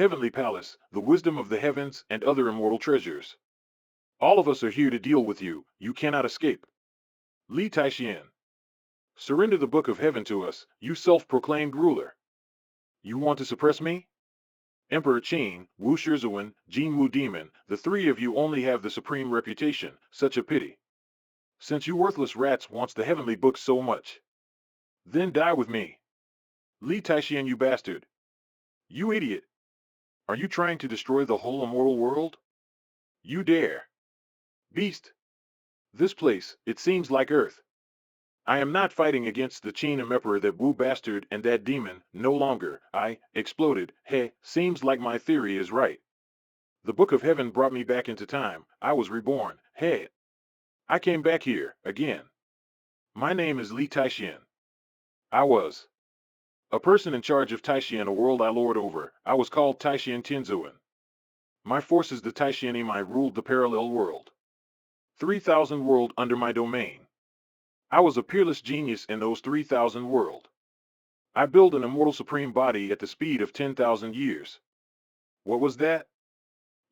heavenly palace, the wisdom of the heavens, and other immortal treasures. All of us are here to deal with you. You cannot escape. Li Taixuan. Surrender the book of heaven to us, you self-proclaimed ruler. You want to suppress me? Emperor Qin, Wu Shizuan, Jin Wu Demon, the three of you only have the supreme reputation, such a pity. Since you worthless rats wants the heavenly book so much. Then die with me. Li Taixuan, you bastard. You idiot. Are you trying to destroy the whole immortal world? You dare. Beast. This place, it seems like Earth. I am not fighting against the Qin Emperor, that Wu bastard and that demon, no longer. I exploded. Hey, seems like my theory is right. The Book of Heaven brought me back into time. I was reborn. Hey. I came back here, again. My name is Li Taixuan. I was a person in charge of Taixuan, a world I lord over. I was called Taixuan Taizun. My forces, the Taixuan, I ruled the parallel world. 3,000 world under my domain. I was a peerless genius in those 3,000 world. I built an immortal supreme body at the speed of 10,000 years. What was that?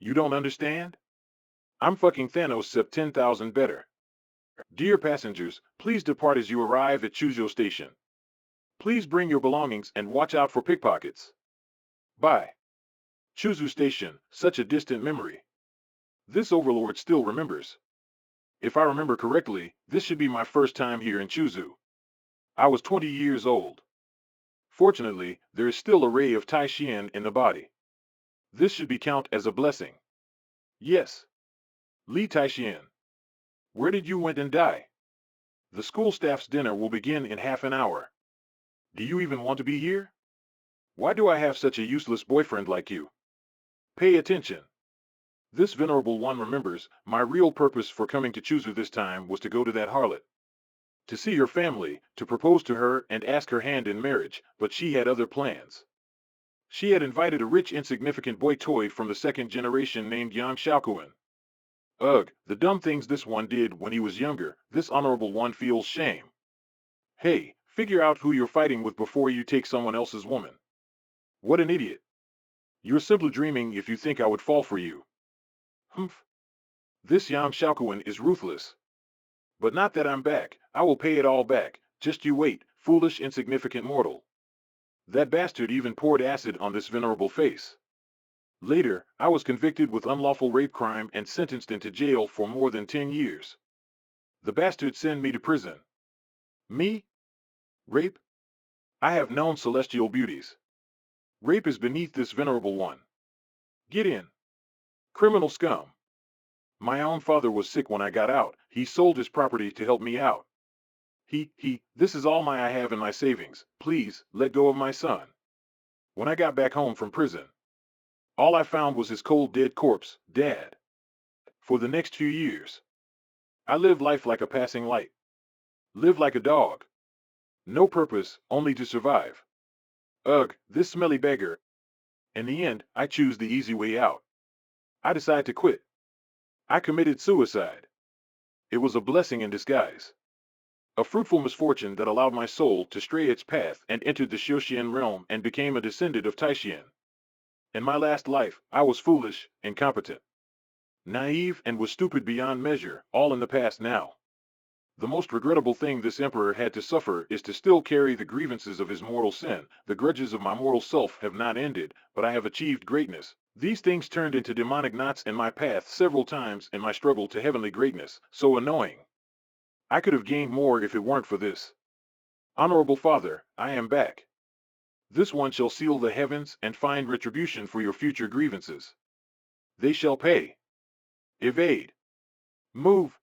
You don't understand? I'm fucking Thanos, except 10,000 better. Dear passengers, please depart as you arrive at Chuzhou Station. Please bring your belongings and watch out for pickpockets. Bye. Chuzhou Station, such a distant memory. This overlord still remembers. If I remember correctly, this should be my first time here in Chuzhou. I was 20 years old. Fortunately, there is still a ray of Taixuan in the body. This should be count as a blessing. Yes. Li Taixuan. Where did you went and die? The school staff's dinner will begin in half an hour. Do you even want to be here? Why do I have such a useless boyfriend like you? Pay attention. This venerable one remembers, my real purpose for coming to Chuzhou this time was to go to that harlot. To see her family, to propose to her and ask her hand in marriage, but she had other plans. She had invited a rich insignificant boy toy from the second generation named Yang Xiaokuan. Ugh, the dumb things this one did when he was younger, this honorable one feels shame. Hey, figure out who you're fighting with before you take someone else's woman. What an idiot. You're simply dreaming if you think I would fall for you. Humph. This Yang Xiaokuan is ruthless. But not that I'm back, I will pay it all back, just you wait, foolish insignificant mortal. That bastard even poured acid on this venerable face. Later, I was convicted with unlawful rape crime and sentenced into jail for more than 10 years. The bastard sent me to prison. Me? Rape? I have known celestial beauties. Rape is beneath this venerable one. Get in. Criminal scum. My own father was sick when I got out. He sold his property to help me out. This is all I have in my savings. Please, let go of my son. When I got back home from prison, all I found was his cold dead corpse, Dad. For the next few years, I lived life like a passing light. Lived like a dog. No purpose, only to survive. Ugh, this smelly beggar. In the end, I choose the easy way out. I decide to quit. I committed suicide. It was a blessing in disguise. A fruitful misfortune that allowed my soul to stray its path and entered the Xiuxian realm and became a descendant of Taixuan. In my last life, I was foolish, incompetent, naive, and was stupid beyond measure, all in the past now. The most regrettable thing this emperor had to suffer is to still carry the grievances of his mortal sin. The grudges of my mortal self have not ended, but I have achieved greatness. These things turned into demonic knots in my path several times in my struggle to heavenly greatness, so annoying. I could have gained more if it weren't for this. Honorable Father, I am back. This one shall seal the heavens and find retribution for your future grievances. They shall pay. Evade. Move.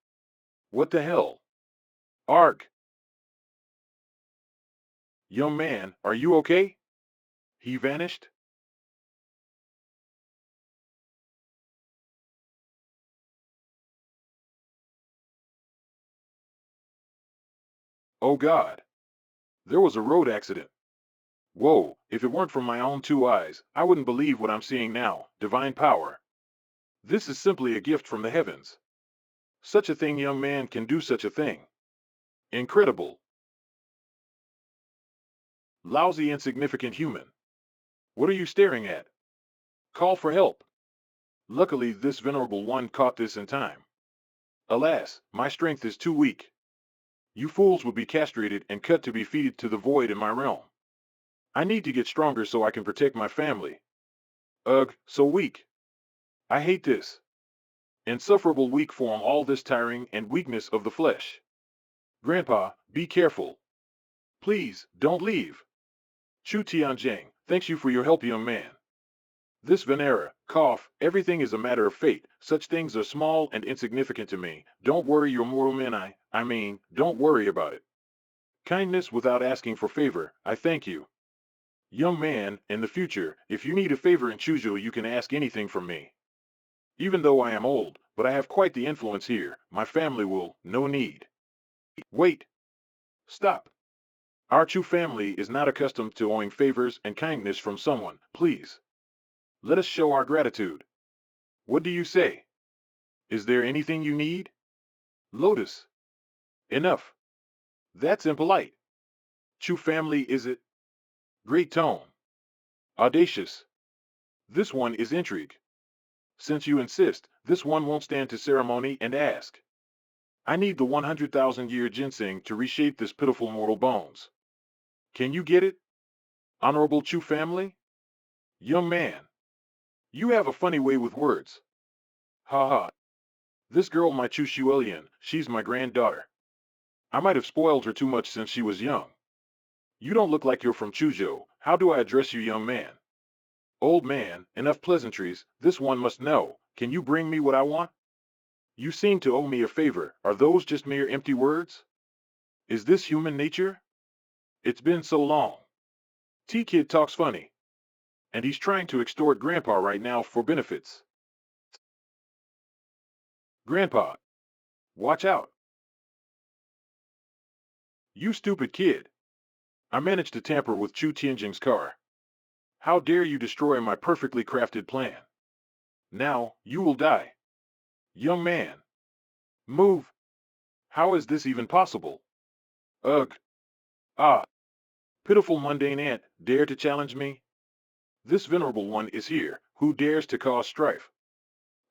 What the hell? Arg. Young man, are you okay? He vanished? Oh God. There was a road accident. Whoa, if it weren't for my own two eyes, I wouldn't believe what I'm seeing now. Divine power. This is simply a gift from the heavens. Such a thing, young man, can do such a thing. Incredible. Lousy insignificant human. What are you staring at? Call for help. Luckily, this venerable one caught this in time. Alas, my strength is too weak. You fools would be castrated and cut to be feeded to the void in my realm. I need to get stronger so I can protect my family. Ugh, so weak. I hate this. Insufferable weak form, all this tiring and weakness of the flesh. Grandpa, be careful. Please, don't leave. Chu Tianjing, thanks you for your help, young man. This Venera, cough, everything is a matter of fate. Such things are small and insignificant to me. Don't worry your mortal men, I mean, don't worry about it. Kindness without asking for favor, I thank you. Young man, in the future, if you need a favor in Chuzhou, you can ask anything from me. Even though I am old, but I have quite the influence here. My family will, no need. Wait. Stop. Our Chu family is not accustomed to owing favors and kindness from someone. Please. Let us show our gratitude. What do you say? Is there anything you need? Lotus. Enough. That's impolite. Chu family, is it? Great tone. Audacious. This one is intrigue. Since you insist, this one won't stand to ceremony and ask. I need the 100,000-year ginseng to reshape this pitiful mortal bones. Can you get it? Honorable Chu family? Young man. You have a funny way with words. Ha ha. This girl, my Chu Shuelian, she's my granddaughter. I might have spoiled her too much since she was young. You don't look like you're from Chuzhou. How do I address you, young man? Old man, enough pleasantries, this one must know. Can you bring me what I want? You seem to owe me a favor. Are those just mere empty words? Is this human nature? It's been so long. T-Kid talks funny. And he's trying to extort Grandpa right now for benefits. Grandpa. Watch out. You stupid kid. I managed to tamper with Chu Tianjing's car. How dare you destroy my perfectly crafted plan? Now, you will die. Young man. Move. How is this even possible? Ugh. Ah. Pitiful mundane ant, dare to challenge me? This venerable one is here, who dares to cause strife?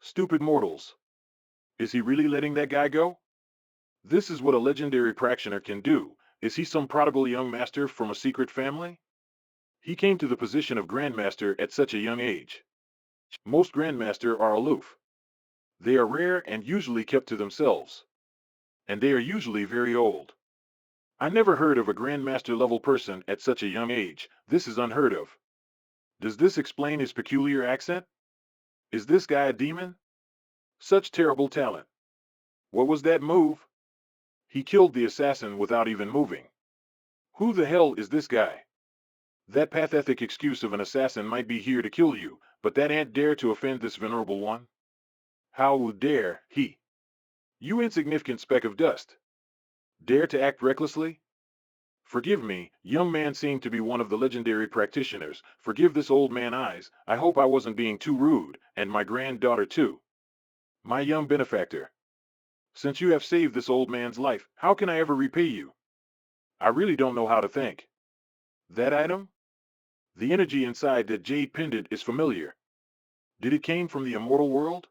Stupid mortals. Is he really letting that guy go? This is what a legendary practitioner can do. Is he some prodigal young master from a secret family? He came to the position of grandmaster at such a young age. Most grandmaster are aloof. They are rare and usually kept to themselves. And they are usually very old. I never heard of a grandmaster level person at such a young age. This is unheard of. Does this explain his peculiar accent? Is this guy a demon? Such terrible talent. What was that move? He killed the assassin without even moving. Who the hell is this guy? That pathetic excuse of an assassin might be here to kill you, but that ant dare to offend this venerable one? How dare he? You insignificant speck of dust. Dare to act recklessly? Forgive me, young man seemed to be one of the legendary practitioners. Forgive this old man eyes. I hope I wasn't being too rude, and my granddaughter too. My young benefactor. Since you have saved this old man's life, how can I ever repay you? I really don't know how to thank. That item? The energy inside that jade pendant is familiar. Did it came from the immortal world?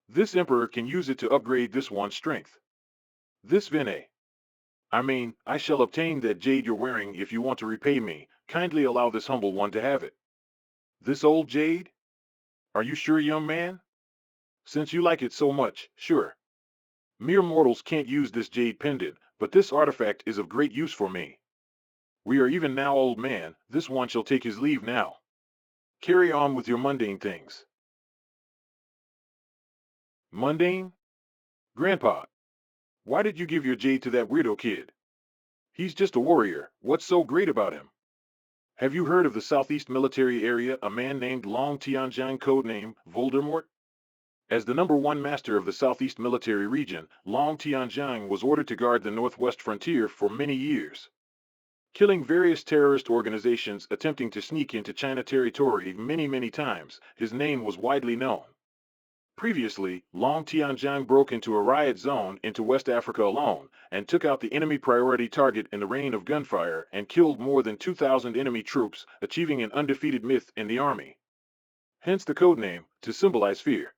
This emperor can use it to upgrade this one's strength. This Vene. I shall obtain that jade you're wearing if you want to repay me. Kindly allow this humble one to have it. This old jade? Are you sure, young man? Since you like it so much, sure. Mere mortals can't use this jade pendant, but this artifact is of great use for me. We are even now, old man. This one shall take his leave now. Carry on with your mundane things. Mundane? Grandpa, why did you give your jade to that weirdo kid? He's just a warrior. What's so great about him? Have you heard of the Southeast Military Area, a man named Long Tianjiang, codename Voldemort? As the #1 master of the Southeast Military Region, Long Tianjiang was ordered to guard the northwest frontier for many years, killing various terrorist organizations attempting to sneak into China territory many times. His name was widely known. Previously, Long Tianjiang broke into a riot zone into West Africa alone, and took out the enemy priority target in the rain of gunfire and killed more than 2,000 enemy troops, achieving an undefeated myth in the army. Hence the code name, to symbolize fear.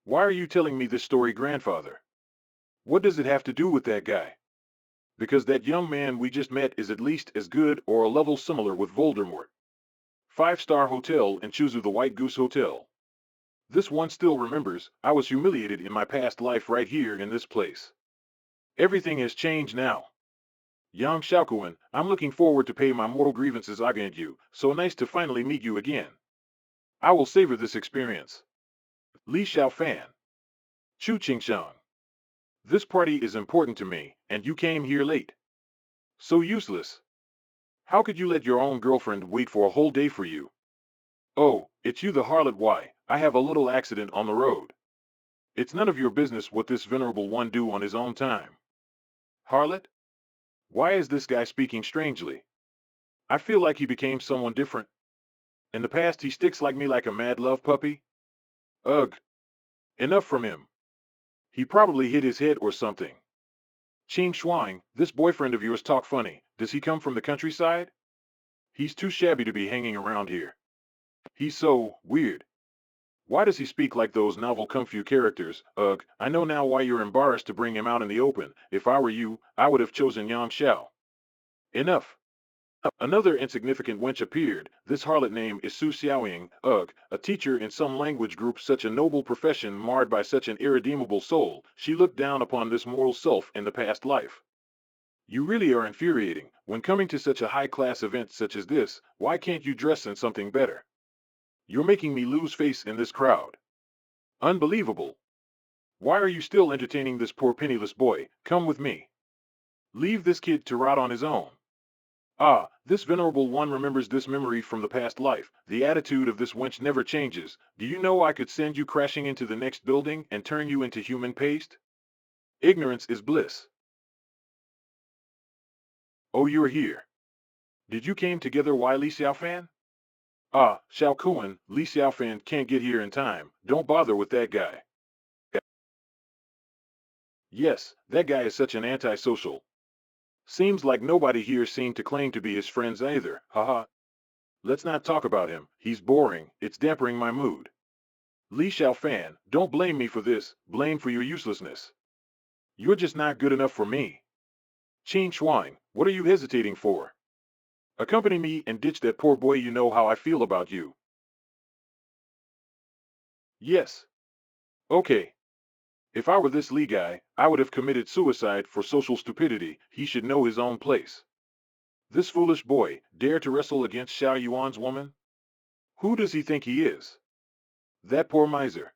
Why are you telling me this story, grandfather? What does it have to do with that guy? Because that young man we just met is at least as good or a level similar with Voldemort. 5-star hotel and choose the White Goose Hotel. This one still remembers, I was humiliated in my past life right here in this place. Everything has changed now. Yang Xiaokuan, I'm looking forward to pay my mortal grievances against you, so nice to finally meet you again. I will savor this experience. Li Xiaofan. Chu Qingshang. This party is important to me, and you came here late. So useless. How could you let your own girlfriend wait for a whole day for you? Oh, it's you the harlot. Why, I have a little accident on the road. It's none of your business what this venerable one do on his own time. Harlot? Why is this guy speaking strangely? I feel like he became someone different. In the past he sticks like me like a mad love puppy. Ugh. Enough from him. He probably hit his head or something. Qing Shuang, this boyfriend of yours talk funny. Does he come from the countryside? He's too shabby to be hanging around here. He's so weird. Why does he speak like those novel kung fu characters? Ugh, I know now why you're embarrassed to bring him out in the open. If I were you, I would have chosen Yang Xiao. Enough. Another insignificant wench appeared. This harlot name is Su Xiaoying. Ugh, a teacher in some language group, such a noble profession marred by such an irredeemable soul. She looked down upon this mortal self in the past life. You really are infuriating. When coming to such a high-class event such as this, why can't you dress in something better? You're making me lose face in this crowd. Unbelievable. Why are you still entertaining this poor penniless boy? Come with me. Leave this kid to rot on his own. Ah, this venerable one remembers this memory from the past life. The attitude of this wench never changes. Do you know I could send you crashing into the next building and turn you into human paste? Ignorance is bliss. Oh, you're here. Did you came together, why Li Xiaofan? Ah, Xiaokuan, Li Xiaofan can't get here in time. Don't bother with that guy. Yes, that guy is such an antisocial. Seems like nobody here seemed to claim to be his friends either. Haha. Let's not talk about him. He's boring. It's dampening my mood. Li Xiaofan, don't blame me for this. Blame for your uselessness. You're just not good enough for me. Qin Shuang, what are you hesitating for? Accompany me and ditch that poor boy. You know how I feel about you. Yes. Okay. If I were this Li guy, I would have committed suicide for social stupidity. He should know his own place. This foolish boy dare to wrestle against Xiao Yuan's woman? Who does he think he is? That poor miser.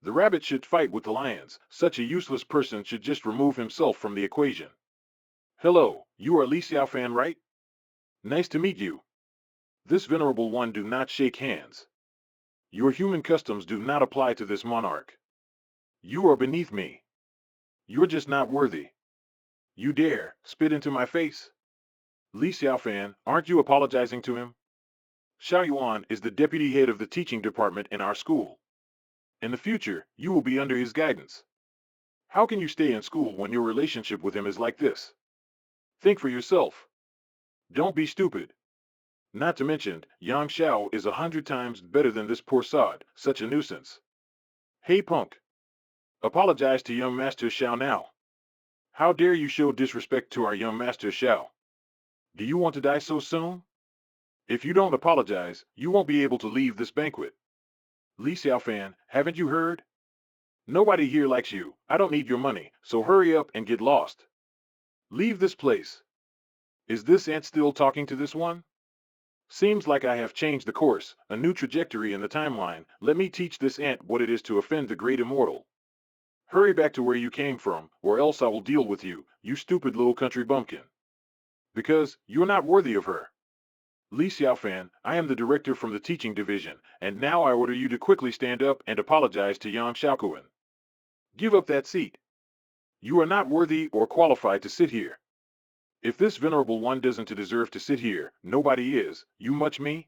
The rabbit should fight with the lions. Such a useless person should just remove himself from the equation. Hello, you are Li Xiaofan, right? Nice to meet you. This venerable one do not shake hands. Your human customs do not apply to this monarch. You are beneath me. You're just not worthy. You dare spit into my face? Li Xiaofan, aren't you apologizing to him? Xiao Yuan is the deputy head of the teaching department in our school. In the future, you will be under his guidance. How can you stay in school when your relationship with him is like this? Think for yourself. Don't be stupid. Not to mention, Yang Xiao is 100 times better than this poor sod, such a nuisance. Hey punk. Apologize to young Master Xiao now. How dare you show disrespect to our young Master Xiao? Do you want to die so soon? If you don't apologize, you won't be able to leave this banquet. Li Xiaofan, haven't you heard? Nobody here likes you. I don't need your money, so hurry up and get lost. Leave this place. Is this ant still talking to this one? Seems like I have changed the course, a new trajectory in the timeline. Let me teach this ant what it is to offend the Great Immortal. Hurry back to where you came from, or else I will deal with you, you stupid little country bumpkin. Because you're not worthy of her. Li Xiaofan, I am the director from the teaching division, and now I order you to quickly stand up and apologize to Yang Xiaokuan. Give up that seat. You are not worthy or qualified to sit here. If this venerable one doesn't deserve to sit here, nobody is. You much me?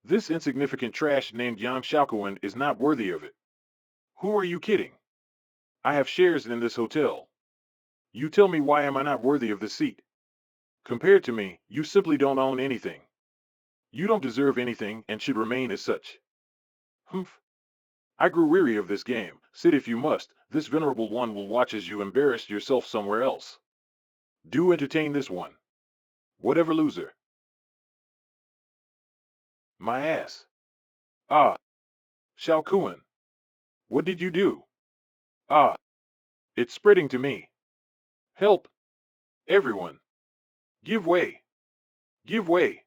This insignificant trash named Yang Xiaokuan is not worthy of it. Who are you kidding? I have shares in this hotel. You tell me, why am I not worthy of this seat? Compared to me, you simply don't own anything. You don't deserve anything and should remain as such. Humph. I grew weary of this game. Sit if you must. This venerable one will watch as you embarrass yourself somewhere else. Do entertain this one. Whatever, loser. My ass. Ah, Shao Kuan. What did you do? Ah, it's spreading to me. Help. Everyone. Give way. Give way.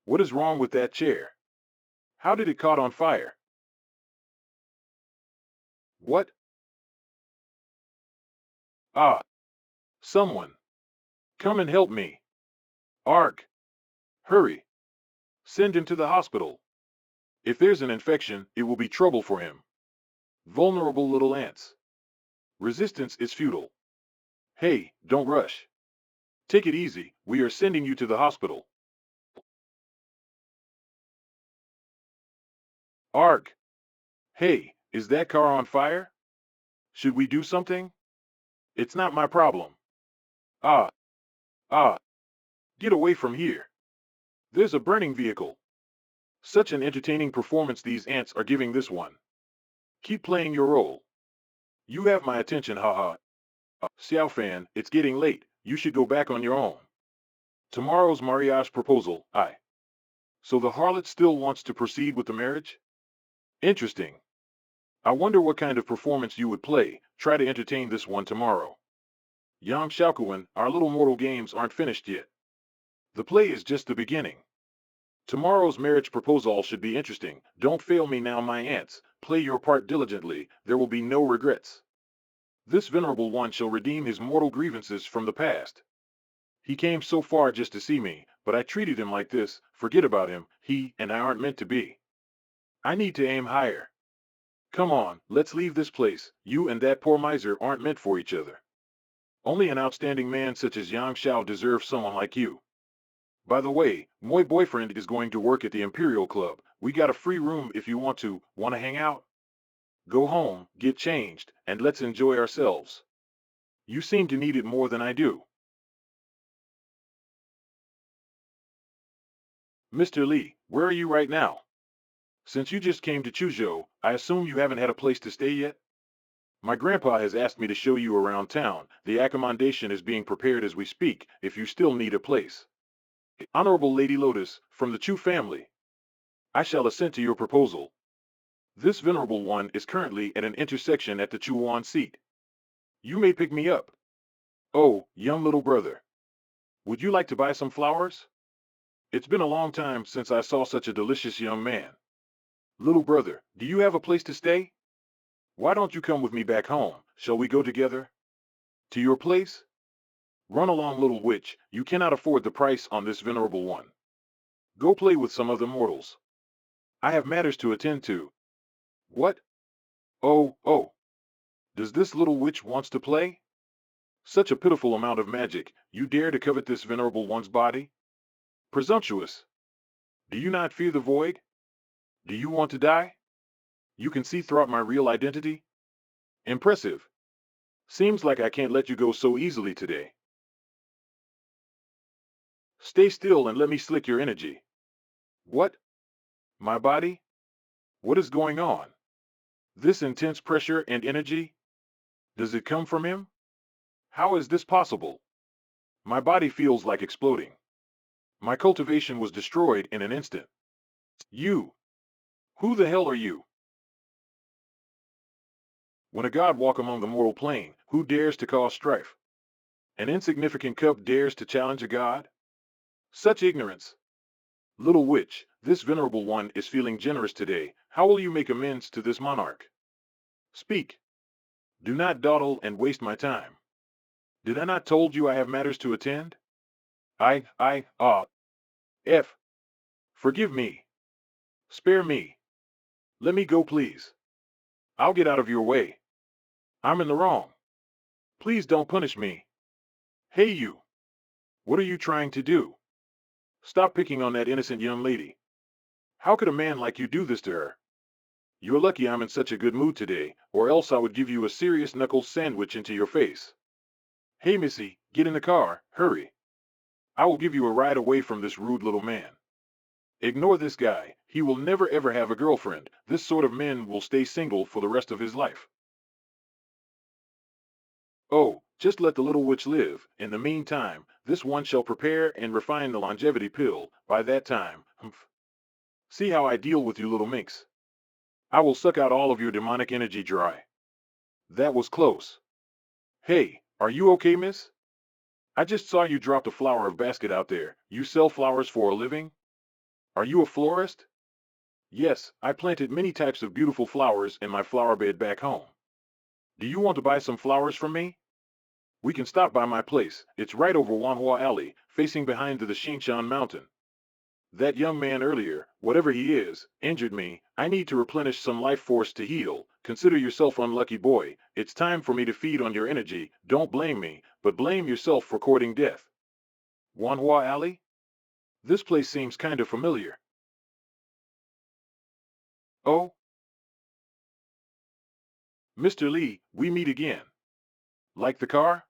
What is wrong with that chair? How did it caught on fire? What? Ah, someone. Come and help me. Arg. Hurry. Send him to the hospital. If there's an infection, it will be trouble for him. Vulnerable little ants. Resistance is futile. Hey, don't rush. Take it easy. We are sending you to the hospital. Arg. Hey, is that car on fire? Should we do something? It's not my problem. Ah, ah, get away from here. There's a burning vehicle. Such an entertaining performance these ants are giving this one. Keep playing your role. You have my attention, haha. Xiao Fan, it's getting late. You should go back on your own. Tomorrow's mariage proposal, So the harlot still wants to proceed with the marriage? Interesting. I wonder what kind of performance you would play. Try to entertain this one tomorrow. Yang Xiaokuan, our little mortal games aren't finished yet. The play is just the beginning. Tomorrow's marriage proposal should be interesting. Don't fail me now, my ants. Play your part diligently. There will be no regrets. This venerable one shall redeem his mortal grievances from the past. He came so far just to see me, but I treated him like this. Forget about him. He and I aren't meant to be. I need to aim higher. Come on, let's leave this place. You and that poor miser aren't meant for each other. Only an outstanding man such as Yang Xiao deserves someone like you. By the way, my boyfriend is going to work at the Imperial Club. We got a free room if you want to. Want to hang out? Go home, get changed, and let's enjoy ourselves. You seem to need it more than I do. Mr. Li, where are you right now? Since you just came to Chuzhou, I assume you haven't had a place to stay yet? My grandpa has asked me to show you around town. The accommodation is being prepared as we speak, if you still need a place. Honorable Lady Lotus, from the Chu family. I shall assent to your proposal. This venerable one is currently at an intersection at the Chuan seat. You may pick me up. Oh, young little brother. Would you like to buy some flowers? It's been a long time since I saw such a delicious young man. Little brother, do you have a place to stay? Why don't you come with me back home? Shall we go together? To your place? Run along, little witch. You cannot afford the price on this venerable one. Go play with some other mortals. I have matters to attend to. What? Oh, oh. Does this little witch wants to play? Such a pitiful amount of magic. You dare to covet this venerable one's body? Presumptuous. Do you not fear the void? Do you want to die? You can see through my real identity? Impressive. Seems like I can't let you go so easily today. Stay still and let me slick your energy. What? My body? What is going on? This intense pressure and energy? Does it come from him? How is this possible? My body feels like exploding. My cultivation was destroyed in an instant. You! Who the hell are you? When a god walk among the mortal plane, who dares to cause strife? An insignificant cub dares to challenge a god? Such ignorance! Little witch, this venerable one is feeling generous today. How will you make amends to this monarch? Speak. Do not dawdle and waste my time. Did I not told you I have matters to attend? F. Forgive me. Spare me. Let me go, please. I'll get out of your way. I'm in the wrong. Please don't punish me. Hey, you. What are you trying to do? Stop picking on that innocent young lady. How could a man like you do this to her? You're lucky I'm in such a good mood today, or else I would give you a serious knuckle sandwich into your face. Hey, missy, get in the car, hurry. I will give you a ride away from this rude little man. Ignore this guy. He will never ever have a girlfriend. This sort of man will stay single for the rest of his life. Oh, just let the little witch live. In the meantime, this one shall prepare and refine the longevity pill. By that time, humph. See how I deal with you little minx. I will suck out all of your demonic energy dry. That was close. Hey, are you okay, miss? I just saw you drop a flower basket out there. You sell flowers for a living? Are you a florist? Yes, I planted many types of beautiful flowers in my flower bed back home. Do you want to buy some flowers from me? We can stop by my place. It's right over Wanhua Alley, facing behind the Xingshan Mountain. That young man earlier, whatever he is, injured me. I need to replenish some life force to heal. Consider yourself unlucky boy. It's time for me to feed on your energy. Don't blame me, but blame yourself for courting death. Wanhua Alley? This place seems kinda familiar. Oh, Mr. Lee, we meet again. Like the car?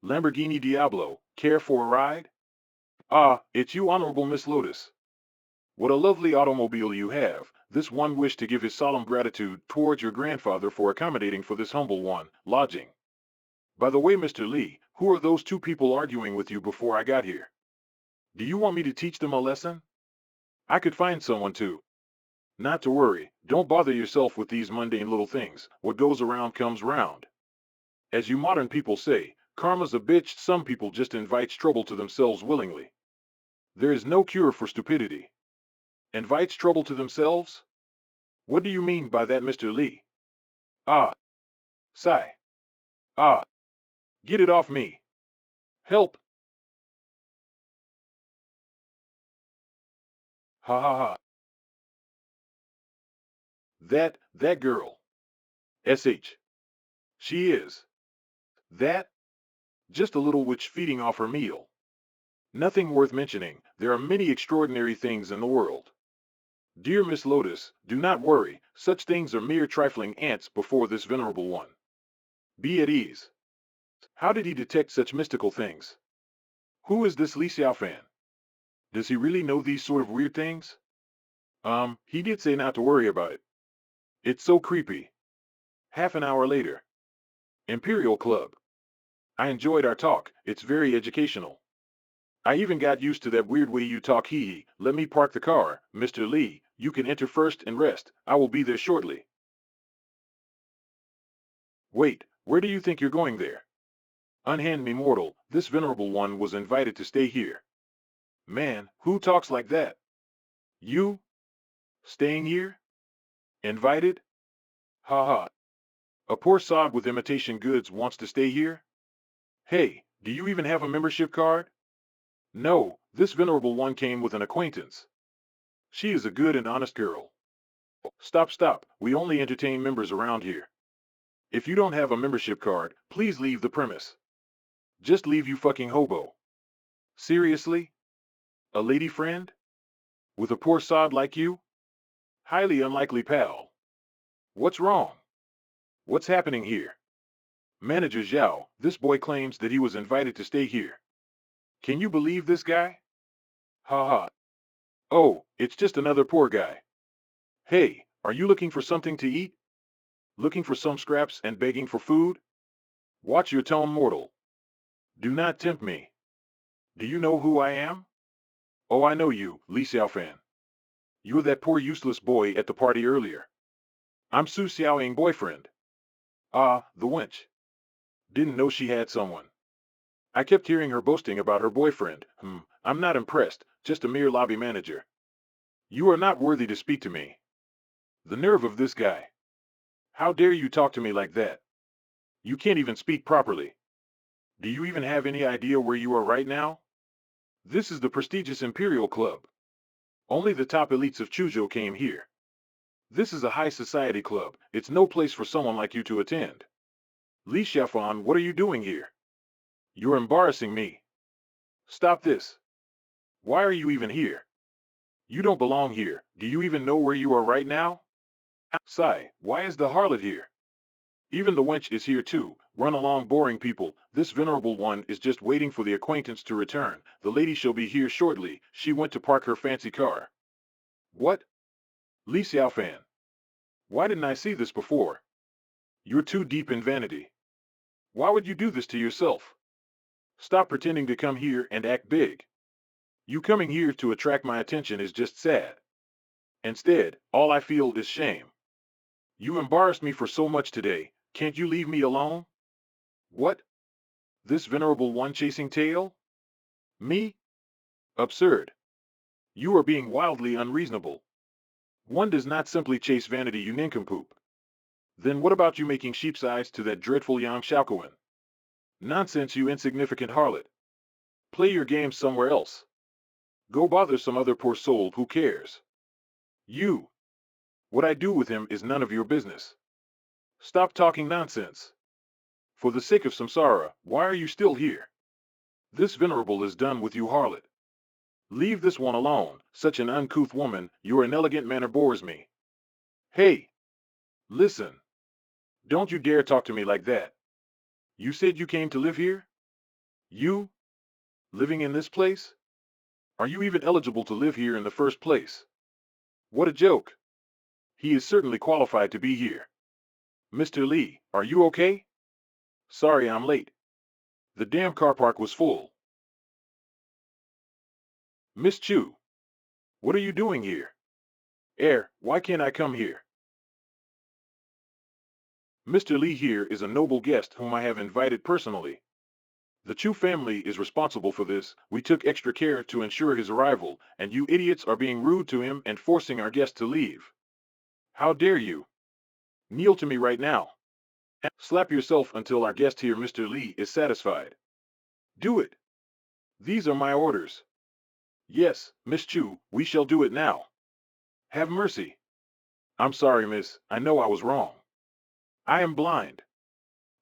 Lamborghini Diablo, care for a ride? Ah, it's you, Honorable Miss Lotus. What a lovely automobile you have. This one wished to give his solemn gratitude towards your grandfather for accommodating for this humble one, lodging. By the way, Mr. Lee, who are those two people arguing with you before I got here? Do you want me to teach them a lesson? I could find someone to. Not to worry, don't bother yourself with these mundane little things. What goes around comes round. As you modern people say, karma's a bitch. Some people just invite trouble to themselves willingly. There is no cure for stupidity. Invites trouble to themselves? What do you mean by that, Mr. Lee? Ah, sigh. Ah, get it off me. Help. Ha ha ha. That girl. SH. She is. That? Just a little witch feeding off her meal. Nothing worth mentioning. There are many extraordinary things in the world. Dear Miss Lotus, do not worry. Such things are mere trifling ants before this venerable one. Be at ease. How did he detect such mystical things? Who is this Li Xiaofan? Does he really know these sort of weird things? He did say not to worry about it. It's so creepy. Half an hour later. Imperial Club. I enjoyed our talk. It's very educational. I even got used to that weird way you talk. Hee. Let me park the car. Mr. Lee, you can enter first and rest. I will be there shortly. Wait, where do you think you're going there? Unhand me, mortal. This venerable one was invited to stay here. Man, who talks like that? You? Staying here? Invited? Ha ha. A poor sod with imitation goods wants to stay here? Hey, do you even have a membership card? No, this venerable one came with an acquaintance. She is a good and honest girl. Stop. We only entertain members around here. If you don't have a membership card, please leave the premise. Just leave, you fucking hobo. Seriously? A lady friend? With a poor sod like you? Highly unlikely, pal. What's wrong? What's happening here? Manager Zhao, this boy claims that he was invited to stay here. Can you believe this guy? Ha ha. Oh, it's just another poor guy. Hey, are you looking for something to eat? Looking for some scraps and begging for food? Watch your tone, mortal. Do not tempt me. Do you know who I am? Oh, I know you, Li Xiaofan. You're that poor useless boy at the party earlier. I'm Su Xiaoying boyfriend. Ah, the wench. Didn't know she had someone. I kept hearing her boasting about her boyfriend. I'm not impressed, just a mere lobby manager. You are not worthy to speak to me. The nerve of this guy. How dare you talk to me like that? You can't even speak properly. Do you even have any idea where you are right now? This is the prestigious Imperial Club. Only the top elites of Chuzhou came here. This is a high society club. It's no place for someone like you to attend. Li Xiaofan, what are you doing here? You're embarrassing me. Stop this. Why are you even here? You don't belong here. Do you even know where you are right now? Sigh, why is the harlot here? Even the wench is here too. Run along, boring people. This venerable one is just waiting for the acquaintance to return. The lady shall be here shortly. She went to park her fancy car. What? Li Xiaofan. Why didn't I see this before? You're too deep in vanity. Why would you do this to yourself? Stop pretending to come here and act big. You coming here to attract my attention is just sad. Instead, all I feel is shame. You embarrassed me for so much today, can't you leave me alone? What? This venerable one chasing tail? Me? Absurd. You are being wildly unreasonable. One does not simply chase vanity, you nincompoop. Then what about you making sheep's eyes to that dreadful Yang Shaokuan? Nonsense, you insignificant harlot. Play your game somewhere else. Go bother some other poor soul who cares. You. What I do with him is none of your business. Stop talking nonsense. For the sake of samsara, why are you still here? This venerable is done with you, harlot. Leave this one alone, such an uncouth woman, your inelegant manner bores me. Hey! Listen. Don't you dare talk to me like that. You said you came to live here? You? Living in this place? Are you even eligible to live here in the first place? What a joke. He is certainly qualified to be here. Mr. Li, are you okay? Sorry I'm late. The damn car park was full. Miss Chu. What are you doing here? Why can't I come here? Mr. Li here is a noble guest whom I have invited personally. The Chu family is responsible for this. We took extra care to ensure his arrival, and you idiots are being rude to him and forcing our guest to leave. How dare you? Kneel to me right now. Slap yourself until our guest here, Mr. Li, is satisfied. Do it. These are my orders. Yes, Miss Chu, we shall do it now. Have mercy. I'm sorry, miss, I know I was wrong. I am blind.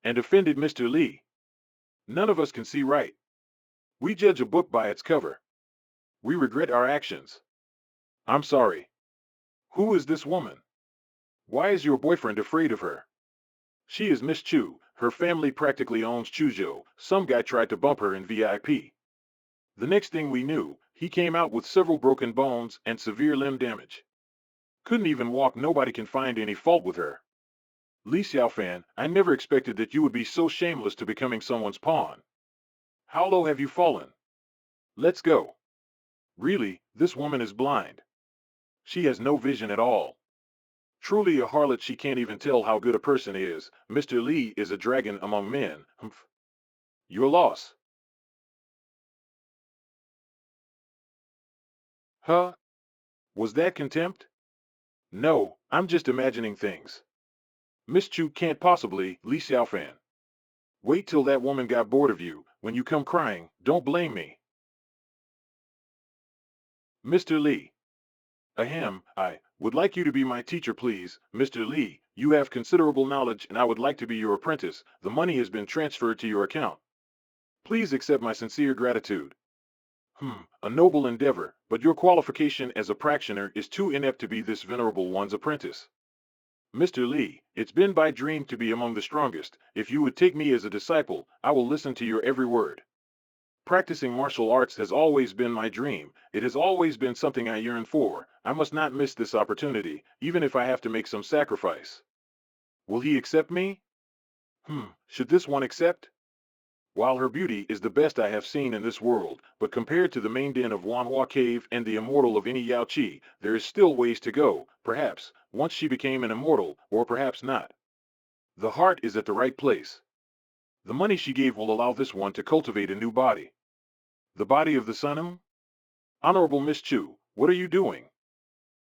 And offended Mr. Li. None of us can see right. We judge a book by its cover. We regret our actions. I'm sorry. Who is this woman? Why is your boyfriend afraid of her? She is Miss Chu. Her family practically owns Chuzhou. Some guy tried to bump her in VIP. The next thing we knew, he came out with several broken bones and severe limb damage. Couldn't even walk. Nobody can find any fault with her. Li Xiaofan, I never expected that you would be so shameless to becoming someone's pawn. How low have you fallen? Let's go. Really, this woman is blind. She has no vision at all. Truly a harlot, she can't even tell how good a person is. Mr. Li is a dragon among men. Humph. Your loss. Huh? Was that contempt? No, I'm just imagining things. Miss Chu can't possibly, Li Xiaofan. Wait till that woman got bored of you. When you come crying, don't blame me. Mr. Li. Ahem, I would like you to be my teacher, please. Mr. Li, you have considerable knowledge and I would like to be your apprentice. The money has been transferred to your account. Please accept my sincere gratitude. A noble endeavor, but your qualification as a practitioner is too inept to be this venerable one's apprentice. Mr. Li, it's been my dream to be among the strongest. If you would take me as a disciple, I will listen to your every word. Practicing martial arts has always been my dream. It has always been something I yearn for. I must not miss this opportunity, even if I have to make some sacrifice. Will he accept me? Should this one accept? While her beauty is the best I have seen in this world, but compared to the main den of Wanhua Cave and the immortal of any Yao Qi, there is still ways to go, perhaps, once she became an immortal, or perhaps not. The heart is at the right place. The money she gave will allow this one to cultivate a new body. The body of the Sun? Honorable Miss Chu, what are you doing?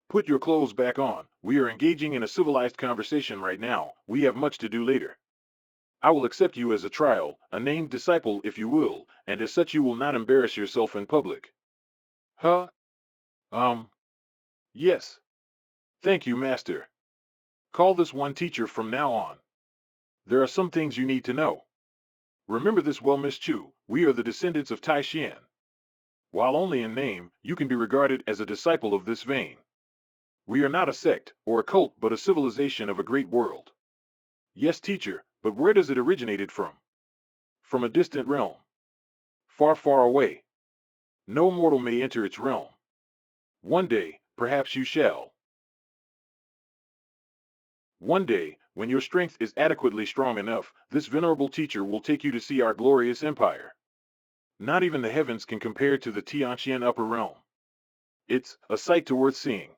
Put your clothes back on. We are engaging in a civilized conversation right now. We have much to do later. I will accept you as a trial, a named disciple if you will, and as such you will not embarrass yourself in public. Huh? Yes. Thank you, Master. Call this one teacher from now on. There are some things you need to know. Remember this well, Miss Chu, we are the descendants of Taixuan. While only in name, you can be regarded as a disciple of this vein. We are not a sect, or a cult, but a civilization of a great world. Yes, teacher, but where does it originated from? From a distant realm. Far, far away. No mortal may enter its realm. One day, perhaps you shall. One day, when your strength is adequately strong enough, this venerable teacher will take you to see our glorious empire. Not even the heavens can compare to the Tianqian upper realm. It's a sight worth seeing.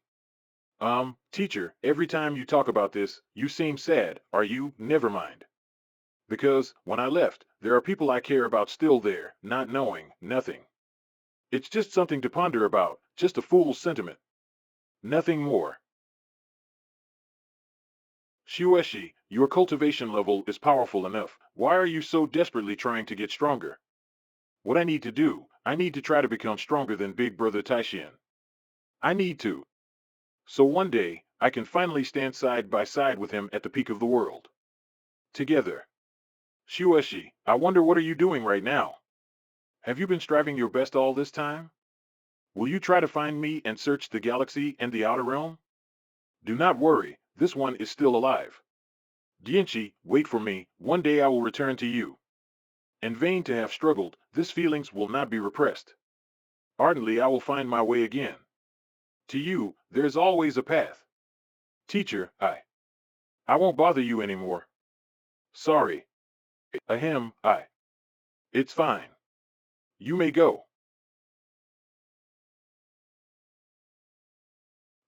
Teacher, every time you talk about this, you seem sad, are you? Never mind. Because, when I left, there are people I care about still there, not knowing, nothing. It's just something to ponder about, just a fool's sentiment. Nothing more. Shueshi, your cultivation level is powerful enough. Why are you so desperately trying to get stronger? What I need to do, I need to try to become stronger than Big Brother Taixuan. I need to. So one day, I can finally stand side by side with him at the peak of the world. Together. Shueshi, I wonder what are you doing right now? Have you been striving your best all this time? Will you try to find me and search the galaxy and the outer realm? Do not worry, this one is still alive. Dianchi, wait for me, one day I will return to you. In vain to have struggled, this feelings will not be repressed. Ardently I will find my way again. To you, there is always a path. Teacher, I won't bother you anymore. Sorry. Ahem, It's fine. You may go.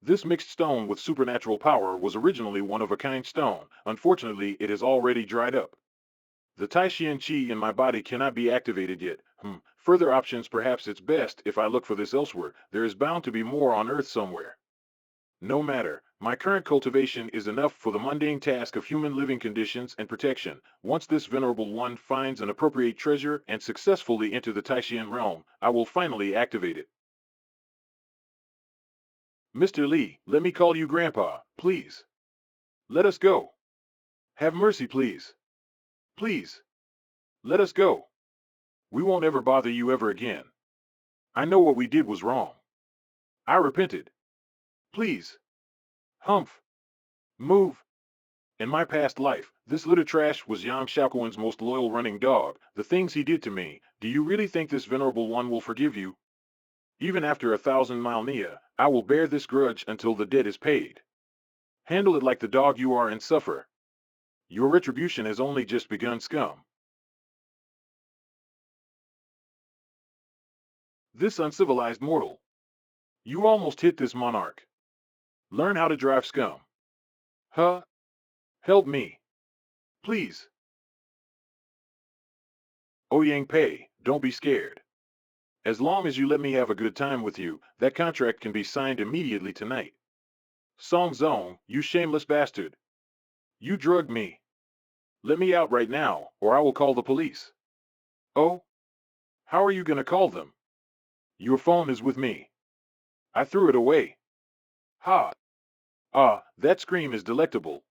This mixed stone with supernatural power was originally one of a kind stone. Unfortunately, it has already dried up. The Taixuan Qi in my body cannot be activated yet. Further options, perhaps it's best if I look for this elsewhere. There is bound to be more on Earth somewhere. No matter, my current cultivation is enough for the mundane task of human living conditions and protection. Once this venerable one finds an appropriate treasure and successfully enter the Taixuan realm, I will finally activate it. Mr. Li, let me call you Grandpa, please. Let us go. Have mercy, please. Please. Let us go. We won't ever bother you ever again. I know what we did was wrong. I repented. Please. Humph. Move. In my past life, this little trash was Yang Shaoquan's most loyal running dog. The things he did to me, do you really think this venerable one will forgive you? Even after 1,000 millennia, I will bear this grudge until the debt is paid. Handle it like the dog you are and suffer. Your retribution has only just begun, scum. This uncivilized mortal. You almost hit this monarch. Learn how to drive, scum. Huh? Help me. Please. Ouyang Pei, don't be scared. As long as you let me have a good time with you, that contract can be signed immediately tonight. Song Zong, you shameless bastard. You drugged me. Let me out right now, or I will call the police. Oh? How are you gonna call them? Your phone is with me. I threw it away. Ha! That scream is delectable.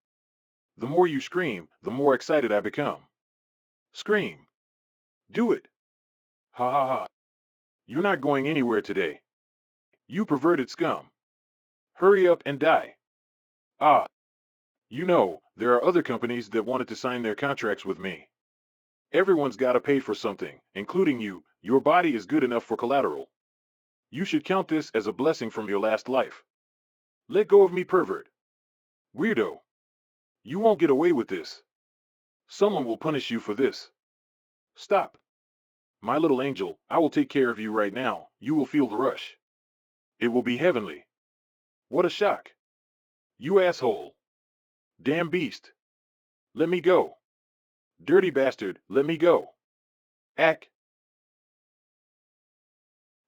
The more you scream, the more excited I become. Scream. Do it. Ha ha ha. You're not going anywhere today. You perverted scum. Hurry up and die. Ah. You know, there are other companies that wanted to sign their contracts with me. Everyone's gotta pay for something, including you. Your body is good enough for collateral. You should count this as a blessing from your last life. Let go of me, pervert. Weirdo. You won't get away with this. Someone will punish you for this. Stop. My little angel, I will take care of you right now. You will feel the rush. It will be heavenly. What a shock. You asshole. Damn beast. Let me go. Dirty bastard, let me go. Ack.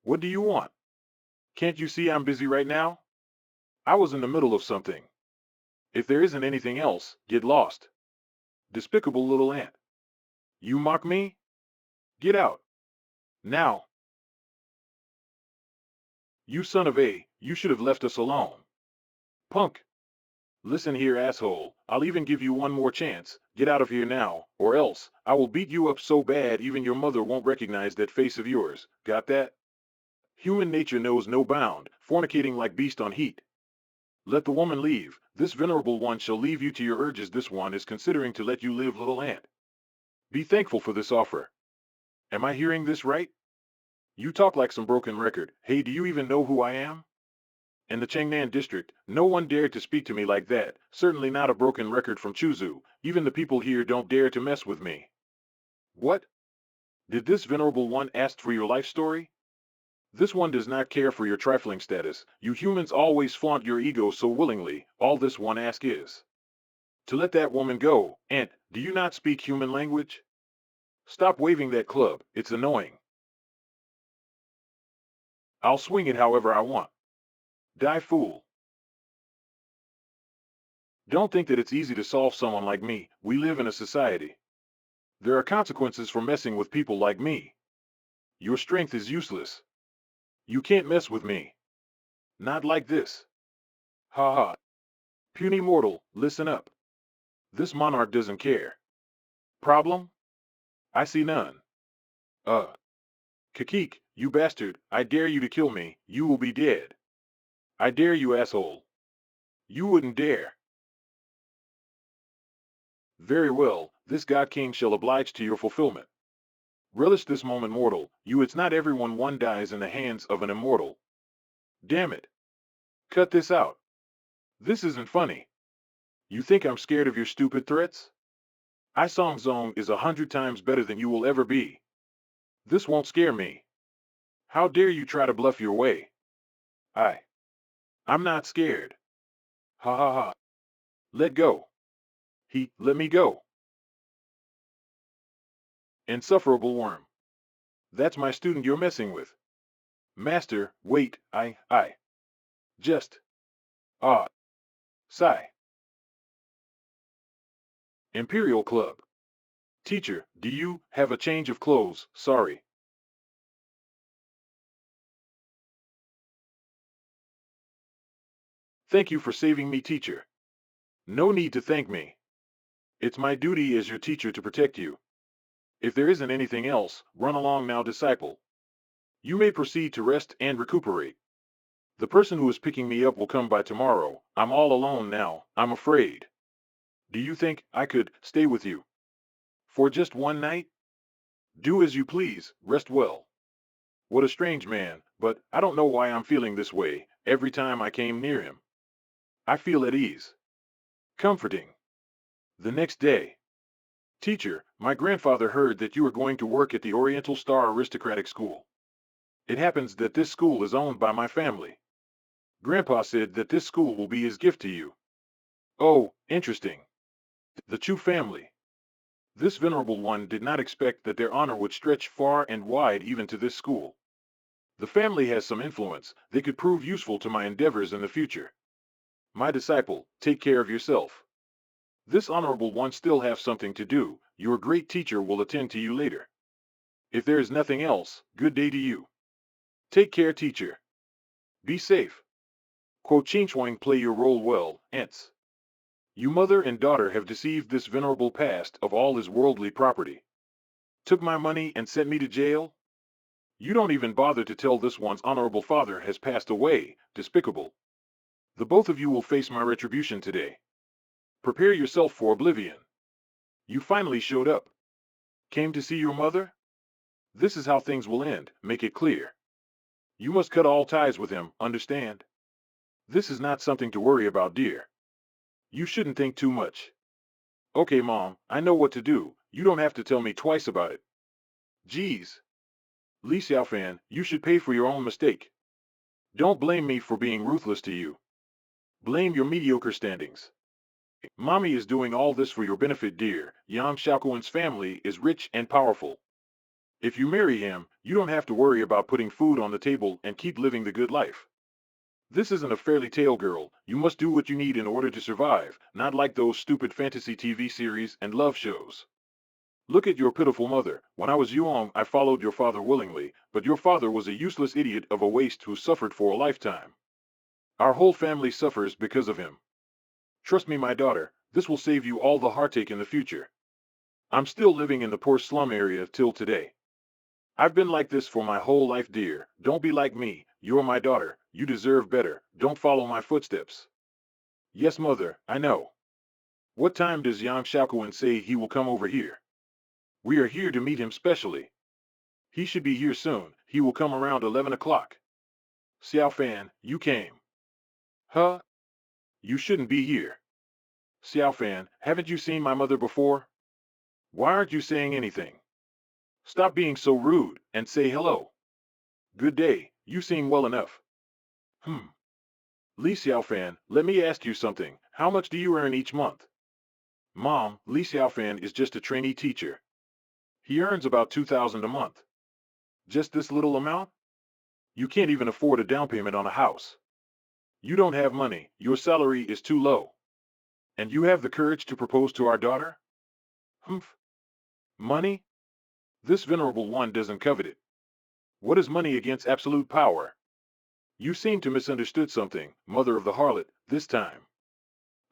What do you want? Can't you see I'm busy right now? I was in the middle of something. If there isn't anything else, get lost. Despicable little ant. You mock me? Get out. Now. You son of a, you should have left us alone. Punk. Listen here, asshole, I'll even give you one more chance. Get out of here now, or else, I will beat you up so bad even your mother won't recognize that face of yours. Got that? Human nature knows no bound, fornicating like beast on heat. Let the woman leave. This venerable one shall leave you to your urges. This one is considering to let you live, little ant. Be thankful for this offer. Am I hearing this right? You talk like some broken record. Hey, do you even know who I am? in the Changnan district, no one dared to speak to me like that, certainly not a broken record from Chuzu. Even the people here don't dare to mess with me. What? Did this venerable one ask for your life story? This one does not care for your trifling status. You humans always flaunt your ego so willingly. All this one asks is to let that woman go. And, do you not speak human language? Stop waving that club, it's annoying. I'll swing it however I want. Die fool. Don't think that it's easy to solve someone like me. We live in a society. There are consequences for messing with people like me. Your strength is useless. You can't mess with me. Not like this. Ha ha. Puny mortal, listen up. This monarch doesn't care. Problem? I see none. Kakik, you bastard, I dare you to kill me, you will be dead. I dare you, asshole. You wouldn't dare. Very well, this God King shall oblige to your fulfillment. Relish this moment, mortal. It's not everyone one dies in the hands of an immortal. Damn it. Cut this out. This isn't funny. You think I'm scared of your stupid threats? Taixuan is 100 times better than you will ever be. This won't scare me. How dare you try to bluff your way? I'm not scared. Ha ha ha. Let go. Let me go. Insufferable worm. That's my student you're messing with. Master, wait, just. Sigh. Imperial Club. Teacher, do you have a change of clothes? Sorry. Thank you for saving me, teacher. No need to thank me. It's my duty as your teacher to protect you. If there isn't anything else, run along now, disciple. You may proceed to rest and recuperate. The person who is picking me up will come by tomorrow. I'm all alone now, I'm afraid. Do you think I could stay with you? For just one night? Do as you please, rest well. What a strange man, but I don't know why I'm feeling this way. Every time I came near him, I feel at ease. Comforting. The next day. Teacher, my grandfather heard that you are going to work at the Oriental Star Aristocratic School. It happens that this school is owned by my family. Grandpa said that this school will be his gift to you. Oh, interesting. The Chu family. This venerable one did not expect that their honor would stretch far and wide even to this school. The family has some influence. They could prove useful to my endeavors in the future. My disciple, take care of yourself. This honorable one still have something to do. Your great teacher will attend to you later. If there is nothing else, good day to you. Take care, teacher. Be safe. Quo Chinchuang, play your role well, ants. You mother and daughter have deceived this venerable past of all his worldly property. Took my money and sent me to jail? You don't even bother to tell this one's honorable father has passed away, despicable. The both of you will face my retribution today. Prepare yourself for oblivion. You finally showed up. Came to see your mother? This is how things will end, make it clear. You must cut all ties with him, understand? This is not something to worry about, dear. You shouldn't think too much. Okay, Mom, I know what to do. You don't have to tell me twice about it. Geez. Li Xiaofan, you should pay for your own mistake. Don't blame me for being ruthless to you. Blame your mediocre standings. Mommy is doing all this for your benefit, dear. Yang Xiaoquan's family is rich and powerful. If you marry him, you don't have to worry about putting food on the table and keep living the good life. This isn't a fairy tale, girl. You must do what you need in order to survive, not like those stupid fantasy TV series and love shows. Look at your pitiful mother. When I was young, I followed your father willingly, but your father was a useless idiot of a waste who suffered for a lifetime. Our whole family suffers because of him. Trust me, my daughter, this will save you all the heartache in the future. I'm still living in the poor slum area till today. I've been like this for my whole life, dear. Don't be like me. You're my daughter. You deserve better. Don't follow my footsteps. Yes, mother, I know. What time does Yang Xiaoquan say he will come over here? We are here to meet him specially. He should be here soon. He will come around 11 o'clock. Xiaofan, you came. Huh? You shouldn't be here. Xiao Fan, haven't you seen my mother before? Why aren't you saying anything? Stop being so rude and say hello. Good day, you seem well enough. Hmm. Li Xiaofan, let me ask you something. How much do you earn each month? Mom, Li Xiaofan is just a trainee teacher. He earns about 2,000 a month. Just this little amount? You can't even afford a down payment on a house. You don't have money, your salary is too low. And you have the courage to propose to our daughter? Humph. Money? This venerable one doesn't covet it. What is money against absolute power? You seem to misunderstood something, mother of the harlot, this time.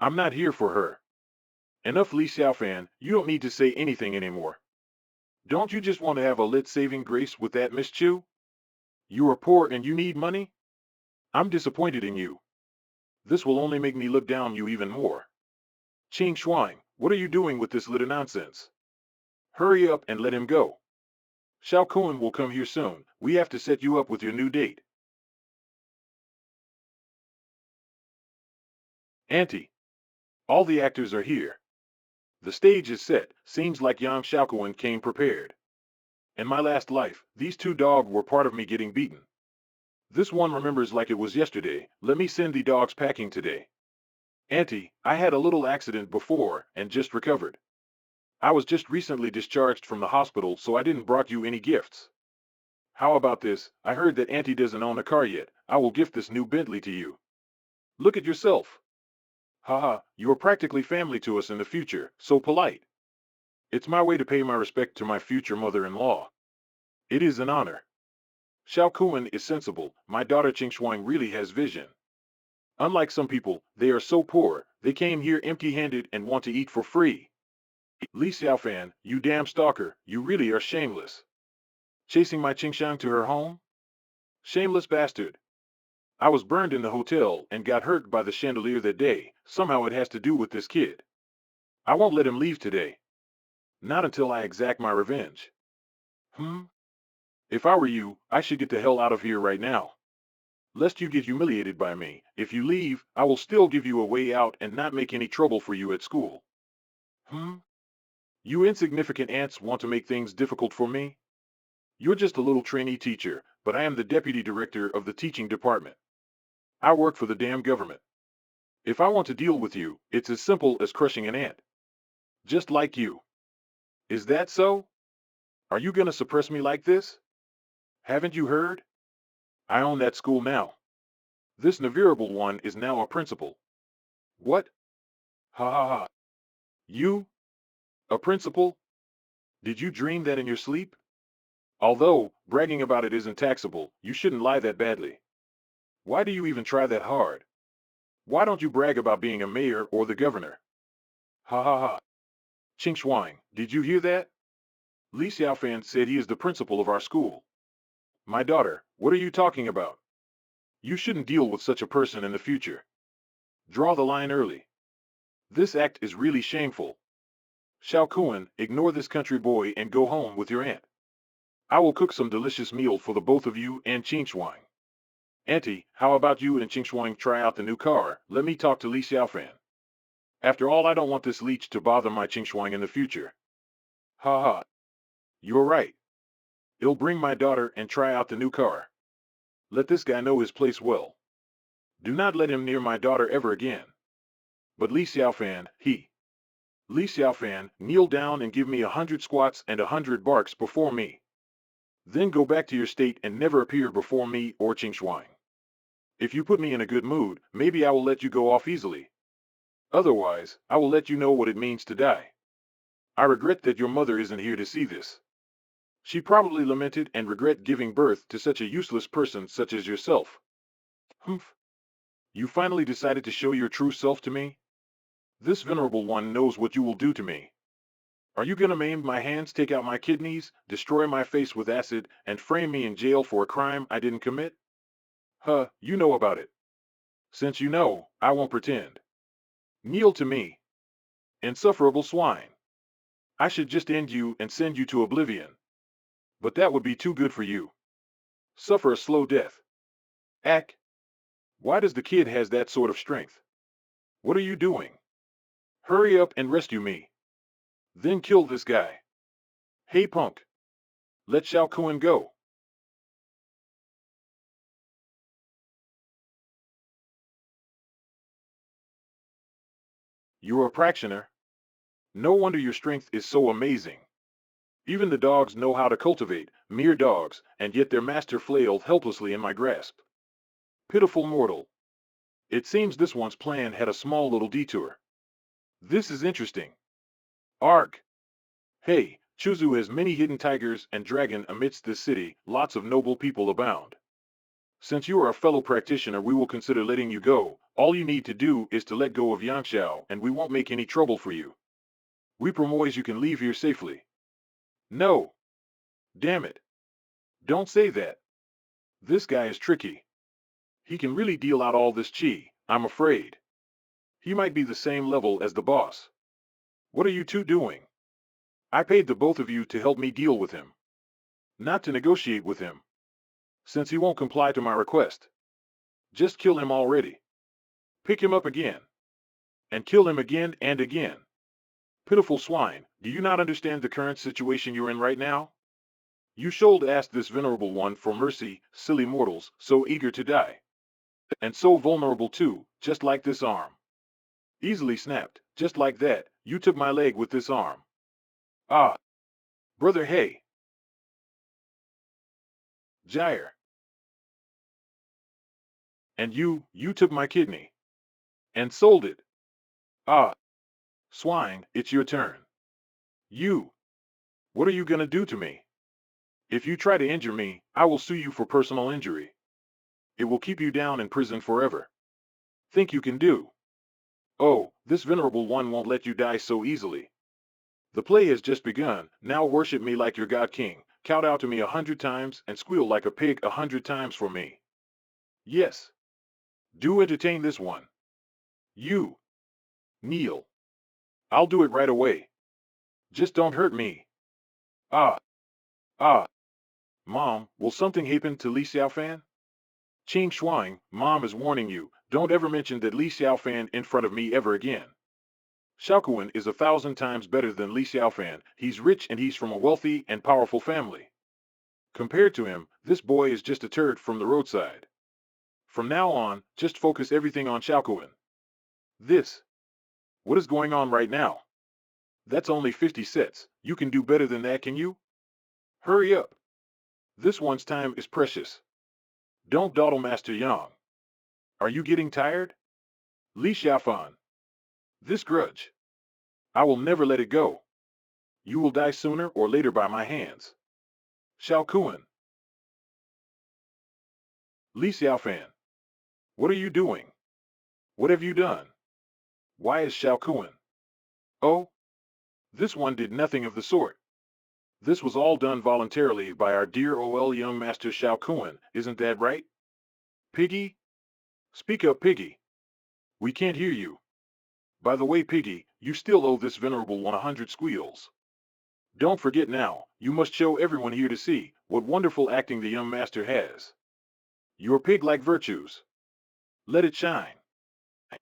I'm not here for her. Enough, Li Xiaofan, you don't need to say anything anymore. Don't you just want to have a lit saving grace with that Miss Chu? You are poor and you need money? I'm disappointed in you. This will only make me look down you even more. Qing Shuang, what are you doing with this little nonsense? Hurry up and let him go. Xiao Kun will come here soon. We have to set you up with your new date. Auntie, all the actors are here. The stage is set. Seems like Yang Xiaokuan came prepared. In my last life, these two dogs were part of me getting beaten. This one remembers like it was yesterday. Let me send the dogs packing today. Auntie, I had a little accident before and just recovered. I was just recently discharged from the hospital, so I didn't brought you any gifts. How about this? I heard that Auntie doesn't own a car yet. I will gift this new Bentley to you. Look at yourself. Haha, you are practically family to us in the future, so polite. It's my way to pay my respect to my future mother-in-law. It is an honor. Xiao Kuan is sensible. My daughter Shuang really has vision. Unlike some people, they are so poor, they came here empty-handed and want to eat for free. Li Xiaofan, you damn stalker, you really are shameless. Chasing my Qingxiang to her home? Shameless bastard. I was burned in the hotel and got hurt by the chandelier that day. Somehow it has to do with this kid. I won't let him leave today. Not until I exact my revenge. Hmm? If I were you, I should get the hell out of here right now. Lest you get humiliated by me. If you leave, I will still give you a way out and not make any trouble for you at school. Hmm? You insignificant ants want to make things difficult for me? You're just a little trainee teacher, but I am the deputy director of the teaching department. I work for the damn government. If I want to deal with you, it's as simple as crushing an ant. Just like you. Is that so? Are you gonna suppress me like this? Haven't you heard? I own that school now. This venerable one is now a principal. What? Ha ha ha. You? A principal? Did you dream that in your sleep? Although, bragging about it isn't taxable, you shouldn't lie that badly. Why do you even try that hard? Why don't you brag about being a mayor or the governor? Ha ha ha. Qing Shuang, did you hear that? Li Xiaofan said he is the principal of our school. My daughter, what are you talking about? You shouldn't deal with such a person in the future. Draw the line early. This act is really shameful. Xiao Kuan, ignore this country boy and go home with your aunt. I will cook some delicious meal for the both of you and Qing Shuang. Auntie, how about you and Qing Shuang try out the new car? Let me talk to Li Xiaofan. After all, I don't want this leech to bother my Qing Shuang in the future. Ha ha. You're right. He'll bring my daughter and try out the new car. Let this guy know his place well. Do not let him near my daughter ever again. But Li Xiaofan, Li Xiaofan, kneel down and give me 100 squats and 100 barks before me. Then go back to your state and never appear before me or Qing Shuang. If you put me in a good mood, maybe I will let you go off easily. Otherwise, I will let you know what it means to die. I regret that your mother isn't here to see this. She probably lamented and regret giving birth to such a useless person such as yourself. Humph. You finally decided to show your true self to me? This venerable one knows what you will do to me. Are you gonna maim my hands, take out my kidneys, destroy my face with acid, and frame me in jail for a crime I didn't commit? Huh, you know about it. Since you know, I won't pretend. Kneel to me. Insufferable swine. I should just end you and send you to oblivion. But that would be too good for you. Suffer a slow death. Ack. Why does the kid has that sort of strength? What are you doing? Hurry up and rescue me. Then kill this guy. Hey punk. Let Shao Kun go. You're a practitioner. No wonder your strength is so amazing. Even the dogs know how to cultivate, mere dogs, and yet their master flailed helplessly in my grasp. Pitiful mortal. It seems this one's plan had a small little detour. This is interesting. Arg. Hey, Chuzu has many hidden tigers and dragon amidst this city, lots of noble people abound. Since you are a fellow practitioner, we will consider letting you go. All you need to do is to let go of Yangshao, and we won't make any trouble for you. We promise you can leave here safely. No. Damn it. Don't say that. This guy is tricky. He can really deal out all this chi, I'm afraid. He might be the same level as the boss. What are you two doing? I paid the both of you to help me deal with him. Not to negotiate with him. Since he won't comply to my request. Just kill him already. Pick him up again. And kill him again and again. Pitiful swine, do you not understand the current situation you're in right now? You should ask this venerable one for mercy, silly mortals, so eager to die. And so vulnerable too, just like this arm. Easily snapped, just like that, you took my leg with this arm. Ah. Brother hey. Jair. And you took my kidney. And sold it. Ah. Swine, it's your turn. You. What are you gonna do to me? If you try to injure me, I will sue you for personal injury. It will keep you down in prison forever. Think you can do? Oh, this venerable one won't let you die so easily. The play has just begun, now worship me like your god king, kowtow to me 100 times, and squeal like a pig 100 times for me. Yes. Do entertain this one. You. Kneel. I'll do it right away. Just don't hurt me. Ah. Ah. Mom, will something happen to Li Xiaofan? Qing Shuang, Mom is warning you, don't ever mention that Li Xiaofan in front of me ever again. Xiaokuan is 1,000 times better than Li Xiaofan, he's rich and he's from a wealthy and powerful family. Compared to him, this boy is just a turd from the roadside. From now on, just focus everything on Xiaokuan. This. What is going on right now? That's only 50 sets, you can do better than that, can you? Hurry up. This one's time is precious. Don't dawdle, Master Yang. Are you getting tired? Li Xiaofan. This grudge. I will never let it go. You will die sooner or later by my hands. Shao Kuan. Li Xiaofan. What are you doing? What have you done? Why is Shao Kuan? Oh? This one did nothing of the sort. This was all done voluntarily by our dear OL young master Shao Kuan, isn't that right? Piggy? Speak up, Piggy. We can't hear you. By the way, Piggy, you still owe this venerable one 100 squeals. Don't forget now, you must show everyone here to see what wonderful acting the young master has. Your pig-like virtues. Let it shine.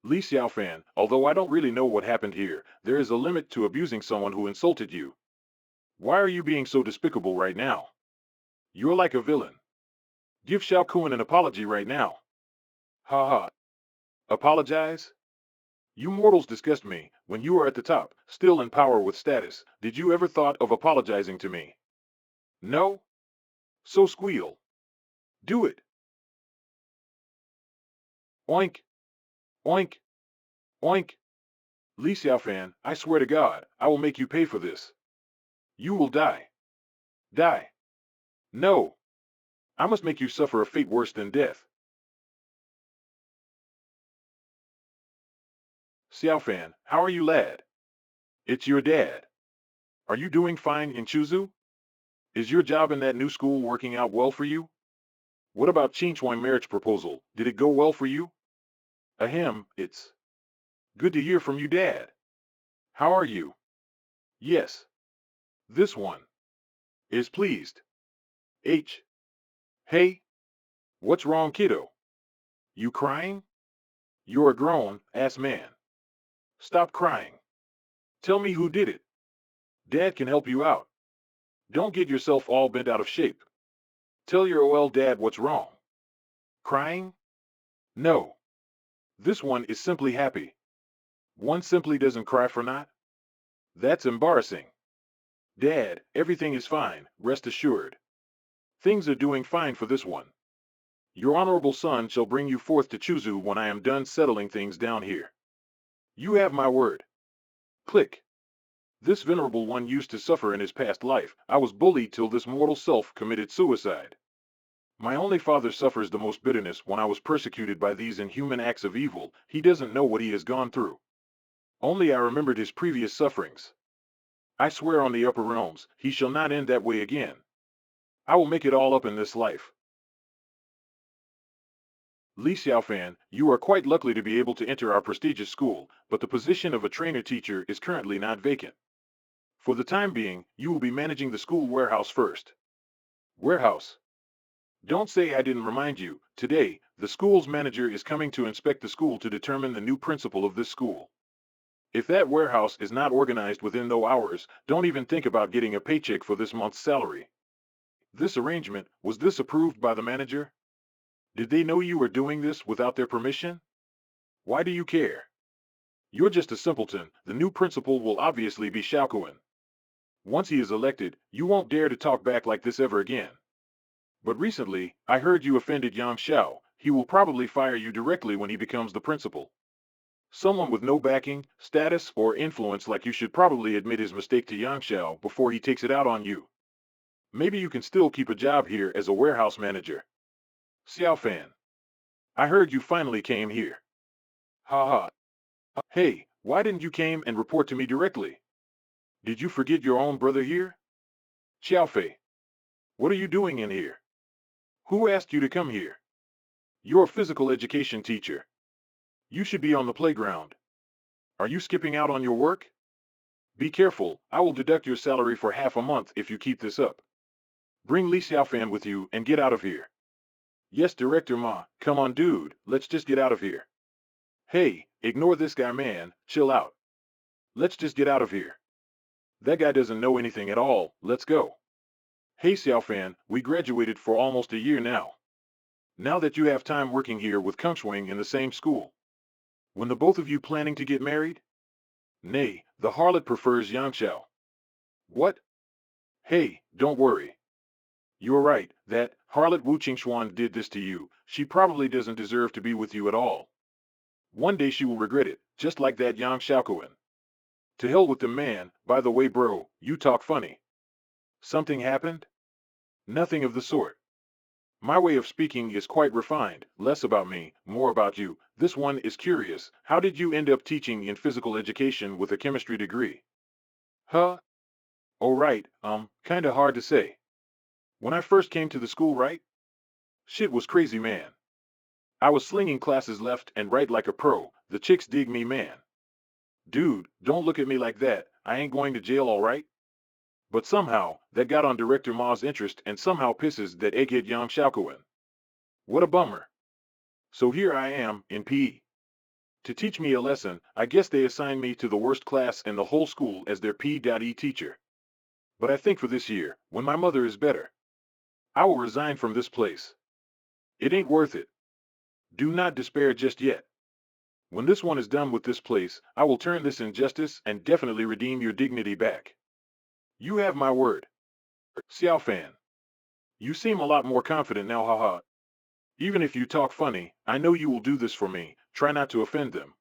Li Xiaofan, although I don't really know what happened here, there is a limit to abusing someone who insulted you. Why are you being so despicable right now? You're like a villain. Give Shao Kuan an apology right now. Ha ha. Apologize? You mortals disgust me. When you are at the top, still in power with status, did you ever thought of apologizing to me? No? So squeal. Do it. Oink. Oink. Oink. Li Xiaofan, I swear to God, I will make you pay for this. You will die. Die. No. I must make you suffer a fate worse than death. Xiaofan, how are you, lad? It's your dad. Are you doing fine in Chuzu? Is your job in that new school working out well for you? What about Qingchuan marriage proposal? Did it go well for you? Ahem, it's good to hear from you, Dad. How are you? Yes. This one is pleased. H. Hey. What's wrong, kiddo? You crying? You're a grown-ass man. Stop crying. Tell me who did it. Dad can help you out. Don't get yourself all bent out of shape. Tell your OL dad what's wrong. Crying? No. This one is simply happy. One simply doesn't cry for not. That's embarrassing. Dad, everything is fine, rest assured. Things are doing fine for this one. Your honorable son shall bring you forth to Chuzu when I am done settling things down here. You have my word. Click. This venerable one used to suffer in his past life. I was bullied till this mortal self committed suicide. My only father suffers the most bitterness when I was persecuted by these inhuman acts of evil. He doesn't know what he has gone through. Only I remembered his previous sufferings. I swear on the upper realms, he shall not end that way again. I will make it all up in this life. Li Xiaofan, you are quite lucky to be able to enter our prestigious school, but the position of a trainer-teacher is currently not vacant. For the time being, you will be managing the school warehouse first. Warehouse. Don't say I didn't remind you. Today, the school's manager is coming to inspect the school to determine the new principal of this school. If that warehouse is not organized within those hours, don't even think about getting a paycheck for this month's salary. This arrangement, was this approved by the manager? Did they know you were doing this without their permission? Why do you care? You're just a simpleton. The new principal will obviously be Xiaokuan. Once he is elected, you won't dare to talk back like this ever again. But recently, I heard you offended Yang Xiao. He will probably fire you directly when he becomes the principal. Someone with no backing, status, or influence like you should probably admit his mistake to Yang Xiao before he takes it out on you. Maybe you can still keep a job here as a warehouse manager. Xiaofan. I heard you finally came here. Ha ha. Hey, why didn't you came and report to me directly? Did you forget your own brother here? Xiaofei. What are you doing in here? Who asked you to come here? You're a physical education teacher. You should be on the playground. Are you skipping out on your work? Be careful, I will deduct your salary for half a month if you keep this up. Bring Li Xiaofan with you and get out of here. Yes, Director Ma, come on dude, let's just get out of here. Hey, ignore this guy man, chill out. Let's just get out of here. That guy doesn't know anything at all, let's go. Hey Xiaofan, we graduated for almost a year now. Now that you have time working here with Kungswing in the same school. When the both of you planning to get married? Nay, the harlot prefers Yang Xiao. What? Hey, don't worry. You're right, that harlot Wu Qingxuan did this to you. She probably doesn't deserve to be with you at all. One day she will regret it, just like that Yang Xiaokuan. To hell with the man. By the way bro, you talk funny. Something happened? Nothing of the sort. My way of speaking is quite refined, less about me, more about you. This one is curious. How did you end up teaching in physical education with a chemistry degree? Huh? Oh right, kinda hard to say. When I first came to the school, right? Shit was crazy, man. I was slinging classes left and right like a pro. The chicks dig me, man. Dude, don't look at me like that. I ain't going to jail, all right? But somehow, that got on Director Ma's interest and somehow pisses that egghead Yang Xiaokuan. What a bummer. So here I am, in PE. To teach me a lesson, I guess they assigned me to the worst class in the whole school as their P.E. teacher. But I think for this year, when my mother is better, I will resign from this place. It ain't worth it. Do not despair just yet. When this one is done with this place, I will turn this injustice and definitely redeem your dignity back. You have my word. Xiaofan. You seem a lot more confident now, haha. Even if you talk funny, I know you will do this for me. Try not to offend them.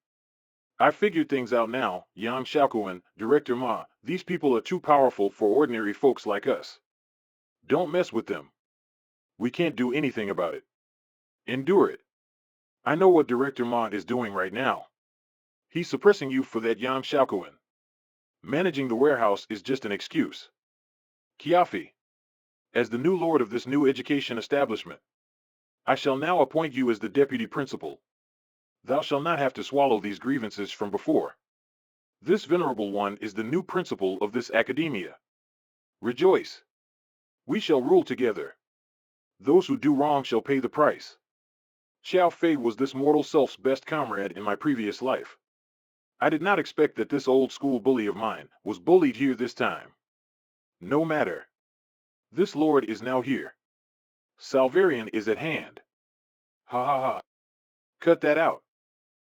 I figured things out now, Yang Xiaokuan, Director Ma. These people are too powerful for ordinary folks like us. Don't mess with them. We can't do anything about it. Endure it. I know what Director Ma is doing right now. He's suppressing you for that Yang Xiaokuan. Managing the warehouse is just an excuse. Kiafi. As the new lord of this new education establishment, I shall now appoint you as the deputy principal. Thou shalt not have to swallow these grievances from before. This venerable one is the new principal of this academia. Rejoice. We shall rule together. Those who do wrong shall pay the price. Xiao Fei was this mortal self's best comrade in my previous life. I did not expect that this old school bully of mine was bullied here this time. No matter. This lord is now here. Salvarian is at hand. Ha ha ha. Cut that out.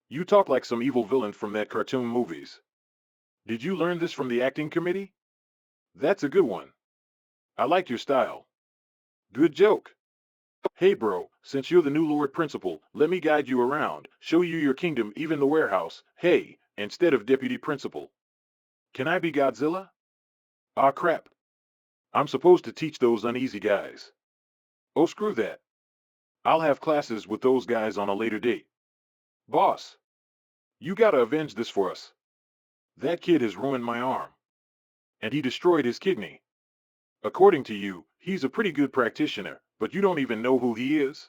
You talk like some evil villain from that cartoon movies. Did you learn this from the acting committee? That's a good one. I like your style. Good joke. Hey bro, since you're the new Lord Principal, let me guide you around, show you your kingdom, even the warehouse, hey, instead of Deputy Principal. Can I be Godzilla? Ah crap. I'm supposed to teach those uneasy guys. Oh screw that. I'll have classes with those guys on a later date. Boss, you gotta avenge this for us. That kid has ruined my arm. And he destroyed his kidney. According to you, he's a pretty good practitioner, but you don't even know who he is?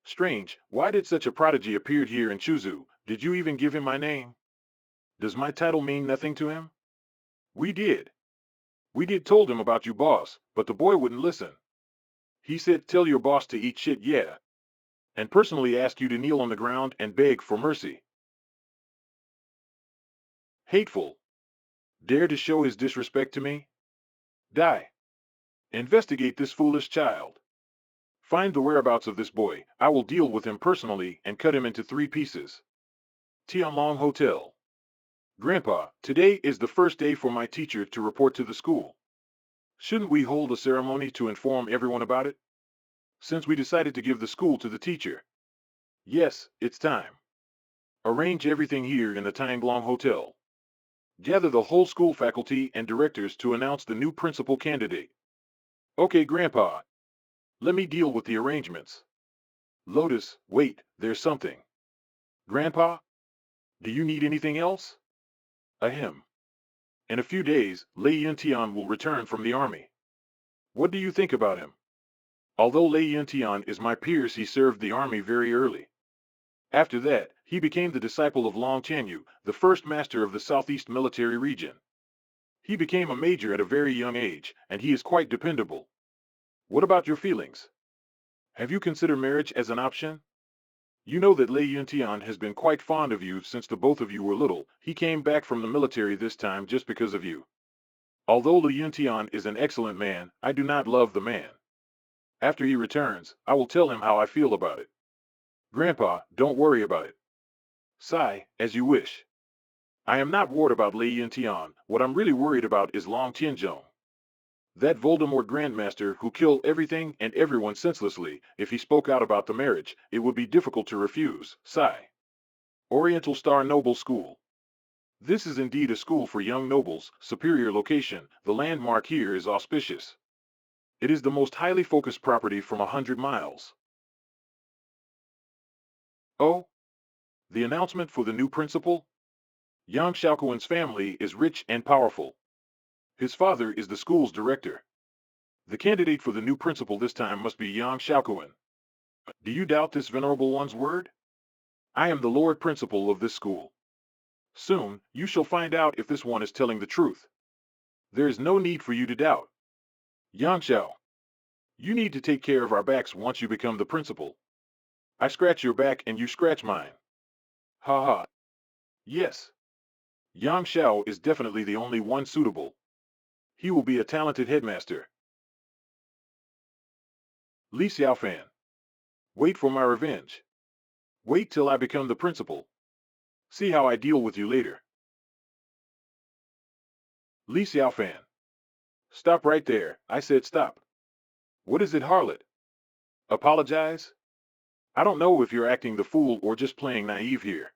Strange, why did such a prodigy appear here in Chuzu? Did you even give him my name? Does my title mean nothing to him? We did. We did told him about you boss, but the boy wouldn't listen. He said tell your boss to eat shit yeah. And personally ask you to kneel on the ground and beg for mercy. Hateful. Dare to show his disrespect to me? Die. Investigate this foolish child. Find the whereabouts of this boy. I will deal with him personally and cut him into 3 pieces. Tianlong Hotel. Grandpa, today is the first day for my teacher to report to the school. Shouldn't we hold a ceremony to inform everyone about it? Since we decided to give the school to the teacher. Yes, it's time. Arrange everything here in the Tianlong Hotel. Gather the whole school faculty and directors to announce the new principal candidate. Okay, Grandpa. Let me deal with the arrangements. Lotus, wait, there's something. Grandpa? Do you need anything else? Ahem. In a few days, Lei Yuntian will return from the army. What do you think about him? Although Lei Yuntian is my peers, he served the army very early. After that, he became the disciple of Long Chanyu, the first master of the Southeast Military Region. He became a major at a very young age, and he is quite dependable. What about your feelings? Have you considered marriage as an option? You know that Lei Yuntian has been quite fond of you since the both of you were little. He came back from the military this time just because of you. Although Lei Yuntian is an excellent man, I do not love the man. After he returns, I will tell him how I feel about it. Grandpa, don't worry about it. Sigh, as you wish. I am not worried about Lei Yuntian. What I'm really worried about is Long Tianzhong. That Voldemort Grandmaster who killed everything and everyone senselessly. If he spoke out about the marriage, it would be difficult to refuse. Sigh. Oriental Star Noble School. This is indeed a school for young nobles. Superior location. The landmark here is auspicious. It is the most highly focused property from 100 miles. Oh? The announcement for the new principal? Yang Xiaoquan's family is rich and powerful. His father is the school's director. The candidate for the new principal this time must be Yang Xiaoquan. Do you doubt this venerable one's word? I am the Lord Principal of this school. Soon, you shall find out if this one is telling the truth. There is no need for you to doubt. Yang Xiao, you need to take care of our backs once you become the principal. I scratch your back and you scratch mine. Ha ha. Yes. Yang Xiao is definitely the only one suitable. He will be a talented headmaster. Li Xiaofan. Wait for my revenge. Wait till I become the principal. See how I deal with you later. Li Xiaofan. Stop right there, I said stop. What is it, harlot? Apologize? I don't know if you're acting the fool or just playing naive here.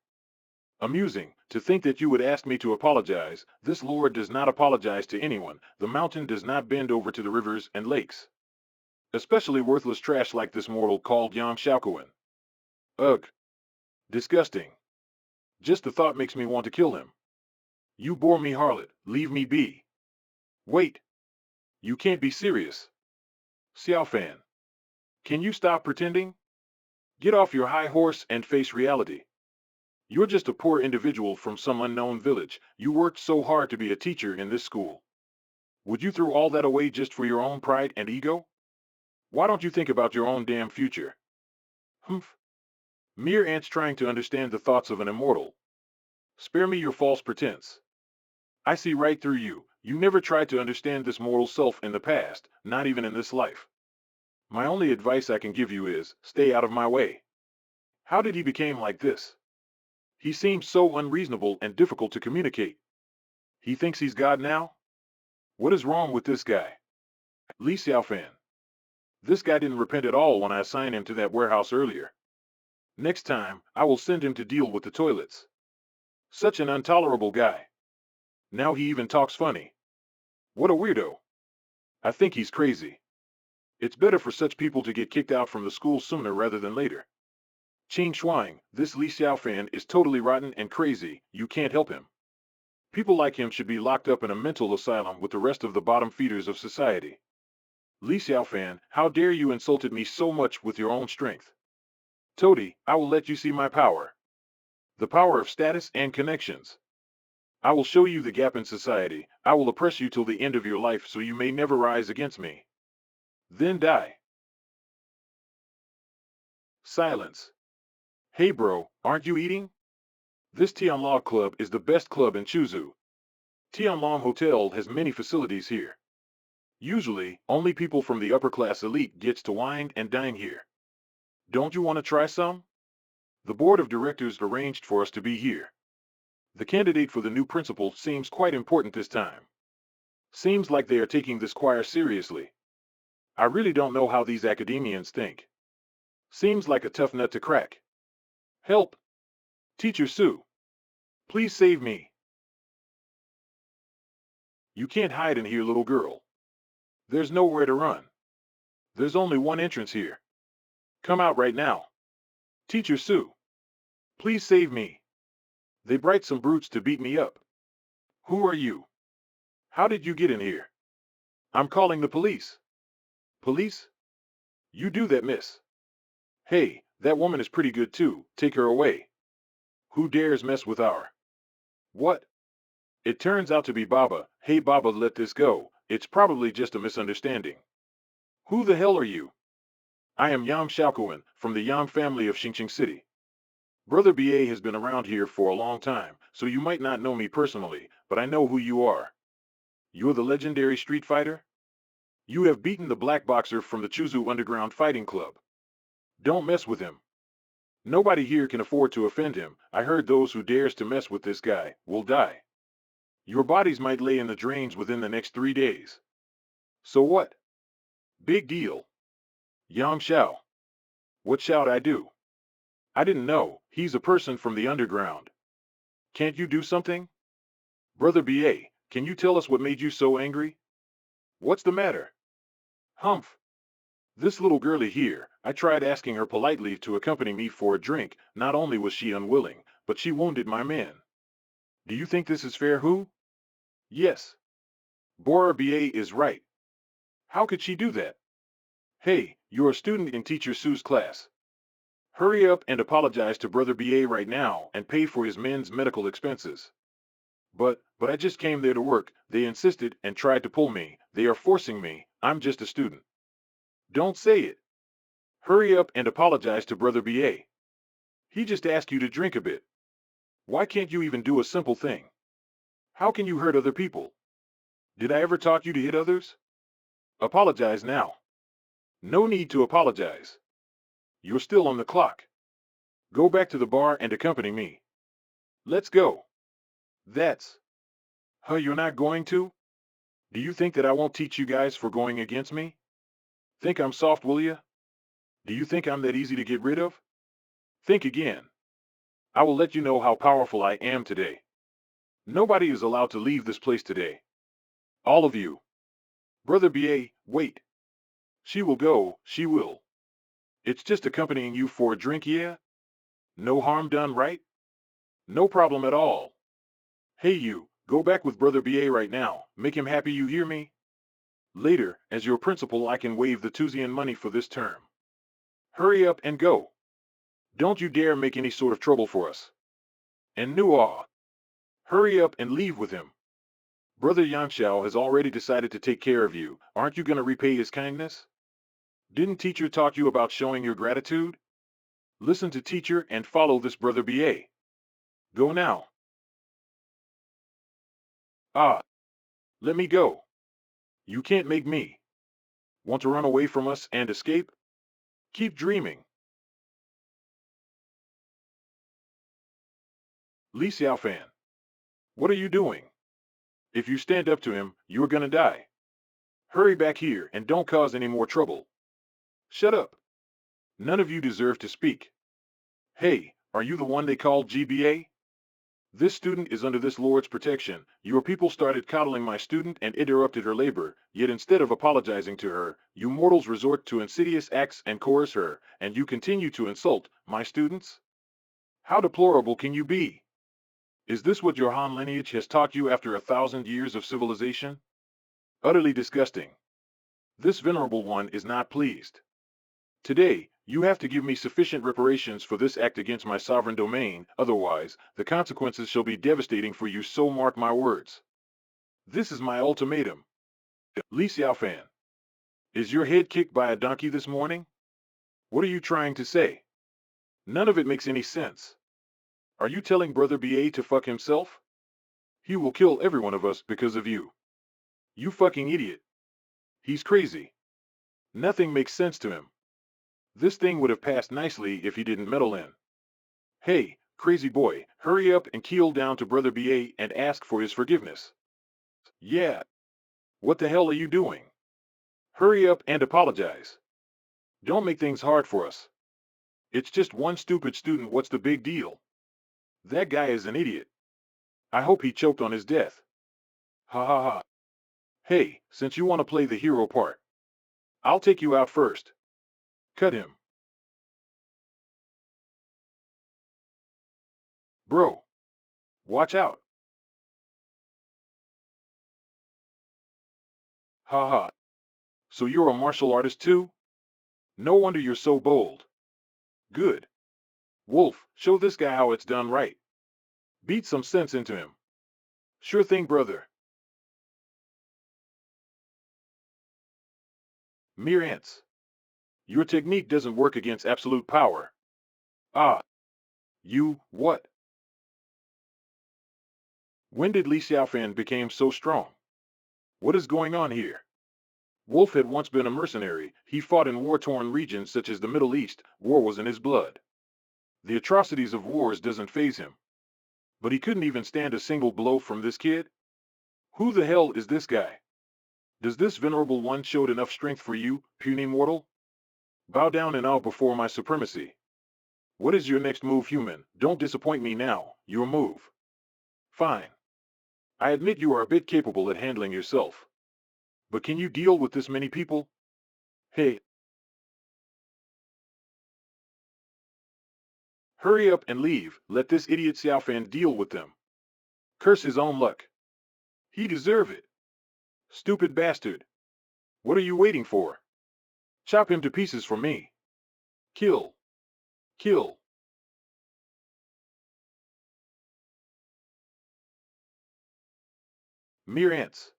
Amusing, to think that you would ask me to apologize. This lord does not apologize to anyone. The mountain does not bend over to the rivers and lakes. Especially worthless trash like this mortal called Yang Xiaoquan. Ugh. Disgusting. Just the thought makes me want to kill him. You bore me, harlot. Leave me be. Wait. You can't be serious. Xiaofan. Can you stop pretending? Get off your high horse and face reality. You're just a poor individual from some unknown village. You worked so hard to be a teacher in this school. Would you throw all that away just for your own pride and ego? Why don't you think about your own damn future? Humph. Mere ants trying to understand the thoughts of an immortal. Spare me your false pretense. I see right through you. You never tried to understand this mortal self in the past, not even in this life. My only advice I can give you is, stay out of my way. How did he become like this? He seems so unreasonable and difficult to communicate. He thinks he's God now? What is wrong with this guy? Li Xiaofan. This guy didn't repent at all when I assigned him to that warehouse earlier. Next time, I will send him to deal with the toilets. Such an intolerable guy. Now he even talks funny. What a weirdo. I think he's crazy. It's better for such people to get kicked out from the school sooner rather than later. Qing Shuang, this Li Xiaofan is totally rotten and crazy, you can't help him. People like him should be locked up in a mental asylum with the rest of the bottom feeders of society. Li Xiaofan, how dare you insulted me so much with your own strength? Toady, I will let you see my power. The power of status and connections. I will show you the gap in society. I will oppress you till the end of your life so you may never rise against me. Then die. Silence. Hey bro, aren't you eating? This Tianlong Club is the best club in Chuzhou. Tianlong Hotel has many facilities here. Usually, only people from the upper-class elite gets to wine and dine here. Don't you want to try some? The board of directors arranged for us to be here. The candidate for the new principal seems quite important this time. Seems like they are taking this choir seriously. I really don't know how these academians think. Seems like a tough nut to crack. Help! Teacher Sue! Please save me! You can't hide in here, little girl. There's nowhere to run. There's only one entrance here. Come out right now. Teacher Sue! Please save me. They bright some brutes to beat me up. Who are you? How did you get in here? I'm calling the police. Police? You do that, miss. Hey, that woman is pretty good too, take her away. Who dares mess with our... What? It turns out to be Baba. Hey Baba, let this go. It's probably just a misunderstanding. Who the hell are you? I am Yam Xiaokuan, from the Yam family of Xingqing City. Brother BA has been around here for a long time, so you might not know me personally, but I know who you are. You're the legendary street fighter? You have beaten the black boxer from the Chuzhou Underground Fighting Club. Don't mess with him. Nobody here can afford to offend him. I heard those who dares to mess with this guy will die. Your bodies might lay in the drains within the next 3 days. So what? Big deal. Yam Xiao. What shall I do? I didn't know. He's a person from the underground. Can't you do something? Brother BA, can you tell us what made you so angry? What's the matter? Humph. This little girlie here, I tried asking her politely to accompany me for a drink. Not only was she unwilling, but she wounded my man. Do you think this is fair, who? Yes. Bora BA is right. How could she do that? Hey, you're a student in Teacher Sue's class. Hurry up and apologize to Brother BA right now and pay for his men's medical expenses. But I just came there to work. They insisted and tried to pull me. They are forcing me. I'm just a student. Don't say it. Hurry up and apologize to Brother BA. He just asked you to drink a bit. Why can't you even do a simple thing? How can you hurt other people? Did I ever taught you to hit others? Apologize now. No need to apologize. You're still on the clock. Go back to the bar and accompany me. Let's go. That's... Huh, you're not going to? Do you think that I won't teach you guys for going against me? Think I'm soft, will ya? Do you think I'm that easy to get rid of? Think again. I will let you know how powerful I am today. Nobody is allowed to leave this place today. All of you. Brother BA, wait. She will go, she will. It's just accompanying you for a drink, yeah? No harm done, right? No problem at all. Hey you, go back with Brother BA right now. Make him happy, you hear me? Later, as your principal, I can waive the Tuesdayan money for this term. Hurry up and go. Don't you dare make any sort of trouble for us. And Nuaw. Hurry up and leave with him. Brother Yanxiao has already decided to take care of you. Aren't you going to repay his kindness? Didn't teacher talk you about showing your gratitude? Listen to teacher and follow this brother BA. Go now. Ah, let me go. You can't make me. Want to run away from us and escape? Keep dreaming. Li Xiaofan, what are you doing? If you stand up to him, you're gonna die. Hurry back here and don't cause any more trouble. Shut up. None of you deserve to speak. Hey, are you the one they called GBA? This student is under this lord's protection. Your people started coddling my student and interrupted her labor, yet instead of apologizing to her, you mortals resort to insidious acts and coerce her, and you continue to insult my students? How deplorable can you be? Is this what your Han lineage has taught you after 1,000 years of civilization? Utterly disgusting. This venerable one is not pleased. Today, you have to give me sufficient reparations for this act against my sovereign domain, otherwise, the consequences shall be devastating for you, so mark my words. This is my ultimatum. Li Xiaofan, is your head kicked by a donkey this morning? What are you trying to say? None of it makes any sense. Are you telling Brother BA to fuck himself? He will kill every one of us because of you. You fucking idiot. He's crazy. Nothing makes sense to him. This thing would have passed nicely if he didn't meddle in. Hey, crazy boy, hurry up and keel down to Brother BA and ask for his forgiveness. Yeah. What the hell are you doing? Hurry up and apologize. Don't make things hard for us. It's just one stupid student, what's the big deal? That guy is an idiot. I hope he choked on his death. Ha ha ha. Hey, since you want to play the hero part, I'll take you out first. Cut him. Bro. Watch out. Ha ha. So you're a martial artist too? No wonder you're so bold. Good. Wolf, show this guy how it's done right. Beat some sense into him. Sure thing, brother. Mere ants. Your technique doesn't work against absolute power. Ah. You, what? When did Li Xiaofan become so strong? What is going on here? Wolf had once been a mercenary. He fought in war-torn regions such as the Middle East. War was in his blood. The atrocities of wars doesn't faze him. But he couldn't even stand a single blow from this kid? Who the hell is this guy? Does this venerable one showed enough strength for you, puny mortal? Bow down and bow before my supremacy. What is your next move, human? Don't disappoint me now. Your move. Fine. I admit you are a bit capable at handling yourself. But can you deal with this many people? Hey. Hurry up and leave. Let this idiot Xiaofan deal with them. Curse his own luck. He deserve it. Stupid bastard. What are you waiting for? Chop him to pieces for me. Kill. Kill. Mere ants.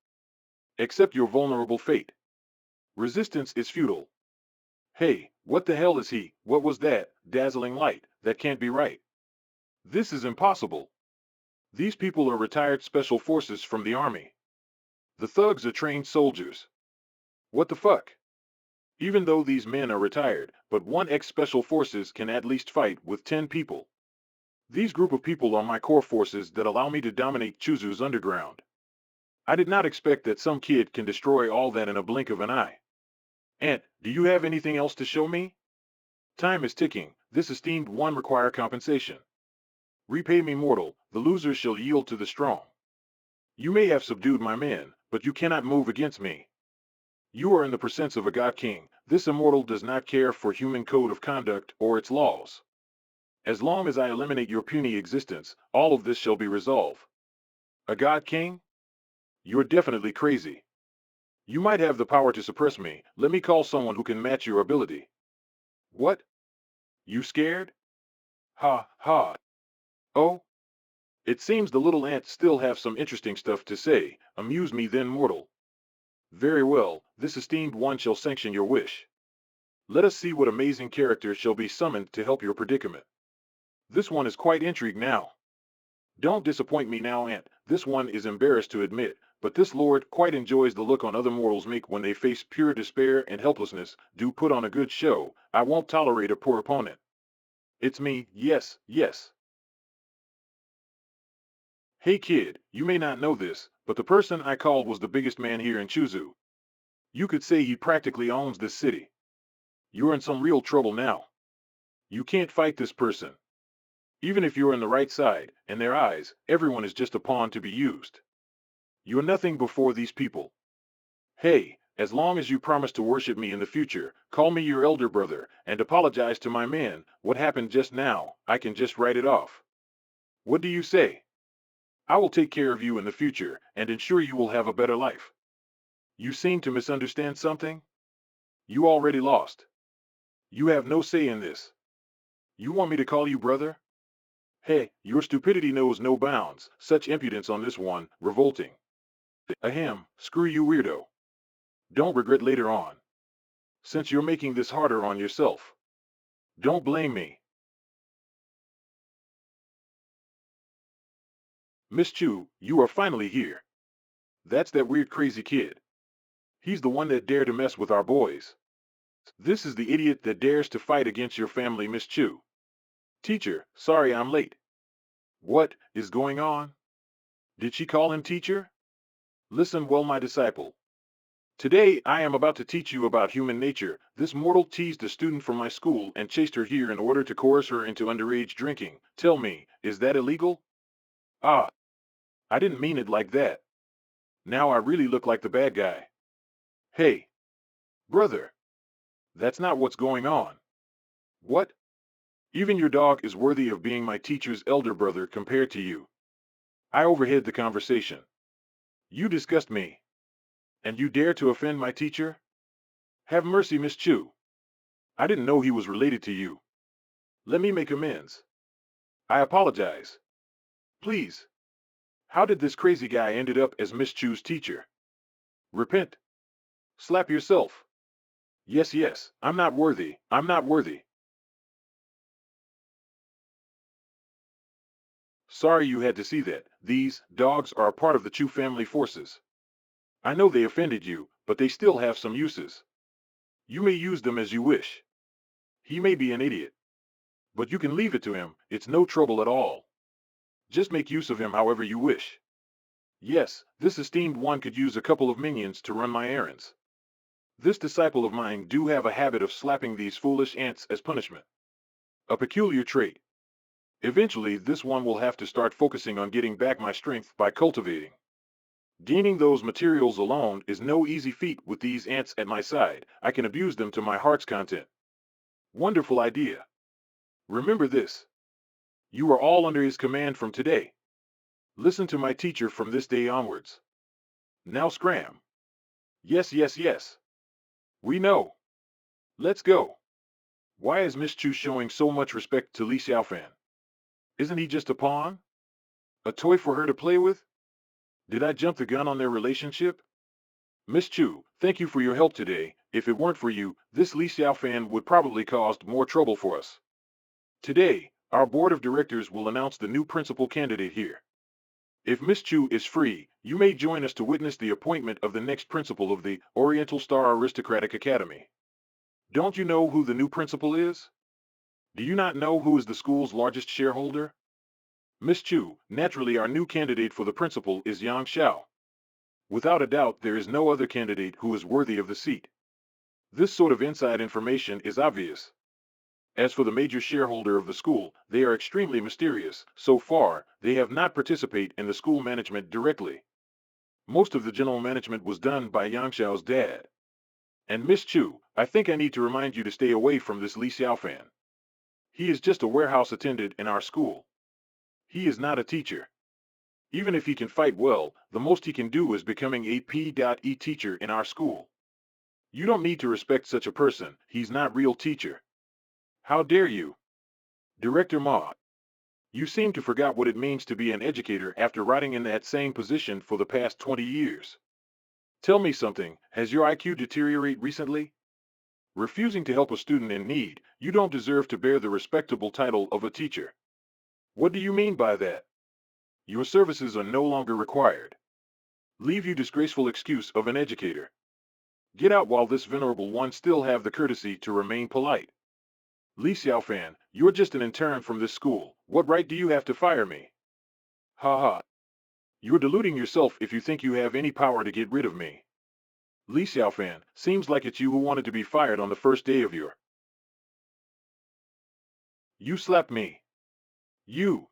Accept your vulnerable fate. Resistance is futile. Hey, what the hell is he? What was that? Dazzling light. That can't be right. This is impossible. These people are retired special forces from the army. The thugs are trained soldiers. What the fuck? Even though these men are retired, but one ex-special forces can at least fight with 10 people. These group of people are my core forces that allow me to dominate Chuzu's underground. I did not expect that some kid can destroy all that in a blink of an eye. Ant, do you have anything else to show me? Time is ticking. This esteemed one require compensation. Repay me, mortal. The loser shall yield to the strong. You may have subdued my men, but you cannot move against me. You are in the presence of a god king. This immortal does not care for human code of conduct or its laws. As long as I eliminate your puny existence, all of this shall be resolved. A god king? You're definitely crazy. You might have the power to suppress me. Let me call someone who can match your ability. What? You scared? Ha, ha. Oh? It seems the little ants still have some interesting stuff to say. Amuse me then, mortal. Very well, this esteemed one shall sanction your wish. Let us see what amazing character shall be summoned to help your predicament. This one is quite intrigued now. Don't disappoint me now, Aunt. This one is embarrassed to admit, but this lord quite enjoys the look on other mortals make when they face pure despair and helplessness. Do put on a good show. I won't tolerate a poor opponent. It's me, yes, yes. Hey kid, you may not know this, but the person I called was the biggest man here in Chuzu. You could say he practically owns this city. You're in some real trouble now. You can't fight this person. Even if you're on the right side, in their eyes, everyone is just a pawn to be used. You're nothing before these people. Hey, as long as you promise to worship me in the future, call me your elder brother, and apologize to my man. What happened just now, I can just write it off. What do you say? I will take care of you in the future, and ensure you will have a better life. You seem to misunderstand something? You already lost. You have no say in this. You want me to call you brother? Hey, your stupidity knows no bounds. Such impudence on this one, revolting. Ahem, screw you weirdo. Don't regret later on. Since you're making this harder on yourself. Don't blame me. Miss Chu, you are finally here. That's that weird crazy kid. He's the one that dared to mess with our boys. This is the idiot that dares to fight against your family, Miss Chu. Teacher, sorry I'm late. What is going on? Did she call him teacher? Listen well, my disciple. Today I am about to teach you about human nature. This mortal teased a student from my school and chased her here in order to coerce her into underage drinking. Tell me, is that illegal? Ah, I didn't mean it like that. Now I really look like the bad guy. Hey, brother, that's not what's going on. What? Even your dog is worthy of being my teacher's elder brother compared to you. I overheard the conversation. You disgust me. And you dare to offend my teacher? Have mercy, Miss Chu. I didn't know he was related to you. Let me make amends. I apologize. Please. How did this crazy guy ended up as Miss Chu's teacher? Repent. Slap yourself. Yes, yes, I'm not worthy. I'm not worthy. Sorry you had to see that. These dogs are a part of the Chu family forces. I know they offended you, but they still have some uses. You may use them as you wish. He may be an idiot. But you can leave it to him, it's no trouble at all. Just make use of him however you wish. Yes, this esteemed one could use a couple of minions to run my errands. This disciple of mine do have a habit of slapping these foolish ants as punishment. A peculiar trait. Eventually, this one will have to start focusing on getting back my strength by cultivating. Gaining those materials alone is no easy feat with these ants at my side. I can abuse them to my heart's content. Wonderful idea. Remember this. You are all under his command from today. Listen to my teacher from this day onwards. Now scram. Yes, yes, yes. We know. Let's go. Why is Miss Chu showing so much respect to Li Xiaofan? Isn't he just a pawn? A toy for her to play with? Did I jump the gun on their relationship? Miss Chu, thank you for your help today. If it weren't for you, this Li Xiaofan would probably cause more trouble for us. Today, our board of directors will announce the new principal candidate here. If Miss Chu is free, you may join us to witness the appointment of the next principal of the Oriental Star Aristocratic Academy. Don't you know who the new principal is? Do you not know who is the school's largest shareholder? Miss Chu, naturally our new candidate for the principal is Yang Xiao. Without a doubt, there is no other candidate who is worthy of the seat. This sort of inside information is obvious. As for the major shareholder of the school, they are extremely mysterious. So far, they have not participated in the school management directly. Most of the general management was done by Yang Xiao's dad. And Miss Chu, I think I need to remind you to stay away from this Li Xiaofan. He is just a warehouse attendant in our school. He is not a teacher. Even if he can fight well, the most he can do is becoming a P.E teacher in our school. You don't need to respect such a person, he's not real teacher. How dare you? Director Ma. You seem to forget what it means to be an educator after riding in that same position for the past 20 years. Tell me something, has your IQ deteriorated recently? Refusing to help a student in need, you don't deserve to bear the respectable title of a teacher. What do you mean by that? Your services are no longer required. Leave you disgraceful excuse of an educator. Get out while this venerable one still have the courtesy to remain polite. Li Xiaofan, you're just an intern from this school. What right do you have to fire me? Ha ha. You're deluding yourself if you think you have any power to get rid of me. Li Xiaofan, seems like it's you who wanted to be fired on the first day of your... You slapped me. You.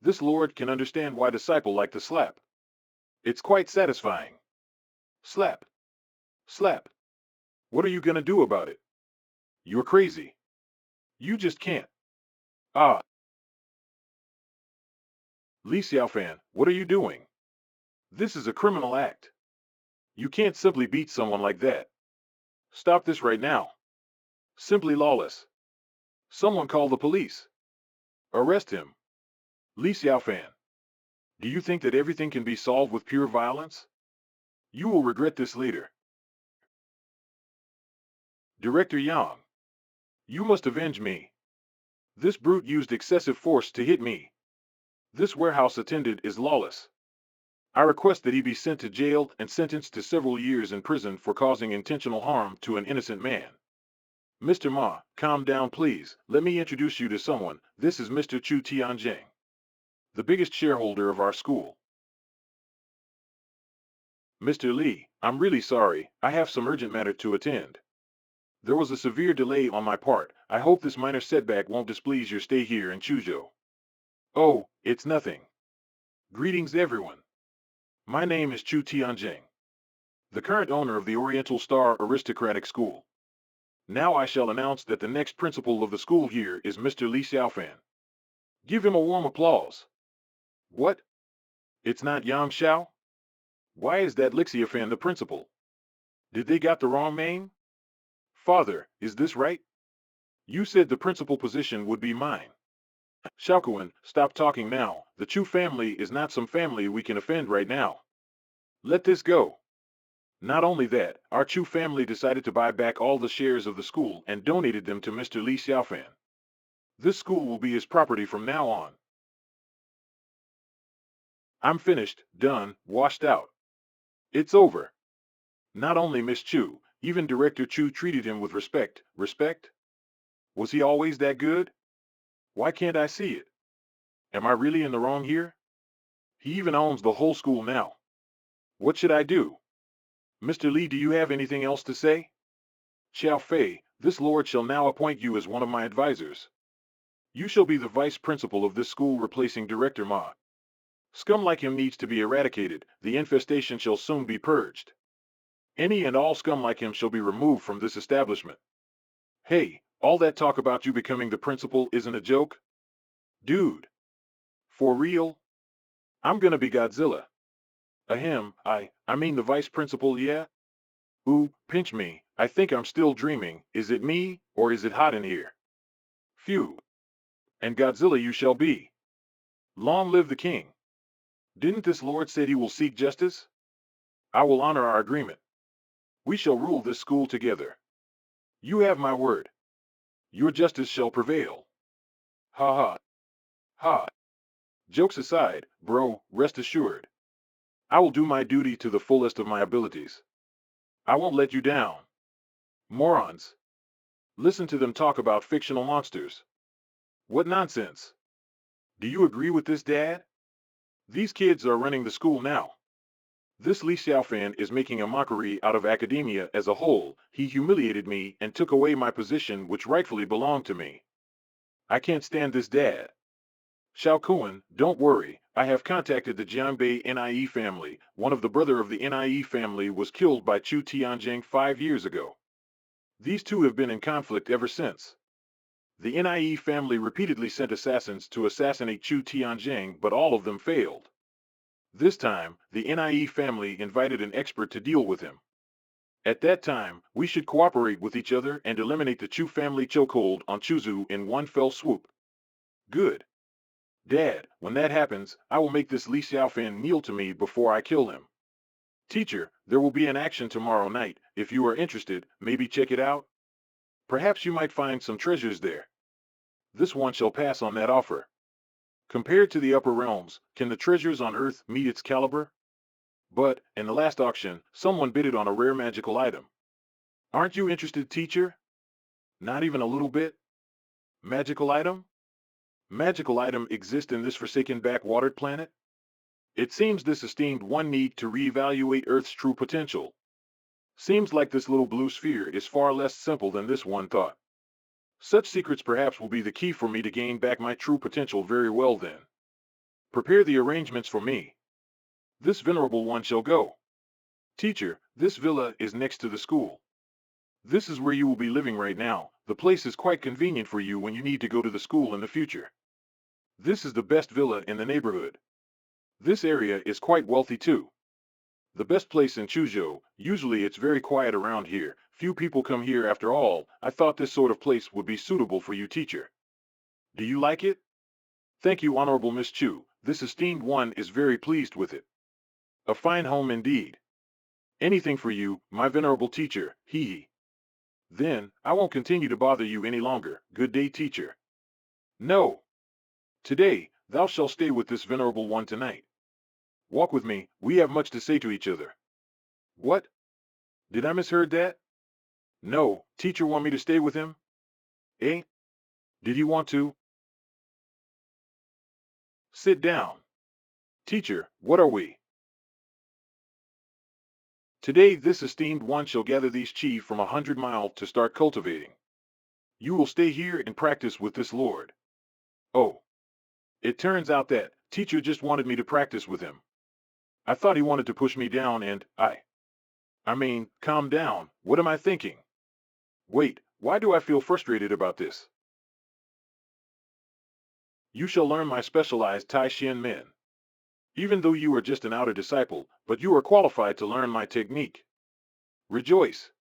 This lord can understand why disciple like to slap. It's quite satisfying. Slap. Slap. What are you gonna do about it? You're crazy. You just can't. Ah. Li Xiaofan, what are you doing? This is a criminal act. You can't simply beat someone like that. Stop this right now. Simply lawless. Someone call the police. Arrest him. Li Xiaofan. Do you think that everything can be solved with pure violence? You will regret this later. Director Yang. You must avenge me. This brute used excessive force to hit me. This warehouse attendant is lawless. I request that he be sent to jail and sentenced to several years in prison for causing intentional harm to an innocent man. Mr. Ma, calm down please. Let me introduce you to someone. This is Mr. Chu Tianjing, the biggest shareholder of our school. Mr. Li, I'm really sorry. I have some urgent matter to attend. There was a severe delay on my part. I hope this minor setback won't displease your stay here in Chuzhou. Oh, it's nothing. Greetings everyone. My name is Chu Tianjing, the current owner of the Oriental Star Aristocratic School. Now I shall announce that the next principal of the school here is Mr. Li Xiaofan. Give him a warm applause. What? It's not Yang Xiao? Why is that Li Xiaofan the principal? Did they got the wrong name? Father, is this right? You said the principal position would be mine. Xiaokuan, stop talking now. The Chu family is not some family we can offend right now. Let this go. Not only that, our Chu family decided to buy back all the shares of the school and donated them to Mr. Li Xiaofan. This school will be his property from now on. I'm finished, done, washed out. It's over. Not only Miss Chu, even Director Chu treated him with respect. Respect? Was he always that good? Why can't I see it? Am I really in the wrong here? He even owns the whole school now. What should I do? Mr. Li, do you have anything else to say? Xiao Fei, this lord shall now appoint you as one of my advisors. You shall be the vice principal of this school, replacing Director Ma. Scum like him needs to be eradicated. The infestation shall soon be purged. Any and all scum like him shall be removed from this establishment. Hey, all that talk about you becoming the principal isn't a joke? Dude. For real? I'm gonna be Godzilla. Ahem, I mean the vice principal, yeah? Ooh, pinch me. I think I'm still dreaming. Is it me, or is it hot in here? Phew. And Godzilla you shall be. Long live the king. Didn't this lord say he will seek justice? I will honor our agreement. We shall rule this school together. You have my word. Your justice shall prevail. Ha ha. Ha. Jokes aside, bro, rest assured. I will do my duty to the fullest of my abilities. I won't let you down. Morons. Listen to them talk about fictional monsters. What nonsense. Do you agree with this, Dad? These kids are running the school now. This Li Xiaofan is making a mockery out of academia as a whole. He humiliated me and took away my position which rightfully belonged to me. I can't stand this, Dad. Xiaokuan, don't worry. I have contacted the Jianbei Nie family. One of the brother of the Nie family was killed by Chu Tianjing 5 years ago. These two have been in conflict ever since. The Nie family repeatedly sent assassins to assassinate Chu Tianjing, but all of them failed. This time, the Nie family invited an expert to deal with him. At that time, we should cooperate with each other and eliminate the Chu family chokehold on Chuzhou in one fell swoop. Good. Dad, when that happens, I will make this Li Xiaofan kneel to me before I kill him. Teacher, there will be an action tomorrow night. If you are interested, maybe check it out. Perhaps you might find some treasures there. This one shall pass on that offer. Compared to the upper realms, can the treasures on earth meet its caliber? But, in the last auction, someone bid it on a rare magical item. Aren't you interested, teacher? Not even a little bit? Magical item? Magical item exists in this forsaken backwatered planet? It seems this esteemed one need to reevaluate Earth's true potential. Seems like this little blue sphere is far less simple than this one thought. Such secrets perhaps will be the key for me to gain back my true potential. Very well then. Prepare the arrangements for me. This venerable one shall go. Teacher, this villa is next to the school. This is where you will be living right now. The place is quite convenient for you when you need to go to the school in the future. This is the best villa in the neighborhood. This area is quite wealthy too. The best place in Chuzhou. Usually it's very quiet around here. Few people come here after all. I thought this sort of place would be suitable for you, teacher. Do you like it? Thank you, Honorable Miss Chu. This esteemed one is very pleased with it. A fine home indeed. Anything for you, my venerable teacher, hee hee. Then, I won't continue to bother you any longer. Good day, teacher. No. Today, thou shalt stay with this venerable one tonight. Walk with me, we have much to say to each other. What? Did I misheard that? No, teacher want me to stay with him? Eh? Did you want to? Sit down. Teacher, what are we? Today this esteemed one shall gather these chi from 100 miles to start cultivating. You will stay here and practice with this lord. Oh. It turns out that teacher just wanted me to practice with him. I thought he wanted to push me down and I mean, calm down, what am I thinking? Wait, why do I feel frustrated about this? You shall learn my specialized Taixuan men. Even though you are just an outer disciple, but you are qualified to learn my technique. Rejoice.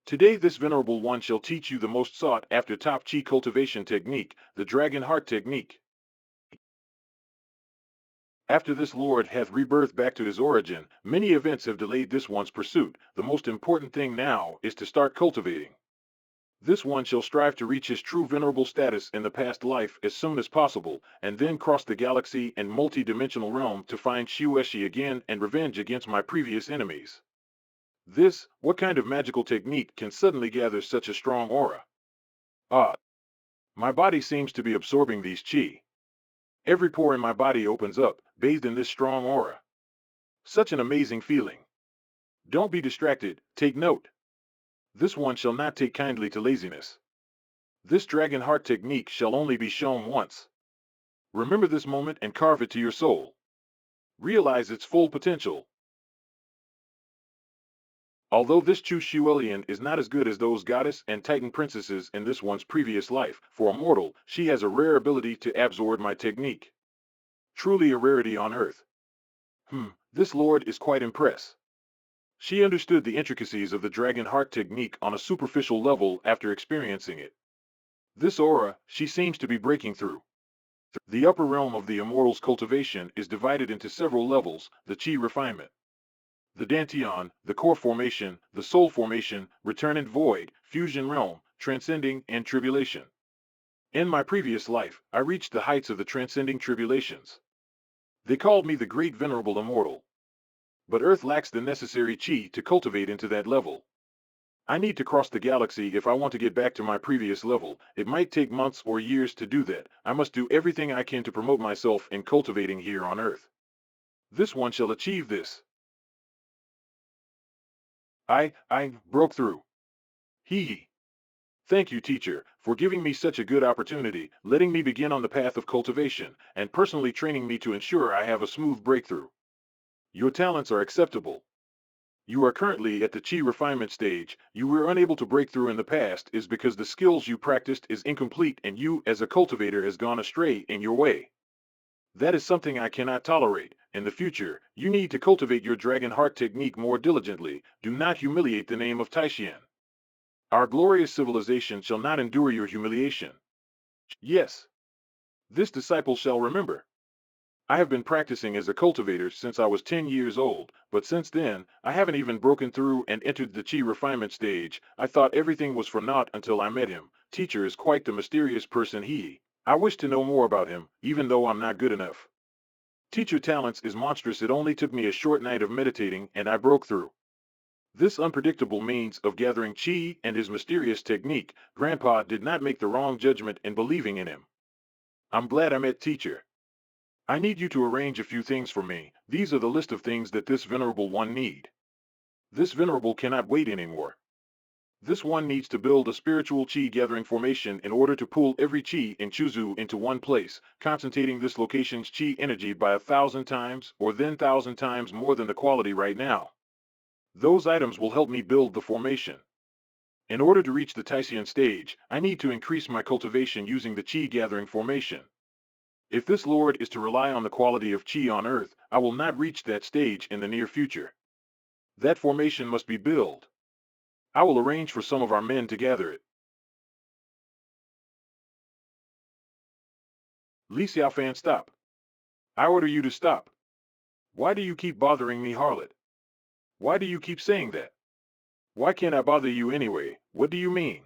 Today this venerable one shall teach you the most sought after top chi cultivation technique, the dragon heart technique. After this lord hath rebirthed back to his origin, many events have delayed this one's pursuit. The most important thing now is to start cultivating. This one shall strive to reach his true venerable status in the past life as soon as possible, and then cross the galaxy and multi-dimensional realm to find Shueshi again and revenge against my previous enemies. What kind of magical technique can suddenly gather such a strong aura? Ah, my body seems to be absorbing these chi. Every pore in my body opens up, bathed in this strong aura. Such an amazing feeling. Don't be distracted, take note. This one shall not take kindly to laziness. This dragon heart technique shall only be shown once. Remember this moment and carve it to your soul. Realize its full potential. Although this Chu Shuelian is not as good as those goddess and titan princesses in this one's previous life, for a mortal, she has a rare ability to absorb my technique. Truly a rarity on earth. This lord is quite impressed. She understood the intricacies of the dragon heart technique on a superficial level after experiencing it. This aura, she seems to be breaking through. The upper realm of the immortal's cultivation is divided into several levels, the chi refinement. The dantian, the core formation, the soul formation, return and void, fusion realm, transcending, and tribulation. In my previous life, I reached the heights of the transcending tribulations. They called me the Great Venerable Immortal. But Earth lacks the necessary chi to cultivate into that level. I need to cross the galaxy if I want to get back to my previous level. It might take months or years to do that. I must do everything I can to promote myself in cultivating here on Earth. This one shall achieve this. I broke through. Hee hee. Thank you, teacher, for giving me such a good opportunity, letting me begin on the path of cultivation, and personally training me to ensure I have a smooth breakthrough. Your talents are acceptable. You are currently at the chi refinement stage. You were unable to break through in the past is because the skills you practiced is incomplete and you as a cultivator has gone astray in your way. That is something I cannot tolerate. In the future, you need to cultivate your dragon heart technique more diligently. Do not humiliate the name of Taixuan. Our glorious civilization shall not endure your humiliation. Yes. This disciple shall remember. I have been practicing as a cultivator since I was 10 years old, but since then, I haven't even broken through and entered the chi refinement stage. I thought everything was for naught until I met him. Teacher is quite the mysterious person I wish to know more about him, even though I'm not good enough. Teacher talents is monstrous. It only took me a short night of meditating and I broke through. This unpredictable means of gathering chi and his mysterious technique, Grandpa did not make the wrong judgment in believing in him. I'm glad I met Teacher. I need you to arrange a few things for me. These are the list of things that this venerable one need. This venerable cannot wait anymore. This one needs to build a spiritual chi gathering formation in order to pull every chi in Chuzu into one place, concentrating this location's chi energy by 1,000 times or then 1,000 times more than the quality right now. Those items will help me build the formation. In order to reach the Taixuan stage, I need to increase my cultivation using the chi gathering formation. If this Lord is to rely on the quality of chi on earth, I will not reach that stage in the near future. That formation must be built. I will arrange for some of our men to gather it. Li Xiaofan, stop. I order you to stop. Why do you keep bothering me, harlot? Why do you keep saying that? Why can't I bother you anyway? What do you mean?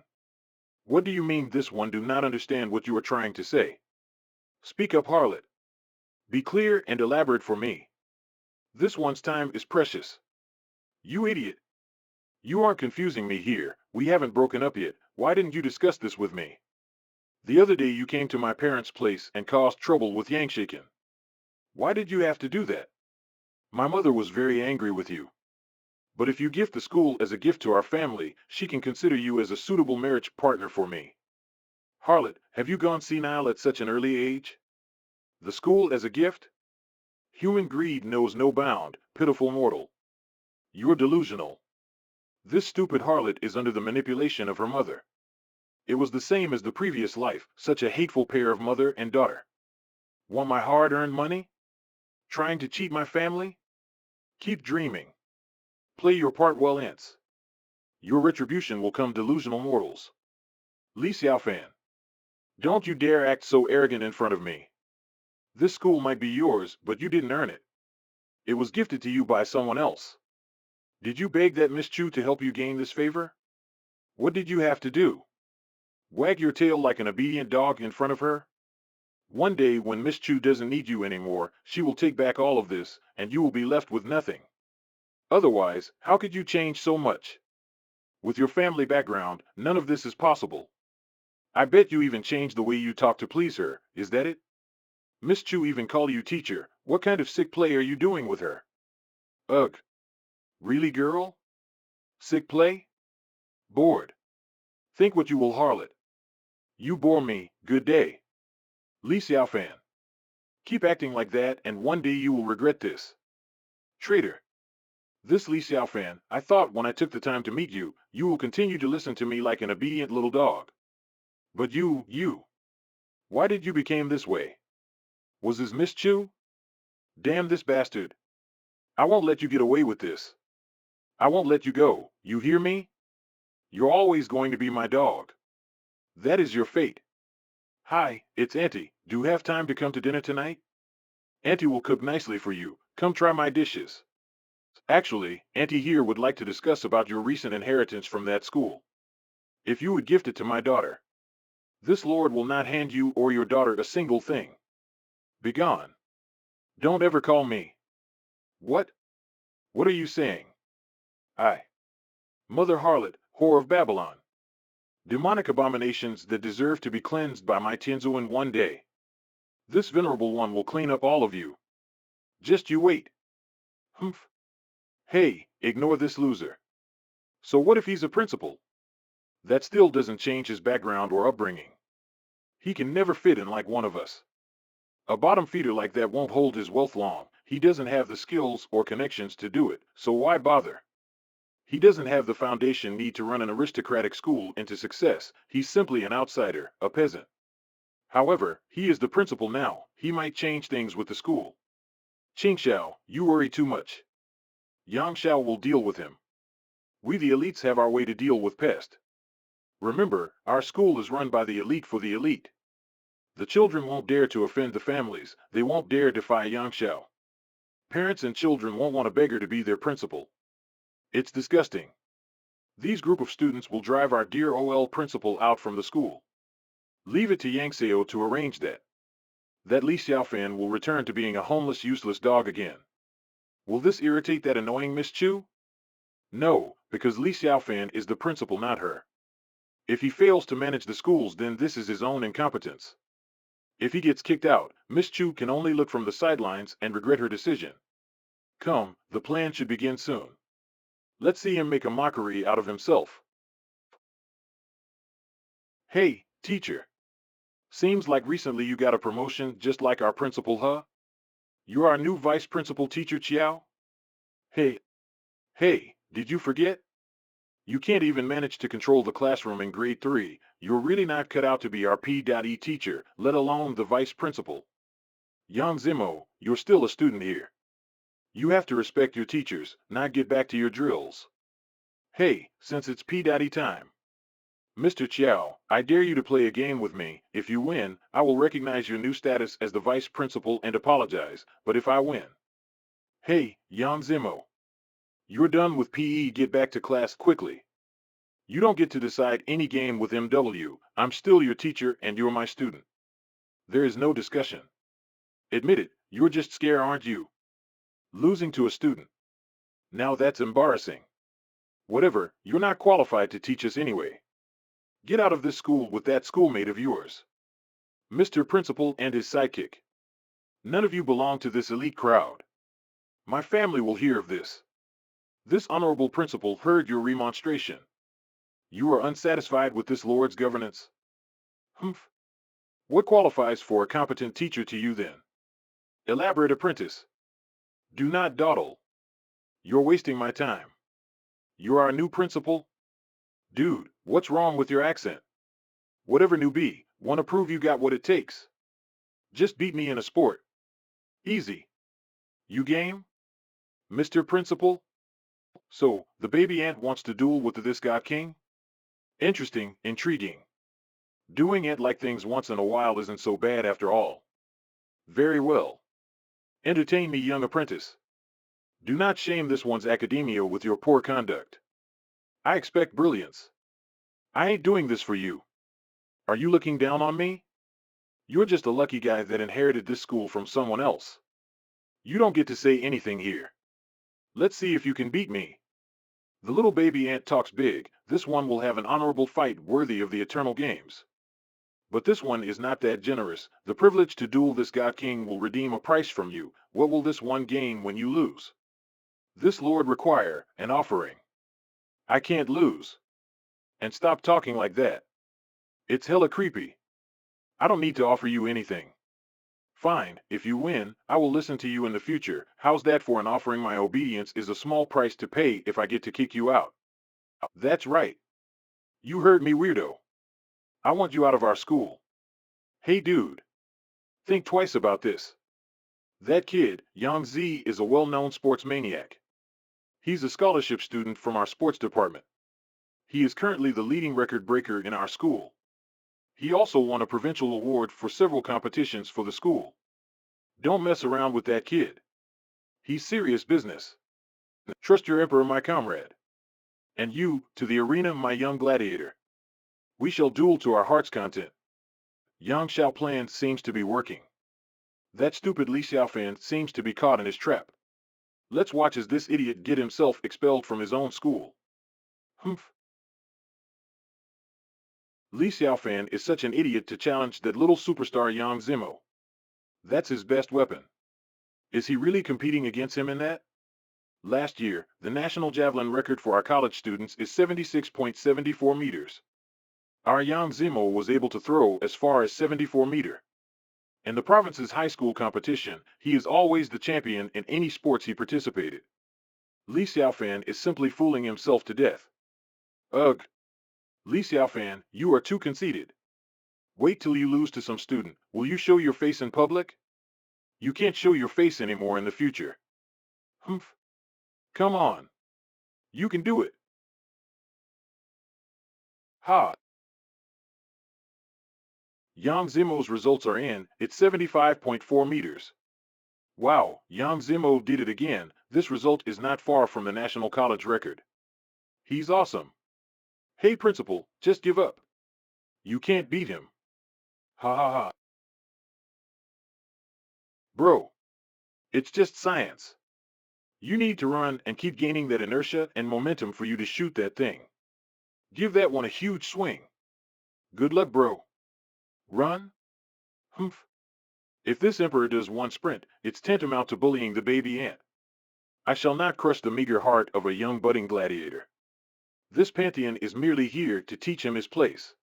What do you mean? This one do not understand what you are trying to say. Speak up, harlot. Be clear and elaborate for me. This one's time is precious. You idiot. You aren't confusing me here. We haven't broken up yet. Why didn't you discuss this with me? The other day you came to my parents' place and caused trouble with Yangshaken. Why did you have to do that? My mother was very angry with you. But if you gift the school as a gift to our family, she can consider you as a suitable marriage partner for me. Harlot, have you gone senile at such an early age? The school as a gift? Human greed knows no bound, pitiful mortal. You're delusional. This stupid harlot is under the manipulation of her mother. It was the same as the previous life, such a hateful pair of mother and daughter. Want my hard-earned money? Trying to cheat my family? Keep dreaming. Play your part well, ants. Your retribution will come, delusional mortals. Li Xiaofan. Don't you dare act so arrogant in front of me. This school might be yours, but you didn't earn it. It was gifted to you by someone else. Did you beg that Miss Chu to help you gain this favor? What did you have to do? Wag your tail like an obedient dog in front of her? One day when Miss Chu doesn't need you anymore, she will take back all of this, and you will be left with nothing. Otherwise, how could you change so much? With your family background, none of this is possible. I bet you even changed the way you talk to please her, is that it? Miss Chu even call you teacher. What kind of sick play are you doing with her? Ugh. Really, girl? Sick play? Bored. Think what you will, harlot. You bore me. Good day. Li Xiaofan. Keep acting like that and one day you will regret this. Traitor. This Li Xiaofan, I thought when I took the time to meet you, you will continue to listen to me like an obedient little dog. But you. Why did you become this way? Was this Miss Chu? Damn this bastard. I won't let you get away with this. I won't let you go, you hear me? You're always going to be my dog. That is your fate. Hi, it's Auntie. Do you have time to come to dinner tonight? Auntie will cook nicely for you. Come try my dishes. Actually, Auntie here would like to discuss about your recent inheritance from that school. If you would gift it to my daughter. This lord will not hand you or your daughter a single thing. Begone. Don't ever call me. What? What are you saying? I. Mother harlot, whore of Babylon. Demonic abominations that deserve to be cleansed by my Tianzun one day. This venerable one will clean up all of you. Just you wait. Humph. Hey, ignore this loser. So what if he's a principal? That still doesn't change his background or upbringing. He can never fit in like one of us. A bottom feeder like that won't hold his wealth long. He doesn't have the skills or connections to do it, so why bother? He doesn't have the foundation need to run an aristocratic school into success. He's simply an outsider, a peasant. However, he is the principal now. He might change things with the school. Qingxiao, you worry too much. Yang Xiao will deal with him. We the elites have our way to deal with pest. Remember, our school is run by the elite for the elite. The children won't dare to offend the families, they won't dare defy Yang Xiao. Parents and children won't want a beggar to be their principal. It's disgusting. These group of students will drive our dear OL principal out from the school. Leave it to Yang Xiao to arrange that. That Li Xiaofan will return to being a homeless, useless dog again. Will this irritate that annoying Miss Chu? No, because Li Xiaofan is the principal, not her. If he fails to manage the schools, then this is his own incompetence. If he gets kicked out, Miss Chu can only look from the sidelines and regret her decision. Come, the plan should begin soon. Let's see him make a mockery out of himself. Hey, teacher. Seems like recently you got a promotion just like our principal, huh? You're our new vice principal, teacher Chiao? Hey, did you forget? You can't even manage to control the classroom in grade 3. You're really not cut out to be our P.E teacher, let alone the vice principal. Yang Zimo, you're still a student here. You have to respect your teachers, not get back to your drills. Hey, since it's P.E time. Mr. Chiao, I dare you to play a game with me. If you win, I will recognize your new status as the vice principal and apologize, but if I win... Hey, Yang Zimo. You're done with PE, get back to class quickly. You don't get to decide any game with MW. I'm still your teacher and you're my student. There is no discussion. Admit it, you're just scared, aren't you? Losing to a student. Now that's embarrassing. Whatever, you're not qualified to teach us anyway. Get out of this school with that schoolmate of yours. Mr. Principal and his sidekick. None of you belong to this elite crowd. My family will hear of this. This honorable principal heard your remonstration. You are unsatisfied with this lord's governance? Humph. What qualifies for a competent teacher to you then? Elaborate apprentice. Do not dawdle. You're wasting my time. You're our new principal? Dude, what's wrong with your accent? Whatever newbie, wanna prove you got what it takes? Just beat me in a sport. Easy. You game? Mr. Principal? So, the baby ant wants to duel with this god king? Interesting, intriguing. Doing ant-like things once in a while isn't so bad after all. Very well. Entertain me, young apprentice. Do not shame this one's academia with your poor conduct. I expect brilliance. I ain't doing this for you. Are you looking down on me? You're just a lucky guy that inherited this school from someone else. You don't get to say anything here. Let's see if you can beat me. The little baby ant talks big. This one will have an honorable fight worthy of the eternal games. But this one is not that generous. The privilege to duel this god king will redeem a price from you. What will this one gain when you lose? This lord require an offering. I can't lose. And stop talking like that. It's hella creepy. I don't need to offer you anything. Fine, if you win, I will listen to you in the future. How's that for an offering? My obedience is a small price to pay if I get to kick you out. That's right. You heard me, weirdo. I want you out of our school. Hey dude. Think twice about this. That kid, Yang Zi, is a well-known sports maniac. He's a scholarship student from our sports department. He is currently the leading record breaker in our school. He also won a provincial award for several competitions for the school. Don't mess around with that kid. He's serious business. Trust your emperor, my comrade. And you, to the arena, my young gladiator. We shall duel to our heart's content. Yang Xiao plan seems to be working. That stupid Li Xiaofan seems to be caught in his trap. Let's watch as this idiot get himself expelled from his own school. Humph. Li Xiaofan is such an idiot to challenge that little superstar Yang Zimo. That's his best weapon. Is he really competing against him in that? Last year, the national javelin record for our college students is 76.74 meters. Our Yang Zimo was able to throw as far as 74 meters. In the province's high school competition, he is always the champion in any sports he participated. Li Xiaofan is simply fooling himself to death. Ugh. Li Xiaofan, you are too conceited. Wait till you lose to some student. Will you show your face in public? You can't show your face anymore in the future. Humph. Come on. You can do it. Ha. Yang Zimo's results are in, it's 75.4 meters. Wow, Yang Zimo did it again. This result is not far from the national college record. He's awesome. Hey principal, just give up. You can't beat him. Ha ha ha. Bro, it's just science. You need to run and keep gaining that inertia and momentum for you to shoot that thing. Give that one a huge swing. Good luck, bro. Run? Humph. If this emperor does one sprint, it's tantamount to bullying the baby ant. I shall not crush the meager heart of a young budding gladiator. This pantheon is merely here to teach him his place.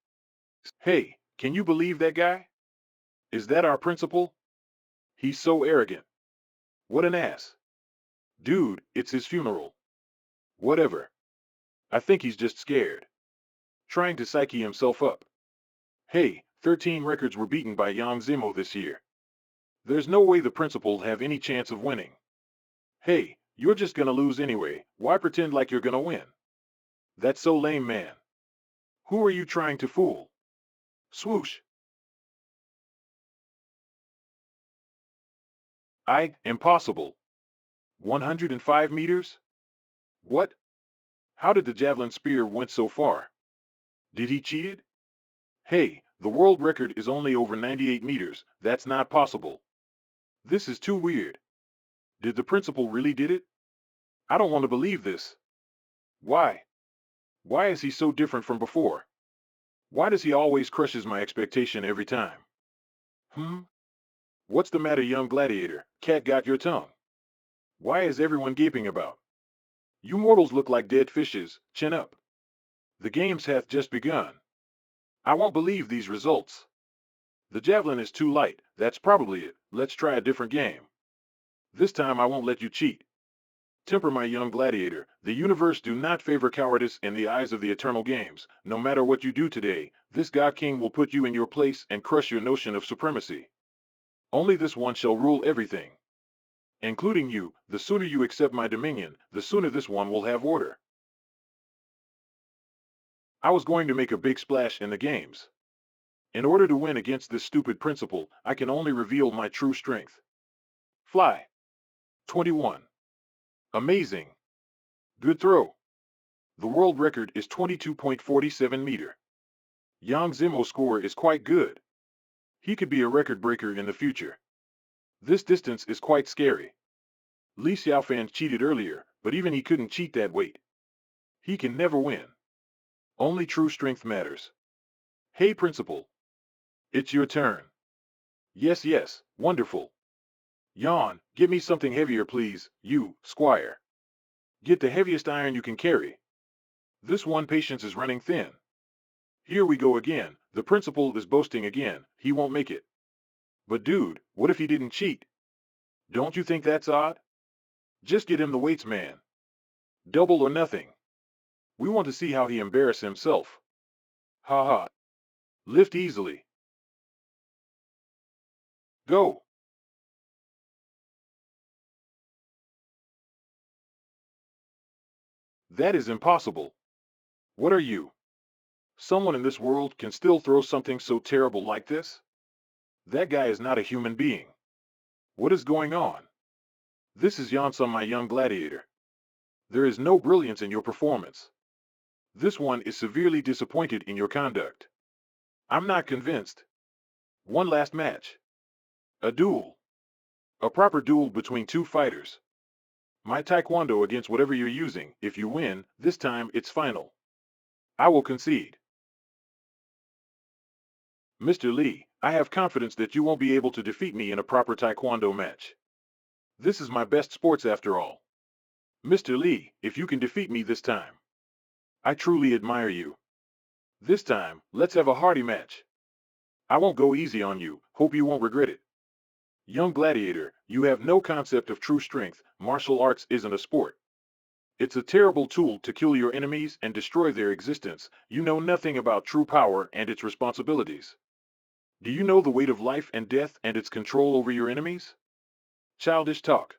Hey, can you believe that guy? Is that our principal? He's so arrogant. What an ass. Dude, it's his funeral. Whatever. I think he's just scared. Trying to psyche himself up. Hey, 13 records were beaten by Yang Zimo this year. There's no way the principal'll have any chance of winning. Hey, you're just gonna lose anyway. Why pretend like you're gonna win? That's so lame, man. Who are you trying to fool? Swoosh. Impossible. 105 meters? What? How did the javelin spear went so far? Did he cheat it? Hey, the world record is only over 98 meters. That's not possible. This is too weird. Did the principal really did it? I don't want to believe this. Why? Why is he so different from before? Why does he always crushes my expectation every time? What's the matter, young gladiator? Cat got your tongue. Why is everyone gaping about? You mortals look like dead fishes. Chin up. The games hath just begun. I won't believe these results. The javelin is too light. That's probably it. Let's try a different game. This time I won't let you cheat. Temper, my young gladiator. The universe do not favor cowardice in the eyes of the eternal games. No matter what you do today, this God King will put you in your place and crush your notion of supremacy. Only this one shall rule everything. Including you. The sooner you accept my dominion, the sooner this one will have order. I was going to make a big splash in the games. In order to win against this stupid principal, I can only reveal my true strength. Fly. 21. Amazing. Good throw. The world record is 22.47 meter. Yang Zimo's score is quite good. He could be a record breaker in the future. This distance is quite scary. Li Xiaofan cheated earlier, but even he couldn't cheat that weight. He can never win. Only true strength matters. Hey principal. It's your turn. Yes, wonderful. Yawn, get me something heavier please, you, squire. Get the heaviest iron you can carry. This one patience is running thin. Here we go again, the principal is boasting again, he won't make it. But dude, what if he didn't cheat? Don't you think that's odd? Just get him the weights, man. Double or nothing. We want to see how he embarrasses himself. Ha ha. Lift easily. Go. That is impossible. What are you? Someone in this world can still throw something so terrible like this? That guy is not a human being. What is going on? This is Yansum, my young gladiator. There is no brilliance in your performance. This one is severely disappointed in your conduct. I'm not convinced. One last match. A duel. A proper duel between two fighters. My taekwondo against whatever you're using. If you win, this time it's final. I will concede. Mr. Lee, I have confidence that you won't be able to defeat me in a proper taekwondo match. This is my best sports after all. Mr. Lee, if you can defeat me this time. I truly admire you. This time, let's have a hearty match. I won't go easy on you, hope you won't regret it. Young gladiator, you have no concept of true strength. Martial arts isn't a sport. It's a terrible tool to kill your enemies and destroy their existence. You know nothing about true power and its responsibilities. Do you know the weight of life and death and its control over your enemies? Childish talk.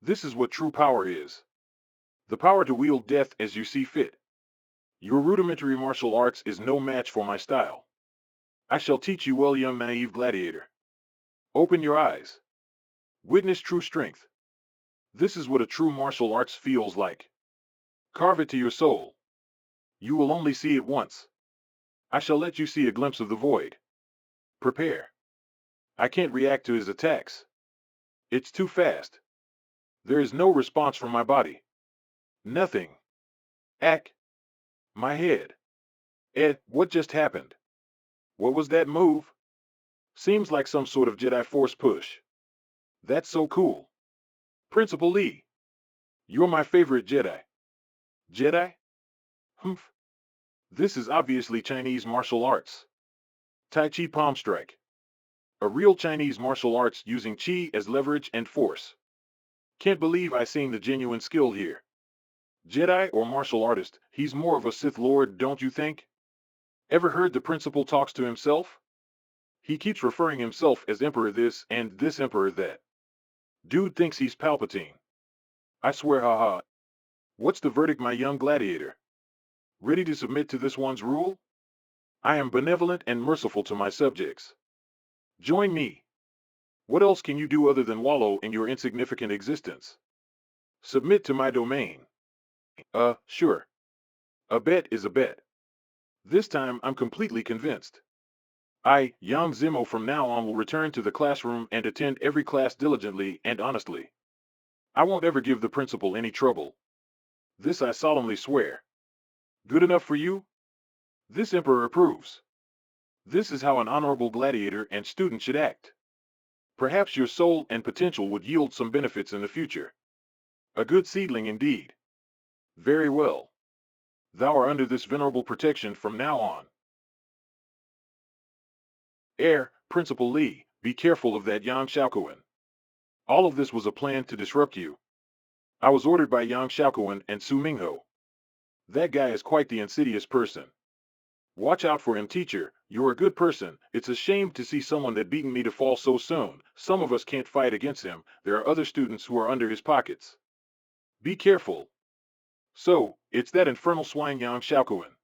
This is what true power is. The power to wield death as you see fit. Your rudimentary martial arts is no match for my style. I shall teach you well, young naive gladiator. Open your eyes. Witness true strength. This is what a true martial arts feels like. Carve it to your soul. You will only see it once. I shall let you see a glimpse of the void. Prepare. I can't react to his attacks. It's too fast. There is no response from my body. Nothing. Ack. My head. Ed, what just happened? What was that move? Seems like some sort of Jedi Force push. That's so cool. Principal Lee, you're my favorite Jedi. Jedi? Humph. This is obviously Chinese martial arts. Tai Chi Palm Strike. A real Chinese martial arts using Qi as leverage and force. Can't believe I seen the genuine skill here. Jedi or martial artist, he's more of a Sith Lord, don't you think? Ever heard the principal talks to himself? He keeps referring himself as Emperor this and this Emperor that. Dude thinks he's Palpatine. I swear, haha. What's the verdict, my young gladiator? Ready to submit to this one's rule? I am benevolent and merciful to my subjects. Join me. What else can you do other than wallow in your insignificant existence? Submit to my domain. Sure. A bet is a bet. This time I'm completely convinced. I, Yang Zimo, from now on will return to the classroom and attend every class diligently and honestly. I won't ever give the principal any trouble. This I solemnly swear. Good enough for you? This Emperor approves. This is how an honorable gladiator and student should act. Perhaps your soul and potential would yield some benefits in the future. A good seedling indeed. Very well. Thou art under this venerable protection from now on. Principal Lee, be careful of that Yang Xiaokuan. All of this was a plan to disrupt you. I was ordered by Yang Xiaokuan and Su Mingho. That guy is quite the insidious person. Watch out for him, teacher. You're a good person. It's a shame to see someone that beaten me to fall so soon. Some of us can't fight against him. There are other students who are under his pockets. Be careful. So, it's that infernal swine Yang Xiaokuan.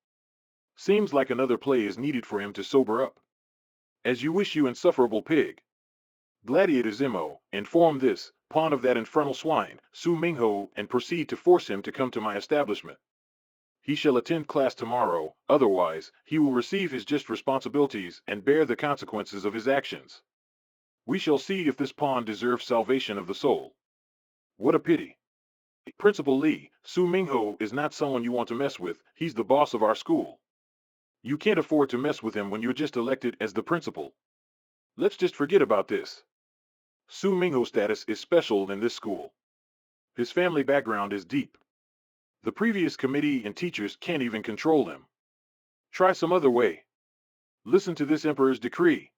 Seems like another play is needed for him to sober up. As you wish, you insufferable pig. Gladiator Zimo, inform this pawn of that infernal swine, Su Mingho, and proceed to force him to come to my establishment. He shall attend class tomorrow, otherwise, he will receive his just responsibilities and bear the consequences of his actions. We shall see if this pawn deserves salvation of the soul. What a pity. Principal Lee, Su Mingho is not someone you want to mess with. He's the boss of our school. You can't afford to mess with him when you're just elected as the principal. Let's just forget about this. Su Mingho's status is special in this school. His family background is deep. The previous committee and teachers can't even control him. Try some other way. Listen to this emperor's decree.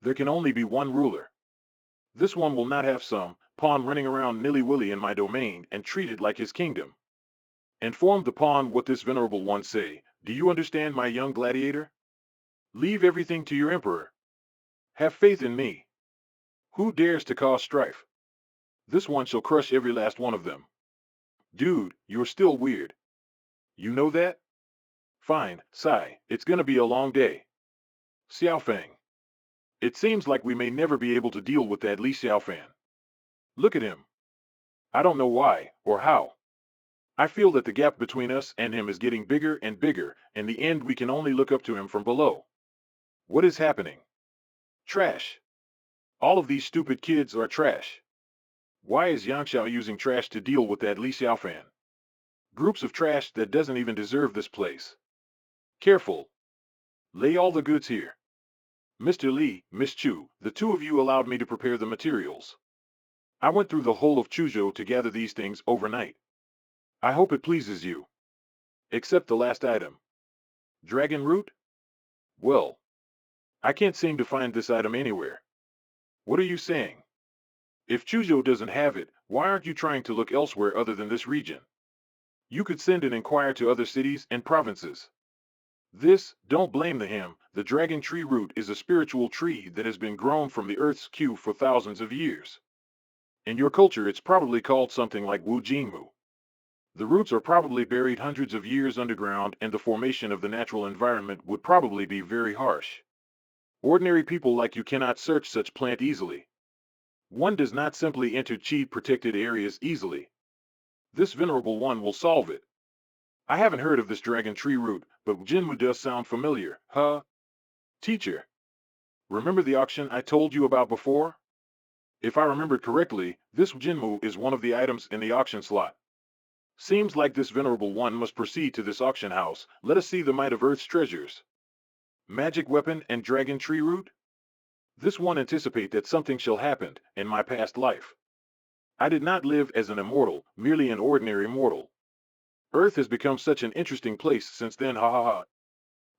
There can only be one ruler. This one will not have some pawn running around nilly-willy in my domain and treat it like his kingdom. Inform the pawn what this venerable one say. Do you understand, my young gladiator? Leave everything to your emperor. Have faith in me. Who dares to cause strife? This one shall crush every last one of them. Dude, you're still weird. You know that? Fine, sigh, it's gonna be a long day. Xiaofang. It seems like we may never be able to deal with that Li Xiaofan. Look at him. I don't know why, or how. I feel that the gap between us and him is getting bigger and bigger. In the end, we can only look up to him from below. What is happening? Trash. All of these stupid kids are trash. Why is Yangxiao using trash to deal with that Li Xiaofan? Groups of trash that doesn't even deserve this place. Careful. Lay all the goods here. Mr. Li, Miss Chu, the two of you allowed me to prepare the materials. I went through the whole of Chuzhou to gather these things overnight. I hope it pleases you. Except the last item. Dragon root? Well, I can't seem to find this item anywhere. What are you saying? If Chuzhou doesn't have it, why aren't you trying to look elsewhere other than this region? You could send and inquire to other cities and provinces. Don't blame him, the dragon tree root is a spiritual tree that has been grown from the earth's Q for thousands of years. In your culture, it's probably called something like Wu Jingmu. The roots are probably buried hundreds of years underground, and the formation of the natural environment would probably be very harsh. Ordinary people like you cannot search such plant easily. One does not simply enter chi-protected areas easily. This venerable one will solve it. I haven't heard of this dragon tree root, but Jinmu does sound familiar, huh? Teacher, remember the auction I told you about before? If I remembered correctly, this Jinmu is one of the items in the auction slot. Seems like this venerable one must proceed to this auction house. Let us see the might of Earth's treasures. Magic weapon and dragon tree root? This one anticipate that something shall happen in my past life. I did not live as an immortal, merely an ordinary mortal. Earth has become such an interesting place since then, ha ha ha.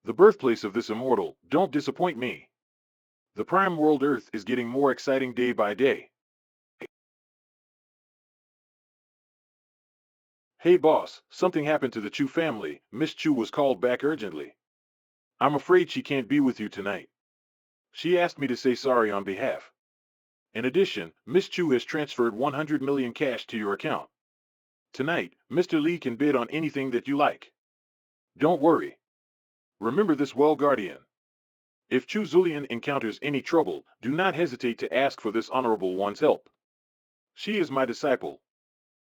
The birthplace of this immortal, don't disappoint me. The prime world Earth is getting more exciting day by day. Hey boss, something happened to the Chu family. Miss Chu was called back urgently. I'm afraid she can't be with you tonight. She asked me to say sorry on behalf. In addition, Miss Chu has transferred 100 million cash to your account. Tonight, Mr. Lee can bid on anything that you like. Don't worry. Remember this well, guardian. If Chu Zulian encounters any trouble, do not hesitate to ask for this honorable one's help. She is my disciple.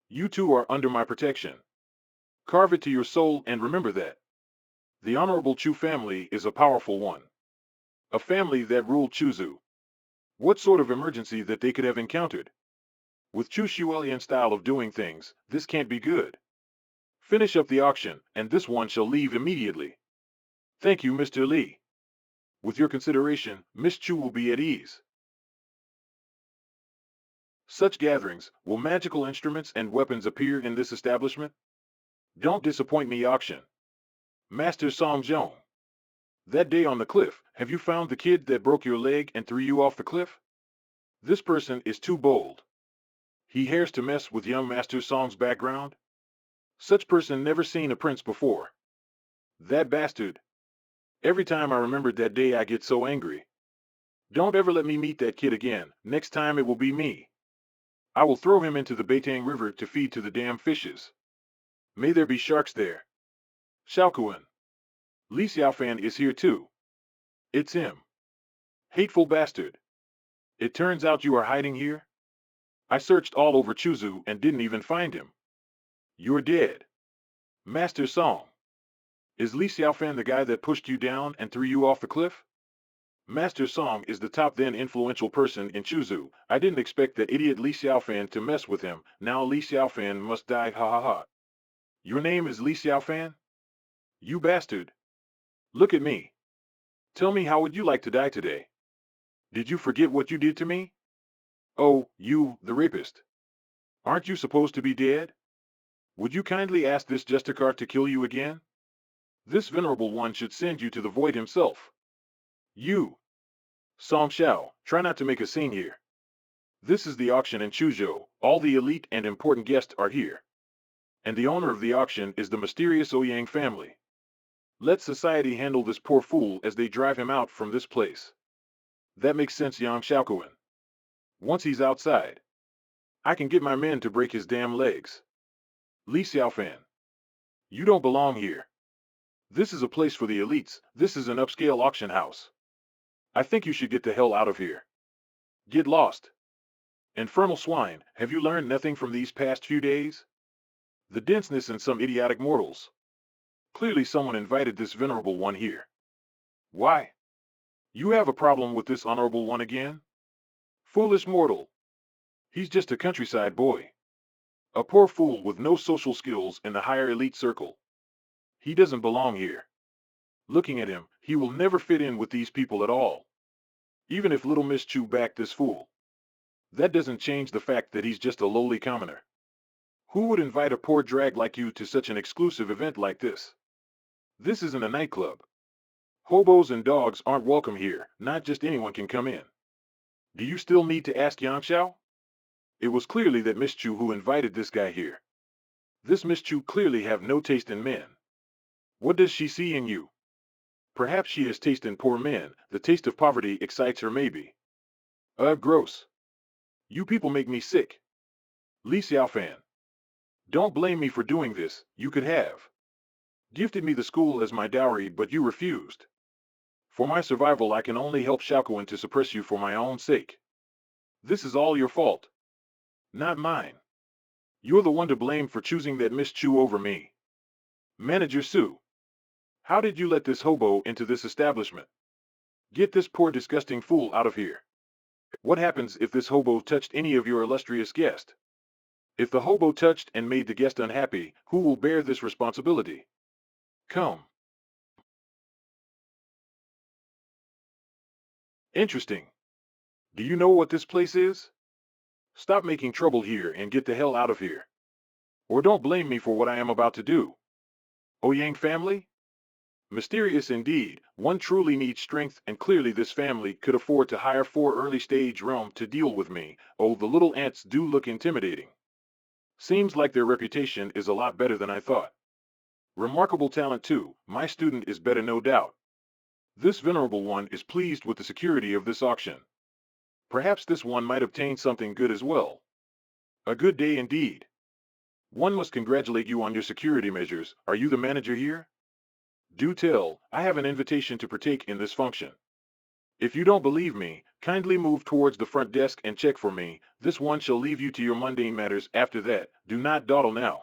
You two are under my protection. Carve it to your soul and remember that. The Honorable Chu family is a powerful one. A family that ruled Chuzu. What sort of emergency that they could have encountered? With Chu Shuelian style of doing things, this can't be good. Finish up the auction, and this one shall leave immediately. Thank you, Mr. Lee. With your consideration, Miss Chu will be at ease. Such gatherings, will magical instruments and weapons appear in this establishment? Don't disappoint me, auction. Master Song Jong. That day on the cliff, have you found the kid that broke your leg and threw you off the cliff? This person is too bold. He dares to mess with young Master Song's background? Such person never seen a prince before. That bastard. Every time I remember that day I get so angry. Don't ever let me meet that kid again. Next time it will be me. I will throw him into the Beitang River to feed to the damn fishes. May there be sharks there. Xiaokuan. Li Xiaofan is here too. It's him. Hateful bastard. It turns out you are hiding here? I searched all over Chuzu and didn't even find him. You're dead. Master Song. Is Li Xiaofan the guy that pushed you down and threw you off the cliff? Master Song is the top then influential person in Chuzu. I didn't expect that idiot Li Xiaofan to mess with him. Now Li Xiaofan must die, ha ha ha. Your name is Li Xiaofan? You bastard. Look at me. Tell me, how would you like to die today? Did you forget what you did to me? Oh, you, the rapist. Aren't you supposed to be dead? Would you kindly ask this Justicar to kill you again? This venerable one should send you to the void himself. You. Song Xiao, try not to make a scene here. This is the auction in Chuzhou. All the elite and important guests are here. And the owner of the auction is the mysterious Ouyang family. Let society handle this poor fool as they drive him out from this place. That makes sense, Yang Xiaokuan. Once he's outside, I can get my men to break his damn legs. Li Xiaofan. You don't belong here. This is a place for the elites. This is an upscale auction house. I think you should get the hell out of here. Get lost. Infernal swine, have you learned nothing from these past few days? The denseness in some idiotic mortals. Clearly someone invited this venerable one here. Why? You have a problem with this honorable one again? Foolish mortal. He's just a countryside boy. A poor fool with no social skills in the higher elite circle. He doesn't belong here. Looking at him, he will never fit in with these people at all. Even if little Miss Chu backed this fool. That doesn't change the fact that he's just a lowly commoner. Who would invite a poor drag like you to such an exclusive event like this? This isn't a nightclub. Hobos and dogs aren't welcome here, not just anyone can come in. Do you still need to ask Yang Xiao? It was clearly that Miss Chu who invited this guy here. This Miss Chu clearly have no taste in men. What does she see in you? Perhaps she has taste in poor men. The taste of poverty excites her maybe. Gross. You people make me sick. Li Xiaofan. Don't blame me for doing this. You could have gifted me the school as my dowry, but you refused. For my survival, I can only help Shaokuan to suppress you for my own sake. This is all your fault, not mine. You're the one to blame for choosing that Miss Chu over me. Manager Su, how did you let this hobo into this establishment? Get this poor disgusting fool out of here. What happens if this hobo touched any of your illustrious guests? If the hobo touched and made the guest unhappy, who will bear this responsibility? Come. Interesting. Do you know what this place is? Stop making trouble here and get the hell out of here. Or don't blame me for what I am about to do. Ouyang family? Mysterious indeed. One truly needs strength, and clearly this family could afford to hire 4 early-stage realm to deal with me. Oh, the little ants do look intimidating. Seems like their reputation is a lot better than I thought. Remarkable talent too. My student is better, no doubt. This venerable one is pleased with the security of this auction. Perhaps this one might obtain something good as well. A good day indeed. One must congratulate you on your security measures. Are you the manager here? Do tell, I have an invitation to partake in this function. If you don't believe me, kindly move towards the front desk and check for me. This one shall leave you to your mundane matters after that. Do not dawdle now.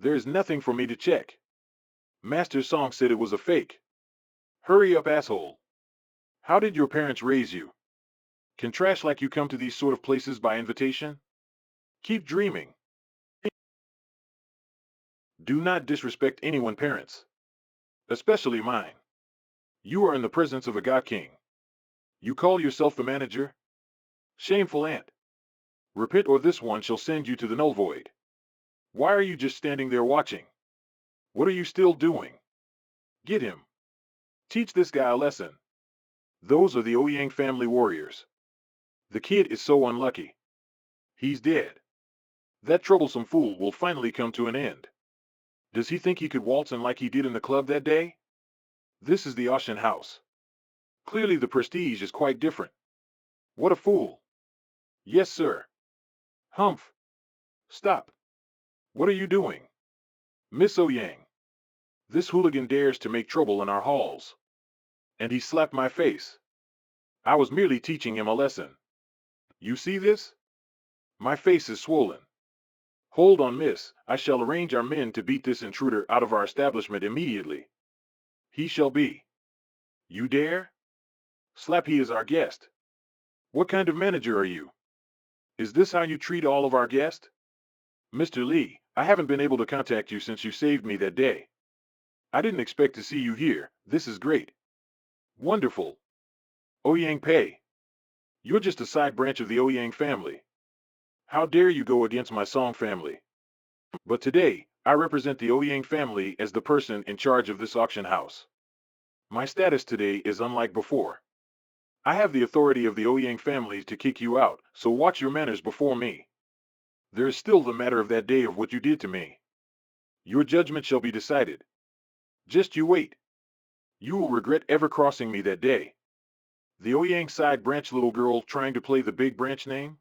There is nothing for me to check. Master Song said it was a fake. Hurry up, asshole. How did your parents raise you? Can trash like you come to these sort of places by invitation? Keep dreaming. Do not disrespect anyone, parents. Especially mine. You are in the presence of a god king. You call yourself the manager? Shameful ant. Repent or this one shall send you to the null void. Why are you just standing there watching? What are you still doing? Get him. Teach this guy a lesson. Those are the Ouyang family warriors. The kid is so unlucky. He's dead. That troublesome fool will finally come to an end. Does he think he could waltz in like he did in the club that day? This is the auction house. Clearly the prestige is quite different. What a fool. Yes, sir. Humph. Stop. What are you doing? Miss Ouyang. This hooligan dares to make trouble in our halls. And he slapped my face. I was merely teaching him a lesson. You see this? My face is swollen. Hold on, miss. I shall arrange our men to beat this intruder out of our establishment immediately. He shall be. You dare? Slap, he is our guest. What kind of manager are you? Is this how you treat all of our guests? Mr. Lee, I haven't been able to contact you since you saved me that day. I didn't expect to see you here. This is great. Wonderful. Ouyang Pei. You're just a side branch of the Ouyang family. How dare you go against my Song family? But today, I represent the Ouyang family as the person in charge of this auction house. My status today is unlike before. I have the authority of the Ouyang family to kick you out, so watch your manners before me. There is still the matter of that day of what you did to me. Your judgment shall be decided. Just you wait. You will regret ever crossing me that day. The Ouyang side branch little girl trying to play the big branch name?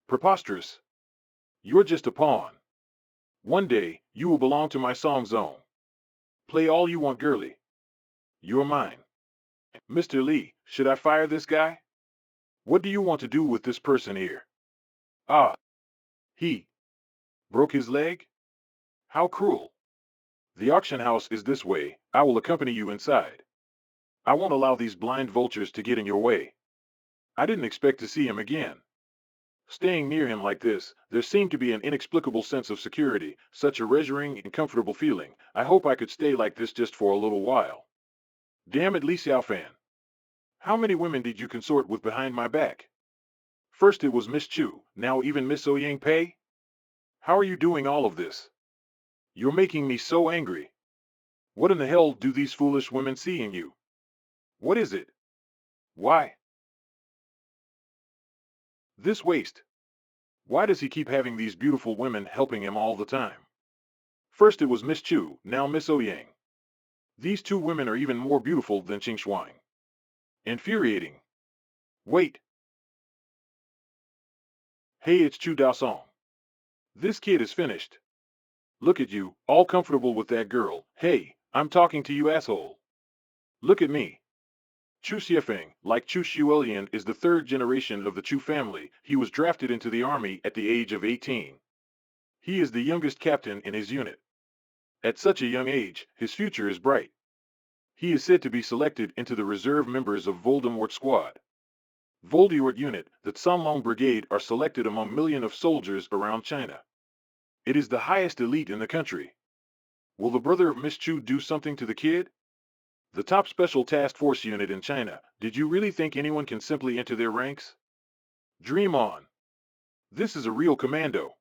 Preposterous. You're just a pawn. One day, you will belong to my song zone. Play all you want, girly. You're mine. Mr. Lee, should I fire this guy? What do you want to do with this person here? Ah. He broke his leg? How cruel. The auction house is this way. I will accompany you inside. I won't allow these blind vultures to get in your way. I didn't expect to see him again. Staying near him like this, there seemed to be an inexplicable sense of security, such a reassuring and comfortable feeling. I hope I could stay like this just for a little while. Damn it, Li Xiaofan. How many women did you consort with behind my back? First it was Miss Chu, now even Miss Ouyang Pei? How are you doing all of this? You're making me so angry. What in the hell do these foolish women see in you? What is it? Why? This waste. Why does he keep having these beautiful women helping him all the time? First it was Miss Chu, now Miss Ouyang. These two women are even more beautiful than Qing Shuang. Infuriating. Wait. Hey, it's Chu Daosong. This kid is finished. Look at you, all comfortable with that girl. Hey, I'm talking to you, asshole. Look at me. Chu Xiefeng, like Chu Xuelian, is the third generation of the Chu family. He was drafted into the army at the age of 18. He is the youngest captain in his unit. At such a young age, his future is bright. He is said to be selected into the reserve members of Voldemort Squad. Voldemort Unit, the Sanlong Brigade, are selected among millions of soldiers around China. It is the highest elite in the country. Will the brother of Miss Chu do something to the kid? The top special task force unit in China. Did you really think anyone can simply enter their ranks? Dream on. This is a real commando.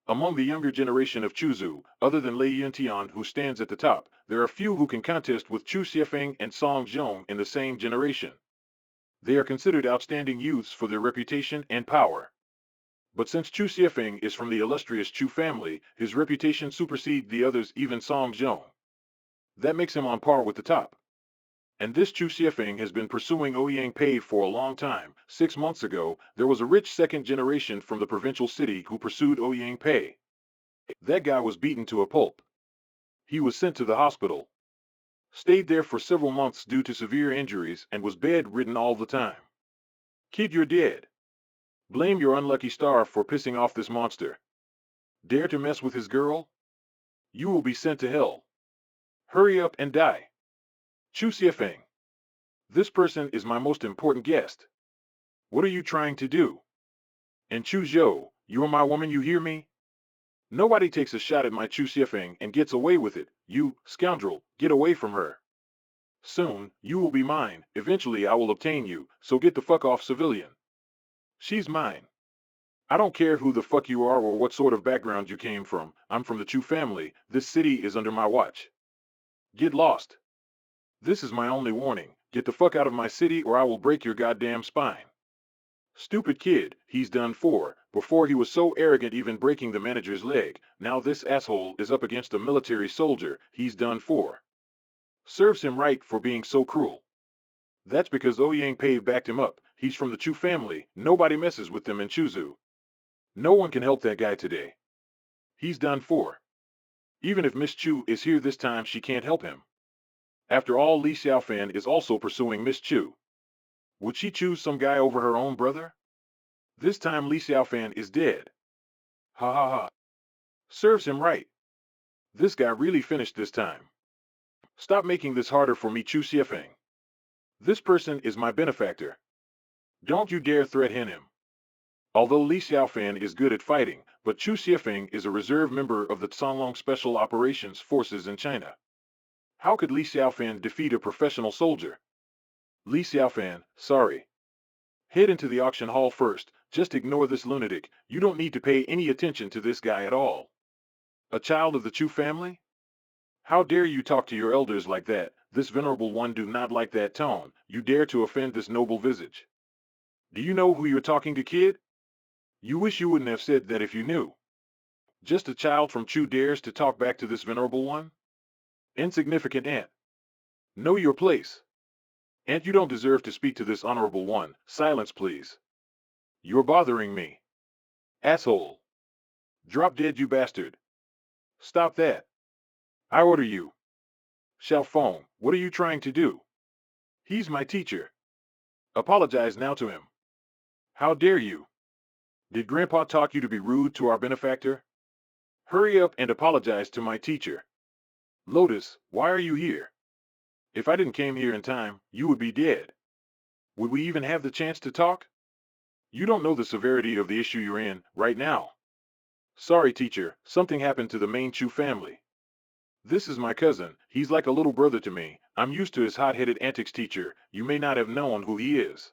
Among the younger generation of Chuzu, other than Lei Yuntian who stands at the top, there are few who can contest with Chu Xiefeng and Song Zhong in the same generation. They are considered outstanding youths for their reputation and power. But since Chu Xiefeng is from the illustrious Chu family, his reputation supersedes the others, even Song Zhong. That makes him on par with the top. And this Chu Xiefeng has been pursuing Ouyang Pei for a long time. 6 months ago, there was a rich second generation from the provincial city who pursued Ouyang Pei. That guy was beaten to a pulp. He was sent to the hospital. Stayed there for several months due to severe injuries and was bedridden all the time. Kid, you're dead. Blame your unlucky star for pissing off this monster. Dare to mess with his girl? You will be sent to hell. Hurry up and die. Chu Xiefeng. This person is my most important guest. What are you trying to do? And Chu Zhou, you are my woman, you hear me? Nobody takes a shot at my Chu Xiefeng and gets away with it. You, scoundrel, get away from her. Soon, you will be mine. Eventually I will obtain you, so get the fuck off, civilian. She's mine. I don't care who the fuck you are or what sort of background you came from. I'm from the Chu family. This city is under my watch. Get lost. This is my only warning. Get the fuck out of my city or I will break your goddamn spine. Stupid kid, he's done for. Before he was so arrogant even breaking the manager's leg. Now this asshole is up against a military soldier. He's done for. Serves him right for being so cruel. That's because Ouyang Pei backed him up. He's from the Chu family. Nobody messes with them in Chuzu. No one can help that guy today. He's done for. Even if Miss Chu is here this time, she can't help him. After all, Li Xiaofan is also pursuing Miss Chu. Would she choose some guy over her own brother? This time Li Xiaofan is dead. Ha ha ha. Serves him right. This guy really finished this time. Stop making this harder for me, Chu Xiefeng. This person is my benefactor. Don't you dare threaten him. Although Li Xiaofan is good at fighting, but Chu Xiefeng is a reserve member of the Sanlong Special Operations Forces in China. How could Li Xiaofan defeat a professional soldier? Li Xiaofan, sorry. Head into the auction hall first. Just ignore this lunatic. You don't need to pay any attention to this guy at all. A child of the Chu family? How dare you talk to your elders like that? This venerable one do not like that tone. You dare to offend this noble visage. Do you know who you're talking to, kid? You wish you wouldn't have said that if you knew. Just a child from Chu dares to talk back to this venerable one? Insignificant ant. Know your place. Ant, you don't deserve to speak to this honorable one. Silence, please. You're bothering me. Asshole. Drop dead, you bastard. Stop that. I order you. Xiaofeng, what are you trying to do? He's my teacher. Apologize now to him. How dare you? Did Grandpa taught you to be rude to our benefactor? Hurry up and apologize to my teacher. Lotus, why are you here? If I didn't came here in time, you would be dead. Would we even have the chance to talk? You don't know the severity of the issue you're in right now. Sorry, teacher, something happened to the main Chu family. This is my cousin. He's like a little brother to me. I'm used to his hot-headed antics, teacher. You may not have known who he is.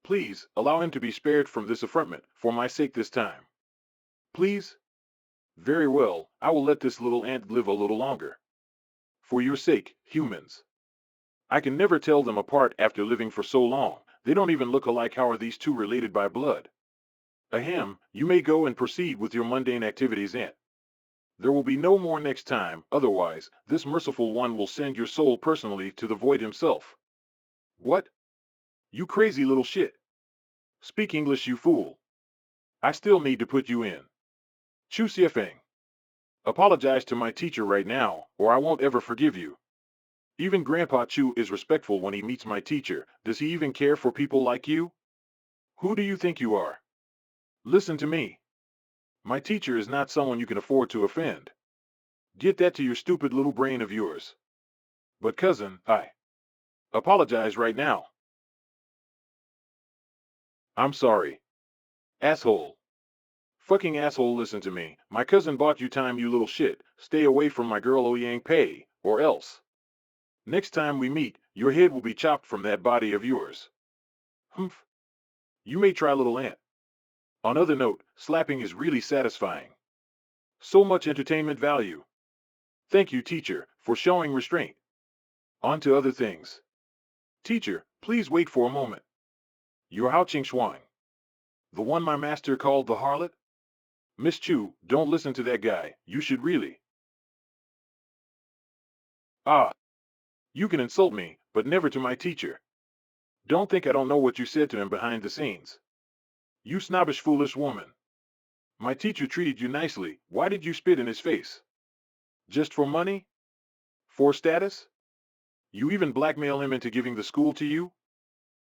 Please, allow him to be spared from this affrontment, for my sake this time. Please? Very well, I will let this little ant live a little longer. For your sake, humans. I can never tell them apart after living for so long. They don't even look alike. How are these two related by blood? Ahem, you may go and proceed with your mundane activities, ant. There will be no more next time, otherwise, this merciful one will send your soul personally to the void himself. What? You crazy little shit. Speak English, you fool. I still need to put you in. Chu Xiefeng. Apologize to my teacher right now, or I won't ever forgive you. Even Grandpa Chu is respectful when he meets my teacher. Does he even care for people like you? Who do you think you are? Listen to me. My teacher is not someone you can afford to offend. Get that to your stupid little brain of yours. But cousin, I apologize right now. I'm sorry. Asshole. Fucking asshole, listen to me. My cousin bought you time, you little shit. Stay away from my girl Ouyang Pei, or else. Next time we meet, your head will be chopped from that body of yours. Humph. You may try, little ant. On other note, slapping is really satisfying. So much entertainment value. Thank you, teacher, for showing restraint. On to other things. Teacher, please wait for a moment. You're Hao Shuang, the one my master called the harlot? Miss Chu, don't listen to that guy. You should really. Ah, you can insult me, but never to my teacher. Don't think I don't know what you said to him behind the scenes. You snobbish, foolish woman. My teacher treated you nicely. Why did you spit in his face? Just for money? For status? You even blackmail him into giving the school to you?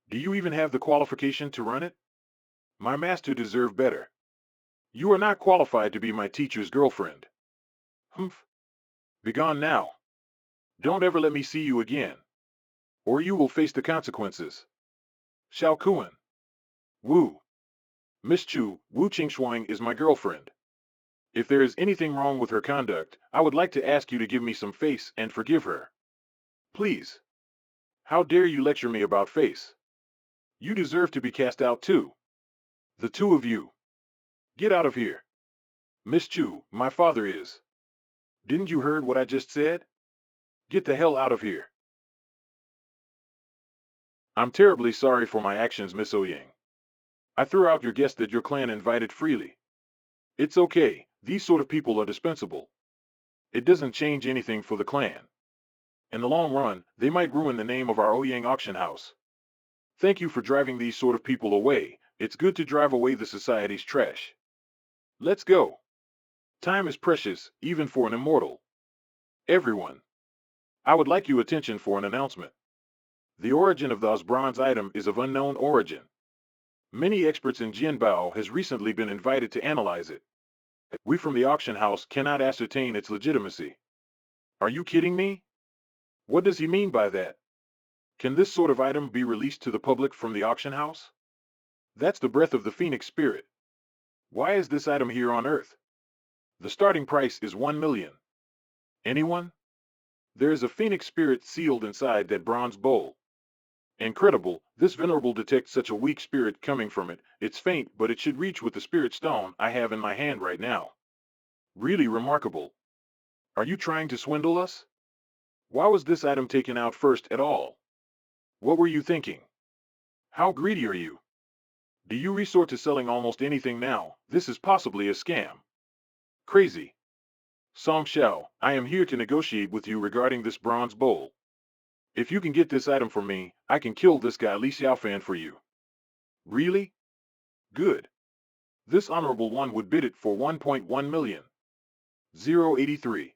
Do you even have the qualification to run it? My master deserved better. You are not qualified to be my teacher's girlfriend. Humph. Begone now. Don't ever let me see you again, or you will face the consequences. Xiao Kuan. Wu. Miss Chu, Wu Qingshuang is my girlfriend. If there is anything wrong with her conduct, I would like to ask you to give me some face and forgive her. Please. How dare you lecture me about face? You deserve to be cast out too. The two of you. Get out of here. Miss Chu, my father is. Didn't you heard what I just said? Get the hell out of here. I'm terribly sorry for my actions, Miss Ouyang. I threw out your guest that your clan invited freely. It's okay, these sort of people are dispensable. It doesn't change anything for the clan. In the long run, they might ruin the name of our Ouyang auction house. Thank you for driving these sort of people away. It's good to drive away the society's trash. Let's go. Time is precious, even for an immortal. Everyone. I would like your attention for an announcement. The origin of those bronze item is of unknown origin. Many experts in Jianbao has recently been invited to analyze it. We from the auction house cannot ascertain its legitimacy. Are you kidding me? What does he mean by that? Can this sort of item be released to the public from the auction house? That's the breath of the Phoenix spirit. Why is this item here on Earth? The starting price is 1 million. Anyone? There is a Phoenix spirit sealed inside that bronze bowl. Incredible, this venerable detects such a weak spirit coming from it. It's faint, but it should reach with the spirit stone I have in my hand right now. Really remarkable. Are you trying to swindle us? Why was this item taken out first at all? What were you thinking? How greedy are you? Do you resort to selling almost anything now? This is possibly a scam. Crazy. Song Xiao, I am here to negotiate with you regarding this bronze bowl. If you can get this item for me, I can kill this guy Li Xiaofan for you. Really? Good. This honorable one would bid it for 1.1 million. 083.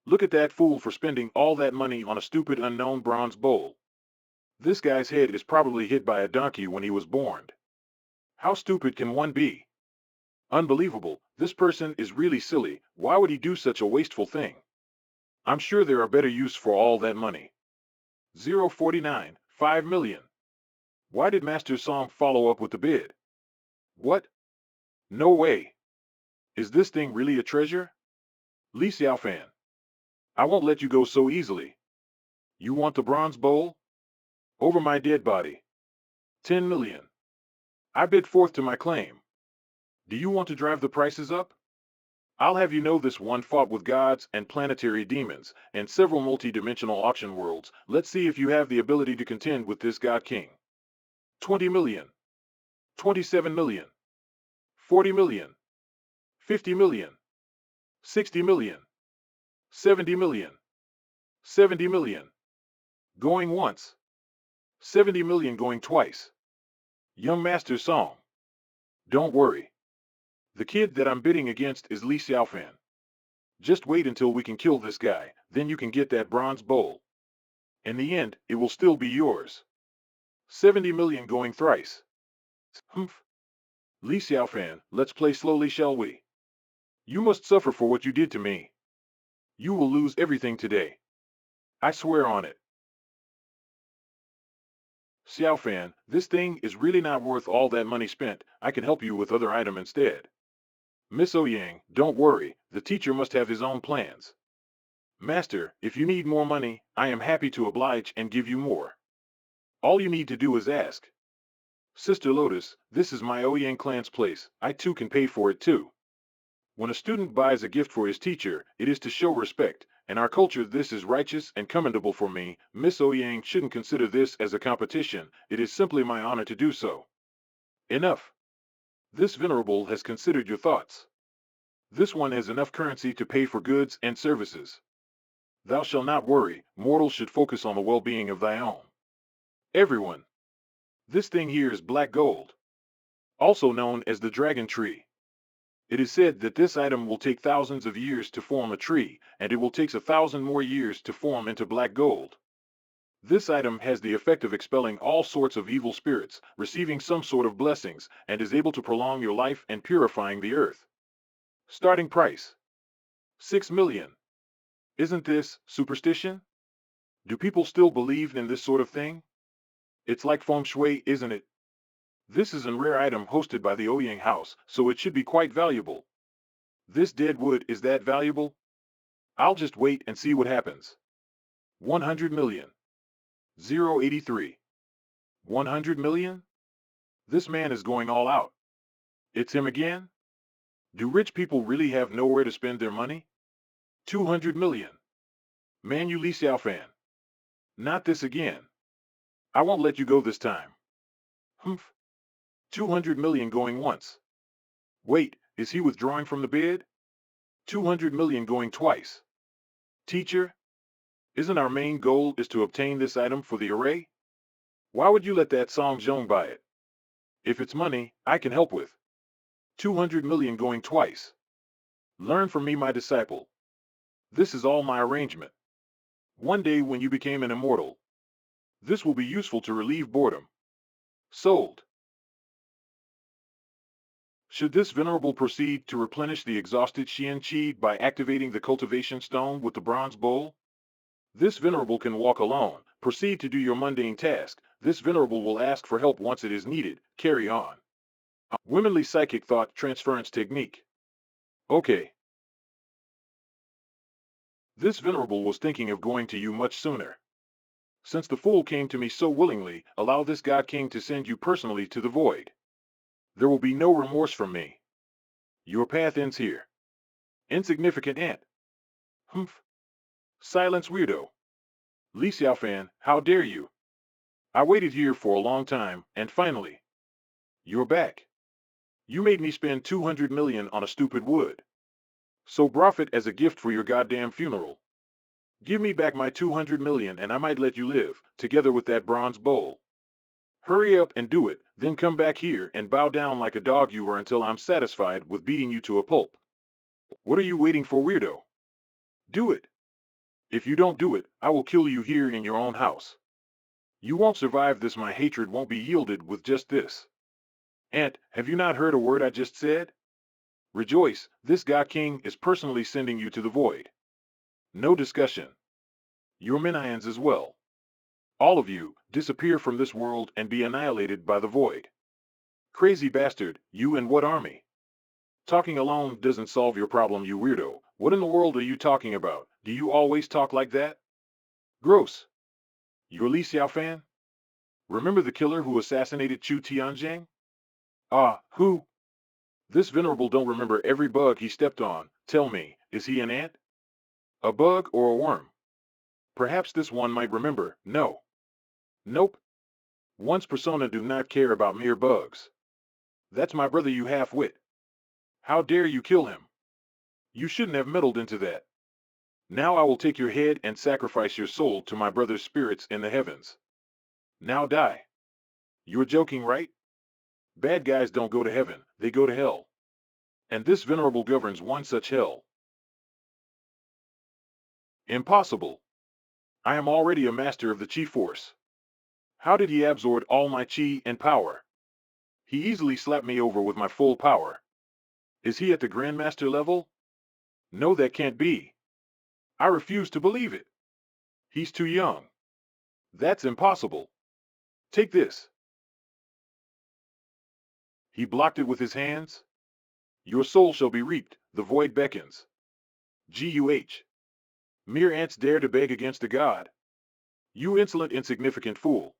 Look at that fool for spending all that money on a stupid unknown bronze bowl. This guy's head is probably hit by a donkey when he was born. How stupid can one be? Unbelievable, this person is really silly. Why would he do such a wasteful thing? I'm sure there are better use for all that money. 049, 5 million. Why did Master Song follow up with the bid? What? No way. Is this thing really a treasure? Li Xiaofan. I won't let you go so easily. You want the bronze bowl? Over my dead body. 10 million. I bid forth to my claim. Do you want to drive the prices up? I'll have you know this one fought with gods and planetary demons and several multi-dimensional auction worlds. Let's see if you have the ability to contend with this god king. 20 million. 27 million. 40 million. 50 million. 60 million. 70 million. 70 million. Going once. 70 million going twice. Young Master Song. Don't worry. The kid that I'm bidding against is Li Xiaofan. Just wait until we can kill this guy, then you can get that bronze bowl. In the end, it will still be yours. 70 million going thrice. Humph. Li Xiaofan, let's play slowly, shall we? You must suffer for what you did to me. You will lose everything today. I swear on it. Xiaofan, this thing is really not worth all that money spent. I can help you with other item instead. Miss Ouyang, don't worry, the teacher must have his own plans. Master, if you need more money, I am happy to oblige and give you more. All you need to do is ask. Sister Lotus, this is my Ouyang clan's place. I too can pay for it too. When a student buys a gift for his teacher, it is to show respect. In our culture, this is righteous and commendable for me. Miss Ouyang shouldn't consider this as a competition. It is simply my honor to do so. Enough. This venerable has considered your thoughts. This one has enough currency to pay for goods and services. Thou shalt not worry, mortals should focus on the well-being of thy own. Everyone. This thing here is black gold, also known as the dragon tree. It is said that this item will take thousands of years to form a tree, and it will take 1,000 more years to form into black gold. This item has the effect of expelling all sorts of evil spirits, receiving some sort of blessings, and is able to prolong your life and purifying the earth. Starting price. 6 million. Isn't this superstition? Do people still believe in this sort of thing? It's like feng shui, isn't it? This is a rare item hosted by the Ouyang house, so it should be quite valuable. This dead wood is that valuable? I'll just wait and see what happens. 100 million. 083. 100 million? This man is going all out. It's him again? Do rich people really have nowhere to spend their money? 200 million. Man, you Li Xiaofan. Not this again. I won't let you go this time. Humph. 200 million going once. Wait, is he withdrawing from the bid? 200 million going twice. Teacher, isn't our main goal is to obtain this item for the array? Why would you let that Song Zhong buy it? If it's money, I can help with. 200 million going twice. Learn from me, my disciple. This is all my arrangement. One day when you became an immortal, this will be useful to relieve boredom. Sold. Should this venerable proceed to replenish the exhausted Xian Qi by activating the cultivation stone with the bronze bowl? This venerable can walk alone. Proceed to do your mundane task. This venerable will ask for help once it is needed. Carry on. Womanly psychic thought transference technique. Okay. This venerable was thinking of going to you much sooner. Since the fool came to me so willingly, allow this God King to send you personally to the void. There will be no remorse from me. Your path ends here. Insignificant ant. Humph. Silence, weirdo. Li Xiaofan, how dare you? I waited here for a long time, and finally, you're back. You made me spend 200 million on a stupid wood. So brough it as a gift for your goddamn funeral. Give me back my 200 million and I might let you live, together with that bronze bowl. Hurry up and do it, then come back here and bow down like a dog you are until I'm satisfied with beating you to a pulp. What are you waiting for, weirdo? Do it. If you don't do it, I will kill you here in your own house. You won't survive this. My hatred won't be yielded with just this. Ant, have you not heard a word I just said? Rejoice, this God King is personally sending you to the void. No discussion. Your minions as well. All of you, disappear from this world and be annihilated by the void. Crazy bastard, you and what army? Talking alone doesn't solve your problem, you weirdo. What in the world are you talking about? Do you always talk like that? Gross. You're Li Xiaofan? Remember the killer who assassinated Chu Tianzhang? Ah, who? This venerable don't remember every bug he stepped on. Tell me, is he an ant? A bug or a worm? Perhaps this one might remember. No. Nope. One's persona do not care about mere bugs. That's my brother, you half-wit. How dare you kill him? You shouldn't have meddled into that. Now I will take your head and sacrifice your soul to my brother's spirits in the heavens. Now die. You're joking, right? Bad guys don't go to heaven, they go to hell. And this venerable governs one such hell. Impossible. I am already a master of the chi force. How did he absorb all my chi and power? He easily slapped me over with my full power. Is he at the Grandmaster level? No, that can't be. I refuse to believe it. He's too young. That's impossible. Take this. He blocked it with his hands. Your soul shall be reaped, the void beckons. Guh. Mere ants dare to beg against a god. You insolent, insignificant fool.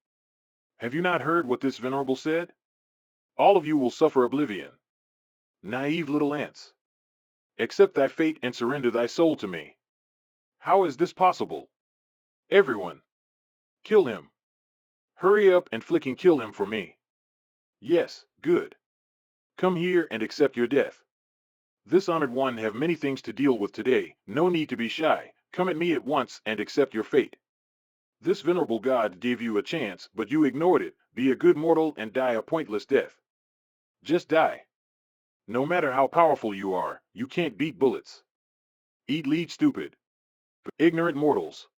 Have you not heard what this venerable said? All of you will suffer oblivion. Naive little ants. Accept thy fate and surrender thy soul to me. How is this possible? Everyone. Kill him. Hurry up and flicking kill him for me. Yes, good. Come here and accept your death. This honored one have many things to deal with today, no need to be shy, come at me at once and accept your fate. This venerable god gave you a chance, but you ignored it, be a good mortal and die a pointless death. Just die. No matter how powerful you are, you can't beat bullets. Eat lead, stupid. Ignorant mortals.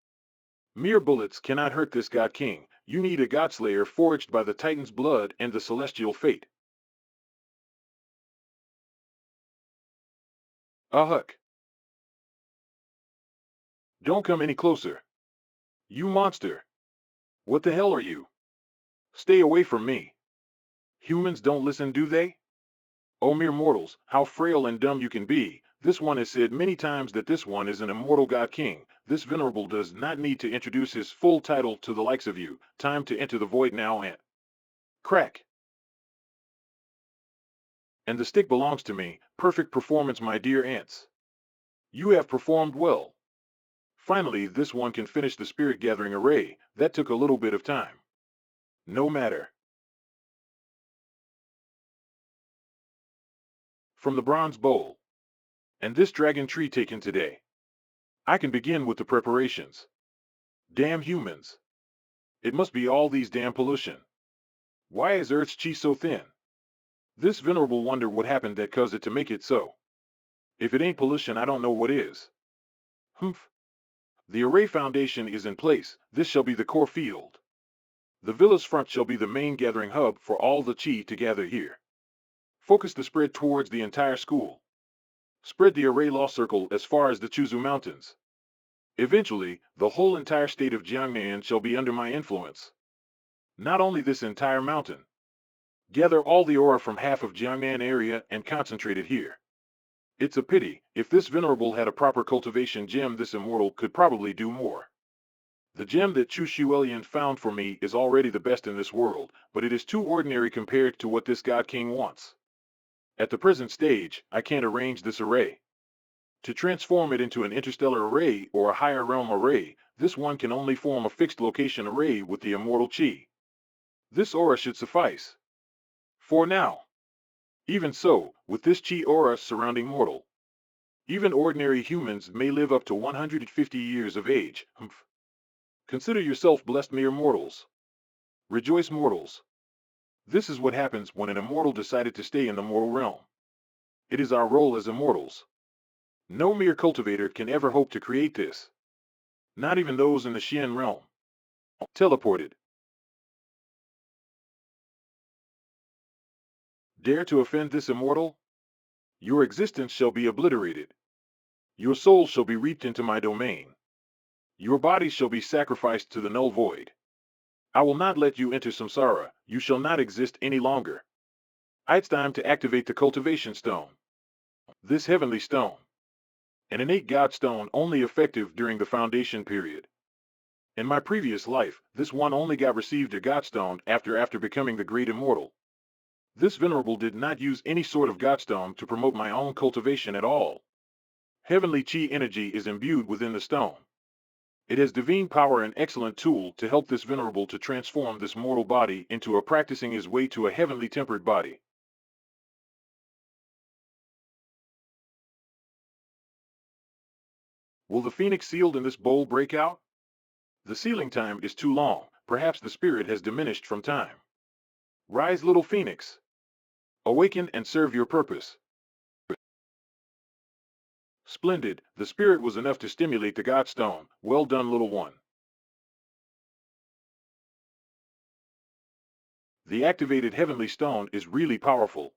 Mere bullets cannot hurt this god king, you need a godslayer forged by the Titan's blood and the celestial fate. Huck. Don't come any closer. You monster. What the hell are you? Stay away from me. Humans don't listen, do they? O mere mortals, how frail and dumb you can be. This one has said many times that this one is an immortal god king. This venerable does not need to introduce his full title to the likes of you. Time to enter the void now and crack. And the stick belongs to me. Perfect performance, my dear ants. You have performed well. Finally, this one can finish the spirit gathering array. That took a little bit of time. No matter. From the bronze bowl. And this dragon tree taken today. I can begin with the preparations. Damn humans. It must be all these damn pollution. Why is Earth's chi so thin? This venerable wonder what happened that caused it to make it so. If it ain't pollution, I don't know what is. Humph. The array foundation is in place. This shall be the core field. The villa's front shall be the main gathering hub for all the chi to gather here. Focus the spread towards the entire school. Spread the array law circle as far as the Chuzu Mountains. Eventually, the whole entire state of Jiangnan shall be under my influence. Not only this entire mountain. Gather all the aura from half of Jiangnan area and concentrate it here. It's a pity, if this venerable had a proper cultivation gem, this immortal could probably do more. The gem that Chu Shuelian found for me is already the best in this world, but it is too ordinary compared to what this God King wants. At the present stage, I can't arrange this array. To transform it into an interstellar array or a higher realm array, this one can only form a fixed location array with the immortal chi. This aura should suffice. For now. Even so, with this chi aura surrounding mortal, even ordinary humans may live up to 150 years of age. Humph. Consider yourself blessed, mere mortals. Rejoice, mortals. This is what happens when an immortal decided to stay in the mortal realm. It is our role as immortals. No mere cultivator can ever hope to create this. Not even those in the Xian realm. Teleported. Dare to offend this immortal? Your existence shall be obliterated. Your soul shall be reaped into my domain. Your body shall be sacrificed to the null void. I will not let you enter samsara. You shall not exist any longer. It's time to activate the cultivation stone. This heavenly stone. An innate God stone only effective during the foundation period. In my previous life, this one only got received a God stone after becoming the Great Immortal. This venerable did not use any sort of Godstone to promote my own cultivation at all. Heavenly chi energy is imbued within the stone. It has divine power, an excellent tool to help this venerable to transform this mortal body into a practicing his way to a heavenly tempered body. Will the phoenix sealed in this bowl break out? The sealing time is too long. Perhaps the spirit has diminished from time. Rise, little phoenix. Awaken and serve your purpose. Splendid, the spirit was enough to stimulate the Godstone. Well done, little one. The activated heavenly stone is really powerful.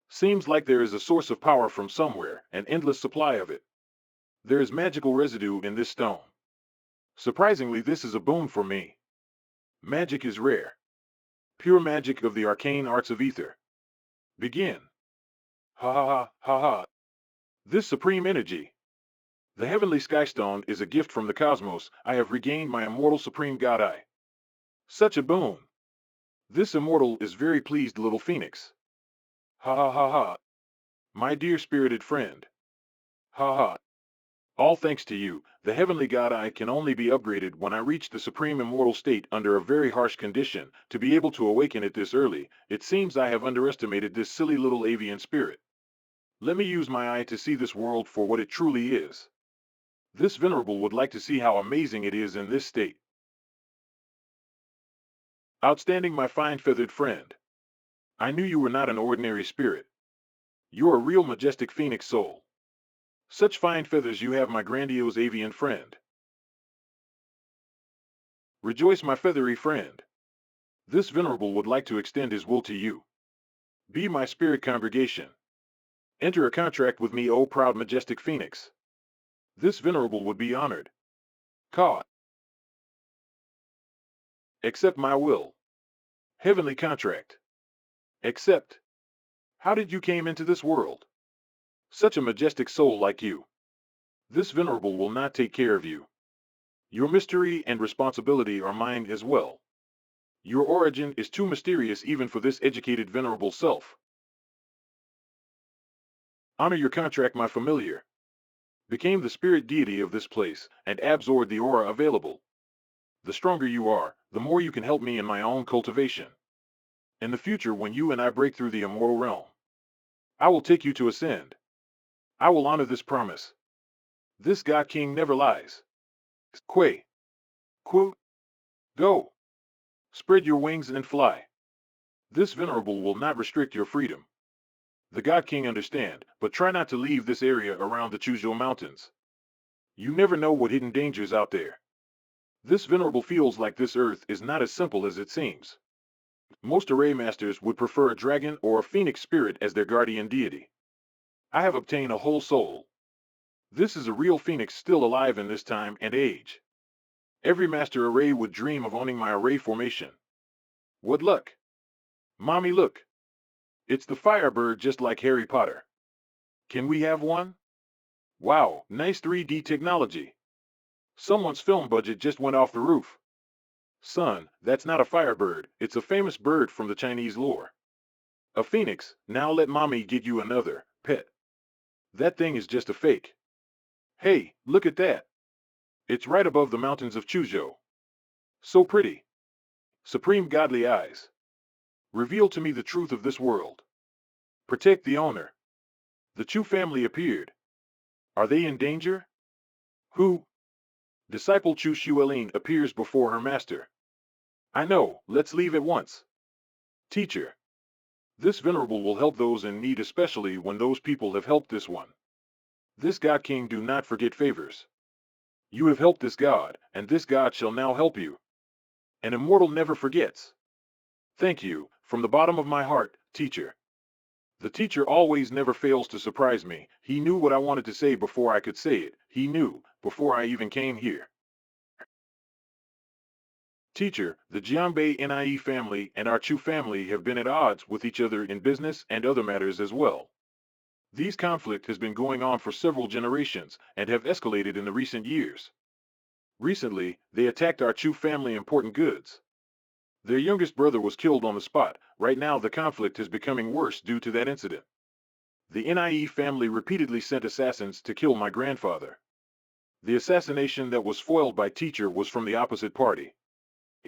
Seems like there is a source of power from somewhere, an endless supply of it. There is magical residue in this stone. Surprisingly, this is a boon for me. Magic is rare. Pure magic of the arcane arts of ether. Begin. Ha ha ha ha ha. This supreme energy. The heavenly skystone is a gift from the cosmos. I have regained my immortal supreme god I. Such a boon. This immortal is very pleased, little phoenix. Ha ha ha ha. My dear spirited friend. Ha ha. All thanks to you, the heavenly god I can only be upgraded when I reach the supreme immortal state under a very harsh condition. To be able to awaken it this early, it seems I have underestimated this silly little avian spirit. Let me use my eye to see this world for what it truly is. This venerable would like to see how amazing it is in this state. Outstanding, my fine feathered friend. I knew you were not an ordinary spirit. You're a real majestic phoenix soul. Such fine feathers you have, my grandiose avian friend. Rejoice, my feathery friend. This venerable would like to extend his will to you. Be my spirit congregation. Enter a contract with me, O proud majestic phoenix. This venerable would be honored. Ka. Accept my will. Heavenly contract. Accept. How did you came into this world? Such a majestic soul like you. This venerable will not take care of you. Your mystery and responsibility are mine as well. Your origin is too mysterious even for this educated venerable self. Honor your contract, my familiar. Became the spirit deity of this place, and absorbed the aura available. The stronger you are, the more you can help me in my own cultivation. In the future, when you and I break through the immortal realm, I will take you to ascend. I will honor this promise. This God King never lies. Quay. Quote. Go. Spread your wings and fly. This venerable will not restrict your freedom. The God King understand, but try not to leave this area around the Chuzhou Mountains. You never know what hidden dangers out there. This venerable feels like this earth is not as simple as it seems. Most array masters would prefer a dragon or a phoenix spirit as their guardian deity. I have obtained a whole soul. This is a real phoenix still alive in this time and age. Every master array would dream of owning my array formation. What luck! Mommy, look! It's the Firebird, just like Harry Potter. Can we have one? Wow, nice 3D technology. Someone's film budget just went off the roof. Son, that's not a Firebird, it's a famous bird from the Chinese lore. A phoenix. Now let mommy get you another, pet. That thing is just a fake. Hey, look at that. It's right above the mountains of Chuzhou. So pretty. Supreme godly eyes. Reveal to me the truth of this world. Protect the owner. The Chu family appeared. Are they in danger? Who? Disciple Chu Xuelin appears before her master. I know, let's leave at once. Teacher. This venerable will help those in need, especially when those people have helped this one. This God King do not forget favors. You have helped this God, and this God shall now help you. An immortal never forgets. Thank you, from the bottom of my heart, teacher. The teacher always never fails to surprise me. He knew what I wanted to say before I could say it. He knew, before I even came here. Teacher, the Jianbei Nie family and our Chu family have been at odds with each other in business and other matters as well. These conflict has been going on for several generations and have escalated in the recent years. Recently, they attacked our Chu family important goods. Their youngest brother was killed on the spot. Right now the conflict is becoming worse due to that incident. The Nie family repeatedly sent assassins to kill my grandfather. The assassination that was foiled by teacher was from the opposite party.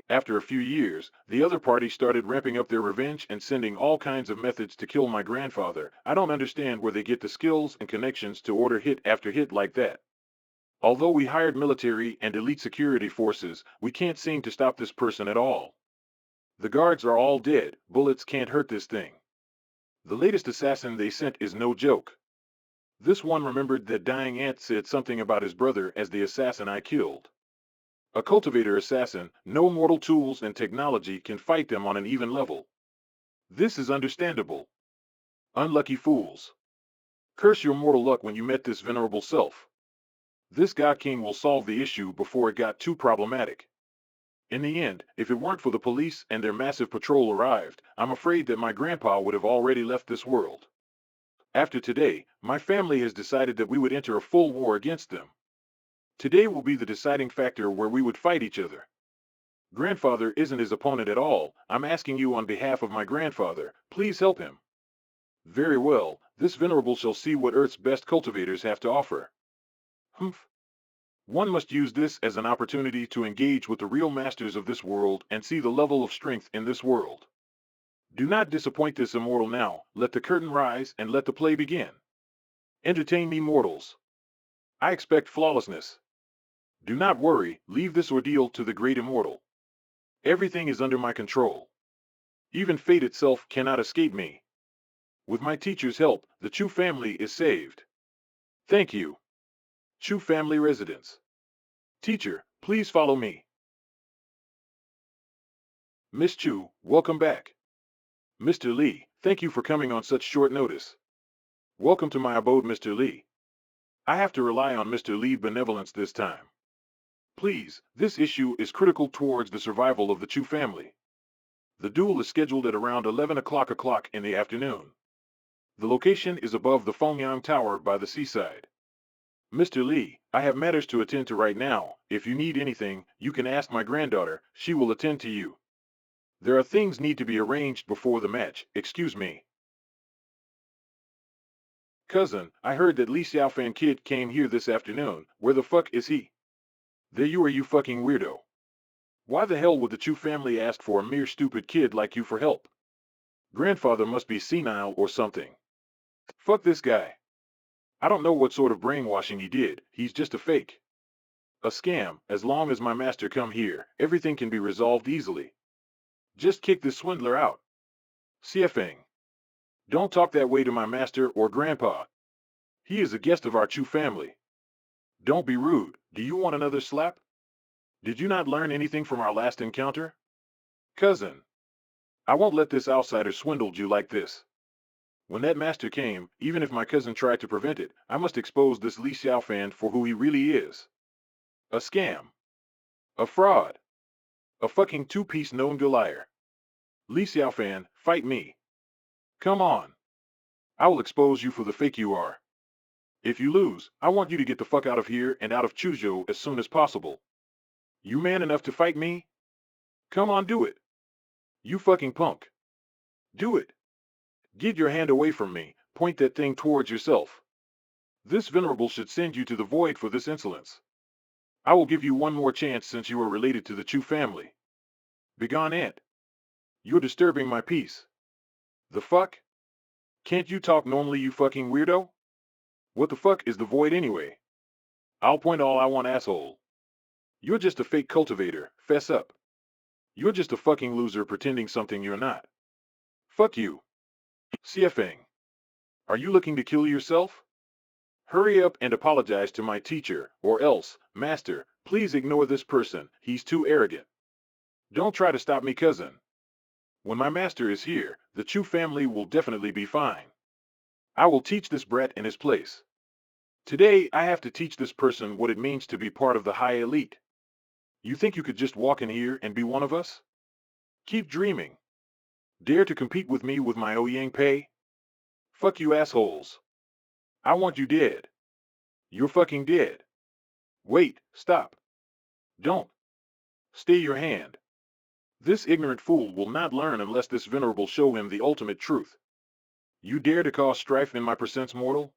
After a few years, the other party started ramping up their revenge and sending all kinds of methods to kill my grandfather. I don't understand where they get the skills and connections to order hit after hit like that. Although we hired military and elite security forces, we can't seem to stop this person at all. The guards are all dead. Bullets can't hurt this thing. The latest assassin they sent is no joke. This one remembered that dying aunt said something about his brother as the assassin I killed. A cultivator assassin, no mortal tools and technology can fight them on an even level. This is understandable. Unlucky fools. Curse your mortal luck when you met this venerable self. This God King will solve the issue before it got too problematic. In the end, if it weren't for the police and their massive patrol arrived, I'm afraid that my grandpa would have already left this world. After today, my family has decided that we would enter a full war against them. Today will be the deciding factor where we would fight each other. Grandfather isn't his opponent at all. I'm asking you on behalf of my grandfather, please help him. Very well, this venerable shall see what Earth's best cultivators have to offer. Humph. One must use this as an opportunity to engage with the real masters of this world and see the level of strength in this world. Do not disappoint this immortal now. Let the curtain rise and let the play begin. Entertain me, mortals. I expect flawlessness. Do not worry, leave this ordeal to the Great Immortal. Everything is under my control. Even fate itself cannot escape me. With my teacher's help, the Chu family is saved. Thank you. Chu family residence. Teacher, please follow me. Miss Chu, welcome back. Mr. Li, thank you for coming on such short notice. Welcome to my abode, Mr. Li. I have to rely on Mr. Li's benevolence this time. Please, this issue is critical towards the survival of the Chu family. The duel is scheduled at around 11 o'clock in the afternoon. The location is above the Fengyang Tower by the seaside. Mr. Li, I have matters to attend to right now. If you need anything, you can ask my granddaughter. She will attend to you. There are things need to be arranged before the match. Excuse me. Cousin, I heard that Li Xiaofan kid came here this afternoon. Where the fuck is he? There you are, you fucking weirdo. Why the hell would the Chu family ask for a mere stupid kid like you for help? Grandfather must be senile or something. Fuck this guy. I don't know what sort of brainwashing he did. He's just a fake. A scam. As long as my master come here, everything can be resolved easily. Just kick this swindler out. Siefeng. Don't talk that way to my master or grandpa. He is a guest of our Chu family. Don't be rude. Do you want another slap? Did you not learn anything from our last encounter? Cousin. I won't let this outsider swindle you like this. When that master came, even if my cousin tried to prevent it, I must expose this Li Xiaofan for who he really is. A scam. A fraud. A fucking two-piece known liar. Li Xiaofan, fight me. Come on. I will expose you for the fake you are. If you lose, I want you to get the fuck out of here and out of Chuzhou as soon as possible. You man enough to fight me? Come on, do it. You fucking punk. Do it. Get your hand away from me. Point that thing towards yourself. This venerable should send you to the void for this insolence. I will give you one more chance since you are related to the Chu family. Begone, ant. You're disturbing my peace. The fuck? Can't you talk normally, you fucking weirdo? What the fuck is the void anyway? I'll point all I want, asshole. You're just a fake cultivator, fess up. You're just a fucking loser pretending something you're not. Fuck you. Siefeng. Are you looking to kill yourself? Hurry up and apologize to my teacher, or else, master, please ignore this person, he's too arrogant. Don't try to stop me, cousin. When my master is here, the Chu family will definitely be fine. I will teach this brat in his place. Today, I have to teach this person what it means to be part of the high elite. You think you could just walk in here and be one of us? Keep dreaming. Dare to compete with me with my Ouyang pay? Fuck you assholes. I want you dead. You're fucking dead. Wait, stop. Don't. Stay your hand. This ignorant fool will not learn unless this venerable show him the ultimate truth. You dare to cause strife in my presence, mortal?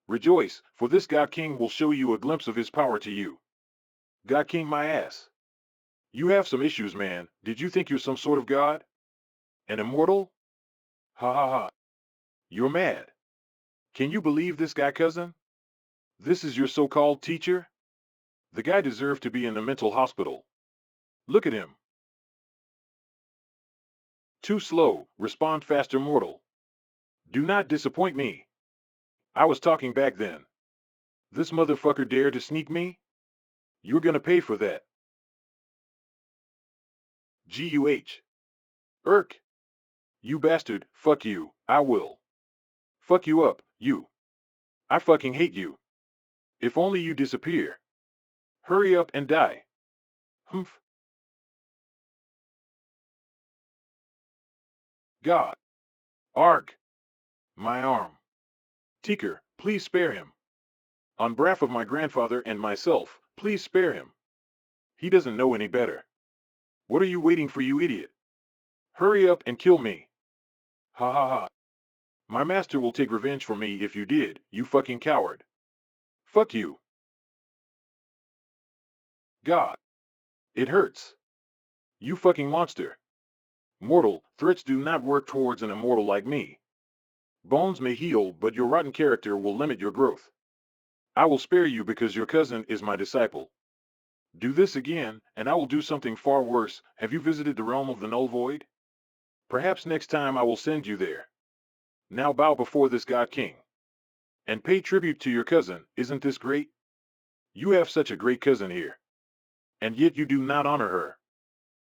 Rejoice, for this God King will show you a glimpse of his power to you. God King my ass. You have some issues, man. Did you think you're some sort of god? An immortal? Ha ha ha. You're mad. Can you believe this guy, cousin? This is your so-called teacher? The guy deserved to be in a mental hospital. Look at him. Too slow. Respond faster, mortal. Do not disappoint me. I was talking back then. This motherfucker dared to sneak me? You're gonna pay for that. Guh. Irk. You bastard, fuck you, I will. Fuck you up, you. I fucking hate you. If only you disappear. Hurry up and die. Humph. God. Arg. My arm. Teaker, please spare him. On behalf of my grandfather and myself, please spare him. He doesn't know any better. What are you waiting for, you idiot? Hurry up and kill me. Ha ha ha. My master will take revenge for me if you did, you fucking coward. Fuck you. God. It hurts. You fucking monster. Mortal, threats do not work towards an immortal like me. Bones may heal, but your rotten character will limit your growth. I will spare you because your cousin is my disciple. Do this again, and I will do something far worse. Have you visited the realm of the Null Void? Perhaps next time I will send you there. Now bow before this God King. And pay tribute to your cousin. Isn't this great? You have such a great cousin here. And yet you do not honor her.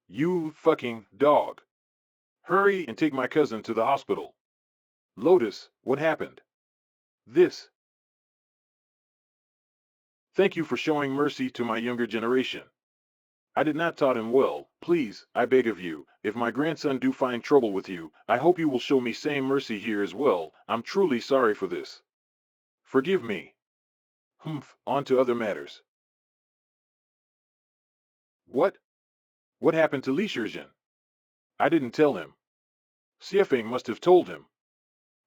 You fucking dog. Hurry and take my cousin to the hospital. Lotus, what happened? This. Thank you for showing mercy to my younger generation. I did not taught him well. Please, I beg of you, if my grandson do find trouble with you, I hope you will show me same mercy here as well. I'm truly sorry for this. Forgive me. Humph, on to other matters. What? What happened to Li Shizhen? I didn't tell him. Xiefeng must have told him.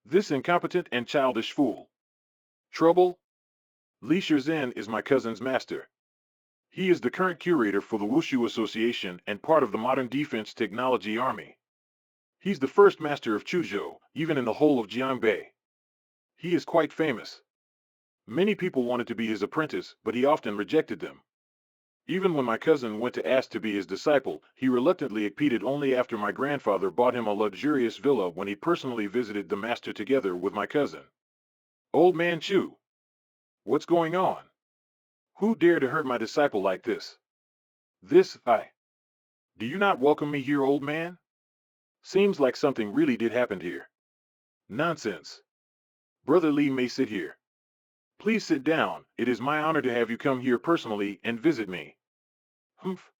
This incompetent and childish fool. Trouble? Li Shizhen is my cousin's master. He is the current curator for the Wushu Association and part of the Modern Defense Technology Army. He's the first master of Chuzhou, even in the whole of Jiangbei. He is quite famous. Many people wanted to be his apprentice, but he often rejected them. Even when my cousin went to ask to be his disciple, he reluctantly acceded only after my grandfather bought him a luxurious villa when he personally visited the master together with my cousin. Old man Chu. What's going on? Who dared to hurt my disciple like this? Do you not welcome me here, old man? Seems like something really did happen here. Nonsense. Brother Li may sit here. Please sit down. It is my honor to have you come here personally and visit me. Humph.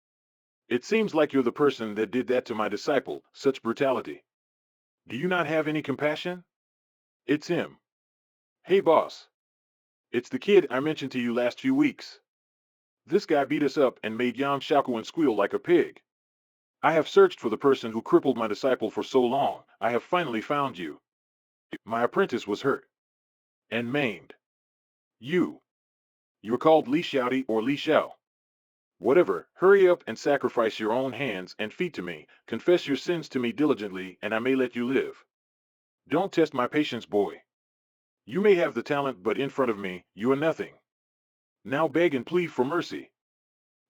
It seems like you're the person that did that to my disciple, such brutality. Do you not have any compassion? It's him. Hey boss. It's the kid I mentioned to you last few weeks. This guy beat us up and made Yang Shaoquan squeal like a pig. I have searched for the person who crippled my disciple for so long. I have finally found you. My apprentice was hurt. And maimed. You're called Li Xiaodi or Li Xiao. Whatever, hurry up and sacrifice your own hands and feet to me, confess your sins to me diligently, and I may let you live. Don't test my patience, boy. You may have the talent, but in front of me, you are nothing. Now beg and plead for mercy.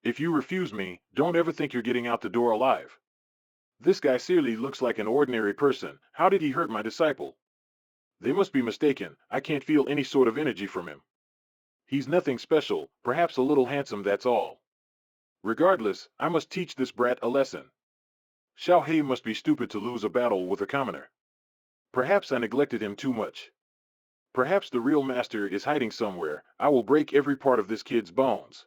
If you refuse me, don't ever think you're getting out the door alive. This guy seriously looks like an ordinary person. How did he hurt my disciple? They must be mistaken. I can't feel any sort of energy from him. He's nothing special, perhaps a little handsome, that's all. Regardless, I must teach this brat a lesson. Xiao He must be stupid to lose a battle with a commoner. Perhaps I neglected him too much. Perhaps the real master is hiding somewhere. I will break every part of this kid's bones.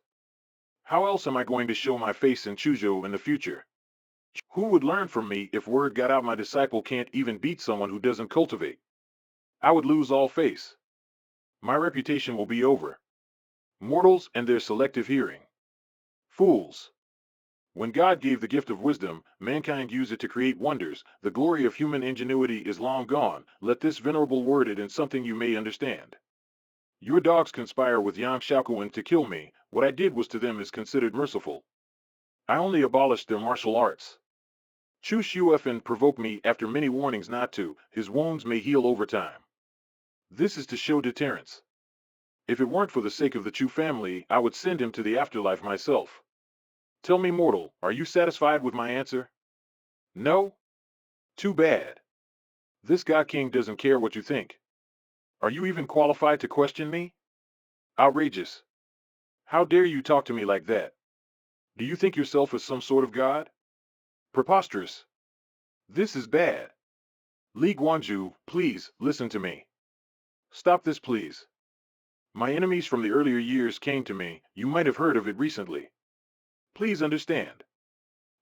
How else am I going to show my face in Chuzhou in the future? Who would learn from me if word got out my disciple can't even beat someone who doesn't cultivate? I would lose all face. My reputation will be over. Mortals and their selective hearing. Fools. When God gave the gift of wisdom, mankind used it to create wonders. The glory of human ingenuity is long gone. Let this venerable word it in something you may understand. Your dogs conspire with Yang Shaoquan to kill me. What I did was to them is considered merciful. I only abolished their martial arts. Chu Shuefen provoked me after many warnings not to. His wounds may heal over time. This is to show deterrence. If it weren't for the sake of the Chu family, I would send him to the afterlife myself. Tell me, mortal, are you satisfied with my answer? No? Too bad. This God King doesn't care what you think. Are you even qualified to question me? Outrageous. How dare you talk to me like that? Do you think yourself as some sort of god? Preposterous. This is bad. Li Guanju, please, listen to me. Stop this, please. My enemies from the earlier years came to me, you might have heard of it recently. Please understand.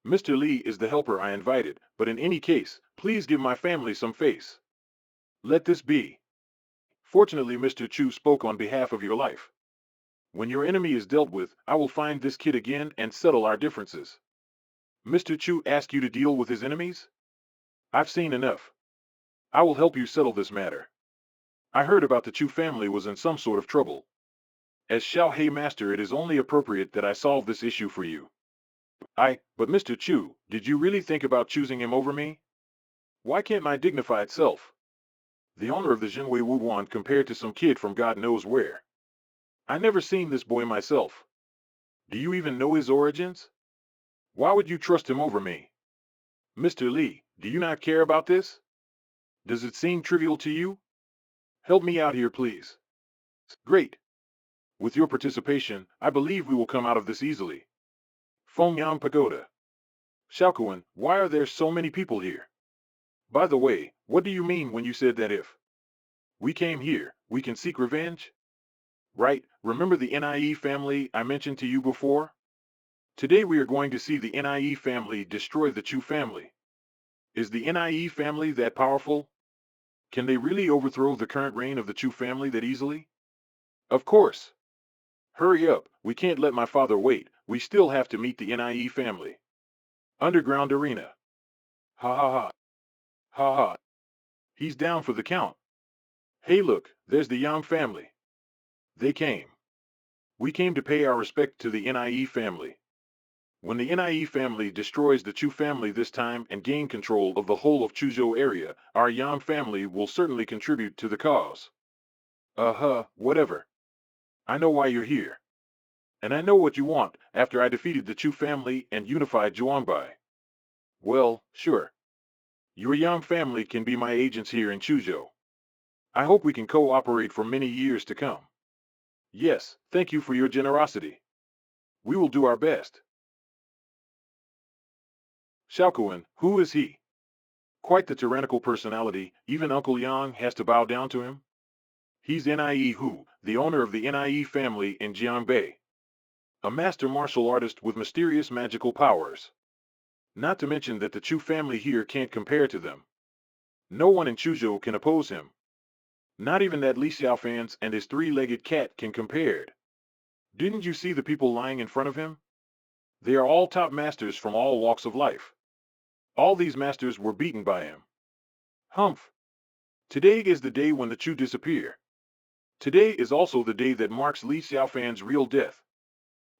Mr. Li is the helper I invited, but in any case, please give my family some face. Let this be. Fortunately, Mr. Chu spoke on behalf of your life. When your enemy is dealt with, I will find this kid again and settle our differences. Mr. Chu asked you to deal with his enemies? I've seen enough. I will help you settle this matter. I heard about the Chu family was in some sort of trouble. As Xiao Hei Master, it is only appropriate that I solve this issue for you. But Mr. Chu, did you really think about choosing him over me? Why can't my dignified self? The owner of the Jinwei Wuguan compared to some kid from God knows where. I never seen this boy myself. Do you even know his origins? Why would you trust him over me? Mr. Li, do you not care about this? Does it seem trivial to you? Help me out here, please. Great. With your participation, I believe we will come out of this easily. Fengyang Pagoda. Xiaokuan, why are there so many people here? By the way, what do you mean when you said that if we came here, we can seek revenge? Right, remember the Nie family I mentioned to you before? Today we are going to see the Nie family destroy the Chu family. Is the Nie family that powerful? Can they really overthrow the current reign of the Chu family that easily? Of course. Hurry up, we can't let my father wait, we still have to meet the Nie family. Underground arena. Ha ha ha. Ha ha. He's down for the count. Hey look, there's the Yang family. They came. We came to pay our respect to the Nie family. When the Nie family destroys the Chu family this time and gain control of the whole of Chuzhou area, our Yang family will certainly contribute to the cause. Whatever. I know why you're here. And I know what you want after I defeated the Chu family and unified Zhuangbai. Well, sure. Your Yang family can be my agents here in Chuzhou. I hope we can cooperate for many years to come. Yes, thank you for your generosity. We will do our best. Xiaokuan, who is he? Quite the tyrannical personality, even Uncle Yang has to bow down to him. He's Nie Hu, the owner of the Nie family in Jiangbei. A master martial artist with mysterious magical powers. Not to mention that the Chu family here can't compare to them. No one in Chuzhou can oppose him. Not even that Li Xiaofans and his three-legged cat can compare. Didn't you see the people lying in front of him? They are all top masters from all walks of life. All these masters were beaten by him. Humph. Today is the day when the Chu disappear. Today is also the day that marks Li Xiaofan's real death.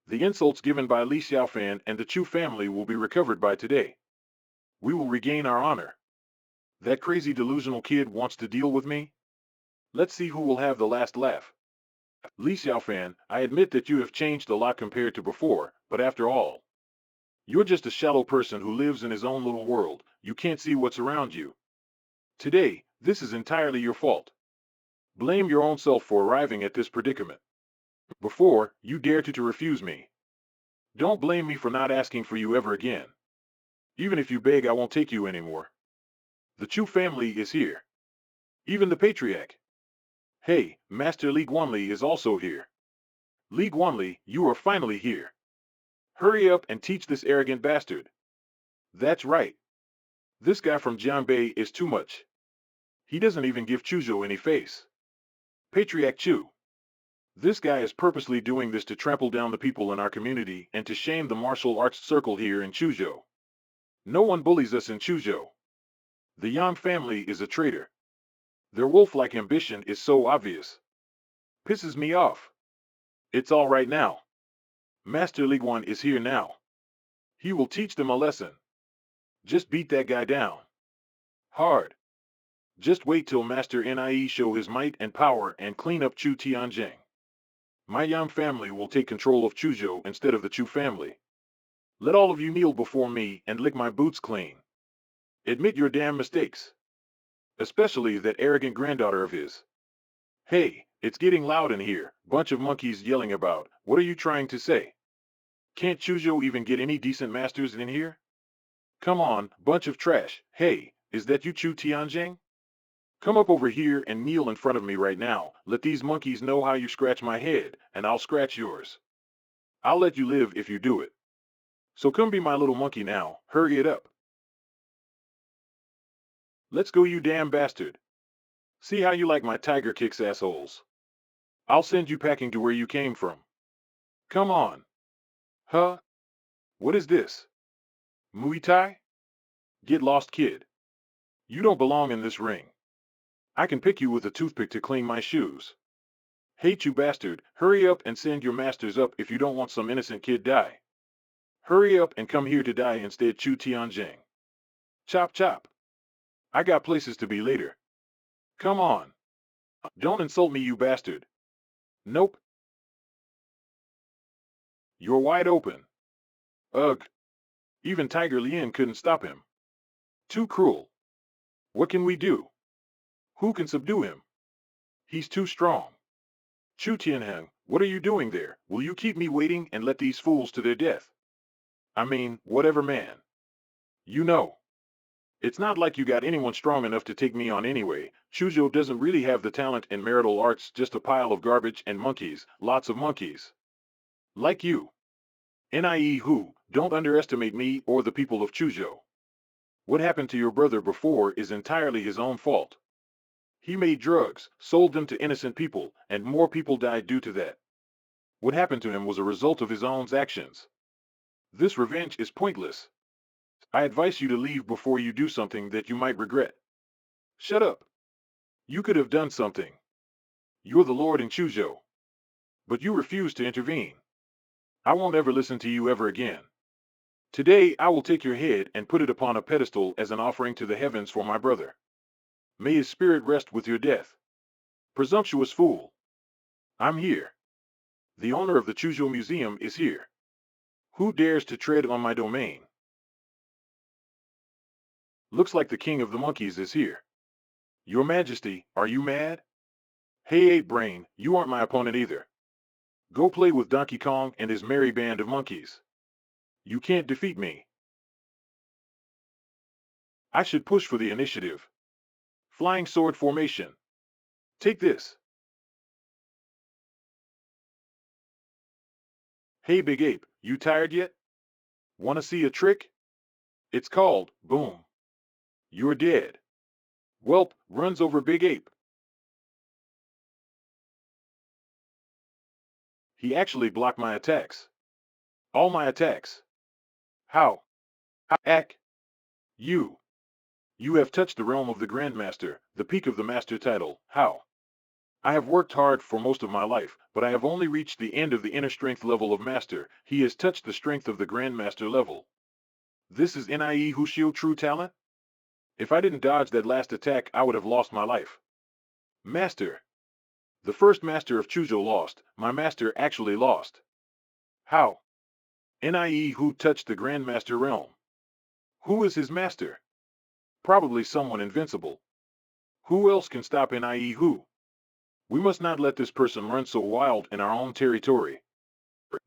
The insults given by Li Xiaofan and the Chu family will be recovered by today. We will regain our honor. That crazy delusional kid wants to deal with me? Let's see who will have the last laugh. Li Xiaofan, I admit that you have changed a lot compared to before, but after all, you're just a shallow person who lives in his own little world, you can't see what's around you. Today, this is entirely your fault. Blame your own self for arriving at this predicament. Before, you dared to refuse me. Don't blame me for not asking for you ever again. Even if you beg, I won't take you anymore. The Chu family is here. Even the patriarch. Hey, Master Li Guanli is also here. Li Guanli, you are finally here. Hurry up and teach this arrogant bastard. That's right. This guy from Jianbei is too much. He doesn't even give Chuzhou any face. Patriarch Chu. This guy is purposely doing this to trample down the people in our community and to shame the martial arts circle here in Chuzhou. No one bullies us in Chuzhou. The Yang family is a traitor. Their wolf-like ambition is so obvious. Pisses me off. It's all right now. Master Li Guan is here now. He will teach them a lesson. Just beat that guy down. Hard. Just wait till Master Nie show his might and power and clean up Chu Tianjing. My Yang family will take control of Chuzhou instead of the Chu family. Let all of you kneel before me and lick my boots clean. Admit your damn mistakes. Especially that arrogant granddaughter of his. Hey, it's getting loud in here, bunch of monkeys yelling about, what are you trying to say? Can't Chuzhou even get any decent masters in here? Come on, bunch of trash. Hey, is that you, Chu Tianjing? Come up over here and kneel in front of me right now. Let these monkeys know how you scratch my head, and I'll scratch yours. I'll let you live if you do it. So come be my little monkey now. Hurry it up. Let's go, you damn bastard. See how you like my tiger kicks, assholes. I'll send you packing to where you came from. Come on. Huh? What is this? Muay Thai? Get lost, kid. You don't belong in this ring. I can pick you with a toothpick to clean my shoes. Hate you, bastard. Hurry up and send your masters up if you don't want some innocent kid die. Hurry up and come here to die instead, Chu Tianjing. Chop chop. I got places to be later. Come on. Don't insult me, you bastard. Nope. You're wide open. Ugh. Even Tiger Lien couldn't stop him. Too cruel. What can we do? Who can subdue him? He's too strong. Chu Tianheng, what are you doing there? Will you keep me waiting and let these fools to their death? I mean, whatever, man. You know. It's not like you got anyone strong enough to take me on anyway. Chuzhou doesn't really have the talent in marital arts, just a pile of garbage and monkeys, lots of monkeys. Like you. Nie Hu, don't underestimate me or the people of Chuzhou. What happened to your brother before is entirely his own fault. He made drugs, sold them to innocent people, and more people died due to that. What happened to him was a result of his own actions. This revenge is pointless. I advise you to leave before you do something that you might regret. Shut up. You could have done something. You're the Lord in Chuzhou. But you refuse to intervene. I won't ever listen to you ever again. Today I will take your head and put it upon a pedestal as an offering to the heavens for my brother. May his spirit rest with your death. Presumptuous fool. I'm here. The owner of the Chuzhou Museum is here. Who dares to tread on my domain? Looks like the king of the monkeys is here. Your Majesty, are you mad? Hey, Ape Brain, you aren't my opponent either. Go play with Donkey Kong and his merry band of monkeys. You can't defeat me. I should push for the initiative. Flying sword formation. Take this. Hey, Big Ape, you tired yet? Want to see a trick? It's called Boom. You're dead. Whelp runs over Big Ape. He actually blocked my attacks. All my attacks. How? Ack. You. You have touched the realm of the Grandmaster, the peak of the Master title. How? I have worked hard for most of my life, but I have only reached the end of the inner strength level of Master. He has touched the strength of the Grandmaster level. This is Nie Hushio true talent? If I didn't dodge that last attack, I would have lost my life. Master. The first master of Chuzhou lost. My master actually lost. How? Nie Hu touched the Grandmaster realm. Who is his master? Probably someone invincible. Who else can stop Nie Hu? We must not let this person run so wild in our own territory.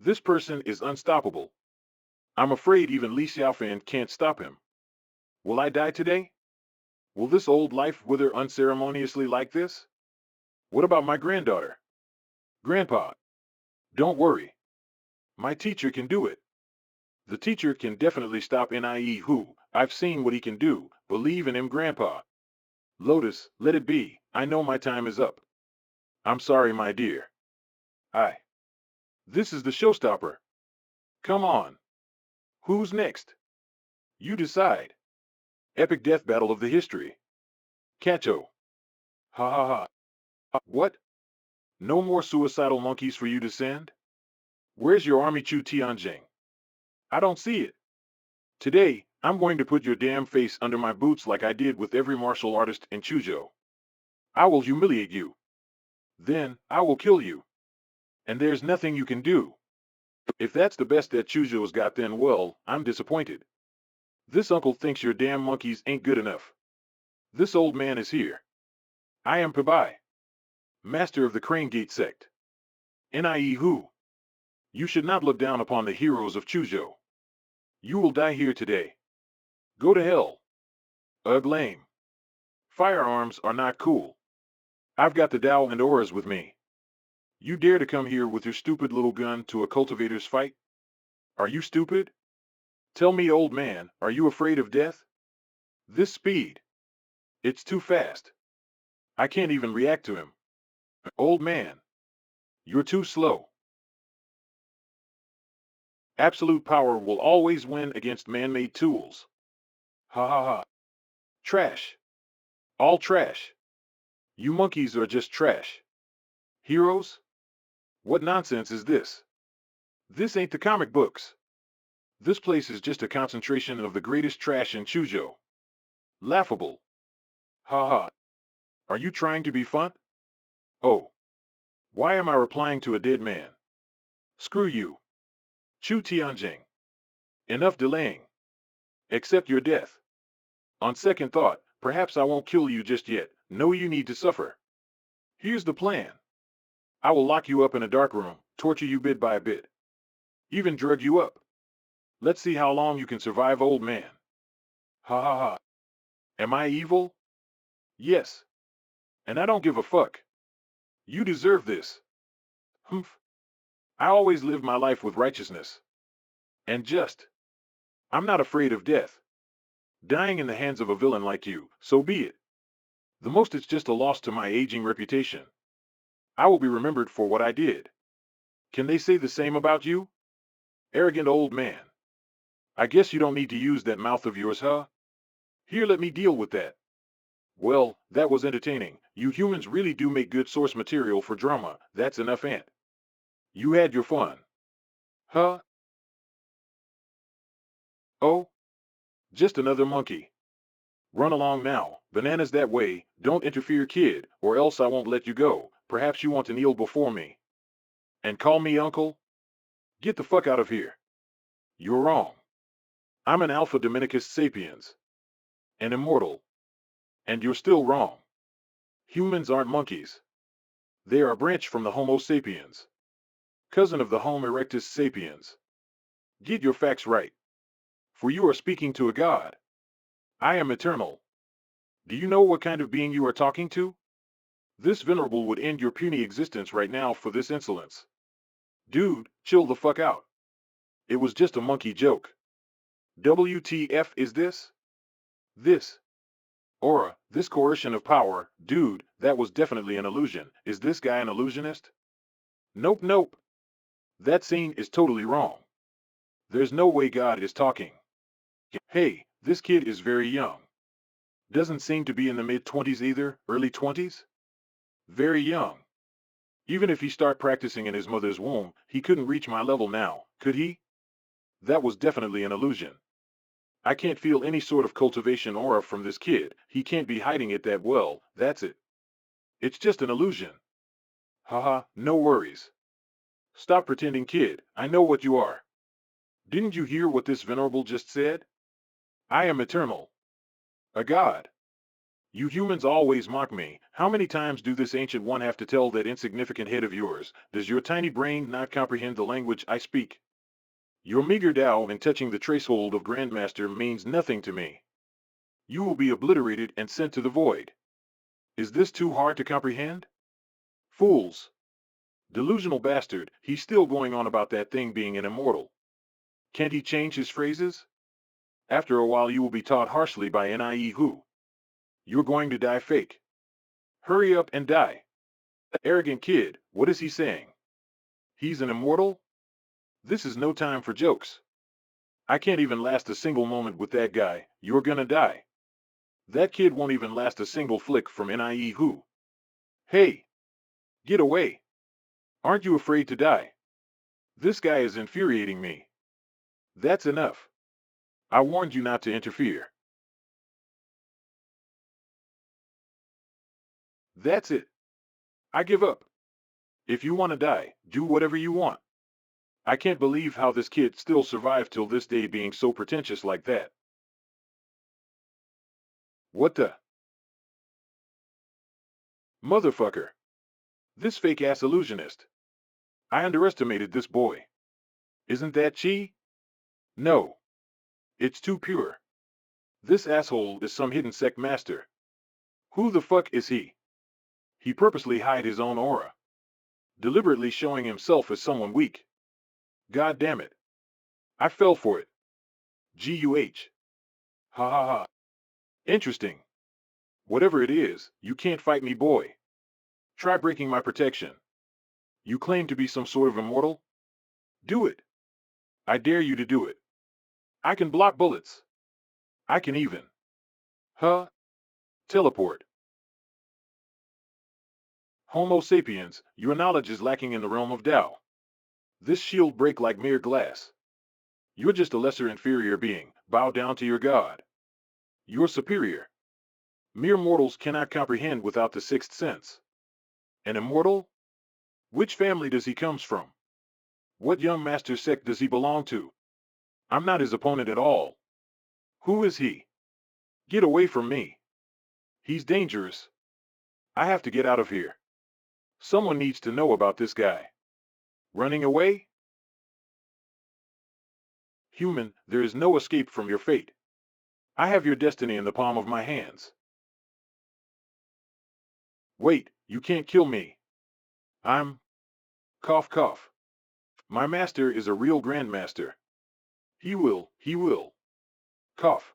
This person is unstoppable. I'm afraid even Li Xiaofan can't stop him. Will I die today? Will this old life wither unceremoniously like this? What about my granddaughter? Grandpa, don't worry. My teacher can do it. The teacher can definitely stop Nie Hu. I've seen what he can do. Believe in him, Grandpa. Lotus, let it be. I know my time is up. I'm sorry, my dear. This is the showstopper. Come on. Who's next? You decide. Epic death battle of the history. Kacho. Ha ha ha. What? No more suicidal monkeys for you to send? Where's your army, Chu Tianjing? I don't see it. Today, I'm going to put your damn face under my boots like I did with every martial artist in Chuzhou. I will humiliate you. Then, I will kill you. And there's nothing you can do. If that's the best that Chuzhou's got, then well, I'm disappointed. This uncle thinks your damn monkeys ain't good enough. This old man is here. I am Pabai, master of the Crane Gate sect. Nie Hu. You should not look down upon the heroes of Chuzhou. You will die here today. Go to hell. Ugh, lame. Firearms are not cool. I've got the Tao and auras with me. You dare to come here with your stupid little gun to a cultivator's fight? Are you stupid? Tell me, old man, are you afraid of death? This speed. It's too fast. I can't even react to him. Old man. You're too slow. Absolute power will always win against man-made tools. Ha ha ha. Trash. All trash. You monkeys are just trash. Heroes? What nonsense is this? This ain't the comic books. This place is just a concentration of the greatest trash in Chuzhou. Laughable. Ha ha. Are you trying to be fun? Oh. Why am I replying to a dead man? Screw you. Chu Tianjing. Enough delaying. Accept your death. On second thought, perhaps I won't kill you just yet. No, you need to suffer. Here's the plan. I will lock you up in a dark room, torture you bit by bit. Even drug you up. Let's see how long you can survive, old man. Ha ha ha. Am I evil? Yes. And I don't give a fuck. You deserve this. Humph. I always live my life with righteousness. And just. I'm not afraid of death. Dying in the hands of a villain like you, so be it. The most it's just a loss to my aging reputation. I will be remembered for what I did. Can they say the same about you? Arrogant old man. I guess you don't need to use that mouth of yours, huh? Here, let me deal with that. Well, that was entertaining. You humans really do make good source material for drama. That's enough, Ant. You had your fun. Huh? Oh? Just another monkey. Run along now. Bananas that way. Don't interfere, kid, or else I won't let you go. Perhaps you want to kneel before me. And call me uncle? Get the fuck out of here. You're wrong. I'm an Alpha Dominicus sapiens. An immortal. And you're still wrong. Humans aren't monkeys. They are a branch from the Homo sapiens. Cousin of the Homo erectus sapiens. Get your facts right. For you are speaking to a god. I am eternal. Do you know what kind of being you are talking to? This venerable would end your puny existence right now for this insolence. Dude, chill the fuck out. It was just a monkey joke. WTF is this? This. Aura, this coercion of power, dude, that was definitely an illusion. Is this guy an illusionist? Nope, nope. That scene is totally wrong. There's no way God is talking. Hey, this kid is very young. Doesn't seem to be in the mid-20s either, early 20s? Very young. Even if he start practicing in his mother's womb, he couldn't reach my level now, could he? That was definitely an illusion. I can't feel any sort of cultivation aura from this kid. He can't be hiding it that well, that's it. It's just an illusion. Haha, no worries. Stop pretending, kid. I know what you are. Didn't you hear what this venerable just said? I am eternal. A god. You humans always mock me. How many times do this ancient one have to tell that insignificant head of yours? Does your tiny brain not comprehend the language I speak? Your meager Tao in touching the tracehold of Grandmaster means nothing to me. You will be obliterated and sent to the void. Is this too hard to comprehend? Fools. Delusional bastard, he's still going on about that thing being an immortal. Can't he change his phrases? After a while you will be taught harshly by Nie who. You're going to die fake. Hurry up and die. Arrogant kid, what is he saying? He's an immortal? This is no time for jokes. I can't even last a single moment with that guy. You're gonna die. That kid won't even last a single flick from Nie who. Hey! Get away! Aren't you afraid to die? This guy is infuriating me. That's enough. I warned you not to interfere. That's it. I give up. If you want to die, do whatever you want. I can't believe how this kid still survived till this day being so pretentious like that. What the? Motherfucker. This fake-ass illusionist. I underestimated this boy. Isn't that chi? No. It's too pure. This asshole is some hidden sect master. Who the fuck is he? He purposely hide his own aura, deliberately showing himself as someone weak. God damn it. I fell for it. Guh. Ha ha ha. Interesting. Whatever it is, you can't fight me, boy. Try breaking my protection. You claim to be some sort of immortal? Do it. I dare you to do it. I can block bullets. I can even. Huh? Teleport. Homo sapiens, your knowledge is lacking in the realm of Tao. This shield break like mere glass. You're just a lesser inferior being, bow down to your god. You're superior. Mere mortals cannot comprehend without the sixth sense. An immortal? Which family does he comes from? What young master sect does he belong to? I'm not his opponent at all. Who is he? Get away from me. He's dangerous. I have to get out of here. Someone needs to know about this guy. Running away? Human, there is no escape from your fate. I have your destiny in the palm of my hands. Wait, you can't kill me. I'm... Cough cough. My master is a real grandmaster. He will. Cough.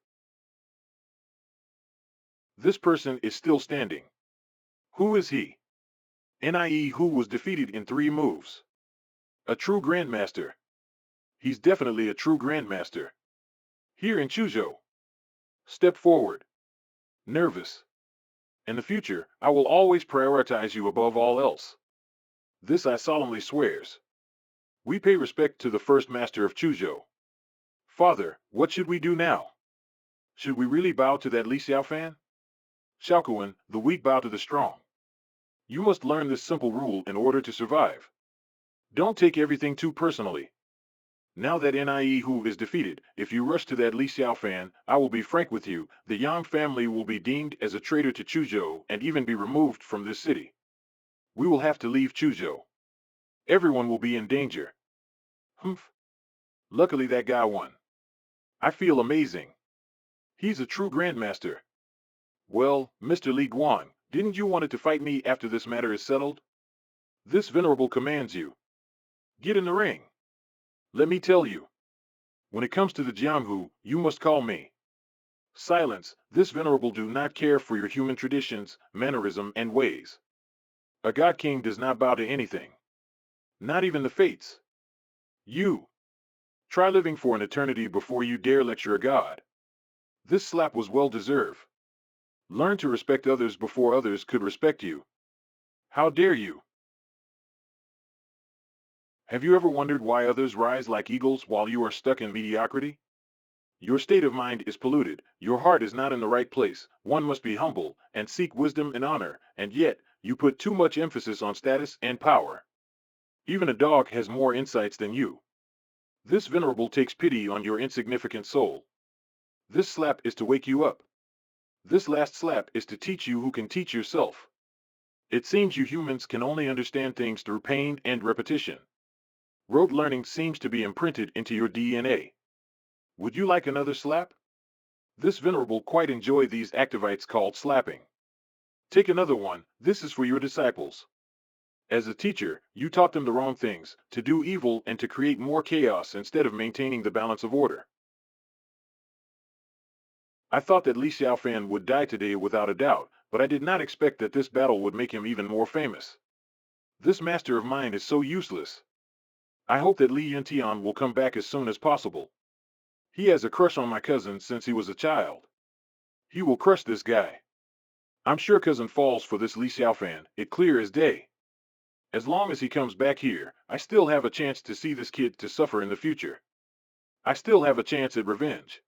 This person is still standing. Who is he? Nie who was defeated in 3 moves. A true grandmaster. He's definitely a true grandmaster. Here in Chuzhou. Step forward. Nervous. In the future, I will always prioritize you above all else. This I solemnly swears. We pay respect to the first master of Chuzhou. Father, what should we do now? Should we really bow to that Li Xiaofan? Xiaokuan, the weak bow to the strong. You must learn this simple rule in order to survive. Don't take everything too personally. Now that Nie Hu is defeated, if you rush to that Li Xiaofan, I will be frank with you, the Yang family will be deemed as a traitor to Chuzhou and even be removed from this city. We will have to leave Chuzhou. Everyone will be in danger. Humph. Luckily that guy won. I feel amazing. He's a true grandmaster. Well, Mr. Li Guang, didn't you want to fight me after this matter is settled? This venerable commands you. Get in the ring. Let me tell you. When it comes to the Jianghu, you must call me. Silence, this venerable do not care for your human traditions, mannerism, and ways. A god king does not bow to anything. Not even the fates. You. Try living for an eternity before you dare lecture a god. This slap was well deserved. Learn to respect others before others could respect you. How dare you? Have you ever wondered why others rise like eagles while you are stuck in mediocrity? Your state of mind is polluted, your heart is not in the right place, one must be humble, and seek wisdom and honor, and yet, you put too much emphasis on status and power. Even a dog has more insights than you. This venerable takes pity on your insignificant soul. This slap is to wake you up. This last slap is to teach you who can teach yourself. It seems you humans can only understand things through pain and repetition. Rote learning seems to be imprinted into your DNA. Would you like another slap? This venerable quite enjoy these activites called slapping. Take another one, this is for your disciples. As a teacher, you taught them the wrong things, to do evil and to create more chaos instead of maintaining the balance of order. I thought that Li Xiaofan would die today without a doubt, but I did not expect that this battle would make him even more famous. This master of mine is so useless. I hope that Li Yuntian will come back as soon as possible. He has a crush on my cousin since he was a child. He will crush this guy. I'm sure cousin falls for this Li Xiaofan, it clear as day. As long as he comes back here, I still have a chance to see this kid to suffer in the future. I still have a chance at revenge.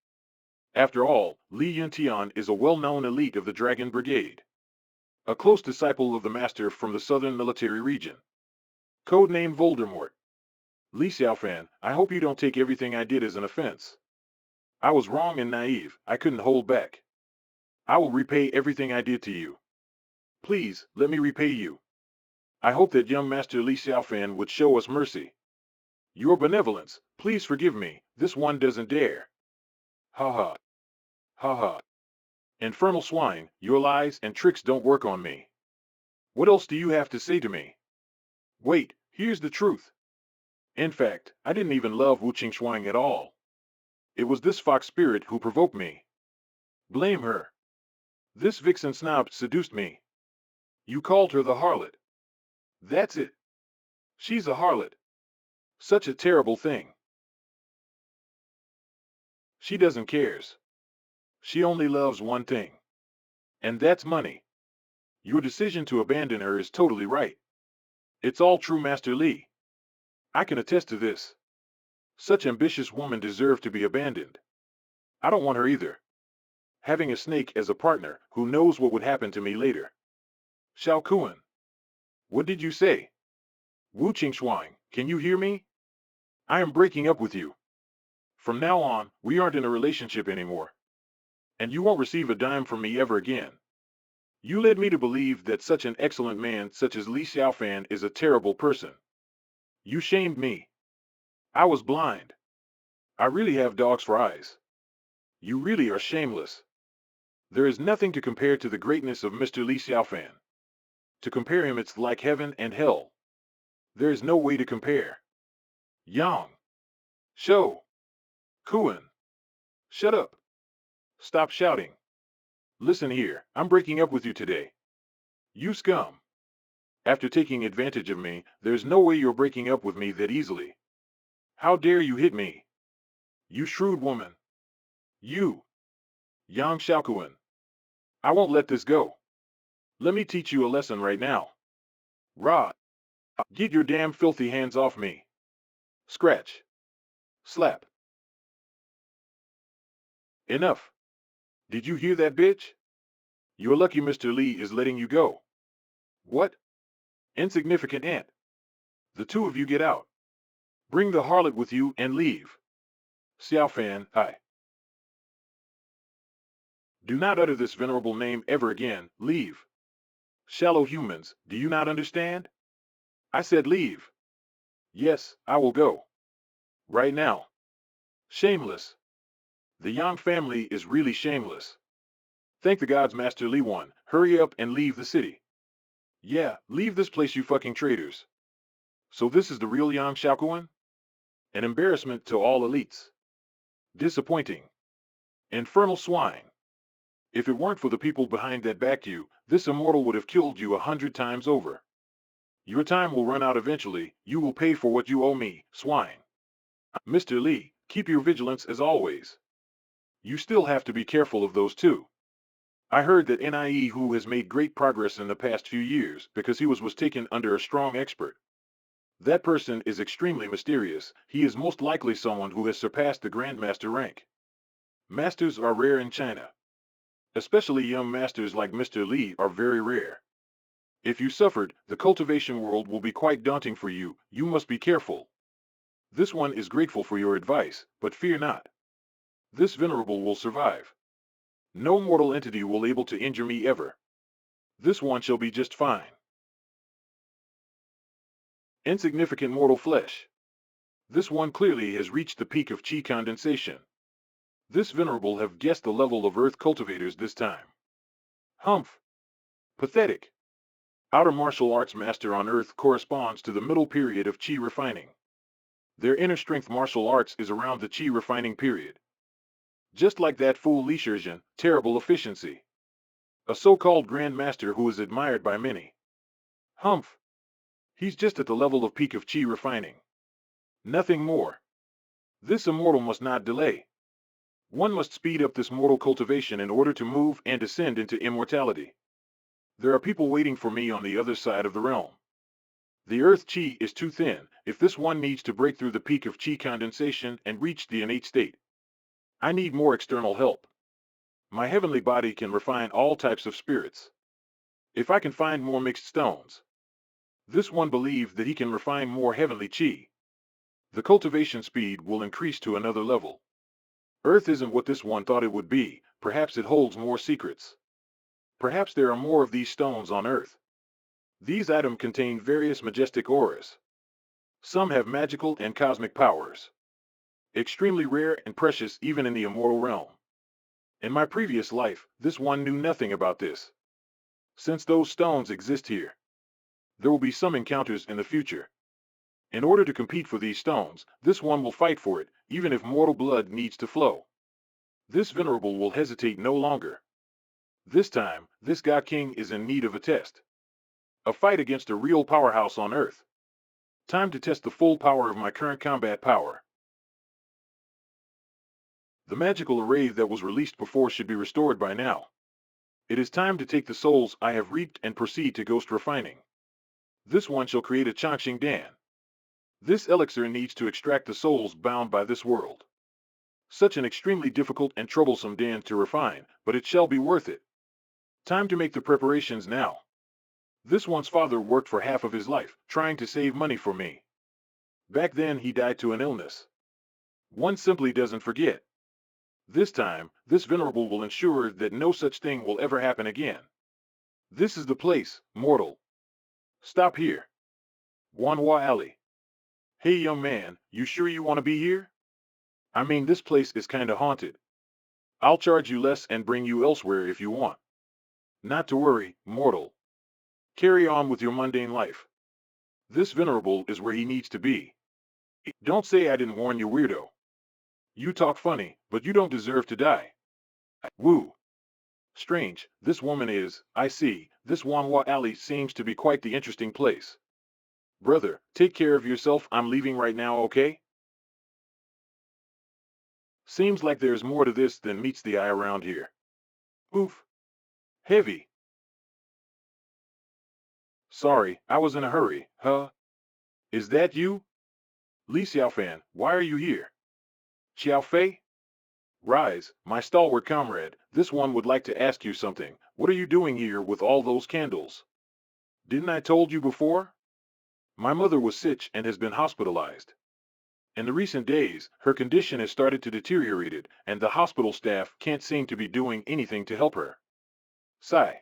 After all, Li Yuntian is a well-known elite of the Dragon Brigade. A close disciple of the master from the southern military region. Codename Voldemort. Li Xiaofan, I hope you don't take everything I did as an offense. I was wrong and naive, I couldn't hold back. I will repay everything I did to you. Please, let me repay you. I hope that young Master Li Xiaofan would show us mercy. Your benevolence, please forgive me, this one doesn't dare. Ha ha. Ha ha. Infernal swine, your lies and tricks don't work on me. What else do you have to say to me? Wait, here's the truth. In fact, I didn't even love Wu Shuang at all. It was this fox spirit who provoked me. Blame her. This vixen snob seduced me. You called her the harlot. That's it. She's a harlot. Such a terrible thing. She doesn't cares. She only loves one thing. And that's money. Your decision to abandon her is totally right. It's all true, Master Li. I can attest to this. Such ambitious woman deserves to be abandoned. I don't want her either. Having a snake as a partner, who knows what would happen to me later. Xiao Kuan. What did you say? Wu Shuang, can you hear me? I am breaking up with you. From now on, we aren't in a relationship anymore. And you won't receive a dime from me ever again. You led me to believe that such an excellent man such as Li Xiaofan is a terrible person. You shamed me. I was blind. I really have dogs for eyes. You really are shameless. There is nothing to compare to the greatness of Mr. Li Xiaofan. To compare him, it's like heaven and hell. There is no way to compare. Yang. Shou. Kuan. Shut up. Stop shouting. Listen here, I'm breaking up with you today. You scum. After taking advantage of me, there's no way you're breaking up with me that easily. How dare you hit me? You shrewd woman. You. Yang Xiaokuan. I won't let this go. Let me teach you a lesson right now. Ra. Get your damn filthy hands off me. Scratch. Slap. Enough. Did you hear that, bitch? You're lucky Mr. Li is letting you go. What? Insignificant ant. The two of you get out. Bring the harlot with you and leave. Xiaofan, I. Do not utter this venerable name ever again. Leave. Shallow humans, do you not understand? I said leave. Yes, I will go. Right now. Shameless. The Yang family is really shameless. Thank the gods, Master Li won. Hurry up and leave the city. Yeah, leave this place, you fucking traitors. So this is the real Yang Xiaokuan? An embarrassment to all elites. Disappointing. Infernal swine. If it weren't for the people behind that backed you, this immortal would have killed you 100 times over. Your time will run out eventually. You will pay for what you owe me, swine. Mr. Li, keep your vigilance as always. You still have to be careful of those two. I heard that Nie Hu has made great progress in the past few years because he was taken under a strong expert. That person is extremely mysterious. He is most likely someone who has surpassed the Grandmaster rank. Masters are rare in China. Especially young masters like Mr. Li are very rare. If you suffered, the cultivation world will be quite daunting for you. You must be careful. This one is grateful for your advice, but fear not. This venerable will survive. No mortal entity will able to injure me ever. This one shall be just fine. Insignificant mortal flesh. This one clearly has reached the peak of chi condensation. This venerable have guessed the level of earth cultivators this time. Humph. Pathetic. Outer martial arts master on earth corresponds to the middle period of chi refining. Their inner strength martial arts is around the chi refining period. Just like that fool Li Shizhen, terrible efficiency. A so-called Grand Master who is admired by many. Humph. He's just at the level of peak of chi refining. Nothing more. This immortal must not delay. One must speed up this mortal cultivation in order to move and descend into immortality. There are people waiting for me on the other side of the realm. The earth chi is too thin if this one needs to break through the peak of chi condensation and reach the innate state. I need more external help. My heavenly body can refine all types of spirits. If I can find more mixed stones. This one believes that he can refine more heavenly chi. The cultivation speed will increase to another level. Earth isn't what this one thought it would be. Perhaps it holds more secrets. Perhaps there are more of these stones on Earth. These items contain various majestic auras. Some have magical and cosmic powers. Extremely rare and precious even in the immortal realm. In my previous life, this one knew nothing about this. Since those stones exist here, there will be some encounters in the future. In order to compete for these stones, this one will fight for it, even if mortal blood needs to flow. This venerable will hesitate no longer. This time, this God King is in need of a test. A fight against a real powerhouse on Earth. Time to test the full power of my current combat power. The magical array that was released before should be restored by now. It is time to take the souls I have reaped and proceed to ghost refining. This one shall create a Changxing Dan. This elixir needs to extract the souls bound by this world. Such an extremely difficult and troublesome Dan to refine, but it shall be worth it. Time to make the preparations now. This one's father worked for half of his life, trying to save money for me. Back then he died to an illness. One simply doesn't forget. This time, this venerable will ensure that no such thing will ever happen again. This is the place, mortal. Stop here. Wanhua Alley. Hey young man, you sure you want to be here? I mean, this place is kinda haunted. I'll charge you less and bring you elsewhere if you want. Not to worry, mortal. Carry on with your mundane life. This venerable is where he needs to be. Don't say I didn't warn you, weirdo. You talk funny, but you don't deserve to die. Woo. Strange, this woman is, I see, this Wanhua Alley seems to be quite the interesting place. Brother, take care of yourself, I'm leaving right now, okay? Seems like there's more to this than meets the eye around here. Oof. Heavy. Sorry, I was in a hurry, huh? Is that you? Li Xiaofan, why are you here? Xiaofei? Rise, my stalwart comrade, this one would like to ask you something. What are you doing here with all those candles? Didn't I told you before? My mother was sick and has been hospitalized. In the recent days, her condition has started to deteriorate, and the hospital staff can't seem to be doing anything to help her. Sigh.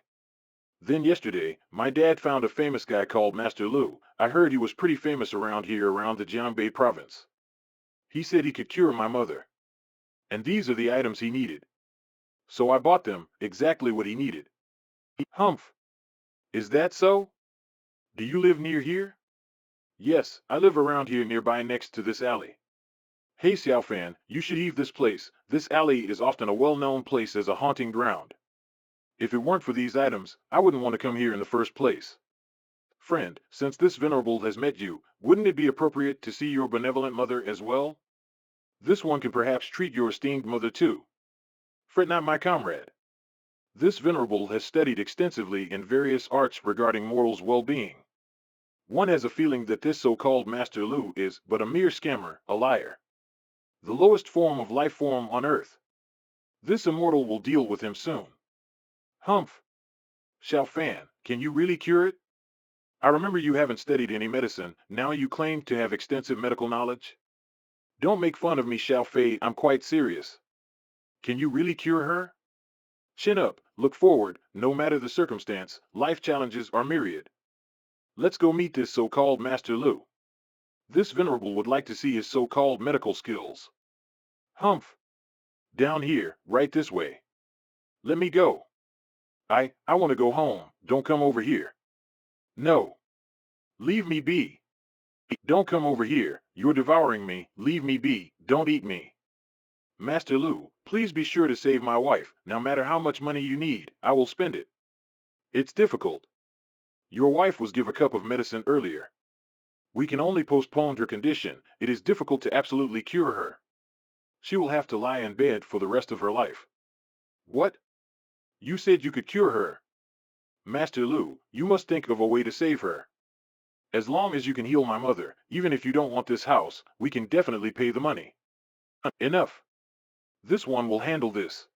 Then yesterday, my dad found a famous guy called Master Lu. I heard he was pretty famous around here around the Jiangbei province. He said he could cure my mother. And these are the items he needed. So I bought them, exactly what he needed. Humph. Is that so? Do you live near here? Yes, I live around here nearby next to this alley. Hey Xiaofan, you should leave this place. This alley is often a well-known place as a haunting ground. If it weren't for these items, I wouldn't want to come here in the first place. Friend, since this venerable has met you, wouldn't it be appropriate to see your benevolent mother as well? This one can perhaps treat your esteemed mother too. Fret not, my comrade. This venerable has studied extensively in various arts regarding mortals' well-being. One has a feeling that this so-called Master Lu is but a mere scammer, a liar. The lowest form of life form on earth. This immortal will deal with him soon. Humph. Xiaofan, can you really cure it? I remember you haven't studied any medicine, now you claim to have extensive medical knowledge? Don't make fun of me, Xiaofei, I'm quite serious. Can you really cure her? Chin up, look forward, no matter the circumstance, life challenges are myriad. Let's go meet this so-called Master Lu. This venerable would like to see his so-called medical skills. Humph. Down here, right this way. Let me go. I want to go home, don't come over here. No. Leave me be. Don't come over here, you're devouring me, leave me be, don't eat me. Master Lu, please be sure to save my wife, no matter how much money you need, I will spend it. It's difficult. Your wife was given a cup of medicine earlier. We can only postpone her condition, it is difficult to absolutely cure her. She will have to lie in bed for the rest of her life. What? You said you could cure her. Master Lu, you must think of a way to save her. As long as you can heal my mother, even if you don't want this house, we can definitely pay the money. Enough. This one will handle this.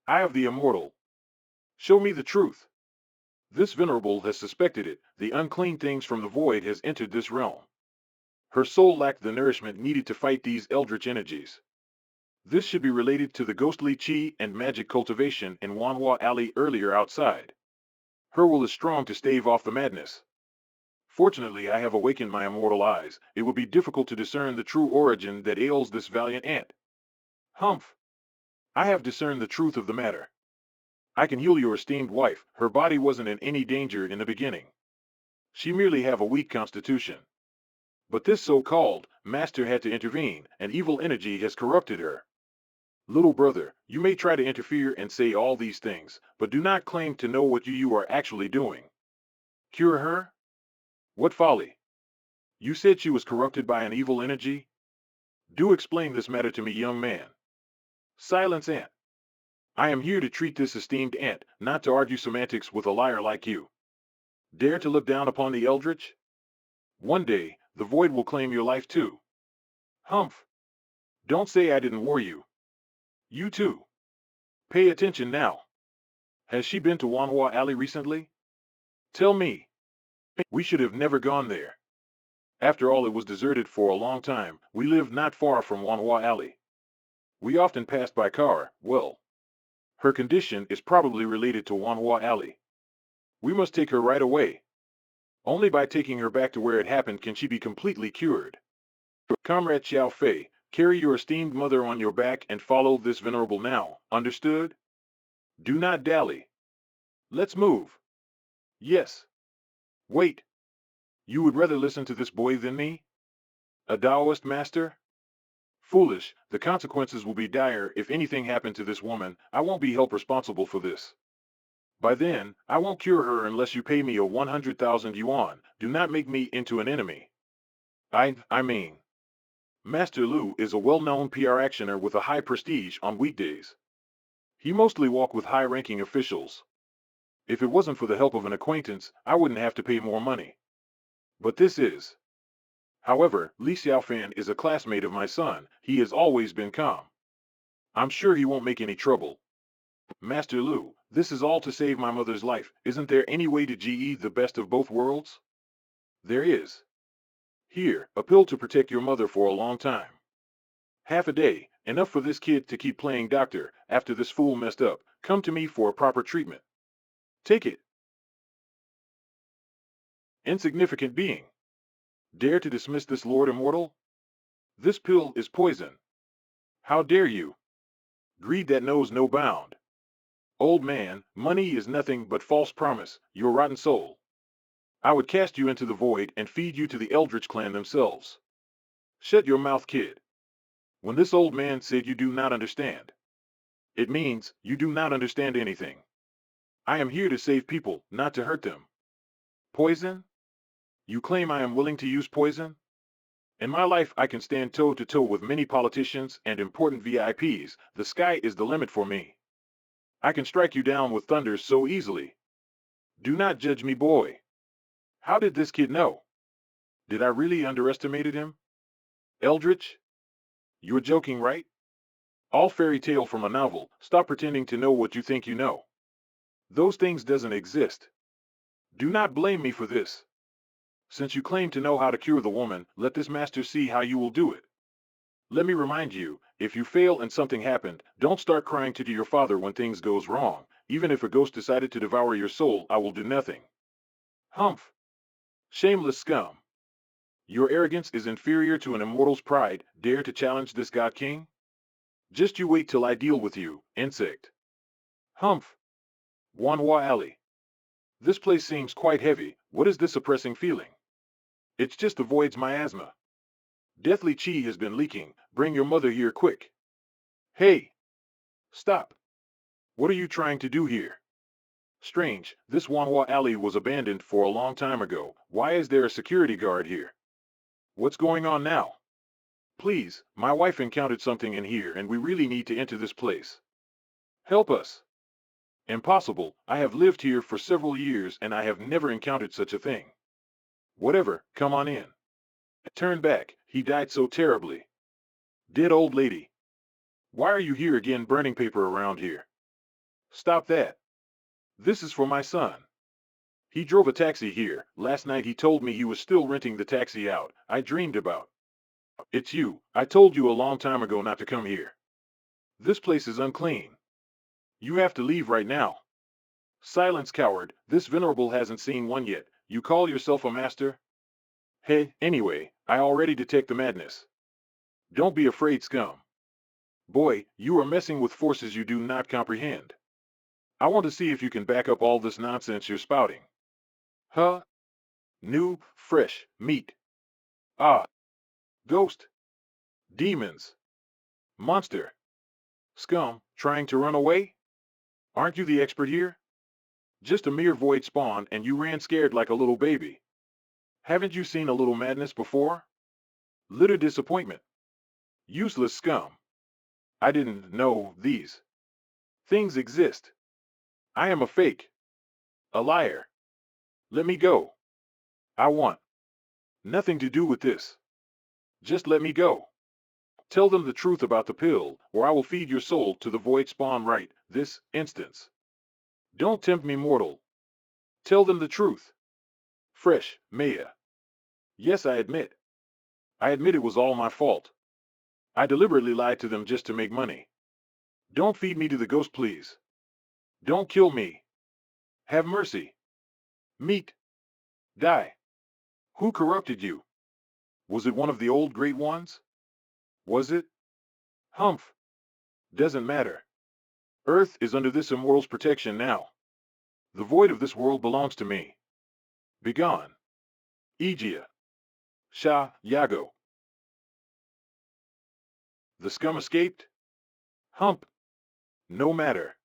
Eye of the Immortal. Show me the truth. This venerable has suspected it, the unclean things from the void has entered this realm. Her soul lacked the nourishment needed to fight these eldritch energies. This should be related to the ghostly chi and magic cultivation in Wanhua Alley earlier outside. Her will is strong to stave off the madness. Fortunately, I have awakened my immortal eyes. It will be difficult to discern the true origin that ails this valiant ant. Humph. I have discerned the truth of the matter. I can heal your esteemed wife. Her body wasn't in any danger in the beginning. She merely have a weak constitution. But this so-called master had to intervene, and evil energy has corrupted her. Little brother, you may try to interfere and say all these things, but do not claim to know what you are actually doing. Cure her? What folly! You said she was corrupted by an evil energy? Do explain this matter to me, young man. Silence, aunt. I am here to treat this esteemed aunt, not to argue semantics with a liar like you. Dare to look down upon the eldritch? One day, the void will claim your life too. Humph! Don't say I didn't warn you. You too. Pay attention now. Has she been to Wanhua Alley recently? Tell me. We should have never gone there. After all, it was deserted for a long time. We lived not far from Wanhua Alley. We often passed by car. Well, her condition is probably related to Wanhua Alley. We must take her right away. Only by taking her back to where it happened can she be completely cured. Comrade Xiao Fei, carry your esteemed mother on your back and follow this venerable now, understood? Do not dally. Let's move. Yes. Wait. You would rather listen to this boy than me? A Taoist master? Foolish, the consequences will be dire if anything happened to this woman. I won't be held responsible for this. By then, I won't cure her unless you pay me a 100,000 yuan. Do not make me into an enemy. I mean, Master Lu is a well-known PR actioner with a high prestige on weekdays. He mostly walks with high-ranking officials. If it wasn't for the help of an acquaintance, I wouldn't have to pay more money. But this is. However, Li Xiaofan is a classmate of my son. He has always been calm. I'm sure he won't make any trouble. Master Lu, this is all to save my mother's life. Isn't there any way to GE the best of both worlds? There is. Here, a pill to protect your mother for a long time. Half a day, enough for this kid to keep playing doctor. After this fool messed up, come to me for a proper treatment. Take it. Insignificant being. Dare to dismiss this Lord Immortal? This pill is poison. How dare you? Greed that knows no bound. Old man, money is nothing but false promise, your rotten soul. I would cast you into the void and feed you to the Eldritch clan themselves. Shut your mouth, kid. When this old man said you do not understand, it means you do not understand anything. I am here to save people, not to hurt them. Poison? You claim I am willing to use poison? In my life, I can stand toe-to-toe with many politicians and important VIPs. The sky is the limit for me. I can strike you down with thunder so easily. Do not judge me, boy. How did this kid know? Did I really underestimated him? Eldritch? You're joking, right? All fairy tale from a novel. Stop pretending to know what you think you know. Those things doesn't exist. Do not blame me for this. Since you claim to know how to cure the woman, let this master see how you will do it. Let me remind you, if you fail and something happened, don't start crying to your father when things goes wrong. Even if a ghost decided to devour your soul, I will do nothing. Humph! Shameless scum! Your arrogance is inferior to an immortal's pride. Dare to challenge this god king? Just you wait till I deal with you, insect. Humph! Wanhua Alley. This place seems quite heavy. What is this oppressing feeling? It's just the void's miasma. Deathly chi has been leaking. Bring your mother here quick. Hey! Stop! What are you trying to do here? Strange, this Wanhua Alley was abandoned for a long time ago. Why is there a security guard here? What's going on now? Please, my wife encountered something in here and we really need to enter this place. Help us. Impossible, I have lived here for several years and I have never encountered such a thing. Whatever, come on in. Turn back, he died so terribly. Dead old lady. Why are you here again burning paper around here? Stop that. This is for my son. He drove a taxi here. Last night he told me he was still renting the taxi out. I dreamed about. It's you. I told you a long time ago not to come here. This place is unclean. You have to leave right now. Silence, coward. This venerable hasn't seen one yet. You call yourself a master? Hey, anyway, I already detect the madness. Don't be afraid, scum. Boy, you are messing with forces you do not comprehend. I want to see if you can back up all this nonsense you're spouting. Huh? New, fresh meat. Ah, ghost, demons, monster, scum, trying to run away? Aren't you the expert here? Just a mere void spawn and you ran scared like a little baby. Haven't you seen a little madness before? Little disappointment. Useless scum. I didn't know these things exist. I am a fake. A liar. Let me go. I want nothing to do with this. Just let me go. Tell them the truth about the pill, or I will feed your soul to the void spawn right this instance. Don't tempt me, mortal. Tell them the truth. Fresh, Maya. Yes, I admit. I admit it was all my fault. I deliberately lied to them just to make money. Don't feed me to the ghost, please. Don't kill me. Have mercy. Meet. Die. Who corrupted you? Was it one of the old great ones? Was it? Humph. Doesn't matter. Earth is under this immortal's protection now. The void of this world belongs to me. Begone. Aegea. Sha, Yago. The scum escaped? Hump. No matter.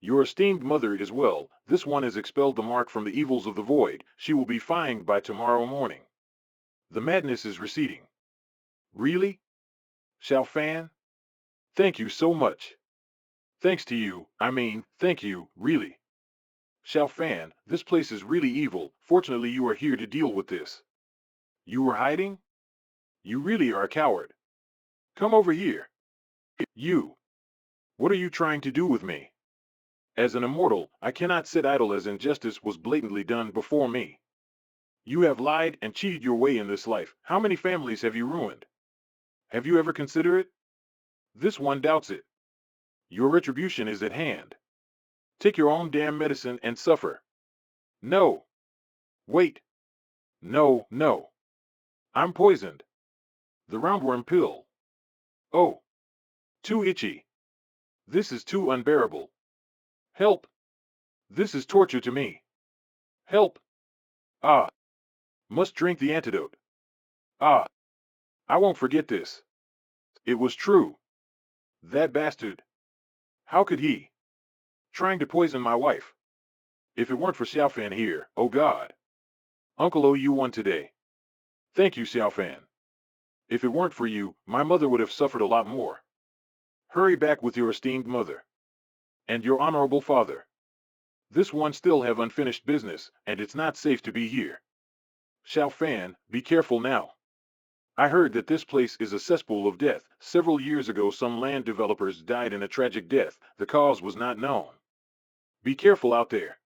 Your esteemed mother is well. This one has expelled the mark from the evils of the void. She will be fine by tomorrow morning. The madness is receding. Really? Xiao Fan? Thank you so much. Thanks to you, thank you, really. Xiao Fan, this place is really evil. Fortunately, you are here to deal with this. You were hiding? You really are a coward. Come over here. You. What are you trying to do with me? As an immortal, I cannot sit idle as injustice was blatantly done before me. You have lied and cheated your way in this life. How many families have you ruined? Have you ever considered it? This one doubts it. Your retribution is at hand. Take your own damn medicine and suffer. No. Wait. No, no. I'm poisoned. The roundworm pill. Oh. Too itchy. This is too unbearable. Help. This is torture to me. Help. Ah. Must drink the antidote. Ah. I won't forget this. It was true. That bastard. How could he? Trying to poison my wife. If it weren't for Xiaofan here, oh God. Uncle owe you one today. Thank you, Xiaofan. If it weren't for you, my mother would have suffered a lot more. Hurry back with your esteemed mother. And your honorable father. This one still have unfinished business, and it's not safe to be here. Xiaofan, be careful now. I heard that this place is a cesspool of death. Several years ago some land developers died in a tragic death. The cause was not known. Be careful out there.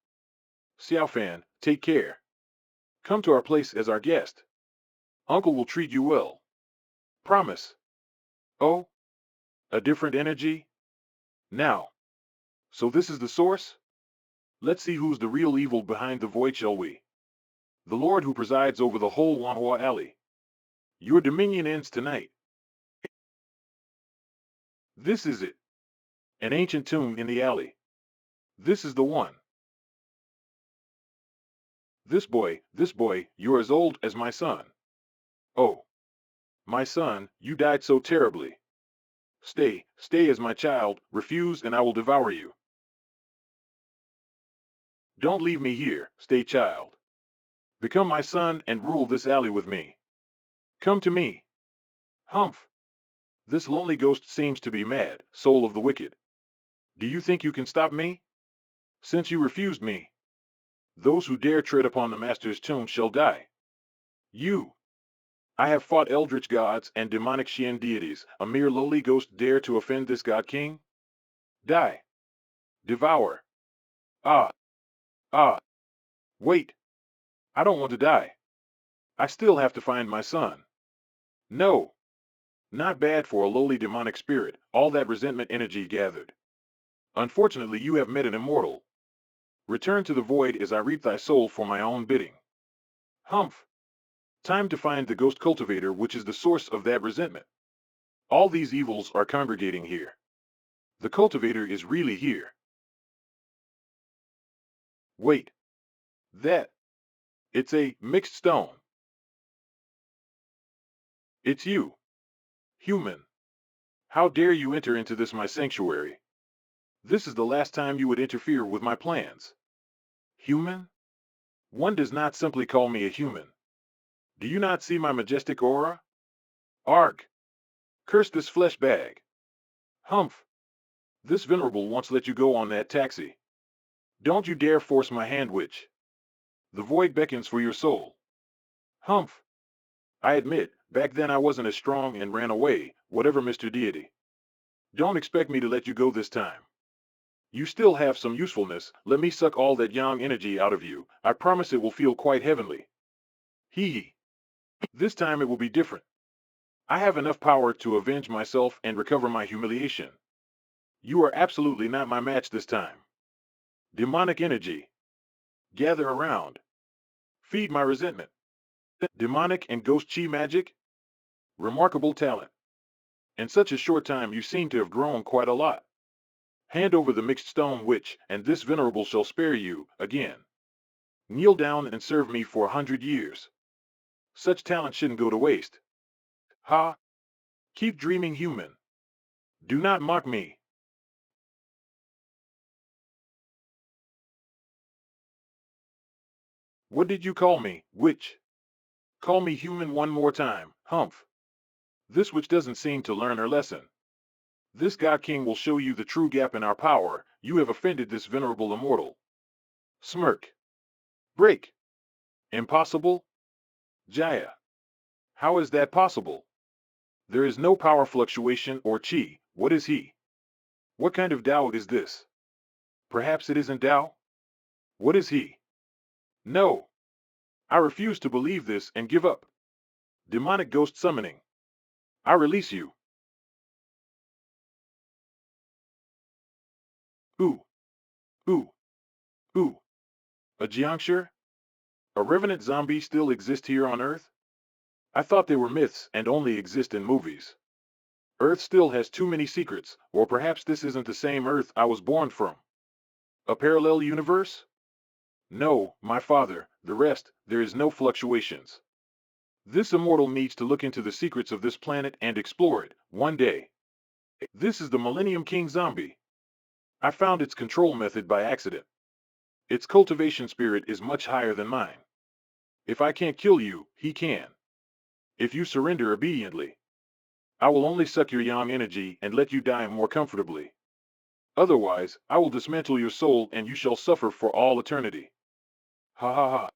Xiaofan, take care. Come to our place as our guest. Uncle will treat you well. Promise. Oh? A different energy? Now. So this is the source? Let's see who's the real evil behind the void, shall we? The Lord who presides over the whole Wanhua Alley. Your dominion ends tonight. This is it. An ancient tomb in the alley. This is the one. This boy, you're as old as my son. Oh. My son, you died so terribly. Stay as my child, refuse and I will devour you. Don't leave me here, stay child. Become my son and rule this alley with me. Come to me. Humph. This lonely ghost seems to be mad, soul of the wicked. Do you think you can stop me? Since you refused me. Those who dare tread upon the Master's tomb shall die. You. I have fought eldritch gods and demonic Xian deities. A mere lowly ghost dare to offend this god king? Die. Devour. Ah. Ah. Wait. I don't want to die. I still have to find my son. No. Not bad for a lowly demonic spirit, all that resentment energy gathered. Unfortunately, you have met an immortal. Return to the void as I reap thy soul for my own bidding. Humph. Time to find the ghost cultivator which is the source of that resentment. All these evils are congregating here. The cultivator is really here. Wait, that, it's a mixed stone. It's you, human. How dare you enter into this my sanctuary? This is the last time you would interfere with my plans. Human? One does not simply call me a human. Do you not see my majestic aura? Arg! Curse this flesh bag. Humph! This venerable wants let you go on that taxi. Don't you dare force my hand, witch. The void beckons for your soul. Humph! I admit, back then I wasn't as strong and ran away, whatever, Mr. Deity. Don't expect me to let you go this time. You still have some usefulness. Let me suck all that yang energy out of you. I promise it will feel quite heavenly. Hee hee. This time it will be different. I have enough power to avenge myself and recover my humiliation. You are absolutely not my match this time. Demonic energy. Gather around. Feed my resentment. Demonic and ghost chi magic? Remarkable talent. In such a short time you seem to have grown quite a lot. Hand over the mixed stone, witch, and this venerable shall spare you, again. Kneel down and serve me for 100 years. Such talent shouldn't go to waste. Ha! Keep dreaming, human. Do not mock me. What did you call me, witch? Call me human one more time, humph. This witch doesn't seem to learn her lesson. This God King will show you the true gap in our power. You have offended this venerable immortal. Smirk. Break. Impossible? Jaya. How is that possible? There is no power fluctuation or chi. What is he? What kind of Tao is this? Perhaps it isn't Tao? What is he? No. I refuse to believe this and give up. Demonic ghost summoning. I release you. Ooh. Ooh. Ooh. A Jiangshi? A revenant zombie still exist here on Earth? I thought they were myths and only exist in movies. Earth still has too many secrets, or perhaps this isn't the same Earth I was born from. A parallel universe? No, my father, the rest, there is no fluctuations. This immortal needs to look into the secrets of this planet and explore it, one day. This is the Millennium King zombie. I found its control method by accident. Its cultivation spirit is much higher than mine. If I can't kill you, he can. If you surrender obediently, I will only suck your yang energy and let you die more comfortably. Otherwise, I will dismantle your soul and you shall suffer for all eternity. Ha ha ha.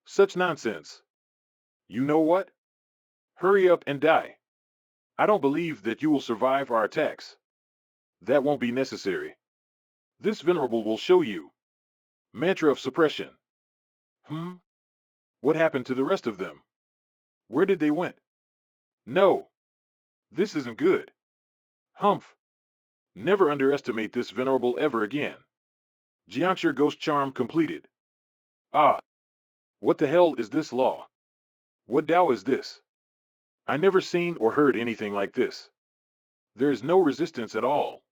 Such nonsense. You know what? Hurry up and die. I don't believe that you will survive our attacks. That won't be necessary. This venerable will show you. Mantra of suppression. What happened to the rest of them? Where did they went? No. This isn't good. Humph. Never underestimate this venerable ever again. Jiangshi ghost charm completed. Ah. What the hell is this law? What Tao is this? I never seen or heard anything like this. There is no resistance at all.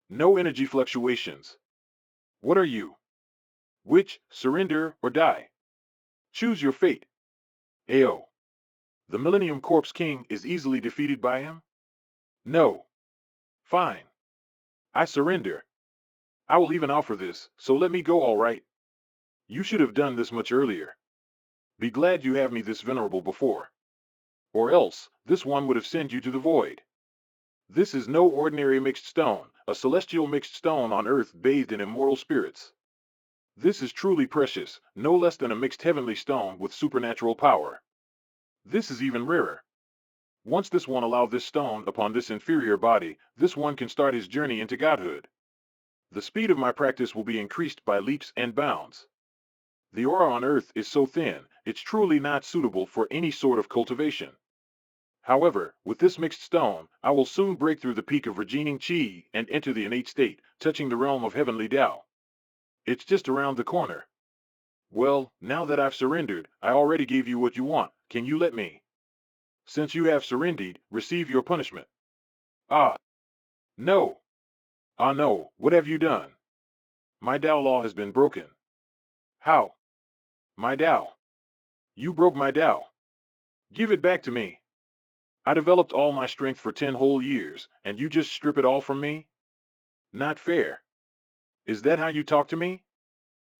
No energy fluctuations. What are you? Which, surrender or die? Choose your fate. Ayo. The Millennium Corpse King is easily defeated by him? No. Fine. I surrender. I will even offer this, so let me go, all right. You should have done this much earlier. Be glad you have me this venerable before. Or else, this one would have sent you to the void. This is no ordinary mixed stone, a celestial mixed stone on earth bathed in immortal spirits. This is truly precious, no less than a mixed heavenly stone with supernatural power. This is even rarer. Once this one allow this stone upon this inferior body, this one can start his journey into godhood. The speed of my practice will be increased by leaps and bounds. The aura on earth is so thin, it's truly not suitable for any sort of cultivation. However, with this mixed stone, I will soon break through the peak of regening chi and enter the innate state, touching the realm of heavenly Tao. It's just around the corner. Well, now that I've surrendered, I already gave you what you want. Can you let me? Since you have surrendered, receive your punishment. Ah, no. Ah no, what have you done? My Tao law has been broken. How? My Tao. You broke my Tao. Give it back to me. I developed all my strength for 10 whole years, and you just strip it all from me? Not fair. Is that how you talk to me?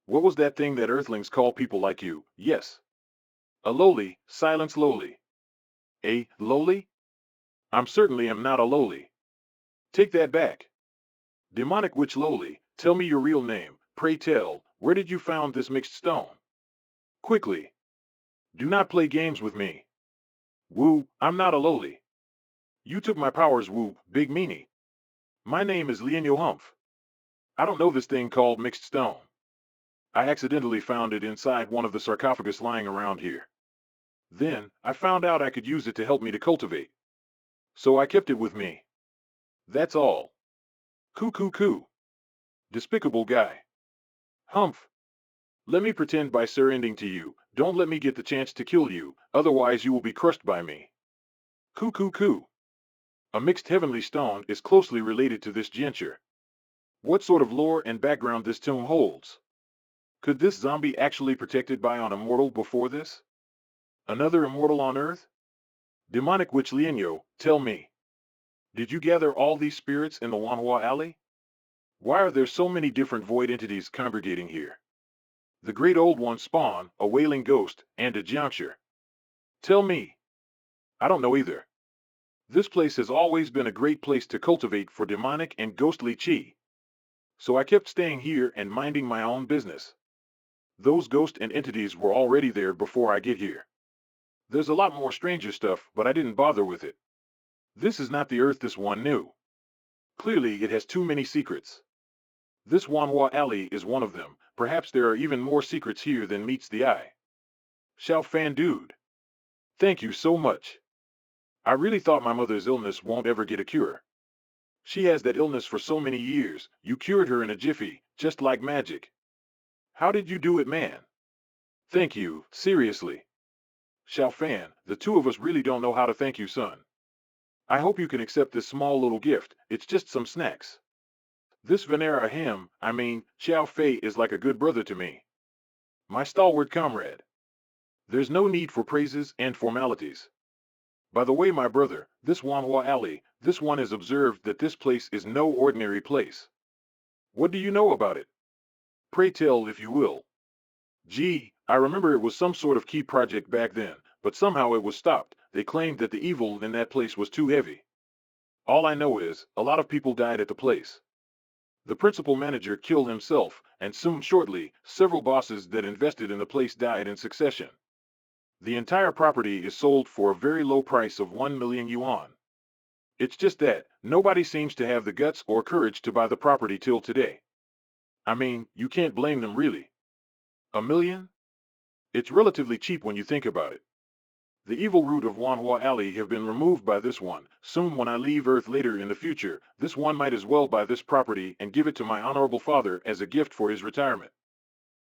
What was that thing that earthlings call people like you? Yes. A lowly, silence lowly. A lowly? I'm certainly am not a lowly. Take that back. Demonic witch lowly, tell me your real name. Pray tell, where did you found this mixed stone? Quickly. Do not play games with me. Woo, I'm not a lowly. You took my powers, woo, big meanie. My name is Lienyo Humph. I don't know this thing called mixed stone. I accidentally found it inside one of the sarcophagus lying around here. Then, I found out I could use it to help me to cultivate. So I kept it with me. That's all. Coo coo coo. Despicable guy. Humph. Let me pretend by surrendering to you. Don't let me get the chance to kill you, otherwise you will be crushed by me. Coo coo coo. A mixed heavenly stone is closely related to this genture. What sort of lore and background this tomb holds? Could this zombie actually protected by an immortal before this? Another immortal on Earth? Demonic witch Lienyo, tell me. Did you gather all these spirits in the Wanhua Alley? Why are there so many different void entities congregating here? The great old one spawn, a wailing ghost, and a juncture. Tell me. I don't know either. This place has always been a great place to cultivate for demonic and ghostly chi. So I kept staying here and minding my own business. Those ghosts and entities were already there before I get here. There's a lot more stranger stuff, but I didn't bother with it. This is not the Earth this one knew. Clearly it has too many secrets. This Wanhua Alley is one of them. Perhaps there are even more secrets here than meets the eye. Xiao Fan dude. Thank you so much. I really thought my mother's illness won't ever get a cure. She has that illness for so many years, you cured her in a jiffy, just like magic. How did you do it, man? Thank you, seriously. Xiao Fan, the two of us really don't know how to thank you, son. I hope you can accept this small little gift, it's just some snacks. This Venera Xiao Fei is like a good brother to me. My stalwart comrade. There's no need for praises and formalities. By the way, my brother, this Wanhua Alley, this one has observed that this place is no ordinary place. What do you know about it? Pray tell if you will. Gee, I remember it was some sort of key project back then, but somehow it was stopped. They claimed that the evil in that place was too heavy. All I know is, a lot of people died at the place. The principal manager killed himself, and soon shortly, several bosses that invested in the place died in succession. The entire property is sold for a very low price of 1 million yuan. It's just that, nobody seems to have the guts or courage to buy the property till today. You can't blame them really. 1 million? It's relatively cheap when you think about it. The evil root of Wanhua Alley have been removed by this one. Soon when I leave Earth later in the future, this one might as well buy this property and give it to my honorable father as a gift for his retirement.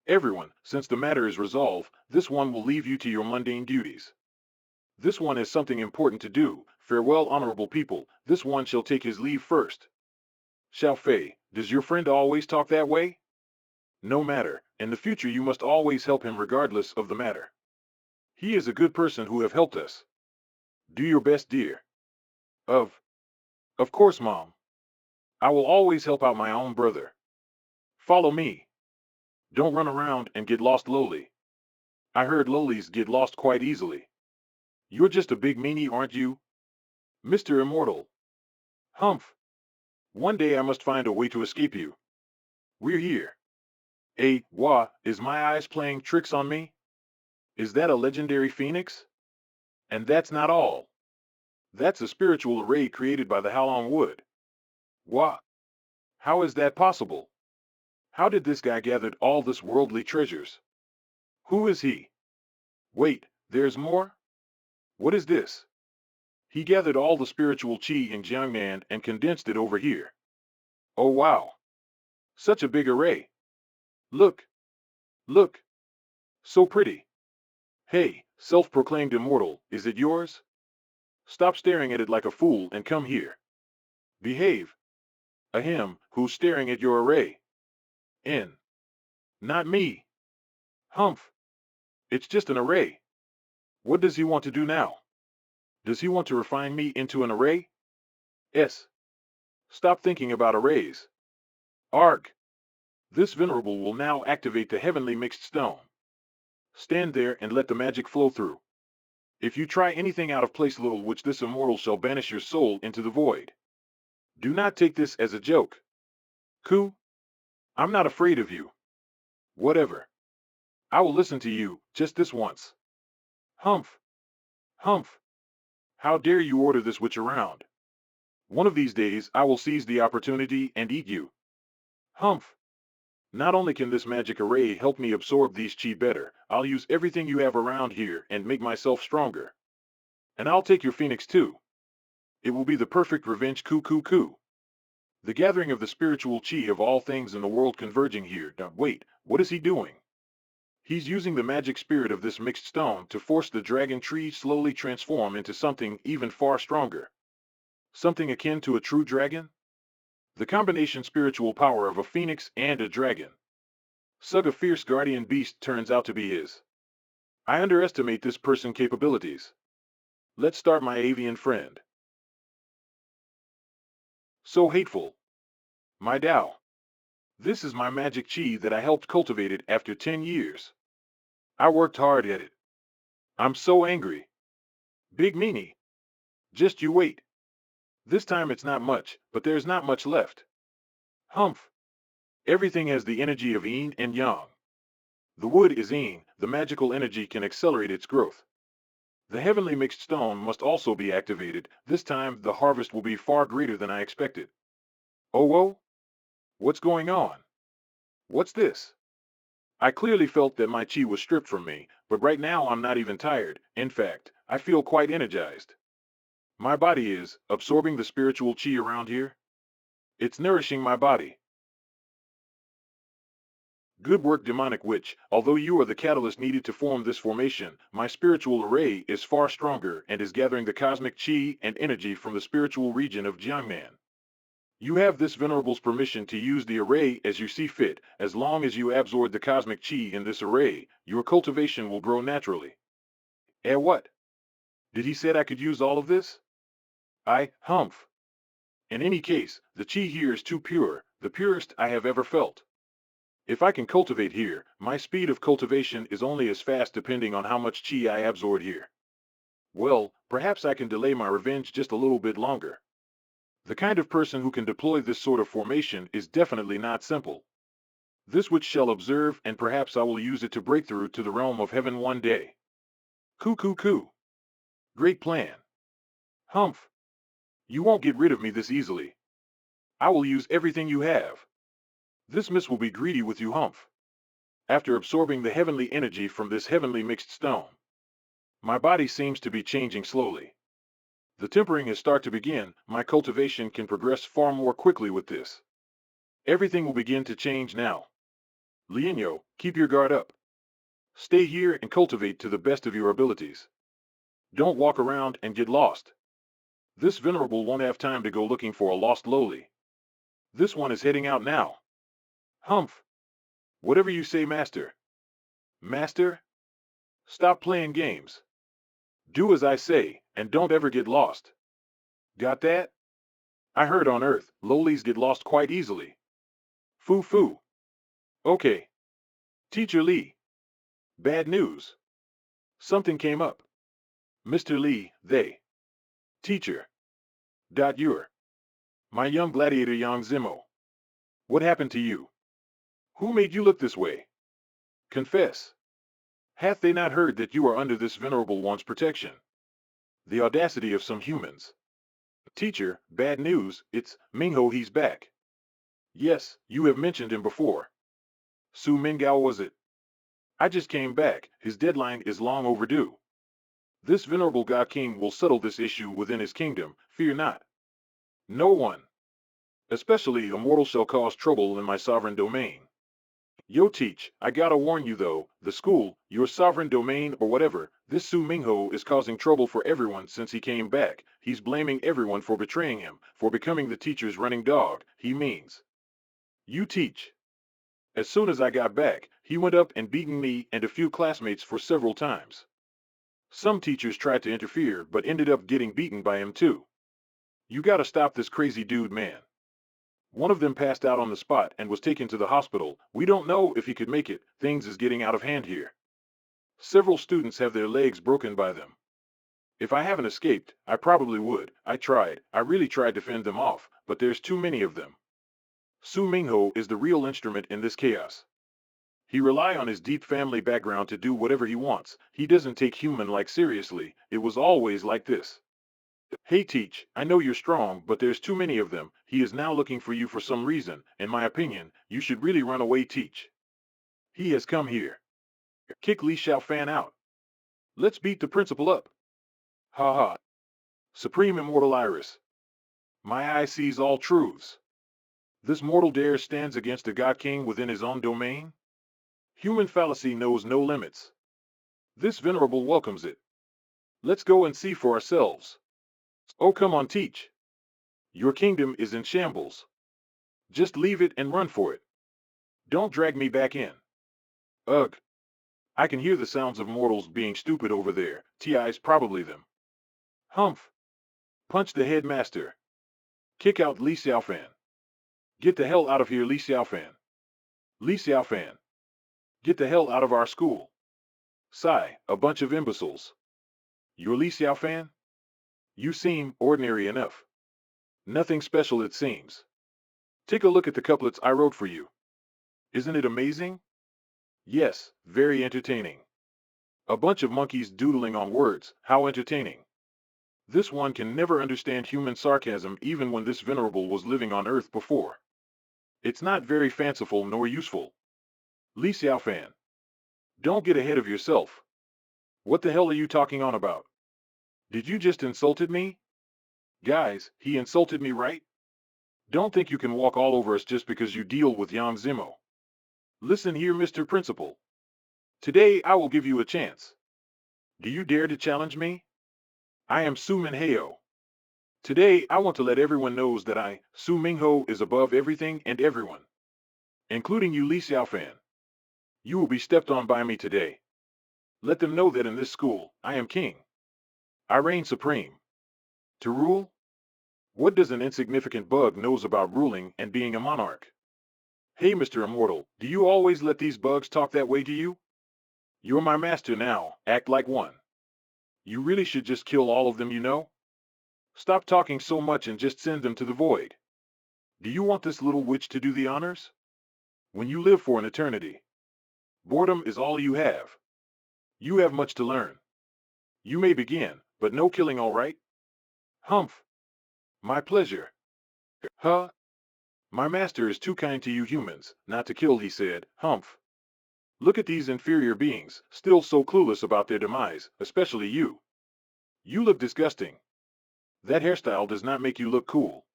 Everyone, since the matter is resolved, this one will leave you to your mundane duties. This one has something important to do. Farewell, honorable people. This one shall take his leave first. Xiao Fei, does your friend always talk that way? No matter, in the future you must always help him regardless of the matter. He is a good person who have helped us. Do your best, dear. Of course, Mom. I will always help out my own brother. Follow me. Don't run around and get lost lowly. I heard lowlies get lost quite easily. You're just a big meanie, aren't you? Mr. Immortal. Humph. One day I must find a way to escape you. We're here. Is my eyes playing tricks on me? Is that a legendary phoenix? And that's not all. That's a spiritual array created by the Halong Wood. Wah. How is that possible? How did this guy gathered all this worldly treasures? Who is he? Wait, there's more? What is this? He gathered all the spiritual chi in Jiangnan and condensed it over here. Oh wow. Such a big array. Look. Look. So pretty. Hey, self-proclaimed immortal, is it yours? Stop staring at it like a fool and come here. Behave. Ahem, who's staring at your array? N. Not me. Humph. It's just an array. What does he want to do now? Does he want to refine me into an array? S. Stop thinking about arrays. Arg. This venerable will now activate the heavenly mixed stone. Stand there and let the magic flow through. If you try anything out of place, little witch, this immortal shall banish your soul into the void. Do not take this as a joke. Ku, I'm not afraid of you. Whatever. I will listen to you, just this once. Humph. Humph. How dare you order this witch around? One of these days I will seize the opportunity and eat you. Humph. Not only can this magic array help me absorb these chi better, I'll use everything you have around here and make myself stronger. And I'll take your phoenix too. It will be the perfect revenge. Ku. The gathering of the spiritual chi of all things in the world converging here. Now wait, what is he doing? He's using the magic spirit of this mixed stone to force the dragon tree slowly transform into something even far stronger. Something akin to a true dragon? The combination spiritual power of a phoenix and a dragon. Sug, a fierce guardian beast, turns out to be his. I underestimate this person's capabilities. Let's start, my avian friend. So hateful. My Tao. This is my magic chi that I helped cultivate it after 10 years. I worked hard at it. I'm so angry. Big meanie. Just you wait. This time it's not much, but there's not much left. Humph. Everything has the energy of yin and yang. The wood is yin, the magical energy can accelerate its growth. The heavenly mixed stone must also be activated. This time the harvest will be far greater than I expected. Oh, whoa? What's going on? What's this? I clearly felt that my chi was stripped from me, but right now I'm not even tired. In fact, I feel quite energized. My body is absorbing the spiritual chi around here. It's nourishing my body. Good work, demonic witch. Although you are the catalyst needed to form this formation, my spiritual array is far stronger and is gathering the cosmic chi and energy from the spiritual region of Jiangnan. You have this venerable's permission to use the array as you see fit. As long as you absorb the cosmic chi in this array, your cultivation will grow naturally. Eh, what? Did he said I could use all of this? Humph. In any case, the chi here is too pure, the purest I have ever felt. If I can cultivate here, my speed of cultivation is only as fast depending on how much chi I absorb here. Well, perhaps I can delay my revenge just a little bit longer. The kind of person who can deploy this sort of formation is definitely not simple. This which shall observe, and perhaps I will use it to break through to the realm of heaven one day. Ku. Great plan. Humph. You won't get rid of me this easily. I will use everything you have. This miss will be greedy with you, Humph. After absorbing the heavenly energy from this heavenly mixed stone, my body seems to be changing slowly. The tempering has started to begin. My cultivation can progress far more quickly with this. Everything will begin to change now. Lienyo, keep your guard up. Stay here and cultivate to the best of your abilities. Don't walk around and get lost. This venerable won't have time to go looking for a lost lowly. This one is heading out now. Humph. Whatever you say, master. Master? Stop playing games. Do as I say, and don't ever get lost. Got that? I heard on Earth, lowlies get lost quite easily. Foo. Okay. Teacher Lee. Bad news. Something came up. Mr. Lee, they. Teacher. You're. My young gladiator Yang Zimo. What happened to you? Who made you look this way? Confess. Hath they not heard that you are under this venerable one's protection? The audacity of some humans. Teacher, bad news, it's Mingho, he's back. Yes, you have mentioned him before. Su Mingao was it? I just came back, his deadline is long overdue. This venerable God King will settle this issue within his kingdom, fear not. No one, especially a mortal, shall cause trouble in my sovereign domain. Yo teach, I gotta warn you though, the school, your sovereign domain or whatever, this Su Mingho is causing trouble for everyone since he came back. He's blaming everyone for betraying him, for becoming the teacher's running dog. He means. You teach. As soon as I got back, he went up and beaten me and a few classmates for several times. Some teachers tried to interfere but ended up getting beaten by him too. You gotta stop this crazy dude, man. One of them passed out on the spot and was taken to the hospital. We don't know if he could make it. Things is getting out of hand here. Several students have their legs broken by them. If I haven't escaped, I probably would. I really tried to fend them off, but there's too many of them. Su Mingho is the real instrument in this chaos. He rely on his deep family background to do whatever he wants. He doesn't take human like seriously. It was always like this. Hey teach, I know you're strong, but there's too many of them. He is now looking for you for some reason. In my opinion, you should really run away teach. He has come here. Kick Li Xiaofan out. Let's beat the principal up. Ha ha. Supreme Immortal Iris. My eye sees all truths. This mortal dare stands against a god king within his own domain? Human fallacy knows no limits. This venerable welcomes it. Let's go and see for ourselves. Oh come on teach. Your kingdom is in shambles. Just leave it and run for it. Don't drag me back in. Ugh. I can hear the sounds of mortals being stupid over there. TI's probably them. Humph. Punch the headmaster. Kick out Li Xiaofan. Get the hell out of here, Li Xiaofan. Li Xiaofan. Get the hell out of our school. Sigh, a bunch of imbeciles. You're Li Xiaofan? You seem ordinary enough. Nothing special it seems. Take a look at the couplets I wrote for you. Isn't it amazing? Yes, very entertaining. A bunch of monkeys doodling on words, how entertaining. This one can never understand human sarcasm even when this venerable was living on Earth before. It's not very fanciful nor useful. Li Xiaofan. Don't get ahead of yourself. What the hell are you talking on about? Did you just insulted me? Guys, he insulted me, right? Don't think you can walk all over us just because you deal with Yang Zimo. Listen here, Mr. Principal. Today I will give you a chance. Do you dare to challenge me? I am Su Minheo. Today I want to let everyone knows that I, Su Mingho, is above everything and everyone. Including you, Li Xiaofan. You will be stepped on by me today. Let them know that in this school, I am king. I reign supreme. To rule? What does an insignificant bug knows about ruling and being a monarch? Hey, Mr. Immortal, do you always let these bugs talk that way to you? You're my master now, act like one. You really should just kill all of them, you know? Stop talking so much and just send them to the void. Do you want this little witch to do the honors? When you live for an eternity. Boredom is all you have. You have much to learn. You may begin, but no killing, all right? Humph. My pleasure. Huh? My master is too kind to you humans, not to kill, he said. Humph. Look at these inferior beings, still so clueless about their demise, especially you. You look disgusting. That hairstyle does not make you look cool.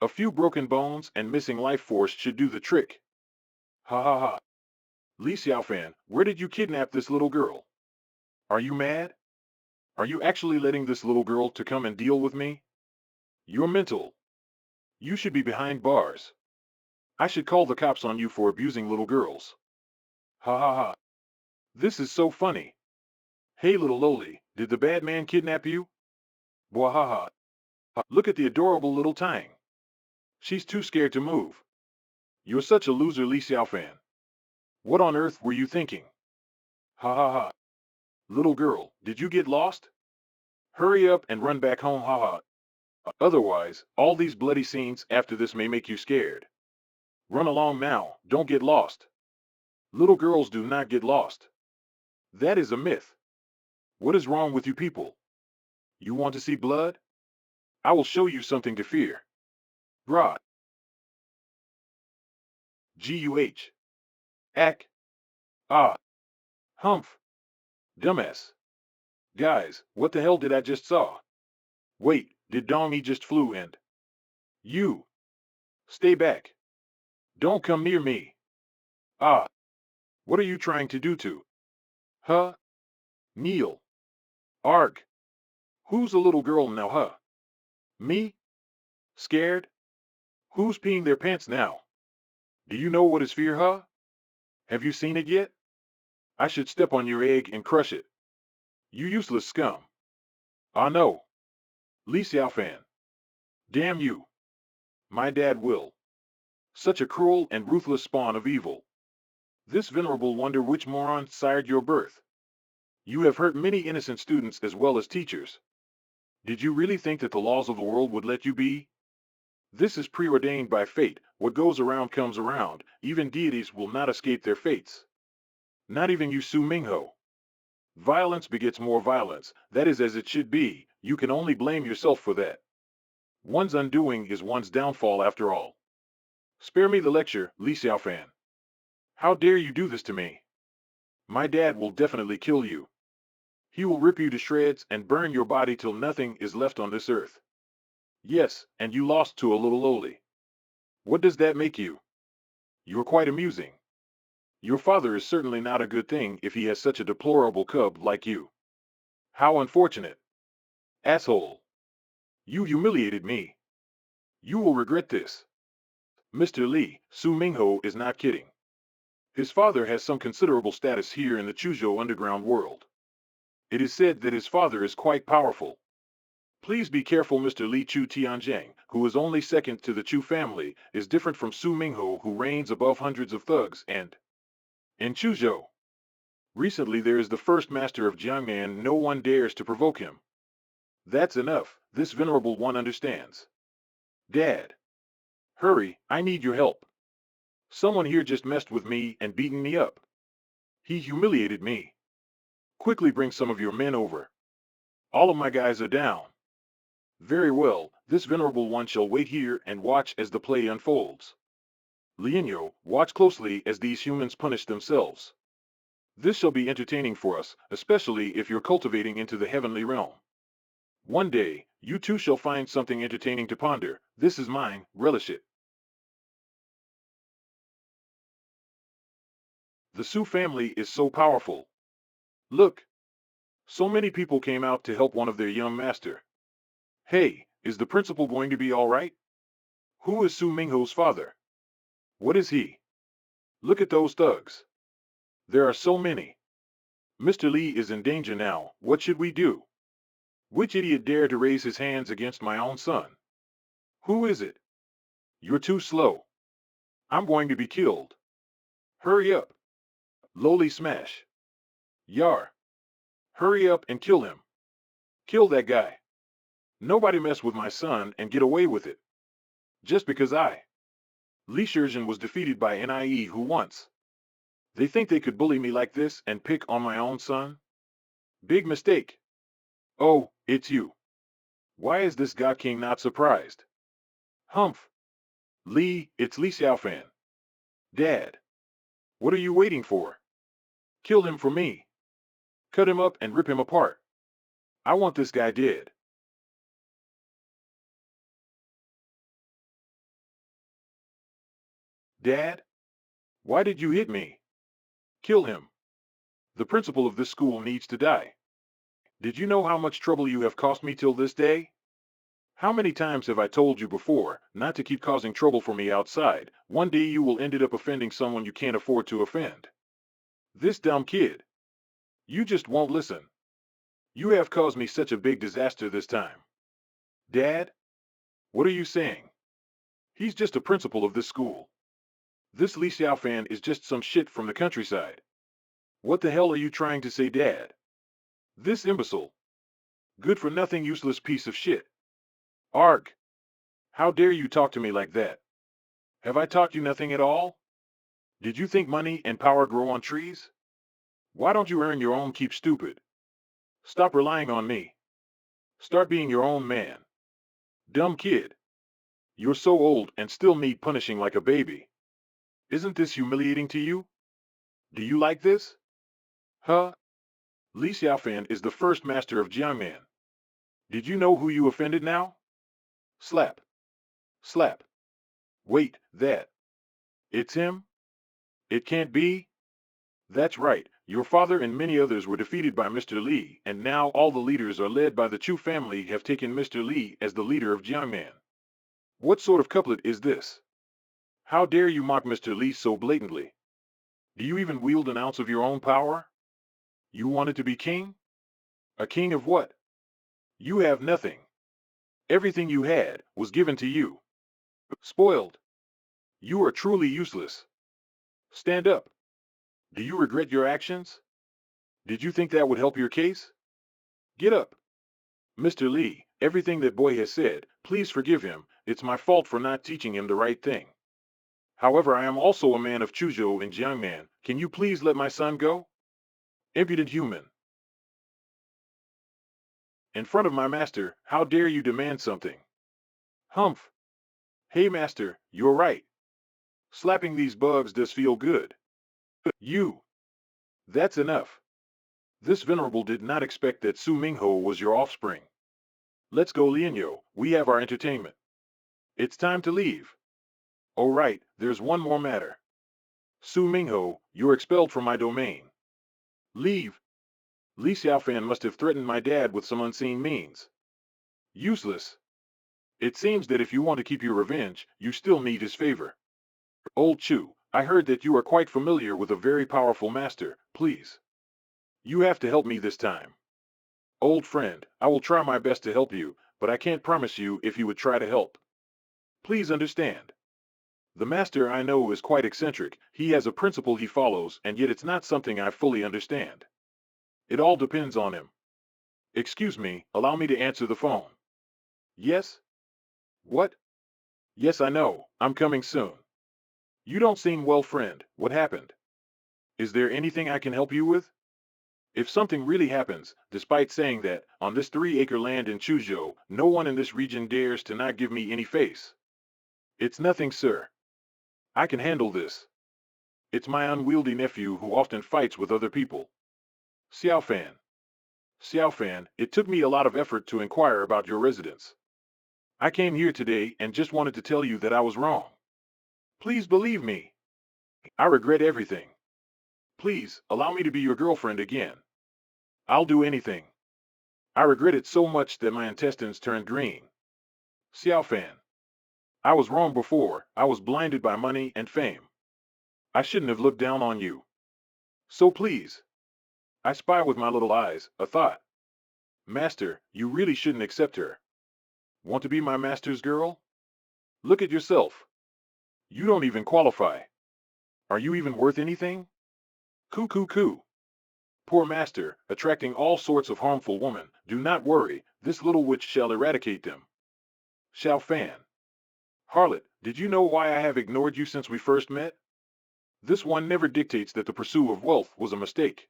A few broken bones and missing life force should do the trick. Ha ha ha. Li Xiaofan, where did you kidnap this little girl? Are you mad? Are you actually letting this little girl to come and deal with me? You're mental. You should be behind bars. I should call the cops on you for abusing little girls. Ha ha ha. This is so funny. Hey little loli, did the bad man kidnap you? Bwahaha. Look at the adorable little Tang. She's too scared to move. You're such a loser, Li Xiaofan. What on earth were you thinking? Ha ha ha. Little girl, did you get lost? Hurry up and run back home, ha ha. Otherwise, all these bloody scenes after this may make you scared. Run along now, don't get lost. Little girls do not get lost. That is a myth. What is wrong with you people? You want to see blood? I will show you something to fear. Grot. G-U-H. Ack. Ah. Humph. Dumbass. Guys, what the hell did I just saw? Wait, did Dongy just flew and... You. Stay back. Don't come near me. Ah, what are you trying to do to? Huh? Kneel. Arg. Who's a little girl now, huh? Me? Scared? Who's peeing their pants now? Do you know what is fear, huh? Have you seen it yet? I should step on your egg and crush it. You useless scum. Ah no. Li Xiaofan. Damn you. My dad will. Such a cruel and ruthless spawn of evil. This venerable wonder which moron sired your birth. You have hurt many innocent students as well as teachers. Did you really think that the laws of the world would let you be? This is preordained by fate. What goes around comes around. Even deities will not escape their fates. Not even you, Su Mingho. Violence begets more violence. That is as it should be. You can only blame yourself for that. One's undoing is one's downfall after all. Spare me the lecture, Li Xiaofan. How dare you do this to me? My dad will definitely kill you. He will rip you to shreds and burn your body till nothing is left on this earth. Yes, and you lost to a little lowly. What does that make you? You're quite amusing. Your father is certainly not a good thing if he has such a deplorable cub like you. How unfortunate. Asshole. You humiliated me. You will regret this. Mr. Li, Su Mingho is not kidding. His father has some considerable status here in the Chuzhou underground world. It is said that his father is quite powerful. Please be careful. Mr. Li Chu Tianjiang, who is only second to the Chu family, is different from Su Mingho, who reigns above hundreds of thugs and... In Chuzhou. Recently there is the first master of Jiangnan. No one dares to provoke him. That's enough. This venerable one understands. Dad. Hurry, I need your help. Someone here just messed with me and beaten me up. He humiliated me. Quickly bring some of your men over. All of my guys are down. Very well, this venerable one shall wait here and watch as the play unfolds. Lienyo, watch closely as these humans punish themselves. This shall be entertaining for us, especially if you're cultivating into the heavenly realm. One day, you too shall find something entertaining to ponder. This is mine, relish it. The Su family is so powerful. Look. So many people came out to help one of their young master. Hey, is the principal going to be all right? Who is Su Mingho's father? What is he? Look at those thugs. There are so many. Mr. Li is in danger now. What should we do? Which idiot dared to raise his hands against my own son? Who is it? You're too slow. I'm going to be killed. Hurry up. Lowly smash. Yar. Hurry up and kill him. Kill that guy. Nobody mess with my son and get away with it. Just because Li Shizhen was defeated by Nie who once. They think they could bully me like this and pick on my own son? Big mistake. Oh, it's you. Why is this God King not surprised? Humph. Li, it's Li Xiaofan. Dad. What are you waiting for? Kill him for me. Cut him up and rip him apart. I want this guy dead. Dad? Why did you hit me? Kill him. The principal of this school needs to die. Did you know how much trouble you have cost me till this day? How many times have I told you before not to keep causing trouble for me outside? One day you will end up offending someone you can't afford to offend. This dumb kid. You just won't listen. You have caused me such a big disaster this time. Dad? What are you saying? He's just a principal of this school. This Li Xiaofan is just some shit from the countryside. What the hell are you trying to say, Dad? This imbecile. Good for nothing useless piece of shit. Arg. How dare you talk to me like that? Have I taught you nothing at all? Did you think money and power grow on trees? Why don't you earn your own keep, stupid? Stop relying on me. Start being your own man. Dumb kid. You're so old and still need punishing like a baby. Isn't this humiliating to you? Do you like this? Huh? Li Xiaofan is the first master of Jiangnan. Did you know who you offended now? Slap. Slap. Wait, that. It's him? It can't be? That's right. Your father and many others were defeated by Mr. Li, and now all the leaders are led by the Chu family have taken Mr. Li as the leader of Jiangnan. What sort of couplet is this? How dare you mock Mr. Li so blatantly? Do you even wield an ounce of your own power? You wanted to be king? A king of what? You have nothing. Everything you had was given to you. Spoiled. You are truly useless. Stand up. Do you regret your actions? Did you think that would help your case? Get up. Mr. Li, everything that boy has said, please forgive him. It's my fault for not teaching him the right thing. However, I am also a man of Chuzhou and Jiangnan. Can you please let my son go? Impudent human. In front of my master, how dare you demand something? Humph. Hey master, you're right. Slapping these bugs does feel good. You. That's enough. This venerable did not expect that Su Mingho was your offspring. Let's go, Lianyo. We have our entertainment. It's time to leave. Oh right, there's one more matter. Su Mingho, you're expelled from my domain. Leave. Li Xiaofan must have threatened my dad with some unseen means. Useless. It seems that if you want to keep your revenge, you still need his favor. Old Chu, I heard that you are quite familiar with a very powerful master, please. You have to help me this time. Old friend, I will try my best to help you, but I can't promise you if you would try to help. Please understand. The master I know is quite eccentric, he has a principle he follows, and yet it's not something I fully understand. It all depends on him. Excuse me, allow me to answer the phone. Yes? What? Yes, I know, I'm coming soon. You don't seem well, friend. What happened? Is there anything I can help you with? If something really happens, despite saying that, on this 3-acre land in Chuzhou, no one in this region dares to not give me any face. It's nothing, sir. I can handle this. It's my unwieldy nephew who often fights with other people. Xiaofan. Xiaofan, it took me a lot of effort to inquire about your residence. I came here today and just wanted to tell you that I was wrong. Please believe me. I regret everything. Please, allow me to be your girlfriend again. I'll do anything. I regret it so much that my intestines turned green. Xiaofan. I was wrong before, I was blinded by money and fame. I shouldn't have looked down on you. So please. I spy with my little eyes, a thought. Master, you really shouldn't accept her. Want to be my master's girl? Look at yourself. You don't even qualify. Are you even worth anything? Coo coo coo. Poor master, attracting all sorts of harmful women. Do not worry, this little witch shall eradicate them. Xiaofan. Harlot, did you know why I have ignored you since we first met? This one never dictates that the pursuit of wealth was a mistake.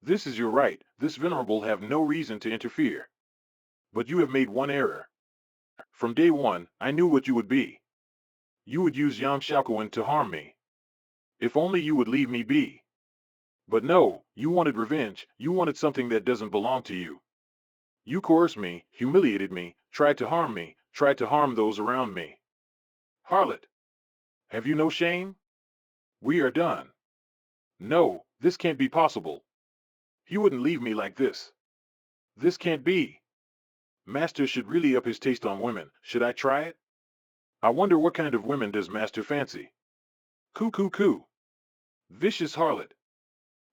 This is your right, this venerable have no reason to interfere. But you have made one error. From day one, I knew what you would be. You would use Yang Xiaokuan to harm me. If only you would leave me be. But no, you wanted revenge, you wanted something that doesn't belong to you. You coerced me, humiliated me, tried to harm those around me. Harlot. Have you no shame? We are done. No, this can't be possible. You wouldn't leave me like this. This can't be. Master should really up his taste on women. Should I try it? I wonder what kind of women does Master fancy? Coo coo coo. Vicious harlot.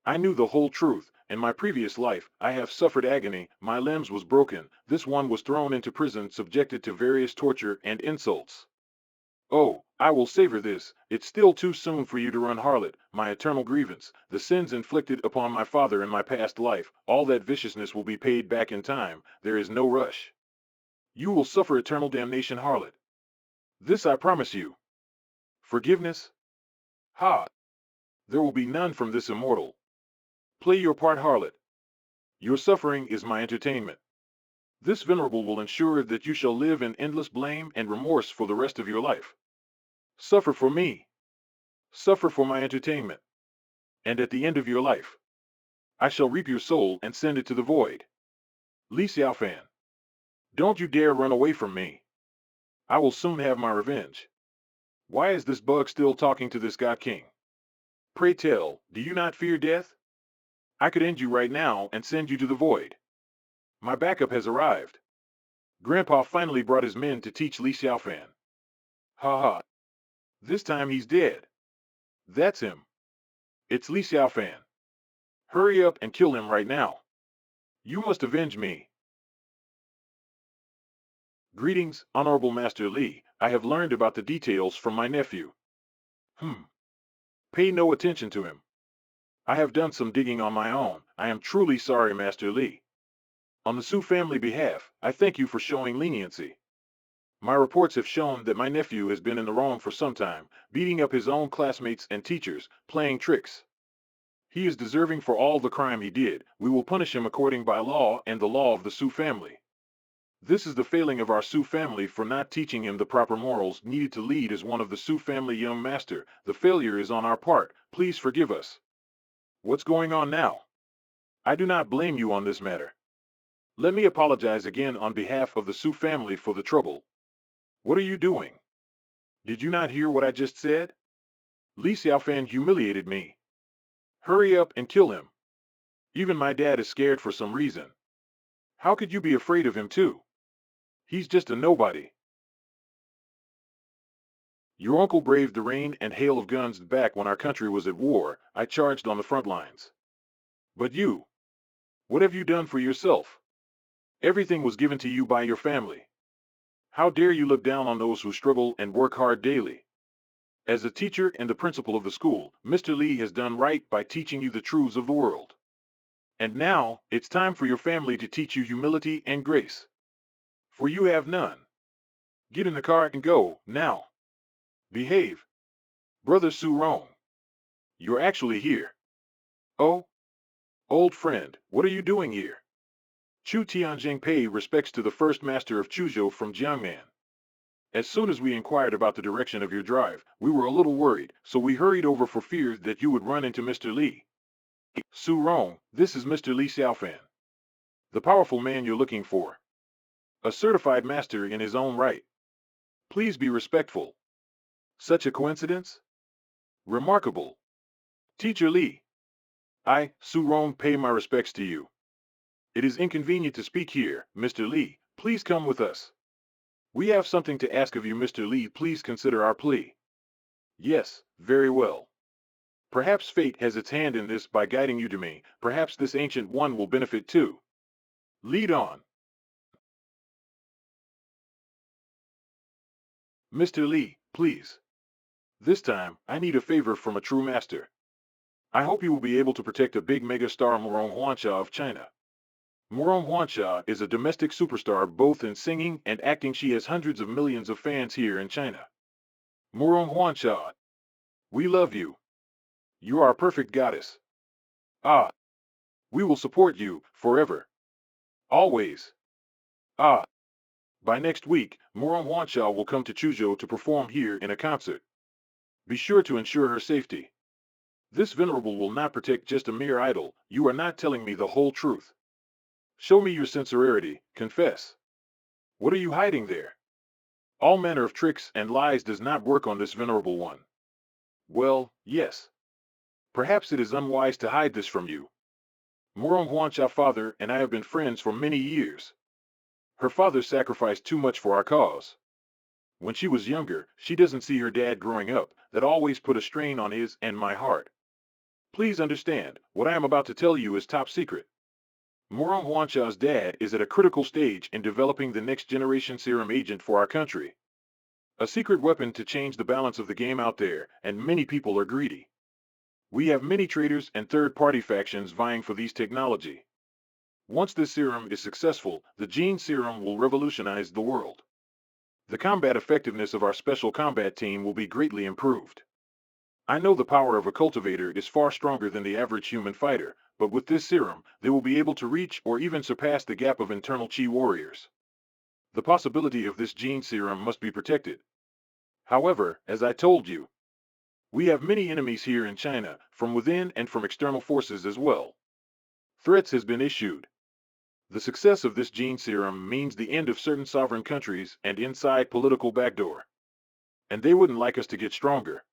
I knew the whole truth. In my previous life, I have suffered agony, my limbs was broken, this one was thrown into prison subjected to various torture and insults. Oh, I will savor this. It's still too soon for you to run, harlot, my eternal grievance, the sins inflicted upon my father in my past life, all that viciousness will be paid back in time, there is no rush. You will suffer eternal damnation, harlot. This I promise you. Forgiveness? Ha! There will be none from this immortal. Play your part, harlot. Your suffering is my entertainment. This venerable will ensure that you shall live in endless blame and remorse for the rest of your life. Suffer for me. Suffer for my entertainment. And at the end of your life, I shall reap your soul and send it to the void. Li Xiaofan. Don't you dare run away from me. I will soon have my revenge. Why is this bug still talking to this god king? Pray tell, do you not fear death? I could end you right now and send you to the void. My backup has arrived. Grandpa finally brought his men to teach Li Xiaofan. Ha ha. This time he's dead. That's him. It's Li Xiaofan. Hurry up and kill him right now. You must avenge me. Greetings, Honorable Master Li. I have learned about the details from my nephew. Pay no attention to him. I have done some digging on my own. I am truly sorry, Master Li. On the Su family behalf, I thank you for showing leniency. My reports have shown that my nephew has been in the wrong for some time, beating up his own classmates and teachers, playing tricks. He is deserving for all the crime he did. We will punish him according by law and the law of the Su family. This is the failing of our Su family for not teaching him the proper morals needed to lead as one of the Su family young master. The failure is on our part. Please forgive us. What's going on now? I do not blame you on this matter. Let me apologize again on behalf of the Su family for the trouble. What are you doing? Did you not hear what I just said? Li Xiaofan humiliated me. Hurry up and kill him. Even my dad is scared for some reason. How could you be afraid of him too? He's just a nobody. Your uncle braved the rain and hail of guns back when our country was at war. I charged on the front lines. But you, what have you done for yourself? Everything was given to you by your family. How dare you look down on those who struggle and work hard daily? As a teacher and the principal of the school, Mr. Li has done right by teaching you the truths of the world. And now, it's time for your family to teach you humility and grace. For you have none. Get in the car and go, now. Behave. Brother Su Rong. You're actually here. Oh, old friend, what are you doing here? Chu Tianjing paid respects to the first master of Chuzhou from Jiangnan. As soon as we inquired about the direction of your drive, we were a little worried, so we hurried over for fear that you would run into Mr. Li. Su Rong, this is Mr. Li Xiaofan. The powerful man you're looking for. A certified master in his own right. Please be respectful. Such a coincidence? Remarkable. Teacher Li. I, Su Rong, pay my respects to you. It is inconvenient to speak here, Mr. Li. Please come with us. We have something to ask of you, Mr. Li. Please consider our plea. Yes, very well. Perhaps fate has its hand in this by guiding you to me. Perhaps this ancient one will benefit too. Lead on. Mr. Li, please. This time, I need a favor from a true master. I hope you will be able to protect a big megastar Murong Huansha of China. Murong Huansha is a domestic superstar both in singing and acting. She has hundreds of millions of fans here in China. Murong Huansha, we love you. You are a perfect goddess. Ah, we will support you forever. Always. Ah, by next week, Murong Huansha will come to Chuzhou to perform here in a concert. Be sure to ensure her safety. This venerable will not protect just a mere idol. You are not telling me the whole truth. Show me your sincerity, confess. What are you hiding there? All manner of tricks and lies does not work on this venerable one. Well, yes. Perhaps it is unwise to hide this from you. Murong Huansha's father and I have been friends for many years. Her father sacrificed too much for our cause. When she was younger, she doesn't see her dad growing up. That always put a strain on his and my heart. Please understand, what I am about to tell you is top secret. Murong Huansha's dad is at a critical stage in developing the next generation serum agent for our country. A secret weapon to change the balance of the game out there, and many people are greedy. We have many traders and third-party factions vying for these technology. Once this serum is successful, the gene serum will revolutionize the world. The combat effectiveness of our special combat team will be greatly improved. I know the power of a cultivator is far stronger than the average human fighter, but with this serum, they will be able to reach or even surpass the gap of internal Qi warriors. The possibility of this gene serum must be protected. However, as I told you, we have many enemies here in China, from within and from external forces as well. Threats has been issued. The success of this gene serum means the end of certain sovereign countries and inside political backdoor. And they wouldn't like us to get stronger.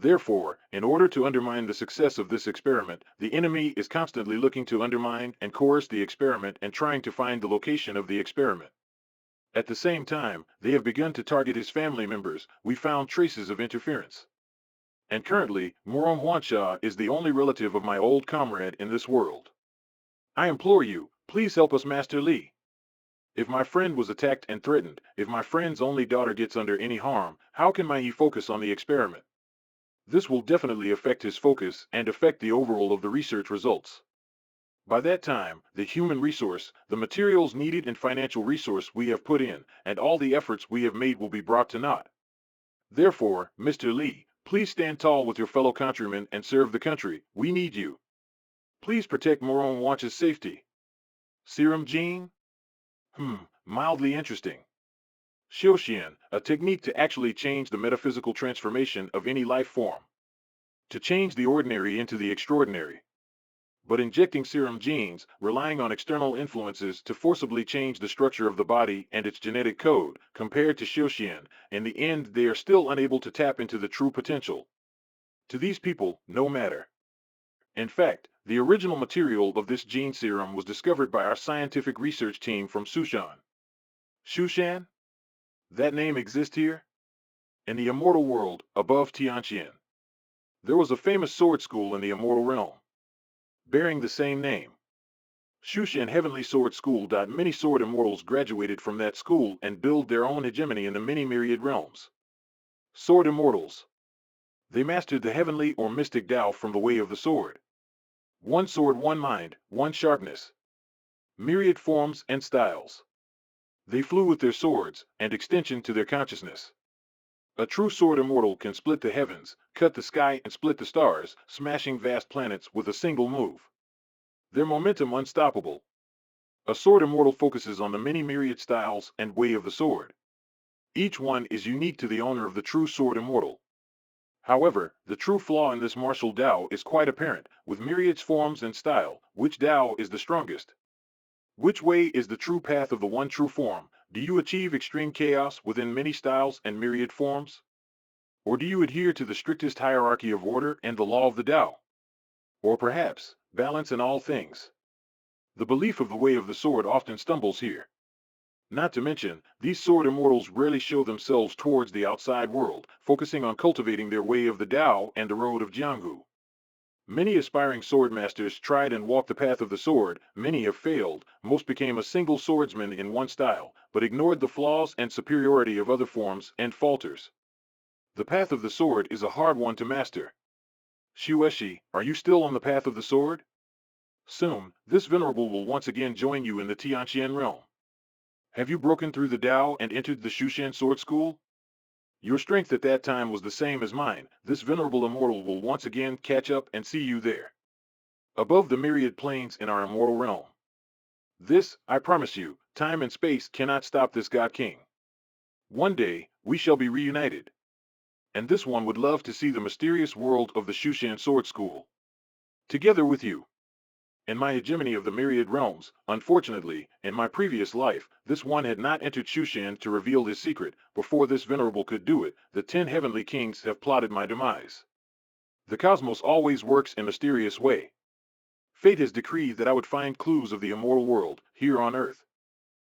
Therefore, in order to undermine the success of this experiment, the enemy is constantly looking to undermine and coerce the experiment and trying to find the location of the experiment. At the same time, they have begun to target his family members. We found traces of interference. And currently, Murom Huansha is the only relative of my old comrade in this world. I implore you, please help us, Master Li. If my friend was attacked and threatened, if my friend's only daughter gets under any harm, how can he focus on the experiment? This will definitely affect his focus and affect the overall of the research results. By that time, the human resource, the materials needed and financial resource we have put in, and all the efforts we have made will be brought to naught. Therefore, Mr. Li, please stand tall with your fellow countrymen and serve the country. We need you. Please protect Moron Watch's safety. Serum gene? Mildly interesting. Xiuxian, a technique to actually change the metaphysical transformation of any life form. To change the ordinary into the extraordinary. But injecting serum genes, relying on external influences to forcibly change the structure of the body and its genetic code, compared to Xiuxian, in the end they are still unable to tap into the true potential. To these people, no matter. In fact, the original material of this gene serum was discovered by our scientific research team from Sushan. Shushan? That name exists here? In the immortal world, above Tianqian. There was a famous sword school in the immortal realm, bearing the same name. Shushan Heavenly Sword School. Many sword immortals graduated from that school and build their own hegemony in the many myriad realms. Sword immortals. They mastered the heavenly or mystic Tao from the way of the sword. One sword, one mind, one sharpness. Myriad forms and styles. They flew with their swords, and extension to their consciousness. A true sword immortal can split the heavens, cut the sky and split the stars, smashing vast planets with a single move. Their momentum unstoppable. A sword immortal focuses on the many myriad styles and way of the sword. Each one is unique to the owner of the true sword immortal. However, the true flaw in this martial Tao is quite apparent, with myriad forms and style. Which Tao is the strongest? Which way is the true path of the one true form? Do you achieve extreme chaos within many styles and myriad forms? Or do you adhere to the strictest hierarchy of order and the law of the Tao? Or perhaps, balance in all things? The belief of the way of the sword often stumbles here. Not to mention, these sword immortals rarely show themselves towards the outside world, focusing on cultivating their way of the Tao and the road of Jianghu. Many aspiring sword masters tried and walked the path of the sword. Many have failed. Most became a single swordsman in one style, but ignored the flaws and superiority of other forms and falters. The path of the sword is a hard one to master. Shueshi, are you still on the path of the sword? Soon, this venerable will once again join you in the Tianqian realm. Have you broken through the Tao and entered the Shushan sword school? Your strength at that time was the same as mine. This venerable immortal will once again catch up and see you there. Above the myriad planes in our immortal realm. This, I promise you, time and space cannot stop this God King. One day, we shall be reunited. And this one would love to see the mysterious world of the Shushan sword school. Together with you. In my hegemony of the myriad realms, unfortunately, in my previous life, this one had not entered Shushan to reveal his secret. Before this venerable could do it, the 10 heavenly kings have plotted my demise. The cosmos always works in a mysterious way. Fate has decreed that I would find clues of the immortal world, here on Earth.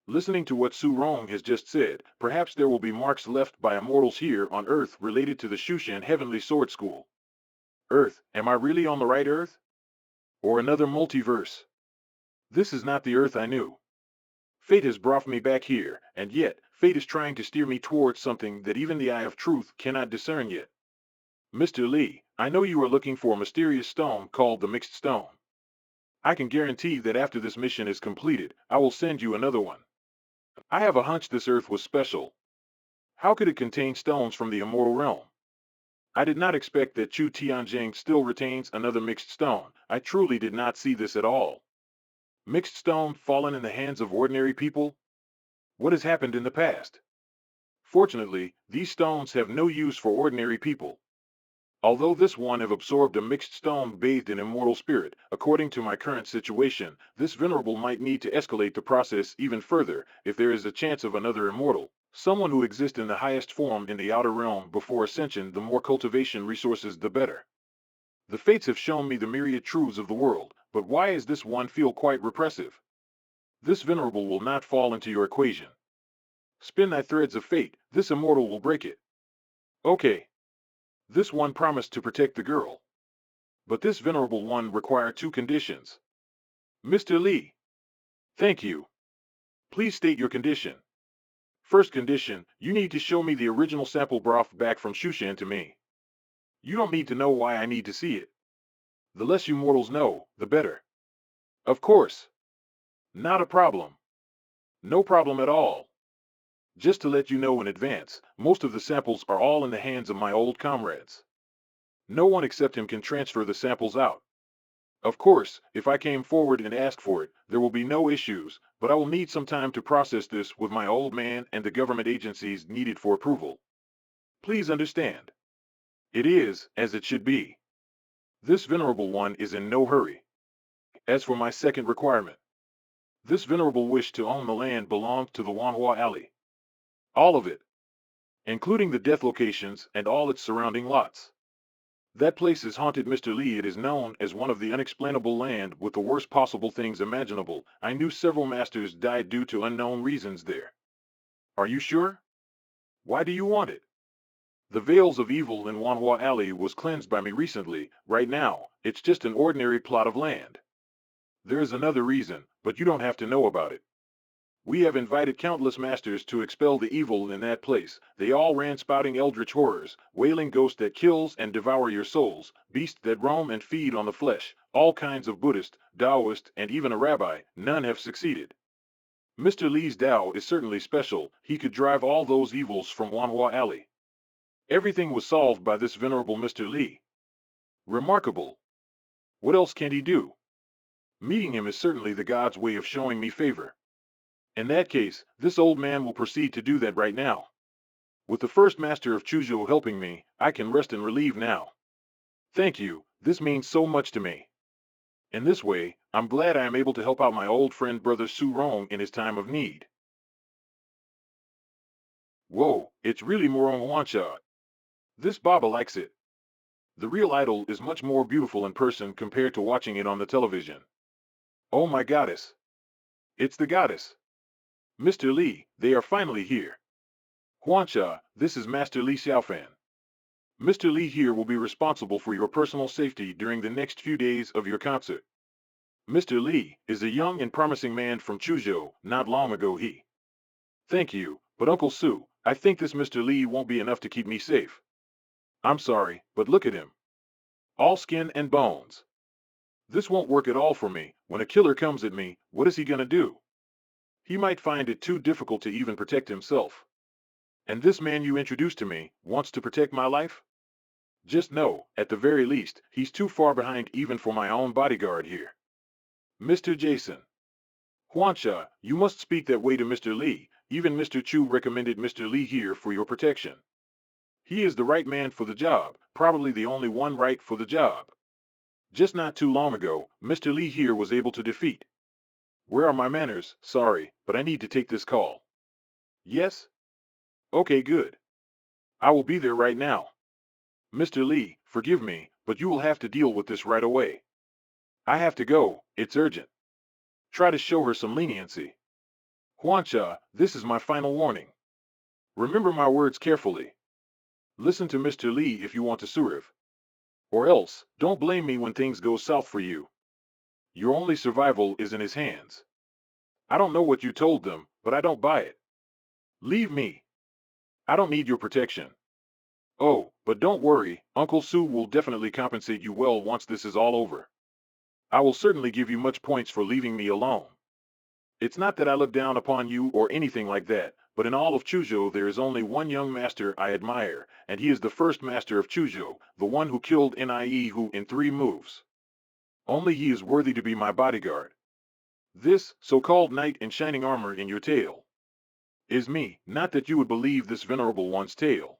Listening to what Su Rong has just said, perhaps there will be marks left by immortals here on Earth related to the Shushan Heavenly Sword School. Earth, am I really on the right Earth? Or another multiverse? This is not the Earth I knew. Fate has brought me back here, and yet, fate is trying to steer me towards something that even the eye of truth cannot discern yet. Mr. Li, I know you are looking for a mysterious stone called the Mixed Stone. I can guarantee that after this mission is completed, I will send you another one. I have a hunch this Earth was special. How could it contain stones from the immortal realm? I did not expect that Chu Tianjing still retains another mixed stone. I truly did not see this at all. Mixed stone fallen in the hands of ordinary people? What has happened in the past? Fortunately, these stones have no use for ordinary people. Although this one have absorbed a mixed stone bathed in immortal spirit, according to my current situation, this venerable might need to escalate the process even further if there is a chance of another immortal. Someone who exists in the highest form in the outer realm before ascension. The more cultivation resources, the better. The fates have shown me the myriad truths of the world, but why is this one feel quite repressive? This venerable will not fall into your equation. Spin thy threads of fate, this immortal will break it. Okay. This one promised to protect the girl. But this venerable one required two conditions. Mr. Lee. Thank you. Please state your condition. First condition, you need to show me the original sample broth back from Shushan to me. You don't need to know why I need to see it. The less you mortals know, the better. Of course. Not a problem. No problem at all. Just to let you know in advance, most of the samples are all in the hands of my old comrades. No one except him can transfer the samples out. Of course, if I came forward and asked for it, there will be no issues, but I will need some time to process this with my old man and the government agencies needed for approval. Please understand. It is, as it should be. This venerable one is in no hurry. As for my second requirement, this venerable wish to own the land belongs to the Wanhua Alley. All of it, including the death locations and all its surrounding lots. That place is haunted, Mr. Lee. It is known as one of the unexplainable land with the worst possible things imaginable. I knew several masters died due to unknown reasons there. Are you sure? Why do you want it? The veils of evil in Wanhua Alley was cleansed by me recently. Right now, it's just an ordinary plot of land. There is another reason, but you don't have to know about it. We have invited countless masters to expel the evil in that place. They all ran spouting eldritch horrors, wailing ghost that kills and devour your souls, beasts that roam and feed on the flesh, all kinds of Buddhist, Taoist, and even a rabbi. None have succeeded. Mr. Lee's Tao is certainly special. He could drive all those evils from Wanhua Alley. Everything was solved by this venerable Mr. Lee. Remarkable. What else can he do? Meeting him is certainly the God's way of showing me favor. In that case, this old man will proceed to do that right now. With the first master of Chuzhou helping me, I can rest and relieve now. Thank you, this means so much to me. In this way, I'm glad I am able to help out my old friend brother Su Rong in his time of need. Whoa, it's really Morong Wancha. This Baba likes it. The real idol is much more beautiful in person compared to watching it on the television. Oh my goddess. It's the goddess. Mr. Lee, they are finally here. Huansha, this is Master Li Xiaofan. Mr. Li here will be responsible for your personal safety during the next few days of your concert. Mr. Li is a young and promising man from Chuzhou. Not long ago he. Thank you, but Uncle Su, I think this Mr. Li won't be enough to keep me safe. I'm sorry, but look at him. All skin and bones. This won't work at all for me. When a killer comes at me, what is he gonna do? He might find it too difficult to even protect himself. And this man you introduced to me wants to protect my life? Just know, at the very least, he's too far behind even for my own bodyguard here. Mr. Jason. Huansha, you must speak that way to Mr. Lee. Even Mr. Chu recommended Mr. Lee here for your protection. He is the right man for the job, probably the only one right for the job. Just not too long ago, Mr. Lee here was able to defeat. Where are my manners? Sorry, but I need to take this call. Yes? Okay, good. I will be there right now. Mr. Lee, forgive me, but you will have to deal with this right away. I have to go, it's urgent. Try to show her some leniency. Huansha, this is my final warning. Remember my words carefully. Listen to Mr. Lee if you want to survive. Or else, don't blame me when things go south for you. Your only survival is in his hands. I don't know what you told them, but I don't buy it. Leave me. I don't need your protection. Oh, but don't worry, Uncle Su will definitely compensate you well once this is all over. I will certainly give you much points for leaving me alone. It's not that I look down upon you or anything like that, but in all of Chuzhou there is only one young master I admire, and he is the first master of Chuzhou, the one who killed Nie Hu in 3 moves. Only he is worthy to be my bodyguard. This, so-called knight in shining armor in your tale, is me. Not that you would believe this venerable one's tale.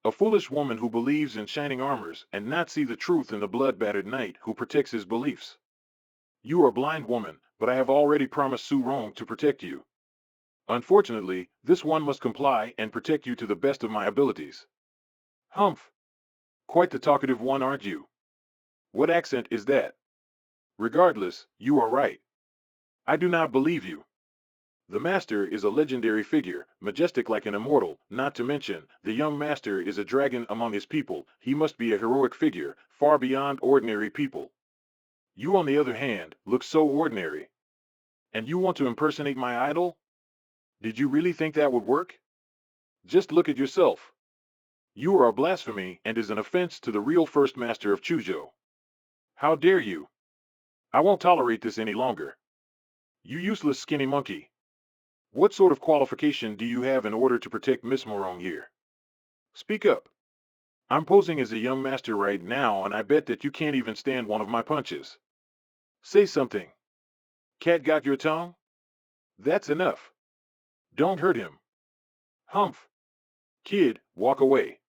A foolish woman who believes in shining armors and not see the truth in the blood-battered knight who protects his beliefs. You are a blind woman, but I have already promised Su Rong to protect you. Unfortunately, this one must comply and protect you to the best of my abilities. Humph! Quite the talkative one, aren't you? What accent is that? Regardless, you are right. I do not believe you. The master is a legendary figure, majestic like an immortal, not to mention, the young master is a dragon among his people. He must be a heroic figure, far beyond ordinary people. You, on the other hand, look so ordinary. And you want to impersonate my idol? Did you really think that would work? Just look at yourself. You are a blasphemy and is an offense to the real first master of Chuzhou. How dare you? I won't tolerate this any longer. You useless skinny monkey. What sort of qualification do you have in order to protect Miss Morong here? Speak up. I'm posing as a young master right now, and I bet that you can't even stand one of my punches. Say something. Cat got your tongue? That's enough. Don't hurt him. Humph. Kid, walk away.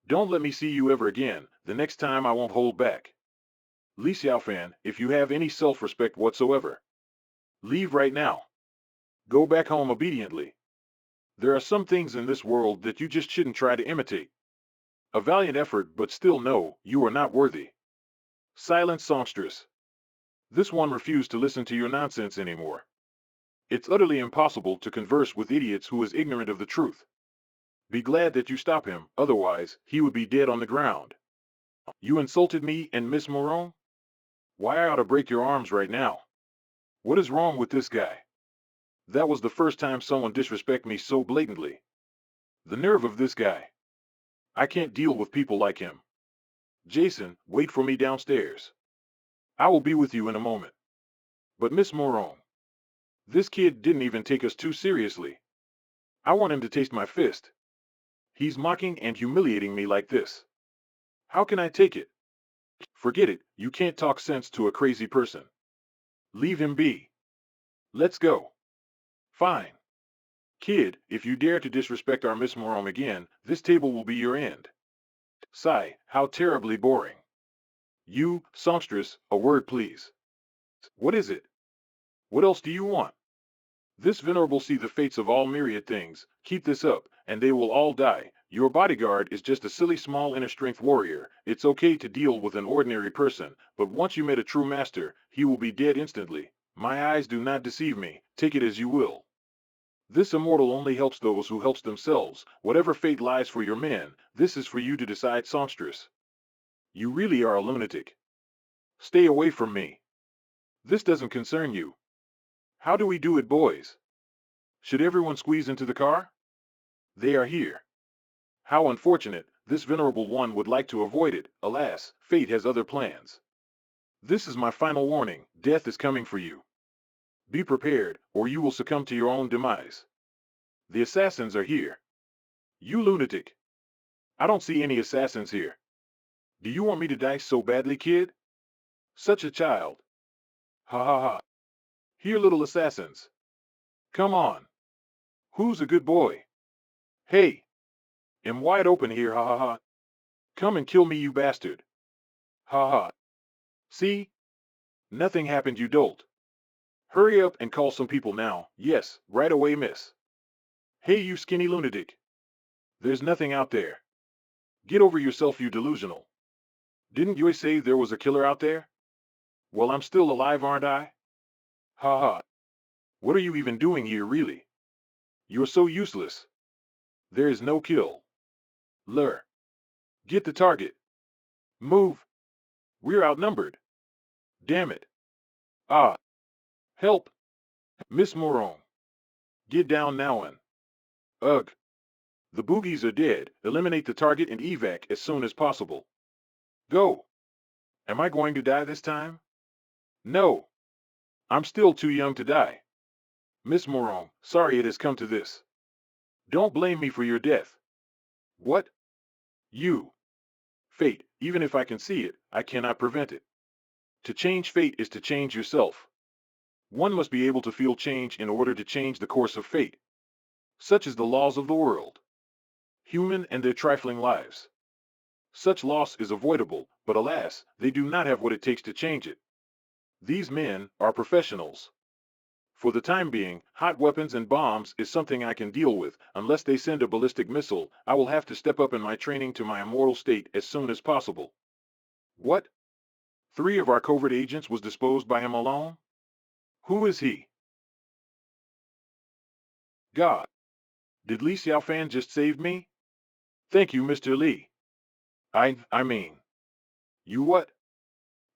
Don't let me see you ever again. The next time I won't hold back. Li Xiaofan, if you have any self-respect whatsoever, leave right now. Go back home obediently. There are some things in this world that you just shouldn't try to imitate. A valiant effort, but still no, you are not worthy. Silence, songstress. This one refused to listen to your nonsense anymore. It's utterly impossible to converse with idiots who is ignorant of the truth. Be glad that you stop him, otherwise, he would be dead on the ground. You insulted me and Miss Morone? Why, I ought to break your arms right now. What is wrong with this guy? That was the first time someone disrespected me so blatantly. The nerve of this guy. I can't deal with people like him. Jason, wait for me downstairs. I will be with you in a moment. But Miss Morone, this kid didn't even take us too seriously. I want him to taste my fist. He's mocking and humiliating me like this. How can I take it? Forget it, you can't talk sense to a crazy person. Leave him be. Let's go. Fine. Kid, if you dare to disrespect our Miss Morone again, this table will be your end. Sigh, how terribly boring. You, songstress, a word please. What is it? What else do you want? This venerable see the fates of all myriad things. Keep this up, and they will all die. Your bodyguard is just a silly small inner strength warrior. It's okay to deal with an ordinary person, but once you met a true master, he will be dead instantly. My eyes do not deceive me. Take it as you will. This immortal only helps those who helps themselves. Whatever fate lies for your men, this is for you to decide, songstress. You really are a lunatic. Stay away from me. This doesn't concern you. How do we do it, boys? Should everyone squeeze into the car? They are here. How unfortunate, this venerable one would like to avoid it. Alas, fate has other plans. This is my final warning. Death is coming for you. Be prepared, or you will succumb to your own demise. The assassins are here. You lunatic. I don't see any assassins here. Do you want me to die so badly, kid? Such a child. Ha ha ha. Here, little assassins. Come on. Who's a good boy? Hey. I'm wide open here, ha ha ha. Come and kill me, you bastard. Ha ha. See? Nothing happened, you dolt. Hurry up and call some people now. Yes, right away, miss. Hey, you skinny lunatic. There's nothing out there. Get over yourself, you delusional. Didn't you say there was a killer out there? Well, I'm still alive, aren't I? Ha ha. What are you even doing here, really? You're so useless. There is no kill. Lure. Get the target. Move. We're outnumbered. Damn it. Ah. Help. Miss Morone. Get down now and. Ugh. The boogies are dead. Eliminate the target and evac as soon as possible. Go. Am I going to die this time? No. I'm still too young to die. Miss Morone, sorry it has come to this. Don't blame me for your death. What? You. Fate, even if I can see it, I cannot prevent it. To change fate is to change yourself. One must be able to feel change in order to change the course of fate. Such is the laws of the world. Human and their trifling lives. Such loss is avoidable, but alas, they do not have what it takes to change it. These men are professionals. For the time being, hot weapons and bombs is something I can deal with. Unless they send a ballistic missile, I will have to step up in my training to my immortal state as soon as possible. What? 3 of our covert agents was disposed by him alone? Who is he? God. Did Li Xiaofan just save me? Thank you, Mr. Li. I mean. You what?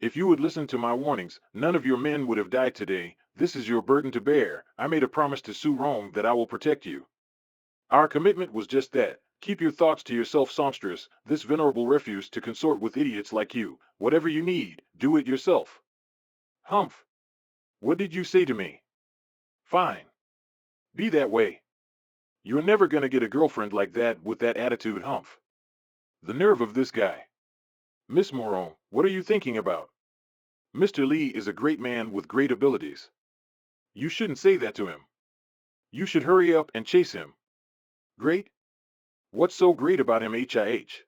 If you would listen to my warnings, none of your men would have died today. This is your burden to bear. I made a promise to Su Rong that I will protect you. Our commitment was just that. Keep your thoughts to yourself, songstress. This venerable refused to consort with idiots like you. Whatever you need, do it yourself. Humph. What did you say to me? Fine. Be that way. You're never gonna get a girlfriend like that with that attitude, Humph. The nerve of this guy. Miss Moron, what are you thinking about? Mr. Li is a great man with great abilities. You shouldn't say that to him. You should hurry up and chase him. Great? What's so great about him, HIH?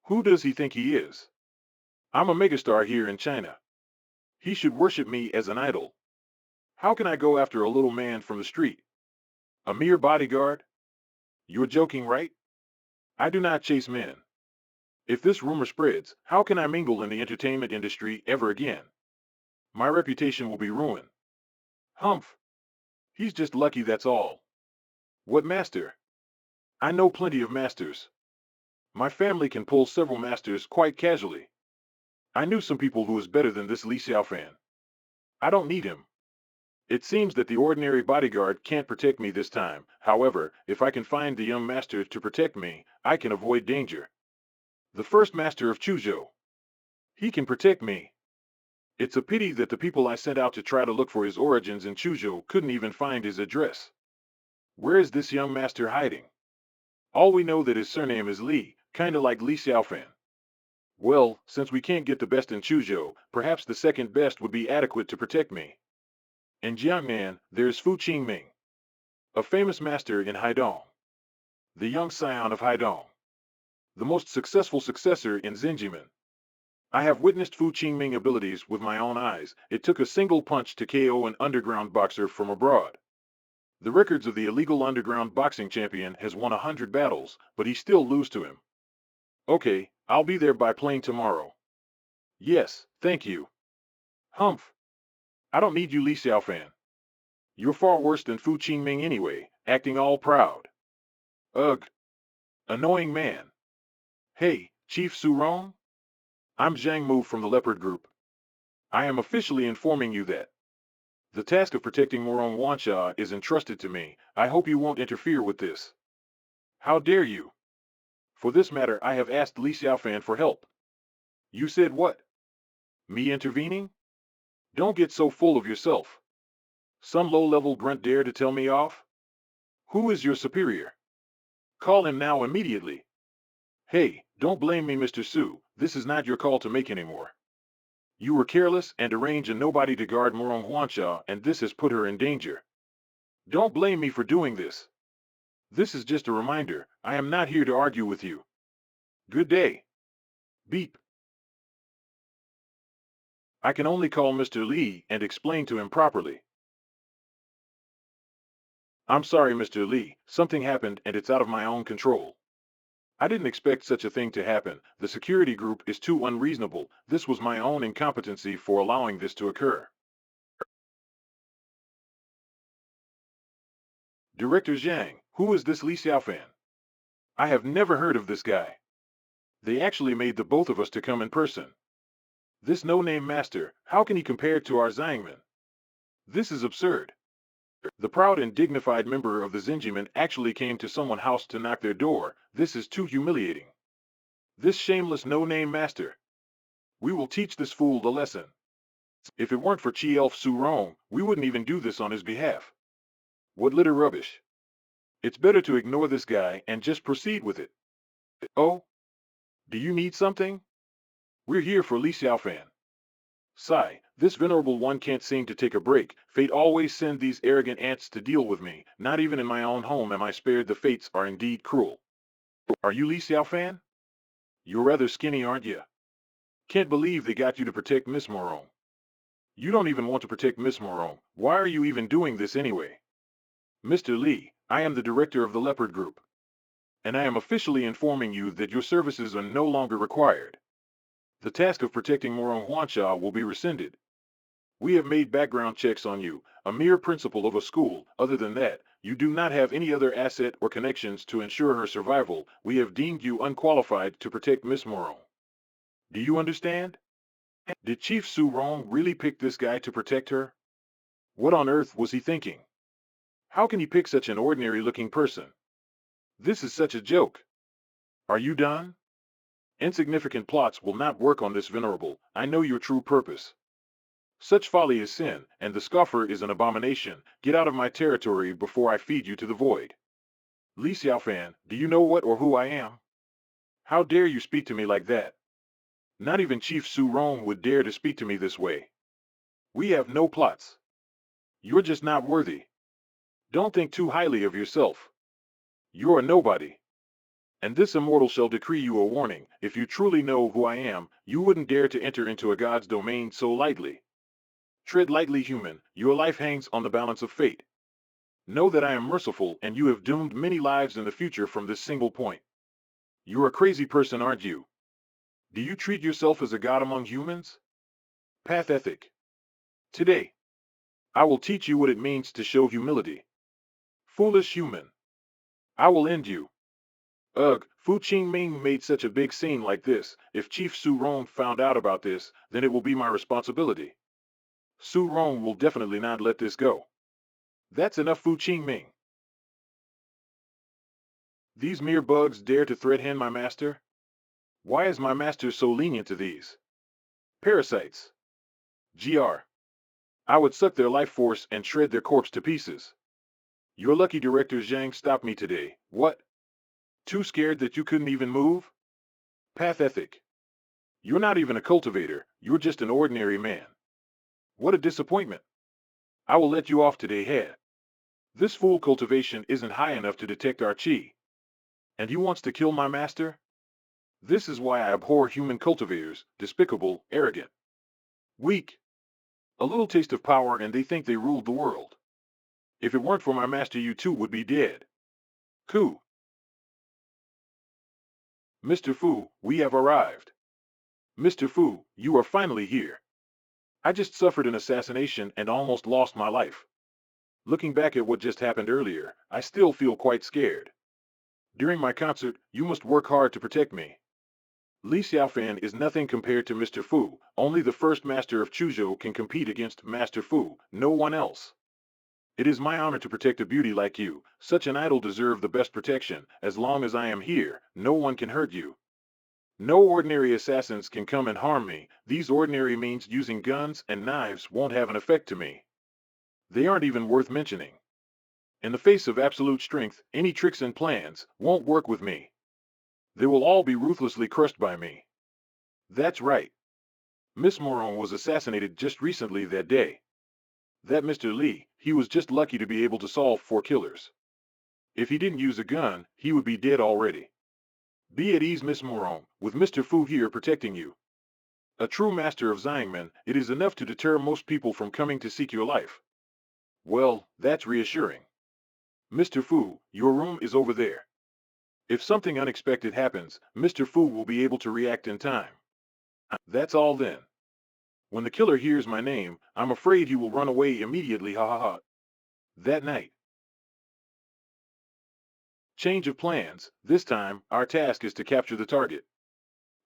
Who does he think he is? I'm a megastar here in China. He should worship me as an idol. How can I go after a little man from the street? A mere bodyguard? You're joking, right? I do not chase men. If this rumor spreads, how can I mingle in the entertainment industry ever again? My reputation will be ruined. Humph. He's just lucky, that's all. What master? I know plenty of masters. My family can pull several masters quite casually. I knew some people who was better than this Li Xiaofan. I don't need him. It seems that the ordinary bodyguard can't protect me this time. However, if I can find the young master to protect me, I can avoid danger. The first master of Chuzhou. He can protect me. It's a pity that the people I sent out to try to look for his origins in Chuzhou couldn't even find his address. Where is this young master hiding? All we know that his surname is Li, kinda like Li Xiaofan. Well, since we can't get the best in Chuzhou, perhaps the second best would be adequate to protect me. In Jiangnan, there's Fu Qingming, a famous master in Haidong. The young scion of Haidong. The most successful successor in Zenjimen. I have witnessed Fu Qingming abilities with my own eyes. It took a single punch to KO an underground boxer from abroad. The records of the illegal underground boxing champion has won 100 battles, but he still lose to him. Okay, I'll be there by plane tomorrow. Yes, thank you. Humph. I don't need you, Li Xiaofan. You're far worse than Fu Qingming anyway, acting all proud. Ugh. Annoying man. Hey, Chief Su Rong? I'm Zhang Mu from the Leopard Group. I am officially informing you that the task of protecting Morong Wansha is entrusted to me. I hope you won't interfere with this. How dare you? For this matter, I have asked Li Xiaofan for help. You said what? Me intervening? Don't get so full of yourself. Some low-level grunt dare to tell me off? Who is your superior? Call him now immediately. Hey, don't blame me, Mr. Su. This is not your call to make anymore. You were careless and arranged a nobody to guard Morong Huansha, and this has put her in danger. Don't blame me for doing this. This is just a reminder. I am not here to argue with you. Good day. Beep. I can only call Mr. Li and explain to him properly. I'm sorry, Mr. Li. Something happened and it's out of my own control. I didn't expect such a thing to happen. The security group is too unreasonable. This was my own incompetency for allowing this to occur. Director Zhang, who is this Li Xiaofan? I have never heard of this guy. They actually made the both of us to come in person. This no-name master, how can he compare to our Zhangman? This is absurd. The proud and dignified member of the Zenjiman actually came to someone's house to knock their door. This is too humiliating. This shameless no-name master. We will teach this fool a lesson. If it weren't for Chi Elf Su Rong, we wouldn't even do this on his behalf. What litter rubbish. It's better to ignore this guy and just proceed with it. Oh? Do you need something? We're here for Li Xiaofan. Sigh, this venerable one can't seem to take a break. Fate always sends these arrogant ants to deal with me. Not even in my own home am I spared. The fates are indeed cruel. Are you Li Xiaofan? You're rather skinny, aren't you? Can't believe they got you to protect Miss Moron. You don't even want to protect Miss Morone. Why are you even doing this anyway? Mr. Lee, I am the director of the Leopard Group, and I am officially informing you that your services are no longer required. The task of protecting Morone Huansha will be rescinded. We have made background checks on you, a mere principal of a school. Other than that, you do not have any other asset or connections to ensure her survival. We have deemed you unqualified to protect Miss Morone. Do you understand? Did Chief Su Rong really pick this guy to protect her? What on earth was he thinking? How can he pick such an ordinary-looking person? This is such a joke. Are you done? Insignificant plots will not work on this venerable. I know your true purpose. Such folly is sin, and the scoffer is an abomination. Get out of my territory before I feed you to the void. Li Xiaofan, do you know what or who I am? How dare you speak to me like that? Not even Chief Su Rong would dare to speak to me this way. We have no plots. You're just not worthy. Don't think too highly of yourself. You're a nobody. And this immortal shall decree you a warning. If you truly know who I am, you wouldn't dare to enter into a god's domain so lightly. Tread lightly, human. Your life hangs on the balance of fate. Know that I am merciful, and you have doomed many lives in the future from this single point. You're a crazy person, aren't you? Do you treat yourself as a god among humans? Path ethic. Today, I will teach you what it means to show humility. Foolish human. I will end you. Ugh, Fu Qingming made such a big scene like this. If Chief Su Rong found out about this, then it will be my responsibility. Su Rong will definitely not let this go. That's enough, Fu Qingming. These mere bugs dare to threaten my master? Why is my master so lenient to these parasites? Gr. I would suck their life force and shred their corpse to pieces. Your lucky director Zhang stopped me today. What? Too scared that you couldn't even move? Path ethic. You're not even a cultivator, you're just an ordinary man. What a disappointment. I will let you off today, head. This fool cultivation isn't high enough to detect our chi. And he wants to kill my master? This is why I abhor human cultivators, despicable, arrogant, weak. A little taste of power and they think they ruled the world. If it weren't for my master, you too would be dead. Ku. Mr. Fu, we have arrived. Mr. Fu, you are finally here. I just suffered an assassination and almost lost my life. Looking back at what just happened earlier, I still feel quite scared. During my concert, you must work hard to protect me. Li Xiaofan is nothing compared to Mr. Fu. Only the first master of Chuzhou can compete against Master Fu, no one else. It is my honor to protect a beauty like you. Such an idol deserves the best protection. As long as I am here, no one can hurt you. No ordinary assassins can come and harm me. These ordinary means using guns and knives won't have an effect to me. They aren't even worth mentioning. In the face of absolute strength, any tricks and plans won't work with me. They will all be ruthlessly crushed by me. That's right. Miss Moron was assassinated just recently that day. That Mr. Lee, he was just lucky to be able to solve 4 killers. If he didn't use a gun, he would be dead already. Be at ease, Miss Moron, with Mr. Fu here protecting you. A true master of Xiangmen, it is enough to deter most people from coming to seek your life. Well, that's reassuring. Mr. Fu, your room is over there. If something unexpected happens, Mr. Fu will be able to react in time. That's all then. When the killer hears my name, I'm afraid he will run away immediately, ha ha ha. That night. Change of plans. This time, our task is to capture the target.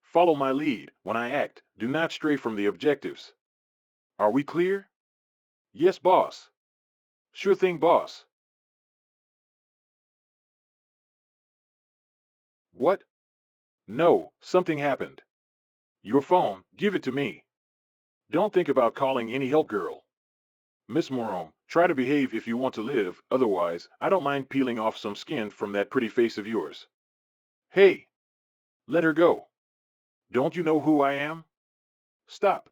Follow my lead. When I act, do not stray from the objectives. Are we clear? Yes, boss. Sure thing, boss. What? No, something happened. Your phone, give it to me. Don't think about calling any help, girl. Miss Moron, try to behave if you want to live, otherwise, I don't mind peeling off some skin from that pretty face of yours. Hey! Let her go. Don't you know who I am? Stop.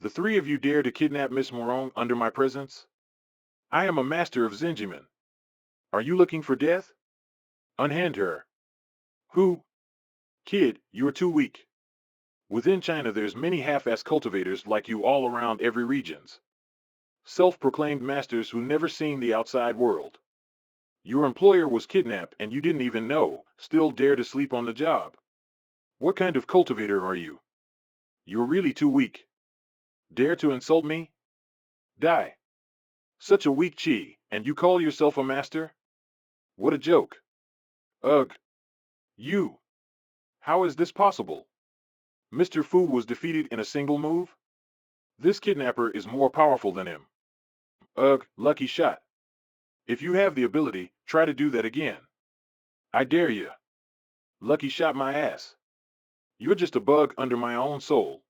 The 3 of you dare to kidnap Miss Moron under my presence? I am a master of Zenjiman. Are you looking for death? Unhand her. Who? Kid, you're too weak. Within China there's many half-ass cultivators like you all around every regions. Self-proclaimed masters who never seen the outside world. Your employer was kidnapped and you didn't even know, still dare to sleep on the job. What kind of cultivator are you? You're really too weak. Dare to insult me? Die. Such a weak chi, and you call yourself a master? What a joke. Ugh. You. How is this possible? Mr. Fu was defeated in a single move? This kidnapper is more powerful than him. Ugh, lucky shot. If you have the ability, try to do that again. I dare you. Lucky shot my ass. You're just a bug under my own soul.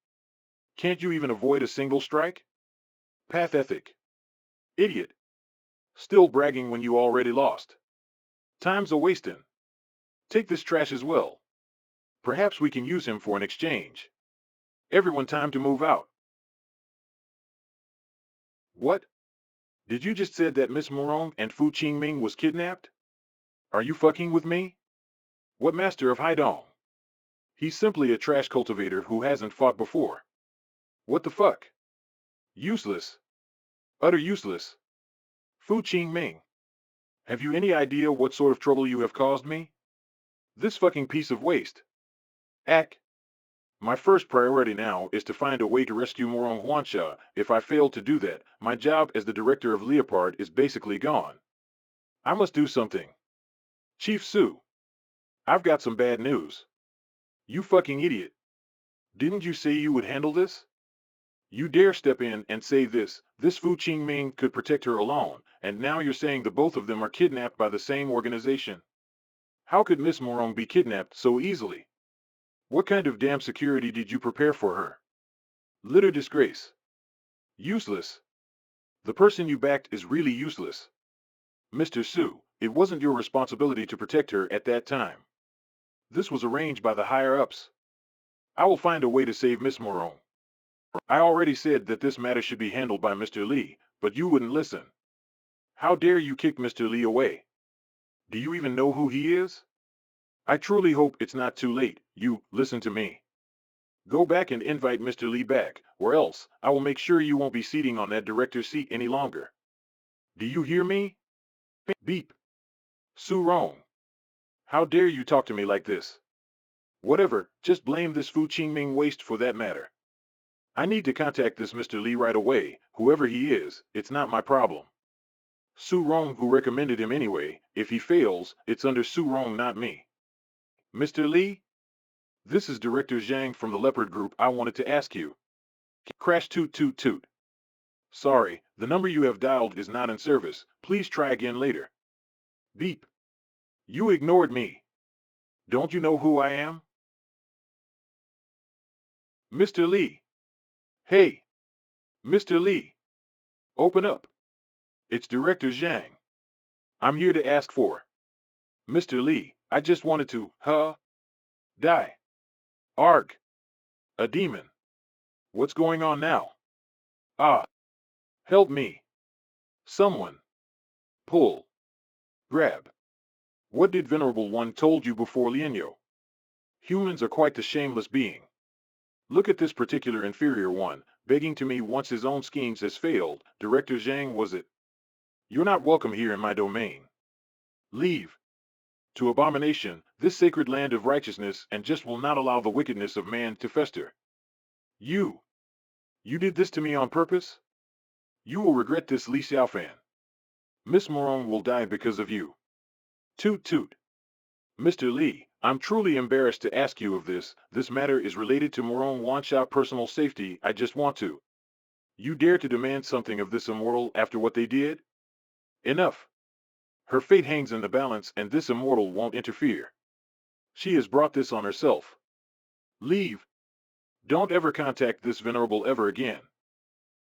Can't you even avoid a single strike? Pathetic. Idiot. Still bragging when you already lost. Time's a wastin'. Take this trash as well. Perhaps we can use him for an exchange. Everyone time to move out. What? Did you just said that Miss Morong and Fu Qingming was kidnapped? Are you fucking with me? What master of Haidong? He's simply a trash cultivator who hasn't fought before. What the fuck? Useless. Utter useless. Fu Qingming. Have you any idea what sort of trouble you have caused me? This fucking piece of waste. Ack. My first priority now is to find a way to rescue Morong Huansha. If I fail to do that, my job as the director of Leopard is basically gone. I must do something. Chief Su. I've got some bad news. You fucking idiot. Didn't you say you would handle this? You dare step in and say this Fu Qingming could protect her alone, and now you're saying the both of them are kidnapped by the same organization. How could Miss Morong be kidnapped so easily? What kind of damn security did you prepare for her? Litter disgrace. Useless. The person you backed is really useless. Mr. Su, it wasn't your responsibility to protect her at that time. This was arranged by the higher-ups. I will find a way to save Miss Morong. I already said that this matter should be handled by Mr. Li, but you wouldn't listen. How dare you kick Mr. Li away? Do you even know who he is? I truly hope it's not too late. You, listen to me. Go back and invite Mr. Li back, or else I will make sure you won't be seating on that director's seat any longer. Do you hear me? Beep. Su Rong. How dare you talk to me like this? Whatever, just blame this Fu Qingming waste for that matter. I need to contact this Mr. Li right away, whoever he is, it's not my problem. Su Rong who recommended him anyway, if he fails, it's under Su Rong not me. Mr. Li? This is Director Zhang from the Leopard Group. I wanted to ask you. Crash toot toot toot. Sorry, the number you have dialed is not in service. Please try again later. Beep. You ignored me. Don't you know who I am? Mr. Li. Hey. Mr. Li. Open up. It's Director Zhang. I'm here to ask for. Mr. Li, I just wanted to, die. Arg. A demon. What's going on now? Ah. Help me. Someone. Pull. Grab. What did Venerable One told you before Lienyo? Humans are quite the shameless being. Look at this particular inferior one, begging to me once his own schemes has failed. Director Zhang was it? You're not welcome here in my domain. Leave. To abomination, this sacred land of righteousness, and just will not allow the wickedness of man to fester. You did this to me on purpose? You will regret this, Li Xiaofan. Miss Morong will die because of you. Toot toot. Mr. Li, I'm truly embarrassed to ask you of this. This matter is related to Morong Wansha personal safety. I just want to. You dare to demand something of this immortal after what they did? Enough. Her fate hangs in the balance and this immortal won't interfere. She has brought this on herself. Leave. Don't ever contact this venerable ever again.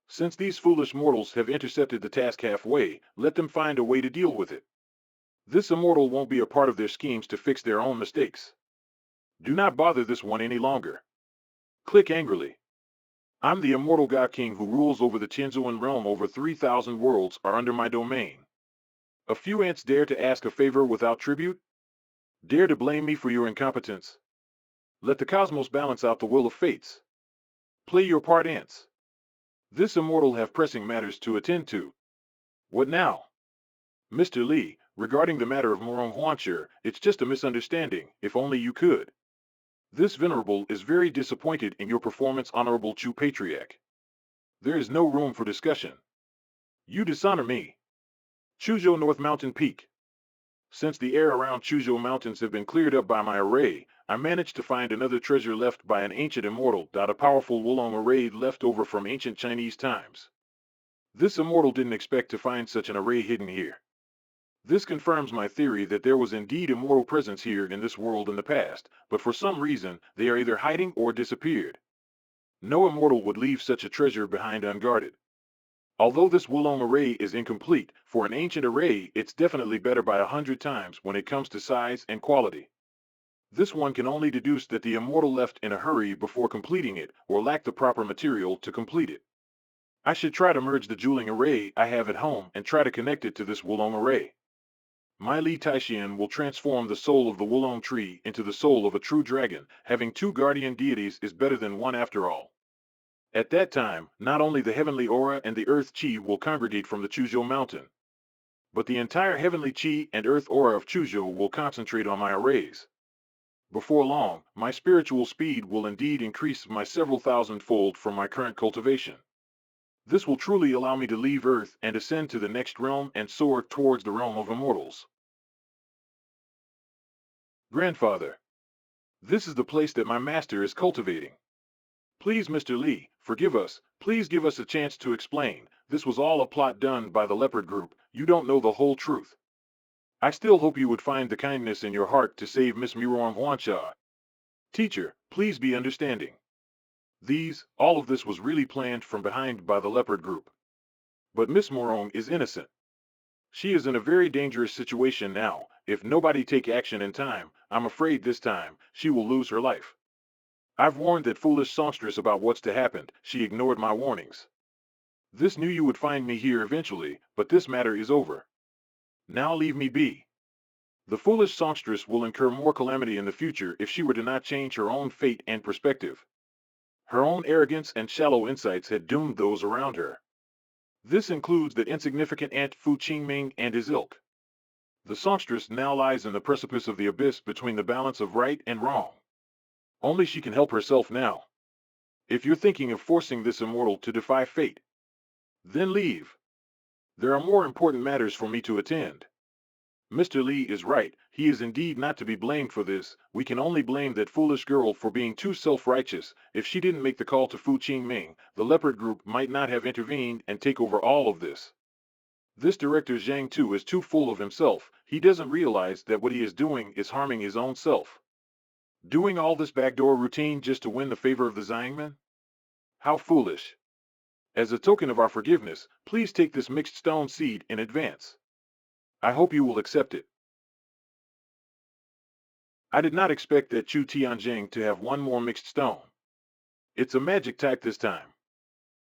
Since these foolish mortals have intercepted the task halfway, let them find a way to deal with it. This immortal won't be a part of their schemes to fix their own mistakes. Do not bother this one any longer. Click angrily. I'm the immortal God King who rules over the Tianzuan realm. Over 3,000 worlds are under my domain. A few ants dare to ask a favor without tribute? Dare to blame me for your incompetence? Let the cosmos balance out the will of fates. Play your part, ants. This immortal have pressing matters to attend to. What now? Mr. Li, regarding the matter of Morong Huancher, it's just a misunderstanding, if only you could. This venerable is very disappointed in your performance, Honorable Chu Patriarch. There is no room for discussion. You dishonor me. Chuzhou North Mountain Peak. Since the air around Chuzhou Mountains have been cleared up by my array, I managed to find another treasure left by an ancient immortal, a powerful Wulong array left over from ancient Chinese times. This immortal didn't expect to find such an array hidden here. This confirms my theory that there was indeed immortal presence here in this world in the past, but for some reason, they are either hiding or disappeared. No immortal would leave such a treasure behind unguarded. Although this Wulong array is incomplete, for an ancient array, it's definitely better by 100 times when it comes to size and quality. This one can only deduce that the immortal left in a hurry before completing it, or lacked the proper material to complete it. I should try to merge the jeweling array I have at home and try to connect it to this Wulong array. My Li Taixuan will transform the soul of the Wulong tree into the soul of a true dragon. Having two guardian deities is better than one after all. At that time, not only the heavenly aura and the earth chi will congregate from the Chuzhou mountain, but the entire heavenly chi and earth aura of Chuzhou will concentrate on my arrays. Before long, my spiritual speed will indeed increase by several thousand-fold from my current cultivation. This will truly allow me to leave Earth and ascend to the next realm and soar towards the realm of immortals. Grandfather, this is the place that my master is cultivating. Please, Mr. Li, forgive us. Please give us a chance to explain. This was all a plot done by the leopard group. You don't know the whole truth. I still hope you would find the kindness in your heart to save Miss Miron Huansha. Teacher, please be understanding. All of this was really planned from behind by the leopard group. But Miss Morong is innocent. She is in a very dangerous situation now. If nobody take action in time, I'm afraid this time, she will lose her life. I've warned that foolish songstress about what's to happen. She ignored my warnings. This knew you would find me here eventually, but this matter is over. Now leave me be. The foolish songstress will incur more calamity in the future if she were to not change her own fate and perspective. Her own arrogance and shallow insights had doomed those around her. This includes the insignificant Ant Fu Qingming and his ilk. The songstress now lies in the precipice of the abyss between the balance of right and wrong. Only she can help herself now. If you're thinking of forcing this immortal to defy fate, then leave. There are more important matters for me to attend. Mr. Li is right. He is indeed not to be blamed for this. We can only blame that foolish girl for being too self-righteous. If she didn't make the call to Fu Qingming, the leopard group might not have intervened and take over all of this. This director Zhang Tu is too full of himself. He doesn't realize that what he is doing is harming his own self. Doing all this backdoor routine just to win the favor of the Zhangman? How foolish. As a token of our forgiveness, please take this mixed stone seed in advance. I hope you will accept it. I did not expect that Chu Tianjing to have one more mixed stone. It's a magic type this time.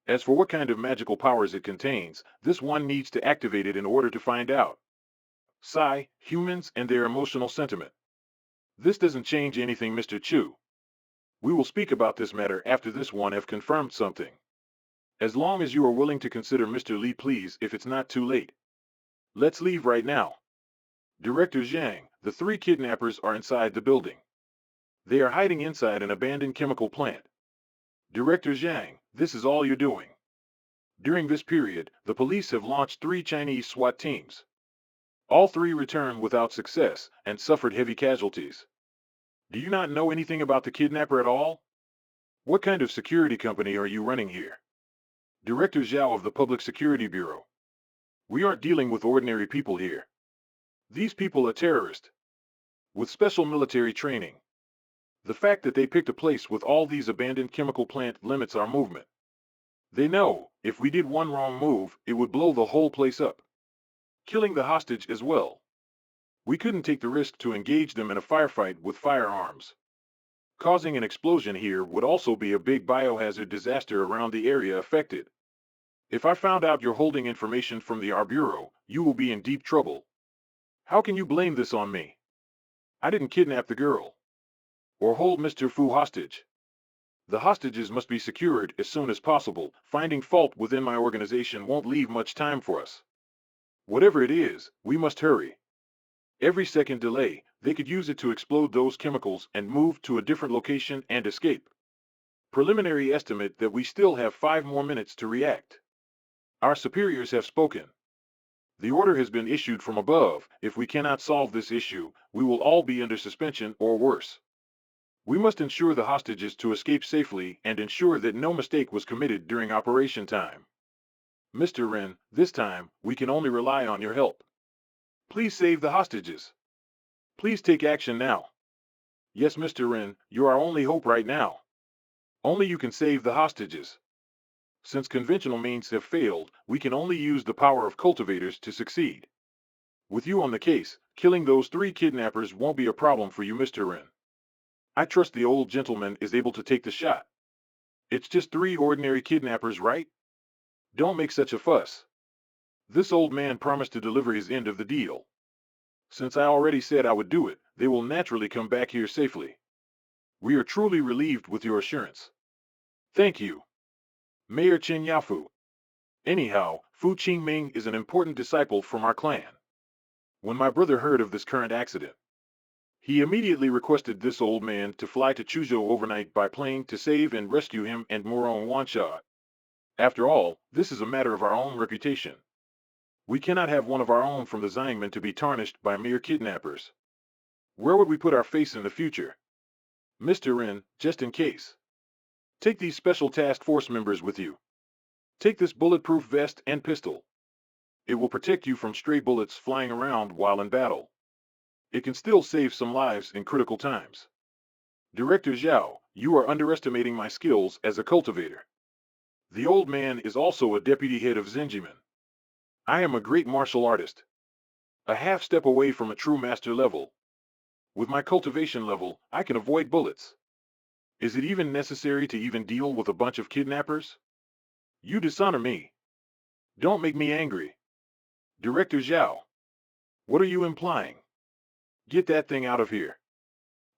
As for what kind of magical powers it contains, this one needs to activate it in order to find out. Sigh, humans and their emotional sentiment. This doesn't change anything, Mr. Chu. We will speak about this matter after this one have confirmed something. As long as you are willing to consider Mr. Li, please, if it's not too late. Let's leave right now. Director Zhang, the three kidnappers are inside the building. They are hiding inside an abandoned chemical plant. Director Zhang, this is all you're doing. During this period, the police have launched 3 Chinese SWAT teams. All 3 returned without success and suffered heavy casualties. Do you not know anything about the kidnapper at all? What kind of security company are you running here? Director Zhao of the Public Security Bureau. We aren't dealing with ordinary people here. These people are terrorists with special military training. The fact that they picked a place with all these abandoned chemical plant limits our movement. They know, if we did one wrong move, it would blow the whole place up. Killing the hostage as well. We couldn't take the risk to engage them in a firefight with firearms. Causing an explosion here would also be a big biohazard disaster around the area affected. If I found out you're holding information from the R Bureau, you will be in deep trouble. How can you blame this on me? I didn't kidnap the girl. or hold Mr. Fu hostage. The hostages must be secured as soon as possible. Finding fault within my organization won't leave much time for us. Whatever it is, we must hurry. Every second delay, they could use it to explode those chemicals and move to a different location and escape. Preliminary estimate that we still have 5 more minutes to react. Our superiors have spoken. The order has been issued from above. If we cannot solve this issue, we will all be under suspension or worse. We must ensure the hostages to escape safely and ensure that no mistake was committed during operation time. Mr. Ren, this time, we can only rely on your help. Please save the hostages. Please take action now. Yes, Mr. Ren, you're our only hope right now. Only you can save the hostages. Since conventional means have failed, we can only use the power of cultivators to succeed. With you on the case, killing those 3 kidnappers won't be a problem for you, Mr. Ren. I trust the old gentleman is able to take the shot. It's just 3 ordinary kidnappers, right? Don't make such a fuss. This old man promised to deliver his end of the deal. Since I already said I would do it, they will naturally come back here safely. We are truly relieved with your assurance. Thank you. Mayor Chen Yafu. Anyhow, Fu Qingming is an important disciple from our clan. When my brother heard of this current accident, he immediately requested this old man to fly to Chuzhou overnight by plane to save and rescue him and Moron Wansha. After all, this is a matter of our own reputation. We cannot have one of our own from the Zhangman to be tarnished by mere kidnappers. Where would we put our face in the future? Mr. Ren, just in case. Take these special task force members with you. Take this bulletproof vest and pistol. It will protect you from stray bullets flying around while in battle. It can still save some lives in critical times. Director Zhao, you are underestimating my skills as a cultivator. The old man is also a deputy head of Zenjiman. I am a great martial artist. A half step away from a true master level. With my cultivation level, I can avoid bullets. Is it even necessary to even deal with a bunch of kidnappers? You dishonor me. Don't make me angry. Director Zhao. What are you implying? Get that thing out of here.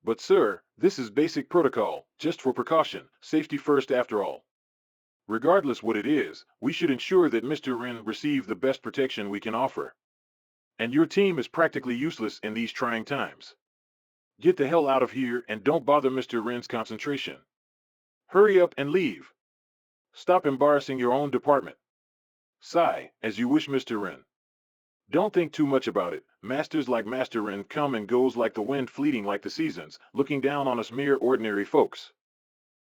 But sir, this is basic protocol, just for precaution, safety first after all. Regardless what it is, we should ensure that Mr. Ren receive the best protection we can offer. And your team is practically useless in these trying times. Get the hell out of here and don't bother Mr. Ren's concentration. Hurry up and leave. Stop embarrassing your own department. Sigh, as you wish, Mr. Ren. Don't think too much about it. Masters like Master Ren come and goes like the wind, fleeting like the seasons, looking down on us mere ordinary folks.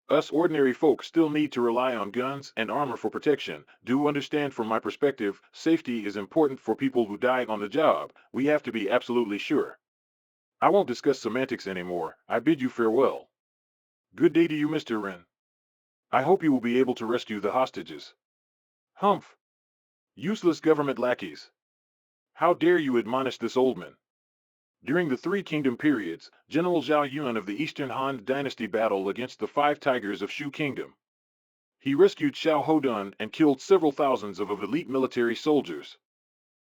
Us ordinary folk still need to rely on guns and armor for protection. Do understand, from my perspective, safety is important for people who die on the job. We have to be absolutely sure. I won't discuss semantics anymore. I bid you farewell. Good day to you, Mr. Ren. I hope you will be able to rescue the hostages. Humph! Useless government lackeys. How dare you admonish this old man? During the 3 Kingdom periods, General Zhao Yun of the Eastern Han Dynasty battled against the 5 Tigers of Shu Kingdom. He rescued Xiao Hodun and killed several thousands of elite military soldiers.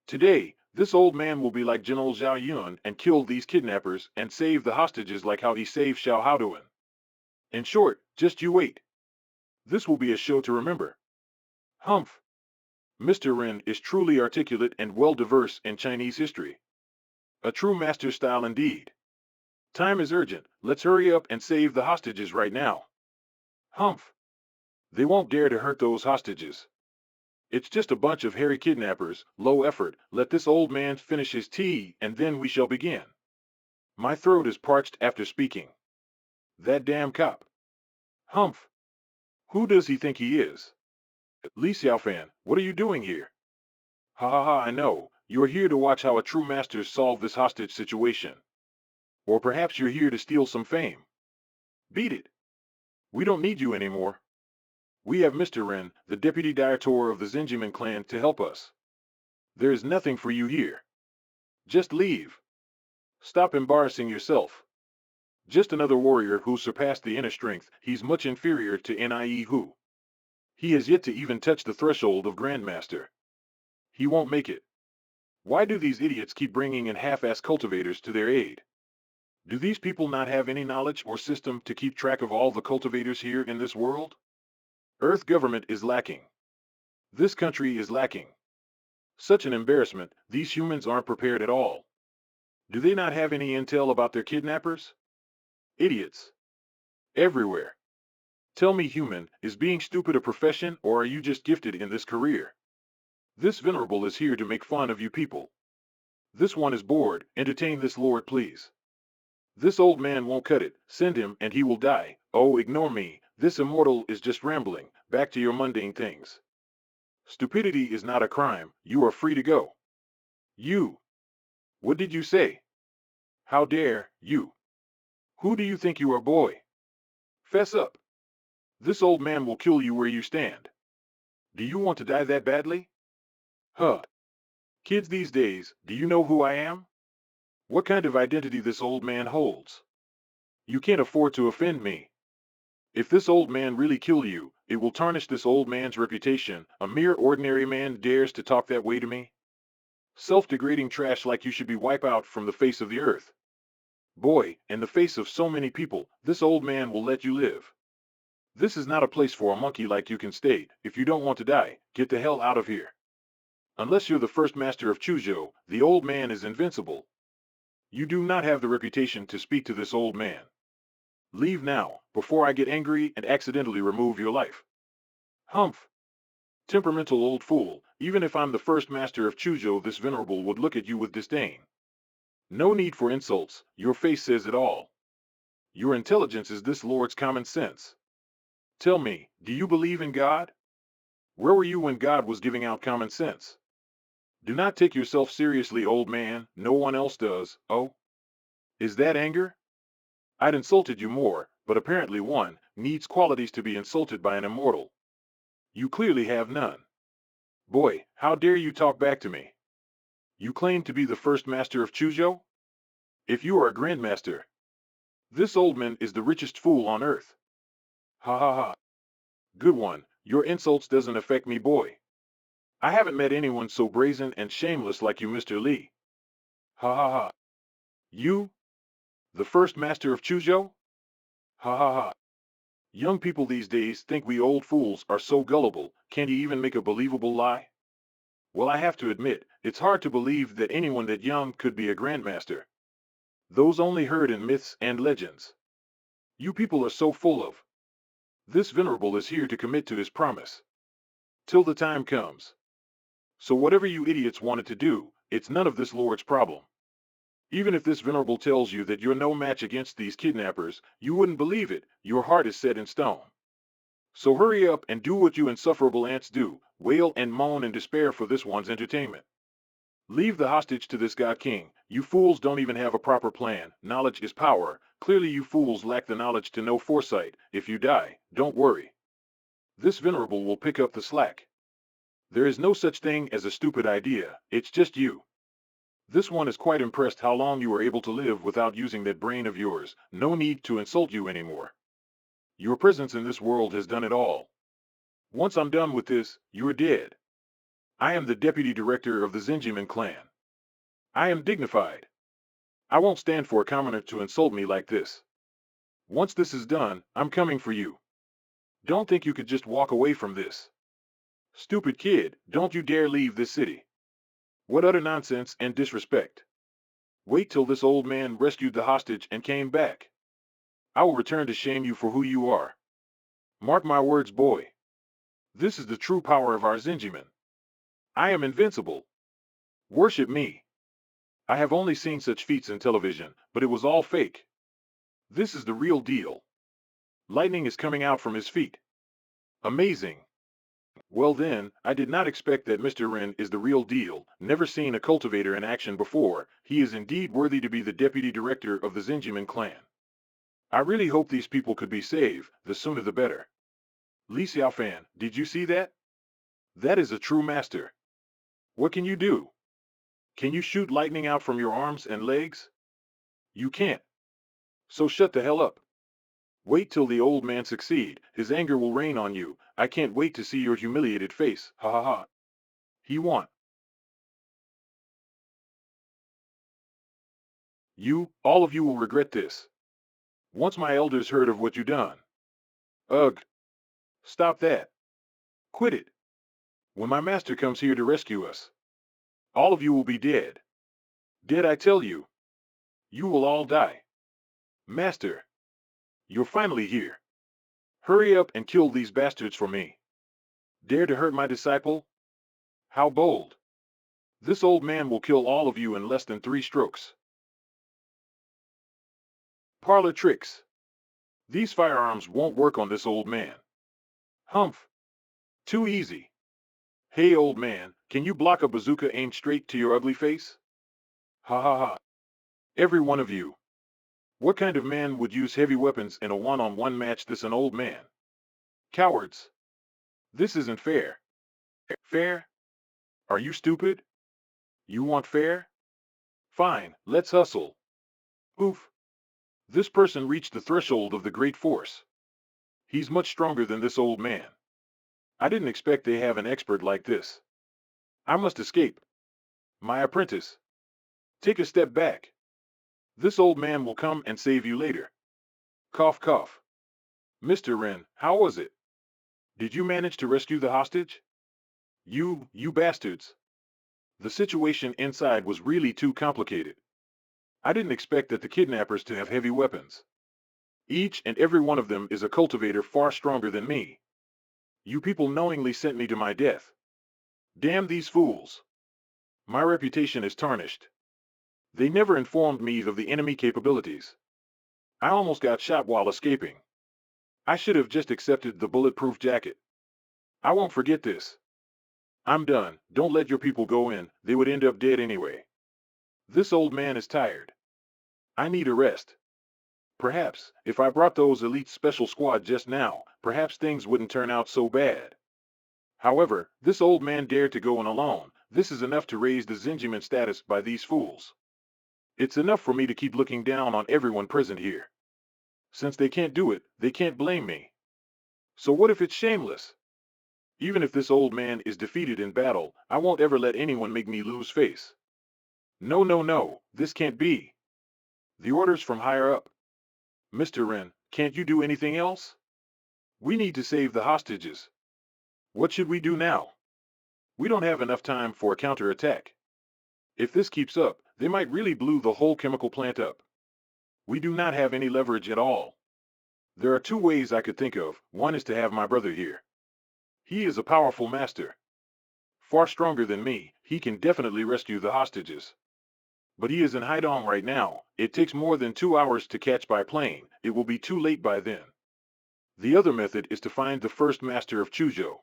Today, this old man will be like General Zhao Yun and kill these kidnappers and save the hostages like how he saved Xiao Hodun. In short, just you wait. This will be a show to remember. Humph! Mr. Ren is truly articulate and well-diverse in Chinese history. A true master style indeed. Time is urgent. Let's hurry up and save the hostages right now. Humph! They won't dare to hurt those hostages. It's just a bunch of hairy kidnappers, low effort. Let this old man finish his tea and then we shall begin. My throat is parched after speaking. That damn cop. Humph! Who does he think he is? Li Xiaofan, what are you doing here? Ha ha ha, I know. You're here to watch how a true master solve this hostage situation. Or perhaps you're here to steal some fame. Beat it. We don't need you anymore. We have Mr. Ren, the deputy director of the Zenjiman clan, to help us. There is nothing for you here. Just leave. Stop embarrassing yourself. Just another warrior who surpassed the inner strength. He's much inferior to Nie Hu. He has yet to even touch the threshold of Grandmaster. He won't make it. Why do these idiots keep bringing in half-ass cultivators to their aid? Do these people not have any knowledge or system to keep track of all the cultivators here in this world? Earth government is lacking. This country is lacking. Such an embarrassment, these humans aren't prepared at all. Do they not have any intel about their kidnappers? Idiots. Everywhere. Tell me, human, is being stupid a profession, or are you just gifted in this career? This venerable is here to make fun of you people. This one is bored, entertain this lord please. This old man won't cut it, send him and he will die. Oh, ignore me, this immortal is just rambling, back to your mundane things. Stupidity is not a crime, you are free to go. You. What did you say? How dare, you? Who do you think you are, boy? Fess up. This old man will kill you where you stand. Do you want to die that badly? Huh. Kids these days, do you know who I am? What kind of identity this old man holds? You can't afford to offend me. If this old man really kill you, it will tarnish this old man's reputation. A mere ordinary man dares to talk that way to me? Self-degrading trash like you should be wiped out from the face of the earth. Boy, in the face of so many people, this old man will let you live. This is not a place for a monkey like you can stay. If you don't want to die, get the hell out of here. Unless you're the first master of Chuzhou, the old man is invincible. You do not have the reputation to speak to this old man. Leave now, before I get angry and accidentally remove your life. Humph. Temperamental old fool, even if I'm the first master of Chuzhou, this venerable would look at you with disdain. No need for insults, your face says it all. Your intelligence is this lord's common sense. Tell me, do you believe in God? Where were you when God was giving out common sense? Do not take yourself seriously, old man, no one else does. Oh? Is that anger? I'd insulted you more, but apparently one needs qualities to be insulted by an immortal. You clearly have none. Boy, how dare you talk back to me? You claim to be the first master of Chuzhou? If you are a grandmaster, this old man is the richest fool on earth. Ha ha ha. Good one, your insults doesn't affect me, boy. I haven't met anyone so brazen and shameless like you, Mr. Li. Ha ha ha. You? The first master of Chuzhou? Ha ha ha. Young people these days think we old fools are so gullible, can you even make a believable lie? Well, I have to admit, it's hard to believe that anyone that young could be a grandmaster. Those only heard in myths and legends. You people are so full of. This venerable is here to commit to his promise. Till the time comes. So whatever you idiots wanted to do, it's none of this lord's problem. Even if this venerable tells you that you're no match against these kidnappers, you wouldn't believe it, your heart is set in stone. So hurry up and do what you insufferable ants do, wail and moan in despair for this one's entertainment. Leave the hostage to this god king, you fools don't even have a proper plan, knowledge is power, clearly you fools lack the knowledge to know foresight, if you die, don't worry. This venerable will pick up the slack. There is no such thing as a stupid idea, it's just you. This one is quite impressed how long you are able to live without using that brain of yours, no need to insult you anymore. Your presence in this world has done it all. Once I'm done with this, you're dead. I am the deputy director of the Zenjiman clan. I am dignified. I won't stand for a commoner to insult me like this. Once this is done, I'm coming for you. Don't think you could just walk away from this. Stupid kid, don't you dare leave this city. What utter nonsense and disrespect. Wait till this old man rescued the hostage and came back. I will return to shame you for who you are. Mark my words, boy. This is the true power of our Zenjiman. I am invincible. Worship me. I have only seen such feats in television, but it was all fake. This is the real deal. Lightning is coming out from his feet. Amazing. Well then, I did not expect that Mr. Ren is the real deal, never seen a cultivator in action before, he is indeed worthy to be the deputy director of the Zenjiman clan. I really hope these people could be saved, the sooner the better. Li Xiaofan, did you see that? That is a true master. What can you do? Can you shoot lightning out from your arms and legs? You can't. So shut the hell up. Wait till the old man succeed, his anger will rain on you, I can't wait to see your humiliated face, ha ha ha. He won. All of you will regret this. Once my elders heard of what you done. Ugh. Stop that. Quit it. When my master comes here to rescue us, all of you will be dead. Dead, I tell you. You will all die. Master, you're finally here. Hurry up and kill these bastards for me. Dare to hurt my disciple? How bold. This old man will kill all of you in less than 3 strokes. Parlor tricks. These firearms won't work on this old man. Humph. Too easy. Hey old man, can you block a bazooka aimed straight to your ugly face? Ha ha ha. Every one of you. What kind of man would use heavy weapons in a one-on-one match? This an old man. Cowards. This isn't fair. Fair? Are you stupid? You want fair? Fine, let's hustle. Oof. This person reached the threshold of the great force. He's much stronger than this old man. I didn't expect they have an expert like this. I must escape. My apprentice. Take a step back. This old man will come and save you later. Cough cough. Mr. Ren, how was it? Did you manage to rescue the hostage? You bastards. The situation inside was really too complicated. I didn't expect that the kidnappers to have heavy weapons. Each and every one of them is a cultivator far stronger than me. You people knowingly sent me to my death. Damn these fools. My reputation is tarnished. They never informed me of the enemy capabilities. I almost got shot while escaping. I should have just accepted the bulletproof jacket. I won't forget this. I'm done. Don't let your people go in. They would end up dead anyway. This old man is tired. I need a rest. Perhaps, if I brought those elite special squad just now, perhaps things wouldn't turn out so bad. However, this old man dared to go in alone. This is enough to raise the Zenjiman status by these fools. It's enough for me to keep looking down on everyone present here. Since they can't do it, they can't blame me. So what if it's shameless? Even if this old man is defeated in battle, I won't ever let anyone make me lose face. No, no, no, this can't be. The orders from higher up. Mr. Ren, can't you do anything else? We need to save the hostages. What should we do now? We don't have enough time for a counterattack. If this keeps up, they might really blow the whole chemical plant up. We do not have any leverage at all. There are 2 ways I could think of. One is to have my brother here. He is a powerful master. Far stronger than me, he can definitely rescue the hostages. But he is in Haidong right now. It takes more than 2 hours to catch by plane. It will be too late by then. The other method is to find the first master of Chuzhou.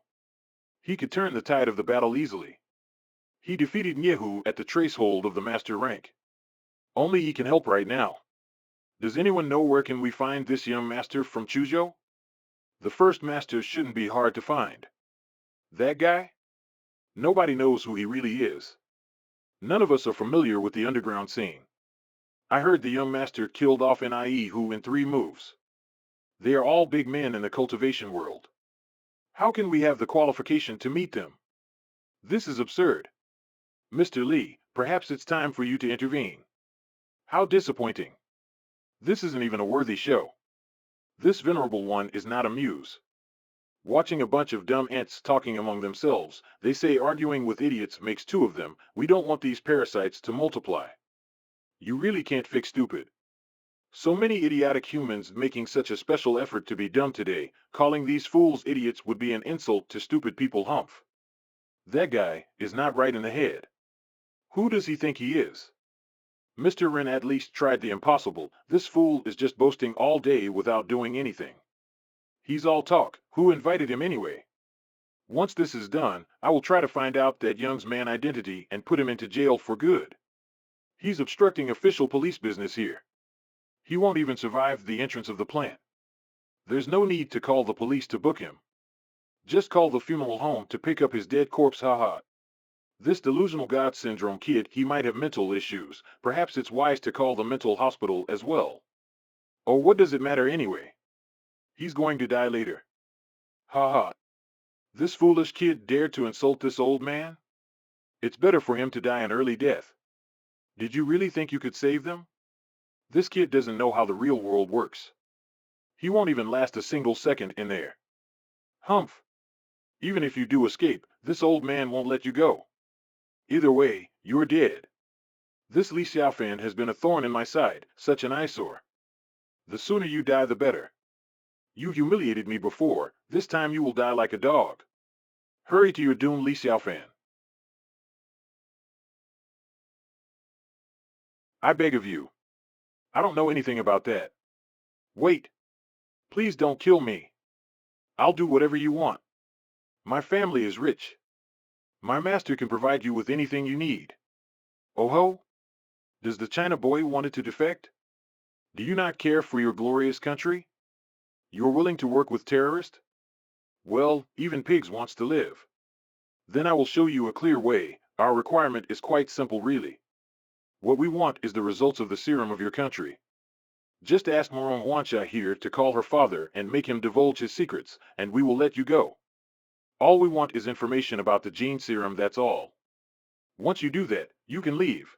He could turn the tide of the battle easily. He defeated Nyehu at the tracehold of the master rank. Only he can help right now. Does anyone know where can we find this young master from Chuzhou? The first master shouldn't be hard to find. That guy? Nobody knows who he really is. None of us are familiar with the underground scene. I heard the young master killed off an IE who in 3 moves. They are all big men in the cultivation world. How can we have the qualification to meet them? This is absurd. Mr. Lee, perhaps it's time for you to intervene. How disappointing. This isn't even a worthy show. This venerable one is not a muse. Watching a bunch of dumb ants talking among themselves, they say arguing with idiots makes 2 of them. We don't want these parasites to multiply. You really can't fix stupid. So many idiotic humans making such a special effort to be dumb today, calling these fools idiots would be an insult to stupid people. Humph. That guy is not right in the head. Who does he think he is? Mr. Ren at least tried the impossible. This fool is just boasting all day without doing anything. He's all talk. Who invited him anyway? Once this is done, I will try to find out that young man's identity and put him into jail for good. He's obstructing official police business here. He won't even survive the entrance of the plant. There's no need to call the police to book him. Just call the funeral home to pick up his dead corpse. Haha. This delusional god syndrome kid, he might have mental issues. Perhaps it's wise to call the mental hospital as well. Or what does it matter anyway? He's going to die later. Haha. This foolish kid dared to insult this old man? It's better for him to die an early death. Did you really think you could save them? This kid doesn't know how the real world works. He won't even last a single second in there. Humph. Even if you do escape, this old man won't let you go. Either way, you're dead. This Li Xiaofan has been a thorn in my side, such an eyesore. The sooner you die the better. You humiliated me before, this time you will die like a dog. Hurry to your doom, Li Xiaofan. I beg of you. I don't know anything about that. Wait. Please don't kill me. I'll do whatever you want. My family is rich. My master can provide you with anything you need. Oh ho? Does the China boy want to defect? Do you not care for your glorious country? You're willing to work with terrorists? Well, even pigs wants to live. Then I will show you a clear way. Our requirement is quite simple really. What we want is the results of the serum of your country. Just ask Morong Huansha here to call her father and make him divulge his secrets, and we will let you go. All we want is information about the gene serum, that's all. Once you do that, you can leave.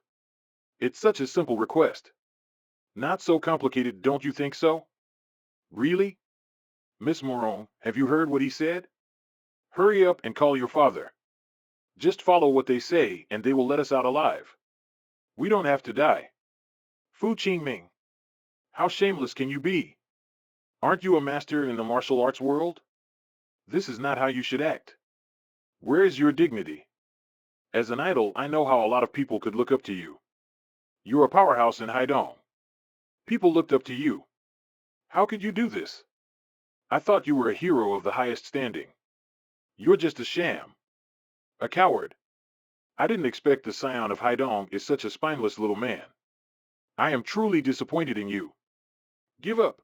It's such a simple request. Not so complicated, don't you think so? Really? Miss Morong, have you heard what he said? Hurry up and call your father. Just follow what they say and they will let us out alive. We don't have to die. Fu Qingming. How shameless can you be? Aren't you a master in the martial arts world? This is not how you should act. Where is your dignity? As an idol, I know how a lot of people could look up to you. You're a powerhouse in Haidong. People looked up to you. How could you do this? I thought you were a hero of the highest standing. You're just a sham. A coward. I didn't expect the scion of Haidong is such a spineless little man. I am truly disappointed in you. Give up.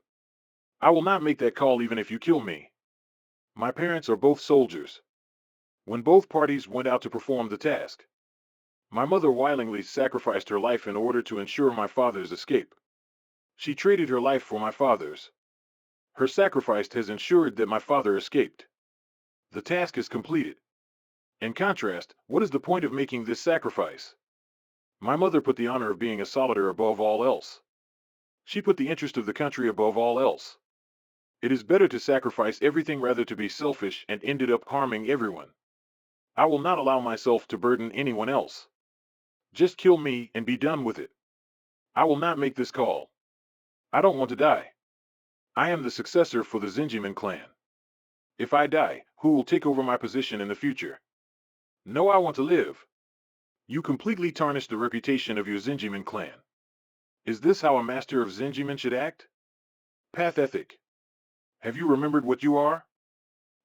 I will not make that call even if you kill me. My parents are both soldiers. When both parties went out to perform the task, my mother willingly sacrificed her life in order to ensure my father's escape. She traded her life for my father's. Her sacrifice has ensured that my father escaped. The task is completed. In contrast, what is the point of making this sacrifice? My mother put the honor of being a soldier above all else. She put the interest of the country above all else. It is better to sacrifice everything rather to be selfish and ended up harming everyone. I will not allow myself to burden anyone else. Just kill me and be done with it. I will not make this call. I don't want to die. I am the successor for the Zinjiman clan. If I die, who will take over my position in the future? No, I want to live. You completely tarnished the reputation of your Zinjiman clan. Is this how a master of Zinjiman should act? Pathetic. Have you remembered what you are?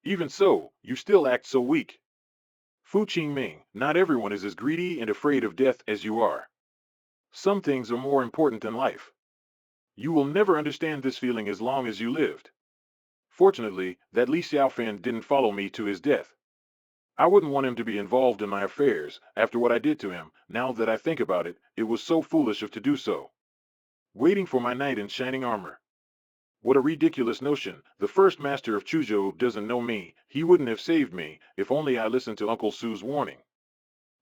Even so, you still act so weak. Fu Qingming, not everyone is as greedy and afraid of death as you are. Some things are more important than life. You will never understand this feeling as long as you lived. Fortunately, that Li Xiaofan didn't follow me to his death. I wouldn't want him to be involved in my affairs after what I did to him. Now that I think about it, it was so foolish of to do so. Waiting for my knight in shining armor. What a ridiculous notion. The first master of Chuzhou doesn't know me. He wouldn't have saved me if only I listened to Uncle Su's warning.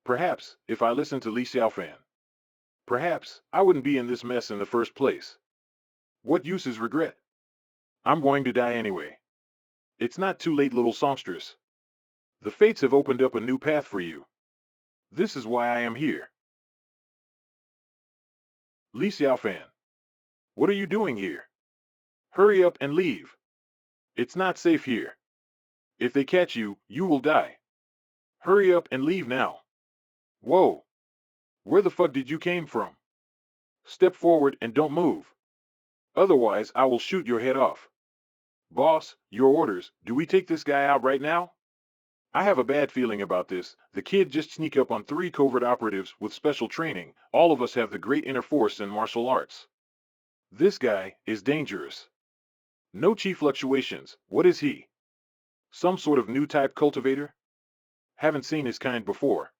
Perhaps, if I listened to Li Xiaofan. Perhaps, I wouldn't be in this mess in the first place. What use is regret? I'm going to die anyway. It's not too late, little songstress. The fates have opened up a new path for you. This is why I am here. Li Xiaofan. What are you doing here? Hurry up and leave. It's not safe here. If they catch you, you will die. Hurry up and leave now. Whoa. Where the fuck did you came from? Step forward and don't move. Otherwise, I will shoot your head off. Boss, your orders. Do we take this guy out right now? I have a bad feeling about this. The kid just sneak up on 3 covert operatives with special training. All of us have the great inner force in martial arts. This guy is dangerous. No chi fluctuations. What is he? Some sort of new type cultivator? Haven't seen his kind before.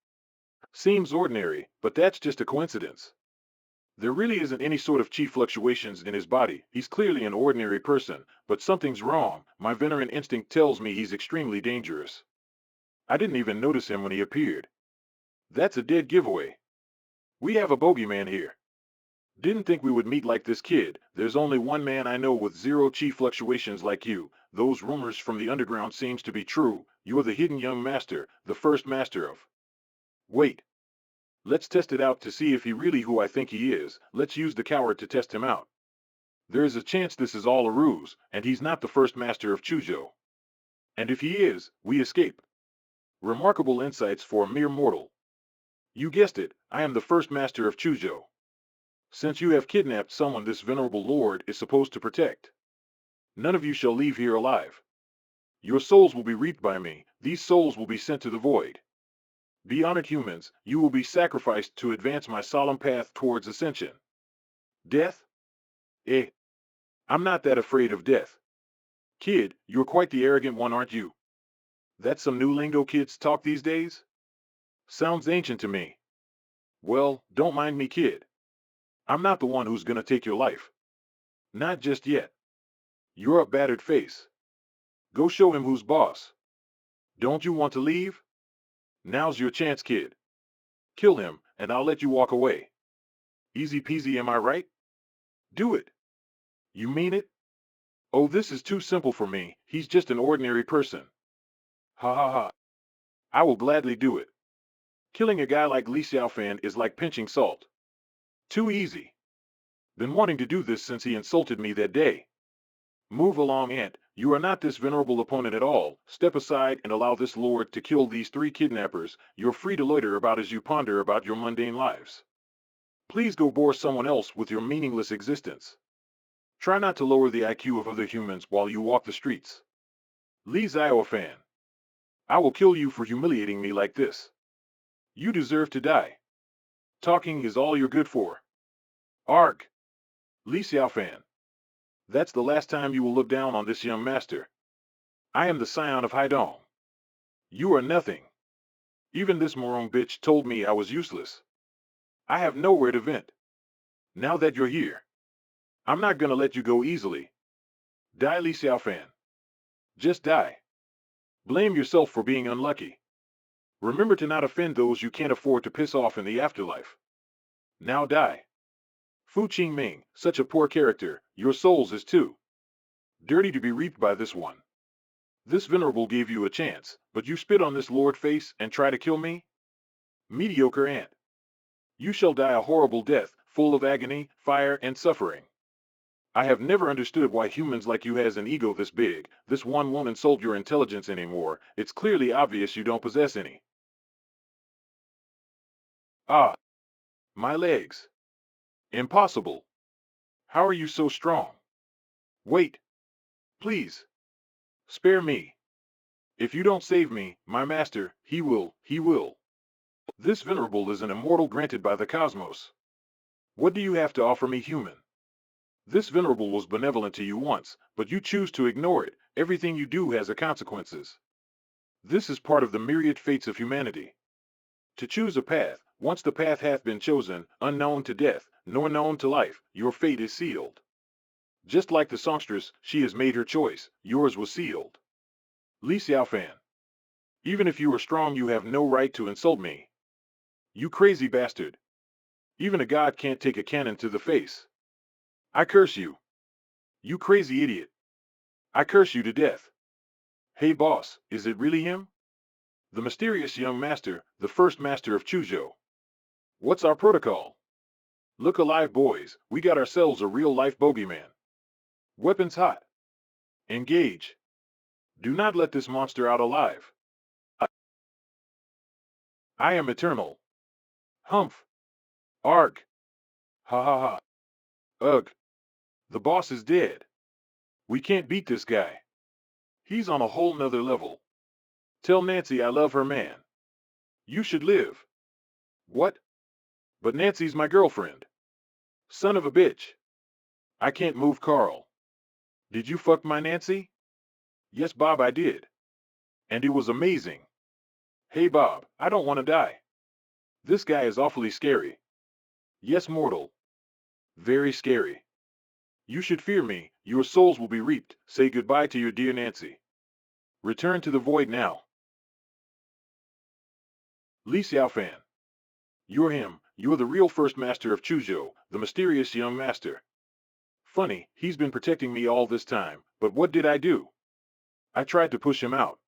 Seems ordinary, but that's just a coincidence. There really isn't any sort of chi fluctuations in his body. He's clearly an ordinary person, but something's wrong. My veteran instinct tells me he's extremely dangerous. I didn't even notice him when he appeared. That's a dead giveaway. We have a bogeyman here. Didn't think we would meet like this, kid. There's only one man I know with zero chi fluctuations like you. Those rumors from the underground seems to be true. You're the hidden young master, the first master of... Wait. Let's test it out to see if he really who I think he is. Let's use the coward to test him out. There is a chance this is all a ruse, and he's not the first master of Chuzhou. And if he is, we escape. Remarkable insights for a mere mortal. You guessed it, I am the first master of Chuzhou. Since you have kidnapped someone this venerable lord is supposed to protect, none of you shall leave here alive. Your souls will be reaped by me, these souls will be sent to the void. Be honored humans, you will be sacrificed to advance my solemn path towards ascension. Death? Eh. I'm not that afraid of death. Kid, you're quite the arrogant one, aren't you? That's some new lingo kids talk these days? Sounds ancient to me. Well, don't mind me, kid. I'm not the one who's gonna take your life. Not just yet. You're a battered face. Go show him who's boss. Don't you want to leave? Now's your chance, kid. Kill him, and I'll let you walk away. Easy peasy, am I right? Do it. You mean it? Oh, this is too simple for me, he's just an ordinary person. Ha ha ha. I will gladly do it. Killing a guy like Li Xiaofan is like pinching salt. Too easy. Been wanting to do this since he insulted me that day. Move along, Ant. You are not this venerable opponent at all. Step aside and allow this lord to kill these 3 kidnappers. You're free to loiter about as you ponder about your mundane lives. Please go bore someone else with your meaningless existence. Try not to lower the IQ of other humans while you walk the streets. Li Xiaofan. I will kill you for humiliating me like this. You deserve to die. Talking is all you're good for. Arg. Li Xiaofan. That's the last time you will look down on this young master. I am the scion of Haidong. You are nothing. Even this moron bitch told me I was useless. I have nowhere to vent. Now that you're here, I'm not gonna let you go easily. Die, Li Xiaofan. Just die. Blame yourself for being unlucky. Remember to not offend those you can't afford to piss off in the afterlife. Now die. Fu Qingming, such a poor character, your souls is too dirty to be reaped by this one. This venerable gave you a chance, but you spit on this lord face and try to kill me? Mediocre ant. You shall die a horrible death, full of agony, fire, and suffering. I have never understood why humans like you has an ego this big. This one won't insult your intelligence anymore. It's clearly obvious you don't possess any. Ah. My legs. Impossible. How are you so strong? Wait. Please. Spare me. If you don't save me, my master, he will. This venerable is an immortal granted by the cosmos. What do you have to offer me, human? This venerable was benevolent to you once, but you choose to ignore it. Everything you do has a consequences. This is part of the myriad fates of humanity. To choose a path, once the path hath been chosen, unknown to death, nor known to life, your fate is sealed. Just like the songstress, she has made her choice, yours was sealed. Li Xiaofan. Even if you are strong, you have no right to insult me. You crazy bastard. Even a god can't take a cannon to the face. I curse you. You crazy idiot. I curse you to death. Hey boss, is it really him? The mysterious young master, the first master of Chuzhou. What's our protocol? Look alive, boys, we got ourselves a real-life bogeyman. Weapons hot. Engage. Do not let this monster out alive. I am eternal. Humph. Arg. Ha ha ha. Ugh. The boss is dead. We can't beat this guy. He's on a whole nother level. Tell Nancy I love her, man. You should live. What? But Nancy's my girlfriend. Son of a bitch. I can't move, Carl. Did you fuck my Nancy? Yes, Bob, I did. And it was amazing. Hey, Bob, I don't want to die. This guy is awfully scary. Yes, mortal. Very scary. You should fear me, your souls will be reaped. Say goodbye to your dear Nancy. Return to the void now. Li Xiaofan. You're him, you're the real first master of Chuzhou, the mysterious young master. Funny, he's been protecting me all this time, but what did I do? I tried to push him out.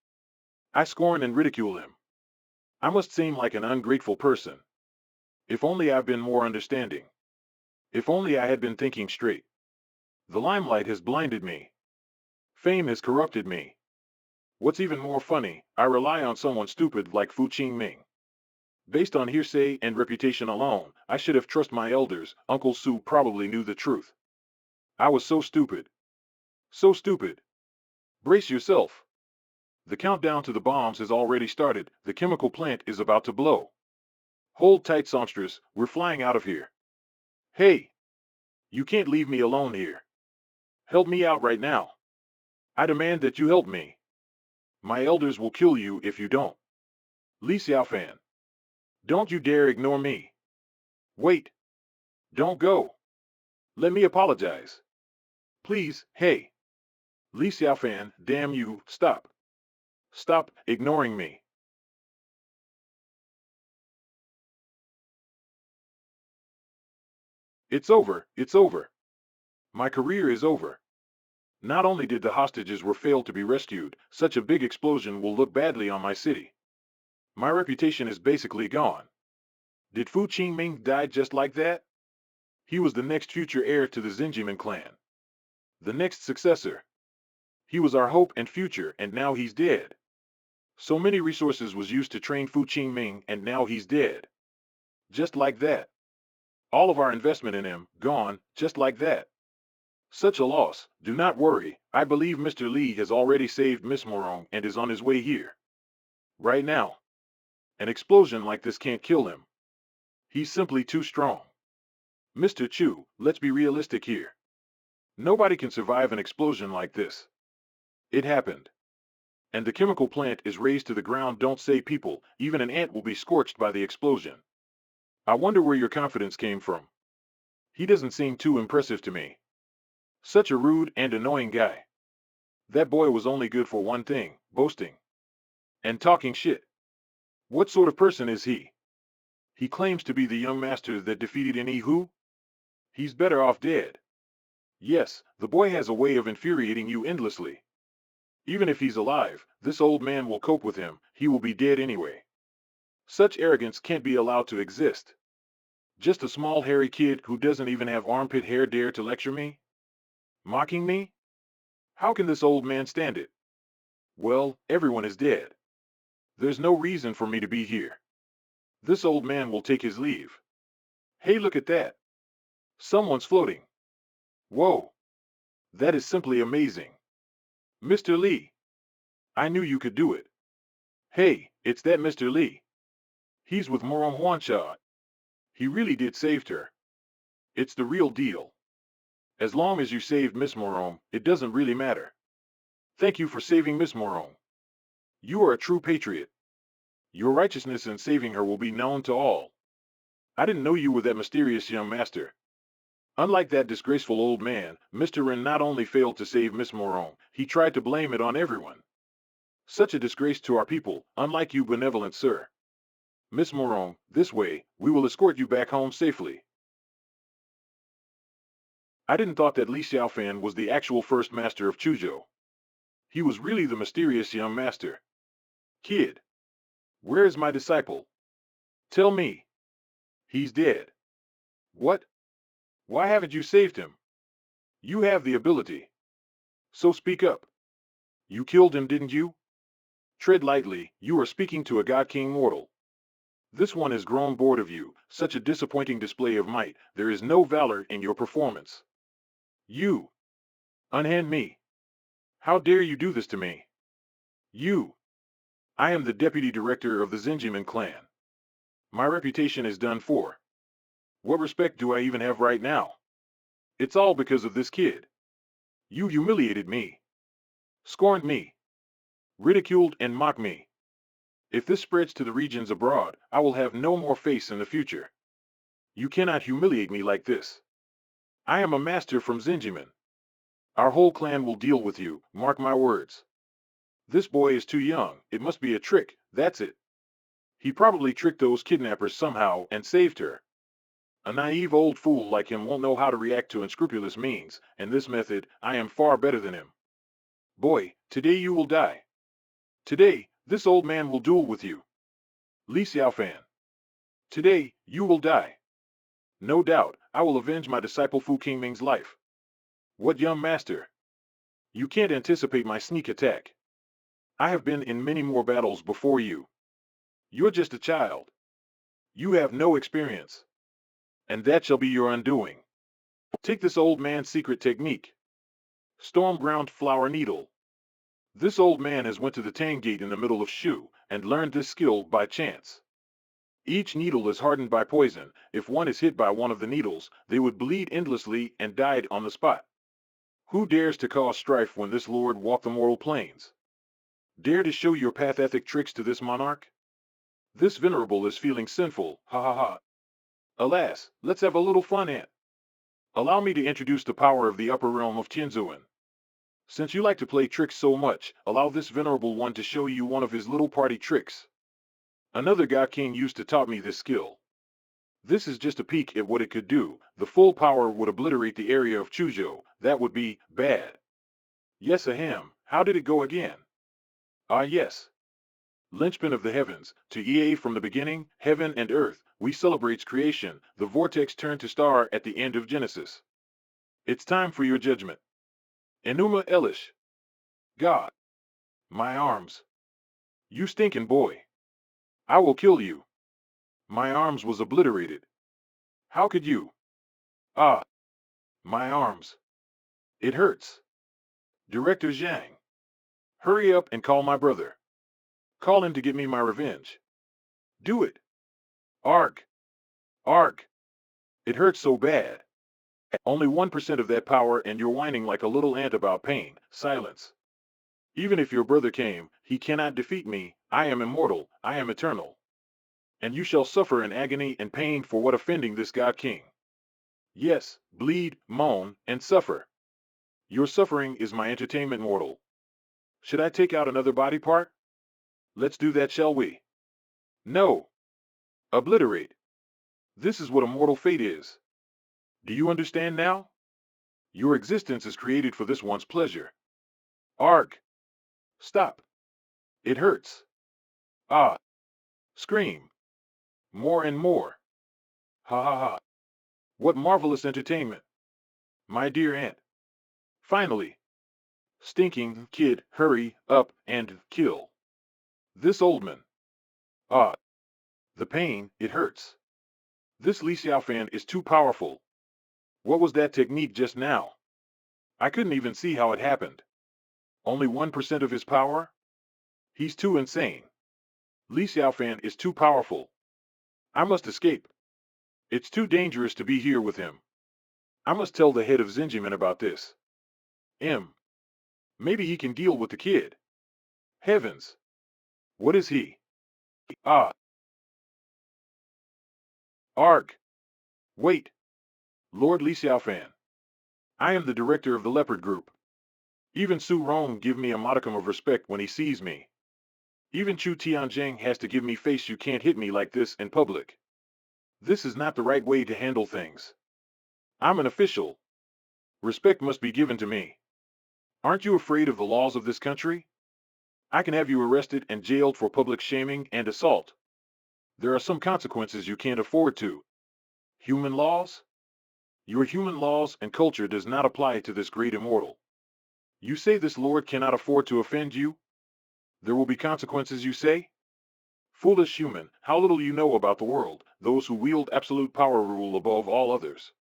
I scorn and ridicule him. I must seem like an ungrateful person. If only I've been more understanding. If only I had been thinking straight. The limelight has blinded me. Fame has corrupted me. What's even more funny, I rely on someone stupid like Fu Qingming. Based on hearsay and reputation alone, I should have trusted my elders. Uncle Su probably knew the truth. I was so stupid. So stupid. Brace yourself. The countdown to the bombs has already started. The chemical plant is about to blow. Hold tight, songstress. We're flying out of here. Hey! You can't leave me alone here. Help me out right now. I demand that you help me. My elders will kill you if you don't. Li Xiaofan. Don't you dare ignore me. Wait. Don't go. Let me apologize. Please, hey. Li Xiaofan, damn you, stop. Stop ignoring me. It's over, it's over. My career is over. Not only did the hostages were failed to be rescued, such a big explosion will look badly on my city. My reputation is basically gone. Did Fu Qingming die just like that? He was the next future heir to the Zinjiman clan. The next successor. He was our hope and future, and now he's dead. So many resources was used to train Fu Qingming, and now he's dead. Just like that. All of our investment in him, gone, just like that. Such a loss. Do not worry. I believe Mr. Li has already saved Miss Morong and is on his way here. Right now. An explosion like this can't kill him. He's simply too strong. Mr. Chu, let's be realistic here. Nobody can survive an explosion like this. It happened. And the chemical plant is razed to the ground. Don't say people, even an ant will be scorched by the explosion. I wonder where your confidence came from. He doesn't seem too impressive to me. Such a rude and annoying guy. That boy was only good for one thing, boasting. And talking shit. What sort of person is he? He claims to be the young master that defeated any who? He's better off dead. Yes, the boy has a way of infuriating you endlessly. Even if he's alive, this old man will cope with him. He will be dead anyway. Such arrogance can't be allowed to exist. Just a small hairy kid who doesn't even have armpit hair dare to lecture me? Mocking me? How can this old man stand it? Well, everyone is dead. There's no reason for me to be here. This old man will take his leave. Hey, look at that. Someone's floating. Whoa. That is simply amazing. Mr. Li. I knew you could do it. Hey, it's that Mr. Li. He's with Morong Huansha. He really did save her. It's the real deal. As long as you saved Miss Morong, it doesn't really matter. Thank you for saving Miss Morong. You are a true patriot. Your righteousness in saving her will be known to all. I didn't know you were that mysterious young master. Unlike that disgraceful old man, Mr. Ren not only failed to save Miss Morong, he tried to blame it on everyone. Such a disgrace to our people, unlike you, benevolent sir. Miss Morong, this way, we will escort you back home safely. I didn't thought that Li Xiaofan was the actual first master of Chuzhou. He was really the mysterious young master. Kid. Where is my disciple? Tell me. He's dead. What? Why haven't you saved him? You have the ability. So speak up. You killed him, didn't you? Tread lightly, you are speaking to a God King mortal. This one has grown bored of you, such a disappointing display of might. There is no valor in your performance. You. Unhand me. How dare you do this to me? You. I am the deputy director of the Zinjiman clan. My reputation is done for. What respect do I even have right now? It's all because of this kid. You humiliated me. Scorned me. Ridiculed and mocked me. If this spreads to the regions abroad, I will have no more face in the future. You cannot humiliate me like this. I am a master from Zinjiman. Our whole clan will deal with you, mark my words. This boy is too young, it must be a trick, that's it. He probably tricked those kidnappers somehow and saved her. A naive old fool like him won't know how to react to unscrupulous means, and this method, I am far better than him. Boy, today you will die. Today, this old man will duel with you. Li Xiaofan. Today, you will die. No doubt, I will avenge my disciple Fu Qingming's life. What young master? You can't anticipate my sneak attack. I have been in many more battles before you. You're just a child. You have no experience. And that shall be your undoing. Take this old man's secret technique. Storm ground flower needle. This old man has went to the Tang Gate in the middle of Shu, and learned this skill by chance. Each needle is hardened by poison. If one is hit by one of the needles, they would bleed endlessly and died on the spot. Who dares to cause strife when this lord walked the mortal plains? Dare to show your pathetic tricks to this monarch? This venerable is feeling sinful, ha ha ha. Alas, let's have a little fun, Aunt. Allow me to introduce the power of the upper realm of Tianzuan. Since you like to play tricks so much, allow this venerable one to show you one of his little party tricks. Another God King used to taught me this skill. This is just a peek at what it could do. The full power would obliterate the area of Chuzhou. That would be bad. Yes, ahem. How did it go again? Ah, yes. Linchpin of the heavens, to EA from the beginning, heaven and earth, we celebrates creation. The vortex turned to star at the end of Genesis. It's time for your judgment. Enuma Elish. God. My arms. You stinking boy. I will kill you. My arms was obliterated. How could you? Ah. My arms. It hurts. Director Zhang. Hurry up and call my brother. Call him to get me my revenge. Do it. Arg. Arg. It hurts so bad. Only 1% of that power and you're whining like a little ant about pain. Silence. Even if your brother came, he cannot defeat me. I am immortal. I am eternal. And you shall suffer in agony and pain for what offending this God King. Yes, bleed, moan, and suffer. Your suffering is my entertainment, mortal. Should I take out another body part? Let's do that, shall we? No. Obliterate. This is what a mortal fate is. Do you understand now? Your existence is created for this one's pleasure. Arg. Stop. It hurts. Ah. Scream. More and more. Ha ha ha. What marvelous entertainment. My dear aunt. Finally. Stinking kid, hurry up and kill. This old man. Ah. The pain, it hurts. This Li Xiaofan is too powerful. What was that technique just now? I couldn't even see how it happened. Only 1% of his power? He's too insane. Li Xiaofan is too powerful. I must escape. It's too dangerous to be here with him. I must tell the head of Zinjiman about this. Maybe he can deal with the kid. Heavens! What is he? Ah! Arg! Wait! Lord Li Xiaofan. I am the director of the Leopard Group. Even Su Rong give me a modicum of respect when he sees me. Even Chu Tianjing has to give me face. You can't hit me like this in public. This is not the right way to handle things. I'm an official. Respect must be given to me. Aren't you afraid of the laws of this country? I can have you arrested and jailed for public shaming and assault. There are some consequences you can't afford to. Human laws? Your human laws and culture does not apply to this great immortal. You say this lord cannot afford to offend you? There will be consequences, you say? Foolish human, how little you know about the world. Those who wield absolute power rule above all others.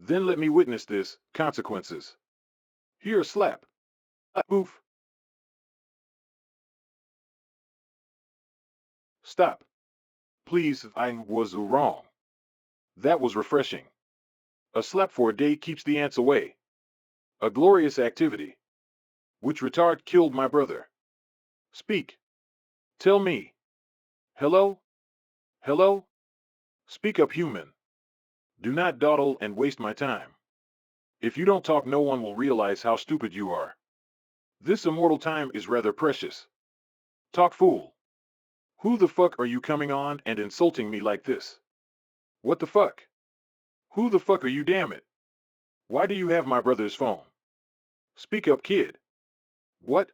Then let me witness this, consequences. Here a slap. Oof. Stop. Please, I was wrong. That was refreshing. A slap for a day keeps the ants away. A glorious activity. Which retard killed my brother? Speak. Tell me. Hello? Hello? Speak up, human. Do not dawdle and waste my time. If you don't talk, no one will realize how stupid you are. This immortal time is rather precious. Talk, fool. Who the fuck are you coming on and insulting me like this? What the fuck? Who the fuck are you, damn it? Why do you have my brother's phone? Speak up, kid. What?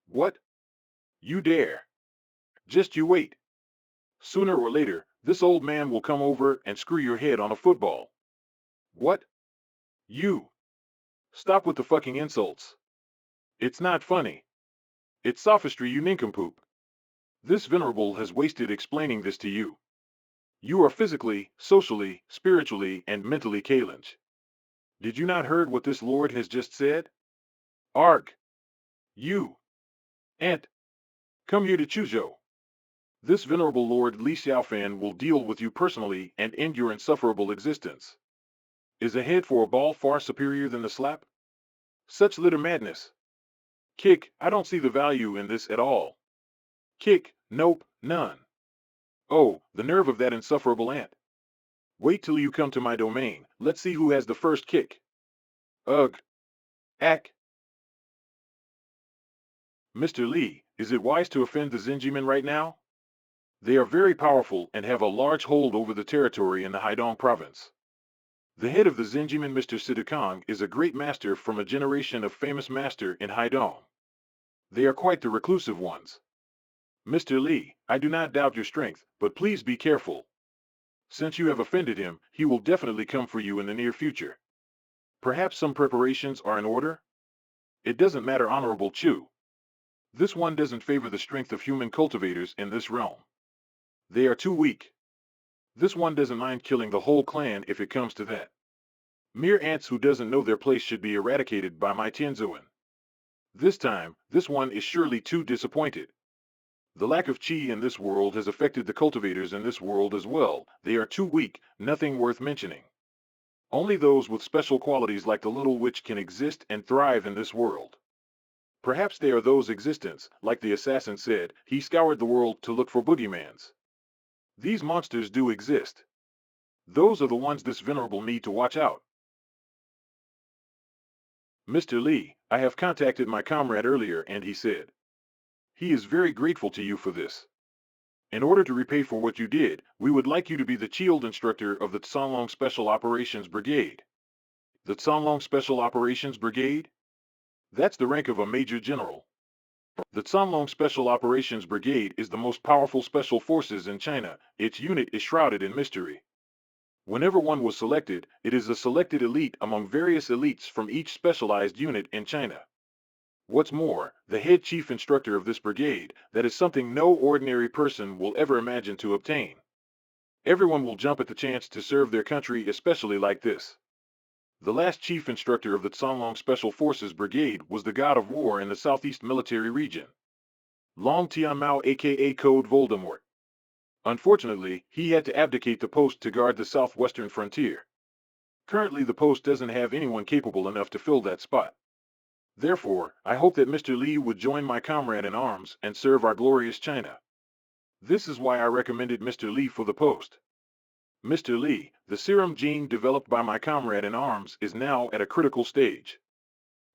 What? You dare. Just you wait. Sooner or later, this old man will come over and screw your head on a football. What? You. Stop with the fucking insults. It's not funny. It's sophistry, you nincompoop. This venerable has wasted explaining this to you. You are physically, socially, spiritually, and mentally challenged. Did you not heard what this lord has just said? Arg. You. Ant. Come here to Chuzhou. This venerable lord Li Xiaofan will deal with you personally and end your insufferable existence. Is a head for a ball far superior than the slap? Such litter madness. Kick, I don't see the value in this at all. Kick, nope, none. Oh, the nerve of that insufferable ant. Wait till you come to my domain, let's see who has the first kick. Ugh. Ack. Mr. Li, is it wise to offend the Zenjimen right now? They are very powerful and have a large hold over the territory in the Haidong province. The head of the Zenjimen, Mr. Sidukong, is a great master from a generation of famous master in Haidong. They are quite the reclusive ones. Mr. Li, I do not doubt your strength, but please be careful. Since you have offended him, he will definitely come for you in the near future. Perhaps some preparations are in order? It doesn't matter, Honorable Chu. This one doesn't favor the strength of human cultivators in this realm. They are too weak. This one doesn't mind killing the whole clan if it comes to that. Mere ants who doesn't know their place should be eradicated by my Tianzuan. This time, this one is surely too disappointed. The lack of chi in this world has affected the cultivators in this world as well. They are too weak, nothing worth mentioning. Only those with special qualities like the little witch can exist and thrive in this world. Perhaps they are those existence, like the assassin said, he scoured the world to look for boogeymans. These monsters do exist. Those are the ones this venerable need to watch out. Mr. Li, I have contacted my comrade earlier and he said he is very grateful to you for this. In order to repay for what you did, we would like you to be the chief instructor of the Tsanlong Special Operations Brigade. The Tsanlong Special Operations Brigade? That's the rank of a major general. The Tsanlong Special Operations Brigade is the most powerful special forces in China. Its unit is shrouded in mystery. Whenever one was selected, it is a selected elite among various elites from each specialized unit in China. What's more, the head chief instructor of this brigade, that is something no ordinary person will ever imagine to obtain. Everyone will jump at the chance to serve their country, especially like this. The last chief instructor of the Tsanlong Special Forces Brigade was the god of war in the southeast military region. Long Tianmao, aka Code Voldemort. Unfortunately, he had to abdicate the post to guard the southwestern frontier. Currently the post doesn't have anyone capable enough to fill that spot. Therefore, I hope that Mr. Li would join my comrade in arms and serve our glorious China. This is why I recommended Mr. Li for the post. Mr. Li, the serum gene developed by my comrade in arms is now at a critical stage.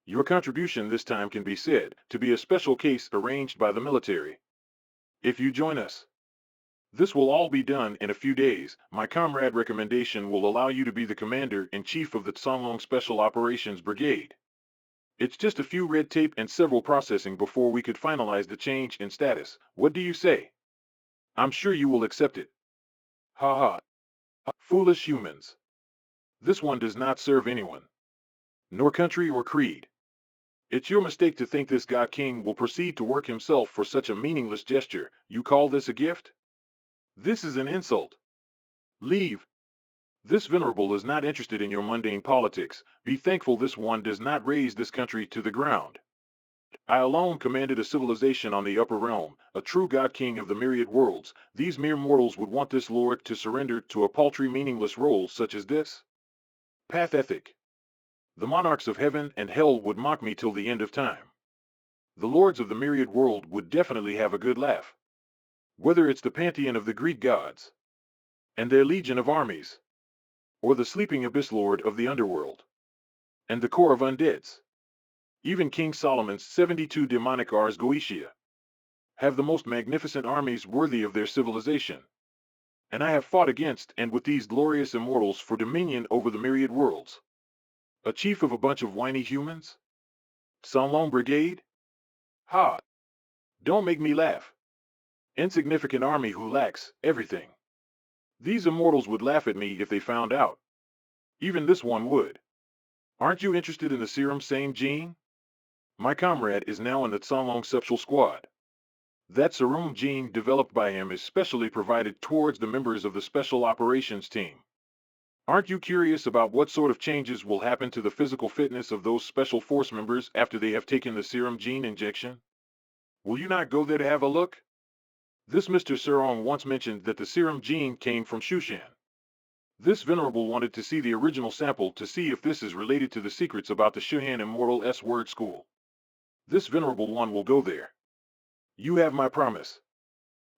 Your contribution this time can be said to be a special case arranged by the military. If you join us, this will all be done in a few days. My comrade recommendation will allow you to be the commander-in-chief of the Tsanlong Special Operations Brigade. It's just a few red tape and several processing before we could finalize the change in status. What do you say? I'm sure you will accept it. Ha ha. Foolish humans. This one does not serve anyone, nor country or creed. It's your mistake to think this god king will proceed to work himself for such a meaningless gesture. You call this a gift? This is an insult. Leave. This venerable is not interested in your mundane politics. Be thankful this one does not raise this country to the ground. I alone commanded a civilization on the upper realm, a true god king of the myriad worlds. These mere mortals would want this lord to surrender to a paltry meaningless role such as this? Pathetic. The monarchs of heaven and hell would mock me till the end of time. The lords of the myriad world would definitely have a good laugh. Whether it's the pantheon of the Greek gods and their legion of armies, or the sleeping abyss lord of the underworld and the core of undeads, even King Solomon's 72 demonic Ars Goetia have the most magnificent armies worthy of their civilization. and I have fought against and with these glorious immortals for dominion over the myriad worlds. A chief of a bunch of whiny humans? Sanlong Brigade? Ha! Don't make me laugh. Insignificant army who lacks everything. These immortals would laugh at me if they found out. Even this one would. Aren't you interested in the serum same gene? My comrade is now in the Sanlong Septual Squad. That serum gene developed by him is specially provided towards the members of the Special Operations Team. Aren't you curious about what sort of changes will happen to the physical fitness of those Special Force members after they have taken the serum gene injection? Will you not go there to have a look? This Mr. Serong once mentioned that the serum gene came from Shushan. This venerable wanted to see the original sample to see if this is related to the secrets about the Shuhan Immortal S-word school. This venerable one will go there. You have my promise.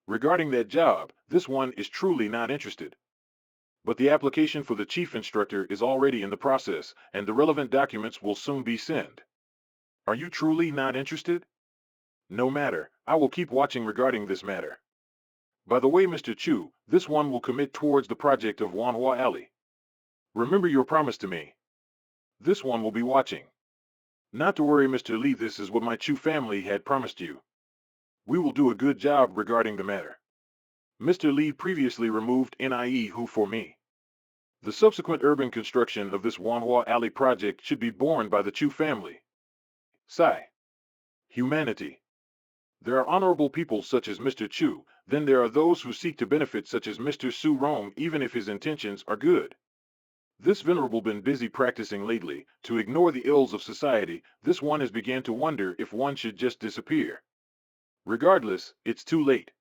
Regarding that job, this one is truly not interested. But the application for the chief instructor is already in the process, and the relevant documents will soon be sent. Are you truly not interested? No matter, I will keep watching regarding this matter. By the way, Mr. Chu, this one will commit towards the project of Wanhua Alley. Remember your promise to me. This one will be watching. Not to worry, Mr. Lee, this is what my Chu family had promised you. We will do a good job regarding the matter. Mr. Lee previously removed NIE Who for me. The subsequent urban construction of this Wanhua Alley project should be borne by the Chu family. Sigh. Humanity. There are honorable people such as Mr. Chu, then there are those who seek to benefit such as Mr. Su Rong even if his intentions are good. This venerable been busy practicing lately, to ignore the ills of society, this one has began to wonder if one should just disappear. Regardless, it's too late.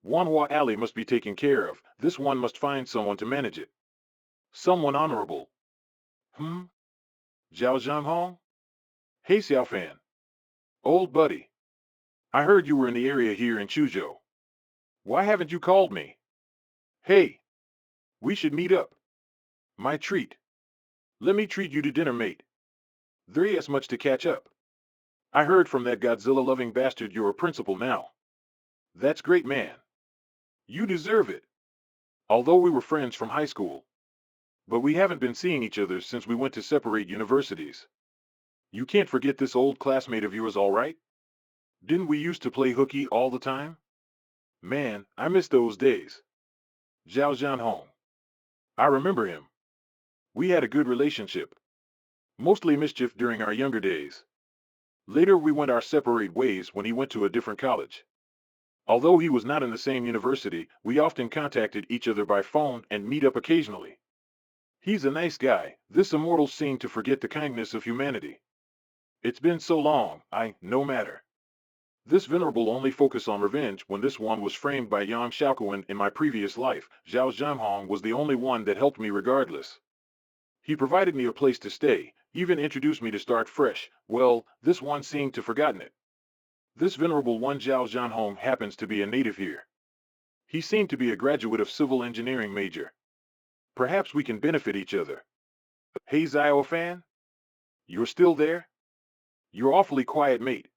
Wanhua Alley must be taken care of, this one must find someone to manage it. Someone honorable. Zhao Zhanghong? Hey Xiaofan. Old buddy. I heard you were in the area here in Chuzhou. Why haven't you called me? Hey. We should meet up. My treat. Let me treat you to dinner, mate. There's much to catch up. I heard from that Godzilla-loving bastard you're a principal now. That's great, man. You deserve it. Although we were friends from high school. But we haven't been seeing each other since we went to separate universities. You can't forget this old classmate of yours, all right? Didn't we used to play hooky all the time? Man, I miss those days. Zhao Zhanhong. I remember him. We had a good relationship. Mostly mischief during our younger days. Later we went our separate ways when he went to a different college. Although he was not in the same university, we often contacted each other by phone and meet up occasionally. He's a nice guy, this immortal seemed to forget the kindness of humanity. It's been so long, no matter. This venerable only focused on revenge when this one was framed by Yang Xiaokuan in my previous life. Zhao Zhanhong was the only one that helped me regardless. He provided me a place to stay, even introduced me to start fresh. Well, this one seemed to forgotten it. This venerable one Zhao Zhanhong happens to be a native here. He seemed to be a graduate of civil engineering major. Perhaps we can benefit each other. Hey Zio fan? You're still there? You're awfully quiet, mate.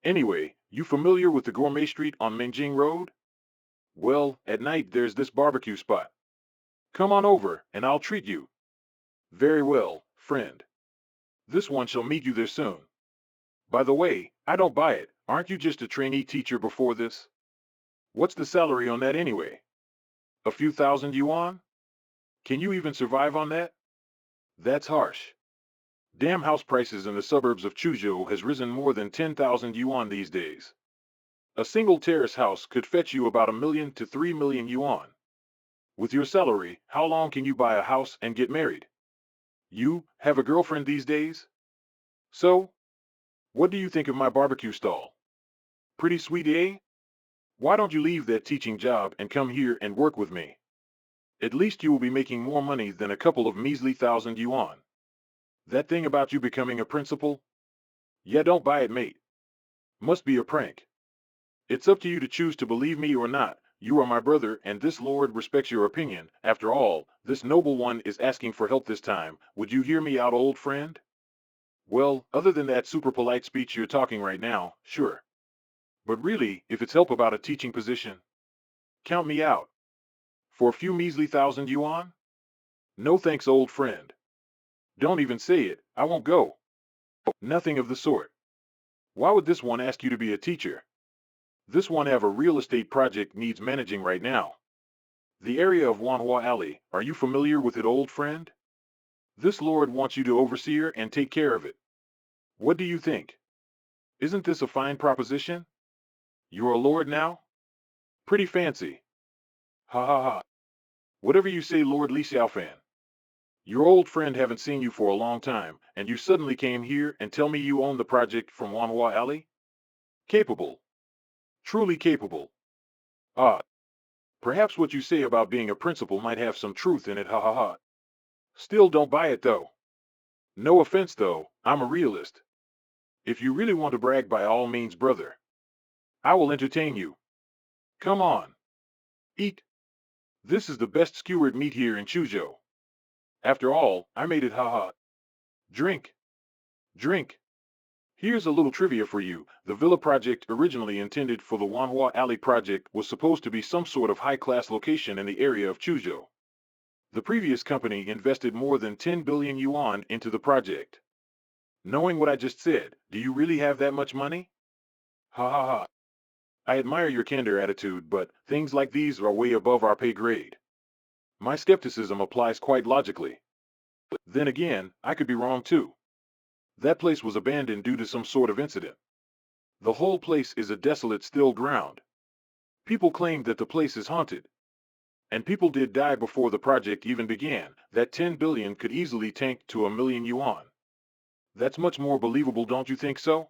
Anyway, you familiar with the Gourmet Street on Menjing Road? Well, at night there's this barbecue spot. Come on over, and I'll treat you. Very well, friend. This one shall meet you there soon. By the way, I don't buy it, aren't you just a trainee teacher before this? What's the salary on that anyway? A few thousand yuan? Can you even survive on that? That's harsh. Damn, house prices in the suburbs of Chuzhou has risen more than 10,000 yuan these days. A single terrace house could fetch you about 1 million to 3 million yuan. With your salary, how long can you buy a house and get married? You have a girlfriend these days? So? What do you think of my barbecue stall? Pretty sweet, eh? Why don't you leave that teaching job and come here and work with me? At least you will be making more money than a couple of measly 1,000 yuan. That thing about you becoming a principal? Yeah, don't buy it, mate. Must be a prank. It's up to you to choose to believe me or not. You are my brother, and this lord respects your opinion. After all, this noble one is asking for help this time. Would you hear me out, old friend? Well, other than that super polite speech you're talking right now, sure. But really, if it's help about a teaching position, count me out. For a few measly thousand yuan? No thanks, old friend. Don't even say it, I won't go. Nothing of the sort. Why would this one ask you to be a teacher? This one have a real estate project needs managing right now. The area of Wanhua Alley, are you familiar with it, old friend? This lord wants you to overseer and take care of it. What do you think? Isn't this a fine proposition? You're a lord now? Pretty fancy. Ha ha ha. Whatever you say, Lord Li Xiaofan. Your old friend haven't seen you for a long time, and you suddenly came here and tell me you own the project from Wanhua Alley? Capable. Truly capable. Ah, perhaps what you say about being a principal might have some truth in it, ha ha ha. Still don't buy it though. No offense though, I'm a realist. If you really want to brag, by all means, brother. I will entertain you. Come on. Eat. This is the best skewered meat here in Chuzhou. After all, I made it, ha ha. Drink. Drink. Here's a little trivia for you. The villa project originally intended for the Wanhua Alley project was supposed to be some sort of high-class location in the area of Chuzhou. The previous company invested more than 10 billion yuan into the project. Knowing what I just said, do you really have that much money? Ha ha ha. I admire your candor attitude, but things like these are way above our pay grade. My skepticism applies quite logically. Then again, I could be wrong too. That place was abandoned due to some sort of incident. The whole place is a desolate, still ground. People claim that the place is haunted. And people did die before the project even began. That 10 billion could easily tank to 1 million yuan. That's much more believable, don't you think so?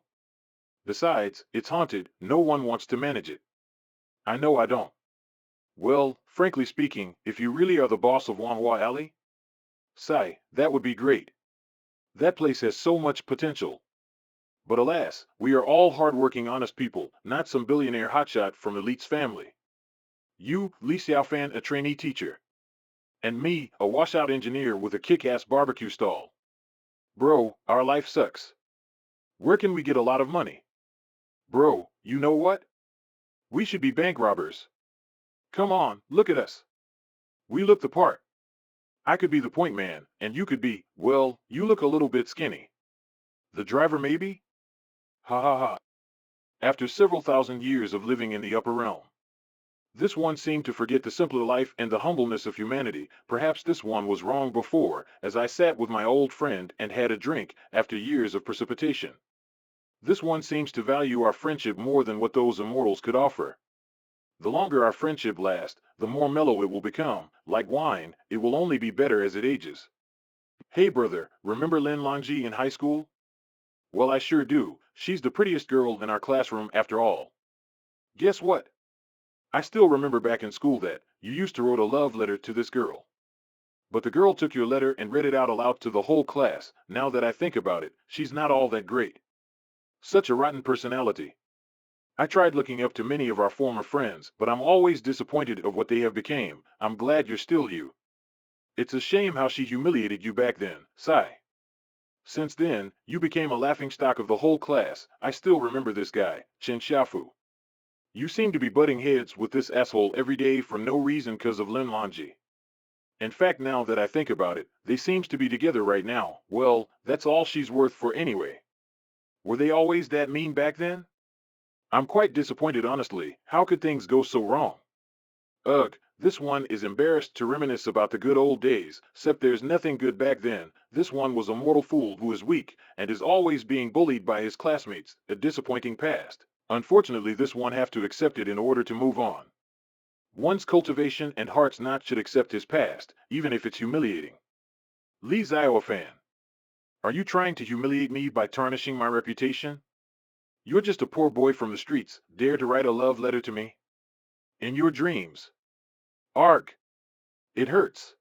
Besides, it's haunted, no one wants to manage it. I know I don't. Well, frankly speaking, if you really are the boss of Wanhua Alley, Sai, that would be great. That place has so much potential. But alas, we are all hard-working, honest people, not some billionaire hotshot from elite's family. You, Li Xiaofan, a trainee teacher. And me, a washout engineer with a kick-ass barbecue stall. Bro, our life sucks. Where can we get a lot of money? Bro, you know what? We should be bank robbers. Come on, look at us. We look the part. I could be the point man, and you could be, well, you look a little bit skinny. The driver maybe? Ha ha ha. After several thousand years of living in the upper realm, this one seemed to forget the simpler life and the humbleness of humanity. Perhaps this one was wrong before, as I sat with my old friend and had a drink after years of precipitation. This one seems to value our friendship more than what those immortals could offer. The longer our friendship lasts, the more mellow it will become. Like wine, it will only be better as it ages. Hey brother, remember Lin Longji in high school? Well, I sure do. She's the prettiest girl in our classroom after all. Guess what? I still remember back in school that you used to write a love letter to this girl. But the girl took your letter and read it out aloud to the whole class. Now that I think about it, she's not all that great. Such a rotten personality. I tried looking up to many of our former friends, but I'm always disappointed of what they have become. I'm glad you're still you. It's a shame how she humiliated you back then, sigh. Since then, you became a laughingstock of the whole class. I still remember this guy, Chen Xiaofu. You seem to be butting heads with this asshole every day for no reason because of Lin Lanji. In fact, now that I think about it, they seems to be together right now. Well, that's all she's worth for anyway. Were they always that mean back then? I'm quite disappointed, honestly. How could things go so wrong? Ugh, this one is embarrassed to reminisce about the good old days, except there's nothing good back then. This one was a mortal fool who is weak, and is always being bullied by his classmates, a disappointing past. Unfortunately, this one have to accept it in order to move on. One's cultivation and heart's not should accept his past, even if it's humiliating. Li Xiaofan, are you trying to humiliate me by tarnishing my reputation? You're just a poor boy from the streets, dare to write a love letter to me? In your dreams. Arg. It hurts.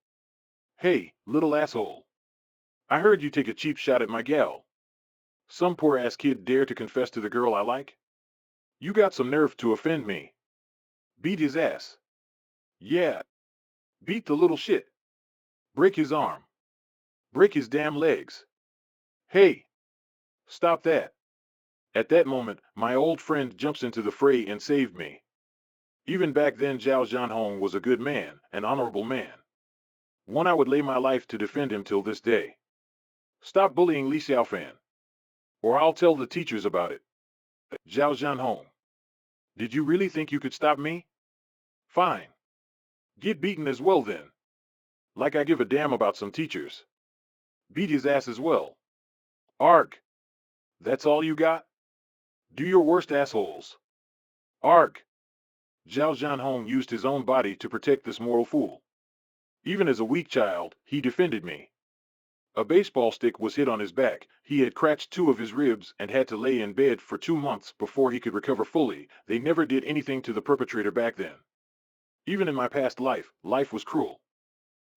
Hey, little asshole. I heard you take a cheap shot at my gal. Some poor ass kid dare to confess to the girl I like? You got some nerve to offend me. Beat his ass. Yeah. Beat the little shit. Break his arm. Break his damn legs. Hey. Stop that. At that moment, my old friend jumps into the fray and saved me. Even back then Zhao Jianhong was a good man, an honorable man. One I would lay my life to defend him till this day. Stop bullying Li Xiaofan, or I'll tell the teachers about it. Zhao Jianhong. Did you really think you could stop me? Fine. Get beaten as well then. Like I give a damn about some teachers. Beat his ass as well. Arg. That's all you got? Do your worst, assholes. Arg. Zhao Jianhong used his own body to protect this mortal fool. Even as a weak child, he defended me. A baseball stick was hit on his back, he had cracked 2 of his ribs and had to lay in bed for 2 months before he could recover fully. They never did anything to the perpetrator back then. Even in my past life, life was cruel.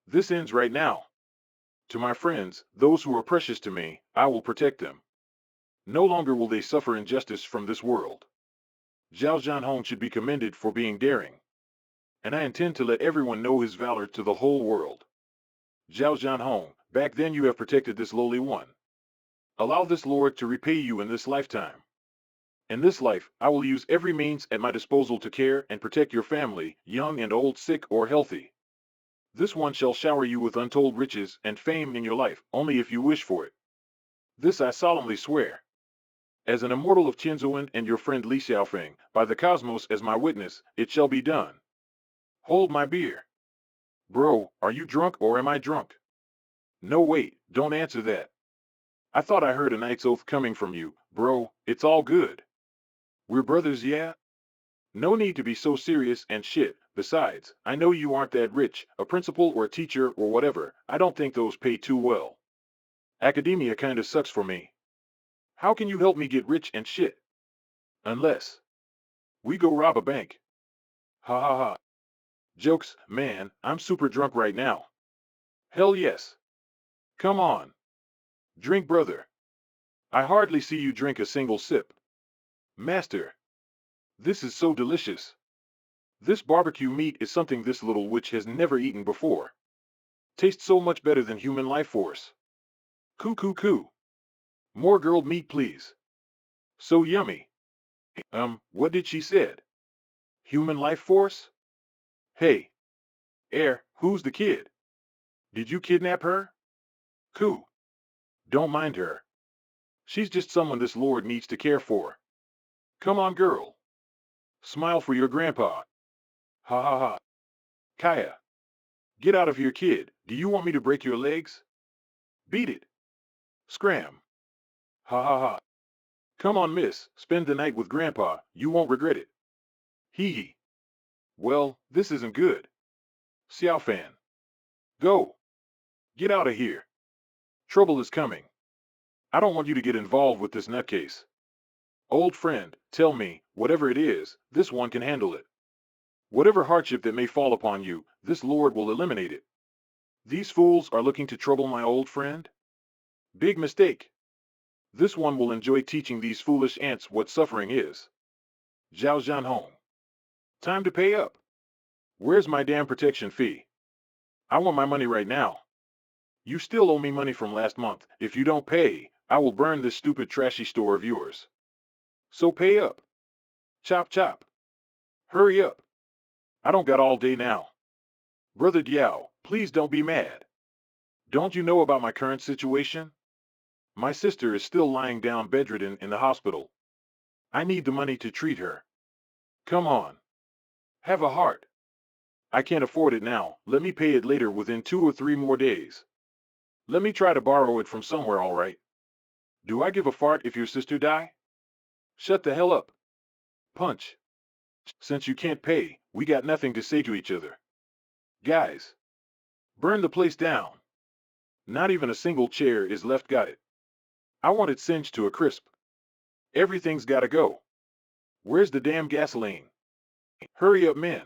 This ends right now. To my friends, those who are precious to me, I will protect them. No longer will they suffer injustice from this world. Zhao Jianhong should be commended for being daring. And I intend to let everyone know his valor to the whole world. Zhao Jianhong, back then you have protected this lowly one. Allow this Lord to repay you in this lifetime. In this life, I will use every means at my disposal to care and protect your family, young and old, sick or healthy. This one shall shower you with untold riches and fame in your life, only if you wish for it. This I solemnly swear. As an immortal of Tianzuan and your friend Li Xiaofeng, by the cosmos as my witness, it shall be done. Hold my beer. Bro, are you drunk or am I drunk? No wait, don't answer that. I thought I heard a knight's oath coming from you, bro, it's all good. We're brothers, yeah? No need to be so serious and shit. Besides, I know you aren't that rich, a principal or a teacher or whatever. I don't think those pay too well. Academia kinda sucks for me. How can you help me get rich and shit? Unless we go rob a bank. Ha ha ha. Jokes, man, I'm super drunk right now. Hell yes. Come on. Drink, brother. I hardly see you drink a single sip. Master. This is so delicious. This barbecue meat is something this little witch has never eaten before. Tastes so much better than human life force. Coo coo coo. More grilled meat, please. So yummy. What did she said? Human life force? Hey. Who's the kid? Did you kidnap her? Coo. Don't mind her. She's just someone this Lord needs to care for. Come on, girl. Smile for your grandpa. Ha ha ha. Kaya. Get out of here, kid. Do you want me to break your legs? Beat it. Scram. Ha ha ha. Come on, miss. Spend the night with grandpa. You won't regret it. Hee hee. Well, this isn't good. Xiaofan. Go. Get out of here. Trouble is coming. I don't want you to get involved with this nutcase. Old friend, tell me, whatever it is, this one can handle it. Whatever hardship that may fall upon you, this Lord will eliminate it. These fools are looking to trouble my old friend? Big mistake. This one will enjoy teaching these foolish ants what suffering is. Zhao Jianhong. Time to pay up. Where's my damn protection fee? I want my money right now. You still owe me money from last month. If you don't pay, I will burn this stupid trashy store of yours. So pay up. Chop chop. Hurry up. I don't got all day now. Brother Diao, please don't be mad. Don't you know about my current situation? My sister is still lying down bedridden in the hospital. I need the money to treat her. Come on. Have a heart. I can't afford it now. Let me pay it later within 2 or 3 more days. Let me try to borrow it from somewhere, all right? Do I give a fart if your sister die? Shut the hell up. Punch. Since you can't pay, we got nothing to say to each other. Guys. Burn the place down. Not even a single chair is left, got it. I want it singed to a crisp. Everything's gotta go. Where's the damn gasoline? Hurry up, men.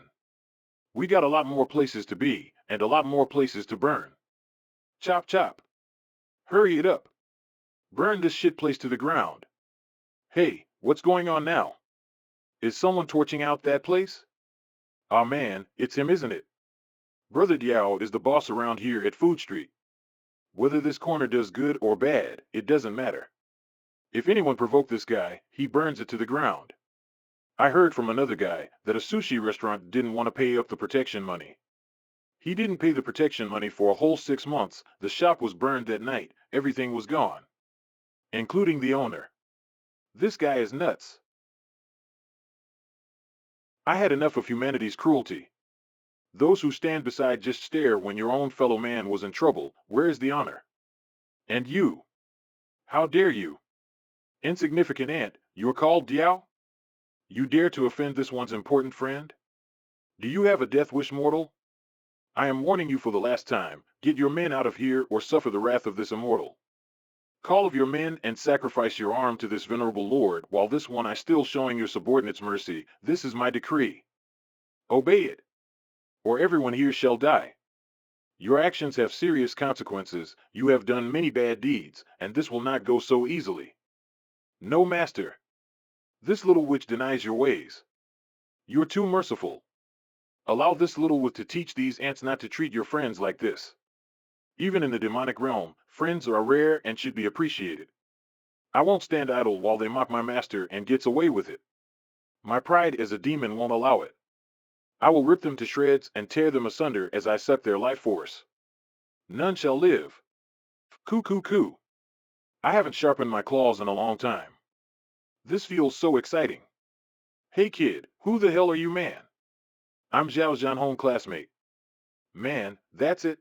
We got a lot more places to be, and a lot more places to burn. Chop chop. Hurry it up. Burn this shit place to the ground. Hey, what's going on now? Is someone torching out that place? Aw man, it's him, isn't it? Brother Diao is the boss around here at Food Street. Whether this corner does good or bad, it doesn't matter. If anyone provoked this guy, he burns it to the ground. I heard from another guy that a sushi restaurant didn't want to pay up the protection money. He didn't pay the protection money for a whole 6 months. The shop was burned that night. Everything was gone, including the owner. This guy is nuts. I had enough of humanity's cruelty. Those who stand beside just stare when your own fellow man was in trouble. Where is the honor? And you? How dare you? Insignificant ant, you're called Diao? You dare to offend this one's important friend? Do you have a death wish, mortal? I am warning you for the last time. Get your men out of here or suffer the wrath of this immortal. Call of your men and sacrifice your arm to this venerable lord, while this one I still showing your subordinates mercy. This is my decree. Obey it, or everyone here shall die. Your actions have serious consequences. You have done many bad deeds, and this will not go so easily. No, master. This little witch denies your ways. You're too merciful. Allow this little witch to teach these ants not to treat your friends like this. Even in the demonic realm, friends are rare and should be appreciated. I won't stand idle while they mock my master and gets away with it. My pride as a demon won't allow it. I will rip them to shreds and tear them asunder as I suck their life force. None shall live. Coo coo coo. I haven't sharpened my claws in a long time. This feels so exciting. Hey kid, who the hell are you, man? I'm Zhao Zhanhong classmate. Man, that's it?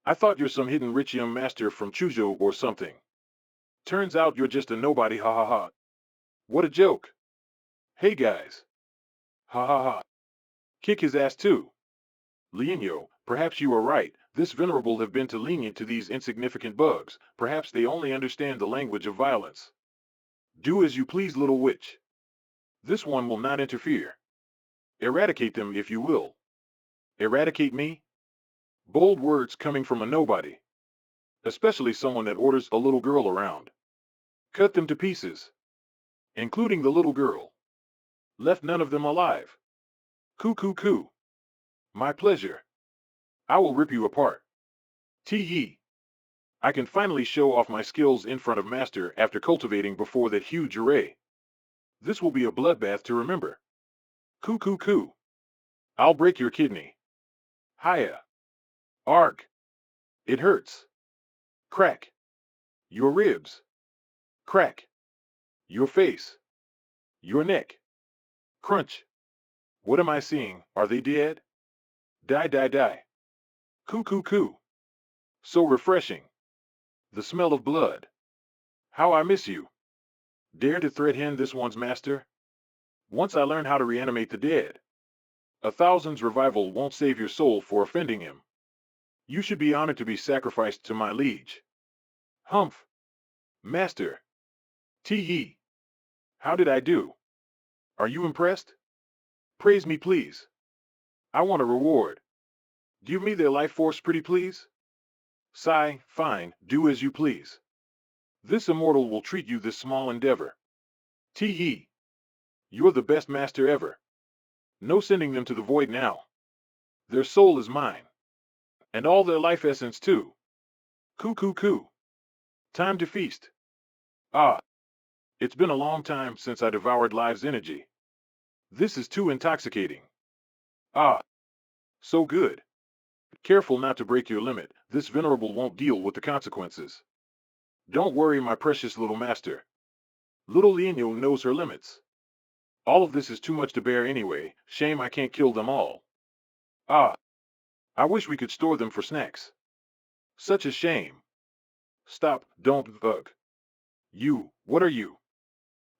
I thought you're some hidden rich young master from Chuzhou or something. Turns out you're just a nobody, ha ha ha. What a joke. Hey guys. Ha ha ha. Kick his ass too. Lienyo, perhaps you are right. This venerable have been too lenient to these insignificant bugs. Perhaps they only understand the language of violence. Do as you please, little witch. This one will not interfere. Eradicate them if you will. Eradicate me? Bold words coming from a nobody. Especially someone that orders a little girl around. Cut them to pieces. Including the little girl. Left none of them alive. Coo coo coo. My pleasure. I will rip you apart. Tee-hee. I can finally show off my skills in front of Master after cultivating before that huge array. This will be a bloodbath to remember. Coo coo coo. I'll break your kidney. Hiya. Arg. It hurts. Crack. Your ribs. Crack. Your face. Your neck. Crunch. What am I seeing? Are they dead? Die die die. Coo coo coo. So refreshing. The smell of blood. How I miss you. Dare to threaten this one's master? Once I learn how to reanimate the dead. A thousand's revival won't save your soul for offending him. You should be honored to be sacrificed to my liege. Humph. Master. Tee-hee. How did I do? Are you impressed? Praise me, please. I want a reward. Give me their life force, pretty please. Sigh, fine, do as you please. This immortal will treat you this small endeavor. Tee-hee. You're the best master ever. No sending them to the void now. Their soul is mine. And all their life essence too. Coo coo coo. Time to feast. Ah. It's been a long time since I devoured life's energy. This is too intoxicating. Ah. So good. Careful not to break your limit. This venerable won't deal with the consequences. Don't worry, my precious little master. Little Lienyo knows her limits. All of this is too much to bear anyway. Shame I can't kill them all. Ah. I wish we could store them for snacks. Such a shame. Stop, don't bug. You, what are you?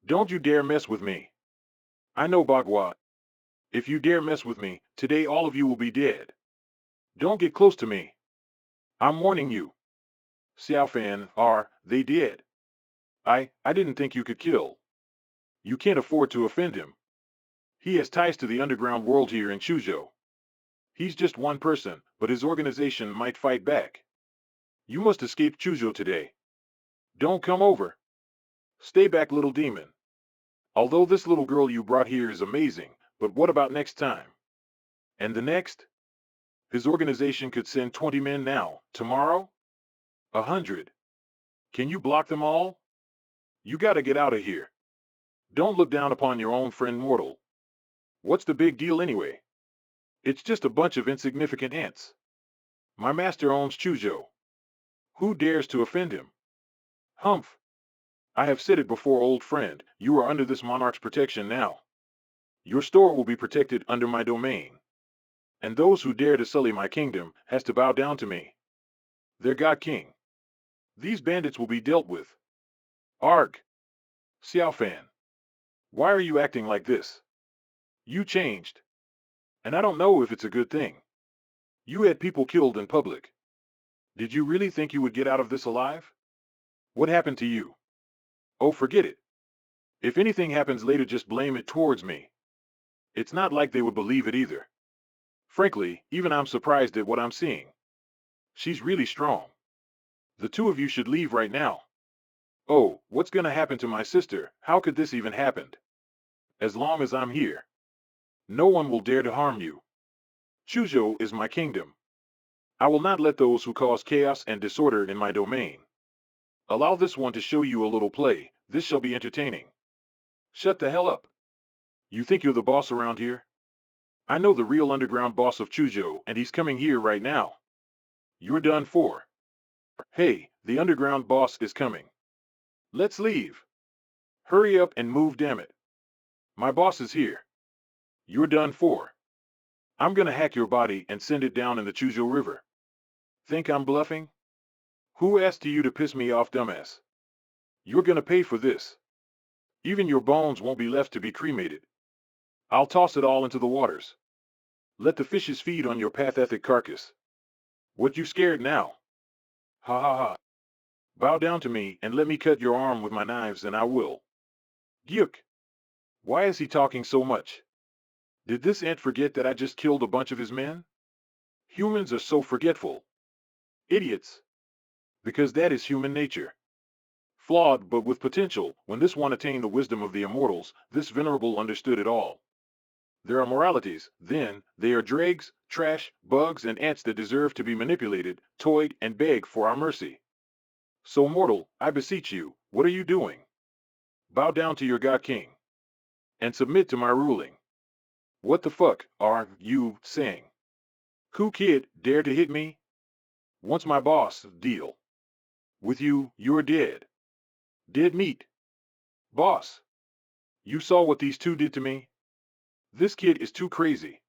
Don't you dare mess with me. I know Bagua. If you dare mess with me, today all of you will be dead. Don't get close to me. I'm warning you. Xiaofan, are they dead? I didn't think you could kill. You can't afford to offend him. He has ties to the underground world here in Chuzhou. He's just one person, but his organization might fight back. You must escape Chuzhou today. Don't come over. Stay back, little demon. Although this little girl you brought here is amazing, but what about next time? And the next? His organization could send 20 men now, tomorrow? 100. Can you block them all? You gotta get out of here. Don't look down upon your own friend mortal. What's the big deal anyway? It's just a bunch of insignificant ants. My master owns Chuzhou. Who dares to offend him? Humph! I have said it before, old friend, you are under this monarch's protection now. Your store will be protected under my domain. And those who dare to sully my kingdom has to bow down to me. Their god king. These bandits will be dealt with. Arg! Xiaofan. Why are you acting like this? You changed. And I don't know if it's a good thing. You had people killed in public. Did you really think you would get out of this alive? What happened to you? Oh, forget it. If anything happens later, just blame it towards me. It's not like they would believe it either. Frankly, even I'm surprised at what I'm seeing. She's really strong. The two of you should leave right now. Oh, what's gonna happen to my sister? How could this even happen? As long as I'm here, no one will dare to harm you. Chuzhou is my kingdom. I will not let those who cause chaos and disorder in my domain. Allow this one to show you a little play. This shall be entertaining. Shut the hell up. You think you're the boss around here? I know the real underground boss of Chuzhou, and he's coming here right now. You're done for. Hey, the underground boss is coming. Let's leave. Hurry up and move, damn it. My boss is here. You're done for. I'm gonna hack your body and send it down in the Chuzhou River. Think I'm bluffing? Who asked you to piss me off, dumbass? You're gonna pay for this. Even your bones won't be left to be cremated. I'll toss it all into the waters. Let the fishes feed on your pathetic carcass. What, you scared now? Ha ha ha. Bow down to me and let me cut your arm with my knives, and I will. Gyuk. Why is he talking so much? Did this ant forget that I just killed a bunch of his men? Humans are so forgetful. Idiots. Because that is human nature. Flawed but with potential. When this one attained the wisdom of the immortals, this venerable understood it all. There are moralities, then, they are dregs, trash, bugs, and ants that deserve to be manipulated, toyed, and beg for our mercy. So mortal, I beseech you, what are you doing? Bow down to your god king. And submit to my ruling. What the fuck are you saying? Who kid dare to hit me? Once my boss, deal. With you, you're dead. Dead meat. Boss. You saw what these two did to me? This kid is too crazy.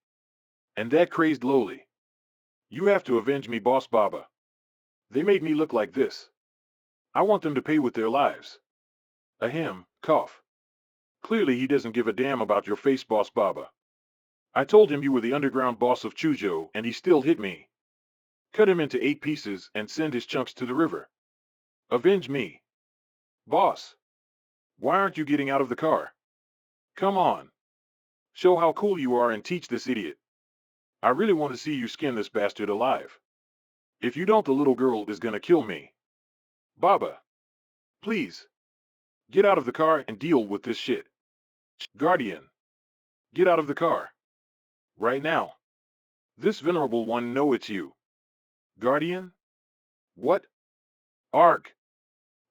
And that crazed lowly. You have to avenge me, Boss Baba. They made me look like this. I want them to pay with their lives. Ahem, cough. Clearly he doesn't give a damn about your face, Boss Baba. I told him you were the underground boss of Chuzhou, and he still hit me. Cut him into 8 pieces and send his chunks to the river. Avenge me. Boss. Why aren't you getting out of the car? Come on. Show how cool you are and teach this idiot. I really want to see you skin this bastard alive. If you don't, the little girl is gonna kill me. Baba. Please. Get out of the car and deal with this shit. Guardian. Get out of the car. Right now. This venerable one know it's you. Guardian? What? Arg.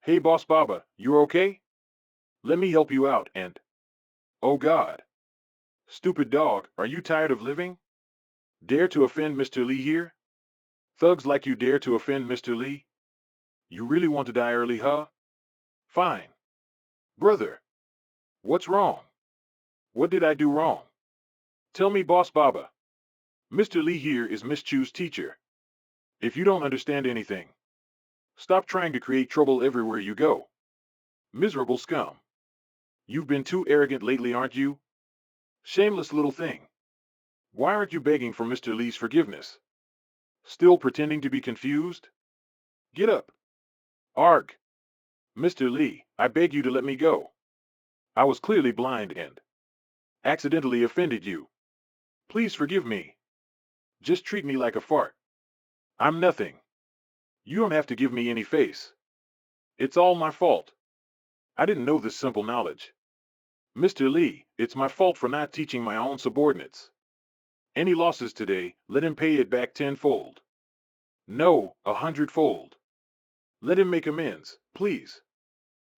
Hey, Boss Baba, you're okay? Let me help you out and... Oh God. Stupid dog, are you tired of living? Dare to offend Mr. Lee here? Thugs like you dare to offend Mr. Lee? You really want to die early, huh? Fine. Brother. What's wrong? What did I do wrong? Tell me, Boss Baba. Mr. Lee here is Miss Chu's teacher. If you don't understand anything, stop trying to create trouble everywhere you go. Miserable scum. You've been too arrogant lately, aren't you? Shameless little thing. Why aren't you begging for Mr. Lee's forgiveness? Still pretending to be confused? Get up. Arg. Mr. Lee, I beg you to let me go. I was clearly blind and accidentally offended you. Please forgive me. Just treat me like a fart. I'm nothing. You don't have to give me any face. It's all my fault. I didn't know this simple knowledge. Mr. Lee, it's my fault for not teaching my own subordinates. Any losses today, let him pay it back 10-fold. No, 100-fold. Let him make amends, please.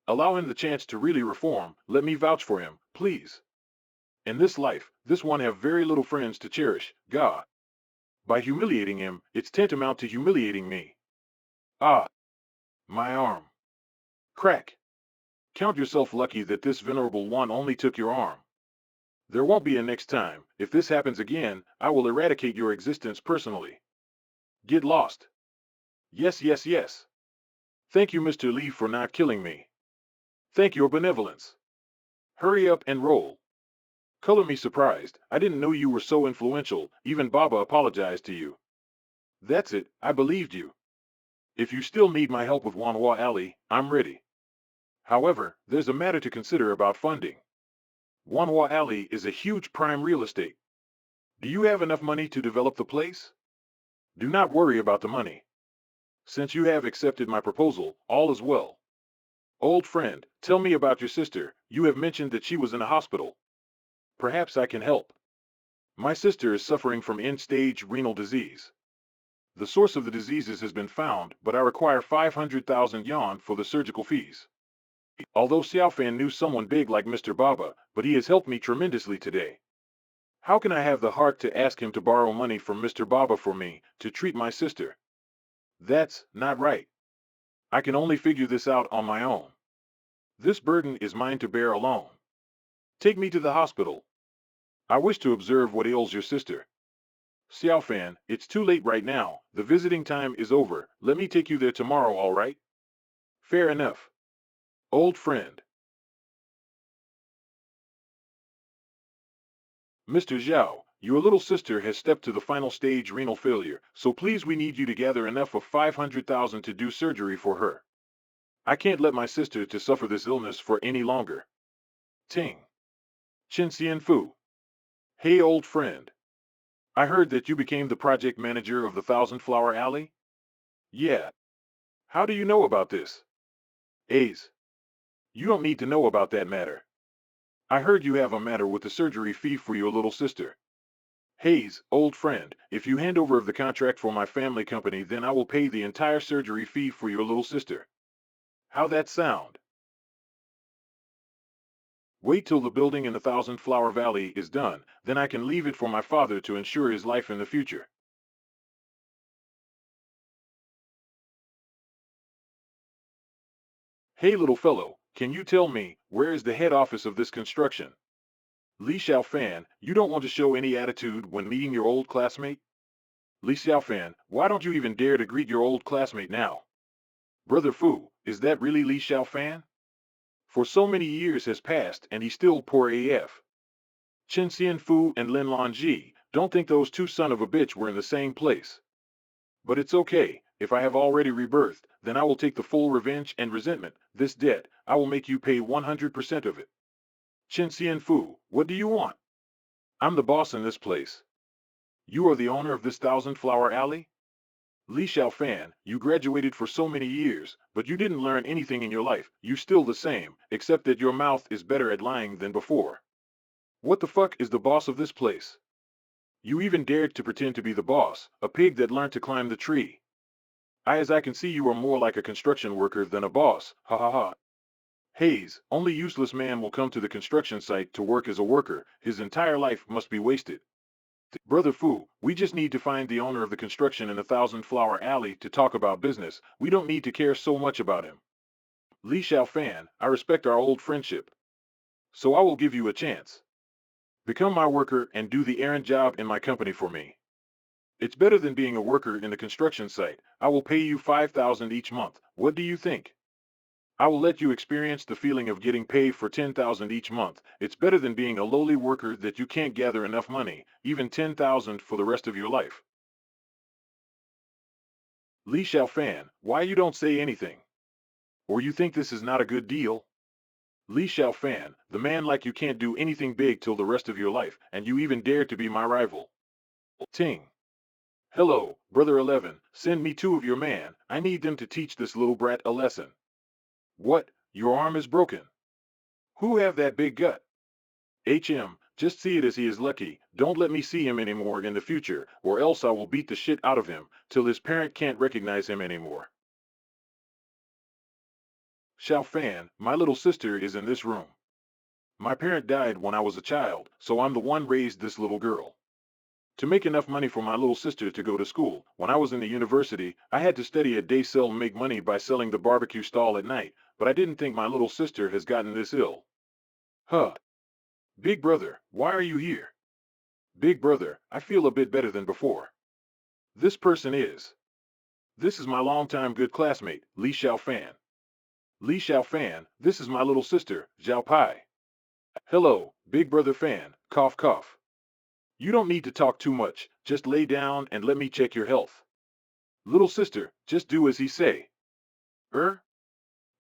Allow him the chance to really reform, let me vouch for him, please. In this life, this one have very little friends to cherish, God. By humiliating him, it's tantamount to humiliating me. Ah, my arm. Crack. Count yourself lucky that this venerable one only took your arm. There won't be a next time. If this happens again, I will eradicate your existence personally. Get lost. Yes, yes, yes. Thank you, Mr. Lee, for not killing me. Thank your benevolence. Hurry up and roll. Color me surprised. I didn't know you were so influential. Even Baba apologized to you. That's it. I believed you. If you still need my help with Wanhua Alley, I'm ready. However, there's a matter to consider about funding. Wanhua Alley is a huge prime real estate. Do you have enough money to develop the place? Do not worry about the money. Since you have accepted my proposal, all is well. Old friend, tell me about your sister. You have mentioned that she was in a hospital. Perhaps I can help. My sister is suffering from end-stage renal disease. The source of the diseases has been found, but I require 500,000 yuan for the surgical fees. Although Xiaofan knew someone big like Mr. Baba, but he has helped me tremendously today. How can I have the heart to ask him to borrow money from Mr. Baba for me, to treat my sister? That's not right. I can only figure this out on my own. This burden is mine to bear alone. Take me to the hospital. I wish to observe what ails your sister. Xiaofan, it's too late right now. The visiting time is over. Let me take you there tomorrow, all right? Fair enough. Old friend. Mr. Zhao, your little sister has stepped to the final stage renal failure, so please we need you to gather enough of 500,000 to do surgery for her. I can't let my sister to suffer this illness for any longer. Ting. Qin Xianfu. Hey old friend. I heard that you became the project manager of the Thousand Flower Alley? Yeah. How do you know about this? Ace. You don't need to know about that matter. I heard you have a matter with the surgery fee for your little sister. Hayes, old friend, if you hand over the contract for my family company, then I will pay the entire surgery fee for your little sister. How that sound? Wait till the building in the Thousand Flower Valley is done, then I can leave it for my father to ensure his life in the future. Hey little fellow, can you tell me, where is the head office of this construction? Li Xiaofan, you don't want to show any attitude when meeting your old classmate? Li Xiaofan, why don't you even dare to greet your old classmate now? Brother Fu, is that really Li Xiaofan? For so many years has passed and he's still poor AF. Chen Xianfu and Lin Lanji, don't think those two son of a bitch were in the same place. But it's okay, if I have already rebirthed, then I will take the full revenge and resentment, this debt, I will make you pay 100% of it. Chen Xianfu, what do you want? I'm the boss in this place. You are the owner of this Thousand Flower Alley? Li Xiaofan, you graduated for so many years, but you didn't learn anything in your life. You still the same, except that your mouth is better at lying than before. What the fuck is the boss of this place? You even dared to pretend to be the boss, a pig that learned to climb the tree. As I can see, you are more like a construction worker than a boss, ha ha ha. Hayes, only useless man will come to the construction site to work as a worker, his entire life must be wasted. Brother Fu, we just need to find the owner of the construction in the Thousand Flower Alley to talk about business, we don't need to care so much about him. Li Xiaofan, I respect our old friendship. So I will give you a chance. Become my worker and do the errand job in my company for me. It's better than being a worker in the construction site. I will pay you 5,000 each month. What do you think? I will let you experience the feeling of getting paid for 10,000 each month. It's better than being a lowly worker that you can't gather enough money, even 10,000 for the rest of your life. Li Xiaofan, why you don't say anything? Or you think this is not a good deal? Li Xiaofan, the man like you can't do anything big till the rest of your life, and you even dare to be my rival. Ting. Hello, Brother 11, send me 2 of your man, I need them to teach this little brat a lesson. What, your arm is broken? Who have that big gut? Just see it as he is lucky, don't let me see him anymore in the future, or else I will beat the shit out of him, till his parent can't recognize him anymore. Xiao Fan, my little sister is in this room. My parent died when I was a child, so I'm the one raised this little girl. To make enough money for my little sister to go to school, when I was in the university, I had to study at day sell and make money by selling the barbecue stall at night, but I didn't think my little sister has gotten this ill. Huh. Big brother, why are you here? Big brother, I feel a bit better than before. This person is. This is my longtime good classmate, Li Xiaofan. Li Xiaofan, this is my little sister, Xiao Pai. Hello, Big brother Fan, cough cough. You don't need to talk too much, just lay down and let me check your health. Little sister, just do as he say. Er?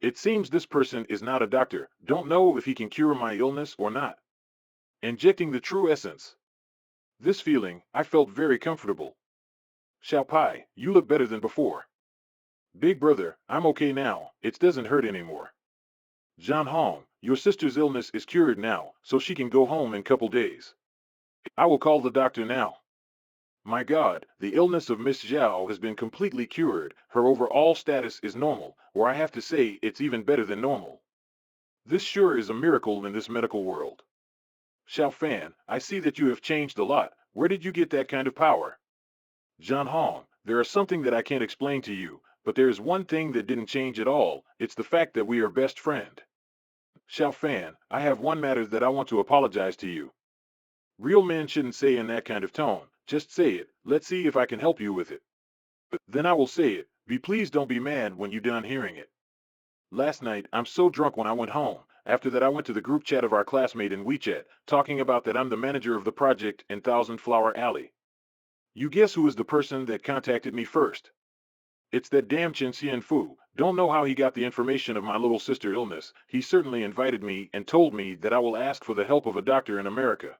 It seems this person is not a doctor, don't know if he can cure my illness or not. Injecting the true essence. This feeling, I felt very comfortable. Xiao Pai, you look better than before. Big brother, I'm okay now, it doesn't hurt anymore. Zhan Hong, your sister's illness is cured now, so she can go home in couple days. I will call the doctor now. My God, the illness of Miss Zhao has been completely cured, her overall status is normal, or I have to say it's even better than normal. This sure is a miracle in this medical world. Xiao Fan, I see that you have changed a lot, where did you get that kind of power? Zhan Hong, there is something that I can't explain to you, but there is one thing that didn't change at all, it's the fact that we are best friend. Xiao Fan, I have one matter that I want to apologize to you. Real men shouldn't say in that kind of tone, just say it, let's see if I can help you with it. Then I will say it, please don't be mad when you're done hearing it. Last night, I'm so drunk when I went home, after that I went to the group chat of our classmate in WeChat, talking about that I'm the manager of the project in Thousand Flower Alley. You guess who is the person that contacted me first? It's that damn Chen Xianfu. Don't know how he got the information of my little sister's illness. He certainly invited me and told me that I will ask for the help of a doctor in America.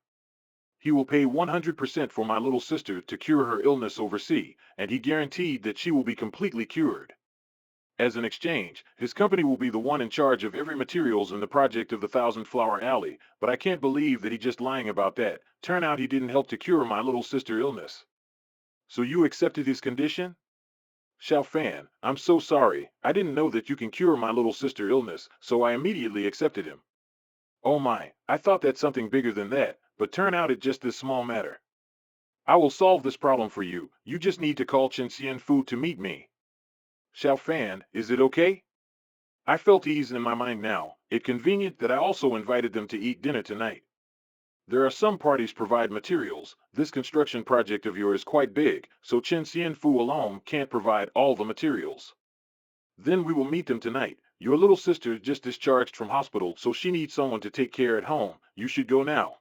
He will pay 100% for my little sister to cure her illness overseas, and he guaranteed that she will be completely cured. As an exchange, his company will be the one in charge of every materials in the project of the Thousand Flower Alley, but I can't believe that he just lying about that. Turn out he didn't help to cure my little sister's illness. So you accepted his condition? Xiao Fan, I'm so sorry, I didn't know that you can cure my little sister's illness, so I immediately accepted him. Oh my, I thought that's something bigger than that, but turn out it's just this small matter. I will solve this problem for you, you just need to call Chen Xianfu to meet me. Xiao Fan, is it okay? I felt ease in my mind now, it's convenient that I also invited them to eat dinner tonight. There are some parties provide materials, this construction project of yours is quite big, so Chen Xianfu alone can't provide all the materials. Then we will meet them tonight. Your little sister just discharged from hospital, so she needs someone to take care at home. You should go now.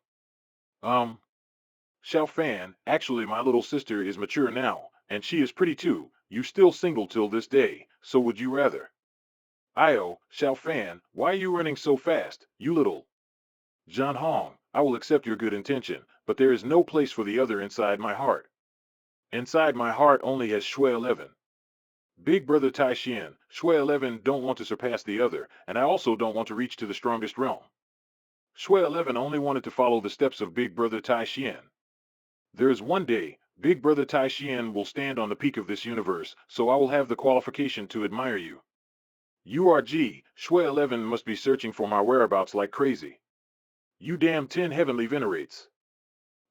Xiao Fan, actually my little sister is mature now, and she is pretty too. You still single till this day, so would you rather? Io, Xiao Fan, why are you running so fast, you little? Zhan Hong, I will accept your good intention, but there is no place for the other inside my heart. Inside my heart only has Shui 11. Big brother Taixuan, Shui 11 don't want to surpass the other, and I also don't want to reach to the strongest realm. Shui 11 only wanted to follow the steps of Big brother Taixuan. There is one day, Big brother Taixuan will stand on the peak of this universe, so I will have the qualification to admire you. URG, Shui 11 must be searching for my whereabouts like crazy. You damn 10 heavenly venerates.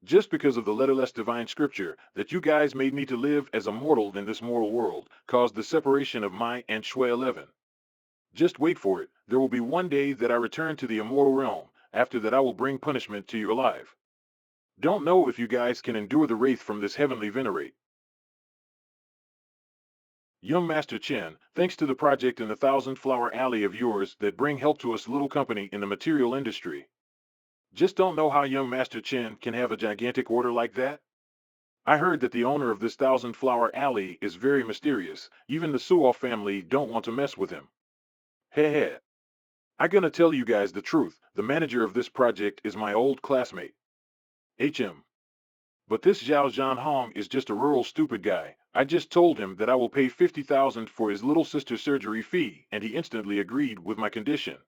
Just because of the letterless divine scripture that you guys made me to live as a mortal in this mortal world, caused the separation of my and Shui 11. Just wait for it, there will be one day that I return to the immortal realm, after that I will bring punishment to your life. Don't know if you guys can endure the wraith from this heavenly venerate. Young Master Chen, thanks to the project in the Thousand Flower Alley of yours that bring help to us little company in the material industry. Just don't know how young Master Chen can have a gigantic order like that. I heard that the owner of this Thousand Flower Alley is very mysterious. Even the Suo family don't want to mess with him. Heh. I gonna tell you guys the truth. The manager of this project is my old classmate. HM. But this Zhao Zhanhong is just a rural stupid guy. I just told him that I will pay 50,000 for his little sister's surgery fee, and he instantly agreed with my condition.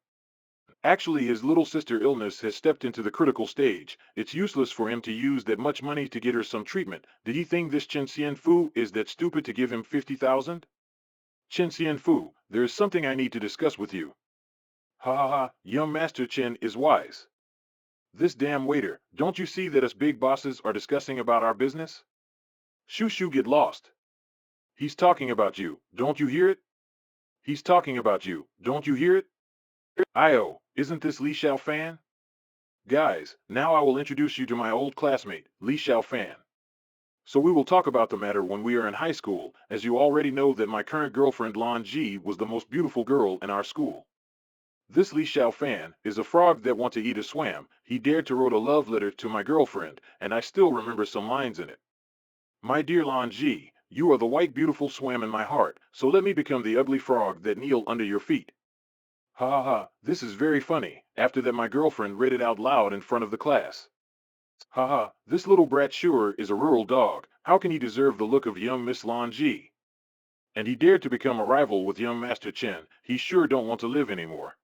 Actually, his little sister illness has stepped into the critical stage. It's useless for him to use that much money to get her some treatment. Did he think this Chen Xianfu is that stupid to give him 50,000? Chen Xianfu, there is something I need to discuss with you. Ha ha ha, young Master Chen is wise. This damn waiter, don't you see that us big bosses are discussing about our business? Shoo shoo, get lost. He's talking about you, don't you hear it? He's talking about you, don't you hear it? Io, isn't this Li Xiaofan? Guys, now I will introduce you to my old classmate, Li Xiaofan. So we will talk about the matter when we are in high school, as you already know that my current girlfriend Lan Ji was the most beautiful girl in our school. This Li Xiaofan is a frog that want to eat a swam. He dared to wrote a love letter to my girlfriend, and I still remember some lines in it. My dear Lan Ji, you are the white beautiful swam in my heart, so let me become the ugly frog that kneel under your feet. Ha ha ha, this is very funny. After that my girlfriend read it out loud in front of the class. Ha ha, this little brat sure is a rural dog. How can he deserve the look of young Miss Lan Ji? And he dared to become a rival with young Master Chen. He sure don't want to live anymore.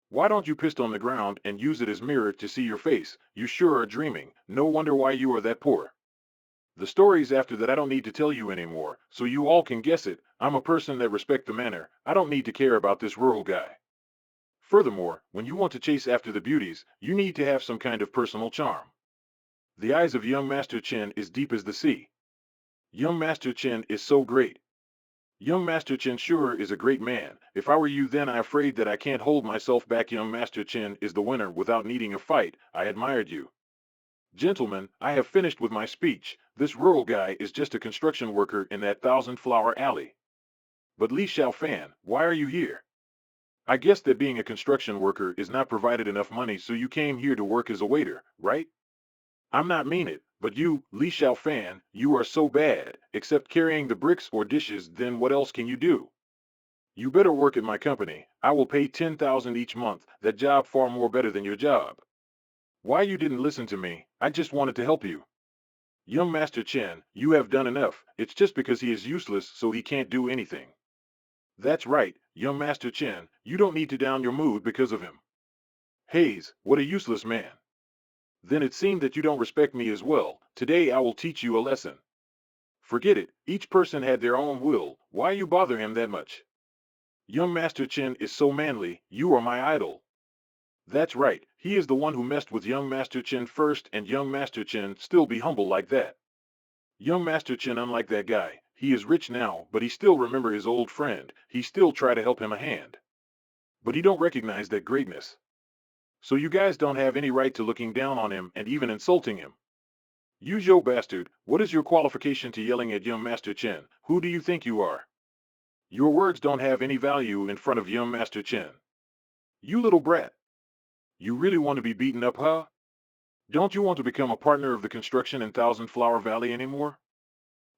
Why don't you piss on the ground and use it as mirror to see your face? You sure are dreaming. No wonder why you are that poor. The stories after that I don't need to tell you anymore, so you all can guess it. I'm a person that respect the manner. I don't need to care about this rural guy. Furthermore, when you want to chase after the beauties, you need to have some kind of personal charm. The eyes of young Master Chen is deep as the sea. Young Master Chen is so great. Young Master Chen sure is a great man. If I were you then I'm afraid that I can't hold myself back. Young Master Chen is the winner without needing a fight. I admired you. Gentlemen, I have finished with my speech. This rural guy is just a construction worker in that thousand-flower alley. But Li Xiaofan, why are you here? I guess that being a construction worker is not provided enough money, so you came here to work as a waiter, right? I'm not mean it, but you, Li Xiaofan, you are so bad. Except carrying the bricks or dishes, then what else can you do? You better work at my company. I will pay 10,000 each month. That job far more better than your job. Why you didn't listen to me? I just wanted to help you. Young Master Chen, you have done enough. It's just because he is useless so he can't do anything. That's right, young Master Chen, you don't need to down your mood because of him. Hayes, what a useless man. Then it seemed that you don't respect me as well. Today I will teach you a lesson. Forget it, each person had their own will. Why you bother him that much? Young Master Chen is so manly, you are my idol. That's right, he is the one who messed with young Master Chen first, and young Master Chen still be humble like that. Young Master Chen unlike that guy, he is rich now, but he still remember his old friend, he still try to help him a hand. But he don't recognize that greatness. So you guys don't have any right to looking down on him and even insulting him. You Joe bastard, what is your qualification to yelling at young Master Chen? Who do you think you are? Your words don't have any value in front of young Master Chen. You little brat. You really want to be beaten up, huh? Don't you want to become a partner of the construction in Thousand Flower Valley anymore?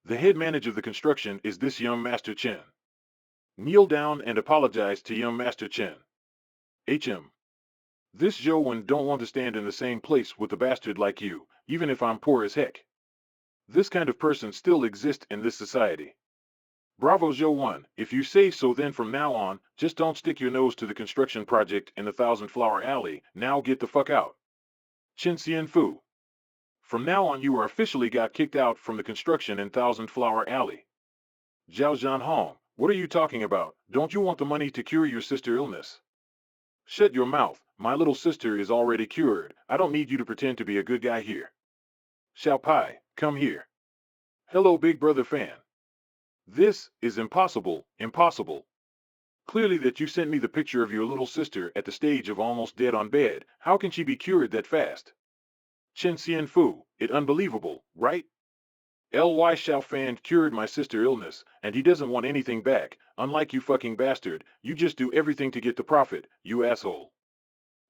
The head manager of the construction is this young Master Chen. Kneel down and apologize to young Master Chen. HM. This Joe don't want to stand in the same place with a bastard like you, even if I'm poor as heck. This kind of person still exists in this society. Bravo Joe, if you say so then from now on, just don't stick your nose to the construction project in the Thousand Flower Alley. Now get the fuck out. Chen Xianfu. From now on you are officially got kicked out from the construction in Thousand Flower Alley. Zhao Zhanhong, what are you talking about? Don't you want the money to cure your sister's illness? Shut your mouth, my little sister is already cured. I don't need you to pretend to be a good guy here. Xiao Pai, come here. Hello Big Brother fan. This is impossible, impossible. Clearly that you sent me the picture of your little sister at the stage of almost dead on bed. How can she be cured that fast? Chen Xianfu, it unbelievable, right? Ly Xiaofan cured my sister illness, and he doesn't want anything back. Unlike you fucking bastard, you just do everything to get the profit, you asshole.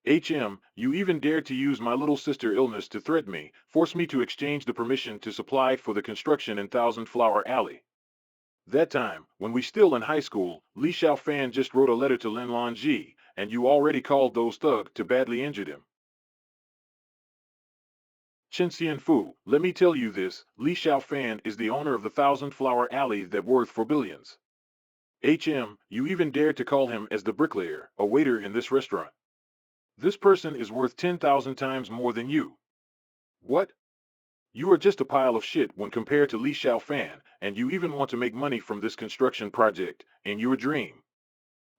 You even dared to use my little sister illness to threaten me, force me to exchange the permission to supply for the construction in Thousand Flower Alley. That time, when we still in high school, Li Xiaofan just wrote a letter to Lin Lanji, and you already called those thugs to badly injure him. Chen Xianfu, let me tell you this, Li Xiaofan is the owner of the Thousand Flower Alley that worth for billions. You even dared to call him as the bricklayer, a waiter in this restaurant. This person is worth 10,000 times more than you. What? You are just a pile of shit when compared to Li Xiaofan, and you even want to make money from this construction project, in your dream.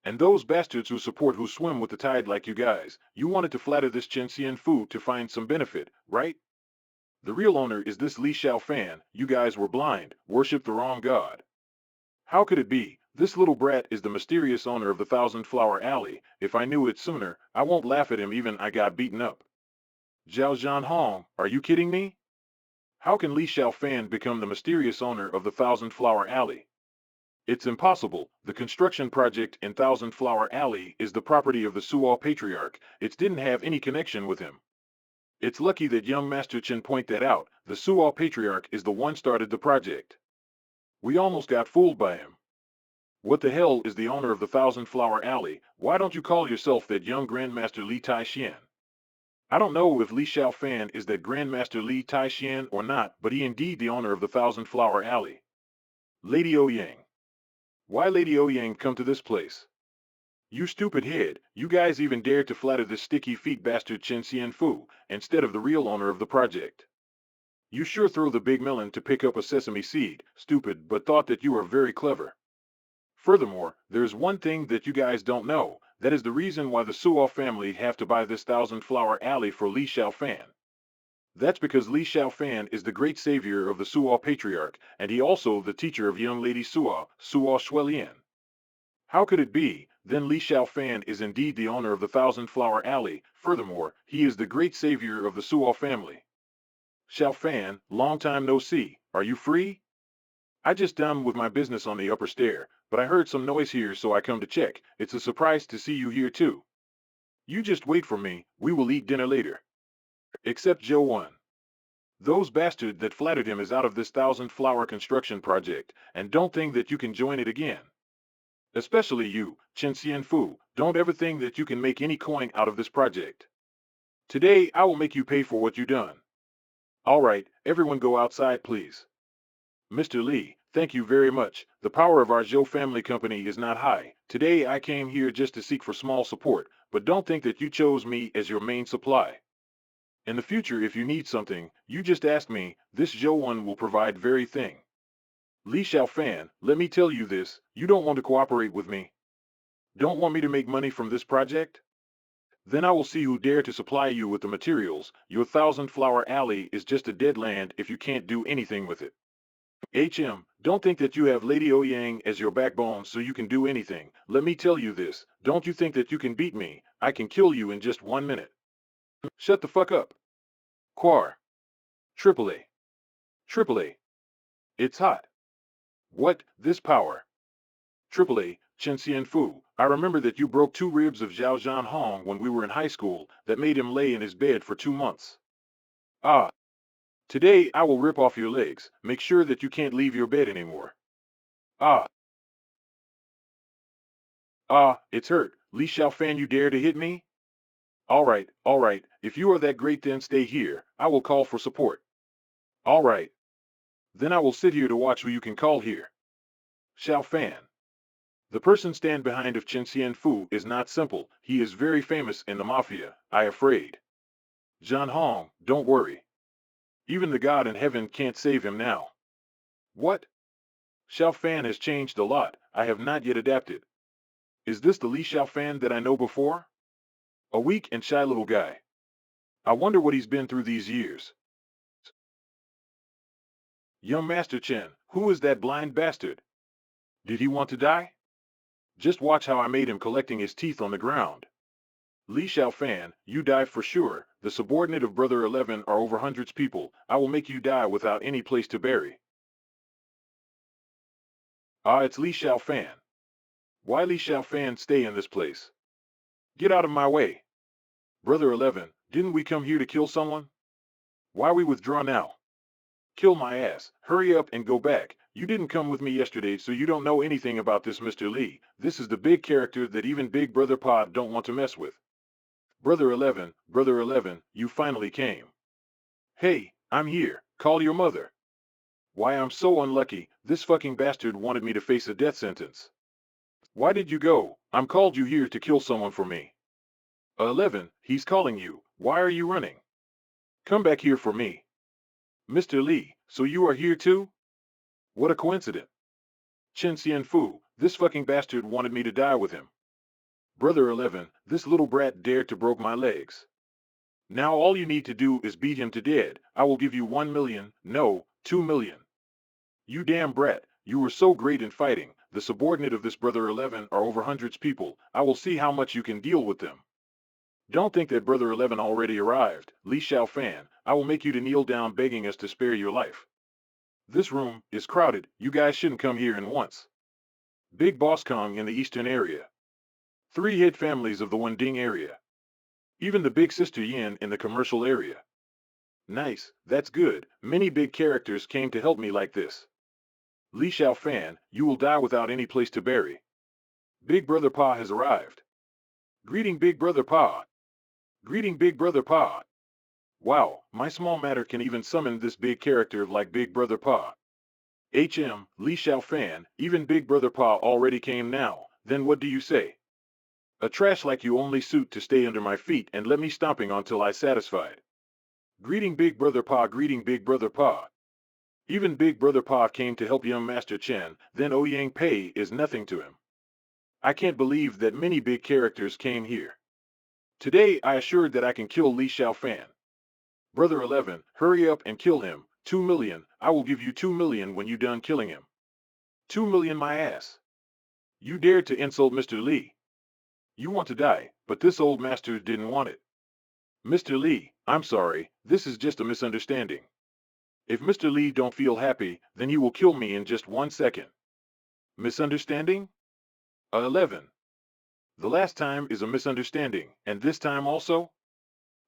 And those bastards who swim with the tide like you guys, you wanted to flatter this Chen Xian Fu to find some benefit, right? The real owner is this Li Xiaofan. You guys were blind, worshipped the wrong god. How could it be? This little brat is the mysterious owner of the Thousand Flower Alley. If I knew it sooner, I won't laugh at him even I got beaten up. Zhao Zhanhong, are you kidding me? How can Li Xiaofan become the mysterious owner of the Thousand Flower Alley? It's impossible. The construction project in Thousand Flower Alley is the property of the Suo Patriarch. It didn't have any connection with him. It's lucky that young Master Chen pointed that out. The Suo Patriarch is the one started the project. We almost got fooled by him. What the hell is the owner of the Thousand Flower Alley? Why don't you call yourself that young Grandmaster Li Taixian? I don't know if Li Xiaofan is that Grandmaster Li Taixian or not, but he indeed the owner of the Thousand Flower Alley. Lady Ouyang. Why Lady Ouyang come to this place? You stupid head, you guys even dared to flatter this sticky feet bastard Chen Xianfu, instead of the real owner of the project. You sure throw the big melon to pick up a sesame seed, stupid, but thought that you were very clever. Furthermore, there's one thing that you guys don't know, that is the reason why the Suo family have to buy this Thousand Flower Alley for Li Xiaofan. That's because Li Xiaofan is the great savior of the Suo Patriarch, and he also the teacher of young lady Suo Shuelian. How could it be? Then Li Xiaofan is indeed the owner of the Thousand Flower Alley. Furthermore, he is the great savior of the Suo family. Xiaofan, long time no see. Are you free? I just done with my business on the upper stair, but I heard some noise here so I come to check. It's a surprise to see you here too. You just wait for me, we will eat dinner later. Except Zhou Wan. Those bastards that flattered him is out of this Thousand Flower construction project, and don't think that you can join it again. Especially you, Chen Xianfu, don't ever think that you can make any coin out of this project. Today I will make you pay for what you done. Alright, everyone go outside please. Mr. Li, thank you very much. The power of our Zhou family company is not high. Today I came here just to seek for small support, but don't think that you chose me as your main supply. In the future if you need something, you just ask me, this Zhou one will provide very thing. Li Xiaofan, let me tell you this, you don't want to cooperate with me. Don't want me to make money from this project? Then I will see who dare to supply you with the materials. Your Thousand Flower Alley is just a dead land if you can't do anything with it. Don't think that you have Lady Ouyang as your backbone so you can do anything. Let me tell you this, don't you think that you can beat me. I can kill you in just 1 minute. Shut the fuck up. Quar. Triple A. Triple A. It's hot. What, this power? Triple A, Chen Xianfu, I remember that you broke 2 ribs of Zhao Zhanhong when we were in high school, that made him lay in his bed for 2 months. Ah. Today I will rip off your legs, make sure that you can't leave your bed anymore. Ah. Ah, it's hurt. Li Xiaofan, you dare to hit me? Alright, if you are that great then stay here, I will call for support. Alright. Then I will sit here to watch who you can call here. Xiaofan. The person stand behind of Chen Xianfu is not simple, he is very famous in the mafia, I afraid. Zhan Hong, don't worry. Even the God in heaven can't save him now. What? Xiaofan has changed a lot, I have not yet adapted. Is this the Li Xiaofan that I know before? A weak and shy little guy. I wonder what he's been through these years. Young Master Chen, who is that blind bastard? Did he want to die? Just watch how I made him collecting his teeth on the ground. Li Xiaofan, you die for sure. The subordinate of Brother 11 are over hundreds people. I will make you die without any place to bury. Ah, it's Li Xiaofan. Why Li Xiaofan stay in this place? Get out of my way. Brother 11, didn't we come here to kill someone? Why we withdraw now? Kill my ass. Hurry up and go back. You didn't come with me yesterday, so you don't know anything about this Mr. Li. This is the big character that even Big Brother Pod don't want to mess with. Brother 11, you finally came. Hey, I'm here. Call your mother. Why, I'm so unlucky. This fucking bastard wanted me to face a death sentence. Why did you go? I'm called you here to kill someone for me. 11, he's calling you. Why are you running? Come back here for me. Mr. Li, so you are here too? What a coincidence. Chen Xianfu, this fucking bastard wanted me to die with him. Brother 11, this little brat dared to broke my legs. Now all you need to do is beat him to dead. I will give you 1 million, no, 2 million. You damn brat, you were so great in fighting. The subordinate of this Brother 11 are over hundreds people. I will see how much you can deal with them. Don't think that Brother 11 already arrived. Li Xiaofan, I will make you to kneel down begging us to spare your life. This room is crowded. You guys shouldn't come here in once. Big Boss Kong in the eastern area. 3 head families of the Wending area. Even the big sister Yin in the commercial area. Nice, that's good. Many big characters came to help me like this. Li Xiaofan, you will die without any place to bury. Big Brother Pa has arrived. Greeting Big Brother Pa. Greeting Big Brother Pa. Wow, my small matter can even summon this big character like Big Brother Pa. Li Xiaofan, even Big Brother Pa already came now, then what do you say? A trash like you only suit to stay under my feet and let me stomping until I satisfied. Greeting Big Brother Pa, greeting Big Brother Pa. Even Big Brother Pa came to help young Master Chen, then Ouyang Pei is nothing to him. I can't believe that many big characters came here. Today I assured that I can kill Li Xiaofan. Brother 11, hurry up and kill him. 2 million, I will give you 2 million when you done killing him. 2 million my ass. You dared to insult Mr. Li. You want to die, but this old master didn't want it. Mr. Li, I'm sorry, this is just a misunderstanding. If Mr. Li don't feel happy, then he will kill me in just 1 second. Misunderstanding? 11. The last time is a misunderstanding, and this time also?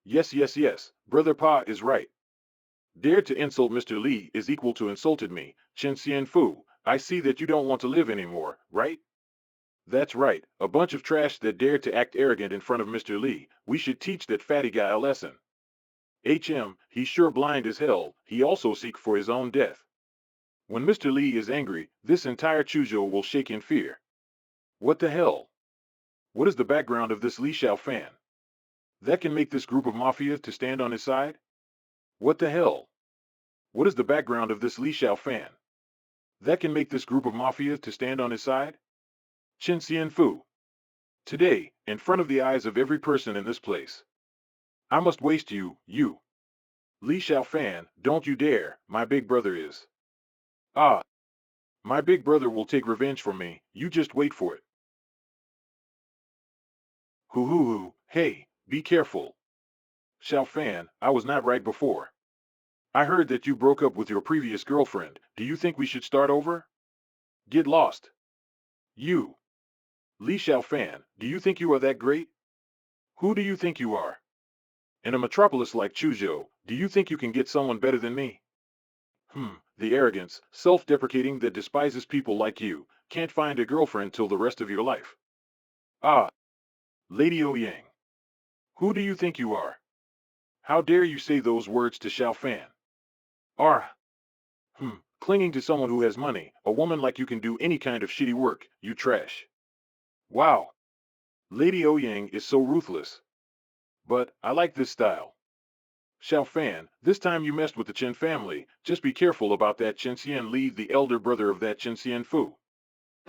Yes, yes, yes, Brother Pa is right. Dare to insult Mr. Li is equal to insulted me. Chen Xianfu, I see that you don't want to live anymore, right? That's right, a bunch of trash that dare to act arrogant in front of Mr. Li. We should teach that fatty guy a lesson. He's sure blind as hell. He also seek for his own death. When Mr. Li is angry, this entire Chuzhou will shake in fear. What the hell? What is the background of this Li Xiaofan? That can make this group of mafia to stand on his side? What the hell? What is the background of this Li Xiaofan? That can make this group of mafia to stand on his side? Chen Xianfu. Today, in front of the eyes of every person in this place, I must waste you, you. Li Xiaofan, don't you dare, my big brother is. Ah, my big brother will take revenge for me, you just wait for it. Hoo hoo hoo, hey, be careful. Xiaofan, I was not right before. I heard that you broke up with your previous girlfriend. Do you think we should start over? Get lost. You. Li Xiaofan, do you think you are that great? Who do you think you are? In a metropolis like Chuzhou, do you think you can get someone better than me? The arrogance, self-deprecating that despises people like you, can't find a girlfriend till the rest of your life. Ah, Lady Ouyang. Who do you think you are? How dare you say those words to Xiaofan? Ah, clinging to someone who has money, a woman like you can do any kind of shitty work, you trash. Wow. Lady Ouyang is so ruthless. But, I like this style. Xiaofan, this time you messed with the Chen family, just be careful about that Chen Xian Li, the elder brother of that Chen Xianfu.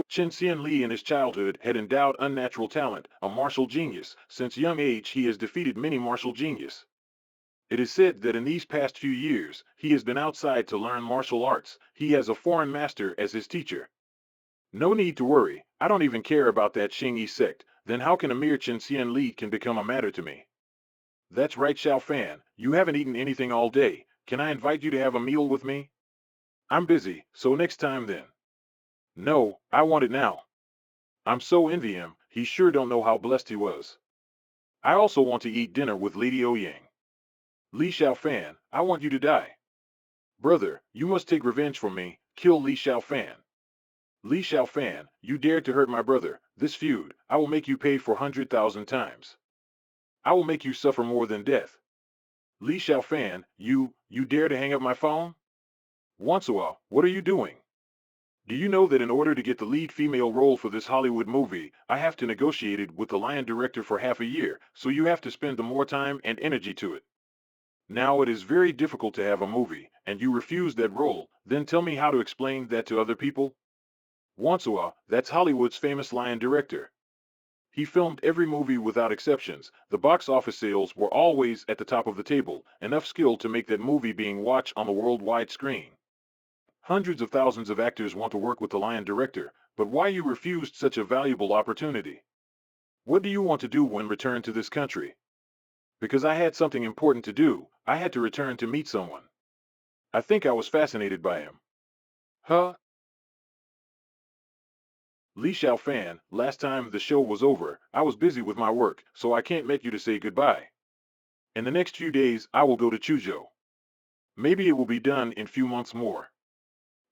Chen Xian Li in his childhood had endowed unnatural talent, a martial genius. Since young age he has defeated many martial genius. It is said that in these past few years, he has been outside to learn martial arts. He has a foreign master as his teacher. No need to worry, I don't even care about that Xingyi sect, then how can a mere Chen Xian Li can become a matter to me? That's right, Xiaofan, you haven't eaten anything all day. Can I invite you to have a meal with me? I'm busy, so next time then. No, I want it now. I'm so envy him, he sure don't know how blessed he was. I also want to eat dinner with Lady Ouyang. Li Xiaofan, I want you to die. Brother, you must take revenge for me, kill Li Xiaofan. Li Xiaofan, you dared to hurt my brother, this feud, I will make you pay for 100,000 times. I will make you suffer more than death. Li Xiaofan, you dare to hang up my phone? Wansua, what are you doing? Do you know that in order to get the lead female role for this Hollywood movie, I have to negotiate it with the lion director for half a year, so you have to spend the more time and energy to it. Now it is very difficult to have a movie, and you refuse that role, then tell me how to explain that to other people? Wansua, that's Hollywood's famous lion director. He filmed every movie without exceptions. The box office sales were always at the top of the table, enough skill to make that movie being watched on the worldwide screen. Hundreds of thousands of actors want to work with the lion director, but why you refused such a valuable opportunity? What do you want to do when returned to this country? Because I had something important to do, I had to return to meet someone. I think I was fascinated by him. Huh? Li Xiaofan, last time the show was over, I was busy with my work, so I can't make you to say goodbye. In the next few days, I will go to Chuzhou. Maybe it will be done in few months more.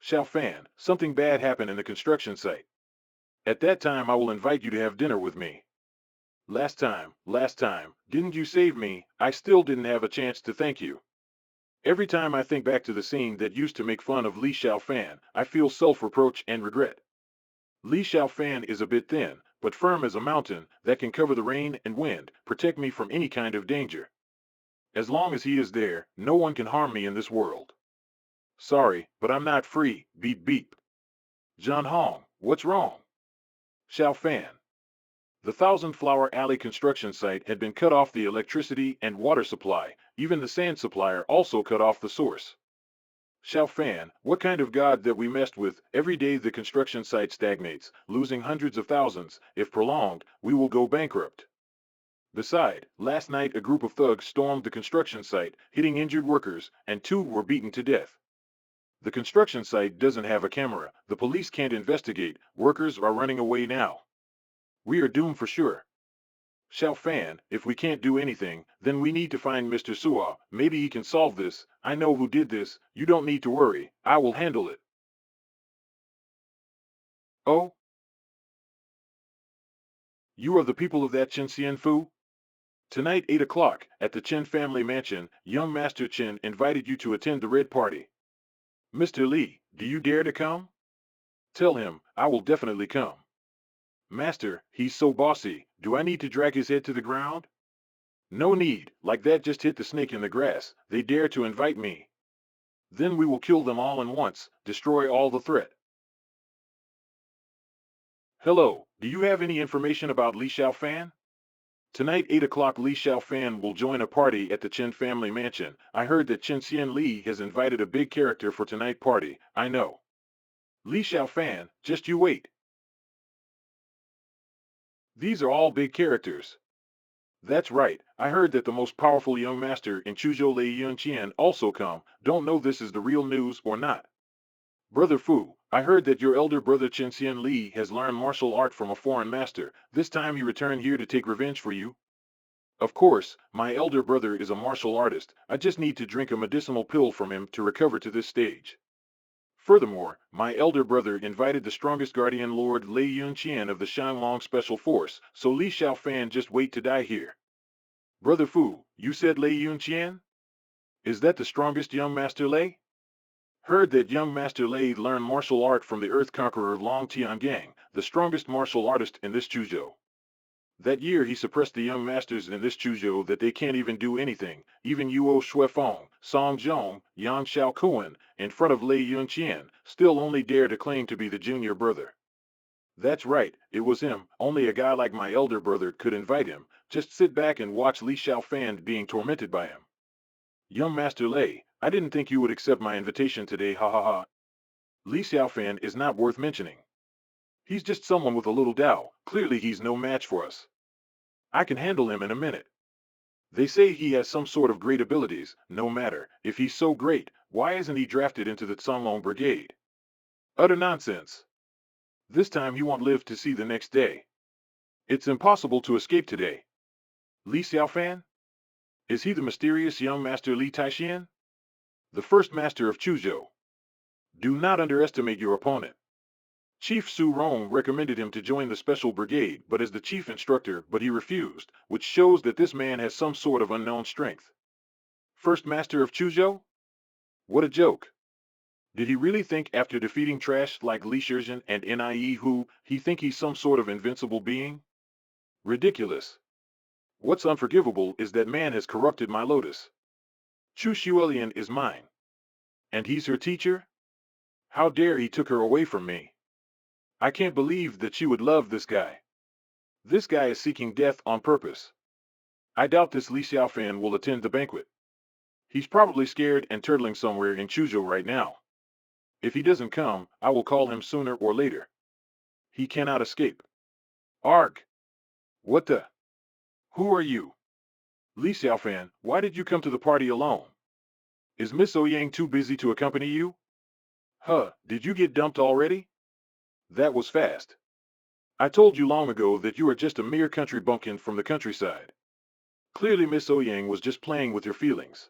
Xiaofan, something bad happened in the construction site. At that time, I will invite you to have dinner with me. Last time, didn't you save me? I still didn't have a chance to thank you. Every time I think back to the scene that used to make fun of Li Xiaofan, I feel self-reproach and regret. Li Xiaofan is a bit thin, but firm as a mountain that can cover the rain and wind, protect me from any kind of danger. As long as he is there, no one can harm me in this world. Sorry, but I'm not free. Beep beep. John Hong, what's wrong? Xiaofan. The Thousand Flower Alley construction site had been cut off the electricity and water supply. Even the sand supplier also cut off the source. Xiaofan, what kind of god that we messed with? Every day the construction site stagnates, losing hundreds of thousands. If prolonged, we will go bankrupt. Beside, last night a group of thugs stormed the construction site, hitting injured workers, and 2 were beaten to death. The construction site doesn't have a camera. The police can't investigate. Workers are running away now. We are doomed for sure. Xiaofan, if we can't do anything, then we need to find Mr. Suo. Maybe he can solve this. I know who did this. You don't need to worry. I will handle it. Oh? You are the people of that Chen Xianfu? Tonight 8 o'clock, at the Chen family mansion, young Master Chen invited you to attend the Red Party. Mr. Li, do you dare to come? Tell him, I will definitely come. Master, he's so bossy. Do I need to drag his head to the ground? No need, like that just hit the snake in the grass. They dare to invite me. Then we will kill them all in once, destroy all the threat. Hello, do you have any information about Li Xiaofan? Tonight 8 o'clock Li Xiaofan will join a party at the Chen family mansion. I heard that Chen Xian Li has invited a big character for tonight's party. I know. Li Xiaofan, just you wait. These are all big characters. That's right. I heard that the most powerful young master in Chuzhou Lei Yunqian also come. Don't know this is the real news or not. Brother Fu, I heard that your elder brother Chen Xian Li has learned martial art from a foreign master. This time he returned here to take revenge for you. Of course, my elder brother is a martial artist. I just need to drink a medicinal pill from him to recover to this stage. Furthermore, my elder brother invited the strongest guardian lord Lei Yunqian of the Shanglong Special Force, so Li Xiaofan just wait to die here. Brother Fu, you said Lei Yunqian? Is that the strongest young master Lei? Heard that young master Lei learned martial art from the Earth Conqueror Long Tiangang, the strongest martial artist in this Chuzhou. That year he suppressed the young masters in this Chuzhou that they can't even do anything. Even Yuo Shuifeng, Song Zhong, Yang Xiaokuan, in front of Lei Yunqian, still only dare to claim to be the junior brother. That's right, it was him. Only a guy like my elder brother could invite him. Just sit back and watch Li Xiaofan being tormented by him. Young Master Lei, I didn't think you would accept my invitation today, ha ha ha. Li Xiaofan is not worth mentioning. He's just someone with a little Tao. Clearly he's no match for us. I can handle him in a minute. They say he has some sort of great abilities. No matter, if he's so great, why isn't he drafted into the Tsunlong Brigade? Utter nonsense. This time he won't live to see the next day. It's impossible to escape today. Li Xiaofan? Is he the mysterious young master Li Taixuan? The first master of Chuzhou. Do not underestimate your opponent. Chief Su Rong recommended him to join the special brigade, but as the chief instructor, but he refused, which shows that this man has some sort of unknown strength. First master of Chuzhou? What a joke. Did he really think after defeating trash like Li Shizhen and Nie Hu, he think he's some sort of invincible being? Ridiculous. What's unforgivable is that man has corrupted my lotus. Chu Xuelian is mine. And he's her teacher? How dare he took her away from me? I can't believe that she would love this guy. This guy is seeking death on purpose. I doubt this Li Xiaofan will attend the banquet. He's probably scared and turtling somewhere in Chuzhou right now. If he doesn't come, I will call him sooner or later. He cannot escape. Arg! What the? Who are you? Li Xiaofan, why did you come to the party alone? Is Miss Ouyang too busy to accompany you? Huh, did you get dumped already? That was fast. I told you long ago that you are just a mere country bumpkin from the countryside. Clearly Miss Ouyang was just playing with your feelings.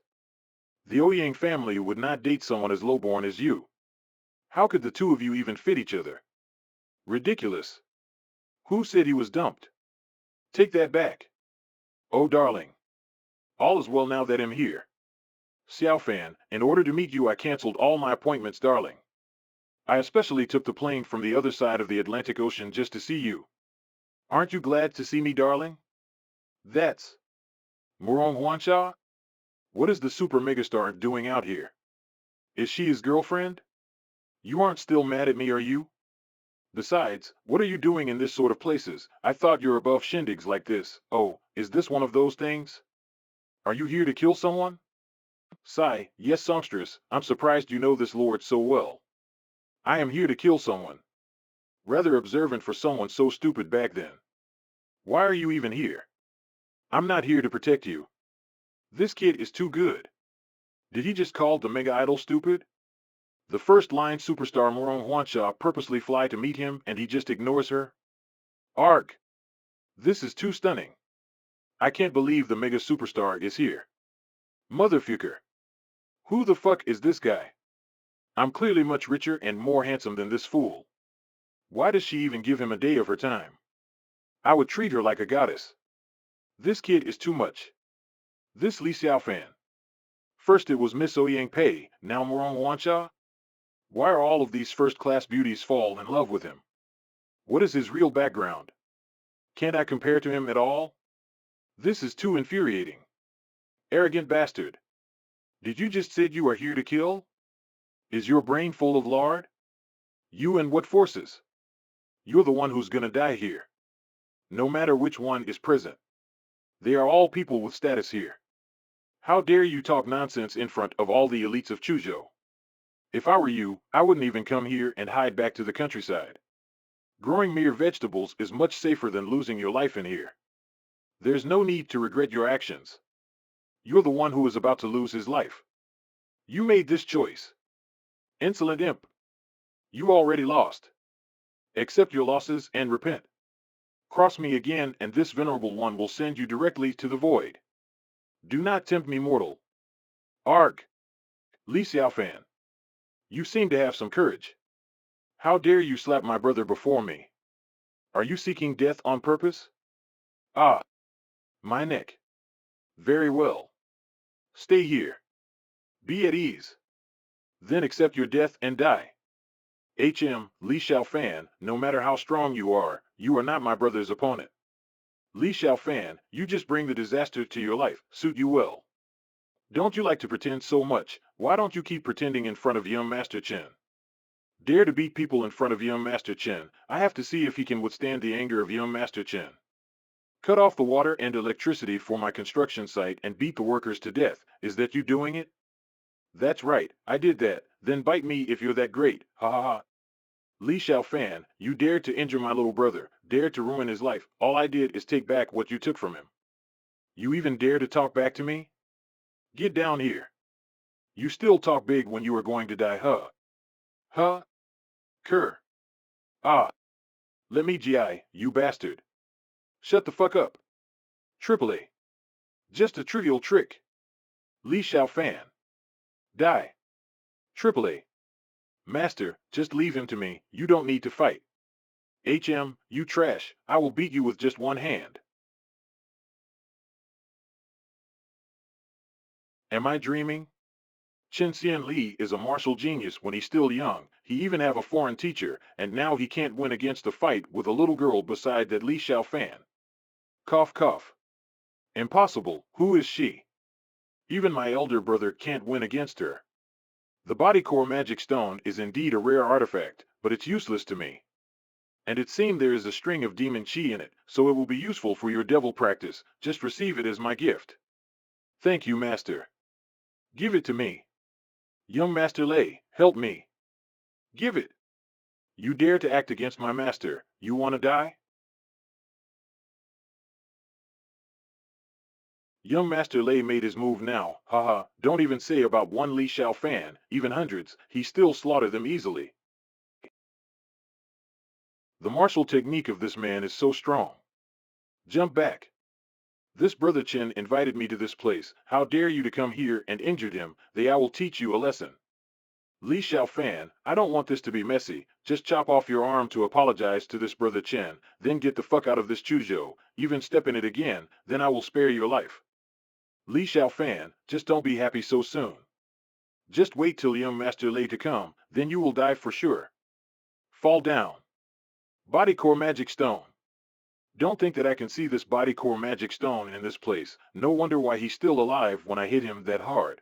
The Ouyang family would not date someone as lowborn as you. How could the two of you even fit each other? Ridiculous. Who said he was dumped? Take that back. Oh darling. All is well now that I'm here. Xiaofan, in order to meet you I cancelled all my appointments, darling. I especially took the plane from the other side of the Atlantic Ocean just to see you. Aren't you glad to see me, darling? That's Murong Huansha? What is the super megastar doing out here? Is she his girlfriend? You aren't still mad at me, are you? Besides, what are you doing in this sort of places? I thought you're above shindigs like this. Oh, is this one of those things? Are you here to kill someone? Sigh, yes, songstress, I'm surprised you know this lord so well. I am here to kill someone. Rather observant for someone so stupid back then. Why are you even here? I'm not here to protect you. This kid is too good. Did he just call the mega idol stupid? The first line superstar Morong Huansha purposely fly to meet him and he just ignores her? Arg! This is too stunning. I can't believe the mega superstar is here. Motherfucker. Who the fuck is this guy? I'm clearly much richer and more handsome than this fool. Why does she even give him a day of her time? I would treat her like a goddess. This kid is too much. This Li Xiaofan. First it was Miss Ouyang Pei, now Morong Huansha? Why are all of these first-class beauties fall in love with him? What is his real background? Can't I compare to him at all? This is too infuriating. Arrogant bastard. Did you just say you are here to kill? Is your brain full of lard? You and what forces? You're the one who's gonna die here. No matter which one is present. They are all people with status here. How dare you talk nonsense in front of all the elites of Chuzhou? If I were you, I wouldn't even come here and hide back to the countryside. Growing mere vegetables is much safer than losing your life in here. There's no need to regret your actions. You're the one who is about to lose his life. You made this choice. Insolent imp. You already lost. Accept your losses and repent. Cross me again and this venerable one will send you directly to the void. Do not tempt me, mortal. Arg! Li Xiaofan. You seem to have some courage. How dare you slap my brother before me? Are you seeking death on purpose? Ah! My neck. Very well. Stay here. Be at ease. Then accept your death and die. Li Xiaofan, no matter how strong you are not my brother's opponent. Li Xiaofan, you just bring the disaster to your life, suit you well. Don't you like to pretend so much? Why don't you keep pretending in front of young Master Chen? Dare to beat people in front of young Master Chen. I have to see if he can withstand the anger of young Master Chen. Cut off the water and electricity for my construction site and beat the workers to death. Is that you doing it? That's right, I did that. Then bite me if you're that great. Ha ha ha. Li Xiaofan, you dared to injure my little brother, dared to ruin his life. All I did is take back what you took from him. You even dare to talk back to me? Get down here. You still talk big when you were going to die, huh? Huh? Cur. Ah. Let me GI, you bastard. Shut the fuck up. Triple A. Just a trivial trick. Li Xiaofan. Die. Triple A. Master, just leave him to me, you don't need to fight. You trash, I will beat you with just one hand. Am I dreaming? Chen Xian Li is a martial genius when he's still young, he even have a foreign teacher, and now he can't win against a fight with a little girl beside that Li Xiaofan. Cough cough. Impossible, who is she? Even my elder brother can't win against her. The body core magic stone is indeed a rare artifact, but it's useless to me. And it seemed there is a string of demon chi in it, so it will be useful for your devil practice. Just receive it as my gift. Thank you, Master. Give it to me. Young Master Lei, help me. Give it. You dare to act against my master. You want to die? Young Master Lei made his move now. Haha, don't even say about one Li Xiao fan, even hundreds, he still slaughtered them easily. The martial technique of this man is so strong. Jump back. This brother Chen invited me to this place. How dare you to come here and injured him? I will teach you a lesson. Li Xiaofan, I don't want this to be messy. Just chop off your arm to apologize to this brother Chen, then get the fuck out of this Chuzhou. Even step in it again, then I will spare your life. Li Xiaofan, just don't be happy so soon. Just wait till young Master Lei to come, then you will die for sure. Fall down. Body core magic stone. Don't think that I can see this body core magic stone in this place. No wonder why he's still alive when I hit him that hard.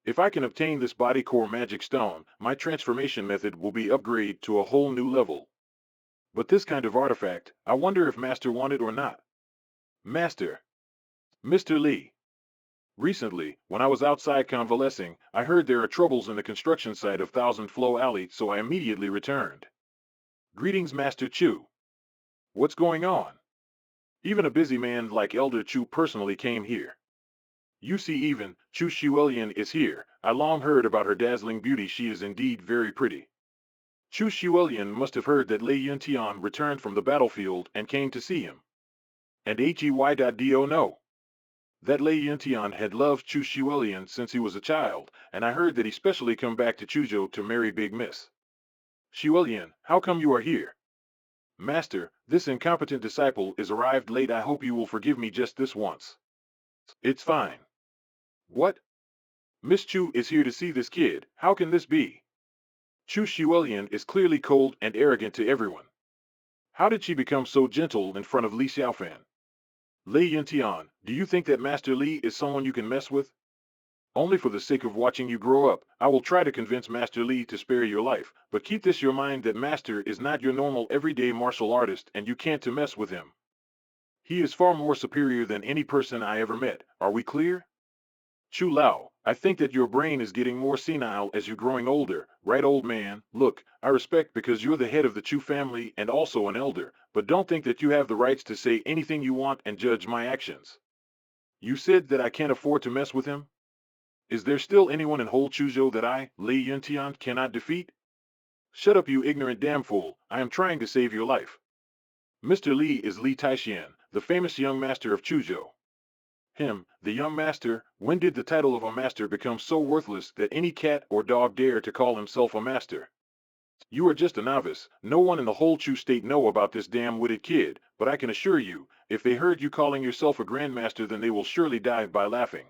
If I can obtain this body core magic stone, my transformation method will be upgraded to a whole new level. But this kind of artifact, I wonder if Master wanted or not. Master. Mr. Lee. Recently, when I was outside convalescing, I heard there are troubles in the construction site of Thousand Flow Alley, so I immediately returned. Greetings, Master Chu. What's going on? Even a busy man like Elder Chu personally came here. You see, even Chu Xuelian is here. I long heard about her dazzling beauty. She is indeed very pretty. Chu Xuelian must have heard that Lei Yuntian returned from the battlefield and came to see him. And Hey.do no. That Lei Yuntian had loved Chu Xuelian since he was a child, and I heard that he specially come back to Chuzhou to marry Big Miss. Xuelian, how come you are here? Master, this incompetent disciple is arrived late. I hope you will forgive me just this once. It's fine. What? Miss Chu is here to see this kid. How can this be? Chu Xuelian is clearly cold and arrogant to everyone. How did she become so gentle in front of Li Xiaofan? Lei Yuntian, do you think that Master Li is someone you can mess with? Only for the sake of watching you grow up, I will try to convince Master Li to spare your life, but keep this in your mind that Master is not your normal everyday martial artist and you can't to mess with him. He is far more superior than any person I ever met. Are we clear? Chu Lao, I think that your brain is getting more senile as you're growing older, right, old man? Look, I respect because you're the head of the Chu family and also an elder, but don't think that you have the rights to say anything you want and judge my actions. You said that I can't afford to mess with him? Is there still anyone in whole Chuzhou that I, Lei Yuntian, cannot defeat? Shut up, you ignorant damn fool. I am trying to save your life. Mr. Li is Li Taixuan, the famous young master of Chuzhou. Him, the young master. When did the title of a master become so worthless that any cat or dog dare to call himself a master? You are just a novice. No one in the whole Chu state know about this damn-witted kid, but I can assure you, if they heard you calling yourself a grandmaster, then they will surely die by laughing.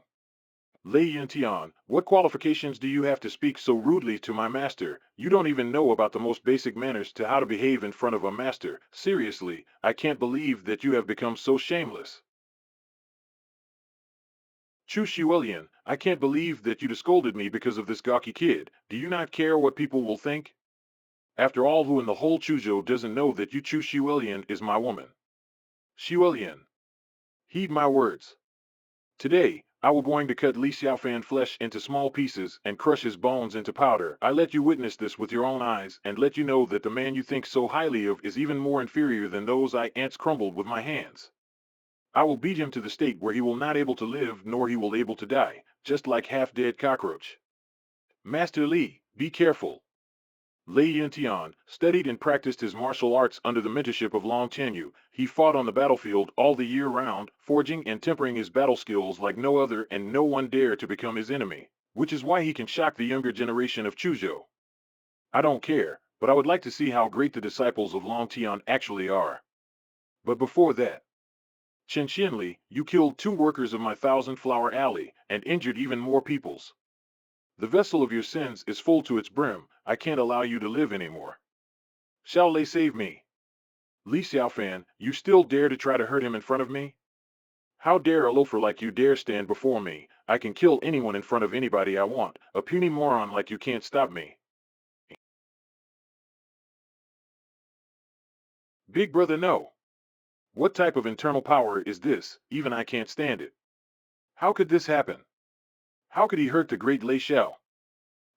Lei Yuntian, what qualifications do you have to speak so rudely to my master? You don't even know about the most basic manners to how to behave in front of a master. Seriously, I can't believe that you have become so shameless. Chu Xuelian, I can't believe that you scolded me because of this gawky kid. Do you not care what people will think? After all, who in the whole Chuzhou doesn't know that you Chu Xuelian is my woman? Xuelian, heed my words. Today, I will going to cut Li Xiaofan flesh into small pieces and crush his bones into powder. I let you witness this with your own eyes and let you know that the man you think so highly of is even more inferior than those I ants crumbled with my hands. I will beat him to the state where he will not able to live nor he will able to die, just like half-dead cockroach. Master Li, be careful. Lei Yuntian studied and practiced his martial arts under the mentorship of Long Tianyu. He fought on the battlefield all the year round, forging and tempering his battle skills like no other, and no one dare to become his enemy, which is why he can shock the younger generation of Chuzhou. I don't care, but I would like to see how great the disciples of Long Tian actually are. But before that, Chen Xianli, you killed 2 workers of my Thousand Flower Alley and injured even more peoples. The vessel of your sins is full to its brim. I can't allow you to live anymore. Shall they save me? Li Xiaofan, you still dare to try to hurt him in front of me? How dare a loafer like you dare stand before me? I can kill anyone in front of anybody I want. A puny moron like you can't stop me. Big brother, no. What type of internal power is this? Even I can't stand it. How could this happen? How could he hurt the great Lei Xiao?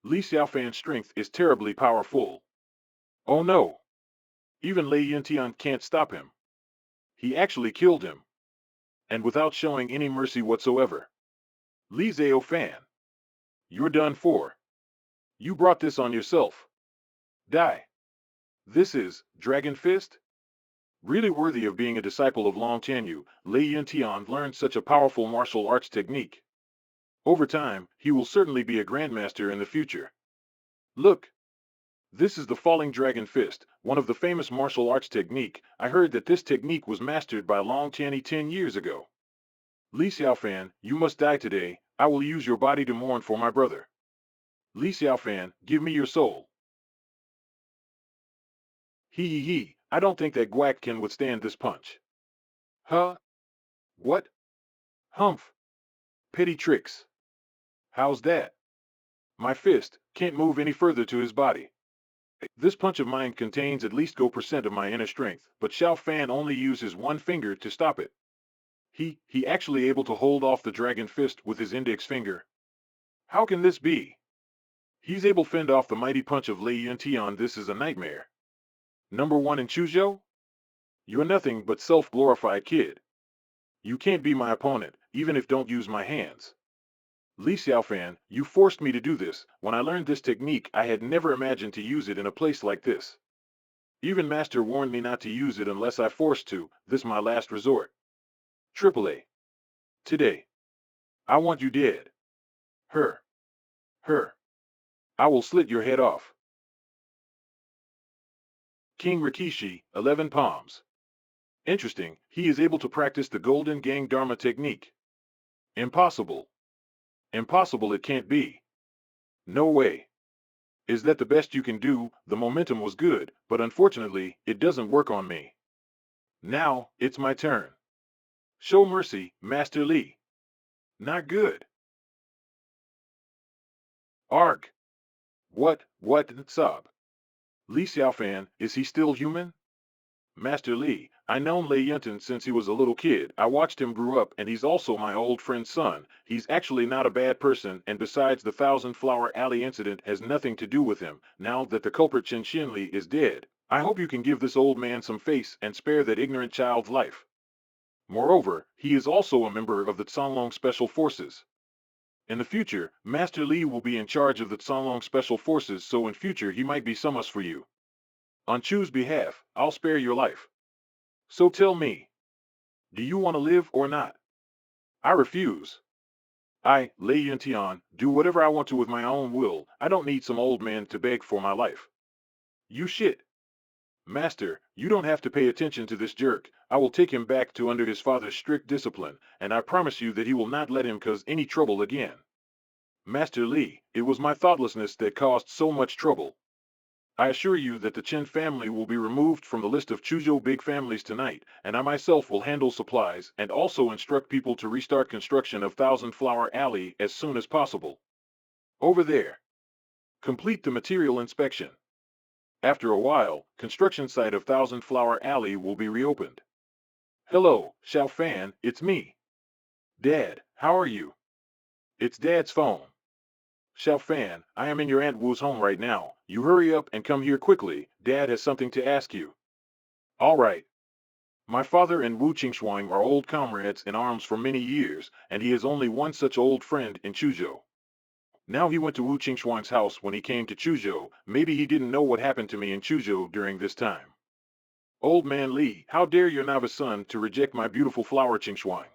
Li Xiaofan's strength is terribly powerful. Oh no! Even Lei Yintian can't stop him. He actually killed him. And without showing any mercy whatsoever. Li Xiaofan. You're done for. You brought this on yourself. Die. This is Dragon Fist? Really worthy of being a disciple of Long Tianyu, Lei Yintian learned such a powerful martial arts technique. Over time, he will certainly be a grandmaster in the future. Look. This is the Falling Dragon Fist, one of the famous martial arts technique. I heard that this technique was mastered by Long Tianyi 10 years ago. Li Xiaofan, you must die today. I will use your body to mourn for my brother. Li Xiaofan, give me your soul. He, I don't think that Guac can withstand this punch. Huh? What? Humph. Petty tricks. How's that? My fist can't move any further to his body. This punch of mine contains at least % of my inner strength, but Xiao Fan only uses one finger to stop it. He actually able to hold off the dragon fist with his index finger. How can this be? He's able to fend off the mighty punch of Lei Yuntian. This is a nightmare. Number 1 in Chuzhou? You're nothing but self-glorified kid. You can't be my opponent, even if don't use my hands. Li Xiaofan, you forced me to do this. When I learned this technique, I had never imagined to use it in a place like this. Even Master warned me not to use it unless I forced to. This my last resort. AAA. Today. I want you dead. Her. I will slit your head off. King Rikishi, 11 palms. Interesting, he is able to practice the Golden Gang Dharma technique. Impossible. Impossible it can't be. No way. Is that the best you can do? The momentum was good, but unfortunately, it doesn't work on me. Now, it's my turn. Show mercy, Master Li. Not good. Arg. What, sob? Li Xiaofan, is he still human? Master Li, I known Lei Yuntin since he was a little kid. I watched him grow up, and he's also my old friend's son. He's actually not a bad person, and besides, the Thousand Flower Alley incident has nothing to do with him. Now that the culprit Chen Xinli is dead, I hope you can give this old man some face and spare that ignorant child's life. Moreover, he is also a member of the Canlong Special Forces. In the future, Master Li will be in charge of the Canlong Special Forces, so in future he might be some us for you. On Chu's behalf, I'll spare your life. So tell me, do you want to live or not? I refuse. I, Lei Yuntian, do whatever I want to with my own will. I don't need some old man to beg for my life. You shit. Master, you don't have to pay attention to this jerk. I will take him back to under his father's strict discipline, and I promise you that he will not let him cause any trouble again. Master Li, it was my thoughtlessness that caused so much trouble. I assure you that the Chen family will be removed from the list of Chuzhou big families tonight, and I myself will handle supplies and also instruct people to restart construction of Thousand Flower Alley as soon as possible. Over there. Complete the material inspection. After a while, construction site of Thousand Flower Alley will be reopened. Hello, Xiao Fan, it's me. Dad, how are you? It's Dad's phone. Xiao Fan, I am in your Aunt Wu's home right now. You hurry up and come here quickly. Dad has something to ask you. All right. My father and Wu Qingshuang are old comrades in arms for many years, and he has only one such old friend in Chuzhou. Now he went to Wu Qingshuang's house when he came to Chuzhou. Maybe he didn't know what happened to me in Chuzhou during this time. Old man Li, how dare your novice son to reject my beautiful flower Qingshuang?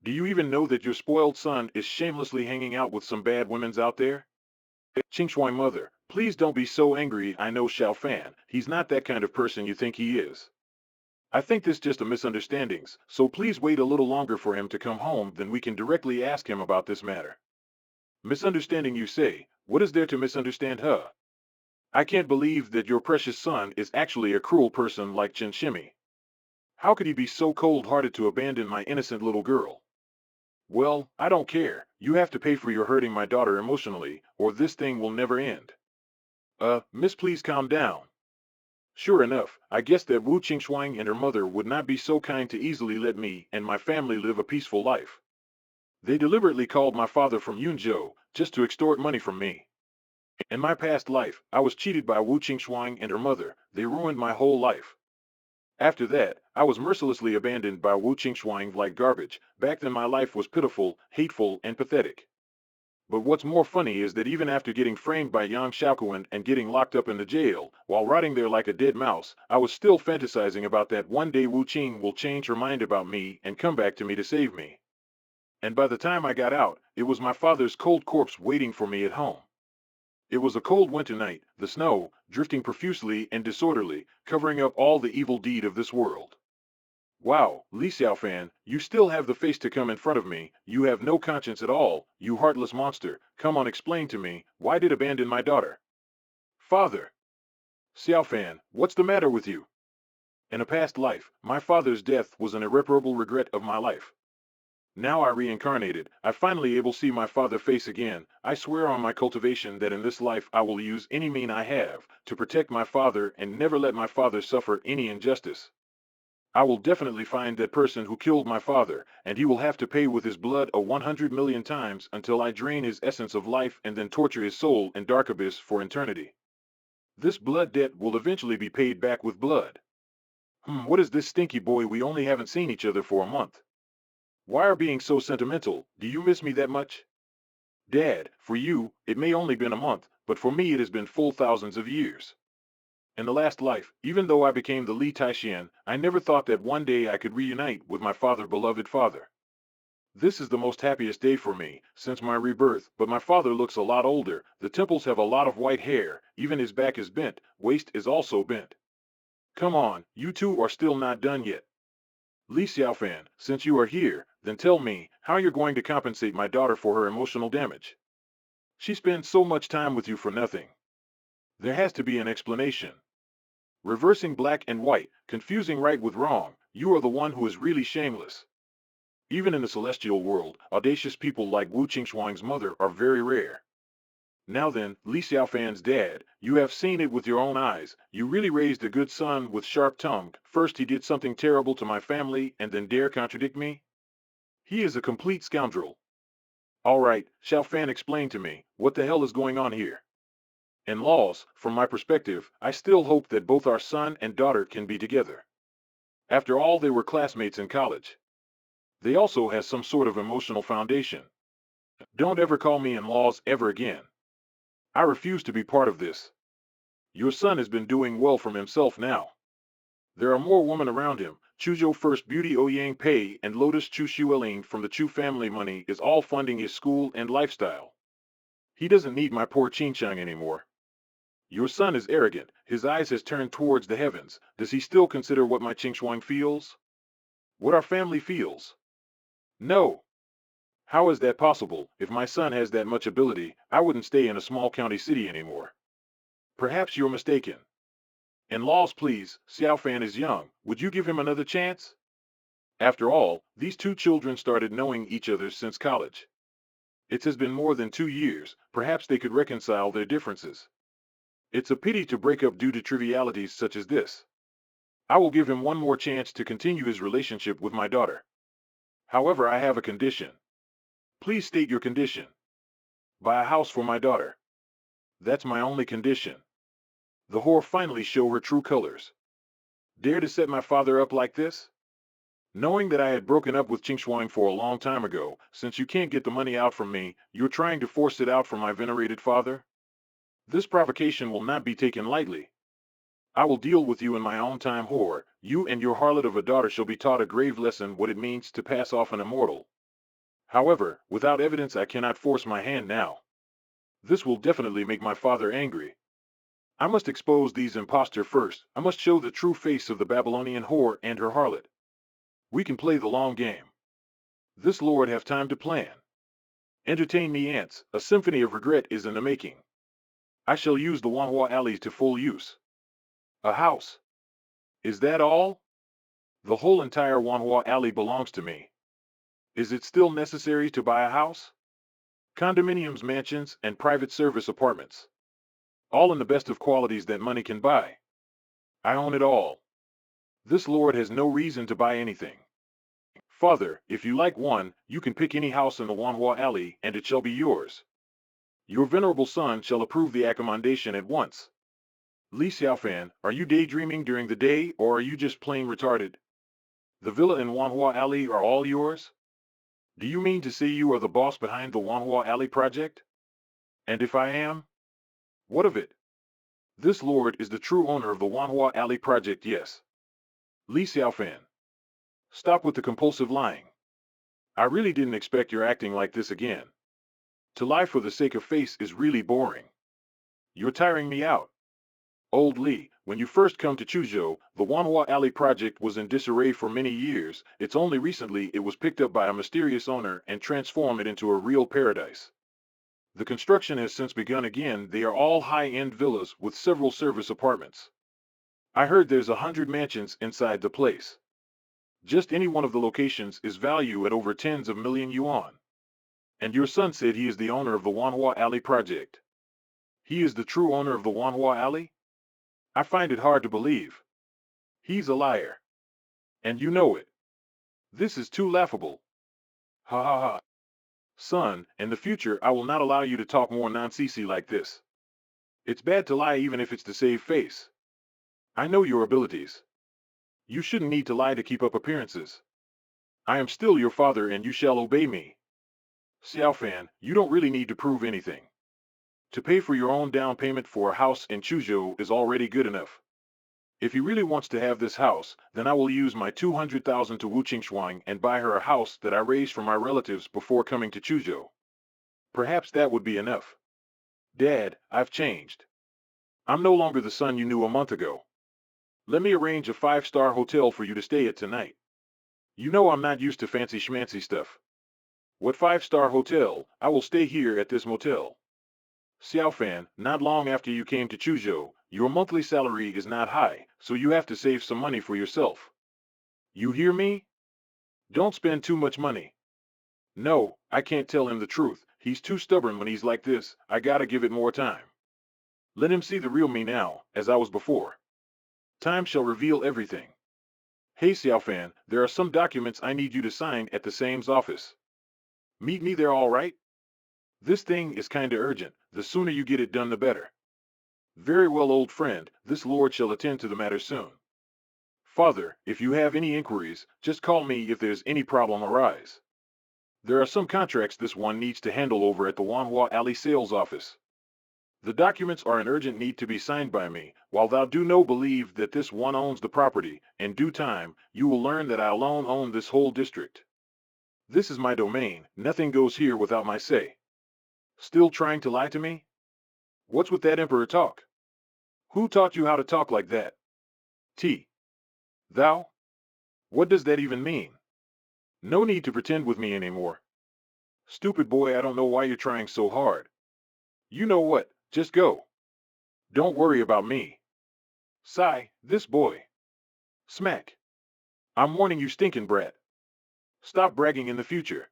Do you even know that your spoiled son is shamelessly hanging out with some bad women's out there? Qingshuang mother, please don't be so angry. I know Xiao Fan, he's not that kind of person you think he is. I think this just a misunderstandings, so please wait a little longer for him to come home, then we can directly ask him about this matter. Misunderstanding you say, what is there to misunderstand, huh? I can't believe that your precious son is actually a cruel person like Chen Shimi. How could he be so cold-hearted to abandon my innocent little girl? Well, I don't care. You have to pay for your hurting my daughter emotionally, or this thing will never end. Miss, please calm down. Sure enough, I guessed that Wu Qingshuang and her mother would not be so kind to easily let me and my family live a peaceful life. They deliberately called my father from Yunzhou just to extort money from me. In my past life, I was cheated by Wu Qingshuang and her mother. They ruined my whole life. After that, I was mercilessly abandoned by Wu Qingshuang like garbage. Back then my life was pitiful, hateful, and pathetic. But what's more funny is that even after getting framed by Yang Xiaokuan and getting locked up in the jail, while rotting there like a dead mouse, I was still fantasizing about that one day Wu Qing will change her mind about me and come back to me to save me. And by the time I got out, it was my father's cold corpse waiting for me at home. It was a cold winter night, the snow, drifting profusely and disorderly, covering up all the evil deed of this world. Wow, Li Xiaofan, you still have the face to come in front of me. You have no conscience at all, you heartless monster. Come on, explain to me, why did abandon my daughter? Father! Xiaofan, what's the matter with you? In a past life, my father's death was an irreparable regret of my life. Now I reincarnated, I finally able see my father face again. I swear on my cultivation that in this life I will use any mean I have to protect my father and never let my father suffer any injustice. I will definitely find that person who killed my father, and he will have to pay with his blood 100 million times until I drain his essence of life and then torture his soul in dark abyss for eternity. This blood debt will eventually be paid back with blood. What is this stinky boy? We only haven't seen each other for a month. Why are being so sentimental? Do you miss me that much? Dad, for you, it may only been a month, but for me it has been full thousands of years. In the last life, even though I became the Li Taixuan, I never thought that one day I could reunite with my beloved father. This is the most happiest day for me, since my rebirth, but my father looks a lot older, the temples have a lot of white hair, even his back is bent, waist is also bent. Come on, you two are still not done yet. Li Xiaofan, since you are here, then tell me how you're going to compensate my daughter for her emotional damage. She spends so much time with you for nothing. There has to be an explanation. Reversing black and white, confusing right with wrong, you are the one who is really shameless. Even in the celestial world, audacious people like Wu Qingshuang's mother are very rare. Now then, Li Xiaofan's dad, you have seen it with your own eyes. You really raised a good son with sharp tongue. First he did something terrible to my family and then dare contradict me? He is a complete scoundrel. All right, Xiaofan, explain to me, what the hell is going on here? In laws, from my perspective, I still hope that both our son and daughter can be together. After all, they were classmates in college. They also have some sort of emotional foundation. Don't ever call me in-laws ever again. I refuse to be part of this. Your son has been doing well from himself now. There are more women around him. Chuzhou First Beauty Ouyang Pei and Lotus Chu Xueling from the Chu family money is all funding his school and lifestyle. He doesn't need my poor Qingchang anymore. Your son is arrogant. His eyes has turned towards the heavens. Does he still consider what my Qingshuang feels? What our family feels? No. How is that possible? If my son has that much ability, I wouldn't stay in a small county city anymore. Perhaps you're mistaken. In-laws, please, Xiaofan is young. Would you give him another chance? After all, these two children started knowing each other since college. It has been more than 2 years. Perhaps they could reconcile their differences. It's a pity to break up due to trivialities such as this. I will give him one more chance to continue his relationship with my daughter. However, I have a condition. Please state your condition. Buy a house for my daughter. That's my only condition. The whore finally showed her true colors. Dare to set my father up like this? Knowing that I had broken up with Qingshuang for a long time ago, since you can't get the money out from me, you're trying to force it out from my venerated father? This provocation will not be taken lightly. I will deal with you in my own time, whore. You and your harlot of a daughter shall be taught a grave lesson what it means to pass off an immortal. However, without evidence I cannot force my hand now. This will definitely make my father angry. I must expose these impostors first. I must show the true face of the Babylonian whore and her harlot. We can play the long game. This lord have time to plan. Entertain me, ants. A symphony of regret is in the making. I shall use the Wanhua Alley to full use. A house. Is that all? The whole entire Wanhua Alley belongs to me. Is it still necessary to buy a house? Condominiums, mansions, and private service apartments. All in the best of qualities that money can buy. I own it all. This lord has no reason to buy anything. Father, if you like one, you can pick any house in the Wanhua Alley, and it shall be yours. Your venerable son shall approve the accommodation at once. Li Xiaofan, are you daydreaming during the day, or are you just plain retarded? The villa in Wanhua Alley are all yours? Do you mean to say you are the boss behind the Wanhua Alley project? And if I am? What of it? This lord is the true owner of the Wanhua Alley project, yes. Li Xiaofan. Stop with the compulsive lying. I really didn't expect your acting like this again. To lie for the sake of face is really boring. You're tiring me out. Old Li, when you first come to Chuzhou, the Wanhua Alley project was in disarray for many years. It's only recently it was picked up by a mysterious owner and transformed it into a real paradise. The construction has since begun again. They are all high-end villas with several service apartments. I heard there's 100 mansions inside the place. Just any one of the locations is valued at over tens of million yuan. And your son said he is the owner of the Wanhua Alley project. He is the true owner of the Wanhua Alley? I find it hard to believe. He's a liar. And you know it. This is too laughable. Ha ha ha. Son, in the future I will not allow you to talk more nonsense like this. It's bad to lie even if it's to save face. I know your abilities. You shouldn't need to lie to keep up appearances. I am still your father and you shall obey me. Xiaofan, you don't really need to prove anything. To pay for your own down payment for a house in Chuzhou is already good enough. If he really wants to have this house, then I will use my 200,000 to Wu Qingshuang and buy her a house that I raised from my relatives before coming to Chuzhou. Perhaps that would be enough. Dad, I've changed. I'm no longer the son you knew a month ago. Let me arrange a 5-star hotel for you to stay at tonight. You know I'm not used to fancy schmancy stuff. What 5-star hotel? I will stay here at this motel. Xiaofan, not long after you came to Chuzhou, your monthly salary is not high, so you have to save some money for yourself. You hear me? Don't spend too much money. No, I can't tell him the truth. He's too stubborn when he's like this. I gotta give it more time. Let him see the real me now, as I was before. Time shall reveal everything. Hey Xiaofan, there are some documents I need you to sign at the same's office. Meet me there, all right? This thing is kinda urgent. The sooner you get it done, the better. Very well, old friend, this lord shall attend to the matter soon. Father, if you have any inquiries, just call me if there's any problem arise. There are some contracts this one needs to handle over at the Wanhua Alley sales office. The documents are in urgent need to be signed by me. While thou do no believe that this one owns the property, in due time, you will learn that I alone own this whole district. This is my domain, nothing goes here without my say. Still trying to lie to me? What's with that emperor talk? Who taught you how to talk like that? T. Thou? What does that even mean? No need to pretend with me anymore. Stupid boy, I don't know why you're trying so hard. You know what, just go. Don't worry about me. Sigh, this boy. Smack. I'm warning you, stinking brat. Stop bragging in the future.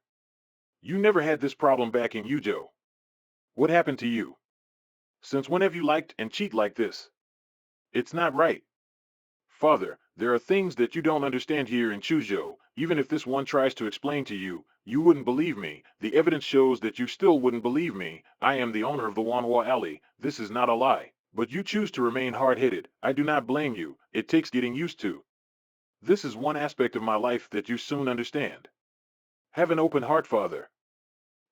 You never had this problem back in Yuzhou. What happened to you? Since when have you liked and cheat like this? It's not right. Father, there are things that you don't understand here in Chuzhou. Even if this one tries to explain to you, you wouldn't believe me. The evidence shows that you still wouldn't believe me. I am the owner of the Wanhua Alley. This is not a lie. But you choose to remain hard-headed. I do not blame you. It takes getting used to. This is one aspect of my life that you soon understand. Have an open heart, father.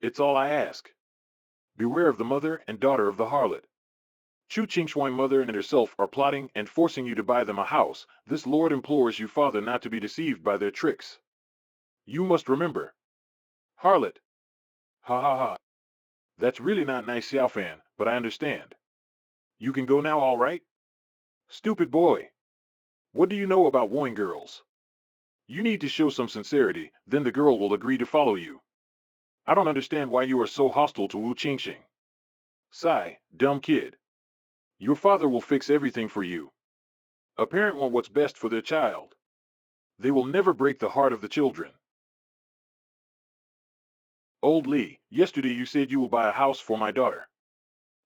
It's all I ask. Beware of the mother and daughter of the harlot. Chu Qingshuang mother and herself are plotting and forcing you to buy them a house. This lord implores you, father, not to be deceived by their tricks. You must remember. Harlot. Ha ha ha. That's really not nice, Xiaofan, but I understand. You can go now, all right? Stupid boy. What do you know about wooing girls? You need to show some sincerity, then the girl will agree to follow you. I don't understand why you are so hostile to Wu Qingxing. Sigh, dumb kid. Your father will fix everything for you. A parent wants what's best for their child. They will never break the heart of the children. Old Li, yesterday you said you will buy a house for my daughter.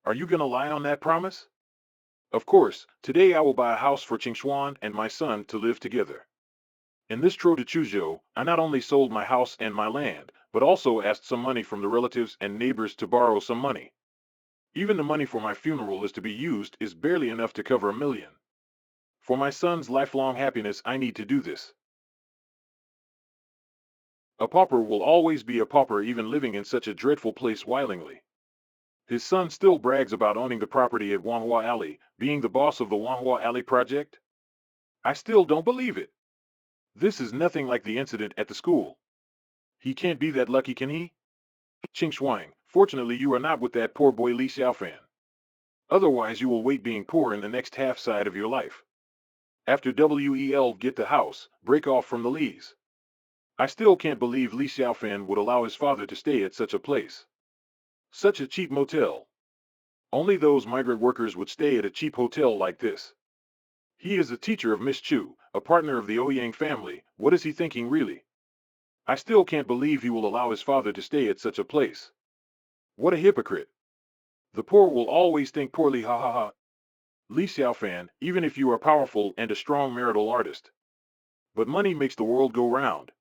Are you gonna lie on that promise? Of course, today I will buy a house for Taixuan and my son to live together. In this trip to Chuzhou, I not only sold my house and my land, but also asked some money from the relatives and neighbors to borrow some money. Even the money for my funeral is to be used is barely enough to cover $1 million. For my son's lifelong happiness, I need to do this. A pauper will always be a pauper, even living in such a dreadful place willingly. His son still brags about owning the property at Wanhua Alley, being the boss of the Wanhua Alley project. I still don't believe it. This is nothing like the incident at the school. He can't be that lucky, can he? Qing Shuang, fortunately you are not with that poor boy Li Xiaofan. Otherwise you will wait being poor in the next half side of your life. After WEL get the house, break off from the Lees. I still can't believe Li Xiaofan would allow his father to stay at such a place. Such a cheap motel. Only those migrant workers would stay at a cheap hotel like this. He is a teacher of Miss Chu, a partner of the Ouyang family. What is he thinking really? I still can't believe he will allow his father to stay at such a place. What a hypocrite. The poor will always think poorly, ha ha ha. Li Xiaofan, even if you are powerful and a strong marital artist. But money makes the world go round.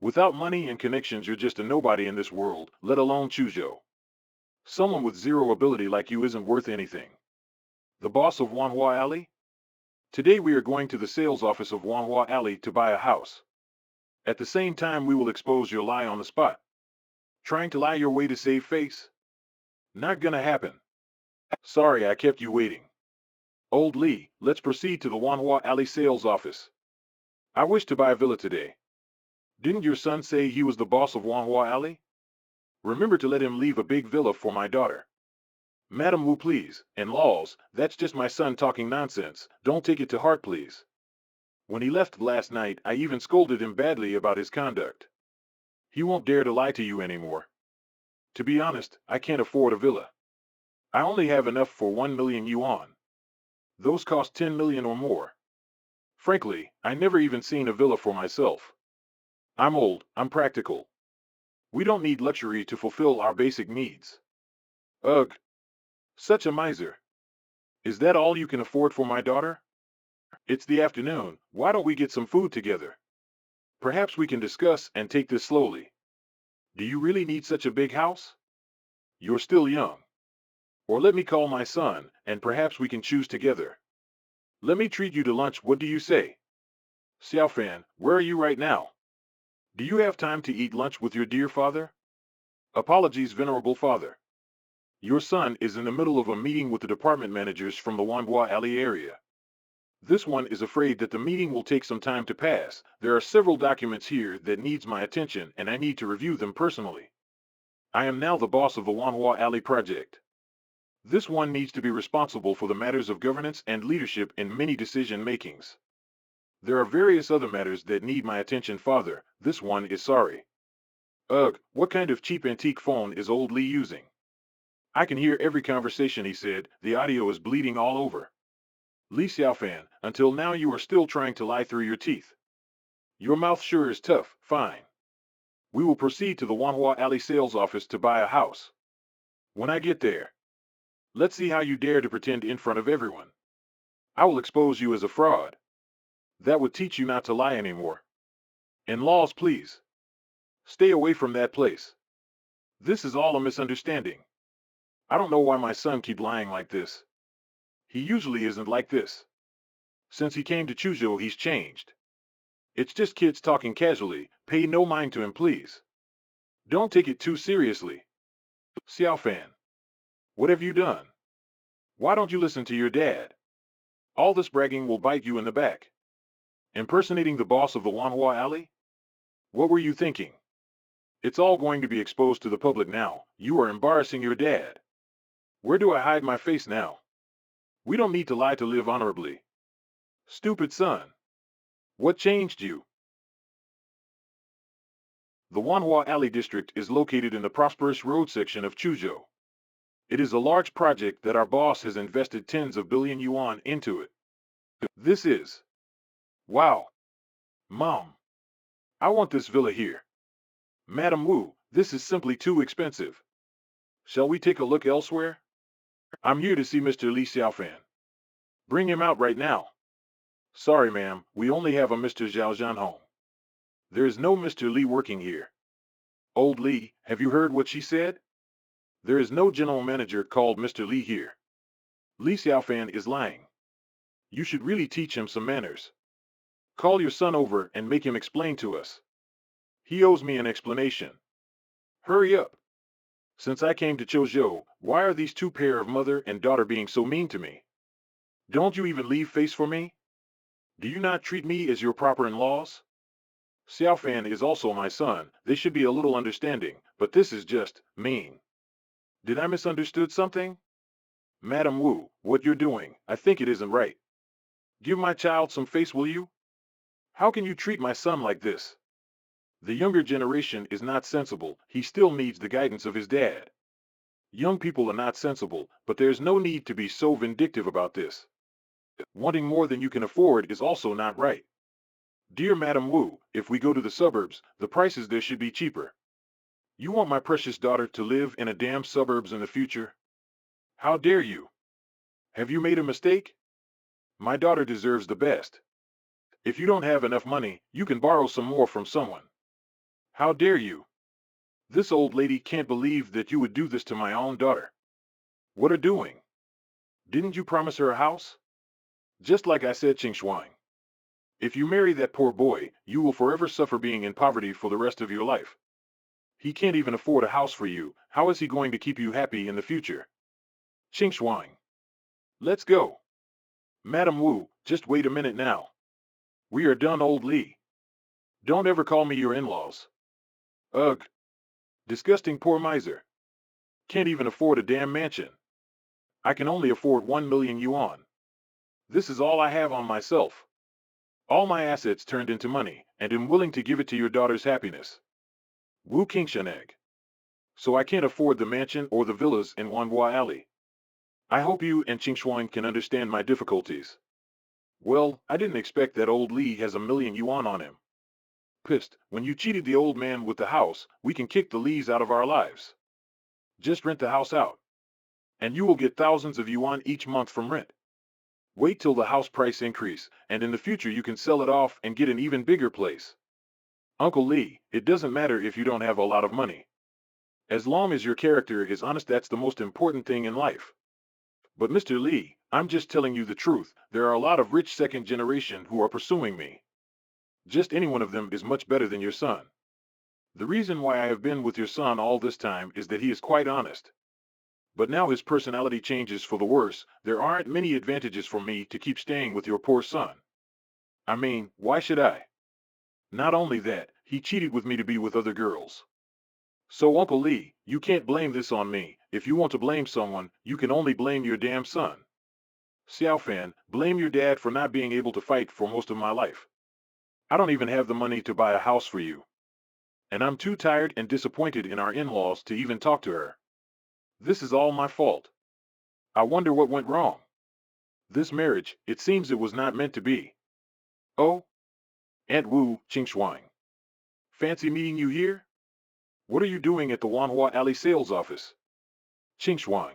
Without money and connections you're just a nobody in this world, let alone Chuzhou. Someone with zero ability like you isn't worth anything. The boss of Wanhua Alley? Today we are going to the sales office of Wanhua Alley to buy a house. At the same time we will expose your lie on the spot. Trying to lie your way to save face? Not gonna happen. Sorry I kept you waiting. Old Li, let's proceed to the Wanhua Alley sales office. I wish to buy a villa today. Didn't your son say he was the boss of Wanhua Alley? Remember to let him leave a big villa for my daughter. Madam Wu, please, and laws, that's just my son talking nonsense, don't take it to heart please. When he left last night I even scolded him badly about his conduct. He won't dare to lie to you anymore. To be honest, I can't afford a villa. I only have enough for 1 million yuan. Those cost 10 million or more. Frankly, I never even seen a villa for myself. I'm old, I'm practical. We don't need luxury to fulfill our basic needs. Ugh. Such a miser. Is that all you can afford for my daughter? It's the afternoon, why don't we get some food together? Perhaps we can discuss and take this slowly. Do you really need such a big house? You're still young. Or let me call my son, and perhaps we can choose together. Let me treat you to lunch, what do you say? Xiaofan, where are you right now? Do you have time to eat lunch with your dear father? Apologies, venerable father. Your son is in the middle of a meeting with the department managers from the Wanhua Alley area. This one is afraid that the meeting will take some time to pass. There are several documents here that needs my attention and I need to review them personally. I am now the boss of the Wanhua Alley project. This one needs to be responsible for the matters of governance and leadership in many decision makings. There are various other matters that need my attention, father. This one is sorry. Ugh, what kind of cheap antique phone is old Lee using? I can hear every conversation, he said. The audio is bleeding all over. Li Xiaofan, until now you are still trying to lie through your teeth. Your mouth sure is tough. Fine. We will proceed to the Wanhua Alley sales office to buy a house. When I get there, let's see how you dare to pretend in front of everyone. I will expose you as a fraud. That would teach you not to lie anymore. And laws, please. Stay away from that place. This is all a misunderstanding. I don't know why my son keep lying like this. He usually isn't like this. Since he came to Chuzhou he's changed. It's just kids talking casually, pay no mind to him please. Don't take it too seriously. Xiaofan. What have you done? Why don't you listen to your dad? All this bragging will bite you in the back. Impersonating the boss of the Wanhua Alley? What were you thinking? It's all going to be exposed to the public now. You are embarrassing your dad. Where do I hide my face now? We don't need to lie to live honorably. Stupid son. What changed you? The Wanhua Alley district is located in the prosperous road section of Chuzhou. It is a large project that our boss has invested tens of billion yuan into it. This is... Wow. Mom. I want this villa here. Madam Wu, this is simply too expensive. Shall we take a look elsewhere? I'm here to see Mr. Li Xiaofan. Bring him out right now. Sorry, ma'am, we only have a Mr. Zhaozhan home. There is no Mr. Li working here. Old Li, have you heard what she said? There is no general manager called Mr. Li here. Li Xiaofan is lying. You should really teach him some manners. Call your son over and make him explain to us. He owes me an explanation. Hurry up. Since I came to Chozhou, why are these two pair of mother and daughter being so mean to me? Don't you even leave face for me? Do you not treat me as your proper in-laws? Xiaofan is also my son, they should be a little understanding, but this is just mean. Did I misunderstood something? Madam Wu, what you're doing, I think it isn't right. Give my child some face, will you? How can you treat my son like this? The younger generation is not sensible, he still needs the guidance of his dad. Young people are not sensible, but there's no need to be so vindictive about this. Wanting more than you can afford is also not right. Dear Madam Wu, if we go to the suburbs, the prices there should be cheaper. You want my precious daughter to live in a damn suburbs in the future? How dare you? Have you made a mistake? My daughter deserves the best. If you don't have enough money, you can borrow some more from someone. How dare you? This old lady can't believe that you would do this to my own daughter. What are doing? Didn't you promise her a house? Just like I said, Shuang. If you marry that poor boy, you will forever suffer being in poverty for the rest of your life. He can't even afford a house for you, how is he going to keep you happy in the future? Shuang. Let's go. Madam Wu, just wait a minute now. We are done, old Li. Don't ever call me your in-laws. Ugh. Disgusting poor miser. Can't even afford a damn mansion. I can only afford 1 million yuan. This is all I have on myself. All my assets turned into money, and am willing to give it to your daughter's happiness. Wu Qingshaneg. So I can't afford the mansion or the villas in Wanhua Alley. I hope you and Qingshuang can understand my difficulties. Well, I didn't expect that old Li has 1 million yuan on him. Pissed, when you cheated the old man with the house, we can kick the Lis out of our lives. Just rent the house out. And you will get thousands of yuan each month from rent. Wait till the house price increase, and in the future you can sell it off and get an even bigger place. Uncle Li, it doesn't matter if you don't have a lot of money. As long as your character is honest, that's the most important thing in life. But Mr. Li, I'm just telling you the truth, there are a lot of rich second generation who are pursuing me. Just any one of them is much better than your son. The reason why I have been with your son all this time is that he is quite honest. But now his personality changes for the worse, there aren't many advantages for me to keep staying with your poor son. I mean, why should I? Not only that, he cheated with me to be with other girls. So Uncle Li, you can't blame this on me, if you want to blame someone, you can only blame your damn son. Xiaofan, blame your dad for not being able to fight for most of my life. I don't even have the money to buy a house for you. And I'm too tired and disappointed in our in-laws to even talk to her. This is all my fault. I wonder what went wrong. This marriage, it seems it was not meant to be. Oh? Aunt Wu, Qingshuang. Fancy meeting you here? What are you doing at the Wanhua Alley sales office? Qingshuang.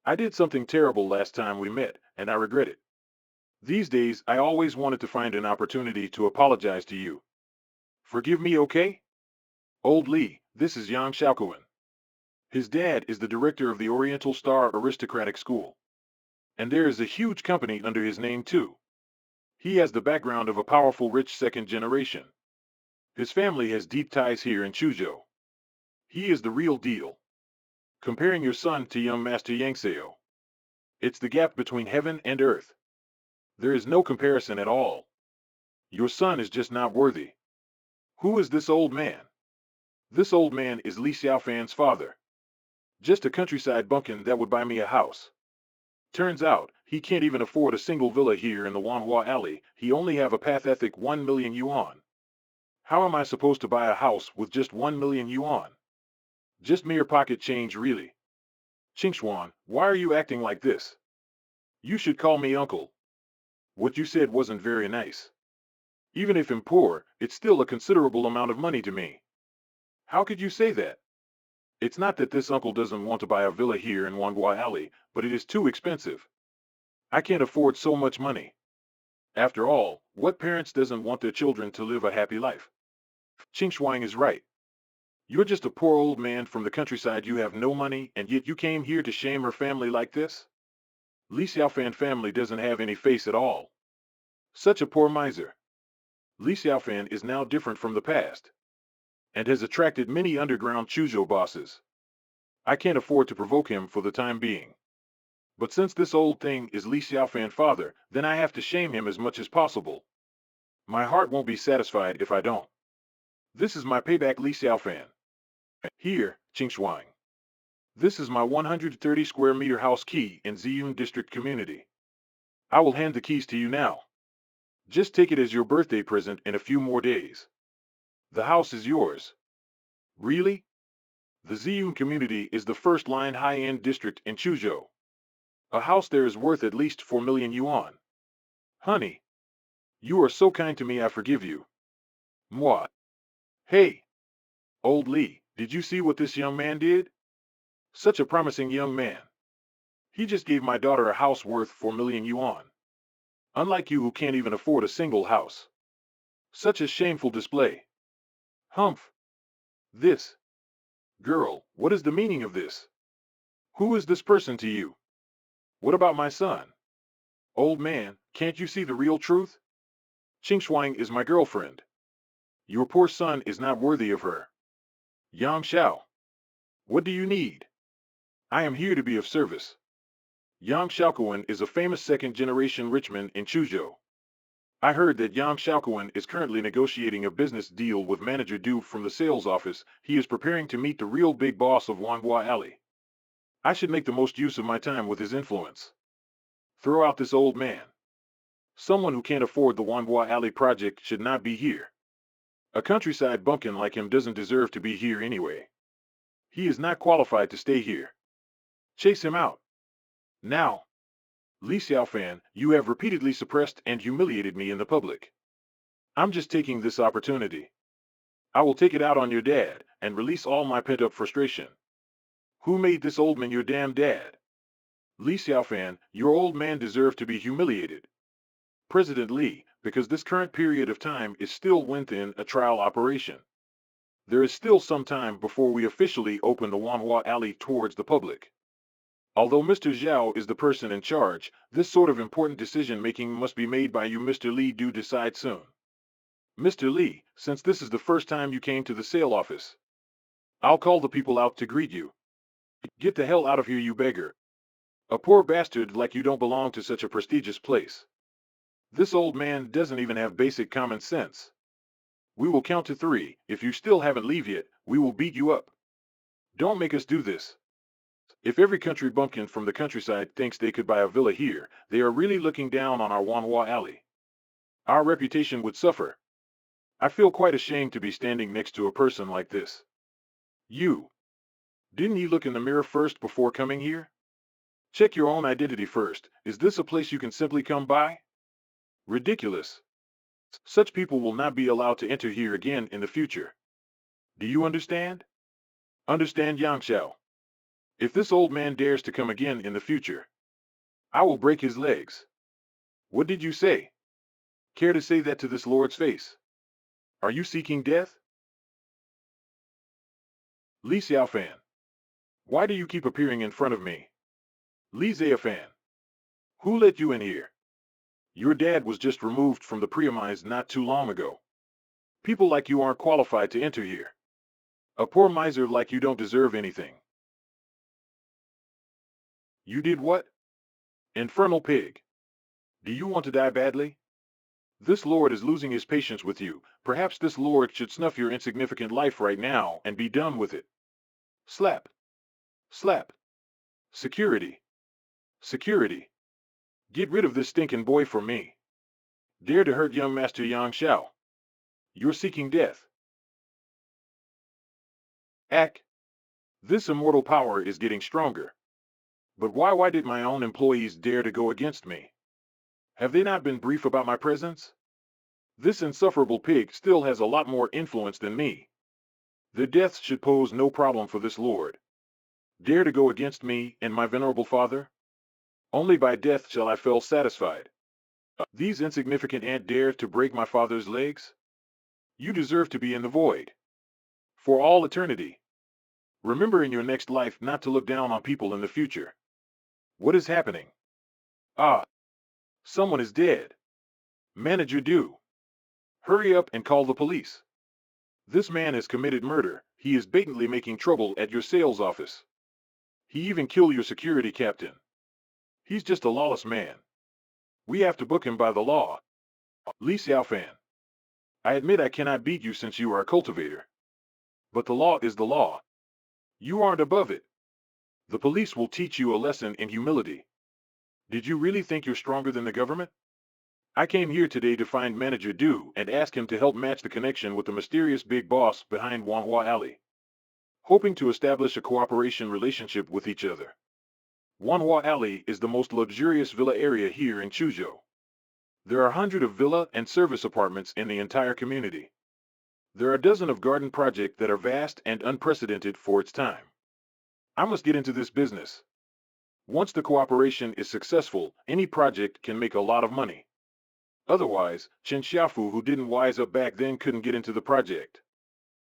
I did something terrible last time we met, and I regret it. These days, I always wanted to find an opportunity to apologize to you. Forgive me, okay? Old Li, this is Yang Xiaokuan. His dad is the director of the Oriental Star Aristocratic School. And there is a huge company under his name too. He has the background of a powerful rich second generation. His family has deep ties here in Chuzhou. He is the real deal. Comparing your son to young Master Yang Seo. It's the gap between heaven and earth. There is no comparison at all. Your son is just not worthy. Who is this old man? This old man is Li Xiaofan's father. Just a countryside bumpkin that would buy me a house. Turns out, he can't even afford a single villa here in the Wanhua Alley, he only have a pathetic 1 million yuan. How am I supposed to buy a house with just 1 million yuan? Just mere pocket change really. Qingshuan, why are you acting like this? You should call me uncle. What you said wasn't very nice. Even if I'm poor, it's still a considerable amount of money to me. How could you say that? It's not that this uncle doesn't want to buy a villa here in Wanhua Alley, but it is too expensive. I can't afford so much money. After all, what parents doesn't want their children to live a happy life? Qing Shuang is right. You're just a poor old man from the countryside. You have no money, and yet you came here to shame her family like this? Li Xiaofan family doesn't have any face at all. Such a poor miser. Li Xiaofan is now different from the past, and has attracted many underground Chuzhou bosses. I can't afford to provoke him for the time being. But since this old thing is Li Xiaofan father, then I have to shame him as much as possible. My heart won't be satisfied if I don't. This is my payback, Li Xiaofan. Here, Qing Shuang. This is my 130 square meter house key in Ziyun District Community. I will hand the keys to you now. Just take it as your birthday present in a few more days. The house is yours. Really? The Ziyun community is the first-line high-end district in Chuzhou. A house there is worth at least 4 million yuan. Honey, you are so kind to me, I forgive you. Moi. Hey, old Li, did you see what this young man did? Such a promising young man. He just gave my daughter a house worth 4 million yuan. Unlike you who can't even afford a single house. Such a shameful display. Humph. This. Girl, what is the meaning of this? Who is this person to you? What about my son? Old man, can't you see the real truth? Qing Shuang is my girlfriend. Your poor son is not worthy of her. Yang Xiao. What do you need? I am here to be of service. Yang Xiaokuan is a famous second-generation richman in Chuzhou. I heard that Yang Xiaokuan is currently negotiating a business deal with Manager Du from the sales office. He is preparing to meet the real big boss of Wanhua Alley. I should make the most use of my time with his influence. Throw out this old man. Someone who can't afford the Wanhua Alley project should not be here. A countryside bumpkin like him doesn't deserve to be here anyway. He is not qualified to stay here. Chase him out. Now. Li Xiaofan, you have repeatedly suppressed and humiliated me in the public. I'm just taking this opportunity. I will take it out on your dad, and release all my pent-up frustration. Who made this old man your damn dad? Li Xiaofan, your old man deserved to be humiliated. President Li, because this current period of time is still within a trial operation. There is still some time before we officially open the Wanhua Alley towards the public. Although Mr. Zhao is the person in charge, this sort of important decision-making must be made by you. Mr. Li do decide soon. Mr. Li, since this is the first time you came to the sale office, I'll call the people out to greet you. Get the hell out of here, you beggar. A poor bastard like you don't belong to such a prestigious place. This old man doesn't even have basic common sense. We will count to 3. If you still haven't leave yet, we will beat you up. Don't make us do this. If every country bumpkin from the countryside thinks they could buy a villa here, they are really looking down on our Wanhua Alley. Our reputation would suffer. I feel quite ashamed to be standing next to a person like this. You. Didn't you look in the mirror first before coming here? Check your own identity first. Is this a place you can simply come by? Ridiculous. Such people will not be allowed to enter here again in the future. Do you understand? Understand, Yang Xiao? If this old man dares to come again in the future, I will break his legs. What did you say? Care to say that to this lord's face? Are you seeking death? Li Xiaofan. Why do you keep appearing in front of me? Li Xiaofan. Who let you in here? Your dad was just removed from the premise not too long ago. People like you aren't qualified to enter here. A poor miser like you don't deserve anything. You did what? Infernal pig. Do you want to die badly? This lord is losing his patience with you. Perhaps this lord should snuff your insignificant life right now and be done with it. Slap. Slap. Security. Security. Get rid of this stinking boy for me. Dare to hurt young Master Yang Xiao. You're seeking death. Ack. This immortal power is getting stronger. But why did my own employees dare to go against me? Have they not been brief about my presence? This insufferable pig still has a lot more influence than me. Their deaths should pose no problem for this lord. Dare to go against me and my venerable father? Only by death shall I feel satisfied. These insignificant ant dare to break my father's legs? You deserve to be in the void. For all eternity. Remember in your next life not to look down on people in the future. What is happening? Ah, someone is dead. Manager do. Hurry up and call the police. This man has committed murder. He is blatantly making trouble at your sales office. He even killed your security captain. He's just a lawless man. We have to book him by the law. Li Xiaofan. I admit I cannot beat you since you are a cultivator. But the law is the law. You aren't above it. The police will teach you a lesson in humility. Did you really think you're stronger than the government? I came here today to find Manager Du and ask him to help match the connection with the mysterious big boss behind Wanhua Alley, hoping to establish a cooperation relationship with each other. Wanhua Alley is the most luxurious villa area here in Chuzhou. There are hundreds of villa and service apartments in the entire community. There are dozens of garden projects that are vast and unprecedented for its time. I must get into this business. Once the cooperation is successful, any project can make a lot of money. Otherwise, Chen Xiaofu, who didn't wise up back then, couldn't get into the project.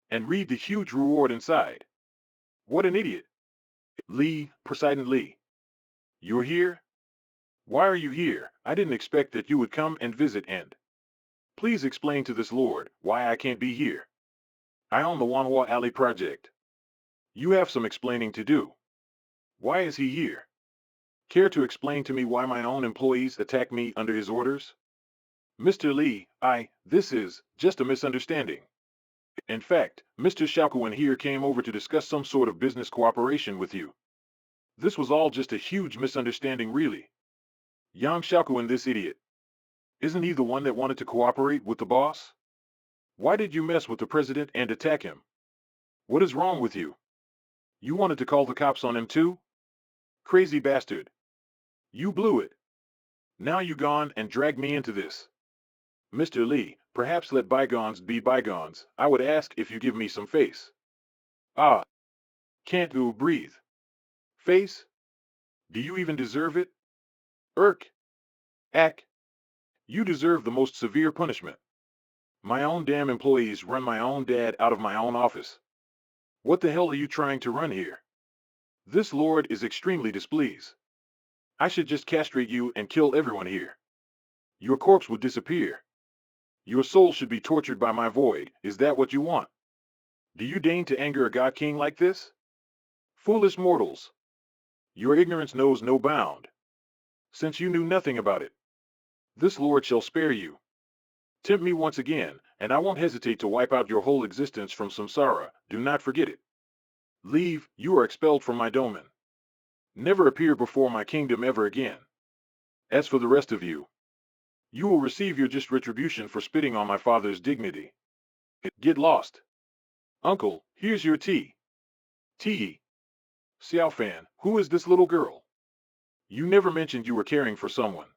And read the huge reward inside. What an idiot. Li, Poseidon Li. You're here? Why are you here? I didn't expect that you would come and visit and... Please explain to this lord why I can't be here. I own the Wanhua Alley project. You have some explaining to do. Why is he here? Care to explain to me why my own employees attack me under his orders? Mr. Li, this is just a misunderstanding. In fact, Mr. Xiaokuan here came over to discuss some sort of business cooperation with you. This was all just a huge misunderstanding, really. Yang Xiaokuan, this idiot. Isn't he the one that wanted to cooperate with the boss? Why did you mess with the president and attack him? What is wrong with you? You wanted to call the cops on him too? Crazy bastard. You blew it. Now you gone and dragged me into this. Mr. Li, perhaps let bygones be bygones. I would ask if you give me some face. Ah. Can't you breathe? Face? Do you even deserve it? Irk. Ack. You deserve the most severe punishment. My own damn employees run my own dad out of my own office. What the hell are you trying to run here? This lord is extremely displeased. I should just castrate you and kill everyone here. Your corpse would disappear. Your soul should be tortured by my void. Is that what you want? Do you deign to anger a god king like this? Foolish mortals. Your ignorance knows no bound. Since you knew nothing about it, this lord shall spare you. Tempt me once again, and I won't hesitate to wipe out your whole existence from samsara. Do not forget it. Leave, you are expelled from my domain. Never appear before my kingdom ever again. As for the rest of you, you will receive your just retribution for spitting on my father's dignity. Get lost. Uncle, here's your tea. Tea. Xiaofan, who is this little girl? You never mentioned you were caring for someone.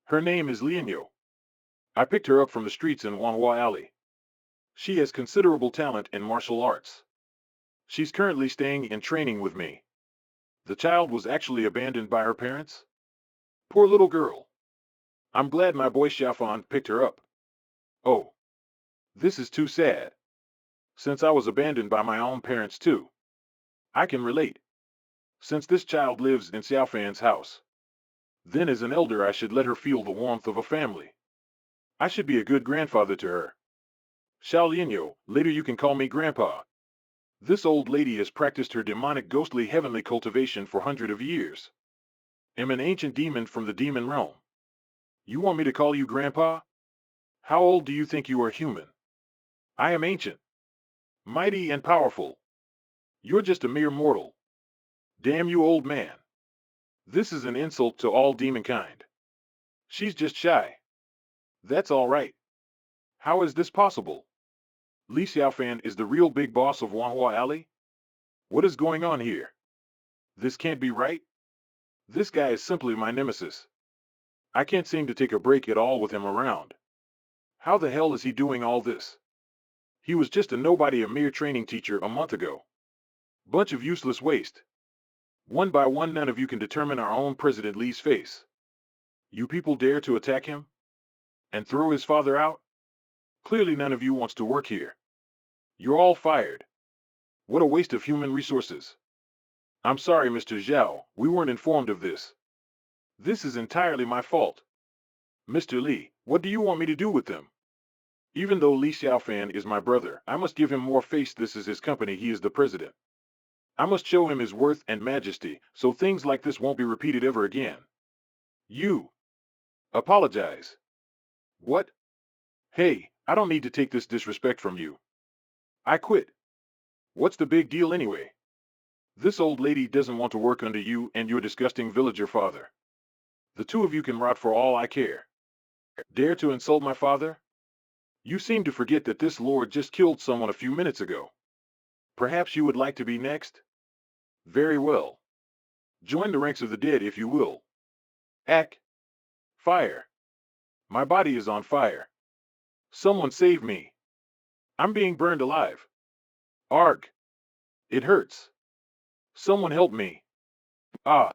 Her name is Lianyo. I picked her up from the streets in Wanhua Alley. She has considerable talent in martial arts. She's currently staying in training with me. The child was actually abandoned by her parents. Poor little girl. I'm glad my boy Xiaofan picked her up. Oh. This is too sad. Since I was abandoned by my own parents too. I can relate. Since this child lives in Xiaofan's house. Then as an elder I should let her feel the warmth of a family. I should be a good grandfather to her. Xiao Lianyo, later you can call me Grandpa. This old lady has practiced her demonic ghostly heavenly cultivation for hundreds of years. Am an ancient demon from the demon realm. You want me to call you Grandpa? How old do you think you are, human? I am ancient. Mighty and powerful. You're just a mere mortal. Damn you, old man. This is an insult to all demonkind. She's just shy. That's all right. How is this possible? Li Xiaofan is the real big boss of Wanhua Alley? What is going on here? This can't be right. This guy is simply my nemesis. I can't seem to take a break at all with him around. How the hell is he doing all this? He was just a nobody, a mere training teacher a month ago. Bunch of useless waste. One by one, none of you can determine our own President Li's face. You people dare to attack him? And throw his father out? Clearly none of you wants to work here. You're all fired. What a waste of human resources. I'm sorry, Mr. Zhao, we weren't informed of this. This is entirely my fault. Mr. Li, what do you want me to do with them? Even though Li Xiaofan is my brother, I must give him more face. This is his company, he is the president. I must show him his worth and majesty, so things like this won't be repeated ever again. You. Apologize. What? Hey, I don't need to take this disrespect from you. I quit. What's the big deal anyway? This old lady doesn't want to work under you and your disgusting villager father. The two of you can rot for all I care. Dare to insult my father? You seem to forget that this lord just killed someone a few minutes ago. Perhaps you would like to be next? Very well. Join the ranks of the dead if you will. Ack. Fire. My body is on fire. Someone save me. I'm being burned alive. Arg. It hurts. Someone help me. Ah.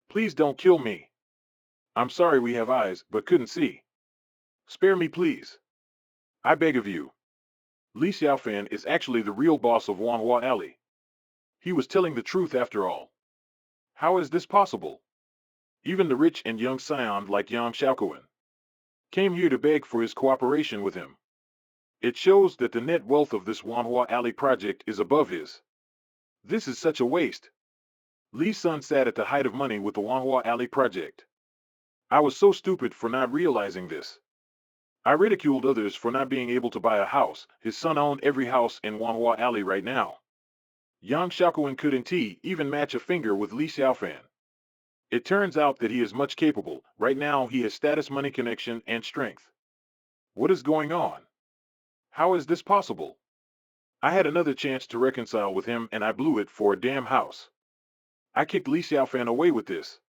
Please don't kill me. I'm sorry we have eyes, but couldn't see. Spare me, please. I beg of you. Li Xiaofan is actually the real boss of Wanhua Alley. He was telling the truth after all. How is this possible? Even the rich and young scion like Yang Xiaoquan came here to beg for his cooperation with him. It shows that the net wealth of this Wanhua Alley project is above his. This is such a waste. Li's son sat at the height of money with the Wanhua Alley project. I was so stupid for not realizing this. I ridiculed others for not being able to buy a house. His son owned every house in Wanhua Alley right now. Yang Xiaoquan couldn't even match a finger with Li Xiaofan. It turns out that he is much capable. Right now he has status, money, connection, and strength. What is going on? How is this possible? I had another chance to reconcile with him and I blew it for a damn house. I kicked Li Xiaofan away with this.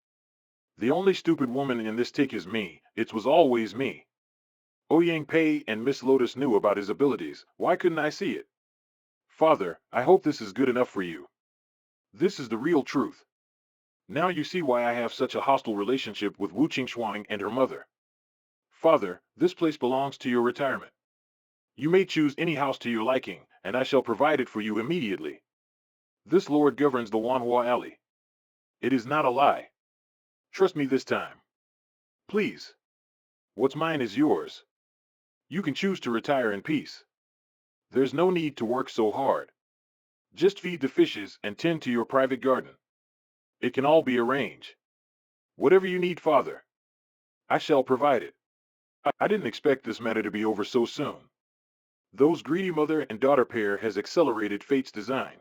The only stupid woman in this tick is me. It was always me. Ouyang Pei and Miss Lotus knew about his abilities. Why couldn't I see it? Father, I hope this is good enough for you. This is the real truth. Now you see why I have such a hostile relationship with Wu Qingshuang and her mother. Father, this place belongs to your retirement. You may choose any house to your liking, and I shall provide it for you immediately. This lord governs the Wanhua Alley. It is not a lie. Trust me this time. Please. What's mine is yours. You can choose to retire in peace. There's no need to work so hard. Just feed the fishes and tend to your private garden. It can all be arranged. Whatever you need, Father. I shall provide it. I didn't expect this matter to be over so soon. Those greedy mother and daughter pair has accelerated fate's design.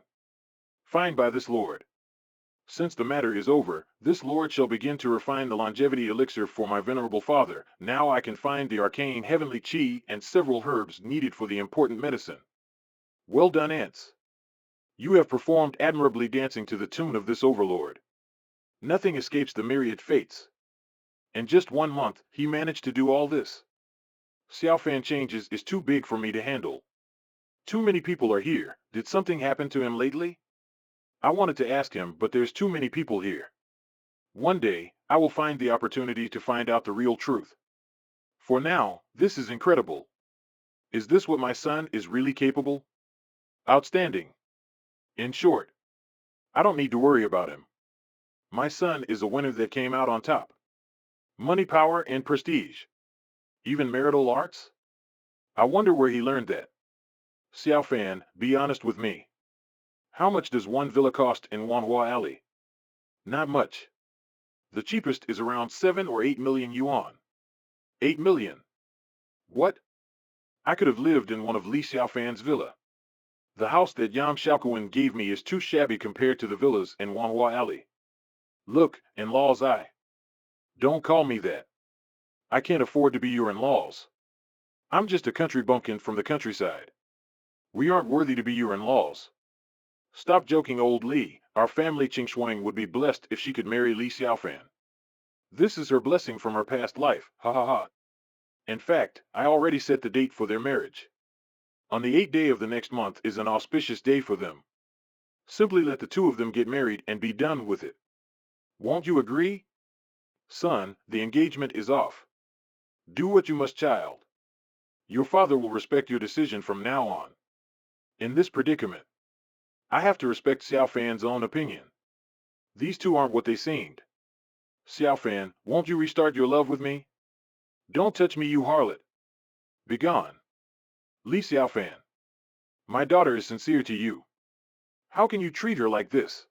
Fine by this lord. Since the matter is over, this lord shall begin to refine the longevity elixir for my venerable father. Now I can find the arcane heavenly chi and several herbs needed for the important medicine. Well done, ants. You have performed admirably, dancing to the tune of this overlord. Nothing escapes the myriad fates. In just 1 month, he managed to do all this. Xiaofan changes is too big for me to handle. Too many people are here. Did something happen to him lately? I wanted to ask him, but there's too many people here. One day, I will find the opportunity to find out the real truth. For now, this is incredible. Is this what my son is really capable? Outstanding. In short, I don't need to worry about him. My son is a winner that came out on top. Money, power, and prestige. Even marital arts? I wonder where he learned that. Xiaofan, be honest with me. How much does one villa cost in Wanhua Alley? Not much. The cheapest is around 7 or 8 million yuan. 8 million? What? I could have lived in one of Li Xiaofan's villa. The house that Yang Xiaoquan gave me is too shabby compared to the villas in Wanhua Alley. Look, in-law's eye. Don't call me that. I can't afford to be your in-laws. I'm just a country bumpkin from the countryside. We aren't worthy to be your in-laws. Stop joking, old Li. Our family Qingshuang would be blessed if she could marry Li Xiaofan. This is her blessing from her past life, ha ha ha. In fact, I already set the date for their marriage. On the 8th day of the next month is an auspicious day for them. Simply let the two of them get married and be done with it. Won't you agree? Son, the engagement is off. Do what you must, child. Your father will respect your decision from now on. In this predicament, I have to respect Xiao Fan's own opinion. These two aren't what they seemed. Xiao Fan, won't you restart your love with me? Don't touch me, you harlot. Begone. Li Xiao Fan. My daughter is sincere to you. How can you treat her like this?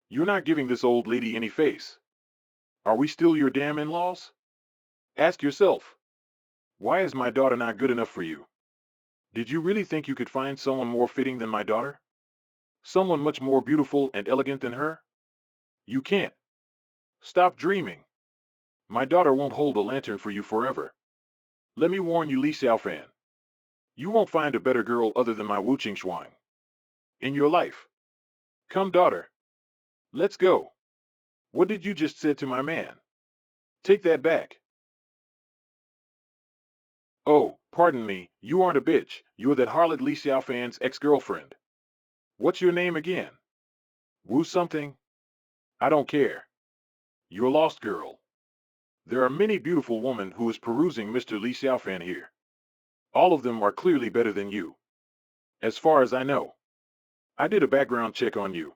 You're not giving this old lady any face. Are we still your damn in-laws? Ask yourself. Why is my daughter not good enough for you? Did you really think you could find someone more fitting than my daughter? Someone much more beautiful and elegant than her? You can't. Stop dreaming. My daughter won't hold a lantern for you forever. Let me warn you, Li Xiaofan. You won't find a better girl other than my Wu Shuang in your life. Come, daughter. Let's go. What did you just say to my man? Take that back. Oh, pardon me, you aren't a bitch. You're that harlot Li Xiaofan's ex-girlfriend. What's your name again? Wu something? I don't care. You're lost, girl. There are many beautiful women who is perusing Mr. Li Xiaofan here. All of them are clearly better than you. As far as I know. I did a background check on you.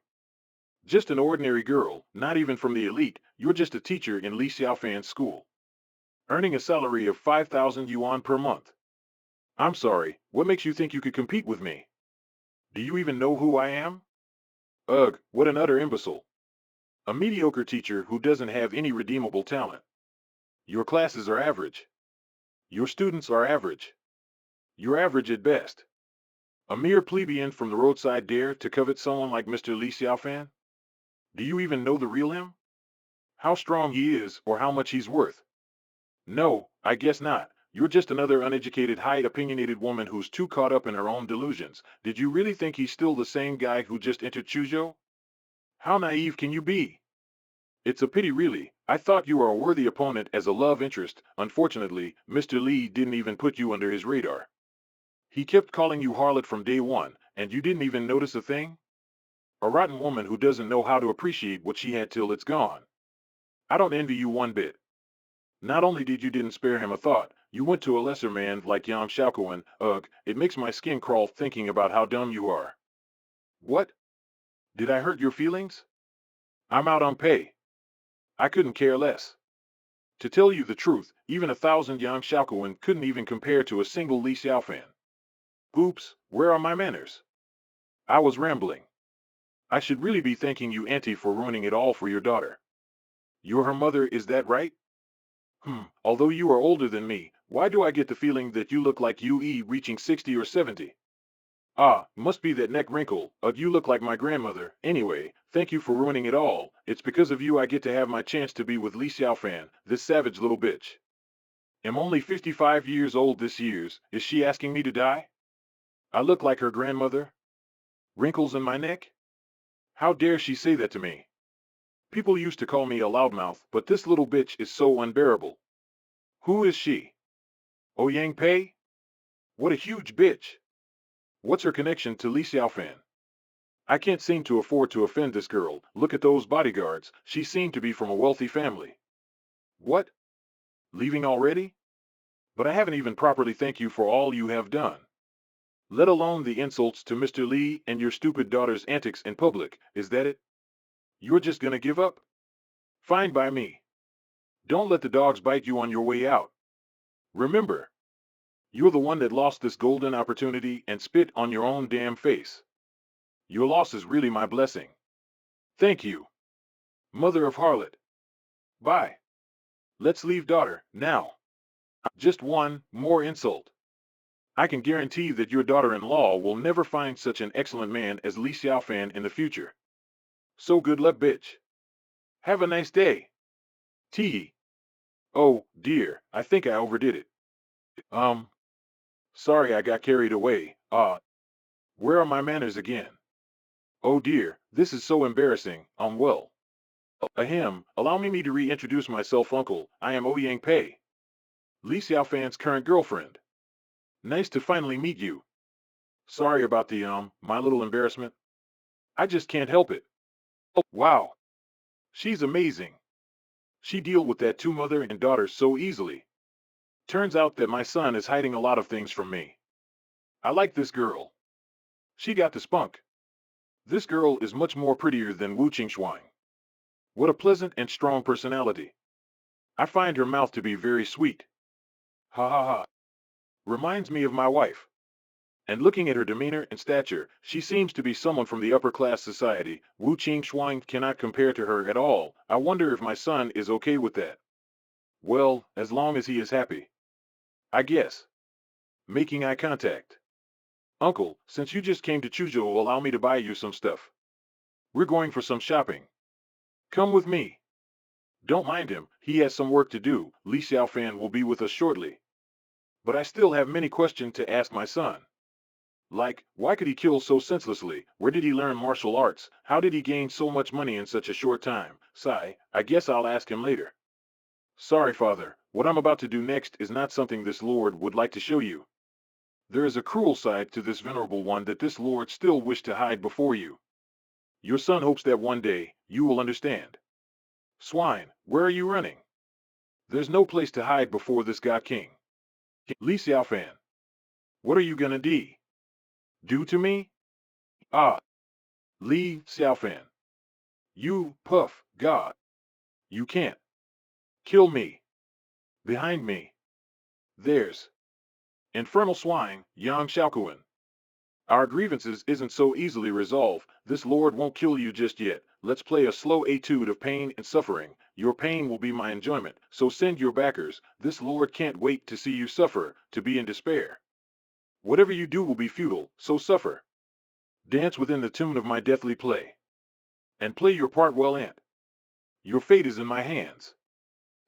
Just an ordinary girl, not even from the elite, you're just a teacher in Li Xiaofan's school. Earning a salary of 5,000 yuan per month. I'm sorry, what makes you think you could compete with me? Do you even know who I am? Ugh, what an utter imbecile. A mediocre teacher who doesn't have any redeemable talent. Your classes are average. Your students are average. You're average at best. A mere plebeian from the roadside dare to covet someone like Mr. Li Xiaofan? Do you even know the real him? How strong he is or how much he's worth? No, I guess not. You're just another uneducated, high-opinionated woman who's too caught up in her own delusions. Did you really think he's still the same guy who just entered Chuzhou? How naive can you be? It's a pity, really. I thought you were a worthy opponent as a love interest. Unfortunately, Mr. Li didn't even put you under his radar. He kept calling you harlot from day one, and you didn't even notice a thing? A rotten woman who doesn't know how to appreciate what she had till it's gone. I don't envy you one bit. Not only did you didn't spare him a thought, you went to a lesser man like Yang Xiaokuan. Ugh, it makes my skin crawl thinking about how dumb you are. What? Did I hurt your feelings? I'm out on pay. I couldn't care less. To tell you the truth, even 1,000 Yang Xiaokuan couldn't even compare to a single Li Xiaofan. Oops, where are my manners? I was rambling. I should really be thanking you, Auntie, for ruining it all for your daughter. You're her mother, is that right? Although you are older than me, why do I get the feeling that you look like UE reaching 60 or 70? Ah, must be that neck wrinkle. You look like my grandmother. Anyway, thank you for ruining it all. It's because of you I get to have my chance to be with Li Xiaofan, this savage little bitch. Am only 55 years old this year. Is she asking me to die? I look like her grandmother? Wrinkles in my neck? How dare she say that to me? People used to call me a loudmouth, but this little bitch is so unbearable. Who is she? Ouyang Pei? What a huge bitch. What's her connection to Li Xiaofan? I can't seem to afford to offend this girl. Look at those bodyguards. She seemed to be from a wealthy family. What? Leaving already? But I haven't even properly thanked you for all you have done. Let alone the insults to Mr. Li and your stupid daughter's antics in public. Is that it? You're just gonna give up? Fine by me. Don't let the dogs bite you on your way out. Remember, you're the one that lost this golden opportunity and spit on your own damn face. Your loss is really my blessing. Thank you, mother of harlot. Bye. Let's leave, daughter, now. Just one more insult. I can guarantee that your daughter-in-law will never find such an excellent man as Li Xiaofan in the future. So good luck, bitch. Have a nice day. Tee. Oh, dear, I think I overdid it. Sorry I got carried away. Where are my manners again? Oh dear, this is so embarrassing. Well. Allow me to reintroduce myself, uncle. I am Ouyang Pei, Li Xiaofan's current girlfriend. Nice to finally meet you. Sorry about the, my little embarrassment. I just can't help it. Oh, wow. She's amazing. She deal with that two mother and daughter so easily. Turns out that my son is hiding a lot of things from me. I like this girl. She got the spunk. This girl is much more prettier than Wu Qingxuang. What a pleasant and strong personality. I find her mouth to be very sweet. Ha ha ha. Reminds me of my wife. And looking at her demeanor and stature, she seems to be someone from the upper class society. Wu Qingxuang cannot compare to her at all. I wonder if my son is okay with that. Well, as long as he is happy. I guess. Making eye contact. Uncle, since you just came to Chuzhou, allow me to buy you some stuff. We're going for some shopping. Come with me. Don't mind him, he has some work to do. Li Xiaofan will be with us shortly. But I still have many questions to ask my son. Like, why could he kill so senselessly? Where did he learn martial arts? How did he gain so much money in such a short time? Sigh, I guess I'll ask him later. Sorry, father, what I'm about to do next is not something this lord would like to show you. There is a cruel side to this venerable one that this lord still wished to hide before you. Your son hopes that one day, you will understand. Swine, where are you running? There's no place to hide before this god king. Li Xiaofan. What are you gonna do to me? Ah, Li Xiaofan. You, puff, god. You can't. Kill me. Behind me. There's. Infernal swine, Yang Xiaokuan. Our grievances isn't so easily resolved. This lord won't kill you just yet. Let's play a slow etude of pain and suffering. Your pain will be my enjoyment, so send your backers. This lord can't wait to see you suffer, to be in despair. Whatever you do will be futile, so suffer. Dance within the tune of my deathly play. And play your part well, Aunt. Your fate is in my hands.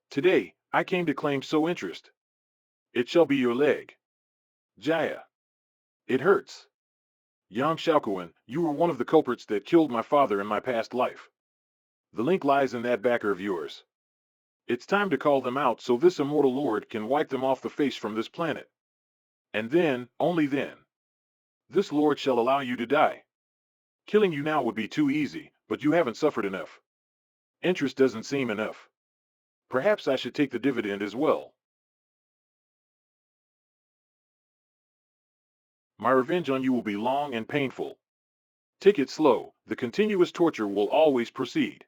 Today, I came to claim so interest. It shall be your leg. Jaya. It hurts. Yang Xiaokuan, you were one of the culprits that killed my father in my past life. The link lies in that backer of yours. It's time to call them out so this immortal lord can wipe them off the face from this planet. And then, only then, this lord shall allow you to die. Killing you now would be too easy, but you haven't suffered enough. Interest doesn't seem enough. Perhaps I should take the dividend as well. My revenge on you will be long and painful. Take it slow, the continuous torture will always proceed.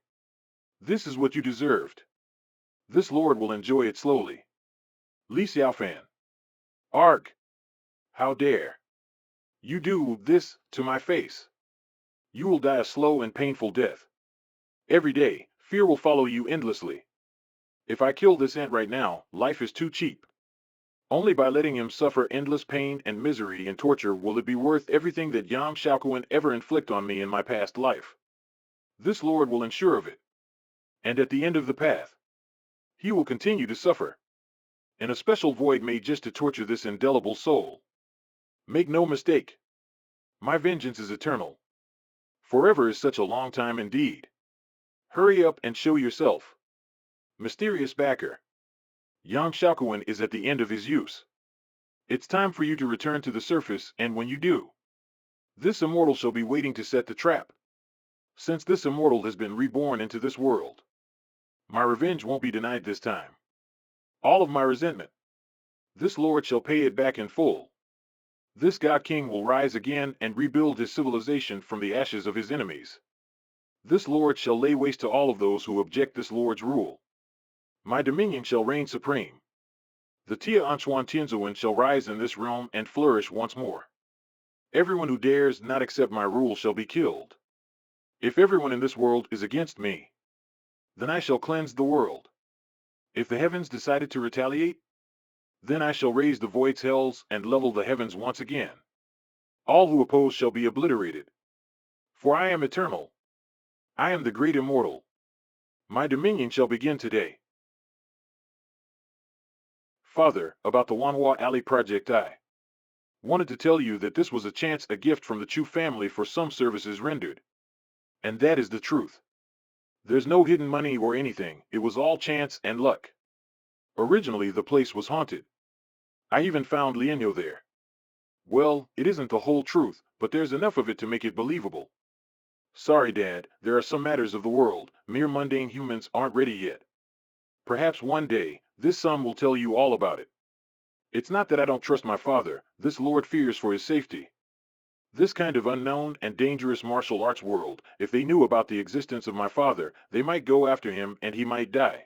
This is what you deserved. This lord will enjoy it slowly. Li Xiaofan. Arg! How dare you do this to my face? You will die a slow and painful death. Every day, fear will follow you endlessly. If I kill this ant right now, life is too cheap. Only by letting him suffer endless pain and misery and torture will it be worth everything that Yang Xiaokuan ever inflict on me in my past life. This lord will ensure of it. And at the end of the path, he will continue to suffer. In a special void made just to torture this indelible soul. Make no mistake. My vengeance is eternal. Forever is such a long time indeed. Hurry up and show yourself. Mysterious backer. Yang Xiaokuan is at the end of his use. It's time for you to return to the surface, and when you do, this immortal shall be waiting to set the trap. Since this immortal has been reborn into this world, my revenge won't be denied this time. All of my resentment, this lord shall pay it back in full. This god king will rise again and rebuild his civilization from the ashes of his enemies. This lord shall lay waste to all of those who object this lord's rule. My dominion shall reign supreme. The Taixuan Taizun shall rise in this realm and flourish once more. Everyone who dares not accept my rule shall be killed. If everyone in this world is against me, then I shall cleanse the world. If the heavens decided to retaliate, then I shall raise the void's hells and level the heavens once again. All who oppose shall be obliterated. For I am eternal. I am the Great Immortal. My dominion shall begin today. Father, about the Wanhua Alley project, I wanted to tell you that this was a gift from the Chu family for some services rendered. And that is the truth. There's no hidden money or anything, it was all chance and luck. Originally the place was haunted. I even found Lienyo there. Well, it isn't the whole truth, but there's enough of it to make it believable. Sorry, Dad, there are some matters of the world, mere mundane humans aren't ready yet. Perhaps one day, this son will tell you all about it. It's not that I don't trust my father, this Lord fears for his safety. This kind of unknown and dangerous martial arts world, if they knew about the existence of my father, they might go after him and he might die.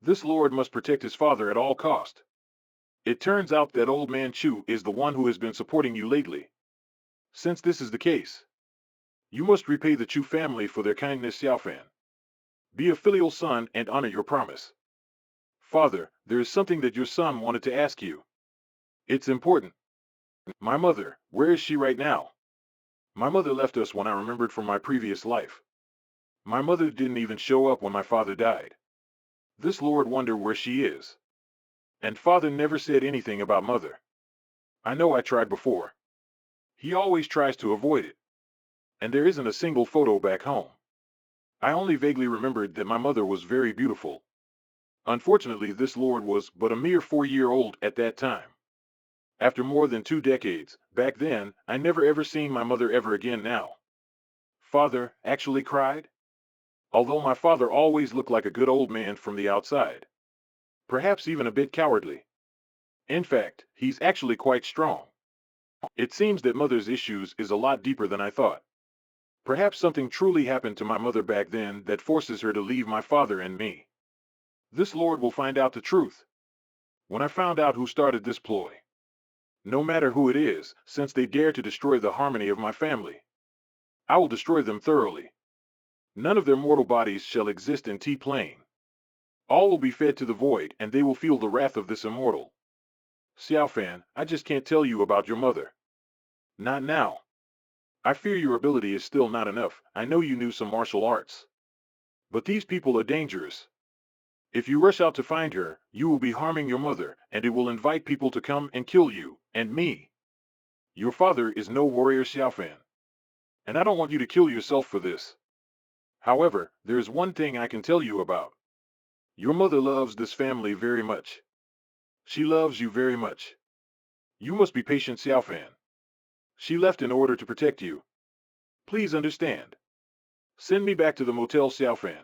This Lord must protect his father at all cost. It turns out that old man Chu is the one who has been supporting you lately. Since this is the case, you must repay the Chu family for their kindness, Xiaofan. Be a filial son and honor your promise. Father, there is something that your son wanted to ask you. It's important. My mother, where is she right now? My mother left us when I remembered from my previous life. My mother didn't even show up when my father died. This Lord wonder where she is. And father never said anything about mother. I know I tried before. He always tries to avoid it. And there isn't a single photo back home. I only vaguely remembered that my mother was very beautiful. Unfortunately, this Lord was but a mere 4-year-old at that time. After more than 2 decades, back then, I never ever seen my mother ever again now. Father actually cried? Although my father always looked like a good old man from the outside. Perhaps even a bit cowardly. In fact, he's actually quite strong. It seems that mother's issues is a lot deeper than I thought. Perhaps something truly happened to my mother back then that forces her to leave my father and me. This Lord will find out the truth. When I found out who started this ploy. No matter who it is, since they dare to destroy the harmony of my family, I will destroy them thoroughly. None of their mortal bodies shall exist in T-plane. All will be fed to the void, and they will feel the wrath of this immortal. Xiaofan, I just can't tell you about your mother. Not now. I fear your ability is still not enough. I know you knew some martial arts. But these people are dangerous. If you rush out to find her, you will be harming your mother, and it will invite people to come and kill you, and me. Your father is no warrior, Xiaofan. And I don't want you to kill yourself for this. However, there is one thing I can tell you about. Your mother loves this family very much. She loves you very much. You must be patient, Xiaofan. She left in order to protect you. Please understand. Send me back to the motel, Xiaofan.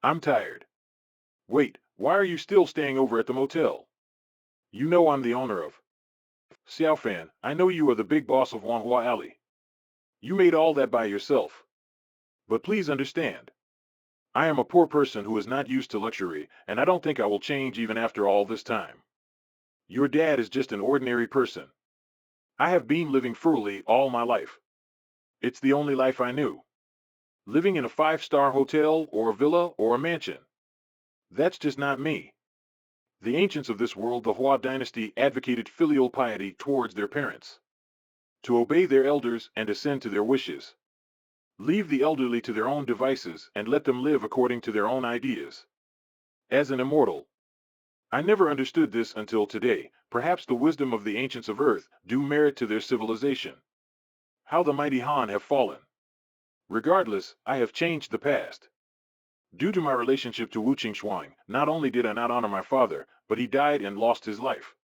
I'm tired. Wait, why are you still staying over at the motel? You know I'm the owner of. Xiaofan, I know you are the big boss of Wanhua Alley. You made all that by yourself. But please understand. I am a poor person who is not used to luxury, and I don't think I will change even after all this time. Your dad is just an ordinary person. I have been living frugally all my life. It's the only life I knew. Living in a 5-star hotel or a villa or a mansion. That's just not me. The ancients of this world, the Hua dynasty, advocated filial piety towards their parents. To obey their elders and ascend to their wishes. Leave the elderly to their own devices and let them live according to their own ideas. As an immortal, I never understood this until today. Perhaps the wisdom of the ancients of Earth do merit to their civilization. How the mighty Han have fallen. Regardless, I have changed the past. Due to my relationship to Wu Qingxuang, not only did I not honor my father, but he died and lost his life.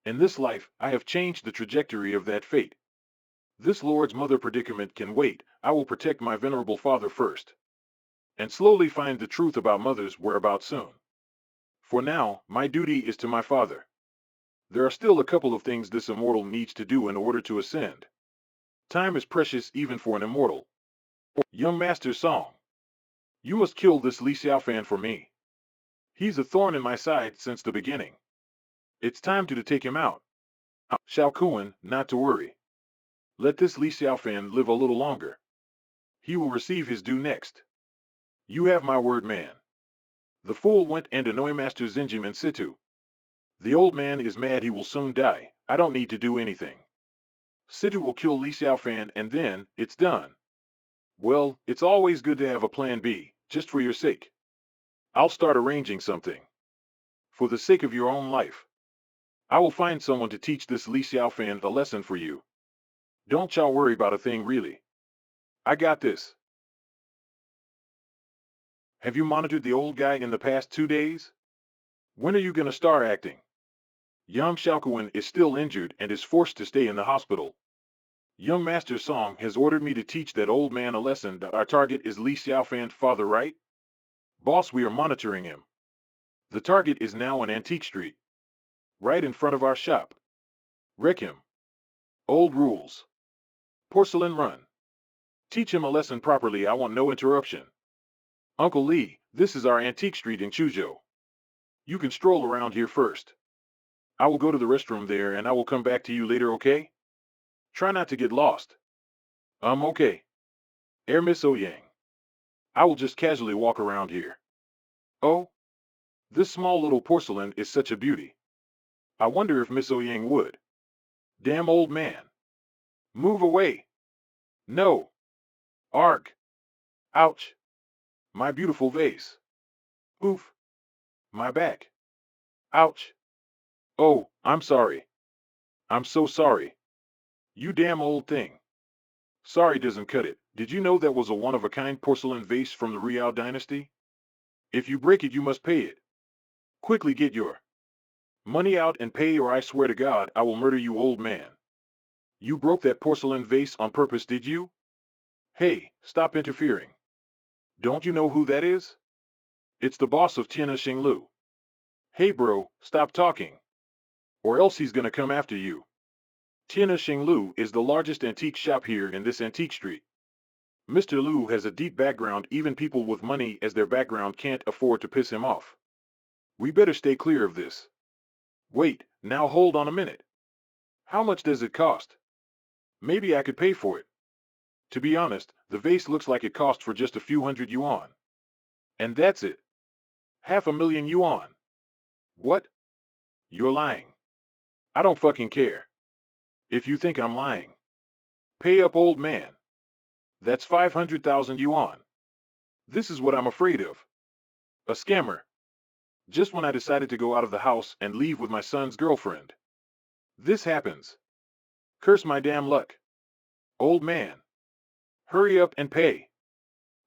In this life, I have changed the trajectory of that fate. This Lord's mother predicament can wait. I will protect my venerable father first. And slowly find the truth about mother's whereabouts soon. For now, my duty is to my father. There are still a couple of things this immortal needs to do in order to ascend. Time is precious even for an immortal. Young Master Song, you must kill this Li Xiaofan for me. He's a thorn in my side since the beginning. It's time to take him out. Xiao Kuan, not to worry. Let this Li Xiaofan live a little longer. He will receive his due next. You have my word, man. The fool went and annoy Master Zinjim in situ. The old man is mad he will soon die. I don't need to do anything. Situ will kill Li Xiaofan and then, it's done. Well, it's always good to have a plan B, just for your sake. I'll start arranging something. For the sake of your own life. I will find someone to teach this Li Xiaofan a lesson for you. Don't y'all worry about a thing really. I got this. Have you monitored the old guy in the past 2 days? When are you gonna start acting? Yang Xiaokuan is still injured and is forced to stay in the hospital. Young Master Song has ordered me to teach that old man a lesson. Our target is Li Xiaofan's father, right? Boss, we are monitoring him. The target is now on Antique Street, right in front of our shop. Wreck him. Old rules. Porcelain run. Teach him a lesson properly. I want no interruption. Uncle Lee, this is our Antique Street in Chuzhou. You can stroll around here first. I will go to the restroom there and I will come back to you later, okay? Try not to get lost. Okay. Miss Yang. I will just casually walk around here. Oh, this small little porcelain is such a beauty. I wonder if Miss Yang would. Damn old man. Move away. No. Arg. Ouch. My beautiful vase. Oof. My back. Ouch. Oh, I'm sorry. I'm so sorry. You damn old thing. Sorry doesn't cut it. Did you know that was a one-of-a-kind porcelain vase from the Liao dynasty? If you break it, you must pay it. Quickly get your money out and pay, or I swear to God, I will murder you, old man. You broke that porcelain vase on purpose, did you? Hey, stop interfering. Don't you know who that is? It's the boss of Tiana Xinglu. Hey bro, stop talking. Or else he's gonna come after you. Tiana Xinglu is the largest antique shop here in this antique street. Mr. Lu has a deep background. Even people with money as their background can't afford to piss him off. We better stay clear of this. Wait, now hold on a minute. How much does it cost? Maybe I could pay for it. To be honest, the vase looks like it cost for just a few hundred yuan. And that's it. 500,000 yuan. What? You're lying. I don't fucking care. If you think I'm lying, pay up, old man. That's 500,000 yuan. This is what I'm afraid of. A scammer. Just when I decided to go out of the house and leave with my son's girlfriend. This happens. Curse my damn luck. Old man. Hurry up and pay.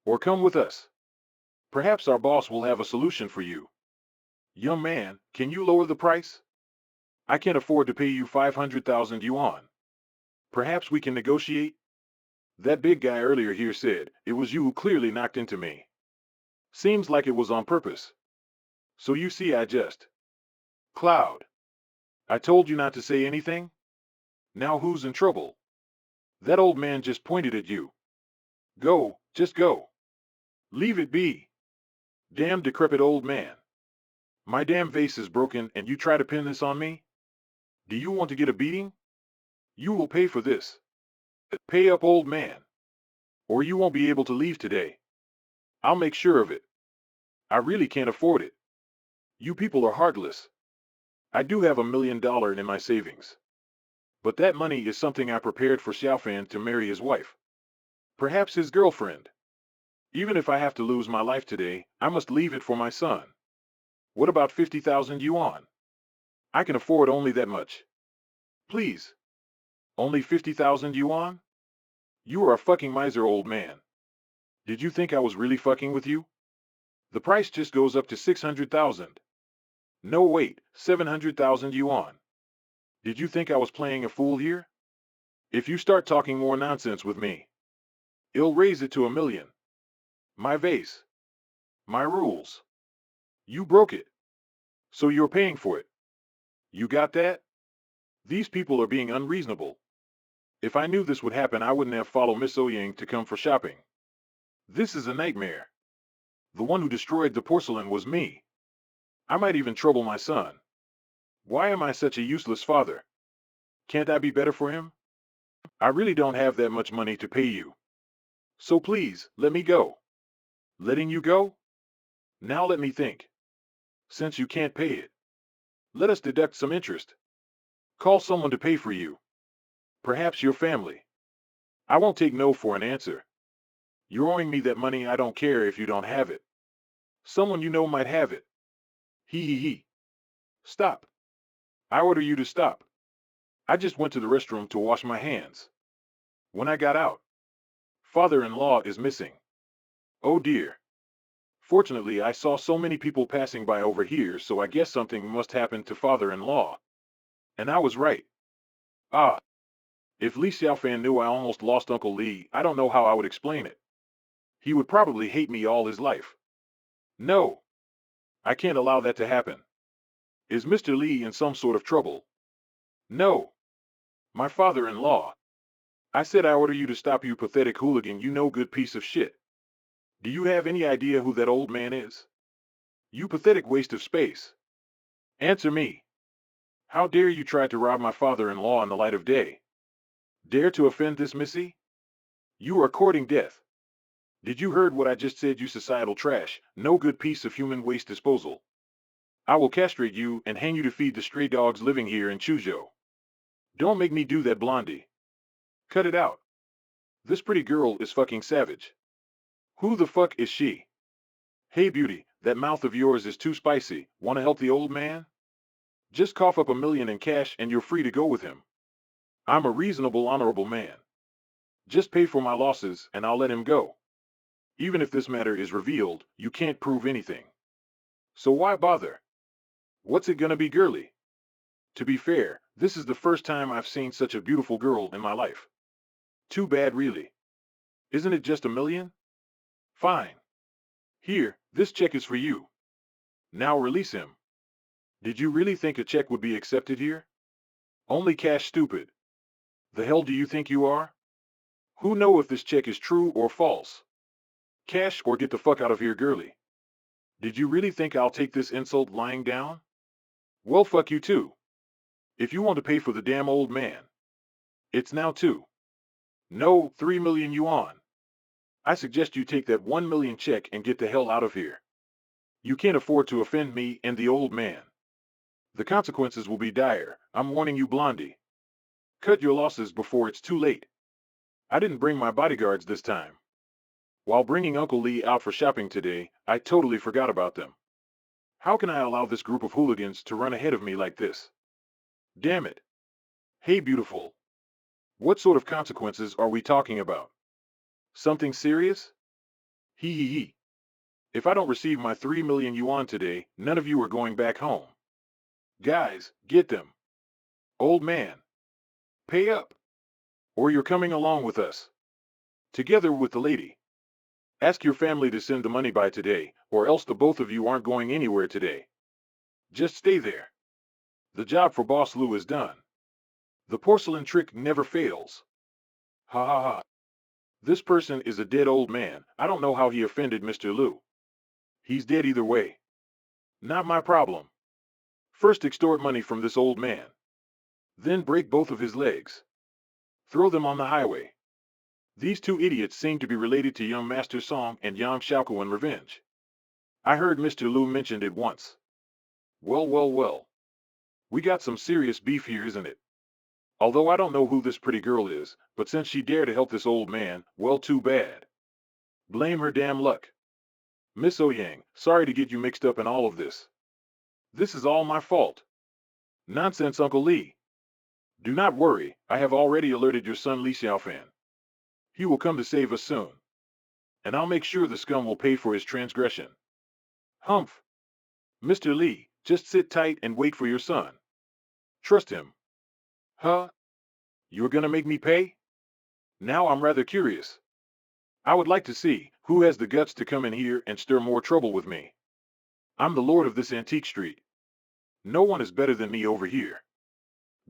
Or come with us. Perhaps our boss will have a solution for you. Young man, can you lower the price? I can't afford to pay you 500,000 yuan. Perhaps we can negotiate? That big guy earlier here said, it was you who clearly knocked into me. Seems like it was on purpose. So you see, I just... Cloud. I told you not to say anything? Now who's in trouble? That old man just pointed at you. Go, just go. Leave it be. Damn decrepit old man. My damn vase is broken and you try to pin this on me? Do you want to get a beating? You will pay for this. Pay up, old man. Or you won't be able to leave today. I'll make sure of it. I really can't afford it. You people are heartless. I do have $1 million in my savings. But that money is something I prepared for Xiaofan to marry his wife. Perhaps his girlfriend. Even if I have to lose my life today, I must leave it for my son. What about 50,000 yuan? I can afford only that much. Please. Only 50,000 yuan? You are a fucking miser, old man. Did you think I was really fucking with you? The price just goes up to 600,000. No wait, 700,000 yuan. Did you think I was playing a fool here? If you start talking more nonsense with me, I'll raise it to 1 million. My vase. My rules. You broke it. So you're paying for it. You got that? These people are being unreasonable. If I knew this would happen, I wouldn't have followed Miss Ouyang to come for shopping. This is a nightmare. The one who destroyed the porcelain was me. I might even trouble my son. Why am I such a useless father? Can't I be better for him? I really don't have that much money to pay you. So please, let me go. Letting you go? Now let me think. Since you can't pay it, let us deduct some interest. Call someone to pay for you. Perhaps your family. I won't take no for an answer. You're owing me that money. I don't care if you don't have it. Someone you know might have it. He. Stop. I order you to stop. I just went to the restroom to wash my hands. When I got out, father-in-law is missing. Oh dear. Fortunately, I saw so many people passing by over here, so I guess something must happen to father-in-law. And I was right. Ah. If Li Xiaofan knew I almost lost Uncle Li, I don't know how I would explain it. He would probably hate me all his life. No, I can't allow that to happen. Is Mr. Li in some sort of trouble? No, my father-in-law. I said I order you to stop, you pathetic hooligan, you no good piece of shit. Do you have any idea who that old man is? You pathetic waste of space. Answer me. How dare you try to rob my father-in-law in the light of day? Dare to offend this missy? You are courting death. Did you heard what I just said, you societal trash, no good piece of human waste disposal? I will castrate you and hang you to feed the stray dogs living here in Chuzhou. Don't make me do that, Blondie. Cut it out. This pretty girl is fucking savage. Who the fuck is she? Hey beauty, that mouth of yours is too spicy, wanna help the old man? Just cough up $1 million in cash and you're free to go with him. I'm a reasonable, honorable man. Just pay for my losses and I'll let him go. Even if this matter is revealed, you can't prove anything. So why bother? What's it gonna be, girly? To be fair, this is the first time I've seen such a beautiful girl in my life. Too bad, really. Isn't it just $1 million? Fine. Here, this check is for you. Now release him. Did you really think a check would be accepted here? Only cash, stupid. The hell do you think you are? Who know if this check is true or false? Cash or get the fuck out of here, girly. Did you really think I'll take this insult lying down? Well, fuck you too. If you want to pay for the damn old man. It's now 2. No, 3 million yuan. I suggest you take that 1 million check and get the hell out of here. You can't afford to offend me and the old man. The consequences will be dire, I'm warning you, Blondie. Cut your losses before it's too late. I didn't bring my bodyguards this time. While bringing Uncle Li out for shopping today, I totally forgot about them. How can I allow this group of hooligans to run ahead of me like this? Damn it. Hey beautiful. What sort of consequences are we talking about? Something serious? Hee hee hee. If I don't receive my 3 million yuan today, none of you are going back home. Guys, get them. Old man. Pay up. Or you're coming along with us. Together with the lady. Ask your family to send the money by today, or else the both of you aren't going anywhere today. Just stay there. The job for Boss Lou is done. The porcelain trick never fails. Ha ha ha. This person is a dead old man. I don't know how he offended Mr. Liu. He's dead either way. Not my problem. First extort money from this old man. Then break both of his legs. Throw them on the highway. These two idiots seem to be related to young Master Song and Yang Xiaoku in revenge. I heard Mr. Liu mentioned it once. Well, well, well. We got some serious beef here, isn't it? Although I don't know who this pretty girl is, but since she dared to help this old man, well, too bad. Blame her damn luck. Miss Ouyang, sorry to get you mixed up in all of this. This is all my fault. Nonsense, Uncle Li. Do not worry, I have already alerted your son Li Xiaofan. He will come to save us soon. And I'll make sure the scum will pay for his transgression. Humph. Mr. Li, just sit tight and wait for your son. Trust him. Huh? You're gonna make me pay? Now I'm rather curious. I would like to see who has the guts to come in here and stir more trouble with me. I'm the lord of this antique street. No one is better than me over here.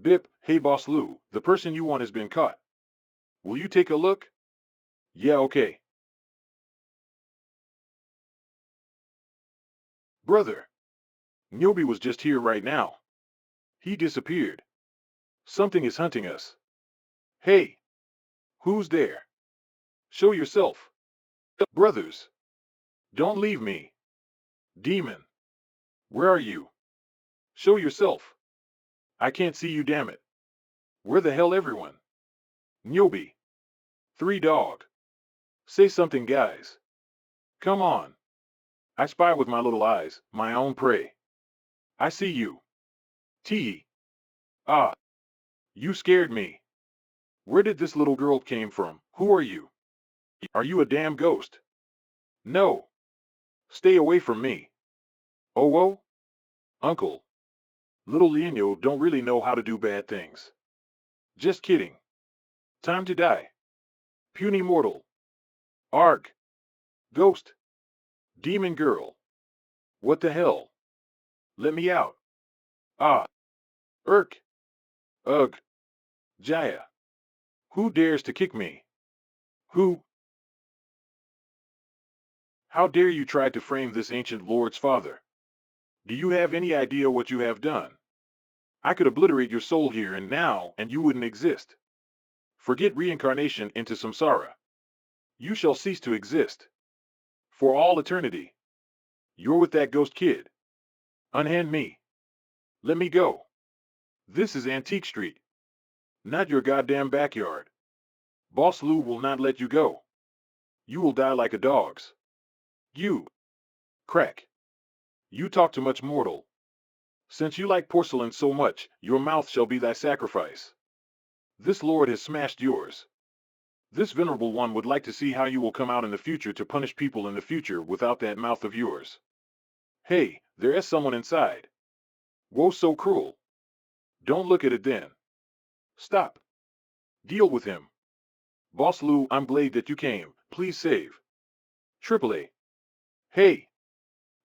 Bip, hey Boss Lou, the person you want has been caught. Will you take a look? Yeah, okay. Brother. Nyobi was just here right now. He disappeared. Something is hunting us. Hey. Who's there? Show yourself. Brothers. Don't leave me. Demon. Where are you? Show yourself. I can't see you, damn it. Where the hell everyone? Nyobi. 3 dog. Say something, guys. Come on. I spy with my little eyes, my own prey. I see you. Tee. Ah. You scared me. Where did this little girl came from? Who are you? Are you a damn ghost? No. Stay away from me. Oh, whoa? Uncle. Little Lienyo don't really know how to do bad things. Just kidding. Time to die. Puny mortal. Arg. Ghost. Demon girl. What the hell? Let me out. Ah. Irk. Ugh. Jaya. Who dares to kick me? Who? How dare you try to frame this ancient lord's father? Do you have any idea what you have done? I could obliterate your soul here and now, and you wouldn't exist. Forget reincarnation into samsara. You shall cease to exist. For all eternity. You're with that ghost kid. Unhand me. Let me go. This is Antique Street. Not your goddamn backyard. Boss Lou will not let you go. You will die like a dog's. You. Crack. You talk too much, mortal. Since you like porcelain so much, your mouth shall be thy sacrifice. This lord has smashed yours. This venerable one would like to see how you will come out in the future to punish people in the future without that mouth of yours. Hey, there is someone inside. Whoa, so cruel. Don't look at it then. Stop. Deal with him. Boss Lou, I'm glad that you came. Please save. Triple A. Hey.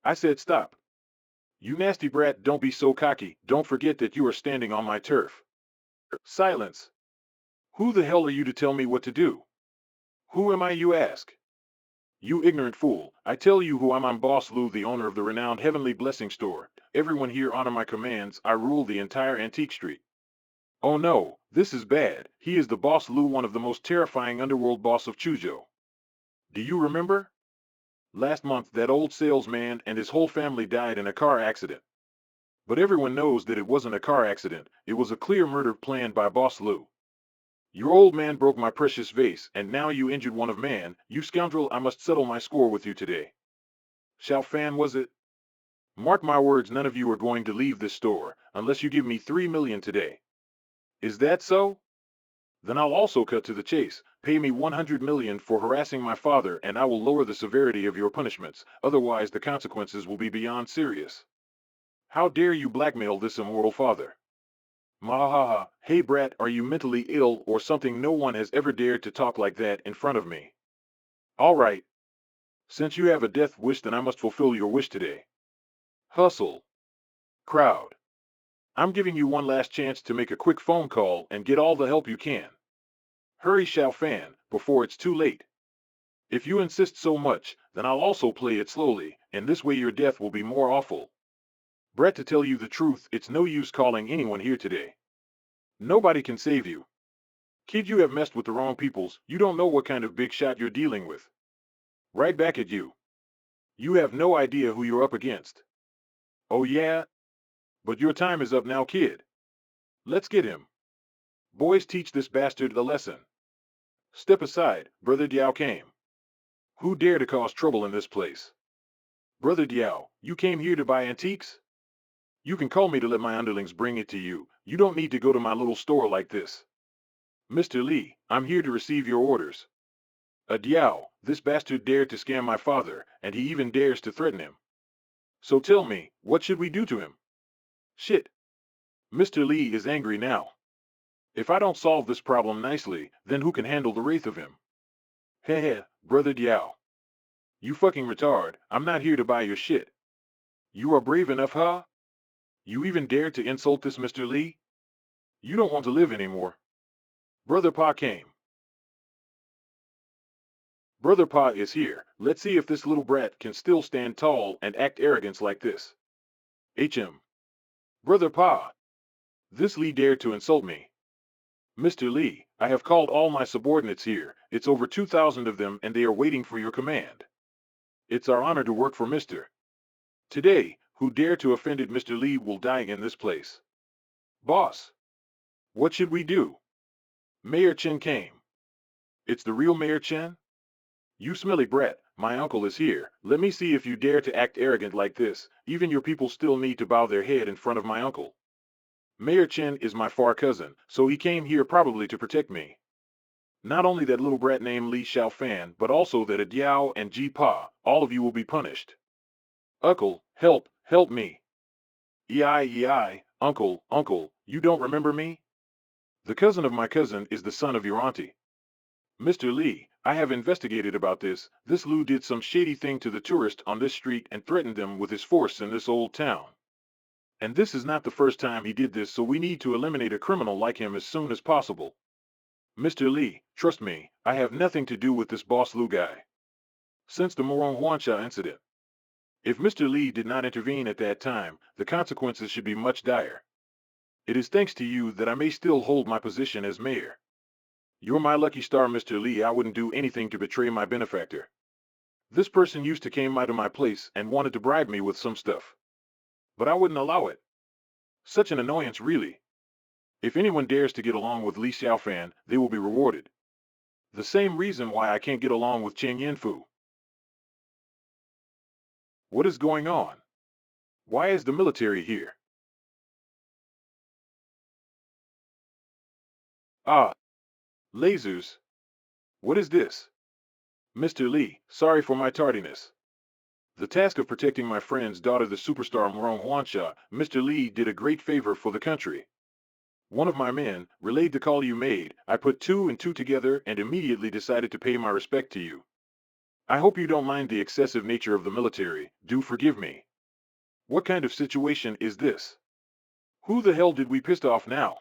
I said stop. You nasty brat, don't be so cocky. Don't forget that you are standing on my turf. Silence. Who the hell are you to tell me what to do? Who am I, you ask? You ignorant fool, I tell you who I'm Boss Lou, the owner of the renowned Heavenly Blessing Store. Everyone here honor my commands, I rule the entire Antique Street. Oh no, this is bad, he is the Boss Lou, one of the most terrifying underworld boss of Chuzhou. Do you remember? Last month that old salesman and his whole family died in a car accident. But everyone knows that it wasn't a car accident, it was a clear murder planned by Boss Lou. Your old man broke my precious vase, and now you injured one of man, you scoundrel, I must settle my score with you today. Xiao Fan, was it? Mark my words, none of you are going to leave this store, unless you give me 3 million today. Is that so? Then I'll also cut to the chase, pay me 100 million for harassing my father, and I will lower the severity of your punishments, otherwise the consequences will be beyond serious. How dare you blackmail this immortal father? Mahaha, hey brat, are you mentally ill or something? No one has ever dared to talk like that in front of me. All right. Since you have a death wish, then I must fulfill your wish today. Hustle. Crowd. I'm giving you one last chance to make a quick phone call and get all the help you can. Hurry, Xiao Fan, before it's too late. If you insist so much, then I'll also play it slowly, and this way your death will be more awful. Brett, to tell you the truth, it's no use calling anyone here today. Nobody can save you. Kid, you have messed with the wrong peoples, you don't know what kind of big shot you're dealing with. Right back at you. You have no idea who you're up against. Oh yeah? But your time is up now, kid. Let's get him. Boys, teach this bastard a lesson. Step aside, Brother Diao came. Who dare to cause trouble in this place? Brother Diao, you came here to buy antiques? You can call me to let my underlings bring it to you. You don't need to go to my little store like this. Mr. Li, I'm here to receive your orders. Diao, this bastard dared to scam my father, and he even dares to threaten him. So tell me, what should we do to him? Shit. Mr. Li is angry now. If I don't solve this problem nicely, then who can handle the wraith of him? Heh, Brother Diao. You fucking retard, I'm not here to buy your shit. You are brave enough, huh? You even dare to insult this Mr. Li? You don't want to live anymore. Brother Pa came. Brother Pa is here. Let's see if this little brat can still stand tall and act arrogance like this. HM. Brother Pa. This Li dared to insult me. Mr. Li, I have called all my subordinates here. It's over 2,000 of them and they are waiting for your command. It's our honor to work for Mr. Today, who dare to offended Mr. Li will die in this place. Boss. What should we do? Mayor Chen came. It's the real Mayor Chen? You smelly brat, my uncle is here. Let me see if you dare to act arrogant like this. Even your people still need to bow their head in front of my uncle. Mayor Chen is my far cousin, so he came here probably to protect me. Not only that little brat named Li Xiaofan, but also that Diao and Ji Pa, all of you will be punished. Uncle, help me. Ei, uncle, you don't remember me? The cousin of my cousin is the son of your auntie. Mr. Lee, I have investigated about this. This Lu did some shady thing to the tourist on this street and threatened them with his force in this old town. And this is not the first time he did this, so we need to eliminate a criminal like him as soon as possible. Mr. Lee, trust me, I have nothing to do with this boss Lu guy. Since the Morong Huansha incident, if Mr. Lee did not intervene at that time, the consequences should be much dire. It is thanks to you that I may still hold my position as mayor. You're my lucky star, Mr. Lee. I wouldn't do anything to betray my benefactor. This person used to came out of my place and wanted to bribe me with some stuff. But I wouldn't allow it. Such an annoyance, really. If anyone dares to get along with Li Xiaofan, they will be rewarded. The same reason why I can't get along with Chen Yanfu. What is going on? Why is the military here? Ah, lasers. What is this? Mr. Lee, sorry for my tardiness. The task of protecting my friend's daughter, the superstar Morong Huansha, Mr. Lee did a great favor for the country. One of my men relayed the call you made. I put two and two together and immediately decided to pay my respect to you. I hope you don't mind the excessive nature of the military. Do forgive me. What kind of situation is this? Who the hell did we piss off now?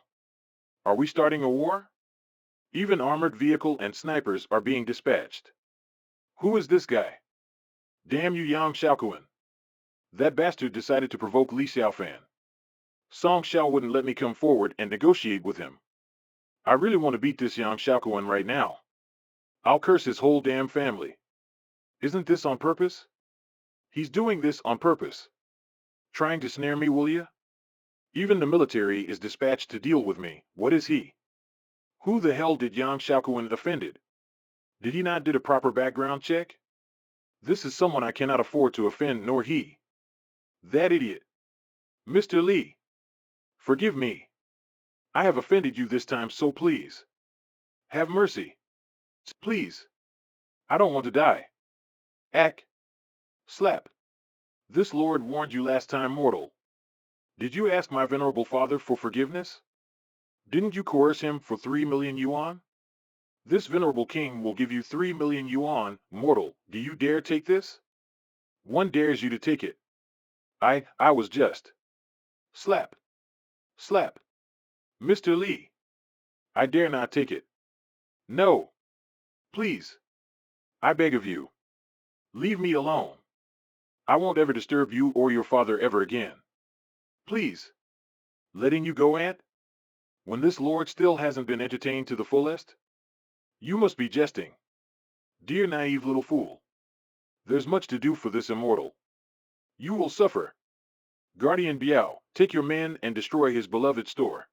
Are we starting a war? Even armored vehicle and snipers are being dispatched. Who is this guy? Damn you, Yang Xiaokuan. That bastard decided to provoke Li Xiaofan. Song Xiao wouldn't let me come forward and negotiate with him. I really want to beat this Yang Xiaokuan right now. I'll curse his whole damn family. Isn't this on purpose? He's doing this on purpose. Trying to snare me, will ya? Even the military is dispatched to deal with me. What is he? Who the hell did Yang Xiaokuan offended? Did he not did a proper background check? This is someone I cannot afford to offend, nor he. That idiot. Mr. Lee. Forgive me. I have offended you this time, so please. Have mercy. Please. I don't want to die. Ack. Slap. This lord warned you last time, mortal. Did you ask my venerable father for forgiveness? Didn't you coerce him for 3 million yuan? This venerable king will give you 3 million yuan, mortal. Do you dare take this? One dares you to take it. I was just. Slap. Slap. Mr. Lee. I dare not take it. No. Please. I beg of you. Leave me alone. I won't ever disturb you or your father ever again. Please. Letting you go, aunt? When this lord still hasn't been entertained to the fullest? You must be jesting. Dear naive little fool. There's much to do for this immortal. You will suffer. Guardian Biao, take your men and destroy his beloved store.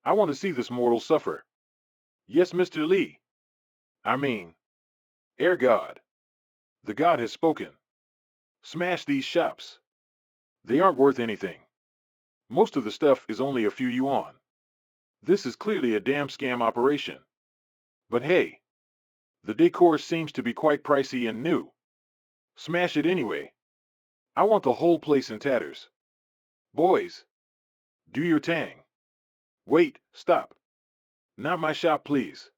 I want to see this mortal suffer. Yes, Mr. Lee. I mean, Air God. The God has spoken. Smash these shops. They aren't worth anything. Most of the stuff is only a few yuan. This is clearly a damn scam operation. But hey, the decor seems to be quite pricey and new. Smash it anyway. I want the whole place in tatters. Boys, do your tang. Wait, stop. Not my shop, please.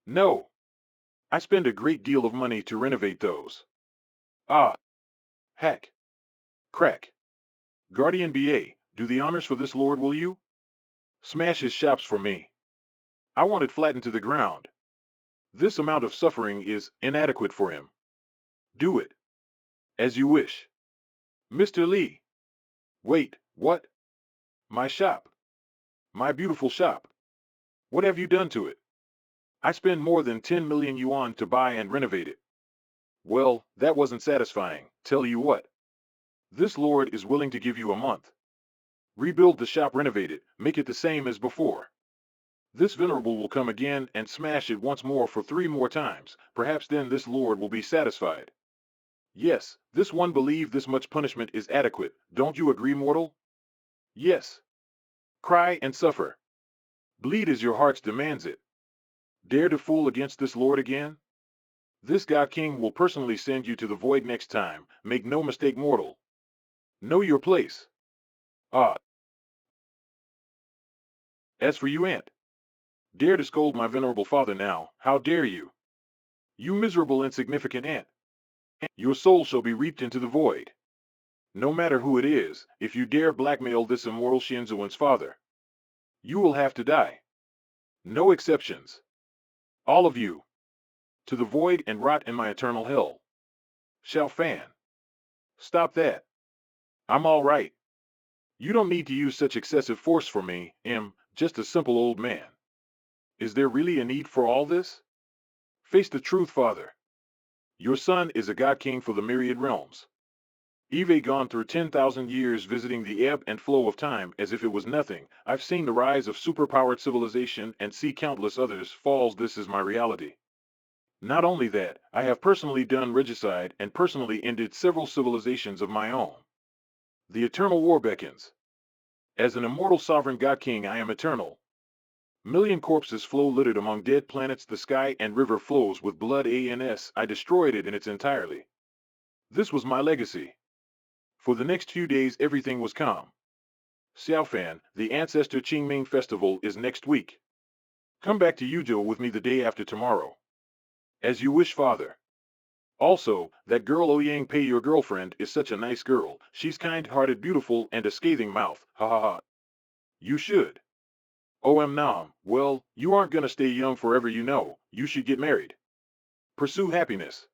No. I spend a great deal of money to renovate those. Ah. Hack. Crack. Guardian BA, do the honors for this lord, will you? Smash his shops for me. I want it flattened to the ground. This amount of suffering is inadequate for him. Do it. As you wish. Mr. Lee. Wait, what? My shop. My beautiful shop. What have you done to it? I spend more than 10 million yuan to buy and renovate it. Well, that wasn't satisfying. Tell you what. This lord is willing to give you a month. Rebuild the shop, renovate it, make it the same as before. This venerable will come again and smash it once more for 3 more times. Perhaps then this lord will be satisfied. Yes, this one believe this much punishment is adequate. Don't you agree, mortal? Yes. Cry and suffer. Bleed as your hearts demands it. Dare to fool against this lord again? This God King will personally send you to the void next time. Make no mistake, mortal. Know your place. Ah. As for you, Aunt, dare to scold my venerable father now, how dare you? You miserable insignificant ant. Your soul shall be reaped into the void. No matter who it is, if you dare blackmail this immortal Xianzuan's father, you will have to die. No exceptions. All of you. To the void and rot in my eternal hell. Xiao Fan. Stop that. I'm all right. You don't need to use such excessive force for me, just a simple old man. Is there really a need for all this? Face the truth, father. Your son is a god king for the myriad realms. Eve gone through 10,000 years visiting the ebb and flow of time as if it was nothing. I've seen the rise of superpowered civilization and see countless others falls. This is my reality. Not only that, I have personally done regicide and personally ended several civilizations of my own. The eternal war beckons. As an immortal sovereign god king, I am eternal. Million corpses flow littered among dead planets. The sky and river flows with blood. I destroyed it in its entirety. This was my legacy. For the next few days everything was calm. Xiaofan, the ancestor Qingming festival is next week. Come back to Yuzhou with me the day after tomorrow. As you wish, father. Also, that girl Ouyang Pei, your girlfriend, is such a nice girl. She's kind-hearted, beautiful, and a scathing mouth. Ha ha ha. You should. Nam, well, you aren't gonna stay young forever, you know. You should get married. Pursue happiness.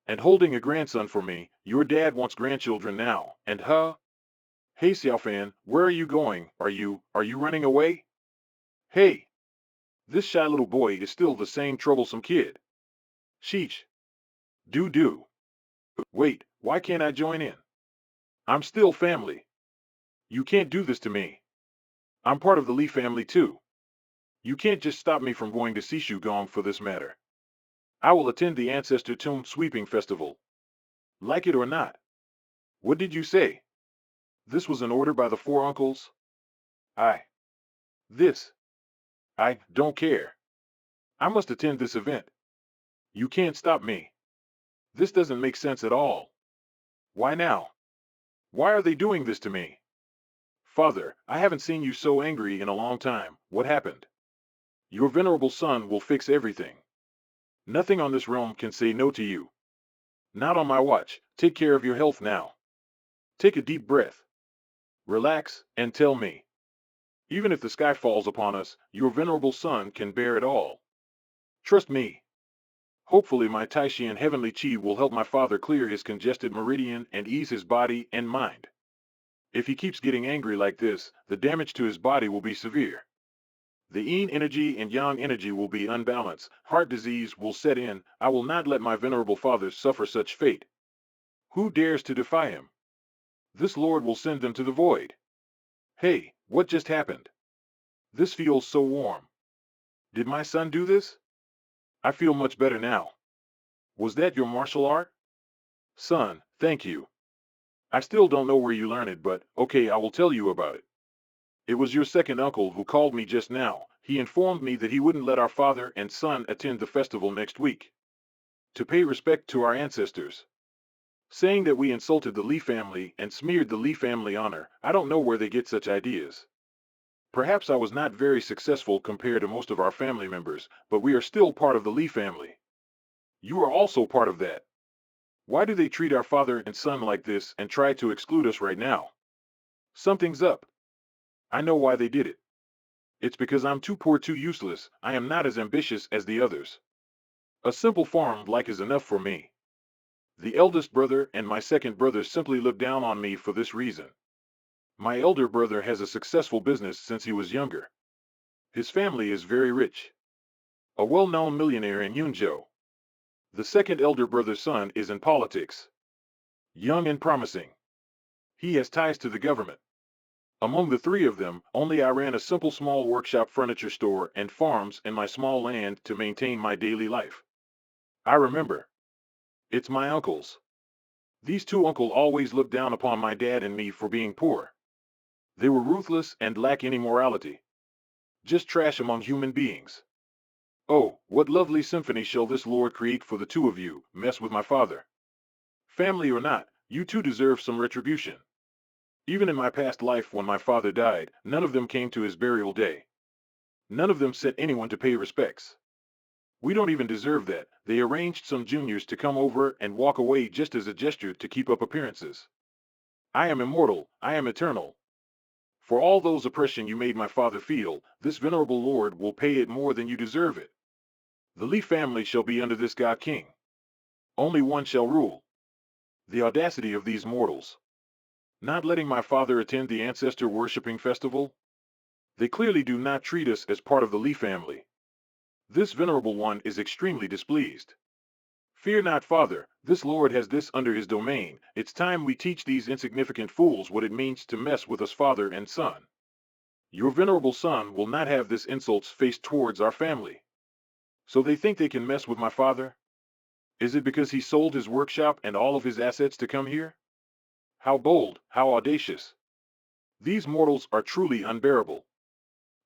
And holding a grandson for me. Your dad wants grandchildren now. And Hey Xiaofan, where are you going? Are you running away? Hey! This shy little boy is still the same troublesome kid. Sheesh. Do. Wait, why can't I join in? I'm still family. You can't do this to me. I'm part of the Li family too. You can't just stop me from going to Sishu Gong for this matter. I will attend the Ancestor Tomb Sweeping Festival. Like it or not. What did you say? This was an order by the four uncles? I don't care. I must attend this event. You can't stop me. This doesn't make sense at all. Why now? Why are they doing this to me? Father, I haven't seen you so angry in a long time. What happened? Your venerable son will fix everything. Nothing on this realm can say no to you. Not on my watch. Take care of your health now. Take a deep breath. Relax, and tell me. Even if the sky falls upon us, your venerable son can bear it all. Trust me. Hopefully my Taixuan heavenly chi will help my father clear his congested meridian and ease his body and mind. If he keeps getting angry like this, the damage to his body will be severe. The yin energy and yang energy will be unbalanced. Heart disease will set in. I will not let my venerable father suffer such fate. Who dares to defy him? This Lord will send them to the void. Hey, what just happened? This feels so warm. Did my son do this? I feel much better now. Was that your martial art? Son, thank you. I still don't know where you learned it, but okay, I will tell you about it. It was your second uncle who called me just now. He informed me that he wouldn't let our father and son attend the festival next week. To pay respect to our ancestors. Saying that we insulted the Li family and smeared the Li family honor. I don't know where they get such ideas. Perhaps I was not very successful compared to most of our family members, but we are still part of the Li family. You are also part of that. Why do they treat our father and son like this and try to exclude us right now? Something's up. I know why they did it. It's because I'm too poor, too useless. I am not as ambitious as the others. A simple farm like is enough for me. The eldest brother and my second brother simply look down on me for this reason. My elder brother has a successful business since he was younger. His family is very rich. A well-known millionaire in Yunzhou. The second elder brother's son is in politics. Young and promising. He has ties to the government. Among the three of them, only I ran a simple small workshop furniture store and farms in my small land to maintain my daily life. I remember. It's my uncles. These two uncles always looked down upon my dad and me for being poor. They were ruthless and lack any morality. Just trash among human beings. Oh, what lovely symphony shall this Lord create for the two of you, mess with my father. Family or not, you two deserve some retribution. Even in my past life when my father died, none of them came to his burial day. None of them set anyone to pay respects. We don't even deserve that. They arranged some juniors to come over and walk away just as a gesture to keep up appearances. I am immortal, I am eternal. For all those oppression you made my father feel, this venerable lord will pay it more than you deserve it. The Li family shall be under this god king. Only one shall rule. The audacity of these mortals. Not letting my father attend the ancestor worshipping festival? They clearly do not treat us as part of the Li family. This venerable one is extremely displeased. Fear not, father, this lord has this under his domain. It's time we teach these insignificant fools what it means to mess with us father and son. Your venerable son will not have this insults faced towards our family. So they think they can mess with my father? Is it because he sold his workshop and all of his assets to come here? How bold, how audacious. These mortals are truly unbearable.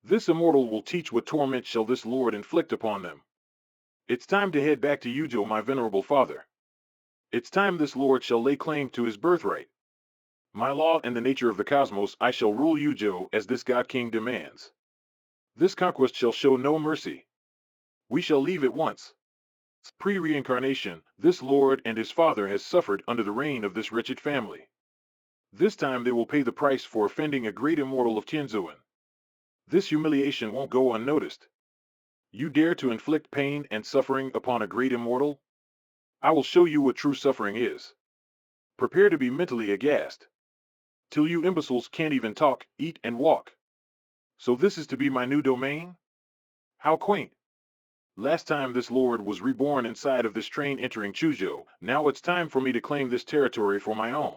This immortal will teach what torment shall this lord inflict upon them. It's time to head back to Yujo, my venerable father. It's time this lord shall lay claim to his birthright. My law and the nature of the cosmos, I shall rule Yujo as this god king demands. This conquest shall show no mercy. We shall leave at once. Pre-reincarnation, this lord and his father has suffered under the reign of this wretched family. This time they will pay the price for offending a great immortal of Tianzun. This humiliation won't go unnoticed. You dare to inflict pain and suffering upon a great immortal? I will show you what true suffering is. Prepare to be mentally aghast. Till you imbeciles can't even talk, eat, and walk. So this is to be my new domain? How quaint. Last time this lord was reborn inside of this train entering Chuzhou. Now it's time for me to claim this territory for my own.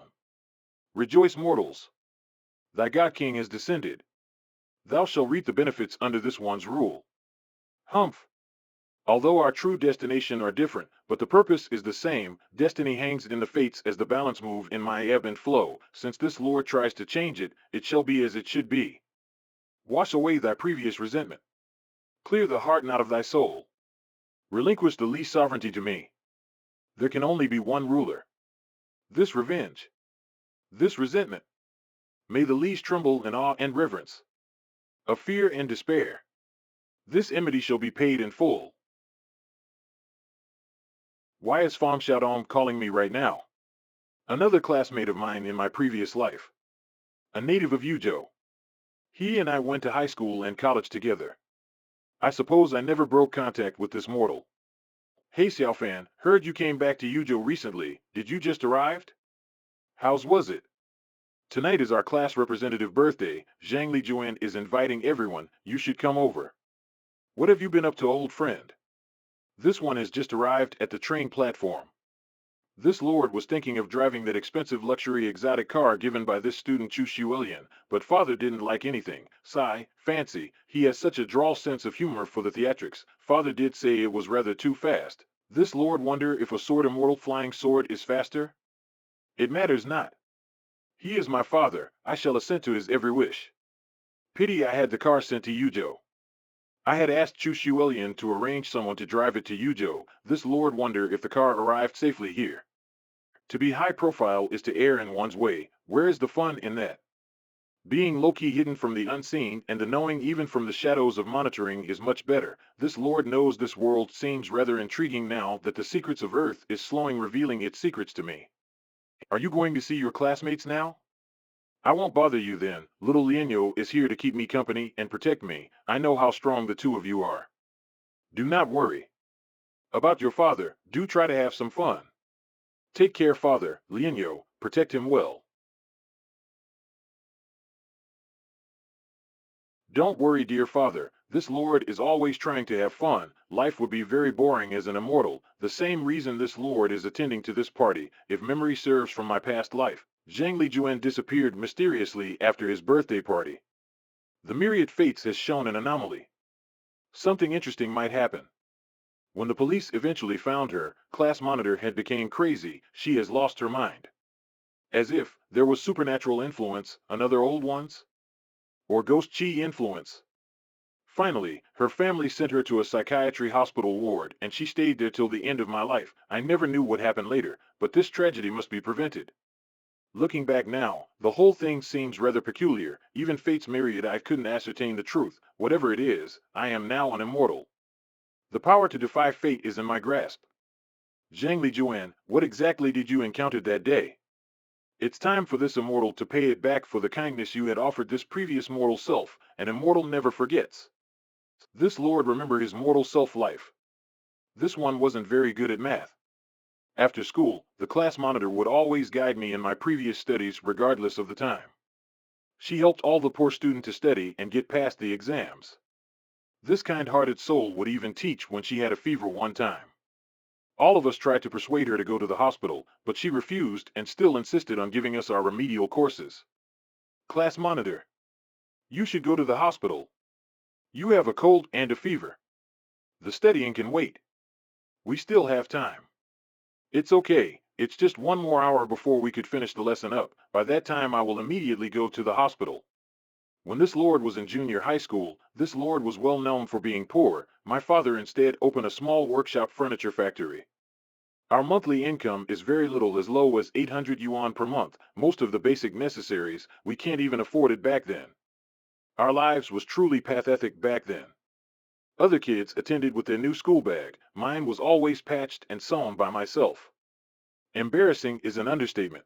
Rejoice, mortals. Thy god king has descended. Thou shalt reap the benefits under this one's rule. Humph. Although our true destination are different, but the purpose is the same, destiny hangs in the fates as the balance move in my ebb and flow. Since this lord tries to change it, it shall be as it should be. Wash away thy previous resentment. Clear the heart not of thy soul. Relinquish the least sovereignty to me. There can only be one ruler. This revenge. This resentment. May the least tremble in awe and reverence. Of fear and despair. This enmity shall be paid in full. Why is Fong Xiaodong calling me right now? Another classmate of mine in my previous life. A native of Yuzhou. He and I went to high school and college together. I suppose I never broke contact with this mortal. Hey Xiaofan, heard you came back to Yuzhou recently. Did you just arrived? How's was it? Tonight is our class representative birthday. Zhang Lijuan is inviting everyone. You should come over. What have you been up to, old friend? This one has just arrived at the train platform. This lord was thinking of driving that expensive luxury exotic car given by this student Chu Shuelian, but father didn't like anything. Sigh, fancy, he has such a droll sense of humor for the theatrics. Father did say it was rather too fast. This lord wonder if a sword immortal flying sword is faster? It matters not. He is my father, I shall assent to his every wish. Pity I had the car sent to Yuzhou. I had asked Chu Shuelian to arrange someone to drive it to Yuzhou. This lord wonder if the car arrived safely here. To be high profile is to err in one's way. Where is the fun in that? Being low-key hidden from the unseen and the knowing even from the shadows of monitoring is much better. This lord knows this world seems rather intriguing now that the secrets of Earth is slowing revealing its secrets to me. Are you going to see your classmates now? I won't bother you then. Little Lienyo is here to keep me company and protect me. I know how strong the two of you are. Do not worry. About your father, do try to have some fun. Take care, father, Lienyo, protect him well. Don't worry, dear father, this lord is always trying to have fun. Life would be very boring as an immortal. The same reason this lord is attending to this party, if memory serves from my past life. Zhang Lijuan disappeared mysteriously after his birthday party. The myriad fates has shown an anomaly. Something interesting might happen. When the police eventually found her, class monitor had become crazy. She has lost her mind. As if there was supernatural influence, another old one's? Or ghost chi influence. Finally, her family sent her to a psychiatry hospital ward, and she stayed there till the end of my life. I never knew what happened later, but this tragedy must be prevented. Looking back now, the whole thing seems rather peculiar. Even fate's myriad I couldn't ascertain the truth. Whatever it is, I am now an immortal. The power to defy fate is in my grasp. Zhang Li Juan, what exactly did you encounter that day? It's time for this immortal to pay it back for the kindness you had offered this previous mortal self. An immortal never forgets. This lord remembered his mortal self-life. This one wasn't very good at math. After school, the class monitor would always guide me in my previous studies regardless of the time. She helped all the poor student to study and get past the exams. This kind-hearted soul would even teach when she had a fever one time. All of us tried to persuade her to go to the hospital, but she refused and still insisted on giving us our remedial courses. Class monitor. You should go to the hospital. You have a cold and a fever. The studying can wait. We still have time. It's okay. It's just one more hour before we could finish the lesson up. By that time I will immediately go to the hospital. When this lord was in junior high school, this lord was well known for being poor. My father instead opened a small workshop furniture factory. Our monthly income is very little, as low as 800 yuan per month. Most of the basic necessaries, we can't even afford it back then. Our lives was truly pathetic back then. Other kids attended with their new school bag. Mine was always patched and sewn by myself. Embarrassing is an understatement.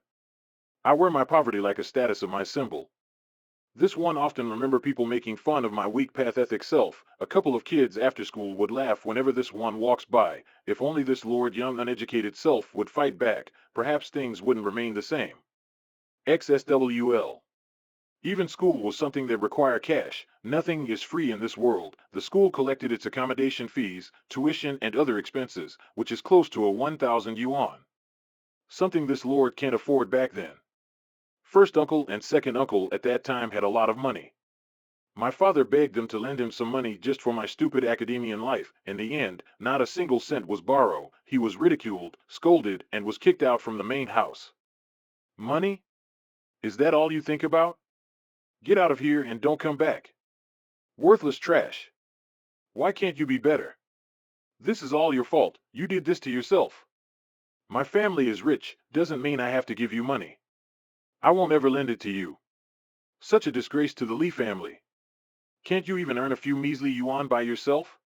I wear my poverty like a status of my symbol. This one often remember people making fun of my weak pathetic self. A couple of kids after school would laugh whenever this one walks by. If only this Lord young uneducated self would fight back, perhaps things wouldn't remain the same. XSWL. Even school was something that required cash. Nothing is free in this world. The school collected its accommodation fees, tuition and other expenses, which is close to a 1,000 yuan. Something this lord can't afford back then. First uncle and second uncle at that time had a lot of money. My father begged them to lend him some money just for my stupid academician life. In the end, not a single cent was borrowed. He was ridiculed, scolded, and was kicked out from the main house. Money? Is that all you think about? Get out of here and don't come back. Worthless trash. Why can't you be better? This is all your fault. You did this to yourself. My family is rich, doesn't mean I have to give you money. I won't ever lend it to you. Such a disgrace to the Li family. Can't you even earn a few measly yuan by yourself?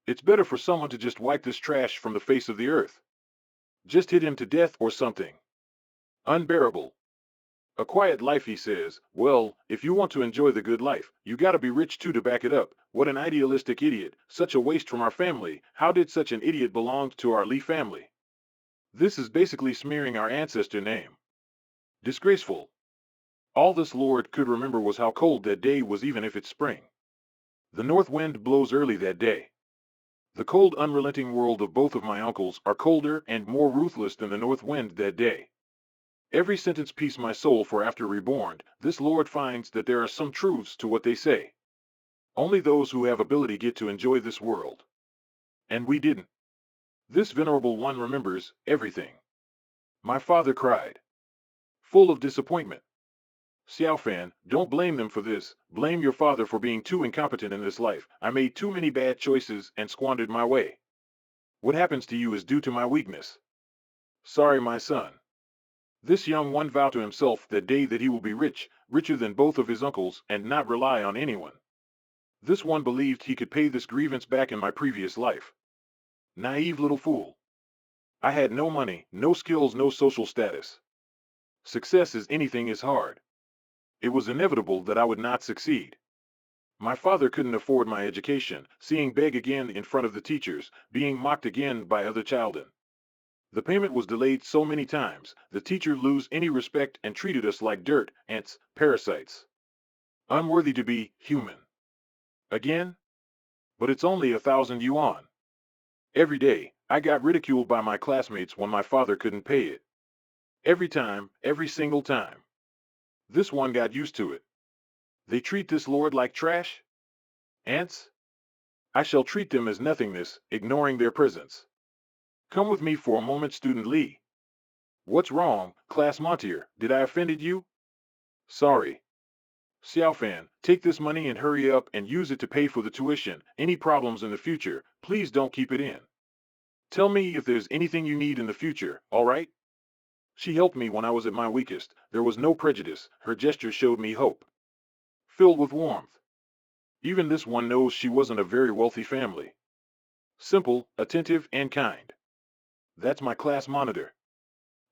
It's better for someone to just wipe this trash from the face of the earth. Just hit him to death or something. Unbearable. A quiet life, he says. Well, if you want to enjoy the good life, you gotta be rich too to back it up. What an idealistic idiot. Such a waste from our family. How did such an idiot belong to our Li family? This is basically smearing our ancestor name. Disgraceful. All this lord could remember was how cold that day was, even if it's spring. The north wind blows early that day. The cold, unrelenting world of both of my uncles are colder and more ruthless than the north wind that day. Every sentence piece my soul, for after reborn, this lord finds that there are some truths to what they say. Only those who have ability get to enjoy this world. And we didn't. This venerable one remembers everything. My father cried. Full of disappointment. Xiaofan, don't blame them for this. Blame your father for being too incompetent in this life. I made too many bad choices and squandered my way. What happens to you is due to my weakness. Sorry, my son. This young one vowed to himself that day that he will be rich, richer than both of his uncles, and not rely on anyone. This one believed he could pay this grievance back in my previous life. Naive little fool. I had no money, no skills, no social status. Success as anything is hard. It was inevitable that I would not succeed. My father couldn't afford my education, seeing beg again in front of the teachers, being mocked again by other children. The payment was delayed so many times, the teacher lose any respect and treated us like dirt, ants, parasites. Unworthy to be human. Again? But it's only 1,000 yuan. Every day, I got ridiculed by my classmates when my father couldn't pay it. Every time, every single time. This one got used to it. They treat this lord like trash? Ants? I shall treat them as nothingness, ignoring their presence. Come with me for a moment, student Li. What's wrong, class Montier? Did I offended you? Sorry. Xiaofan, take this money and hurry up and use it to pay for the tuition. Any problems in the future, please don't keep it in. Tell me if there's anything you need in the future, all right? She helped me when I was at my weakest. There was no prejudice. Her gesture showed me hope, filled with warmth. Even this one knows she wasn't a very wealthy family. Simple, attentive, and kind. That's my class monitor.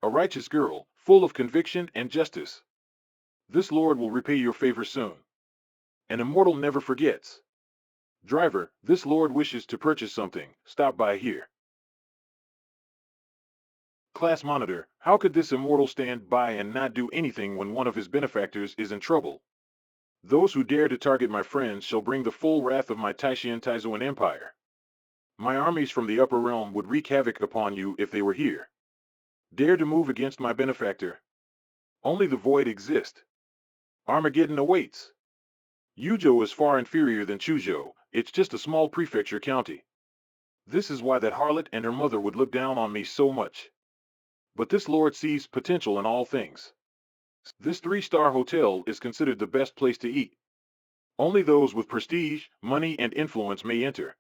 A righteous girl, full of conviction and justice. This lord will repay your favor soon. An immortal never forgets. Driver, this lord wishes to purchase something. Stop by here. Class monitor, how could this immortal stand by and not do anything when one of his benefactors is in trouble? Those who dare to target my friends shall bring the full wrath of my Taixuan Taizun empire. My armies from the upper realm would wreak havoc upon you if they were here. Dare to move against my benefactor? Only the void exists. Armageddon awaits. Yuzhou is far inferior than Chuzhou. It's just a small prefecture county. This is why that harlot and her mother would look down on me so much. But this lord sees potential in all things. This three-star hotel is considered the best place to eat. Only those with prestige, money, and influence may enter.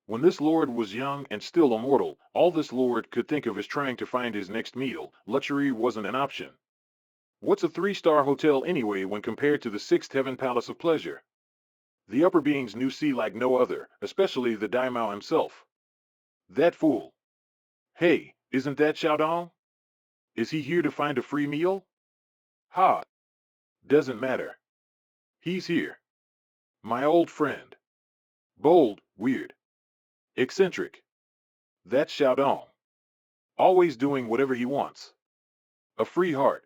When this lord was young and still immortal, all this lord could think of is trying to find his next meal. Luxury wasn't an option. What's a three-star hotel anyway when compared to the sixth heaven palace of pleasure? The upper beings knew sea like no other, especially the daimao himself. That fool. Hey, isn't that Xiaodong? Is he here to find a free meal? Ha! Doesn't matter. He's here. My old friend. Bold, weird, eccentric. That's Xiaodong. Always doing whatever he wants. A free heart.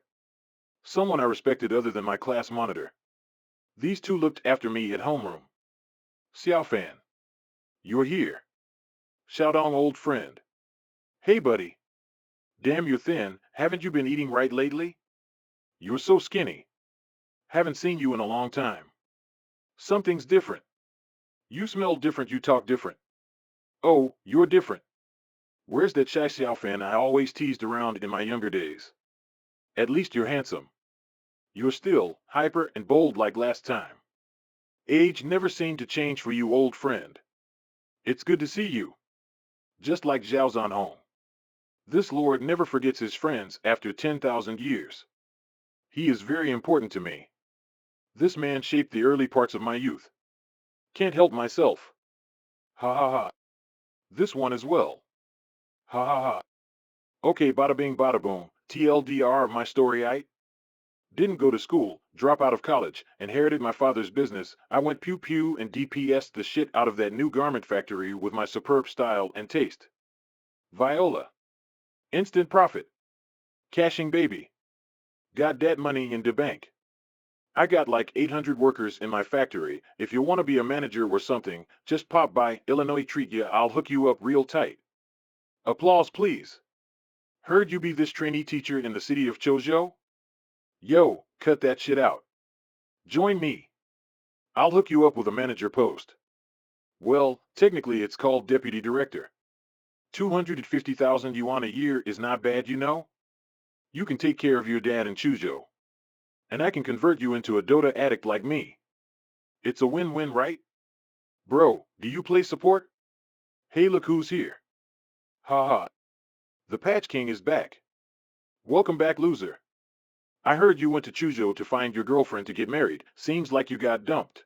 Someone I respected other than my class monitor. These two looked after me at homeroom. Xiaofan. You're here. Xiaodong, old friend. Hey buddy. Damn, you're thin. Haven't you been eating right lately? You're so skinny. Haven't seen you in a long time. Something's different. You smell different, you talk different. Oh, you're different. Where's that shy Xiaofan I always teased around in my younger days? At least you're handsome. You're still hyper and bold like last time. Age never seemed to change for you, old friend. It's good to see you. Just like Zhaozan Hong. This lord never forgets his friends after 10,000 years. He is very important to me. This man shaped the early parts of my youth. Can't help myself. Ha ha ha. This one as well. Ha ha ha. Okay, bada bing bada boom. TLDR, my story, I didn't go to school, drop out of college, inherited my father's business. I went pew pew and DPS'd the shit out of that new garment factory with my superb style and taste. Viola. Instant profit. Cashing baby. Got that money in the bank. I got like 800 workers in my factory. If you want to be a manager or something, just pop by. Illinois treat ya. I'll hook you up real tight. Applause please. Heard you be this trainee teacher in the city of Chozhou? Yo, cut that shit out. Join me. I'll hook you up with a manager post. Well, technically it's called deputy director. 250,000 yuan a year is not bad, you know? You can take care of your dad in Chuzhou. And I can convert you into a Dota addict like me. It's a win-win, right? Bro, do you play support? Hey, look who's here. Ha ha. The Patch King is back. Welcome back, loser. I heard you went to Chuzhou to find your girlfriend to get married. Seems like you got dumped.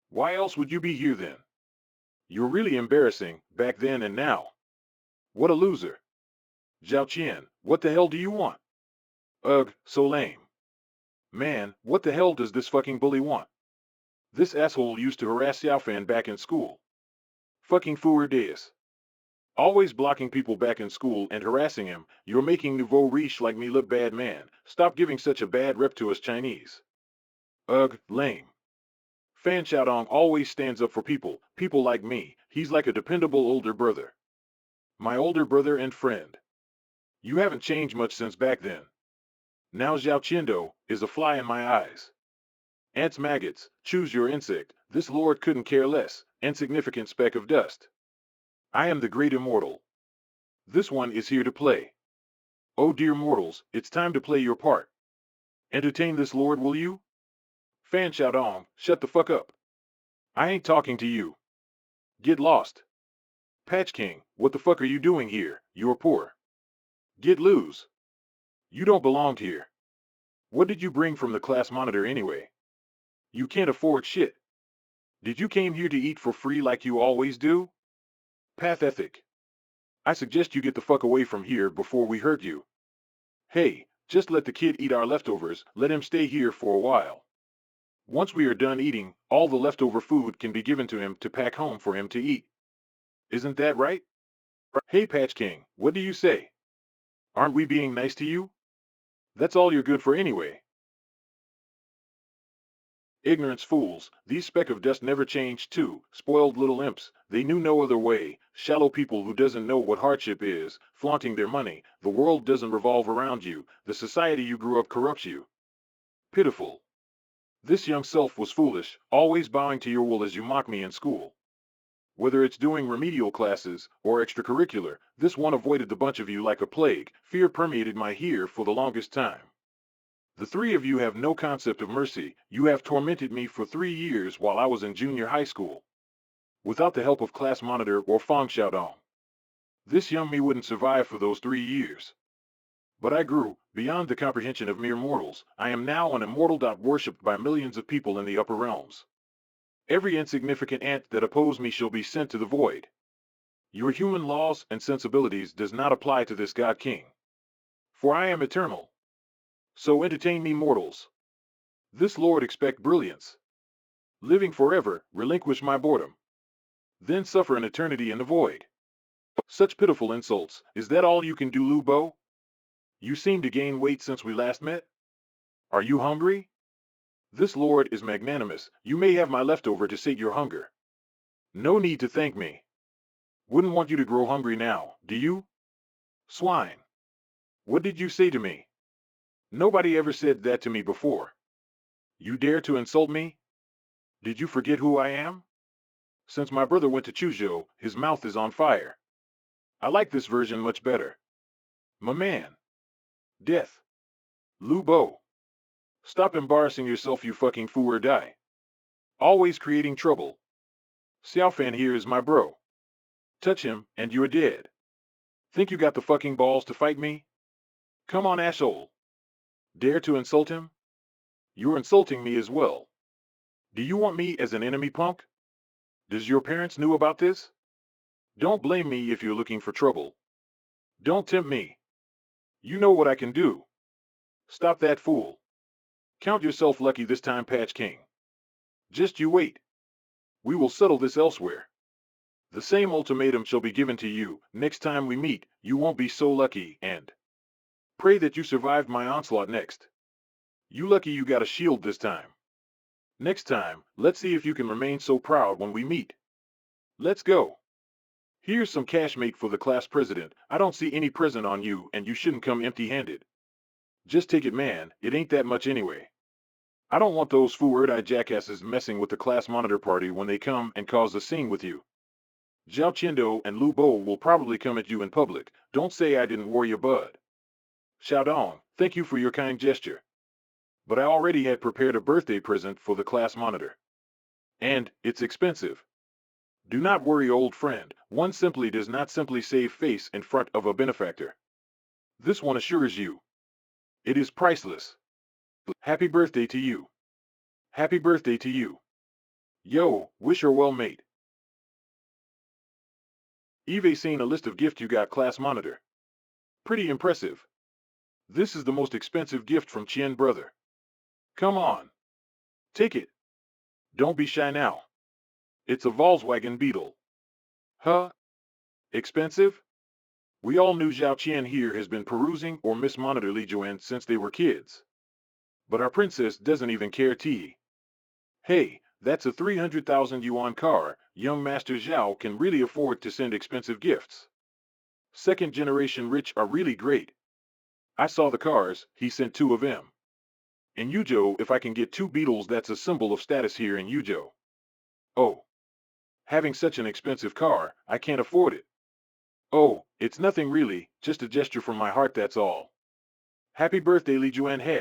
Why else would you be here then? You're really embarrassing, back then and now. What a loser. Zhao Qian, what the hell do you want? Ugh, so lame. Man, what the hell does this fucking bully want? This asshole used to harass Xiaofan back in school. Fucking Fuer Deus. Always blocking people back in school and harassing him. You're making nouveau riche like me look bad, man. Stop giving such a bad rep to us Chinese. Ugh, lame. Fan Xiaodong always stands up for people like me. He's like a dependable older brother. My older brother and friend. You haven't changed much since back then. Now Zhao Qiando is a fly in my eyes. Ants, maggots, choose your insect. This lord couldn't care less. Insignificant speck of dust. I am the Great Immortal. This one is here to play. Oh dear mortals, it's time to play your part. Entertain this lord, will you? Fan Xiaodong, shut the fuck up. I ain't talking to you. Get lost. Patch King, what the fuck are you doing here? You're poor. Get loose. You don't belong here. What did you bring from the class monitor anyway? You can't afford shit. Did you came here to eat for free like you always do? Path ethic. I suggest you get the fuck away from here before we hurt you. Hey, just let the kid eat our leftovers, let him stay here for a while. Once we are done eating, all the leftover food can be given to him to pack home for him to eat. Isn't that right? Hey Patch King, what do you say? Aren't we being nice to you? That's all you're good for anyway. Ignorance fools, these speck of dust never changed too, spoiled little imps, they knew no other way, shallow people who doesn't know what hardship is, flaunting their money, the world doesn't revolve around you, the society you grew up corrupts you. Pitiful. This young self was foolish, always bowing to your will as you mock me in school. Whether it's doing remedial classes or extracurricular, this one avoided the bunch of you like a plague, fear permeated my ear for the longest time. The three of you have no concept of mercy, you have tormented me for 3 years while I was in junior high school. Without the help of class monitor or Fong Xiaodong. This young me wouldn't survive for those 3 years. But I grew, beyond the comprehension of mere mortals, I am now an immortal. Worshipped by millions of people in the upper realms. Every insignificant ant that oppose me shall be sent to the void. Your human laws and sensibilities does not apply to this God King. For I am eternal. So entertain me mortals. This Lord expect brilliance. Living forever, relinquish my boredom. Then suffer an eternity in the void. Such pitiful insults, is that all you can do, Lu Bo? You seem to gain weight since we last met? Are you hungry? This Lord is magnanimous, you may have my leftover to sate your hunger. No need to thank me. Wouldn't want you to grow hungry now, do you? Swine. What did you say to me? Nobody ever said that to me before. You dare to insult me? Did you forget who I am? Since my brother went to Chuzhou, his mouth is on fire. I like this version much better. My man. Death. Lu Bo. Stop embarrassing yourself, you fucking fool, or die. Always creating trouble. Xiaofan here is my bro. Touch him, and you're dead. Think you got the fucking balls to fight me? Come on, asshole. Dare to insult him? You're insulting me as well. Do you want me as an enemy, punk? Does your parents knew about this? Don't blame me if you're looking for trouble. Don't tempt me. You know what I can do. Stop that fool. Count yourself lucky this time, Patch King. Just you wait. We will settle this elsewhere. The same ultimatum shall be given to you. Next time we meet, you won't be so lucky, and pray that you survived my onslaught next. You lucky you got a shield this time. Next time, let's see if you can remain so proud when we meet. Let's go. Here's some cash, mate, for the class president. I don't see any present on you, and you shouldn't come empty-handed. Just take it, man, it ain't that much anyway. I don't want those fool-eye jackasses messing with the class monitor party when they come and cause a scene with you. Zhao Qindo and Lu Bo will probably come at you in public. Don't say I didn't warn you, bud. Xiaodong, thank you for your kind gesture. But I already had prepared a birthday present for the class monitor. And it's expensive. Do not worry, old friend, one simply does not simply save face in front of a benefactor. This one assures you. It is priceless. Happy birthday to you. Happy birthday to you. Yo, wish her well, mate. Eve seen a list of gift you got, class monitor. Pretty impressive. This is the most expensive gift from Chien brother. Come on. Take it. Don't be shy now. It's a Volkswagen Beetle. Huh? Expensive? We all knew Zhao Qian here has been perusing or Miss Monitor Li Juan since they were kids. But our princess doesn't even care. Hey, that's a 300,000 yuan car. Young Master Zhao can really afford to send expensive gifts. Second generation rich are really great. I saw the cars, he sent 2 of them. In Yuzhou, if I can get 2 Beetles, that's a symbol of status here in Yuzhou. Oh. Having such an expensive car, I can't afford it. Oh, it's nothing really, just a gesture from my heart, that's all. Happy birthday, Li Juan He.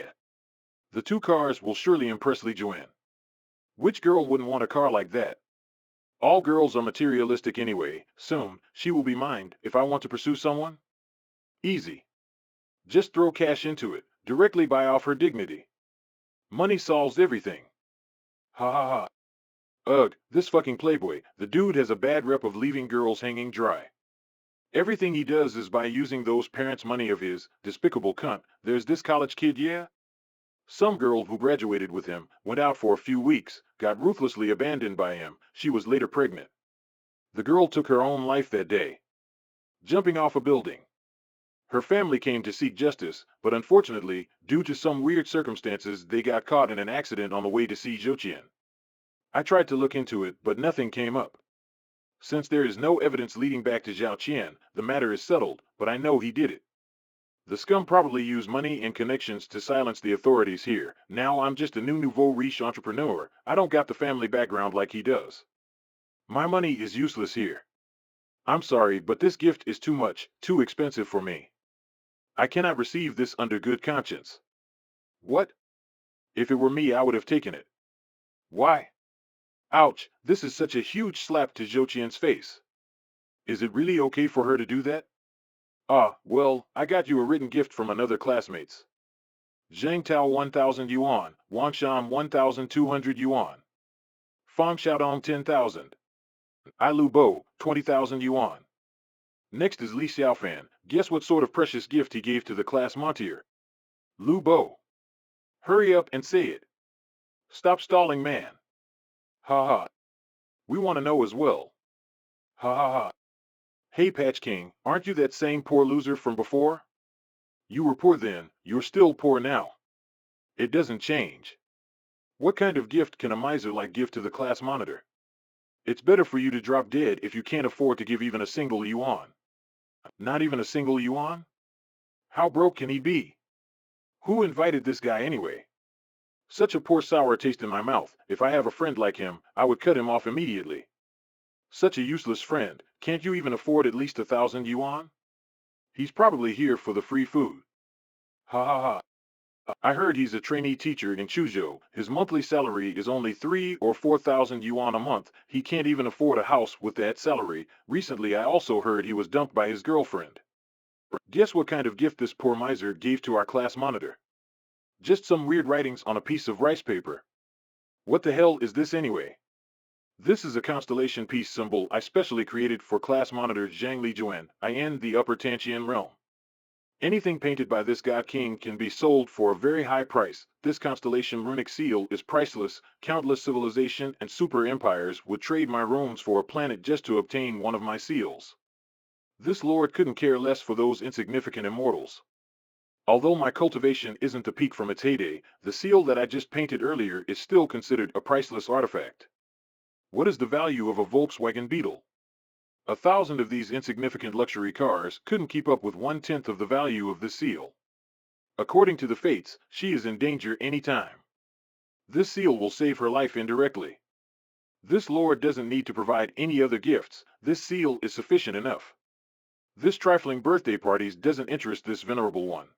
The 2 cars will surely impress Li Juan. Which girl wouldn't want a car like that? All girls are materialistic anyway. Soon, she will be mine if I want to pursue someone. Easy. Just throw cash into it, directly buy off her dignity. Money solves everything. Ha ha ha. Ugh, this fucking playboy, the dude has a bad rep of leaving girls hanging dry. Everything he does is by using those parents' money of his, despicable cunt. There's this college kid, yeah? Some girl who graduated with him, went out for a few weeks, got ruthlessly abandoned by him, she was later pregnant. The girl took her own life that day, jumping off a building. Her family came to seek justice, but unfortunately, due to some weird circumstances, they got caught in an accident on the way to see Zhouqian. I tried to look into it, but nothing came up. Since there is no evidence leading back to Zhao Qian, the matter is settled, but I know he did it. The scum probably used money and connections to silence the authorities here. Now I'm just a new nouveau riche entrepreneur. I don't got the family background like he does. My money is useless here. I'm sorry, but this gift is too much, too expensive for me. I cannot receive this under good conscience. What? If it were me, I would have taken it. Why? Ouch, this is such a huge slap to Zhouqian's face. Is it really okay for her to do that? Ah, well, I got you a written gift from another classmates. Zhang Tao 1,000 yuan, Wang Shan 1,200 yuan. Fang Xiaodong 10,000. I Lu Bo, 20,000 yuan. Next is Li Xiaofan. Guess what sort of precious gift he gave to the class Montier? Lu Bo. Hurry up and say it. Stop stalling, man. Ha ha. We want to know as well. Ha ha ha. Hey Patch King, aren't you that same poor loser from before? You were poor then, you're still poor now. It doesn't change. What kind of gift can a miser like give to the class monitor? It's better for you to drop dead if you can't afford to give even a single yuan. Not even a single yuan? How broke can he be? Who invited this guy anyway? Such a poor sour taste in my mouth. If I have a friend like him, I would cut him off immediately. Such a useless friend. Can't you even afford at least 1,000 yuan? He's probably here for the free food. Ha ha ha. I heard he's a trainee teacher in Chuzhou. His monthly salary is only 3 or 4,000 yuan a month. He can't even afford a house with that salary. Recently I also heard he was dumped by his girlfriend. Guess what kind of gift this poor miser gave to our class monitor? Just some weird writings on a piece of rice paper. What the hell is this anyway? This is a constellation piece symbol I specially created for class monitor Zhang Lijuan, in the Upper Taixuan realm. Anything painted by this god king can be sold for a very high price. This constellation runic seal is priceless. Countless civilization and super empires would trade my rooms for a planet just to obtain one of my seals. This lord couldn't care less for those insignificant immortals. Although my cultivation isn't the peak from its heyday, the seal that I just painted earlier is still considered a priceless artifact. What is the value of a Volkswagen Beetle? 1,000 of these insignificant luxury cars couldn't keep up with 1/10 of the value of this seal. According to the fates, she is in danger any time. This seal will save her life indirectly. This lord doesn't need to provide any other gifts. This seal is sufficient enough. This trifling birthday parties doesn't interest this venerable one.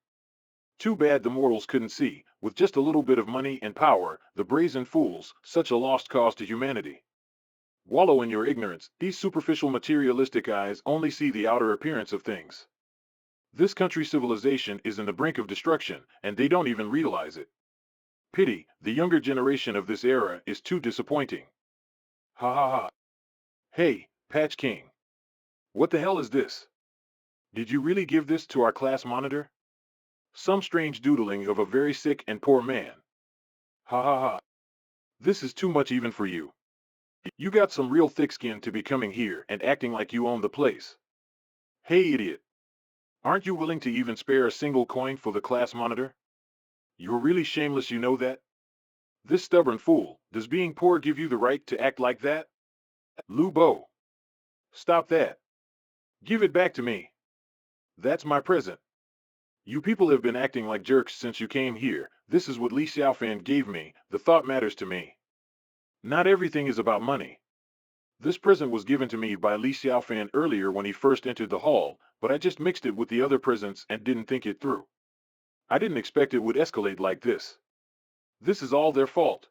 Too bad the mortals couldn't see, with just a little bit of money and power, the brazen fools, such a lost cause to humanity. Wallow in your ignorance. These superficial materialistic eyes only see the outer appearance of things. This country's civilization is in the brink of destruction, and they don't even realize it. Pity, the younger generation of this era is too disappointing. Ha ha ha. Hey, Patch King. What the hell is this? Did you really give this to our class monitor? Some strange doodling of a very sick and poor man. Ha ha ha. This is too much even for you. You got some real thick skin to be coming here and acting like you own the place. Hey idiot. Aren't you willing to even spare a single coin for the class monitor? You're really shameless, you know that? This stubborn fool, does being poor give you the right to act like that? Lu Bo. Stop that. Give it back to me. That's my present. You people have been acting like jerks since you came here. This is what Li Xiaofan gave me. The thought matters to me. Not everything is about money. This present was given to me by Li Xiaofan earlier when he first entered the hall, but I just mixed it with the other presents and didn't think it through. I didn't expect it would escalate like this. This is all their fault.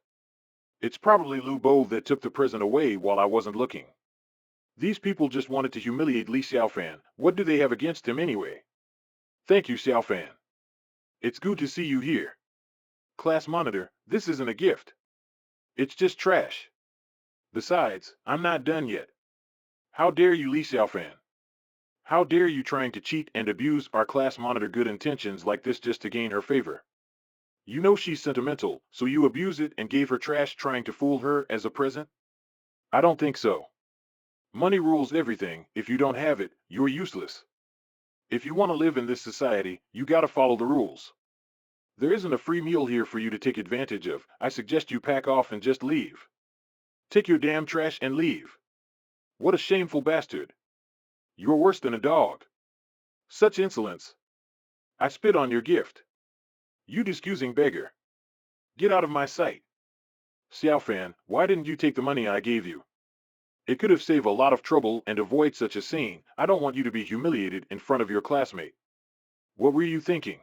It's probably Lu Bo that took the present away while I wasn't looking. These people just wanted to humiliate Li Xiaofan. What do they have against him anyway? Thank you, Xiaofan. It's good to see you here. Class monitor, this isn't a gift. It's just trash. Besides, I'm not done yet. How dare you, Li Xiaofan? How dare you trying to cheat and abuse our class monitor good intentions like this just to gain her favor? You know she's sentimental, so you abuse it and gave her trash trying to fool her as a present? I don't think so. Money rules everything. If you don't have it, you're useless. If you want to live in this society, you gotta follow the rules. There isn't a free meal here for you to take advantage of. I suggest you pack off and just leave. Take your damn trash and leave. What a shameful bastard. You're worse than a dog. Such insolence. I spit on your gift. You discusing beggar. Get out of my sight. Xiaofan, why didn't you take the money I gave you? It could have saved a lot of trouble and avoid such a scene. I don't want you to be humiliated in front of your classmate. What were you thinking?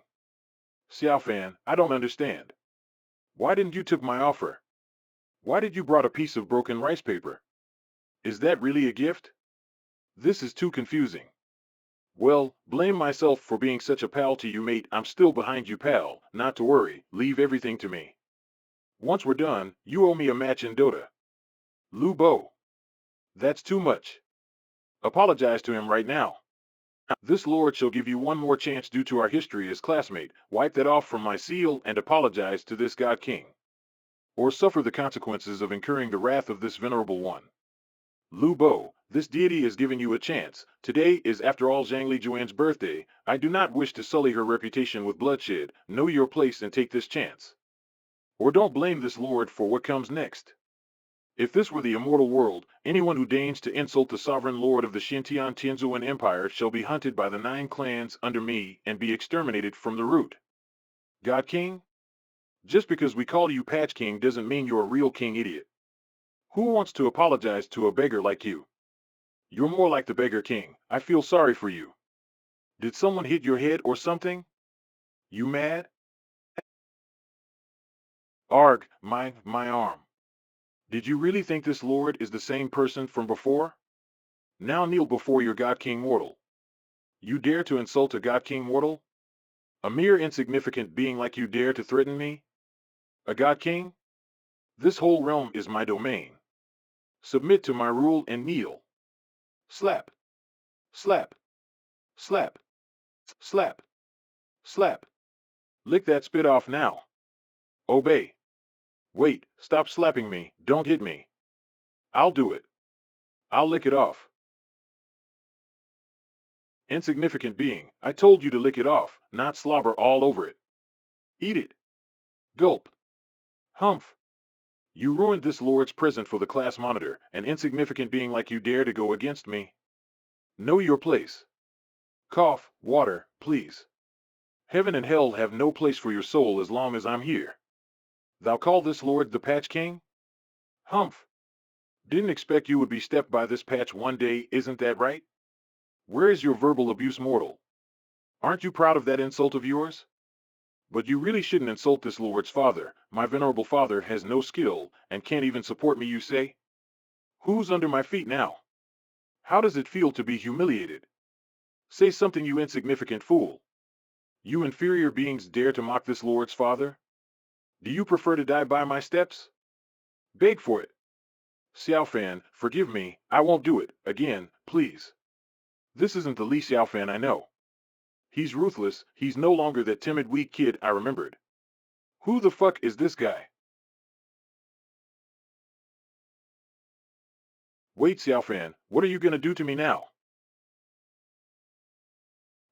Xiaofan, I don't understand. Why didn't you took my offer? Why did you brought a piece of broken rice paper? Is that really a gift? This is too confusing. Well, blame myself for being such a pal to you, mate. I'm still behind you, pal. Not to worry, leave everything to me. Once we're done, you owe me a match in Dota. Lu Bo. That's too much. Apologize to him right now. This lord shall give you one more chance due to our history as classmate. Wipe that off from my seal and apologize to this god king. Or suffer the consequences of incurring the wrath of this venerable one. Lu Bo, this deity is giving you a chance. Today is after all Zhang Lijuan's birthday. I do not wish to sully her reputation with bloodshed. Know your place and take this chance. Or don't blame this lord for what comes next. If this were the immortal world, anyone who deigns to insult the sovereign lord of the Xintian Tianzuan Empire shall be hunted by the 9 clans under me and be exterminated from the root. God King? Just because we call you Patch King doesn't mean you're a real king, idiot. Who wants to apologize to a beggar like you? You're more like the beggar king. I feel sorry for you. Did someone hit your head or something? You mad? Arg, my arm. Did you really think this lord is the same person from before? Now kneel before your God King mortal. You dare to insult a God King mortal? A mere insignificant being like you dare to threaten me? A God King? This whole realm is my domain. Submit to my rule and kneel. Slap. Slap. Slap. Slap. Slap. Lick that spit off now. Obey. Wait, stop slapping me, don't hit me. I'll do it. I'll lick it off. Insignificant being, I told you to lick it off, not slobber all over it. Eat it. Gulp. Humph. You ruined this lord's present for the class monitor. An insignificant being like you dare to go against me. Know your place. Cough, water, please. Heaven and hell have no place for your soul as long as I'm here. Thou call this lord the Patch King? Humph. Didn't expect you would be stepped by this patch one day, isn't that right? Where is your verbal abuse, mortal? Aren't you proud of that insult of yours? But you really shouldn't insult this lord's father. My venerable father has no skill, and can't even support me, you say? Who's under my feet now? How does it feel to be humiliated? Say something, you insignificant fool. You inferior beings dare to mock this lord's father? Do you prefer to die by my steps? Beg for it. Xiaofan, forgive me, I won't do it, again, please. This isn't the Li Xiaofan I know. He's ruthless, he's no longer that timid weak kid I remembered. Who the fuck is this guy? Wait, Xiaofan, what are you gonna do to me now?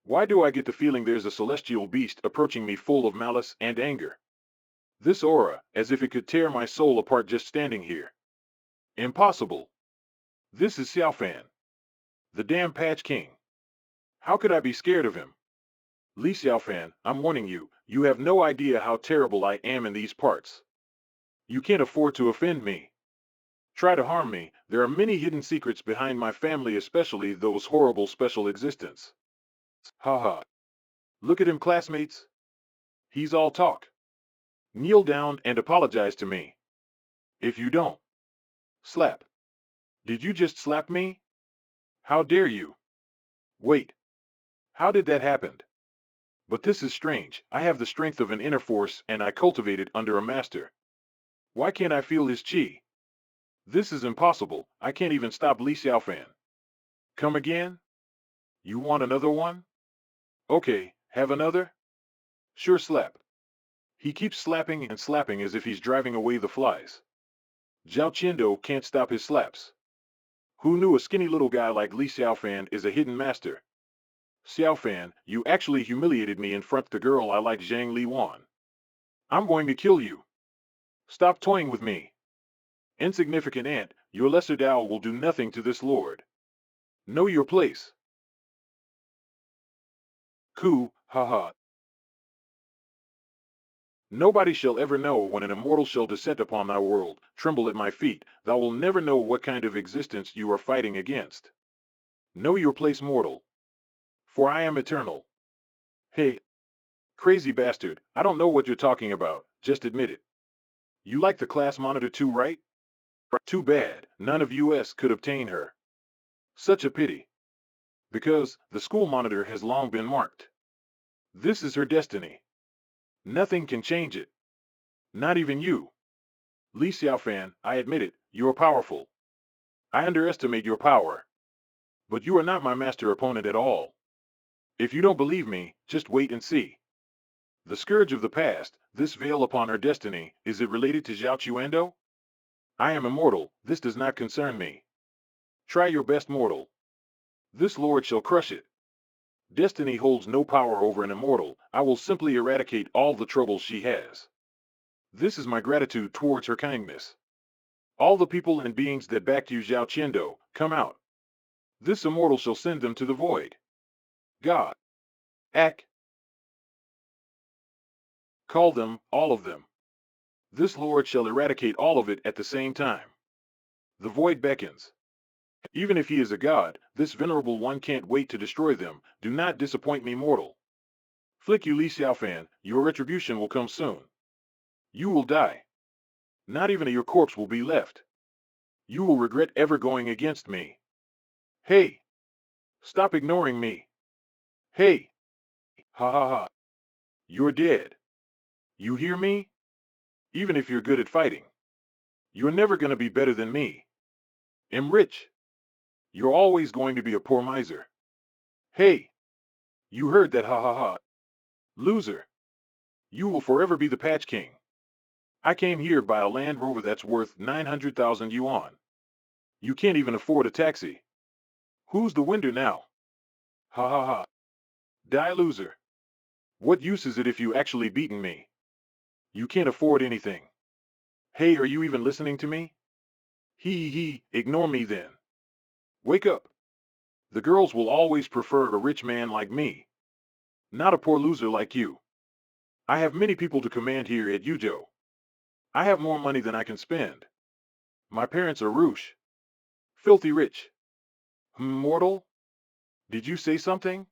Why do I get the feeling there's a celestial beast approaching me full of malice and anger? This aura, as if it could tear my soul apart just standing here. Impossible. This is Xiaofan. The damn Patch King. How could I be scared of him? Li Xiaofan, I'm warning you, you have no idea how terrible I am in these parts. You can't afford to offend me. Try to harm me, there are many hidden secrets behind my family, especially those horrible special existence. Haha. Look at him, classmates. He's all talk. Kneel down and apologize to me. If you don't. Slap. Did you just slap me? How dare you? Wait. How did that happen? But this is strange. I have the strength of an inner force and I cultivate it under a master. Why can't I feel his chi? This is impossible. I can't even stop Li Xiaofan. Come again? You want another one? Okay, have another? Sure slap. He keeps slapping and slapping as if he's driving away the flies. Zhao Qiando can't stop his slaps. Who knew a skinny little guy like Li Xiaofan is a hidden master? Xiaofan, you actually humiliated me in front of the girl I like, Zhang Li Wan. I'm going to kill you. Stop toying with me. Insignificant ant, your lesser Tao will do nothing to this lord. Know your place. Ku, haha. Nobody shall ever know when an immortal shall descend upon thy world, tremble at my feet, thou will never know what kind of existence you are fighting against. Know your place, mortal. For I am eternal. Hey, crazy bastard, I don't know what you're talking about, just admit it. You like the class monitor too, right? Too bad, none of us could obtain her. Such a pity. Because the school monitor has long been marked. This is her destiny. Nothing can change it. Not even you. Li Xiaofan, I admit it, you are powerful. I underestimate your power. But you are not my master opponent at all. If you don't believe me, just wait and see. The scourge of the past, this veil upon her destiny, is it related to Zhao Qiando? I am immortal, this does not concern me. Try your best, mortal. This lord shall crush it. Destiny holds no power over an immortal, I will simply eradicate all the troubles she has. This is my gratitude towards her kindness. All the people and beings that backed you, Zhao Qiando, come out. This immortal shall send them to the void. God. Ack. Call them, all of them. This lord shall eradicate all of it at the same time. The void beckons. Even if he is a god, this venerable one can't wait to destroy them. Do not disappoint me, mortal. Flick you, Li Xiaofan, your retribution will come soon. You will die. Not even your corpse will be left. You will regret ever going against me. Hey! Stop ignoring me. Hey! Ha ha ha. You're dead. You hear me? Even if you're good at fighting. You're never gonna be better than me. Am rich. You're always going to be a poor miser. Hey! You heard that, ha ha ha. Loser. You will forever be the Patch King. I came here by a Land Rover that's worth 900,000 yuan. You can't even afford a taxi. Who's the winner now? Ha ha ha. Die, loser. What use is it if you actually beaten me? You can't afford anything. Hey, are you even listening to me? He, ignore me then. Wake up. The girls will always prefer a rich man like me. Not a poor loser like you. I have many people to command here at Yuzhou. I have more money than I can spend. My parents are roosh. Filthy rich. Mortal? Did you say something?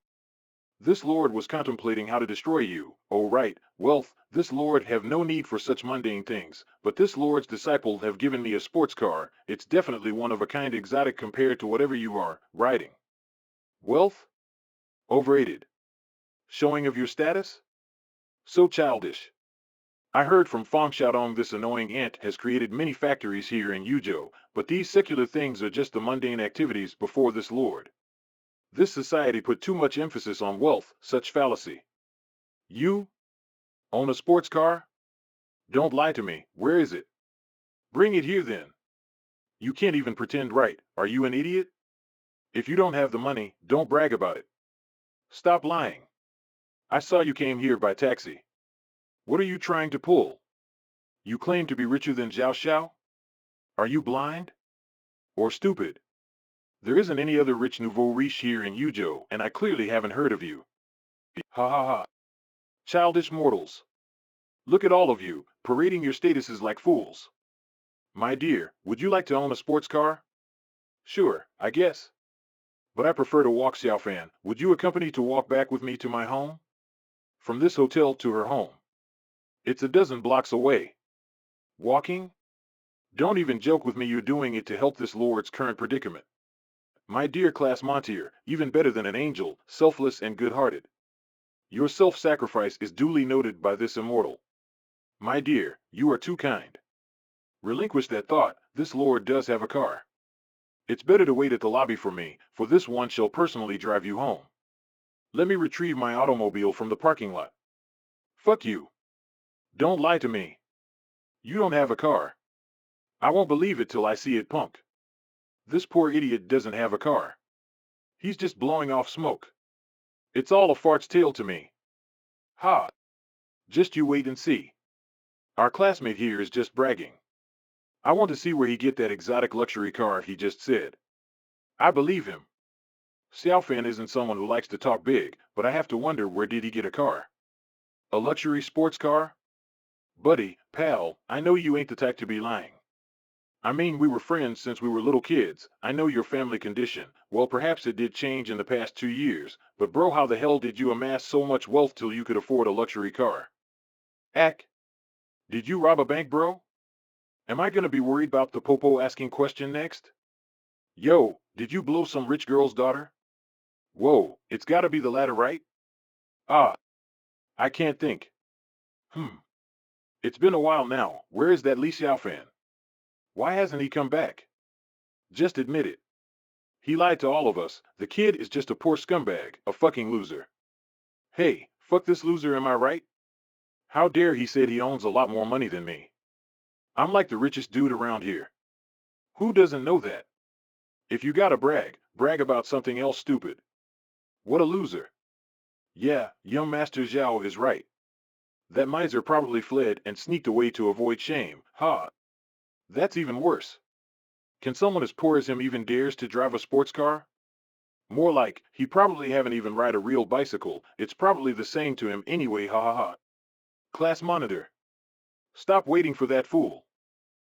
This lord was contemplating how to destroy you. Oh right, wealth, this lord have no need for such mundane things, but this lord's disciple have given me a sports car. It's definitely one of a kind, exotic compared to whatever you are riding. Wealth? Overrated. Showing of your status? So childish. I heard from Fang Xiaodong this annoying ant has created many factories here in Yuzhou, but these secular things are just the mundane activities before this lord. This society put too much emphasis on wealth, such fallacy. You? Own a sports car? Don't lie to me, where is it? Bring it here then. You can't even pretend right, are you an idiot? If you don't have the money, don't brag about it. Stop lying. I saw you came here by taxi. What are you trying to pull? You claim to be richer than Zhao Xiao? Are you blind? Or stupid? There isn't any other rich nouveau riche here in Yuzhou, and I clearly haven't heard of you. Ha ha ha. Childish mortals. Look at all of you, parading your statuses like fools. My dear, would you like to own a sports car? Sure, I guess. But I prefer to walk, Xiaofan. Would you accompany to walk back with me to my home? From this hotel to her home. It's a dozen blocks away. Walking? Don't even joke with me, you're doing it to help this lord's current predicament. My dear class Montier, even better than an angel, selfless and good-hearted. Your self-sacrifice is duly noted by this immortal. My dear, you are too kind. Relinquish that thought, this lord does have a car. It's better to wait at the lobby for me, for this one shall personally drive you home. Let me retrieve my automobile from the parking lot. Fuck you. Don't lie to me. You don't have a car. I won't believe it till I see it pumped. This poor idiot doesn't have a car. He's just blowing off smoke. It's all a fart's tale to me. Ha! Just you wait and see. Our classmate here is just bragging. I want to see where he get that exotic luxury car he just said. I believe him. Xiaofan isn't someone who likes to talk big, but I have to wonder where did he get a car? A luxury sports car? Buddy, pal, I know you ain't the type to be lying. I mean, we were friends since we were little kids. I know your family condition. Well, perhaps it did change in the past 2 years, but bro, how the hell did you amass so much wealth till you could afford a luxury car? Ack. Did you rob a bank, bro? Am I gonna be worried about the popo asking question next? Yo, did you blow some rich girl's daughter? Whoa, it's gotta be the latter, right? Ah, I can't think. It's been a while now. Where is that Li Xiaofan? Why hasn't he come back? Just admit it. He lied to all of us. The kid is just a poor scumbag, a fucking loser. Hey, fuck this loser, am I right? How dare he said he owns a lot more money than me. I'm like the richest dude around here. Who doesn't know that? If you gotta brag, brag about something else stupid. What a loser. Yeah, young Master Zhao is right. That miser probably fled and sneaked away to avoid shame. Ha! That's even worse. Can someone as poor as him even dares to drive a sports car? More like, he probably haven't even ride a real bicycle. It's probably the same to him anyway, ha ha ha. Class monitor. Stop waiting for that fool.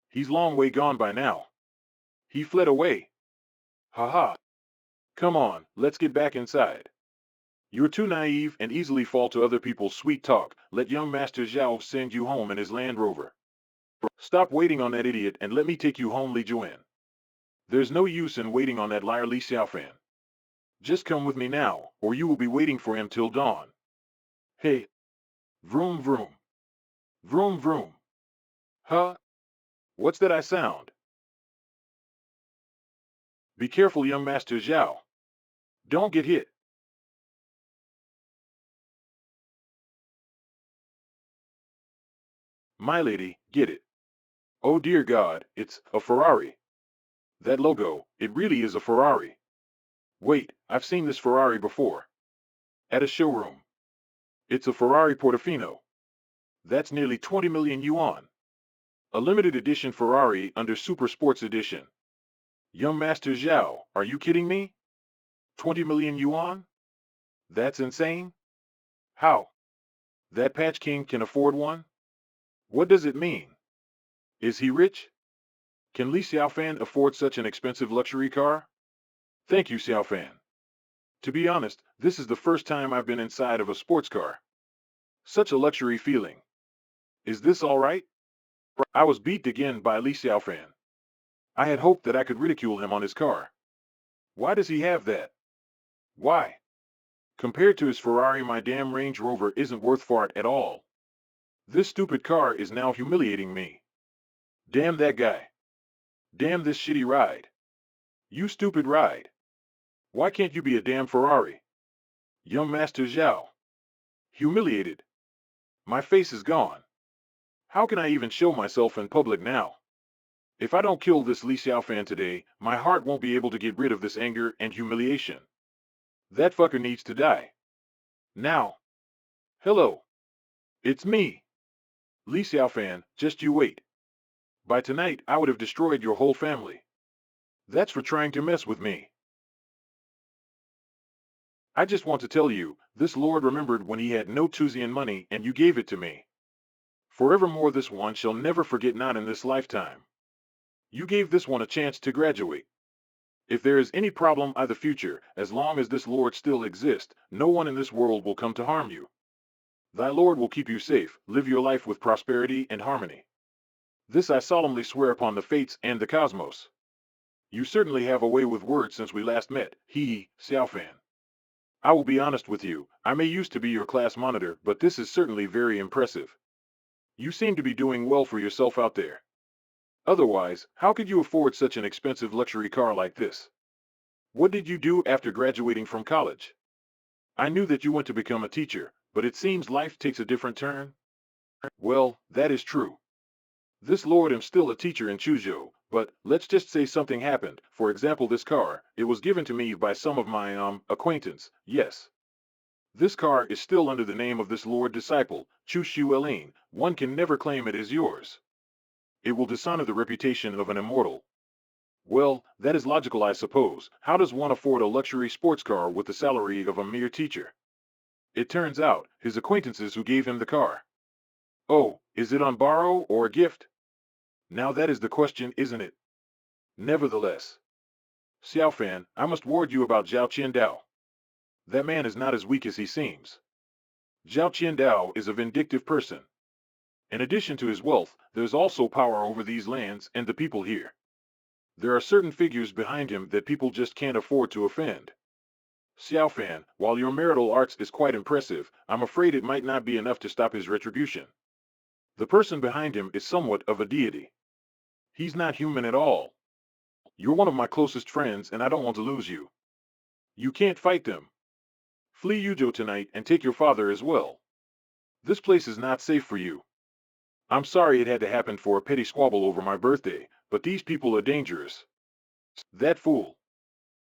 He's long way gone by now. He fled away. Ha ha. Come on, let's get back inside. You're too naive and easily fall to other people's sweet talk. Let young Master Zhao send you home in his Land Rover. Stop waiting on that idiot and let me take you home, Li Juan. There's no use in waiting on that liar Li Xiaofan. Just come with me now, or you will be waiting for him till dawn. Hey. Vroom vroom. Vroom vroom. Huh? What's that I sound? Be careful, young Master Zhao. Don't get hit. My lady, get it. Oh dear God, it's a Ferrari. That logo, it really is a Ferrari. Wait, I've seen this Ferrari before. At a showroom. It's a Ferrari Portofino. That's nearly 20 million yuan. A limited edition Ferrari under Super Sports Edition. Young Master Zhao, are you kidding me? 20 million yuan? That's insane. How? That Patch King can afford one? What does it mean? Is he rich? Can Li Xiaofan afford such an expensive luxury car? Thank you, Xiaofan. To be honest, this is the first time I've been inside of a sports car. Such a luxury feeling. Is this all right? I was beat again by Li Xiaofan. I had hoped that I could ridicule him on his car. Why does he have that? Why? Compared to his Ferrari, my damn Range Rover isn't worth fart at all. This stupid car is now humiliating me. Damn that guy. Damn this shitty ride. You stupid ride. Why can't you be a damn Ferrari? Young Master Zhao. Humiliated. My face is gone. How can I even show myself in public now? If I don't kill this Li Xiaofan today, my heart won't be able to get rid of this anger and humiliation. That fucker needs to die. Now. Hello. It's me. Li Xiaofan, just you wait. By tonight, I would have destroyed your whole family. That's for trying to mess with me. I just want to tell you, this lord remembered when he had no Tuzian money and you gave it to me. Forevermore this one shall never forget, not in this lifetime. You gave this one a chance to graduate. If there is any problem in the future, as long as this lord still exists, no one in this world will come to harm you. Thy lord will keep you safe, live your life with prosperity and harmony. This I solemnly swear upon the fates and the cosmos. You certainly have a way with words since we last met, Xiaofan. I will be honest with you, I may used to be your class monitor, but this is certainly very impressive. You seem to be doing well for yourself out there. Otherwise, how could you afford such an expensive luxury car like this? What did you do after graduating from college? I knew that you went to become a teacher, but it seems life takes a different turn. Well, that is true. This lord am still a teacher in Chuzhou, but let's just say something happened. For example, this car, it was given to me by some of my, acquaintance, yes. This car is still under the name of this lord disciple, Chu Shuelin. One can never claim it as yours. It will dishonor the reputation of an immortal. Well, that is logical, I suppose. How does one afford a luxury sports car with the salary of a mere teacher? It turns out, his acquaintances who gave him the car. Oh, is it on borrow or a gift? Now that is the question, isn't it? Nevertheless, Xiaofan, I must warn you about Zhao Qiandao. That man is not as weak as he seems. Zhao Qiandao is a vindictive person. In addition to his wealth, there's also power over these lands and the people here. There are certain figures behind him that people just can't afford to offend. Xiaofan, while your marital arts is quite impressive, I'm afraid it might not be enough to stop his retribution. The person behind him is somewhat of a deity. He's not human at all. You're one of my closest friends and I don't want to lose you. You can't fight them. Flee Yuzhou tonight and take your father as well. This place is not safe for you. I'm sorry it had to happen for a petty squabble over my birthday, but these people are dangerous. That fool.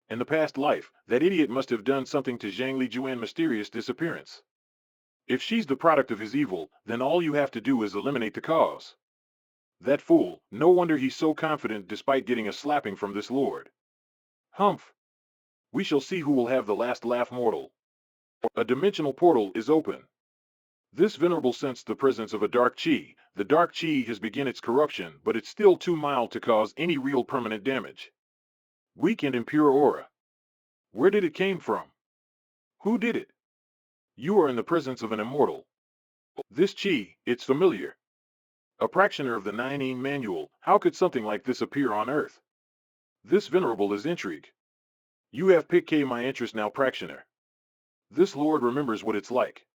In the past life, that idiot must have done something to Zhang Lijuan's mysterious disappearance. If she's the product of his evil, then all you have to do is eliminate the cause. That fool, no wonder he's so confident despite getting a slapping from this lord. Humph. We shall see who will have the last laugh, mortal. A dimensional portal is open. This venerable sensed the presence of a dark chi. The dark chi has begun its corruption, but it's still too mild to cause any real permanent damage. Weak and impure aura. Where did it came from? Who did it? You are in the presence of an immortal. This chi, it's familiar. A practitioner of the Nine Manual, how could something like this appear on Earth? This venerable is intrigue. You have piqued my interest now, practitioner. This lord remembers what it's like.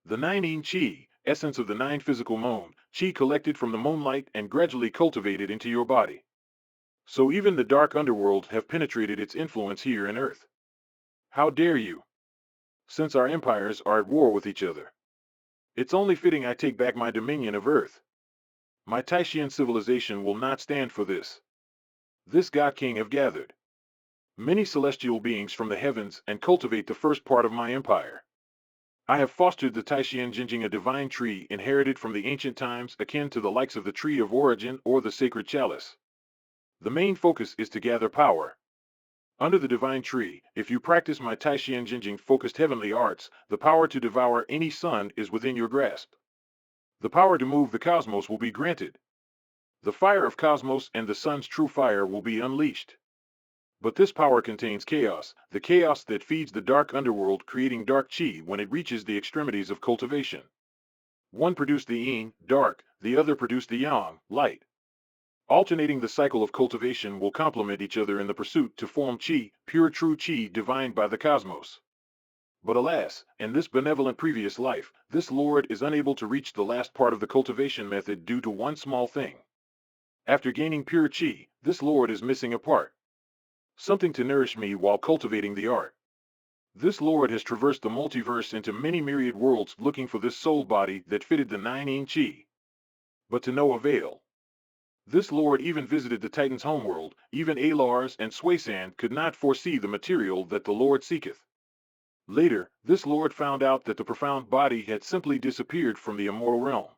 The Nine Chi, essence of the nine physical moon, Chi collected from the moonlight and gradually cultivated into your body. So even the dark underworld have penetrated its influence here in Earth. How dare you? Since our empires are at war with each other, it's only fitting I take back my dominion of Earth. My Taixuan civilization will not stand for this. This God King have gathered many celestial beings from the heavens and cultivate the first part of my empire. I have fostered the Taixuan, a divine tree inherited from the ancient times akin to the likes of the tree of origin or the sacred chalice. The main focus is to gather power. Under the divine tree, if you practice my Taixuan focused heavenly arts, the power to devour any sun is within your grasp. The power to move the cosmos will be granted. The fire of cosmos and the sun's true fire will be unleashed. But this power contains chaos, the chaos that feeds the dark underworld, creating dark chi when it reaches the extremities of cultivation. One produced the yin, dark, the other produced the yang, light. Alternating the cycle of cultivation will complement each other in the pursuit to form chi, pure true chi divined by the cosmos. But alas, in this benevolent previous life, this lord is unable to reach the last part of the cultivation method due to one small thing. After gaining pure chi, this lord is missing a part. Something to nourish me while cultivating the art. This lord has traversed the multiverse into many myriad worlds looking for this soul body that fitted the nine chi. But to no avail. This lord even visited the Titan's homeworld, even Alars and Suisan could not foresee the material that the lord seeketh. Later, this lord found out that the profound body had simply disappeared from the immortal realm.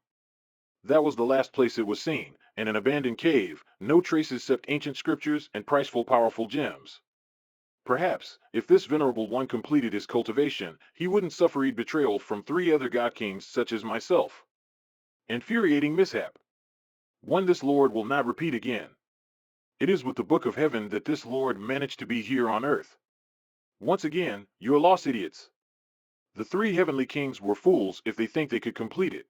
That was the last place it was seen, in an abandoned cave, no traces except ancient scriptures and priceful powerful gems. Perhaps, if this venerable one completed his cultivation, he wouldn't suffer betrayal from three other god kings such as myself. Infuriating mishap. One this lord will not repeat again. It is with the book of heaven that this lord managed to be here on earth. Once again, you're lost, idiots. The three heavenly kings were fools if they think they could complete it.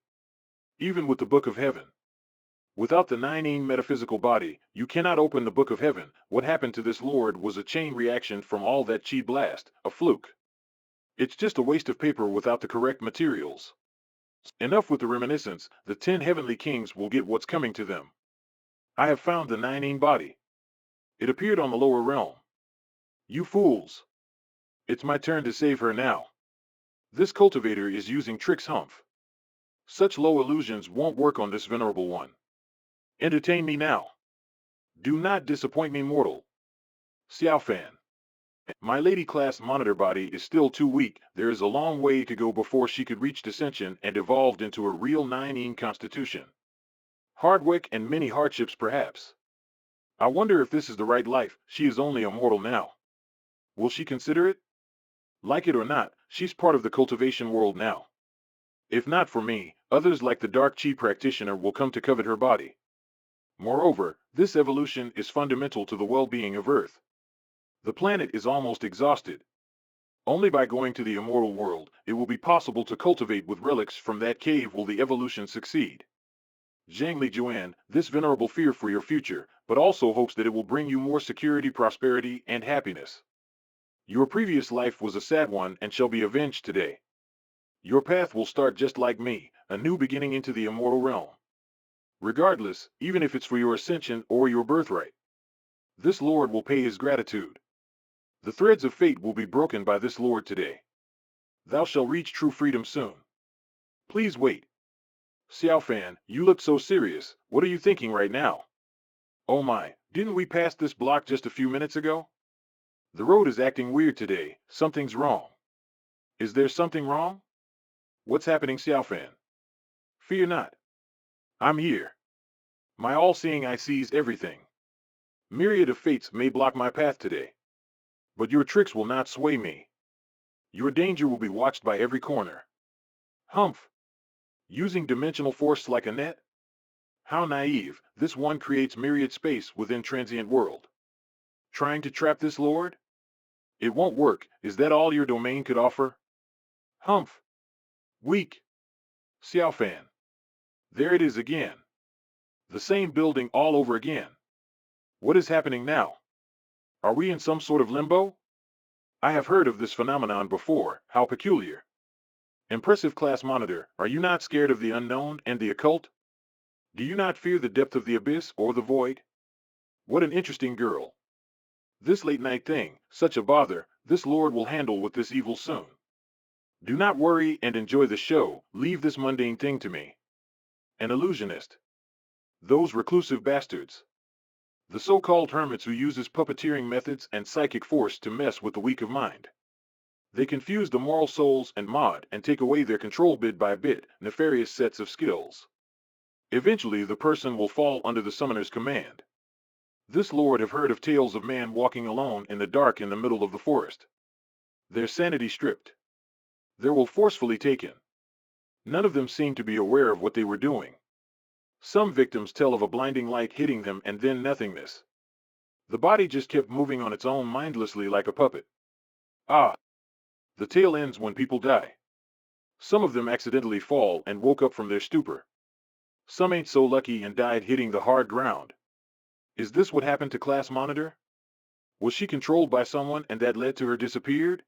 Even with the book of heaven. Without the nine metaphysical body, you cannot open the book of heaven. What happened to this lord was a chain reaction from all that chi blast, a fluke. It's just a waste of paper without the correct materials. Enough with the reminiscence, the 10 heavenly kings will get what's coming to them. I have found the Nine body. It appeared on the lower realm. You fools! It's my turn to save her now. This cultivator is using tricks, Humph. Such low illusions won't work on this venerable one. Entertain me now. Do not disappoint me, mortal. Xiao Fan. My lady class monitor body is still too weak. There is a long way to go before she could reach dissension and evolved into a real Nine constitution. Hard work and many hardships perhaps. I wonder if this is the right life. She is only a mortal now. Will she consider it? Like it or not, she's part of the cultivation world now. If not for me, others like the Dark Chi practitioner will come to covet her body. Moreover, this evolution is fundamental to the well-being of Earth. The planet is almost exhausted. Only by going to the immortal world, it will be possible to cultivate with relics from that cave will the evolution succeed. Zhang Li Juan, this venerable fear for your future, but also hopes that it will bring you more security, prosperity, and happiness. Your previous life was a sad one and shall be avenged today. Your path will start just like me, a new beginning into the immortal realm. Regardless, even if it's for your ascension or your birthright. This Lord will pay his gratitude. The threads of fate will be broken by this Lord today. Thou shalt reach true freedom soon. Please wait. Xiao Fan, you look so serious. What are you thinking right now? Oh my, didn't we pass this block just a few minutes ago? The road is acting weird today. Something's wrong. Is there something wrong? What's happening, Xiao Fan? Fear not. I'm here. My all-seeing eye sees everything. Myriad of fates may block my path today. But your tricks will not sway me. Your danger will be watched by every corner. Humph! Using dimensional force like a net? How naive, this one creates myriad space within transient world. Trying to trap this Lord? It won't work. Is that all your domain could offer? Humph! Weak! Xiao Fan. There it is again. The same building all over again. What is happening now? Are we in some sort of limbo? I have heard of this phenomenon before. How peculiar. Impressive class monitor, are you not scared of the unknown and the occult? Do you not fear the depth of the abyss or the void? What an interesting girl. This late night thing, such a bother, this Lord will handle with this evil soon. Do not worry and enjoy the show, leave this mundane thing to me. An illusionist. Those reclusive bastards. The so-called hermits who uses puppeteering methods and psychic force to mess with the weak of mind. They confuse the moral souls and mod and take away their control bit by bit, nefarious sets of skills. Eventually the person will fall under the summoner's command. This Lord have heard of tales of man walking alone in the dark in the middle of the forest. Their sanity stripped. Their will forcefully taken. None of them seemed to be aware of what they were doing. Some victims tell of a blinding light hitting them and then nothingness. The body just kept moving on its own mindlessly like a puppet. Ah! The tale ends when people die. Some of them accidentally fall and woke up from their stupor. Some ain't so lucky and died hitting the hard ground. Is this what happened to Class Monitor? Was she controlled by someone and that led to her disappeared?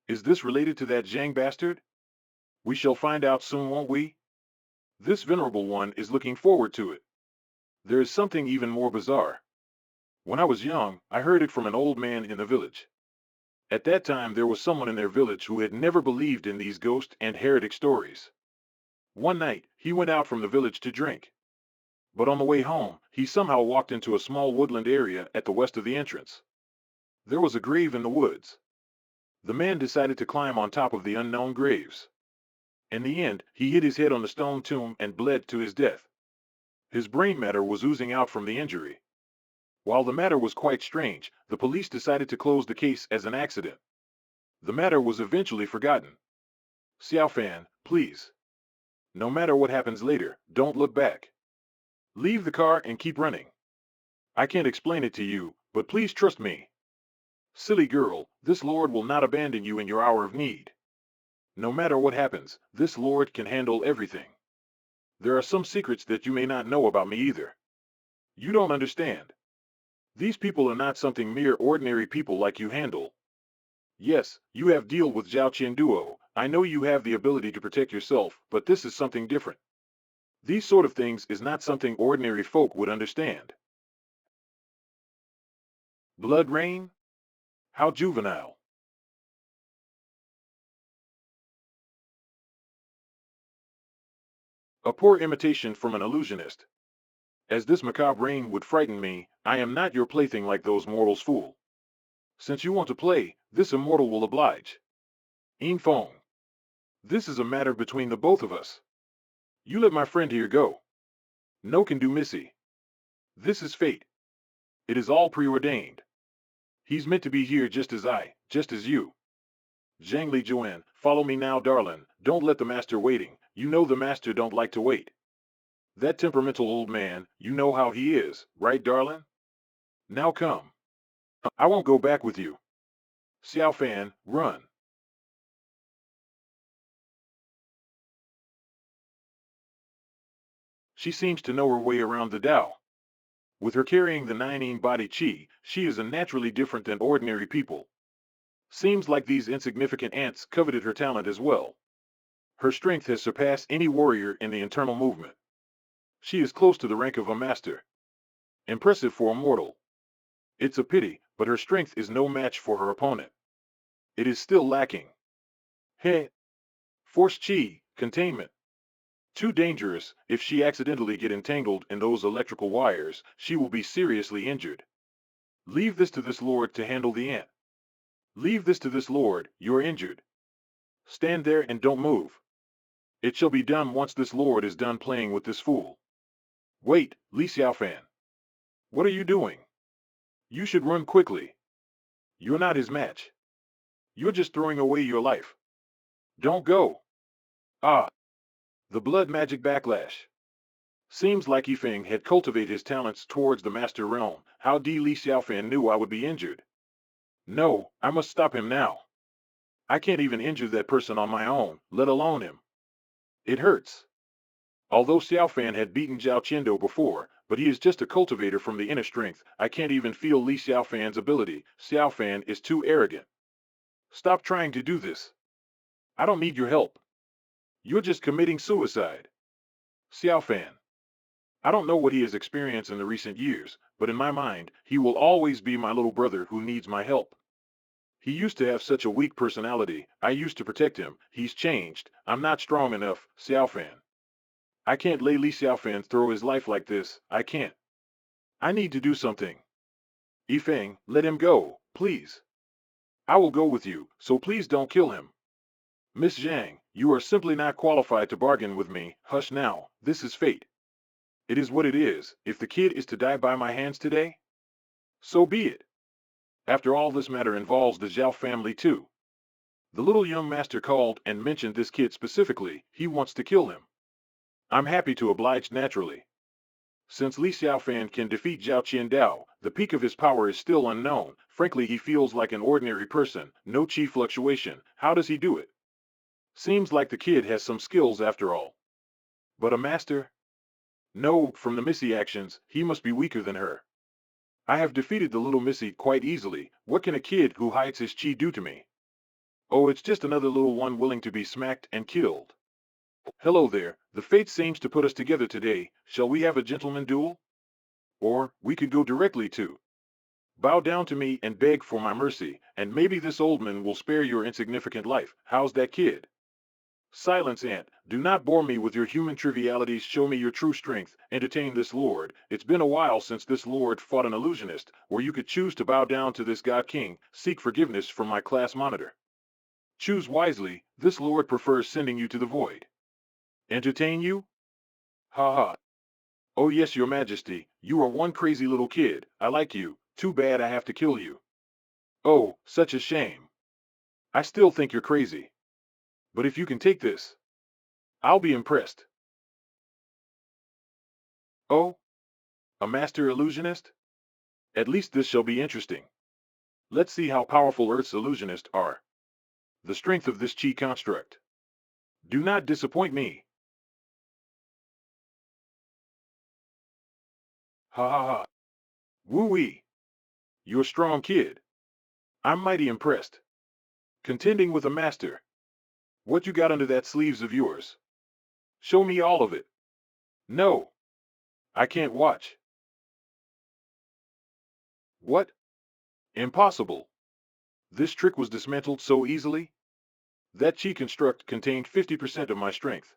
Is this related to that Zhang bastard? We shall find out soon, won't we? This venerable one is looking forward to it. There is something even more bizarre. When I was young, I heard it from an old man in the village. At that time there was someone in their village who had never believed in these ghost and heretic stories. One night, he went out from the village to drink. But on the way home, he somehow walked into a small woodland area at the west of the entrance. There was a grave in the woods. The man decided to climb on top of the unknown graves. In the end, he hit his head on the stone tomb and bled to his death. His brain matter was oozing out from the injury. While the matter was quite strange, the police decided to close the case as an accident. The matter was eventually forgotten. Xiao Fan, please. No matter what happens later, don't look back. Leave the car and keep running. I can't explain it to you, but please trust me. Silly girl, this Lord will not abandon you in your hour of need. No matter what happens, this Lord can handle everything. There are some secrets that you may not know about me either. You don't understand. These people are not something mere ordinary people like you handle. Yes, you have deal with Zhao Qian Duo. I know you have the ability to protect yourself, but this is something different. These sort of things is not something ordinary folk would understand. Blood rain? How juvenile. A poor imitation from an illusionist. As this macabre rain would frighten me, I am not your plaything like those mortals fool. Since you want to play, this immortal will oblige. Yin Fong. This is a matter between the both of us. You let my friend here go. No can do missy. This is fate. It is all preordained. He's meant to be here just as you. Zhang Li Juan, follow me now, darling. Don't let the master waiting. You know the master don't like to wait. That temperamental old man, you know how he is, right, darling? Now come. I won't go back with you. Xiao Fan, run. She seems to know her way around the Tao. With her carrying the nine body chi, she is unnaturally different than ordinary people. Seems like these insignificant ants coveted her talent as well. Her strength has surpassed any warrior in the internal movement. She is close to the rank of a master. Impressive for a mortal. It's a pity, but her strength is no match for her opponent. It is still lacking. Hey! Force chi, containment. Too dangerous. If she accidentally get entangled in those electrical wires, she will be seriously injured. Leave this to this lord to handle the ant. Leave this to this lord, you're injured. Stand there and don't move. It shall be done once this lord is done playing with this fool. Wait, Li Xiaofan. What are you doing? You should run quickly. You're not his match. You're just throwing away your life. Don't go. Ah, the blood magic backlash. Seems like Yifeng had cultivated his talents towards the master realm. How Di Li Xiaofan knew I would be injured. No, I must stop him now. I can't even injure that person on my own, let alone him. It hurts. Although Xiaofan had beaten Zhao Qiando before, but he is just a cultivator from the inner strength. I can't even feel Li Xiaofan's ability. Xiaofan is too arrogant. Stop trying to do this. I don't need your help. You're just committing suicide. Xiaofan. I don't know what he has experienced in the recent years, but in my mind, he will always be my little brother who needs my help. He used to have such a weak personality. I used to protect him. He's changed. I'm not strong enough, Xiaofan. I can't let Li Xiaofan throw his life like this. I can't. I need to do something. Yifeng, let him go, please. I will go with you, so please don't kill him. Miss Zhang, you are simply not qualified to bargain with me. Hush now, this is fate. It is what it is. If the kid is to die by my hands today, so be it. After all, this matter involves the Zhao family too. The little young master called and mentioned this kid specifically. He wants to kill him. I'm happy to oblige naturally. Since Li Xiaofan can defeat Zhao Qiandao, the peak of his power is still unknown. Frankly, he feels like an ordinary person, no chi fluctuation. How does he do it? Seems like the kid has some skills after all. But a master? No, from the Missy actions, he must be weaker than her. I have defeated the little Missy quite easily. What can a kid who hides his chi do to me? Oh, it's just another little one willing to be smacked and killed. Hello there, the fate seems to put us together today. Shall we have a gentleman duel? Or, we could go directly to bow down to me and beg for my mercy, and maybe this old man will spare your insignificant life. How's that, kid? Silence, Aunt. Do not bore me with your human trivialities. Show me your true strength. Entertain this lord. It's been a while since this lord fought an illusionist, or you could choose to bow down to this god king. Seek forgiveness from my class monitor. Choose wisely. This lord prefers sending you to the void. Entertain you? Ha ha. Oh yes, your majesty. You are one crazy little kid. I like you. Too bad I have to kill you. Oh, such a shame. I still think you're crazy. But if you can take this, I'll be impressed. Oh, a master illusionist? At least this shall be interesting. Let's see how powerful Earth's illusionists are. The strength of this chi construct. Do not disappoint me. Ha ha ha. Woo-wee. You're a strong kid. I'm mighty impressed. Contending with a master. What you got under that sleeves of yours? Show me all of it. No. I can't watch. What? Impossible. This trick was dismantled so easily? That chi construct contained 50% of my strength.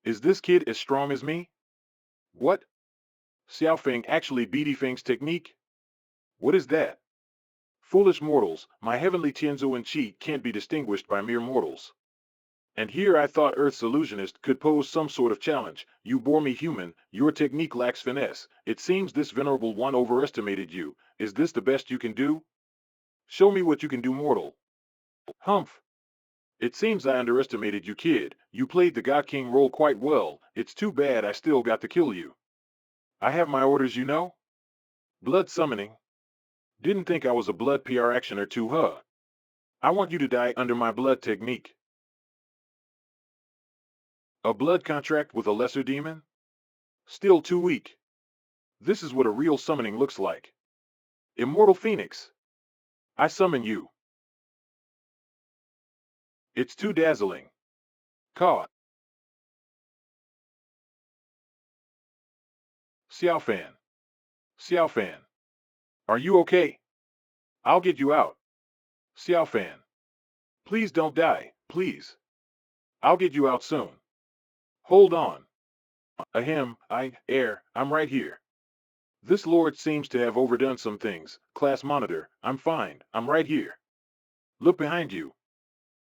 Is this kid as strong as me? What? Xiaofeng actually beat Yifeng's technique? What is that? Foolish mortals, my heavenly Tianzhuan chi can't be distinguished by mere mortals. And here I thought Earth's illusionist could pose some sort of challenge. You bore me human, your technique lacks finesse. It seems this venerable one overestimated you. Is this the best you can do? Show me what you can do, mortal. Humph. It seems I underestimated you, kid. You played the God King role quite well. It's too bad I still got to kill you. I have my orders, you know? Blood summoning. Didn't think I was a blood PR actioner too, huh? I want you to die under my blood technique. A blood contract with a lesser demon? Still too weak. This is what a real summoning looks like. Immortal Phoenix. I summon you. It's too dazzling. Caught. Xiaofan. Xiaofan. Are you okay? I'll get you out. Xiaofan. Please don't die, please. I'll get you out soon. Hold on. Ahem, I'm right here. This lord seems to have overdone some things. Class monitor, I'm fine, I'm right here. Look behind you.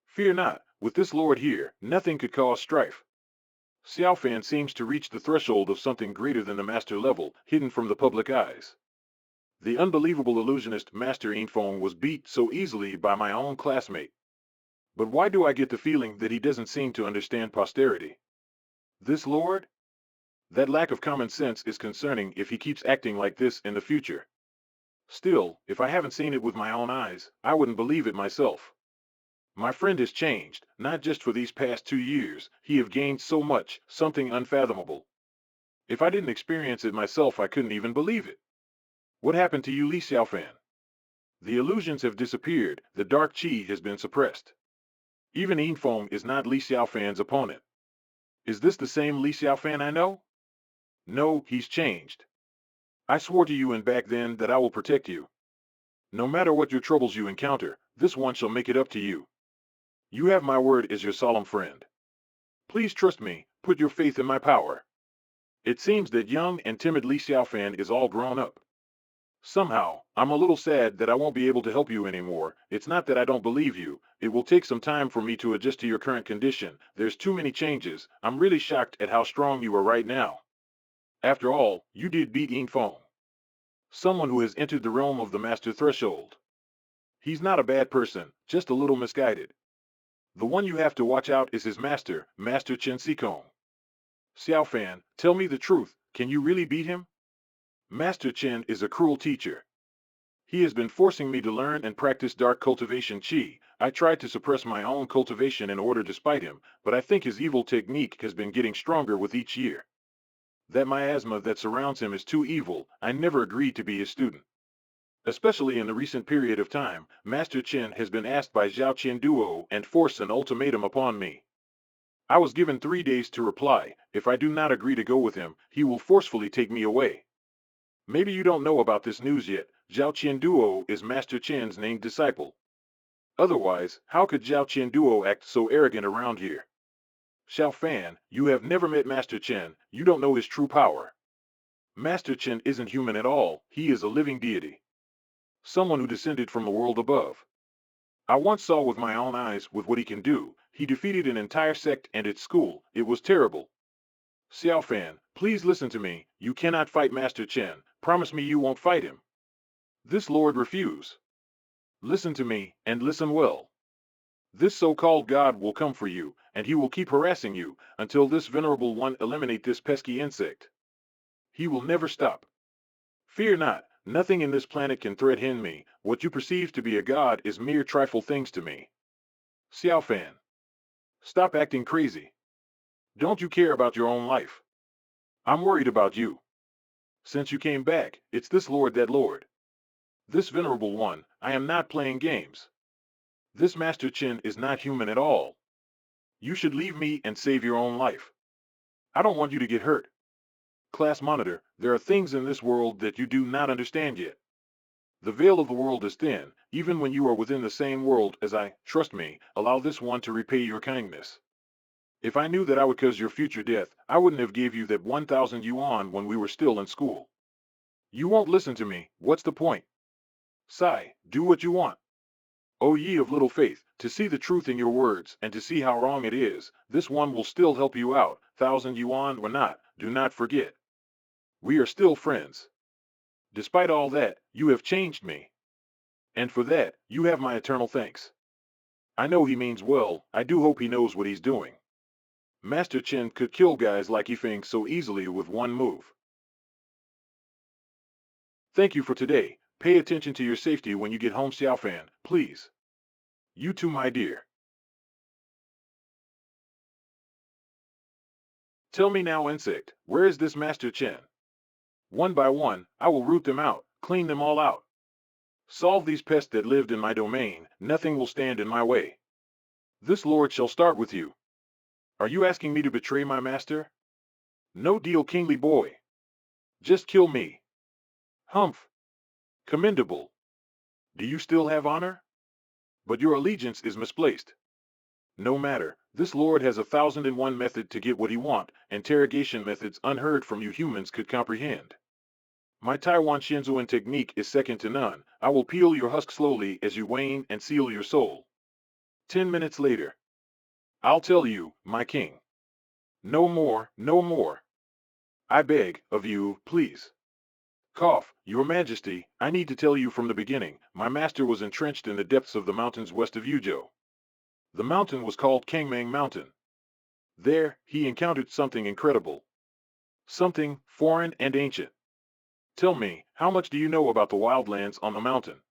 Fear not, with this lord here, nothing could cause strife. Xiaofan seems to reach the threshold of something greater than the master level, hidden from the public eyes. The unbelievable illusionist Master Yinfeng was beat so easily by my own classmate. But why do I get the feeling that he doesn't seem to understand posterity? This lord? That lack of common sense is concerning if he keeps acting like this in the future. Still, if I haven't seen it with my own eyes, I wouldn't believe it myself. My friend has changed, not just for these past 2 years, he have gained so much, something unfathomable. If I didn't experience it myself, I couldn't even believe it. What happened to you, Li Xiaofan? The illusions have disappeared, the dark chi has been suppressed. Even Yinfeng is not Li Xiaofan's opponent. Is this the same Li Xiaofan I know? No, he's changed. I swore to you and back then that I will protect you. No matter what your troubles you encounter, this one shall make it up to you. You have my word as your solemn friend. Please trust me, put your faith in my power. It seems that young and timid Li Xiaofan is all grown up. Somehow, I'm a little sad that I won't be able to help you anymore. It's not that I don't believe you. It will take some time for me to adjust to your current condition. There's too many changes. I'm really shocked at how strong you are right now. After all, you did beat Yinfeng. Someone who has entered the realm of the master threshold. He's not a bad person, just a little misguided. The one you have to watch out is his master, Master Chen Xikong. Xiaofan, tell me the truth, can you really beat him? Master Chen is a cruel teacher. He has been forcing me to learn and practice dark cultivation chi. I tried to suppress my own cultivation in order to spite him, but I think his evil technique has been getting stronger with each year. That miasma that surrounds him is too evil. I never agreed to be his student. Especially in the recent period of time, Master Chen has been asked by Zhao Qian Duo and forced an ultimatum upon me. I was given 3 days to reply. If I do not agree to go with him, he will forcefully take me away. Maybe you don't know about this news yet. Zhao Qian Duo is Master Chen's named disciple. Otherwise, how could Zhao Qian Duo act so arrogant around here? Xiaofan, you have never met Master Chen, you don't know his true power. Master Chen isn't human at all, he is a living deity. Someone who descended from the world above. I once saw with my own eyes with what he can do. He defeated an entire sect and its school. It was terrible. Xiaofan, please listen to me. You cannot fight Master Chen. Promise me you won't fight him. This lord refuse. Listen to me, and listen well. This so-called God will come for you, and he will keep harassing you, until this venerable one eliminate this pesky insect. He will never stop. Fear not, nothing in this planet can threaten me. What you perceive to be a god is mere trifle things to me. Xiaofan. Stop acting crazy. Don't you care about your own life? I'm worried about you. Since you came back, it's this lord that lord. This venerable one, I am not playing games. This Master Qin is not human at all. You should leave me and save your own life. I don't want you to get hurt. Class monitor, there are things in this world that you do not understand yet. The veil of the world is thin, even when you are within the same world as I. Trust me, allow this one to repay your kindness. If I knew that I would cause your future death, I wouldn't have gave you that 1,000 yuan when we were still in school. You won't listen to me, what's the point? Sigh, do what you want. O ye of little faith, to see the truth in your words, and to see how wrong it is, this one will still help you out, 1,000 yuan or not, do not forget. We are still friends. Despite all that, you have changed me. And for that, you have my eternal thanks. I know he means well, I do hope he knows what he's doing. Master Qin could kill guys like Yifeng so easily with one move. Thank you for today. Pay attention to your safety when you get home, Xiaofan, please. You too, my dear. Tell me now, insect, where is this Master Qin? One by one, I will root them out, clean them all out. Solve these pests that lived in my domain, nothing will stand in my way. This lord shall start with you. Are you asking me to betray my master? No deal, kingly boy. Just kill me. Humph. Commendable. Do you still have honor? But your allegiance is misplaced. No matter, this lord has 1,001 method to get what he want, interrogation methods unheard from you humans could comprehend. My Taixuan Taizun technique is second to none. I will peel your husk slowly as you wane and seal your soul. 10 minutes later. I'll tell you, my king. No more, no more. I beg of you, please. Cough, your majesty, I need to tell you from the beginning, my master was entrenched in the depths of the mountains west of Yuzhou. The mountain was called Kangmang Mountain. There, he encountered something incredible. Something foreign and ancient. Tell me, how much do you know about the wildlands on the mountain?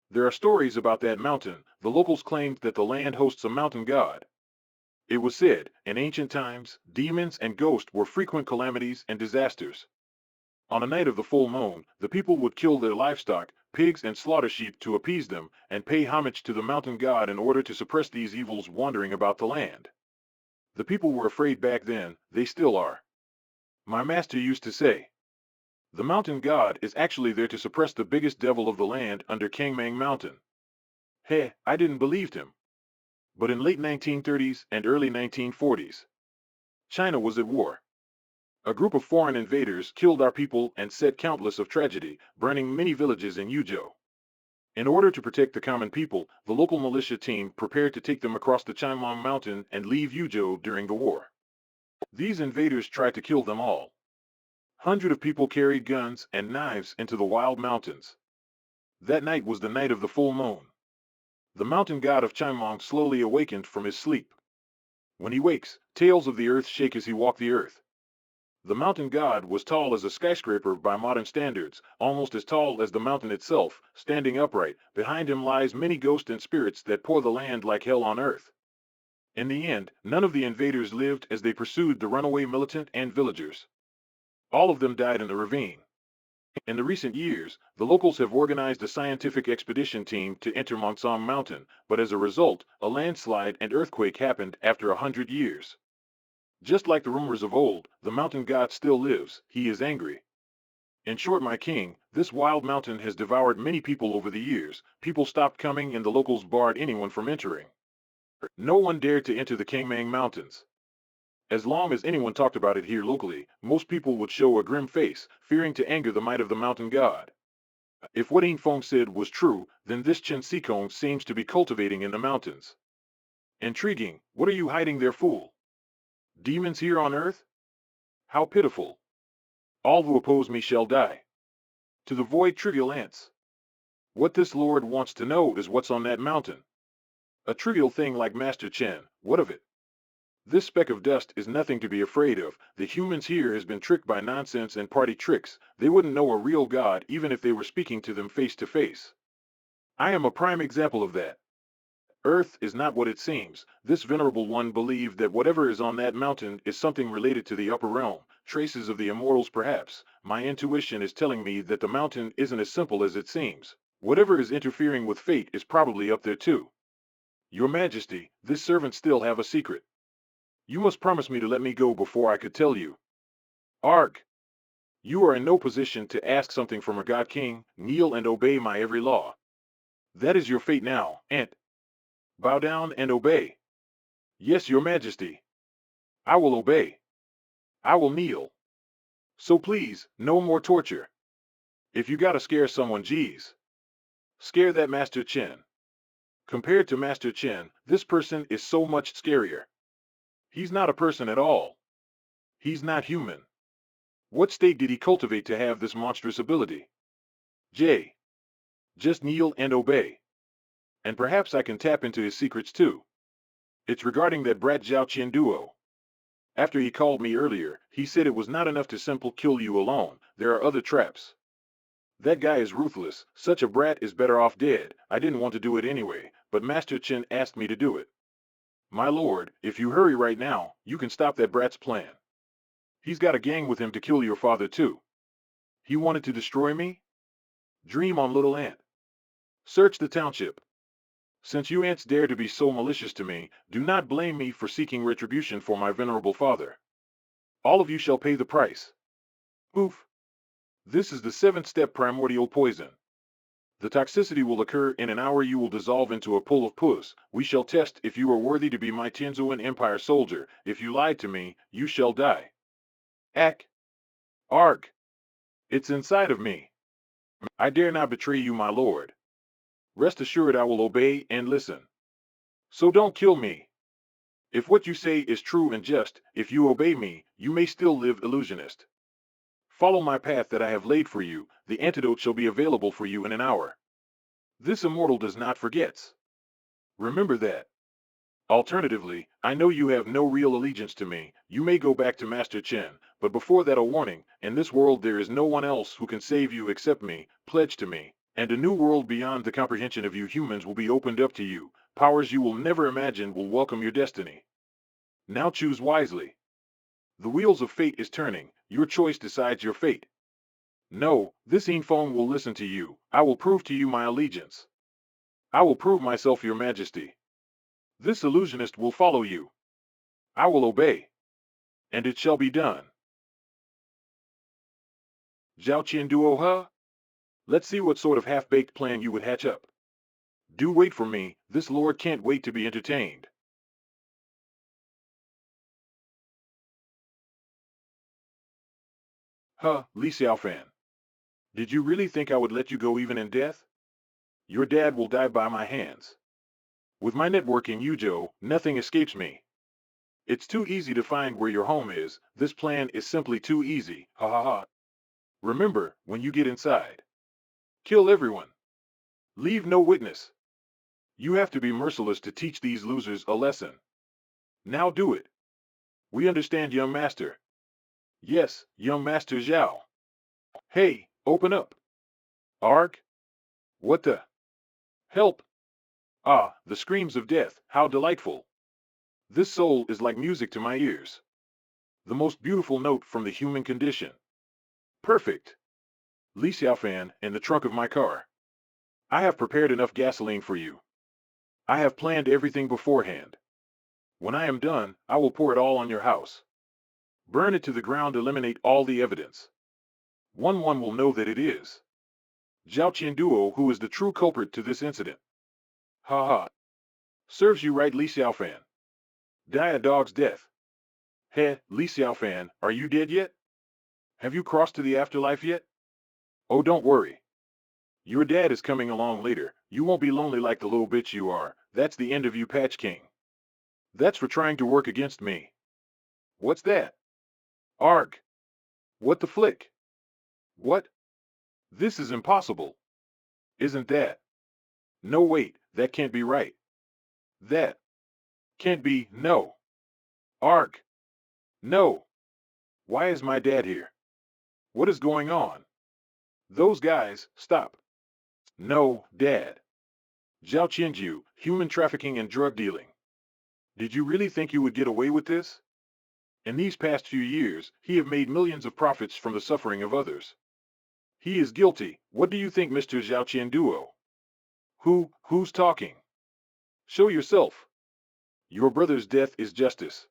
There are stories about that mountain. The locals claimed that the land hosts a mountain god. It was said, in ancient times, demons and ghosts were frequent calamities and disasters. On a night of the full moon, the people would kill their livestock, pigs and slaughter sheep to appease them, and pay homage to the mountain god in order to suppress these evils wandering about the land. The people were afraid back then, they still are. My master used to say, the mountain god is actually there to suppress the biggest devil of the land under Kangmang Mountain. Heh, I didn't believe him. But in late 1930s and early 1940s, China was at war. A group of foreign invaders killed our people and set countless of tragedy, burning many villages in Yuzhou. In order to protect the common people, the local militia team prepared to take them across the Changmang Mountain and leave Yuzhou during the war. These invaders tried to kill them all. Hundreds of people carried guns and knives into the wild mountains. That night was the night of the full moon. The mountain god of Changmang slowly awakened from his sleep. When he wakes, tails of the earth shake as he walked the earth. The mountain god was tall as a skyscraper by modern standards, almost as tall as the mountain itself, standing upright. Behind him lies many ghosts and spirits that pour the land like hell on earth. In the end, none of the invaders lived as they pursued the runaway militant and villagers. All of them died in the ravine. In the recent years, the locals have organized a scientific expedition team to enter Mongsong Mountain, but as a result, a landslide and earthquake happened after 100 years. Just like the rumors of old, the mountain god still lives, he is angry. In short, my king, this wild mountain has devoured many people over the years. People stopped coming and the locals barred anyone from entering. No one dared to enter the Kangmang Mountains. As long as anyone talked about it here locally, most people would show a grim face, fearing to anger the might of the mountain god. If what Yin Feng said was true, then this Chen Sikong seems to be cultivating in the mountains. Intriguing, what are you hiding there, fool? Demons here on earth? How pitiful. All who oppose me shall die. To the void trivial ants. What this lord wants to know is what's on that mountain. A trivial thing like Master Chen, what of it? This speck of dust is nothing to be afraid of. The humans here has been tricked by nonsense and party tricks. They wouldn't know a real god even if they were speaking to them face to face. I am a prime example of that. Earth is not what it seems. This venerable one believed that whatever is on that mountain is something related to the upper realm, traces of the immortals perhaps. My intuition is telling me that the mountain isn't as simple as it seems. Whatever is interfering with fate is probably up there too. Your Majesty, this servant still have a secret. You must promise me to let me go before I could tell you. Arg! You are in no position to ask something from a god king. Kneel and obey my every law. That is your fate now, and bow down and obey. Yes, your Majesty. I will obey. I will kneel. So please, no more torture. If you gotta scare someone, geez. Scare that Master Chen. Compared to Master Chen, this person is so much scarier. He's not a person at all. He's not human. What state did he cultivate to have this monstrous ability? J. Just kneel and obey. And perhaps I can tap into his secrets too. It's regarding that brat Zhao Qian duo. After he called me earlier, he said it was not enough to simply kill you alone, there are other traps. That guy is ruthless, such a brat is better off dead. I didn't want to do it anyway, but Master Chen asked me to do it. My lord, if you hurry right now, you can stop that brat's plan. He's got a gang with him to kill your father too. He wanted to destroy me? Dream on, little ant. Search the township. Since you ants dare to be so malicious to me, do not blame me for seeking retribution for my venerable father. All of you shall pay the price. Oof. This is the 7th-step primordial poison. The toxicity will occur in an hour. You will dissolve into a pool of pus. We shall test if you are worthy to be my Tianzuan Empire soldier. If you lied to me, you shall die. Ack. Arg. It's inside of me. I dare not betray you, my lord. Rest assured I will obey and listen. So don't kill me. If what you say is true and just, if you obey me, you may still live, illusionist. Follow my path that I have laid for you. The antidote shall be available for you in an hour. This immortal does not forget. Remember that. Alternatively, I know you have no real allegiance to me. You may go back to Master Chen, but before that, a warning. In this world there is no one else who can save you except me. Pledge to me, and a new world beyond the comprehension of you humans will be opened up to you. Powers you will never imagine will welcome your destiny. Now choose wisely. The wheels of fate is turning. Your choice decides your fate. No, this phone will listen to you. I will prove to you my allegiance. I will prove myself, your majesty. This illusionist will follow you. I will obey. And it shall be done. Zhao Qian duo, huh? Let's see what sort of half-baked plan you would hatch up. Do wait for me, this lord can't wait to be entertained. Huh, Li Xiaofan. Did you really think I would let you go even in death? Your dad will die by my hands. With my network in Yuzhou, nothing escapes me. It's too easy to find where your home is. This plan is simply too easy. Ha ha ha. Remember, when you get inside, kill everyone. Leave no witness. You have to be merciless to teach these losers a lesson. Now do it. We understand, young master. Yes, young master Zhao. Hey, open up. Arg? What the? Help! Ah, the screams of death, how delightful. This soul is like music to my ears. The most beautiful note from the human condition. Perfect. Li Xiaofan, in the trunk of my car. I have prepared enough gasoline for you. I have planned everything beforehand. When I am done, I will pour it all on your house. Burn it to the ground, eliminate all the evidence. One will know that it is Zhao Qianduo who is the true culprit to this incident. Ha ha. Serves you right, Li Xiaofan. Die a dog's death. Heh, Li Xiaofan, are you dead yet? Have you crossed to the afterlife yet? Oh, don't worry. Your dad is coming along later. You won't be lonely like the little bitch you are. That's the end of you, Patch King. That's for trying to work against me. What's that? Arg. What the flick? What? This is impossible. Isn't that? No, wait, that can't be right. That can't be, no. Arg. No. Why is my dad here? What is going on? Those guys, stop. No, Dad. Zhao Qianju, human trafficking and drug dealing. Did you really think you would get away with this? In these past few years, he have made millions of profits from the suffering of others. He is guilty. What do you think, Mr. Zhao Qianduo? Who's talking? Show yourself. Your brother's death is justice.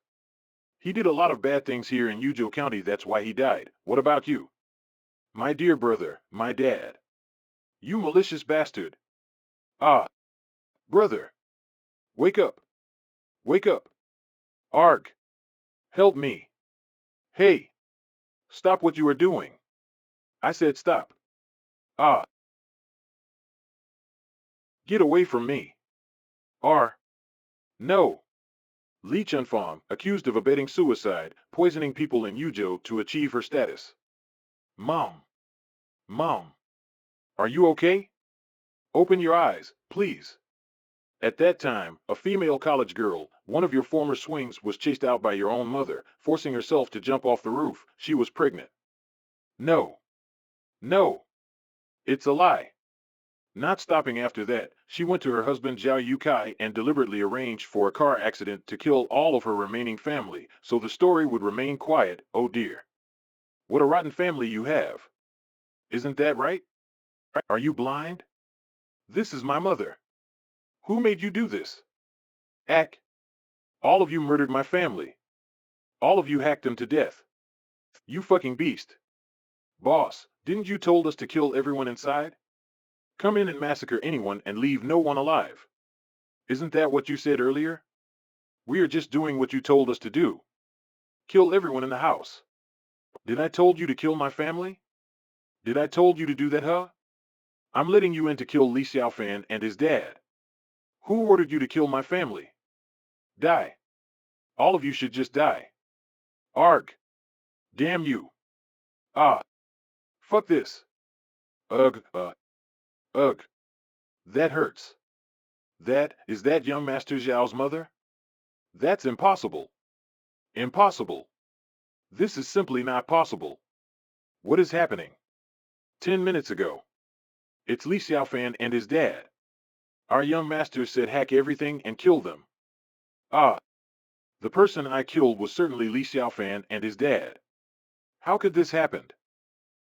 He did a lot of bad things here in Yuzhou County, that's why he died. What about you? My dear brother, my dad. You malicious bastard. Ah, brother. Wake up. Wake up. Arg. Help me. Hey. Stop what you are doing. I said stop. Ah. Get away from me. R. No. Li Chunfang, accused of abetting suicide, poisoning people in Yuzhou to achieve her status. Mom. Mom. Are you okay? Open your eyes, please. At that time, a female college girl, one of your former swings, was chased out by your own mother, forcing herself to jump off the roof. She was pregnant. No. No. It's a lie. Not stopping after that, she went to her husband Zhao Yukai and deliberately arranged for a car accident to kill all of her remaining family, so the story would remain quiet. Oh dear. What a rotten family you have. Isn't that right? Are you blind? This is my mother. Who made you do this? Ack. All of you murdered my family. All of you hacked them to death. You fucking beast. Boss, didn't you told us to kill everyone inside? Come in and massacre anyone and leave no one alive. Isn't that what you said earlier? We are just doing what you told us to do. Kill everyone in the house. Did I told you to kill my family? Did I told you to do that, huh? I'm letting you in to kill Li Xiaofan and his dad. Who ordered you to kill my family? Die. All of you should just die. Arg. Damn you. Ah. Fuck this. Ugh, ugh. That hurts. Is that young Master Zhao's mother? That's impossible. Impossible. This is simply not possible. What is happening? 10 minutes ago. It's Li Xiaofan and his dad. Our young master said hack everything and kill them. Ah. The person I killed was certainly Li Xiaofan and his dad. How could this happen?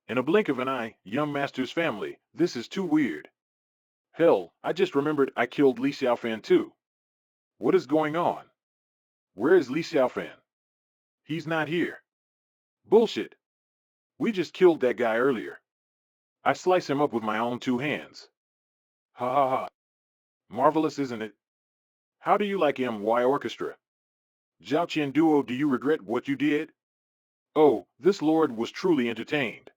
In a blink of an eye, young master's family, this is too weird. Hell, I just remembered I killed Li Xiaofan too. What is going on? Where is Li Xiaofan? He's not here. Bullshit. We just killed that guy earlier. I slice him up with my own 2 hands. Ha ha ha. Marvelous, isn't it? How do you like MY Orchestra? Zhao Qian Duo, do you regret what you did? Oh, this lord was truly entertained.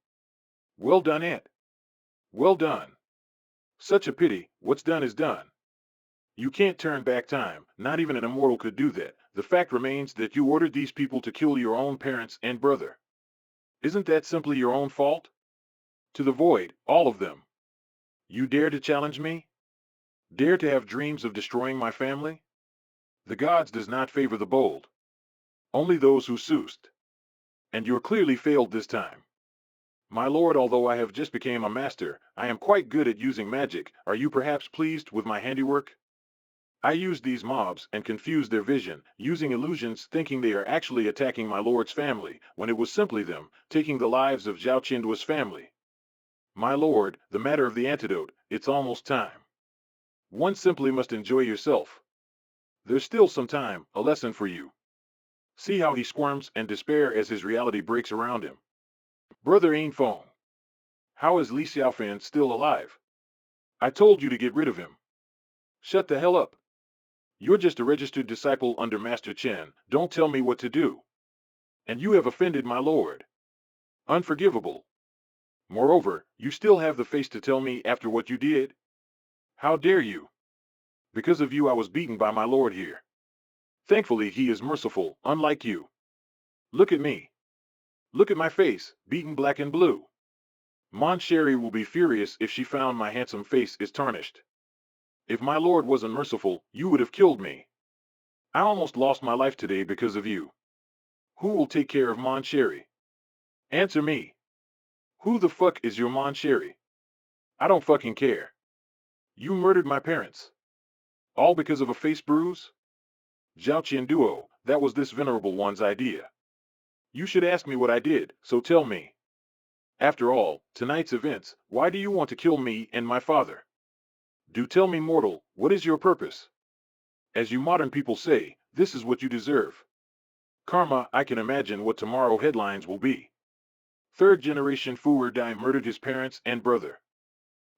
Well done, Aunt. Well done. Such a pity, what's done is done. You can't turn back time, not even an immortal could do that. The fact remains that you ordered these people to kill your own parents and brother. Isn't that simply your own fault? To the void, all of them. You dare to challenge me? Dare to have dreams of destroying my family? The gods does not favor the bold. Only those who soused. And you're clearly failed this time. My lord, although I have just become a master, I am quite good at using magic. Are you perhaps pleased with my handiwork? I used these mobs and confused their vision, using illusions thinking they are actually attacking my lord's family, when it was simply them, taking the lives of Zhao Qindua's family. My lord, the matter of the antidote, it's almost time. One simply must enjoy yourself. There's still some time, a lesson for you. See how he squirms in despair as his reality breaks around him. Brother Ain Feng. How is Li Xiaofan still alive? I told you to get rid of him. Shut the hell up. You're just a registered disciple under Master Chen, don't tell me what to do. And you have offended my lord. Unforgivable. Moreover, you still have the face to tell me after what you did? How dare you? Because of you I was beaten by my lord here. Thankfully he is merciful, unlike you. Look at me. Look at my face, beaten black and blue. Mon Sherry will be furious if she found my handsome face is tarnished. If my lord wasn't merciful, you would have killed me. I almost lost my life today because of you. Who will take care of Mon Sherry? Answer me. Who the fuck is your Mon Sherry? I don't fucking care. You murdered my parents. All because of a face bruise? Zhao Qian Duo, that was this venerable one's idea. You should ask me what I did, so tell me. After all, tonight's events, why do you want to kill me and my father? Do tell me, mortal, what is your purpose? As you modern people say, this is what you deserve. Karma. I can imagine what tomorrow headlines will be. Third generation Fu Erdai murdered his parents and brother.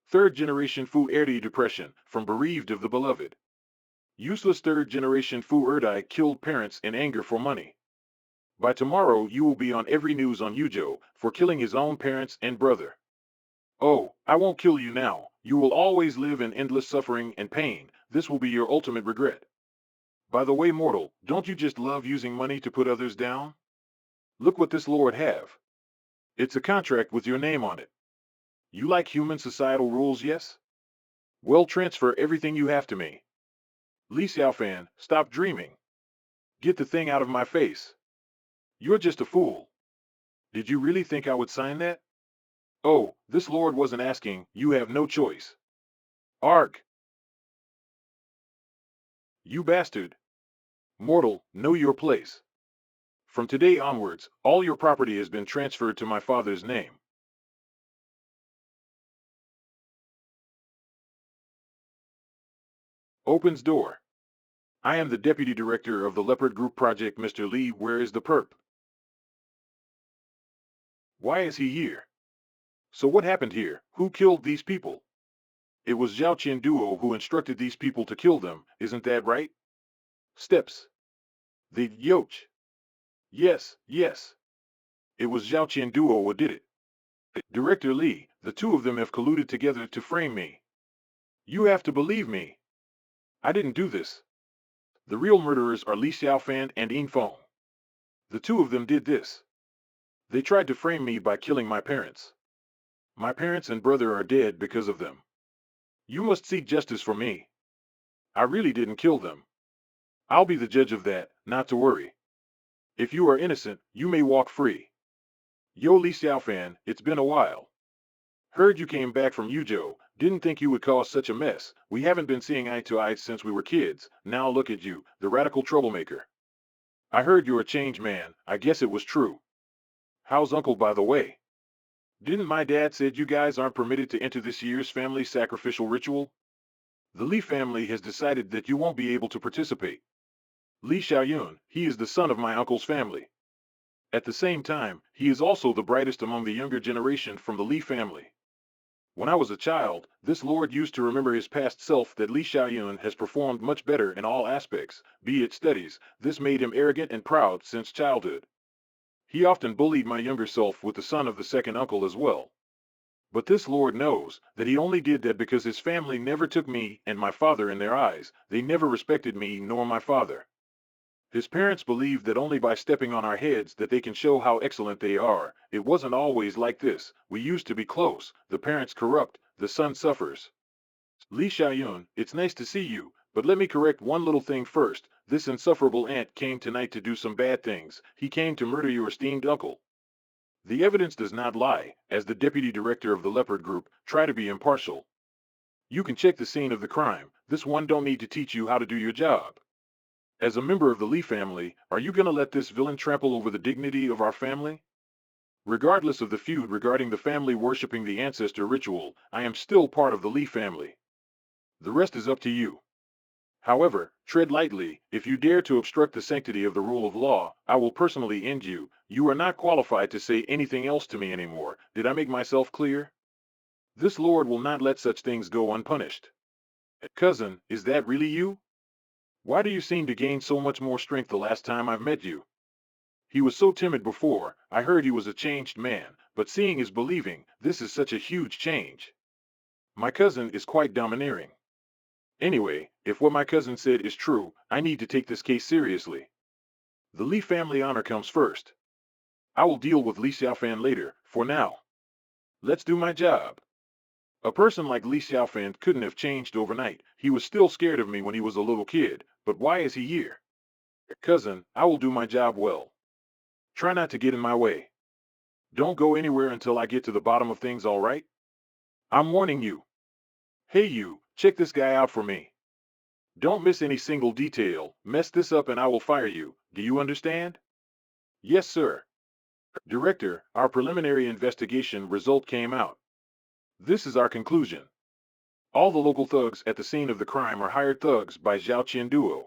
Third generation Fu Erdai depression from bereaved of the beloved. Useless third generation Fu Erdai killed parents in anger for money. By tomorrow you will be on every news on Yujo for killing his own parents and brother. Oh, I won't kill you now. You will always live in endless suffering and pain. This will be your ultimate regret. By the way, mortal, don't you just love using money to put others down? Look what this lord have. It's a contract with your name on it. You like human societal rules, yes? Well, transfer everything you have to me. Li Xiaofan, stop dreaming. Get the thing out of my face. You're just a fool. Did you really think I would sign that? Oh, this lord wasn't asking, you have no choice. Arg! You bastard! Mortal, know your place. From today onwards, all your property has been transferred to my father's name. Opens door. I am the deputy director of the Leopard Group project, Mr. Li. Where is the perp? Why is he here? So what happened here? Who killed these people? It was Zhao Qian Duo who instructed these people to kill them, isn't that right? Steps. The Yoch. Yes, yes. It was Zhao Qian Duo who did it. Director Li, the two of them have colluded together to frame me. You have to believe me. I didn't do this. The real murderers are Li Xiaofan and Ying Feng. The two of them did this. They tried to frame me by killing my parents. My parents and brother are dead because of them. You must seek justice for me. I really didn't kill them. I'll be the judge of that, not to worry. If you are innocent, you may walk free. Yo, Li Xiaofan, it's been a while. Heard you came back from Yuzhou, didn't think you would cause such a mess. We haven't been seeing eye to eye since we were kids. Now look at you, the radical troublemaker. I heard you're a changed man. I guess it was true. How's Uncle, by the way? Didn't my dad said you guys aren't permitted to enter this year's family sacrificial ritual? The Li family has decided that you won't be able to participate. Li Xiaoyun, he is the son of my uncle's family. At the same time, he is also the brightest among the younger generation from the Li family. When I was a child, this lord used to remember his past self that Li Xiaoyun has performed much better in all aspects, be it studies. This made him arrogant and proud since childhood. He often bullied my younger self with the son of the second uncle as well. But this lord knows that he only did that because his family never took me and my father in their eyes. They never respected me nor my father. His parents believed that only by stepping on our heads that they can show how excellent they are. It wasn't always like this. We used to be close. The parents corrupt, the son suffers. Li Xiaoyun, it's nice to see you, but let me correct one little thing first. This insufferable ant came tonight to do some bad things. He came to murder your esteemed uncle. The evidence does not lie. As the deputy director of the Leopard Group, try to be impartial. You can check the scene of the crime. This one don't need to teach you how to do your job. As a member of the Li family, are you going to let this villain trample over the dignity of our family? Regardless of the feud regarding the family worshipping the ancestor ritual, I am still part of the Li family. The rest is up to you. However, tread lightly. If you dare to obstruct the sanctity of the rule of law, I will personally end you. You are not qualified to say anything else to me anymore. Did I make myself clear? This lord will not let such things go unpunished. Cousin, is that really you? Why do you seem to gain so much more strength the last time I've met you? He was so timid before. I heard he was a changed man, but seeing is believing. This is such a huge change. My cousin is quite domineering. Anyway, if what my cousin said is true, I need to take this case seriously. The Li family honor comes first. I will deal with Li Xiaofan later. For now, let's do my job. A person like Li Xiaofan couldn't have changed overnight. He was still scared of me when he was a little kid, but why is he here? Cousin, I will do my job well. Try not to get in my way. Don't go anywhere until I get to the bottom of things, all right? I'm warning you. Hey you, check this guy out for me. Don't miss any single detail. Mess this up and I will fire you. Do you understand? Yes, sir. Director, our preliminary investigation result came out. This is our conclusion. All the local thugs at the scene of the crime are hired thugs by Zhao Qianduo.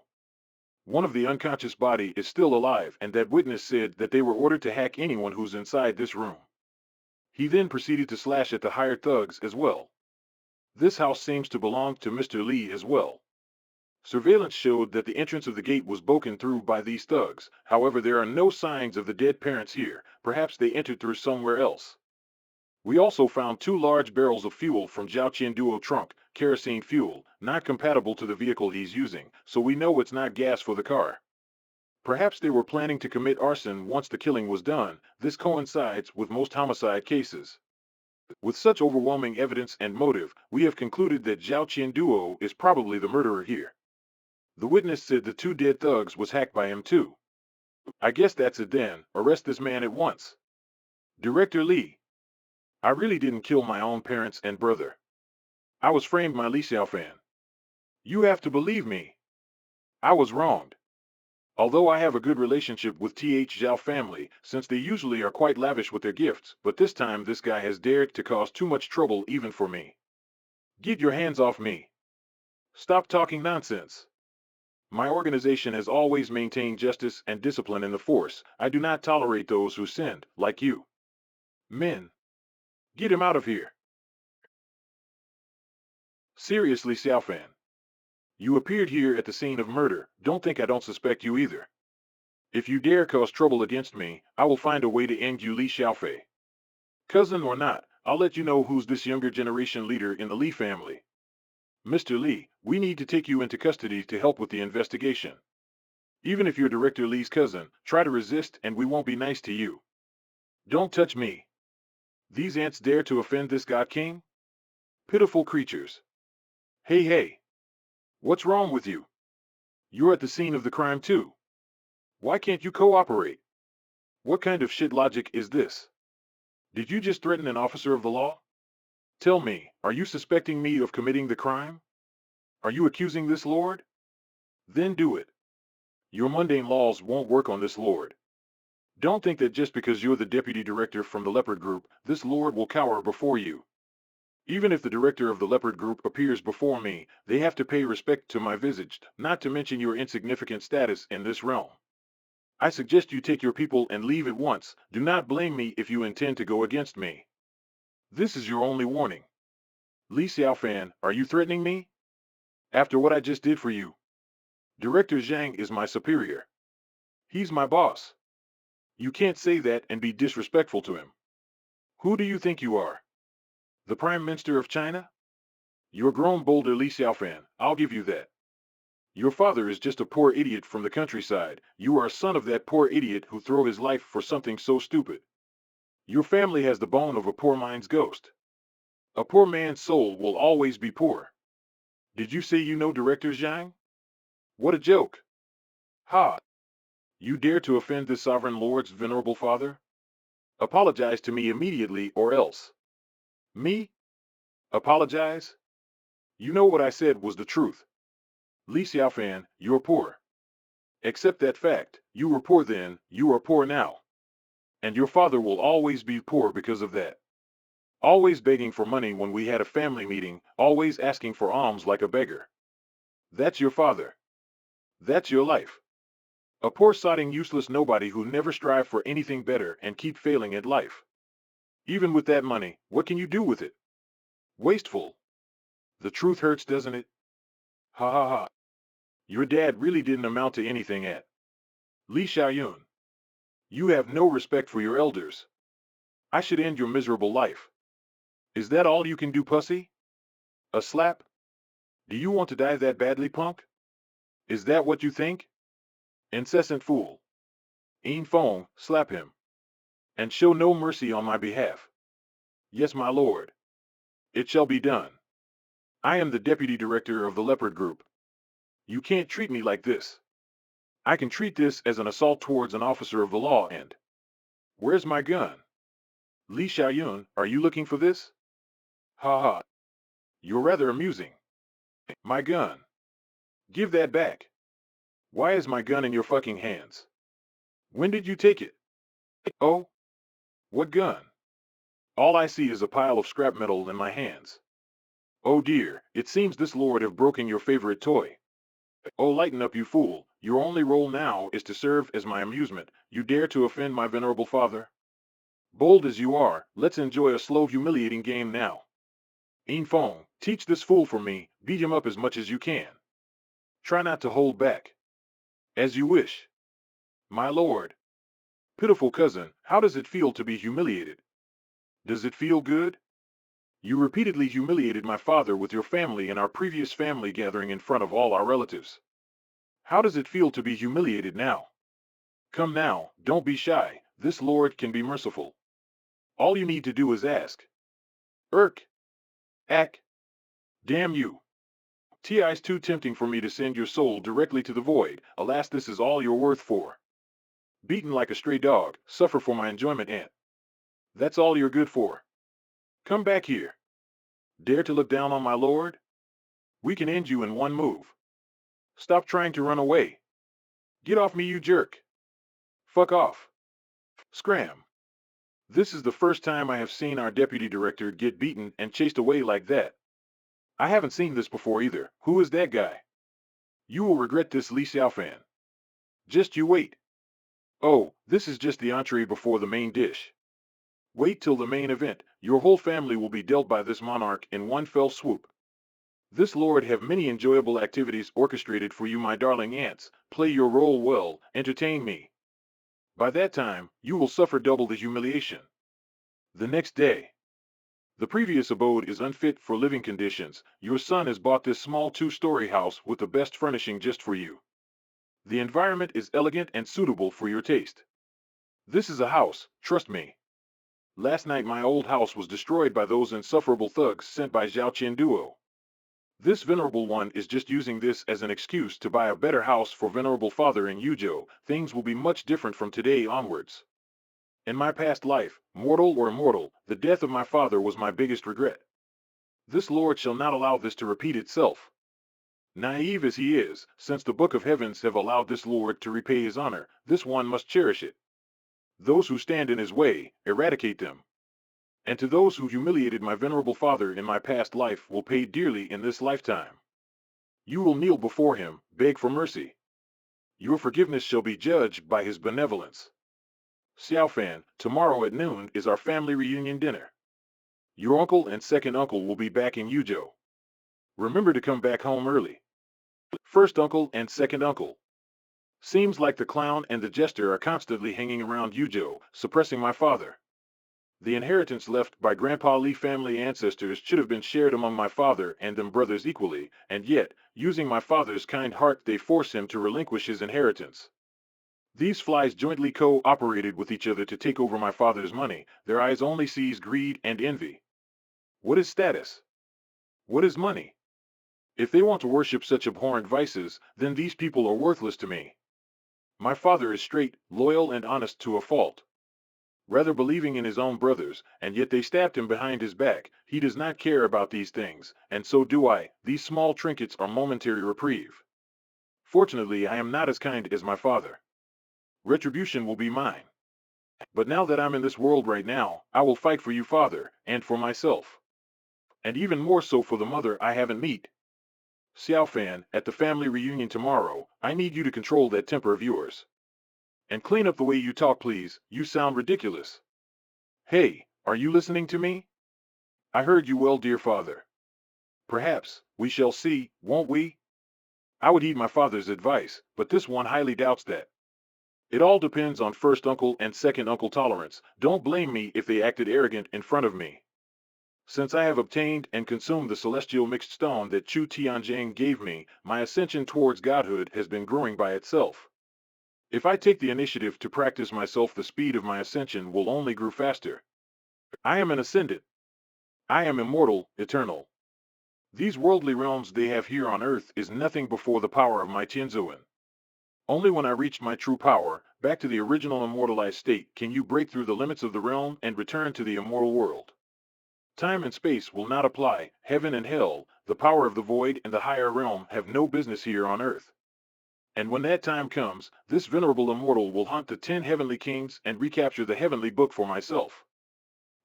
One of the unconscious body is still alive, and that witness said that they were ordered to hack anyone who's inside this room. He then proceeded to slash at the hired thugs as well. This house seems to belong to Mr. Li as well. Surveillance showed that the entrance of the gate was broken through by these thugs. However, there are no signs of the dead parents here. Perhaps they entered through somewhere else. We also found 2 large barrels of fuel from Zhao Qianduo trunk, kerosene fuel, not compatible to the vehicle he's using, so we know it's not gas for the car. Perhaps they were planning to commit arson once the killing was done. This coincides with most homicide cases. With such overwhelming evidence and motive, we have concluded that Zhao Qianduo is probably the murderer here. The witness said the 2 dead thugs was hacked by him too. I guess that's it then. Arrest this man at once. Director Li. I really didn't kill my own parents and brother. I was framed by Li Xiaofan. You have to believe me. I was wronged. Although I have a good relationship with TH Zhao family, since they usually are quite lavish with their gifts, but this time this guy has dared to cause too much trouble even for me. Get your hands off me. Stop talking nonsense. My organization has always maintained justice and discipline in the force. I do not tolerate those who sinned, like you. Men. Get him out of here. Seriously, Xiaofan. You appeared here at the scene of murder. Don't think I don't suspect you either. If you dare cause trouble against me, I will find a way to end you, Li Xiaofei. Cousin or not, I'll let you know who's this younger generation leader in the Li family. Mr. Li, we need to take you into custody to help with the investigation. Even if you're Director Li's cousin, try to resist and we won't be nice to you. Don't touch me. These ants dare to offend this god king? Pitiful creatures. Hey, hey. What's wrong with you? You're at the scene of the crime too. Why can't you cooperate? What kind of shit logic is this? Did you just threaten an officer of the law? Tell me, are you suspecting me of committing the crime? Are you accusing this lord? Then do it. Your mundane laws won't work on this lord. Don't think that just because you're the deputy director from the Leopard Group, this lord will cower before you. Even if the director of the Leopard Group appears before me, they have to pay respect to my visage, not to mention your insignificant status in this realm. I suggest you take your people and leave at once. Do not blame me if you intend to go against me. This is your only warning. Li Xiaofan, are you threatening me? After what I just did for you? Director Zhang is my superior. He's my boss. You can't say that and be disrespectful to him. Who do you think you are? The Prime Minister of China? You're grown bolder, Li Xiaofan, I'll give you that. Your father is just a poor idiot from the countryside. You are a son of that poor idiot who threw his life for something so stupid. Your family has the bone of a poor man's ghost. A poor man's soul will always be poor. Did you say you know Director Zhang? What a joke. Ha! You dare to offend this sovereign lord's venerable father? Apologize to me immediately or else. Me? Apologize? You know what I said was the truth. Li Xiaofan, you're poor. Accept that fact. You were poor then, you are poor now. And your father will always be poor because of that. Always begging for money when we had a family meeting, always asking for alms like a beggar. That's your father. That's your life. A poor sodding useless nobody who never strive for anything better and keep failing at life. Even with that money, what can you do with it? Wasteful. The truth hurts, doesn't it? Ha ha ha. Your dad really didn't amount to anything at Li Xiaoyun. You have no respect for your elders. I should end your miserable life. Is that all you can do, pussy? A slap? Do you want to die that badly, punk? Is that what you think? Incessant fool. Ein Fong, slap him. And show no mercy on my behalf. Yes, my lord. It shall be done. I am the deputy director of the Leopard Group. You can't treat me like this. I can treat this as an assault towards an officer of the law and... Where's my gun? Li Xiaoyun, are you looking for this? Ha ha. You're rather amusing. My gun. Give that back. Why is my gun in your fucking hands? When did you take it? Oh? What gun? All I see is a pile of scrap metal in my hands. Oh dear, it seems this lord have broken your favorite toy. Oh, lighten up, you fool. Your only role now is to serve as my amusement. You dare to offend my venerable father? Bold as you are, let's enjoy a slow, humiliating game now. Yin Fong, teach this fool for me, beat him up as much as you can. Try not to hold back. As you wish. My lord. Pitiful cousin, how does it feel to be humiliated? Does it feel good? You repeatedly humiliated my father with your family in our previous family gathering in front of all our relatives. How does it feel to be humiliated now? Come now, don't be shy, this lord can be merciful. All you need to do is ask. Irk. Ack. Damn you. Ti's too tempting for me to send your soul directly to the void. Alas, this is all you're worth for. Beaten like a stray dog, suffer for my enjoyment, and that's all you're good for. Come back here. Dare to look down on my lord? We can end you in one move. Stop trying to run away. Get off me, you jerk. Fuck off. Scram. This is the first time I have seen our deputy director get beaten and chased away like that. I haven't seen this before either. Who is that guy? You will regret this, Li Xiaofan. Just you wait. Oh, this is just the entree before the main dish. Wait till the main event. Your whole family will be dealt by this monarch in one fell swoop. This lord have many enjoyable activities orchestrated for you, my darling aunts. Play your role well, entertain me. By that time, you will suffer double the humiliation. The next day. The previous abode is unfit for living conditions. Your son has bought this small 2-story house with the best furnishing just for you. The environment is elegant and suitable for your taste. This is a house, trust me. Last night my old house was destroyed by those insufferable thugs sent by Zhao Qian Duo. This venerable one is just using this as an excuse to buy a better house for venerable father in Yuzhou. Things will be much different from today onwards. In my past life, mortal or immortal, the death of my father was my biggest regret. This lord shall not allow this to repeat itself. Naive as he is, since the Book of Heavens have allowed this lord to repay his honor, this one must cherish it. Those who stand in his way, eradicate them. And to those who humiliated my venerable father in my past life will pay dearly in this lifetime. You will kneel before him, beg for mercy. Your forgiveness shall be judged by his benevolence. Xiaofan, tomorrow at noon is our family reunion dinner. Your uncle and second uncle will be back in Yuzhou. Remember to come back home early. First uncle and second uncle. Seems like the clown and the jester are constantly hanging around Yuzhou, suppressing my father. The inheritance left by Grandpa Li family ancestors should have been shared among my father and them brothers equally, and yet, using my father's kind heart, they force him to relinquish his inheritance. These flies jointly co-operated with each other to take over my father's money. Their eyes only sees greed and envy. What is status? What is money? If they want to worship such abhorrent vices, then these people are worthless to me. My father is straight, loyal, and honest to a fault. Rather believing in his own brothers, and yet they stabbed him behind his back. He does not care about these things, and so do I. These small trinkets are momentary reprieve. Fortunately, I am not as kind as my father. Retribution will be mine. But now that I'm in this world right now, I will fight for you, father, and for myself. And even more so for the mother I haven't met. Xiaofan, at the family reunion tomorrow, I need you to control that temper of yours. And clean up the way you talk, please. You sound ridiculous. Hey, are you listening to me? I heard you well, dear father. Perhaps, we shall see, won't we? I would heed my father's advice, but this one highly doubts that. It all depends on first uncle and second uncle tolerance. Don't blame me if they acted arrogant in front of me. Since I have obtained and consumed the celestial mixed stone that Chu Tianjing gave me, my ascension towards godhood has been growing by itself. If I take the initiative to practice myself, the speed of my ascension will only grow faster. I am an ascendant. I am immortal, eternal. These worldly realms they have here on earth is nothing before the power of my Tianzuan. Only when I reach my true power, back to the original immortalized state, can you break through the limits of the realm and return to the immortal world. Time and space will not apply. Heaven and hell, the power of the void and the higher realm have no business here on earth. And when that time comes, this venerable immortal will hunt the 10 heavenly kings and recapture the heavenly book for myself.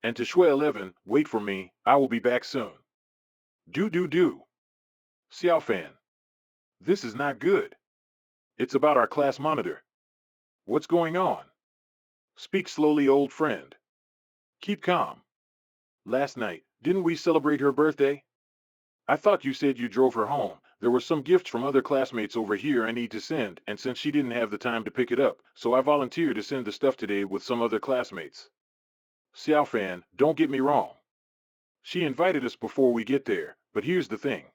And to Shui 11, wait for me, I will be back soon. Do. Xiao Fan. This is not good. It's about our class monitor. What's going on? Speak slowly, old friend. Keep calm. Last night, didn't we celebrate her birthday? I thought you said you drove her home. There were some gifts from other classmates over here I need to send, and since she didn't have the time to pick it up, so I volunteered to send the stuff today with some other classmates. Xiao Fan, don't get me wrong. She invited us before we get there, but here's the thing.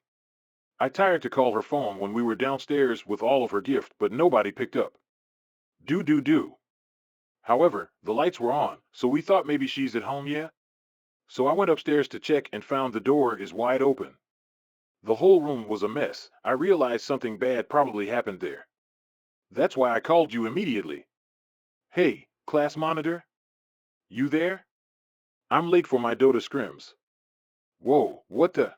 I tried to call her phone when we were downstairs with all of her gift, but nobody picked up. Do. However, the lights were on, so we thought maybe she's at home yet. So I went upstairs to check and found the door is wide open. The whole room was a mess. I realized something bad probably happened there. That's why I called you immediately. Hey, class monitor? You there? I'm late for my Dota scrims. Whoa, what the?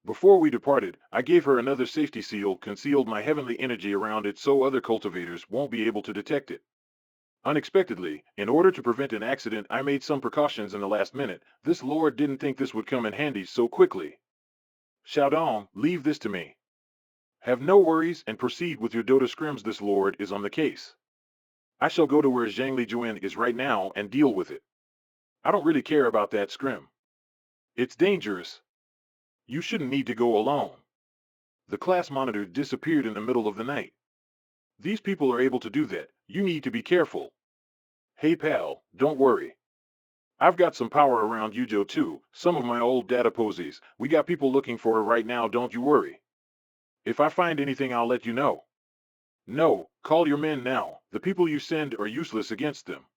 Before we departed, I gave her another safety seal, concealed my heavenly energy around it so other cultivators won't be able to detect it. Unexpectedly, in order to prevent an accident, I made some precautions in the last minute. This lord didn't think this would come in handy so quickly. Xiaodong, leave this to me. Have no worries and proceed with your Dota scrims. This lord is on the case. I shall go to where Zhangli Juan is right now and deal with it. I don't really care about that scrim. It's dangerous. You shouldn't need to go alone. The class monitor disappeared in the middle of the night. These people are able to do that. You need to be careful. Hey pal, don't worry. I've got some power around Yujo too, some of my old data posies. We got people looking for her right now, don't you worry. If I find anything, I'll let you know. No, call your men now. The people you send are useless against them.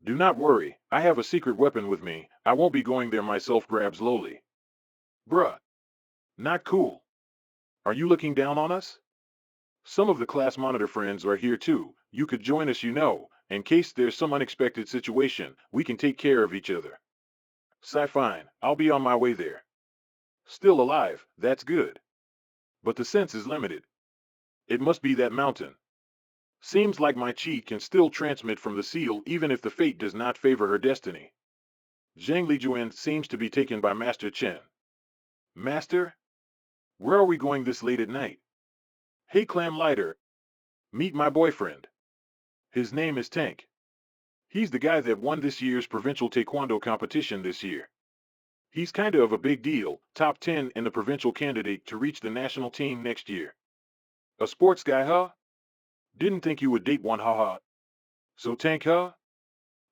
Do not worry, I have a secret weapon with me. I won't be going there myself. Grabs lowly. Bruh. Not cool. Are you looking down on us? Some of the class monitor friends are here too. You could join us, in case there's some unexpected situation. We can take care of each other. Fine, I'll be on my way there. Still alive, that's good. But the sense is limited. It must be that mountain. Seems like my chi can still transmit from the seal even if the fate does not favor her destiny. Zhang Lijuan seems to be taken by Master Chen. Master? Where are we going this late at night? Hey Clam Lighter. Meet my boyfriend. His name is Tank. He's the guy that won this year's provincial taekwondo competition this year. He's kinda of a big deal, top 10 in the provincial candidate to reach the national team next year. A sports guy, huh? Didn't think you would date one, haha. So Tank, huh?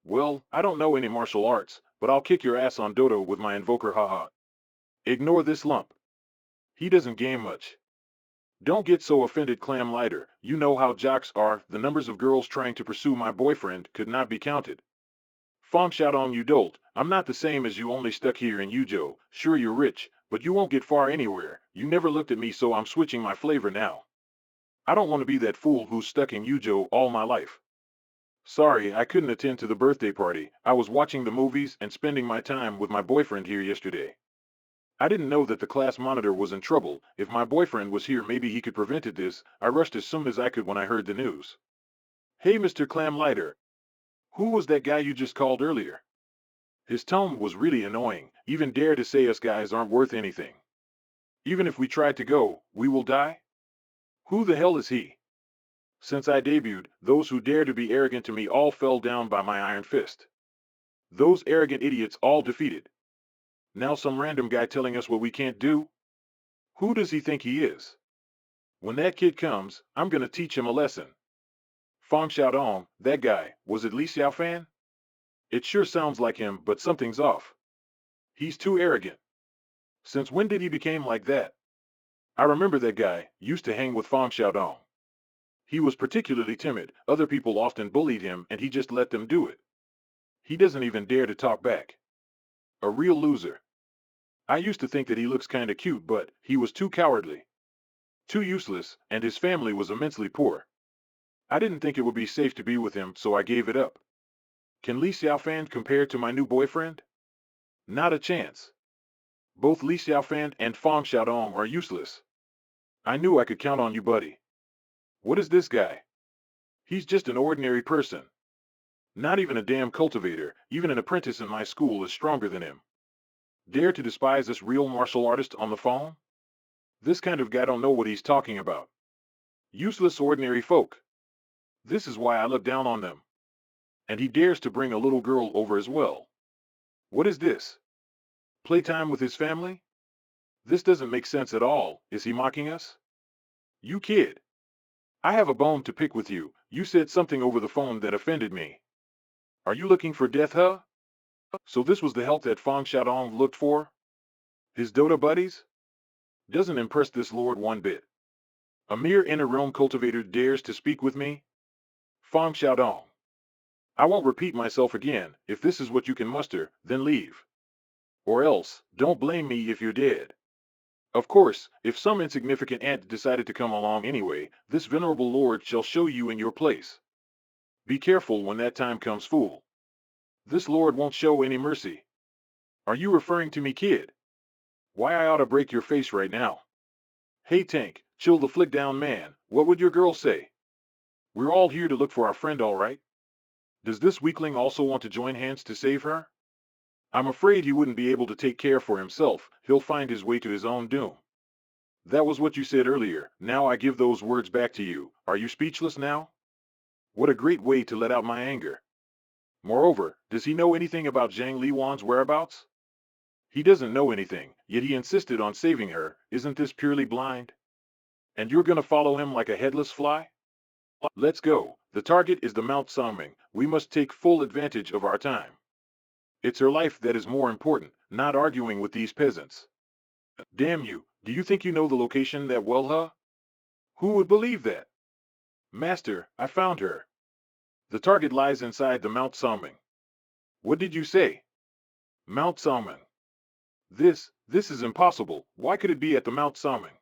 Well, I don't know any martial arts, but I'll kick your ass on Dodo with my invoker, haha. Ignore this lump. He doesn't game much. Don't get so offended, Clam Lighter. You know how jocks are. The numbers of girls trying to pursue my boyfriend could not be counted. Fong Xiaodong, you dolt. I'm not the same as you, only stuck here in Yuzhou. Sure, you're rich, but you won't get far anywhere. You never looked at me, so I'm switching my flavor now. I don't want to be that fool who's stuck in Yuzhou all my life. Sorry, I couldn't attend to the birthday party. I was watching the movies and spending my time with my boyfriend here yesterday. I didn't know that the class monitor was in trouble. If my boyfriend was here, maybe he could prevent this. I rushed as soon as I could when I heard the news. Hey, Mr. Clam Lighter. Who was that guy you just called earlier? His tone was really annoying. Even dare to say us guys aren't worth anything. Even if we tried to go, we will die? Who the hell is he? Since I debuted, those who dare to be arrogant to me all fell down by my iron fist. Those arrogant idiots all defeated. Now some random guy telling us what we can't do? Who does he think he is? When that kid comes, I'm gonna teach him a lesson. Fong Xiaodong, that guy, was it Li Xiaofan? It sure sounds like him, but something's off. He's too arrogant. Since when did he become like that? I remember that guy used to hang with Fong Xiaodong. He was particularly timid. Other people often bullied him and he just let them do it. He doesn't even dare to talk back. A real loser. I used to think that he looks kinda cute, but he was too cowardly. Too useless, and his family was immensely poor. I didn't think it would be safe to be with him, so I gave it up. Can Li Xiaofan compare to my new boyfriend? Not a chance. Both Li Xiaofan and Fong Xiaodong are useless. I knew I could count on you, buddy. What is this guy? He's just an ordinary person. Not even a damn cultivator. Even an apprentice in my school is stronger than him. Dare to despise this real martial artist on the phone? This kind of guy don't know what he's talking about. Useless ordinary folk. This is why I look down on them. And he dares to bring a little girl over as well. What is this? Playtime with his family? This doesn't make sense at all. Is he mocking us? You kid. I have a bone to pick with you. You said something over the phone that offended me. Are you looking for death, huh? So this was the help that Fang Xiaodong looked for? His Dota buddies? Doesn't impress this lord one bit. A mere inner realm cultivator dares to speak with me? Fang Xiaodong. I won't repeat myself again. If this is what you can muster, then leave. Or else, don't blame me if you're dead. Of course, if some insignificant ant decided to come along anyway, this venerable lord shall show you in your place. Be careful when that time comes, fool. This lord won't show any mercy. Are you referring to me, kid? Why, I ought to break your face right now. Hey Tank, chill the flick down, man. What would your girl say? We're all here to look for our friend, all right? Does this weakling also want to join hands to save her? I'm afraid he wouldn't be able to take care for himself. He'll find his way to his own doom. That was what you said earlier. Now I give those words back to you. Are you speechless now? What a great way to let out my anger. Moreover, does he know anything about Zhang Liwan's whereabouts? He doesn't know anything, yet he insisted on saving her. Isn't this purely blind? And you're gonna follow him like a headless fly? Let's go. The target is the Mount Songming. We must take full advantage of our time. It's her life that is more important, not arguing with these peasants. Damn you, do you think you know the location that well, huh? Who would believe that? Master, I found her. The target lies inside the Mount Songming. What did you say? Mount Songming. This is impossible. Why could it be at the Mount Songming?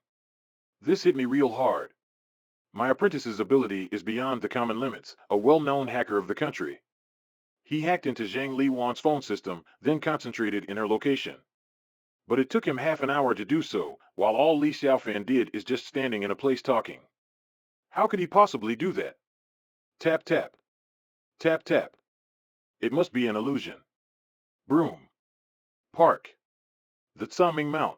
This hit me real hard. My apprentice's ability is beyond the common limits, a well-known hacker of the country. He hacked into Zhang Liwan's phone system, then concentrated in her location. But it took him half an hour to do so, while all Li Xiaofan did is just standing in a place talking. How could he possibly do that? Tap tap. Tap tap. It must be an illusion. Broom. Park. The Tsaming Mount.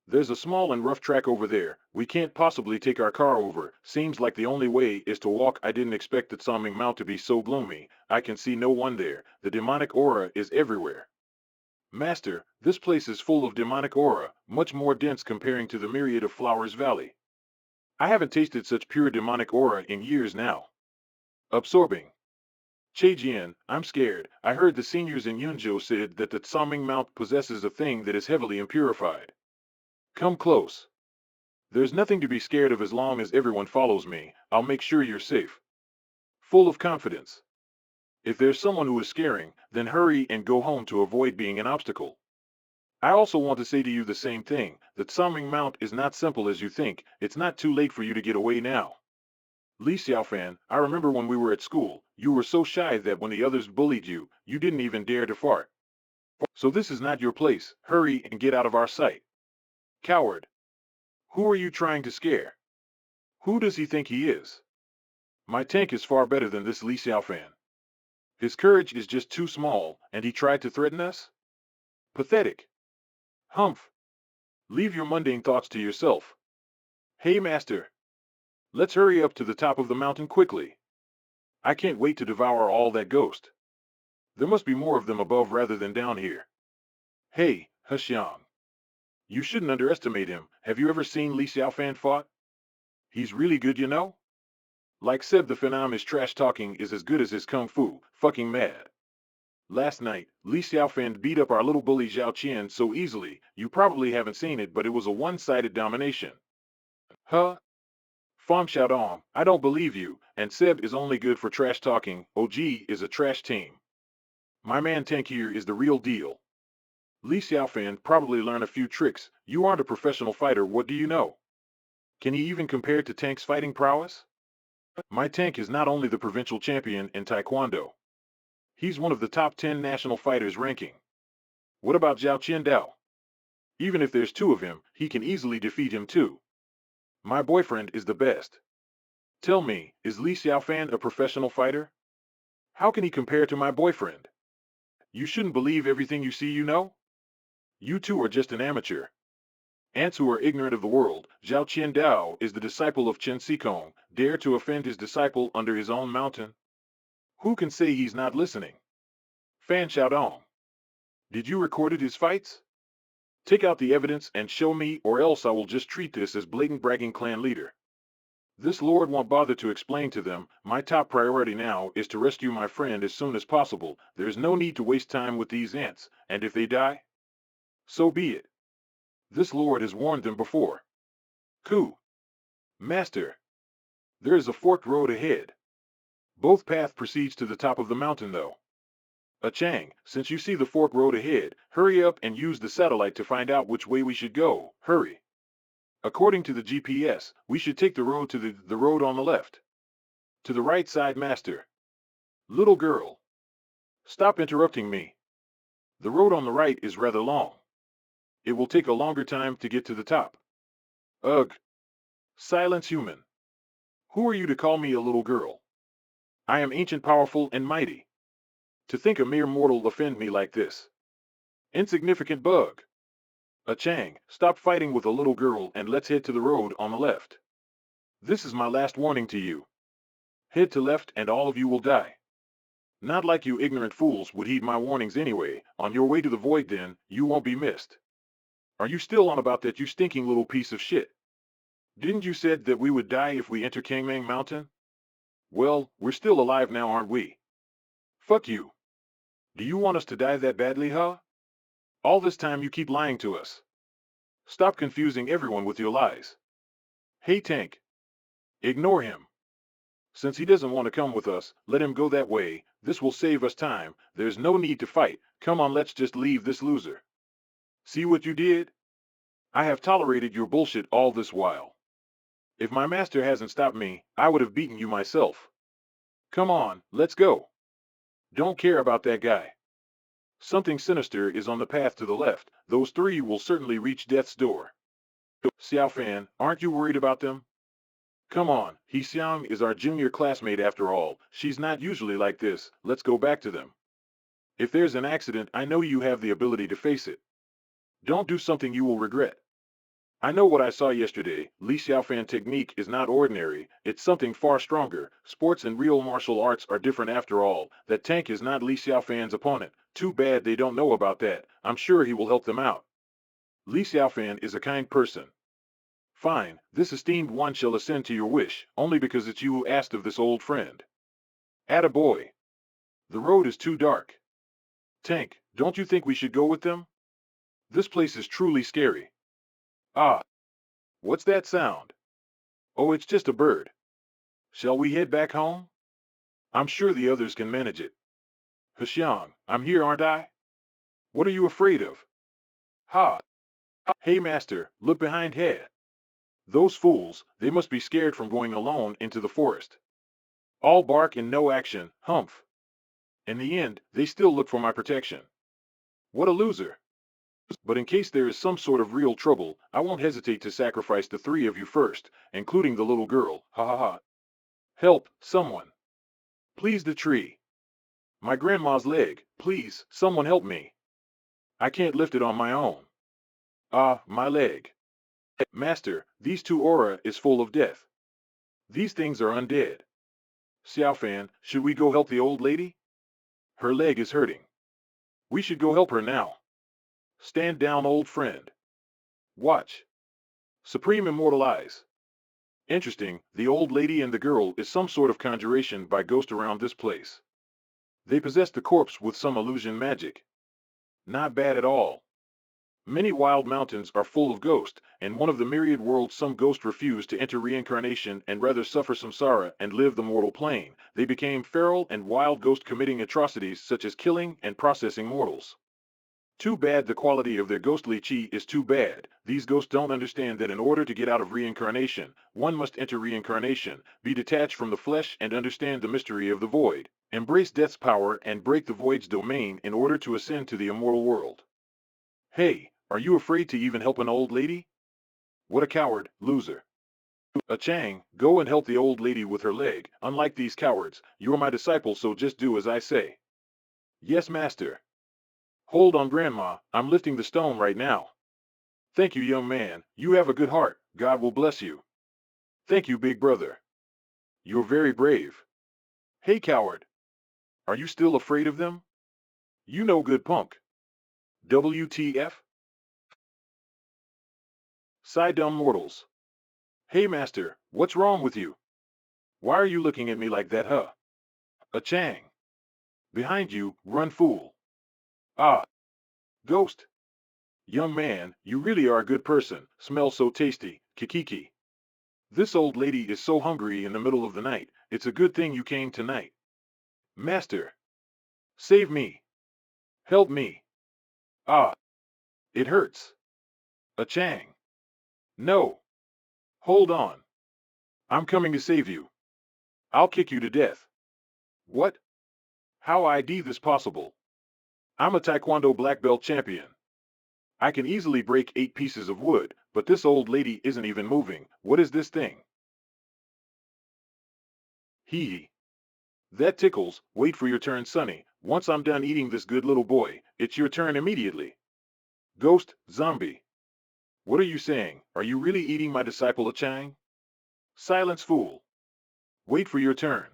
There's a small and rough track over there. We can't possibly take our car over. Seems like the only way is to walk. I didn't expect the Tsaming Mount to be so gloomy. I can see no one there. The demonic aura is everywhere. Master, this place is full of demonic aura, much more dense comparing to the myriad of Flowers Valley. I haven't tasted such pure demonic aura in years now. Absorbing. Cheijian, I'm scared. I heard the seniors in Yunzhou said that the Tsaming Mount possesses a thing that is heavily impurified. Come close. There's nothing to be scared of as long as everyone follows me. I'll make sure you're safe. Full of confidence. If there's someone who is scaring, then hurry and go home to avoid being an obstacle. I also want to say to you the same thing. The Tsaming Mount is not simple as you think. It's not too late for you to get away now. Li Xiaofan, I remember when we were at school, you were so shy that when the others bullied you, you didn't even dare to fart. So this is not your place. Hurry and get out of our sight. Coward. Who are you trying to scare? Who does he think he is? My tank is far better than this Li Xiaofan. His courage is just too small, and he tried to threaten us? Pathetic. Humph. Leave your mundane thoughts to yourself. Hey, master. Let's hurry up to the top of the mountain quickly. I can't wait to devour all that ghost. There must be more of them above rather than down here. Hey, Hexiang. You shouldn't underestimate him. Have you ever seen Li Xiaofan fought? He's really good, you know? Like said, the phenom is trash talking is as good as his kung fu, fucking mad. Last night, Li Xiaofan beat up our little bully Zhao Qian so easily, you probably haven't seen it, but it was a one-sided domination. Huh? Fang Xiaodong, I don't believe you, and Seb is only good for trash talking. OG is a trash team. My man Tank here is the real deal. Li Xiaofan probably learned a few tricks. You aren't a professional fighter, what do you know? Can he even compare to Tank's fighting prowess? My Tank is not only the provincial champion in Taekwondo. He's one of the top 10 national fighters ranking. What about Zhao Qiandao? Even if there's two of him, he can easily defeat him too. My boyfriend is the best. Tell me, is Li Xiaofan a professional fighter? How can he compare to my boyfriend? You shouldn't believe everything you see, you know? You two are just an amateur. Ants who are ignorant of the world. Zhao Qian Dao is the disciple of Chen Xikong, dare to offend his disciple under his own mountain? Who can say he's not listening? Fan Xiaodong. Did you record his fights? Take out the evidence and show me, or else I will just treat this as blatant bragging clan leader. This lord won't bother to explain to them. My top priority now is to rescue my friend as soon as possible. There's no need to waste time with these ants, and if they die, so be it. This lord has warned them before. Ku. Master. There is a forked road ahead. Both path proceeds to the top of the mountain though. Chang, since you see the fork road ahead, hurry up and use the satellite to find out which way we should go. Hurry. According to the GPS, we should take the road to the road on the left. To the right side, master. Little girl. Stop interrupting me. The road on the right is rather long. It will take a longer time to get to the top. Ugh. Silence, human. Who are you to call me a little girl? I am ancient, powerful, and mighty. To think a mere mortal offend me like this. Insignificant bug. Chang, stop fighting with a little girl and let's head to the road on the left. This is my last warning to you. Head to left and all of you will die. Not like you ignorant fools would heed my warnings anyway. On your way to the void then, you won't be missed. Are you still on about that, you stinking little piece of shit? Didn't you said that we would die if we enter Kangmang Mountain? Well, we're still alive now, aren't we? Fuck you. Do you want us to die that badly, huh? All this time you keep lying to us. Stop confusing everyone with your lies. Hey Tank. Ignore him. Since he doesn't want to come with us, let him go that way. This will save us time. There's no need to fight. Come on, let's just leave this loser. See what you did? I have tolerated your bullshit all this while. If my master hasn't stopped me, I would have beaten you myself. Come on, let's go. Don't care about that guy. Something sinister is on the path to the left. Those three will certainly reach death's door. Xiaofan, aren't you worried about them? Come on, He Xiang is our junior classmate after all. She's not usually like this. Let's go back to them. If there's an accident, I know you have the ability to face it. Don't do something you will regret. I know what I saw yesterday. Li Xiaofan technique is not ordinary. It's something far stronger. Sports and real martial arts are different after all. That Tank is not Li Xiaofan's opponent. Too bad they don't know about that. I'm sure he will help them out. Li Xiaofan is a kind person. Fine, this esteemed one shall assent to your wish, only because it's you who asked of this old friend. Attaboy. The road is too dark. Tank, don't you think we should go with them? This place is truly scary. Ah. What's that sound? Oh, it's just a bird. Shall we head back home? I'm sure the others can manage it. Hexiang, I'm here, aren't I? What are you afraid of? Ha! Hey, master, look behind head. Those fools, they must be scared from going alone into the forest. All bark and no action, humph. In the end, they still look for my protection. What a loser. But in case there is some sort of real trouble, I won't hesitate to sacrifice the three of you first, including the little girl, ha ha ha. Help, someone. Please the tree. My grandma's leg, please, someone help me. I can't lift it on my own. Ah, my leg. Master, these two aura is full of death. These things are undead. Xiaofan, should we go help the old lady? Her leg is hurting. We should go help her now. Stand down, old friend. Watch. Supreme Immortal Eyes. Interesting, the old lady and the girl is some sort of conjuration by ghost around this place. They possess the corpse with some illusion magic. Not bad at all. Many wild mountains are full of ghosts, and one of the myriad worlds some ghosts refuse to enter reincarnation and rather suffer samsara and live the mortal plane. They became feral and wild ghosts committing atrocities such as killing and processing mortals. Too bad the quality of their ghostly chi is too bad. These ghosts don't understand that in order to get out of reincarnation, one must enter reincarnation, be detached from the flesh and understand the mystery of the void, embrace death's power and break the void's domain in order to ascend to the immortal world. Hey, are you afraid to even help an old lady? What a coward, loser. Chang, go and help the old lady with her leg. Unlike these cowards, you're my disciple, so just do as I say. Yes, master. Hold on, Grandma, I'm lifting the stone right now. Thank you, young man, you have a good heart, God will bless you. Thank you, big brother. You're very brave. Hey, coward, are you still afraid of them? You no good punk. WTF? Sigh dumb mortals. Hey, master, what's wrong with you? Why are you looking at me like that, huh? A Chang. Behind you, run fool. Ah, ghost. Young man, you really are a good person, smells so tasty, kikiki. This old lady is so hungry in the middle of the night, it's a good thing you came tonight. Master. Save me. Help me. Ah, it hurts. A Chang. No. Hold on. I'm coming to save you. I'll kick you to death. What? How ID this possible? I'm a Taekwondo black belt champion. I can easily break 8 pieces of wood, but this old lady isn't even moving. What is this thing? Hee hee. That tickles. Wait for your turn, Sonny. Once I'm done eating this good little boy, it's your turn immediately. Ghost, zombie. What are you saying? Are you really eating my disciple a Chang? Silence, fool. Wait for your turn.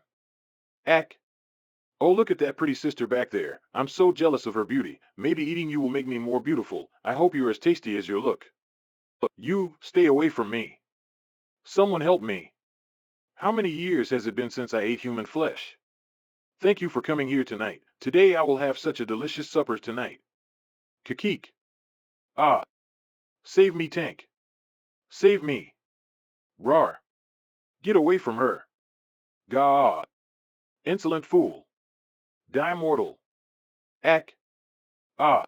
Ack. Oh, look at that pretty sister back there. I'm so jealous of her beauty. Maybe eating you will make me more beautiful. I hope you're as tasty as your look. You, stay away from me. Someone help me. How many years has it been since I ate human flesh? Thank you for coming here tonight. Today I will have such a delicious supper tonight. Kikik. Ah. Save me, Tank. Save me. Rar. Get away from her. Gah. Insolent fool. Die mortal. Ack. Ah.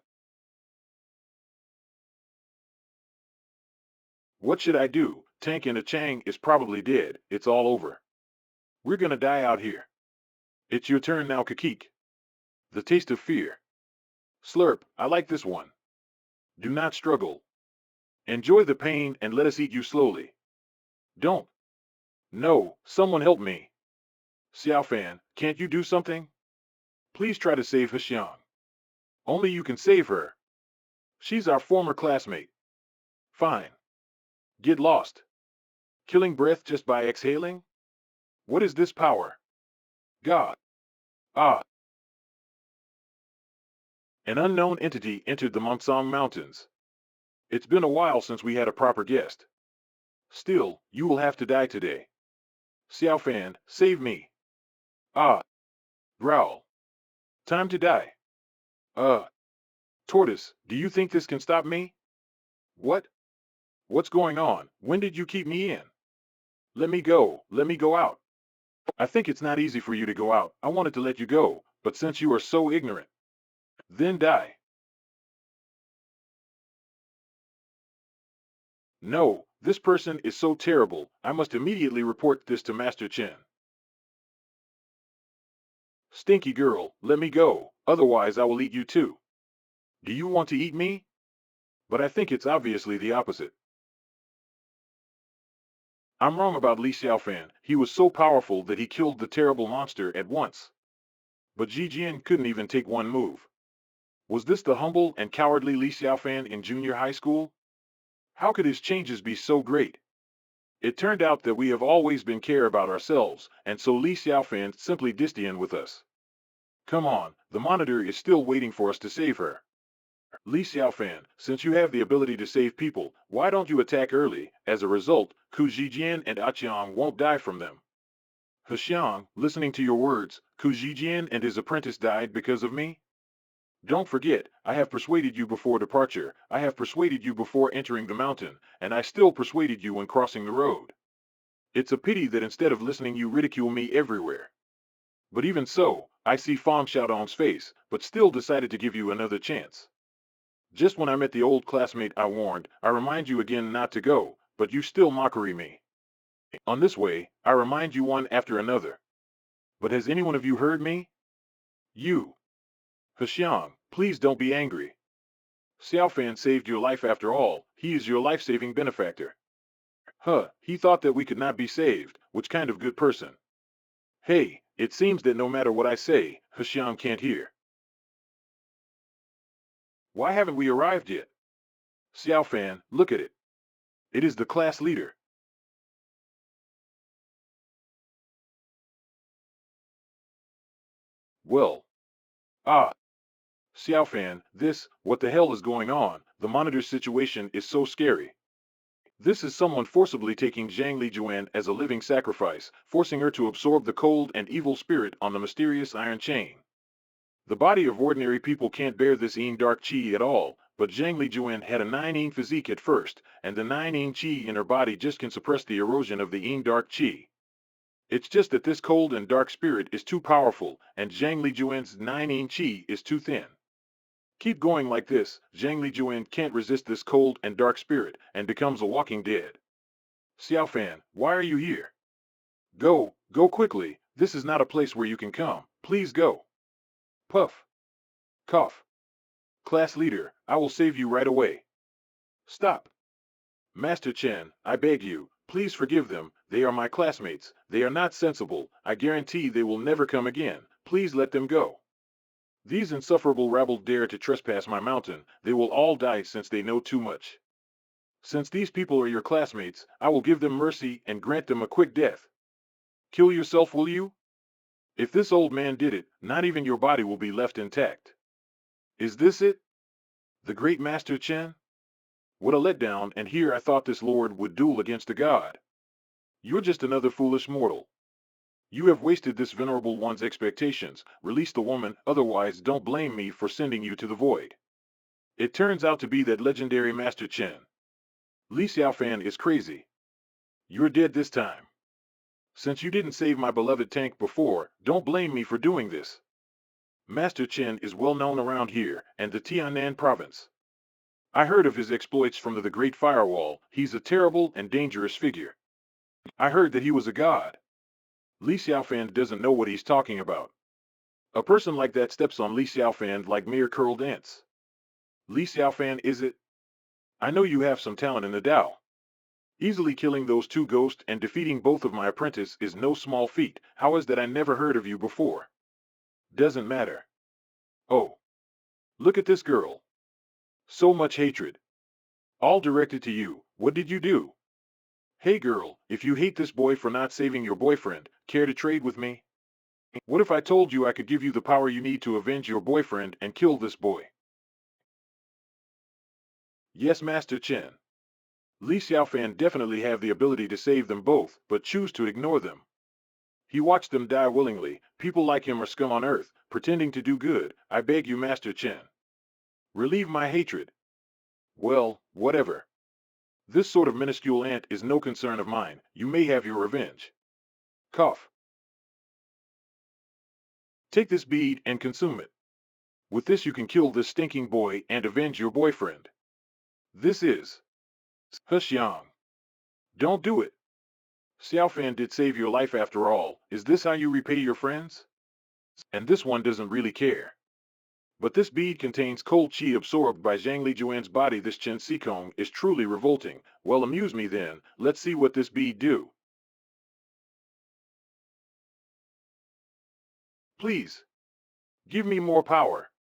What should I do? Tank and a Chang is probably dead. It's all over. We're gonna die out here. It's your turn now, Kikik. The taste of fear. Slurp, I like this one. Do not struggle. Enjoy the pain and let us eat you slowly. Don't. No, someone help me. Xiaofan, can't you do something? Please try to save Hexiang. Only you can save her. She's our former classmate. Fine. Get lost. Killing breath just by exhaling? What is this power? God. Ah. An unknown entity entered the Mongsong Mountains. It's been a while since we had a proper guest. Still, you will have to die today. Xiaofan, save me. Ah. Growl. Time to die. Uh. Tortoise, do you think this can stop me? What? What's going on? When did you keep me in? Let me go. Let me go out. I think it's not easy for you to go out. I wanted to let you go, but since you are so ignorant, then die. No, this person is so terrible. I must immediately report this to Master Chen. Stinky girl, let me go. Otherwise I will eat you too. Do you want to eat me? But I think it's obviously the opposite. I'm wrong about Li Xiaofan. He was so powerful that he killed the terrible monster at once. But Ji Jian couldn't even take one move. Was this the humble and cowardly Li Xiaofan in junior high school? How could his changes be so great? It turned out that we have always been care about ourselves, and so Li Xiaofan simply disdained with us. Come on, the monitor is still waiting for us to save her. Li Xiaofan, since you have the ability to save people, why don't you attack early? As a result, Ku Zijian and Aqiang won't die from them. Hexiang, listening to your words, Ku Zijian and his apprentice died because of me? Don't forget, I have persuaded you before departure, I have persuaded you before entering the mountain, and I still persuaded you when crossing the road. It's a pity that instead of listening you ridicule me everywhere. But even so, I see Fang Xiaodong's face, but still decided to give you another chance. Just when I met the old classmate I warned, I remind you again not to go, but you still mockery me. On this way, I remind you one after another. But has anyone of you heard me? You. Hexiang, please don't be angry. Xiaofan saved your life after all, he is your life-saving benefactor. Huh, he thought that we could not be saved, which kind of good person. Hey, it seems that no matter what I say, Hexiang can't hear. Why haven't we arrived yet? Xiao Fan, look at it. It is the class leader. Well. Ah. Xiao Fan, what the hell is going on? The monitor's situation is so scary. This is someone forcibly taking Zhang Lijuan as a living sacrifice, forcing her to absorb the cold and evil spirit on the mysterious iron chain. The body of ordinary people can't bear this Yin dark chi at all, but Zhang Lijuan had a 9 Yin physique at first, and the 9 Yin chi in her body just can suppress the erosion of the Yin dark chi. It's just that this cold and dark spirit is too powerful, and Zhang Lijuan's 9 Yin chi is too thin. Keep going like this, Zhang Lijuan can't resist this cold and dark spirit, and becomes a walking dead. Xiao Fan, why are you here? Go quickly, this is not a place where you can come, please go. Puff. Cough. Class leader, I will save you right away. Stop. Master Chen, I beg you, please forgive them, they are my classmates, they are not sensible, I guarantee they will never come again, please let them go. These insufferable rabble dare to trespass my mountain, they will all die since they know too much. Since these people are your classmates, I will give them mercy and grant them a quick death. Kill yourself, will you? If this old man did it, not even your body will be left intact. Is this it? The great Master Chen? What a letdown, and here I thought this lord would duel against a god. You're just another foolish mortal. You have wasted this venerable one's expectations, release the woman, otherwise don't blame me for sending you to the void. It turns out to be that legendary Master Chen. Li Xiaofan is crazy. You're dead this time. Since you didn't save my beloved tank before, don't blame me for doing this. Master Chen is well known around here, and the Tianan province. I heard of his exploits from the Great Firewall, he's a terrible and dangerous figure. I heard that he was a god. Li Xiaofan doesn't know what he's talking about. A person like that steps on Li Xiaofan like mere curled ants. Li Xiaofan, is it? I know you have some talent in the Tao. Easily killing those two ghosts and defeating both of my apprentices is no small feat. How is that I never heard of you before? Doesn't matter. Oh. Look at this girl. So much hatred. All directed to you. What did you do? Hey girl, if you hate this boy for not saving your boyfriend, care to trade with me? What if I told you I could give you the power you need to avenge your boyfriend and kill this boy? Yes, Master Chen. Li Xiaofan definitely have the ability to save them both, but choose to ignore them. He watched them die willingly. People like him are scum on earth, pretending to do good. I beg you, Master Chen. Relieve my hatred. Well, whatever. This sort of minuscule ant is no concern of mine. You may have your revenge. Cough. Take this bead and consume it. With this you can kill this stinking boy and avenge your boyfriend. This is Xiang. Don't do it. Xiaofan did save your life after all. Is this how you repay your friends? And this one doesn't really care. But this bead contains cold chi absorbed by Zhang Lijuan's body. This Chen Sikong is truly revolting. Well, amuse me then. Let's see what this bead do. Please. Give me more power.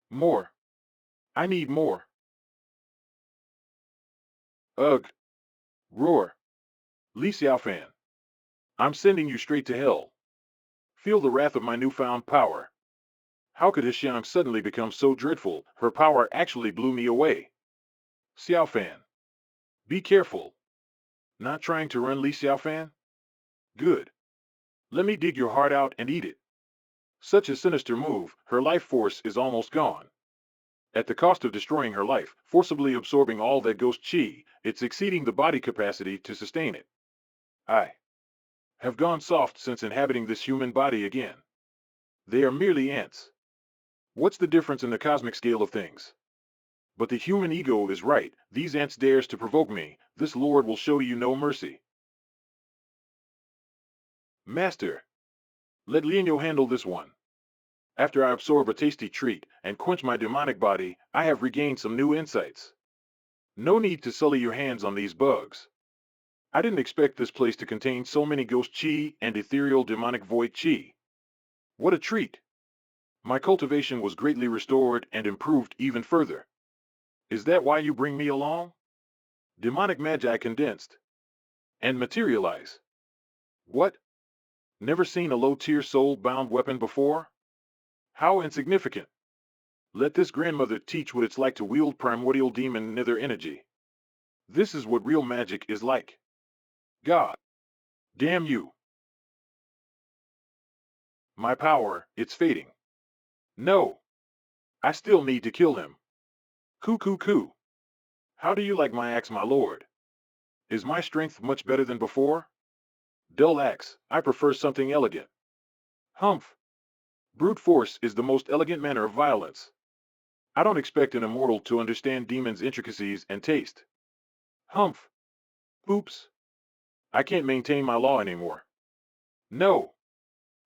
More. I need more. Ugh. Roar. Li Xiaofan. I'm sending you straight to hell. Feel the wrath of my newfound power. How could Xiang suddenly become so dreadful? Her power actually blew me away. Xiaofan. Be careful. Not trying to run, Li Xiaofan? Good. Let me dig your heart out and eat it. Such a sinister move, her life force is almost gone. At the cost of destroying her life, forcibly absorbing all that ghost chi, it's exceeding the body capacity to sustain it. I have gone soft since inhabiting this human body again. They are merely ants. What's the difference in the cosmic scale of things? But the human ego is right. These ants dares to provoke me. This lord will show you no mercy. Master, let Lianyo handle this one. After I absorb a tasty treat and quench my demonic body, I have regained some new insights. No need to sully your hands on these bugs. I didn't expect this place to contain so many ghost chi and ethereal demonic void chi. What a treat! My cultivation was greatly restored and improved even further. Is that why you bring me along? Demonic magi condensed and materialize. What? Never seen a low-tier soul-bound weapon before? How insignificant. Let this grandmother teach what it's like to wield primordial demon nether energy. This is what real magic is like. God. Damn you. My power, it's fading. No. I still need to kill him. Coo coo coo. How do you like my axe, my lord? Is my strength much better than before? Dull axe, I prefer something elegant. Humph. Brute force is the most elegant manner of violence. I don't expect an immortal to understand demons' intricacies and taste. Humph. Oops. I can't maintain my law anymore. No.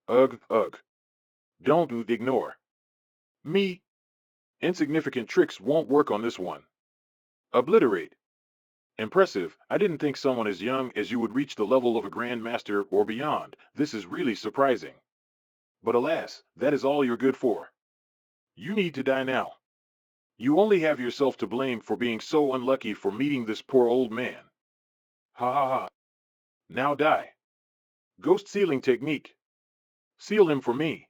Ugh, ugh. Don't ignore. Me. Insignificant tricks won't work on this one. Obliterate. Impressive. I didn't think someone as young as you would reach the level of a Grand Master or beyond. This is really surprising. But alas, that is all you're good for. You need to die now. You only have yourself to blame for being so unlucky for meeting this poor old man. Ha ha ha. Now die. Ghost sealing technique. Seal him for me.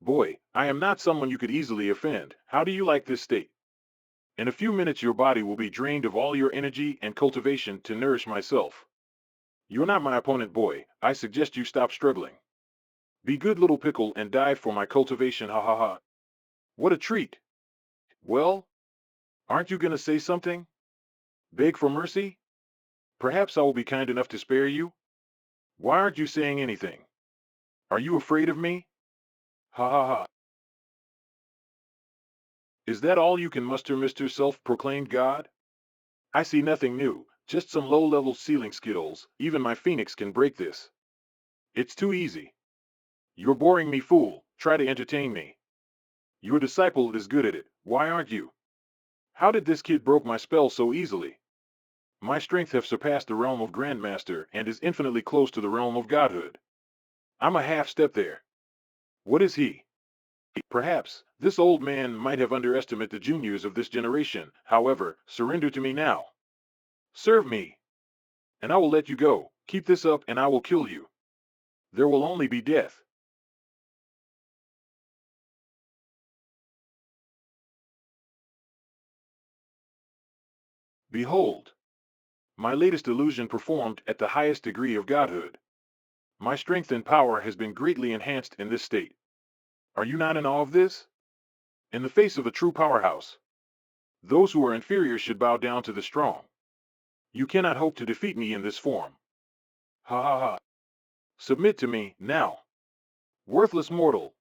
Boy, I am not someone you could easily offend. How do you like this state? In a few minutes your body will be drained of all your energy and cultivation to nourish myself. You're not my opponent, boy. I suggest you stop struggling. Be good little pickle and die for my cultivation, ha ha ha. What a treat. Well, aren't you gonna say something? Beg for mercy? Perhaps I will be kind enough to spare you? Why aren't you saying anything? Are you afraid of me? Ha ha ha. Is that all you can muster, Mr. Self-Proclaimed God? I see nothing new, just some low-level sealing skills. Even my phoenix can break this. It's too easy. You're boring me, fool. Try to entertain me. Your disciple is good at it. Why aren't you? How did this kid broke my spell so easily? My strength have surpassed the realm of Grandmaster and is infinitely close to the realm of godhood. I'm a half step there. What is he? Perhaps this old man might have underestimated the juniors of this generation. However, surrender to me now. Serve me, and I will let you go. Keep this up and I will kill you. There will only be death. Behold, my latest illusion performed at the highest degree of godhood. My strength and power has been greatly enhanced in this state. Are you not in awe of this? In the face of a true powerhouse, those who are inferior should bow down to the strong. You cannot hope to defeat me in this form. Ha ha ha. Submit to me, now. Worthless mortal.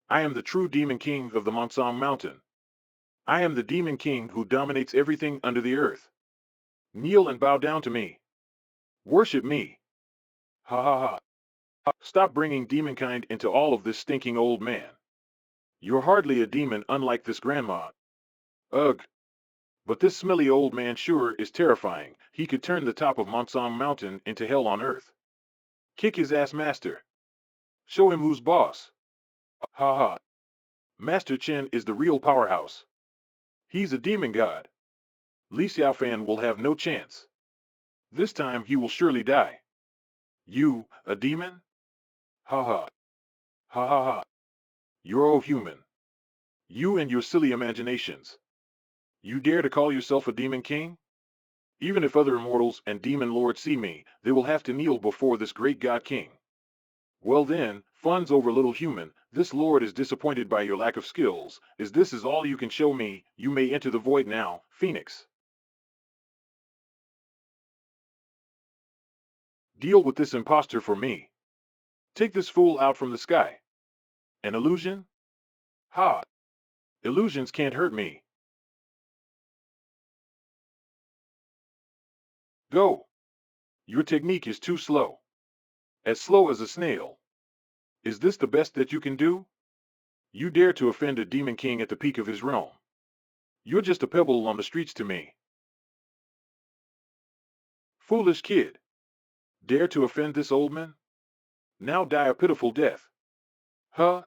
I am the true demon king of the Monsong Mountain. I am the demon king who dominates everything under the earth. Kneel and bow down to me. Worship me. Ha ha ha. Stop bringing demonkind into all of this stinking old man. You're hardly a demon unlike this grandma. Ugh. But this smelly old man sure is terrifying. He could turn the top of Monsong Mountain into hell on earth. Kick his ass, master. Show him who's boss. Ha ha. Master Chen is the real powerhouse. He's a demon god. Li Xiaofan will have no chance. This time he will surely die. You, a demon? Ha ha. Ha ha ha. You're all human. You and your silly imaginations. You dare to call yourself a demon king? Even if other immortals and demon lords see me, they will have to kneel before this great god king. Well then, fun's over, little human. This lord is disappointed by your lack of skills. Is this all you can show me? You may enter the void now, Phoenix. Deal with this impostor for me. Take this fool out from the sky. An illusion? Ha! Illusions can't hurt me. Go! Your technique is too slow. As slow as a snail. Is this the best that you can do? You dare to offend a demon king at the peak of his realm. You're just a pebble on the streets to me. Foolish kid. Dare to offend this old man? Now die a pitiful death. Huh?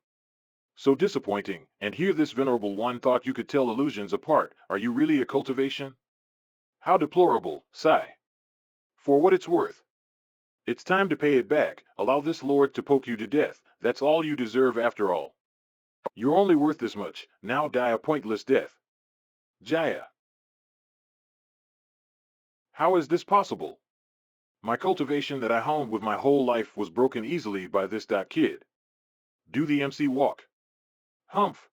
So disappointing, and here this venerable one thought you could tell illusions apart. Are you really a cultivation? How deplorable, sigh. For what it's worth. It's time to pay it back. Allow this lord to poke you to death. That's all you deserve after all. You're only worth this much. Now die a pointless death. Jaya. How is this possible? My cultivation that I honed with my whole life was broken easily by this kid. Do the MC walk. Humph.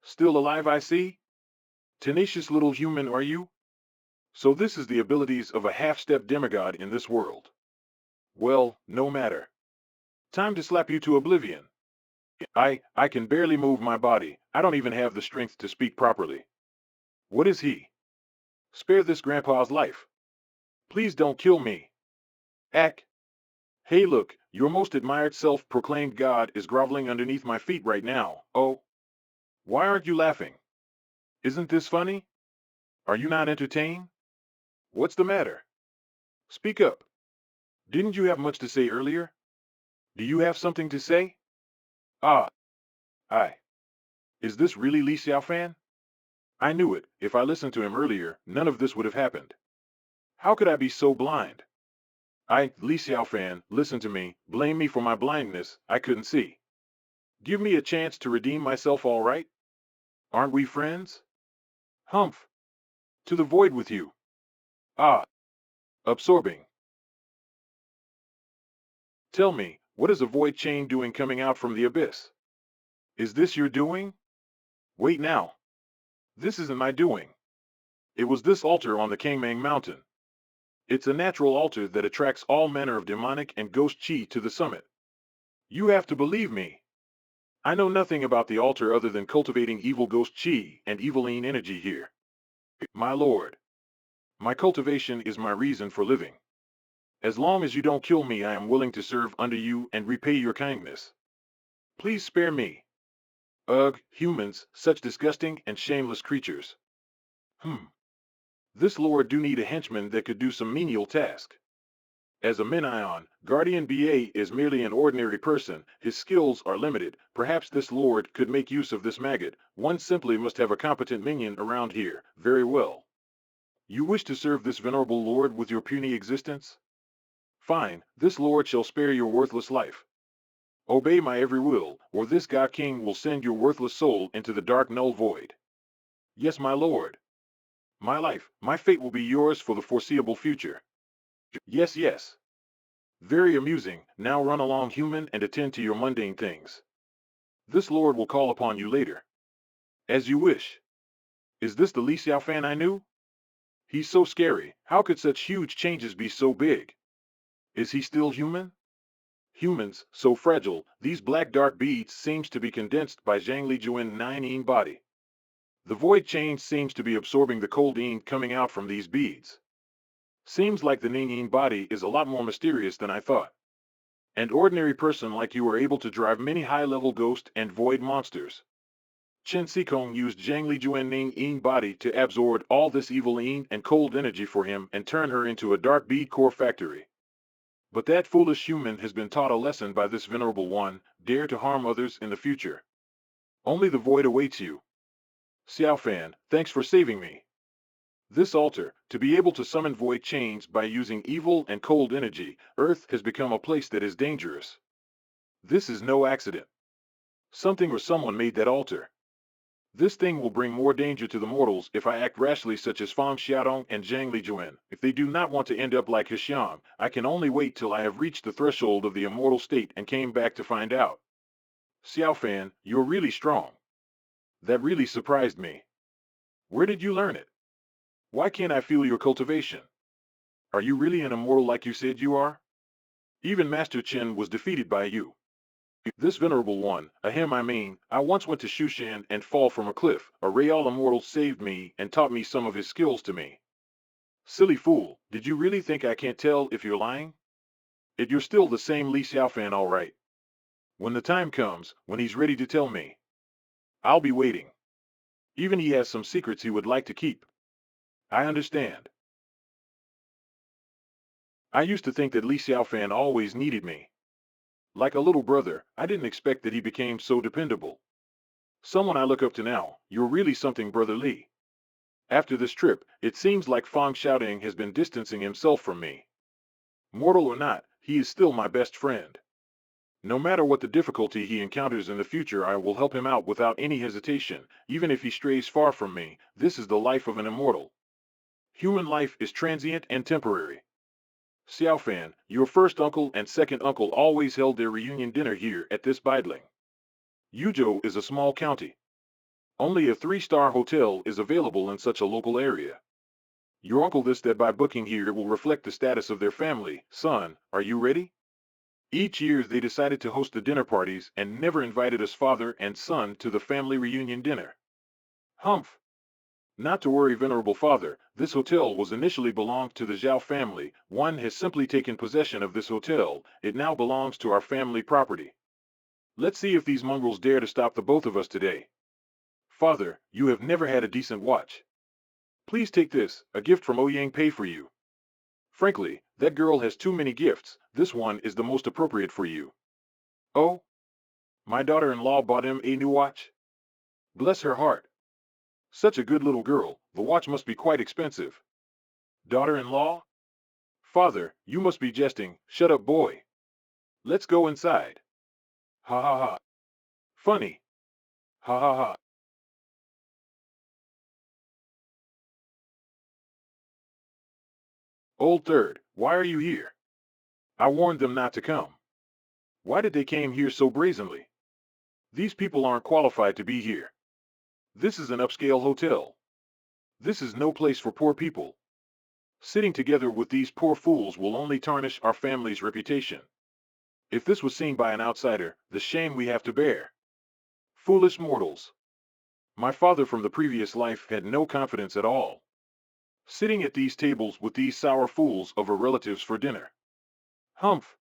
Still alive, I see? Tenacious little human, are you? So this is the abilities of a half-step demigod in this world. Well, no matter. Time to slap you to oblivion. I can barely move my body. I don't even have the strength to speak properly. What is he? Spare this grandpa's life. Please don't kill me. Ack. Hey look, your most admired self-proclaimed god is groveling underneath my feet right now. Oh. Why aren't you laughing? Isn't this funny? Are you not entertained? What's the matter? Speak up. Didn't you have much to say earlier? Do you have something to say? Ah. I. Is this really Li Xiaofan? I knew it. If I listened to him earlier, none of this would have happened. How could I be so blind? Li Xiaofan, listen to me. Blame me for my blindness. I couldn't see. Give me a chance to redeem myself, all right? Aren't we friends? Humph. To the void with you. Ah. Absorbing. Tell me, what is a void chain doing coming out from the abyss? Is this your doing? Wait now. This isn't my doing. It was this altar on the Kangmang Mountain. It's a natural altar that attracts all manner of demonic and ghost chi to the summit. You have to believe me. I know nothing about the altar other than cultivating evil ghost chi and eviline energy here. My lord. My cultivation is my reason for living. As long as you don't kill me, I am willing to serve under you and repay your kindness. Please spare me. Ugh, humans, such disgusting and shameless creatures. This lord do need a henchman that could do some menial task. As a Minion, Guardian BA is merely an ordinary person. His skills are limited. Perhaps this lord could make use of this maggot. One simply must have a competent minion around here. Very well. You wish to serve this venerable lord with your puny existence? Fine, this lord shall spare your worthless life. Obey my every will, or this god king will send your worthless soul into the dark null void. Yes, my lord. My life, my fate will be yours for the foreseeable future. Yes, yes. Very amusing. Now run along, human, and attend to your mundane things. This lord will call upon you later. As you wish. Is this the Li Xiaofan I knew? He's so scary. How could such huge changes be so big? Is he still human? Humans, so fragile, these black dark beads seems to be condensed by Zhang Lijuan 9 body. The void change seems to be absorbing the cold yin coming out from these beads. Seems like the Ning body is a lot more mysterious than I thought. An ordinary person like you are able to drive many high-level ghost and void monsters. Chen Xikong used Zhang Lijuan Ning body to absorb all this evil yin and cold energy for him and turn her into a dark bead core factory. But that foolish human has been taught a lesson by this venerable one. Dare to harm others in the future. Only the void awaits you. Xiaofan, thanks for saving me. This altar, to be able to summon void chains by using evil and cold energy, Earth has become a place that is dangerous. This is no accident. Something or someone made that altar. This thing will bring more danger to the mortals if I act rashly, such as Fang Xiaodong and Zhang Lijuan. If they do not want to end up like Hisham, I can only wait till I have reached the threshold of the immortal state and came back to find out. Xiaofan, you're really strong. That really surprised me. Where did you learn it? Why can't I feel your cultivation? Are you really an immortal like you said you are? Even Master Chen was defeated by you. This venerable one, I once went to Shushan and fall from a cliff. A real immortal saved me and taught me some of his skills to me. Silly fool, did you really think I can't tell if you're lying? You're still the same Li Xiaofan, all right. When the time comes, when he's ready to tell me, I'll be waiting. Even he has some secrets he would like to keep. I understand. I used to think that Li Xiaofan always needed me. Like a little brother, I didn't expect that he became so dependable. Someone I look up to now. You're really something, Brother Li. After this trip, it seems like Fang Xiaoding has been distancing himself from me. Mortal or not, he is still my best friend. No matter what the difficulty he encounters in the future, I will help him out without any hesitation, even if he strays far from me. This is the life of an immortal. Human life is transient and temporary. Xiaofan, your first uncle and second uncle always held their reunion dinner here at this Bidling. Yuzhou is a small county. Only a three-star hotel is available in such a local area. Your uncle this that by booking here will reflect the status of their family. Son, are you ready? Each year they decided to host the dinner parties and never invited us father and son to the family reunion dinner. Humph! Not to worry, venerable father, this hotel was initially belonged to the Zhao family. One has simply taken possession of this hotel. It now belongs to our family property. Let's see if these mongrels dare to stop the both of us today. Father, you have never had a decent watch. Please take this, a gift from Ouyang Pei for you. Frankly, that girl has too many gifts. This one is the most appropriate for you. Oh, my daughter-in-law bought him a new watch? Bless her heart. Such a good little girl, the watch must be quite expensive. Daughter-in-law? Father, you must be jesting. Shut up, boy. Let's go inside. Ha ha ha. Funny. Ha ha ha. Old third, why are you here? I warned them not to come. Why did they came here so brazenly? These people aren't qualified to be here. This is an upscale hotel. This is no place for poor people. Sitting together with these poor fools will only tarnish our family's reputation. If this was seen by an outsider, the shame we have to bear. Foolish mortals. My father from the previous life had no confidence at all. Sitting at these tables with these sour fools of her relatives for dinner. Humph!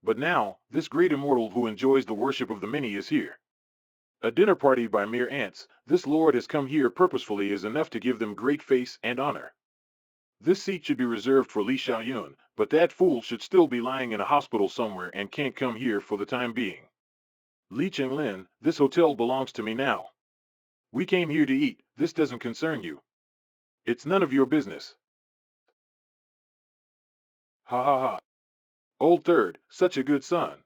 But now, this great immortal who enjoys the worship of the many is here. A dinner party by mere ants, this lord has come here purposefully is enough to give them great face and honor. This seat should be reserved for Li Xiaoyun, but that fool should still be lying in a hospital somewhere and can't come here for the time being. Li Chenglin, this hotel belongs to me now. We came here to eat, this doesn't concern you. It's none of your business. Ha ha ha. Old third, such a good son.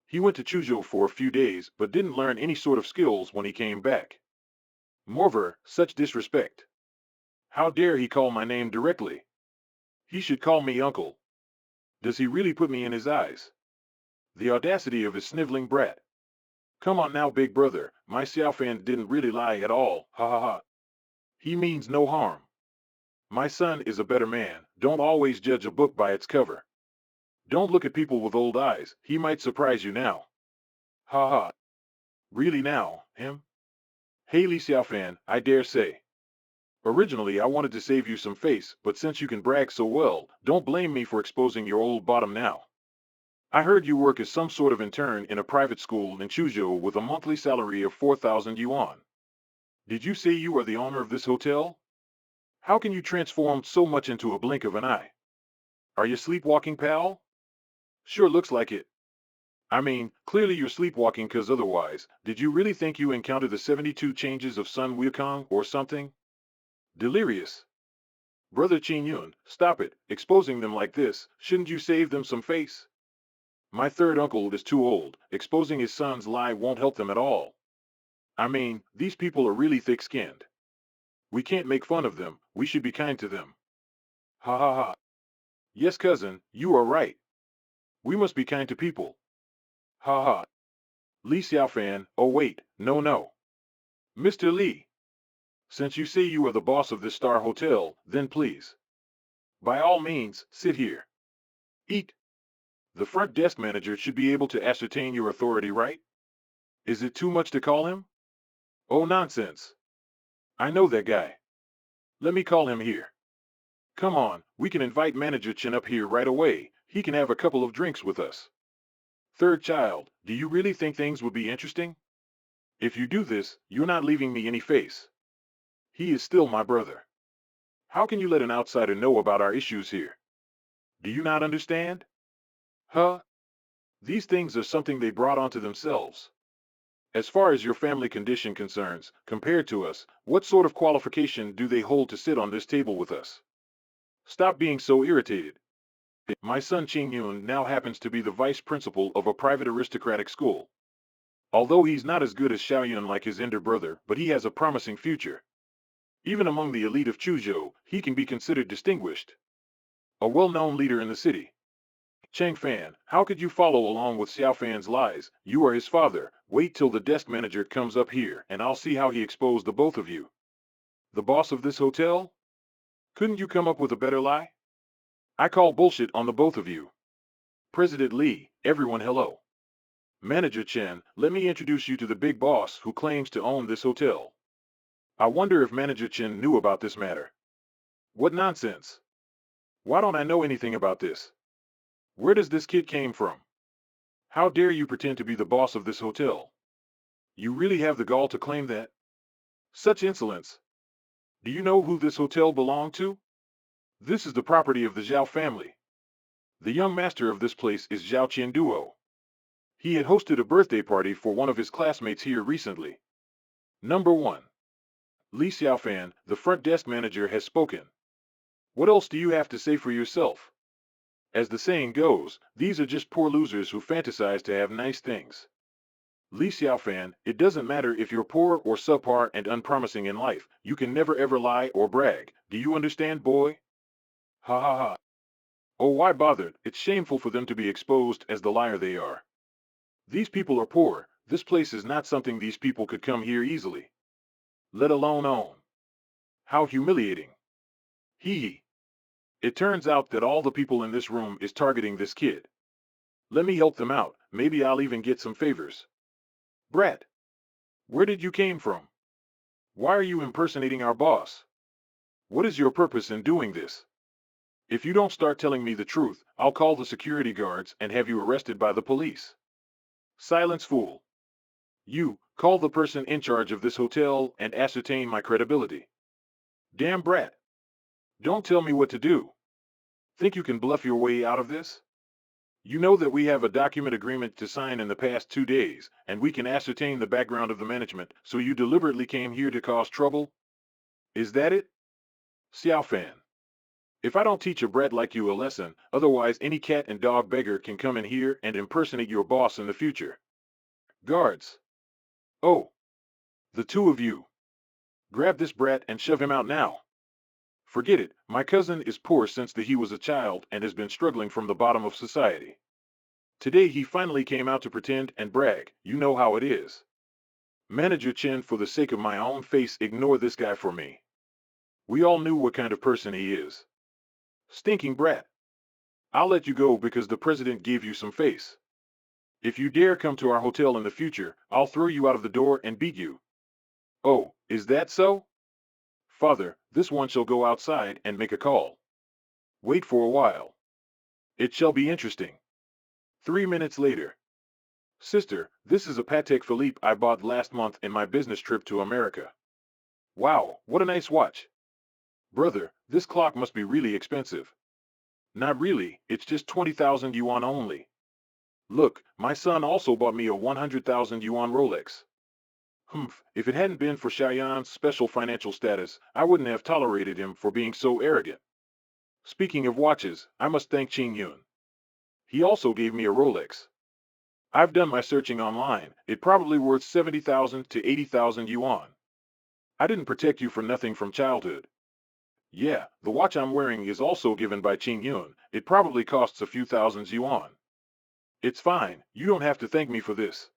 He went to Chuzhou for a few days, but didn't learn any sort of skills when he came back. Moreover, such disrespect. How dare he call my name directly? He should call me uncle. Does he really put me in his eyes? The audacity of his sniveling brat. Come on now, big brother, my Xiaofan didn't really lie at all, ha ha ha. He means no harm. My son is a better man, don't always judge a book by its cover. Don't look at people with old eyes, he might surprise you now. Ha ha. Really now, him? Hey Li Xiaofan, I dare say. Originally I wanted to save you some face, but since you can brag so well, don't blame me for exposing your old bottom now. I heard you work as some sort of intern in a private school in Chuzhou with a monthly salary of 4,000 yuan. Did you say you are the owner of this hotel? How can you transform so much into a blink of an eye? Are you sleepwalking, pal? Sure looks like it. I mean, clearly you're sleepwalking cause otherwise, did you really think you encountered the 72 changes of Sun Wukong or something? Delirious. Brother Qin Yun, stop it, exposing them like this, shouldn't you save them some face? My third uncle is too old, exposing his son's lie won't help them at all. I mean, these people are really thick-skinned. We can't make fun of them, we should be kind to them. Ha ha ha. Yes cousin, you are right. We must be kind to people. Ha ha. Li Xiaofan, oh wait, no. Mr. Li. Since you say you are the boss of this star hotel, then please. By all means, sit here. Eat. The front desk manager should be able to ascertain your authority, right? Is it too much to call him? Oh nonsense. I know that guy. Let me call him here. Come on, we can invite Manager Chen up here right away, he can have a couple of drinks with us. Third child, do you really think things would be interesting? If you do this, you're not leaving me any face. He is still my brother. How can you let an outsider know about our issues here? Do you not understand? Huh? These things are something they brought onto themselves. As far as your family condition concerns, compared to us, what sort of qualification do they hold to sit on this table with us? Stop being so irritated. My son Qing Yun now happens to be the vice principal of a private aristocratic school. Although he's not as good as Xiaoyun like his elder brother, but he has a promising future. Even among the elite of Chuzhou, he can be considered distinguished. A well-known leader in the city. Chang Fan, how could you follow along with Xiao Fan's lies? You are his father. Wait till the desk manager comes up here, and I'll see how he exposed the both of you. The boss of this hotel? Couldn't you come up with a better lie? I call bullshit on the both of you. President Li, everyone hello. Manager Chen, let me introduce you to the big boss who claims to own this hotel. I wonder if Manager Chen knew about this matter. What nonsense. Why don't I know anything about this? Where does this kid came from? How dare you pretend to be the boss of this hotel? You really have the gall to claim that? Such insolence. Do you know who this hotel belonged to? This is the property of the Zhao family. The young master of this place is Zhao Qianduo. He had hosted a birthday party for one of his classmates here recently. Number 1. Li Xiaofan, the front desk manager, has spoken. What else do you have to say for yourself? As the saying goes, these are just poor losers who fantasize to have nice things. Li Xiaofan, it doesn't matter if you're poor or subpar and unpromising in life, you can never ever lie or brag. Do you understand, boy? Ha ha ha. Oh, why bother? It's shameful for them to be exposed as the liar they are. These people are poor. This place is not something these people could come here easily. Let alone own. How humiliating. Hee hee. It turns out that all the people in this room is targeting this kid. Let me help them out. Maybe I'll even get some favors. Brat, where did you came from? Why are you impersonating our boss? What is your purpose in doing this? If you don't start telling me the truth, I'll call the security guards and have you arrested by the police. Silence, fool. You, call the person in charge of this hotel and ascertain my credibility. Damn brat. Don't tell me what to do. Think you can bluff your way out of this? You know that we have a document agreement to sign in the past 2 days, and we can ascertain the background of the management, so you deliberately came here to cause trouble? Is that it? Xiao Fan. If I don't teach a brat like you a lesson, otherwise any cat and dog beggar can come in here and impersonate your boss in the future. Guards. Oh. The two of you. Grab this brat and shove him out now. Forget it, my cousin is poor since he was a child and has been struggling from the bottom of society. Today he finally came out to pretend and brag. You know how it is. Manager Chen, for the sake of my own face, ignore this guy for me. We all knew what kind of person he is. Stinking brat. I'll let you go because the president gave you some face. If you dare come to our hotel in the future, I'll throw you out of the door and beat you. Oh, is that so? Father, this one shall go outside and make a call. Wait for a while. It shall be interesting. 3 minutes later. Sister, this is a Patek Philippe I bought last month in my business trip to America. Wow, what a nice watch. Brother, this clock must be really expensive. Not really, it's just 20,000 yuan only. Look, my son also bought me a 100,000 yuan Rolex. Humph, if it hadn't been for Xiaoyan's special financial status, I wouldn't have tolerated him for being so arrogant. Speaking of watches, I must thank Qing Yun. He also gave me a Rolex. I've done my searching online. It probably worth 70,000 to 80,000 yuan. I didn't protect you for nothing from childhood. Yeah, the watch I'm wearing is also given by Qing Yun. It probably costs a few thousands yuan. It's fine, you don't have to thank me for this.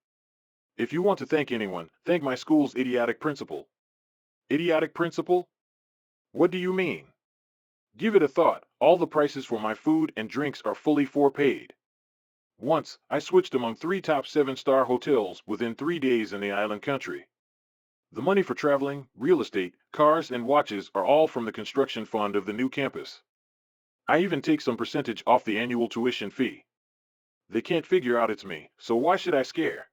If you want to thank anyone, thank my school's idiotic principal. Idiotic principal? What do you mean? Give it a thought. All the prices for my food and drinks are fully forepaid. Once, I switched among 3 top 7-star hotels within 3 days in the island country. The money for traveling, real estate, cars, and watches are all from the construction fund of the new campus. I even take some percentage off the annual tuition fee. They can't figure out it's me, so why should I scare?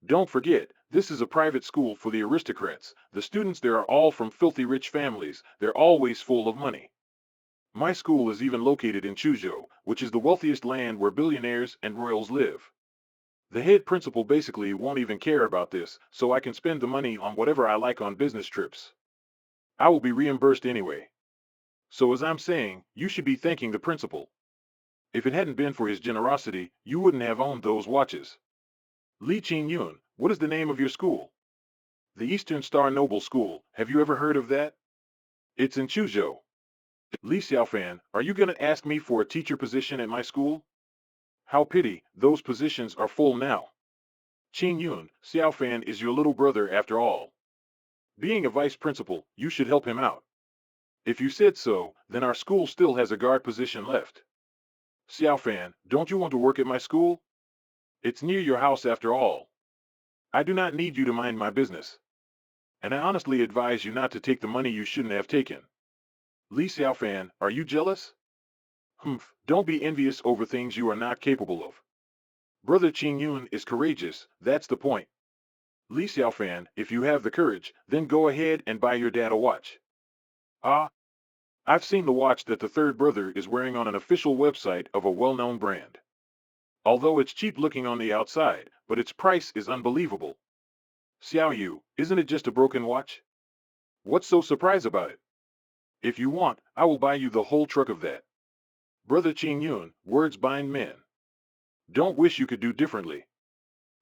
Don't forget, this is a private school for the aristocrats. The students there are all from filthy rich families. They're always full of money. My school is even located in Chuzhou, which is the wealthiest land where billionaires and royals live. The head principal basically won't even care about this, so I can spend the money on whatever I like on business trips. I will be reimbursed anyway. So as I'm saying, you should be thanking the principal. If it hadn't been for his generosity, you wouldn't have owned those watches. Li Qingyun, what is the name of your school? The Eastern Star Noble School. Have you ever heard of that? It's in Chuzhou. Li Xiaofan, are you going to ask me for a teacher position at my school? How pity, those positions are full now. Qingyun, Xiaofan is your little brother after all. Being a vice principal, you should help him out. If you said so, then our school still has a guard position left. Xiaofan, don't you want to work at my school? It's near your house after all. I do not need you to mind my business. And I honestly advise you not to take the money you shouldn't have taken. Li Xiaofan, are you jealous? Humph, don't be envious over things you are not capable of. Brother Qingyun is courageous, that's the point. Li Xiaofan, if you have the courage, then go ahead and buy your dad a watch. Ah, I've seen the watch that the third brother is wearing on an official website of a well-known brand. Although it's cheap looking on the outside, but its price is unbelievable. Xiao Yu, isn't it just a broken watch? What's so surprised about it? If you want, I will buy you the whole truck of that. Brother Qingyun, words bind men. Don't wish you could do differently.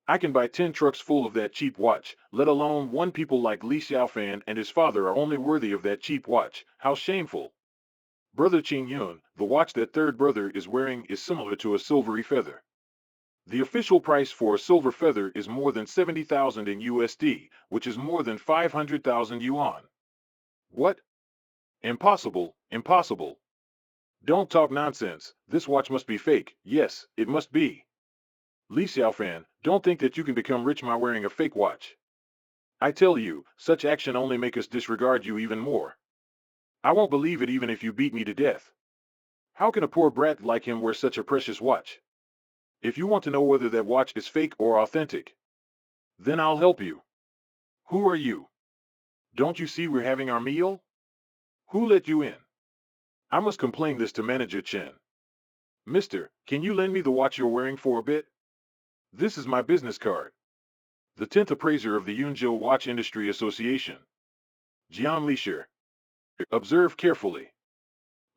I can buy 10 trucks full of that cheap watch, let alone one. People like Li Xiaofan and his father are only worthy of that cheap watch. How shameful. Brother Qingyun, the watch that third brother is wearing is similar to a silvery feather. The official price for a silver feather is more than 70,000 in USD, which is more than 500,000 yuan. What? Impossible, impossible. Don't talk nonsense, this watch must be fake. Yes, it must be. Li Xiaofan, don't think that you can become rich by wearing a fake watch. I tell you, such action only make us disregard you even more. I won't believe it even if you beat me to death. How can a poor brat like him wear such a precious watch? If you want to know whether that watch is fake or authentic, then I'll help you. Who are you? Don't you see we're having our meal? Who let you in? I must complain this to Manager Chen. Mister, can you lend me the watch you're wearing for a bit? This is my business card. The 10th appraiser of the Yunzhou Watch Industry Association. Jian Lisher. Observe carefully.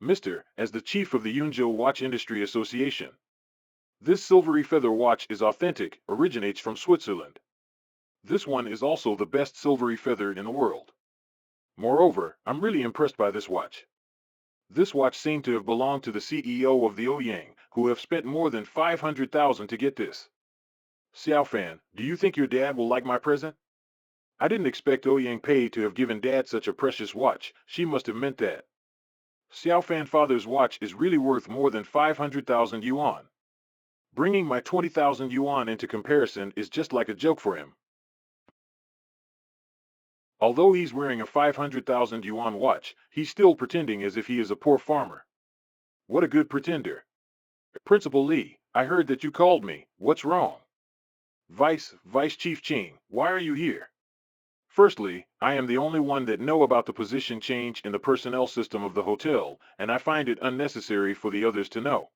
Mister, as the chief of the Yunzhou Watch Industry Association. This silvery feather watch is authentic, originates from Switzerland. This one is also the best silvery feather in the world. Moreover, I'm really impressed by this watch. This watch seemed to have belonged to the CEO of the Ouyang, who have spent more than 500,000 to get this. Xiaofan, do you think your dad will like my present? I didn't expect Ouyang Pei to have given dad such a precious watch. She must have meant that. Xiaofan father's watch is really worth more than 500,000 yuan. Bringing my 20,000 yuan into comparison is just like a joke for him. Although he's wearing a 500,000 yuan watch, he's still pretending as if he is a poor farmer. What a good pretender. Principal Li, I heard that you called me. What's wrong? Vice Chief Qing, why are you here? Firstly, I am the only one that know about the position change in the personnel system of the hotel, and I find it unnecessary for the others to know.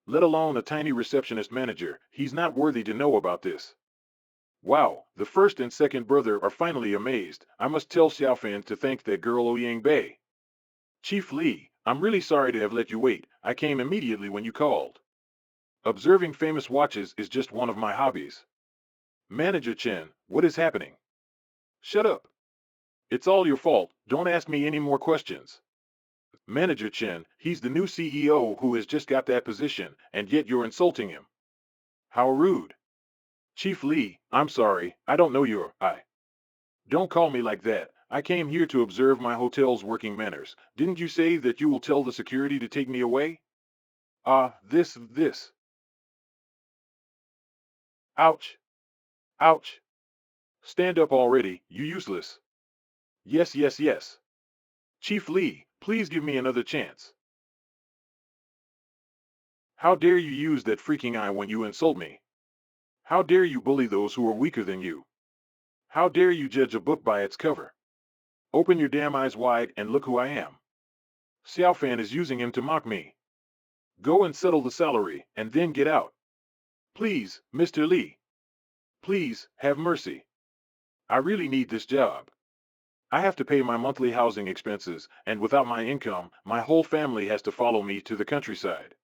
Let alone a tiny receptionist manager, he's not worthy to know about this. Wow, the first and second brother are finally amazed. I must tell Xiaofan to thank that girl Ouyang Bei. Chief Li, I'm really sorry to have let you wait. I came immediately when you called. Observing famous watches is just one of my hobbies. Manager Chen, what is happening? Shut up. It's all your fault. Don't ask me any more questions. Manager Chen, he's the new CEO who has just got that position, and yet you're insulting him. How rude. Chief Li, I'm sorry, I don't know I. Don't call me like that. I came here to observe my hotel's working manners. Didn't you say that you will tell the security to take me away? This. Ouch. Ouch. Stand up already, you useless. Yes. Chief Li, please give me another chance. How dare you use that freaking eye when you insult me? How dare you bully those who are weaker than you? How dare you judge a book by its cover? Open your damn eyes wide and look who I am. Xiaofan is using him to mock me. Go and settle the salary, and then get out. Please, Mr. Li. Please, have mercy. I really need this job. I have to pay my monthly housing expenses, and without my income, my whole family has to follow me to the countryside.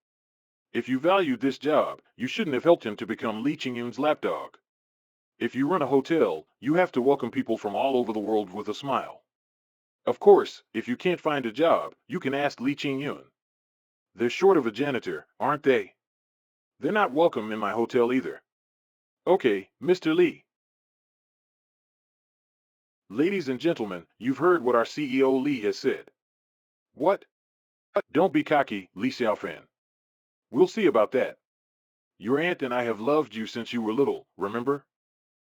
If you valued this job, you shouldn't have helped him to become Li Qingyun's lapdog. If you run a hotel, you have to welcome people from all over the world with a smile. Of course, if you can't find a job, you can ask Li Qingyun. They're short of a janitor, aren't they? They're not welcome in my hotel either. Okay, Mr. Li. Ladies and gentlemen, you've heard what our CEO Li has said. What? Don't be cocky, Li Xiaofan. We'll see about that. Your aunt and I have loved you since you were little, remember?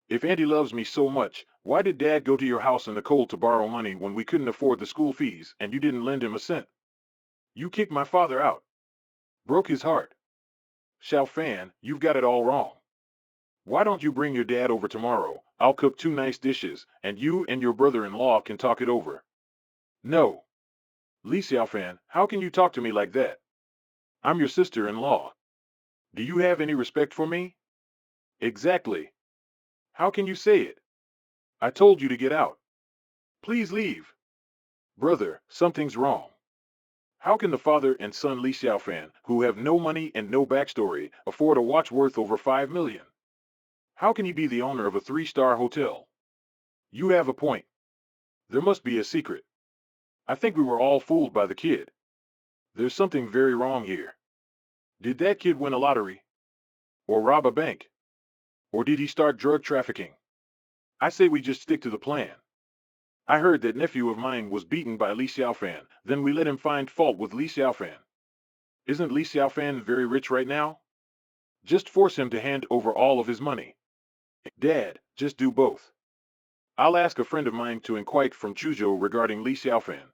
If Auntie loves me so much, why did Dad go to your house in the cold to borrow money when we couldn't afford the school fees and you didn't lend him a cent? You kicked my father out. Broke his heart. Xiaofan, you've got it all wrong. Why don't you bring your dad over tomorrow? I'll cook 2 nice dishes, and you and your brother-in-law can talk it over. No. Li Xiaofan, how can you talk to me like that? I'm your sister-in-law. Do you have any respect for me? Exactly. How can you say it? I told you to get out. Please leave. Brother, something's wrong. How can the father and son Li Xiaofan, who have no money and no backstory, afford a watch worth over 5 million? How can he be the owner of a 3-star hotel? You have a point. There must be a secret. I think we were all fooled by the kid. There's something very wrong here. Did that kid win a lottery? Or rob a bank? Or did he start drug trafficking? I say we just stick to the plan. I heard that nephew of mine was beaten by Li Xiaofan, then we let him find fault with Li Xiaofan. Isn't Li Xiaofan very rich right now? Just force him to hand over all of his money. Dad, just do both. I'll ask a friend of mine to inquire from Chuzhou regarding Li Xiaofan.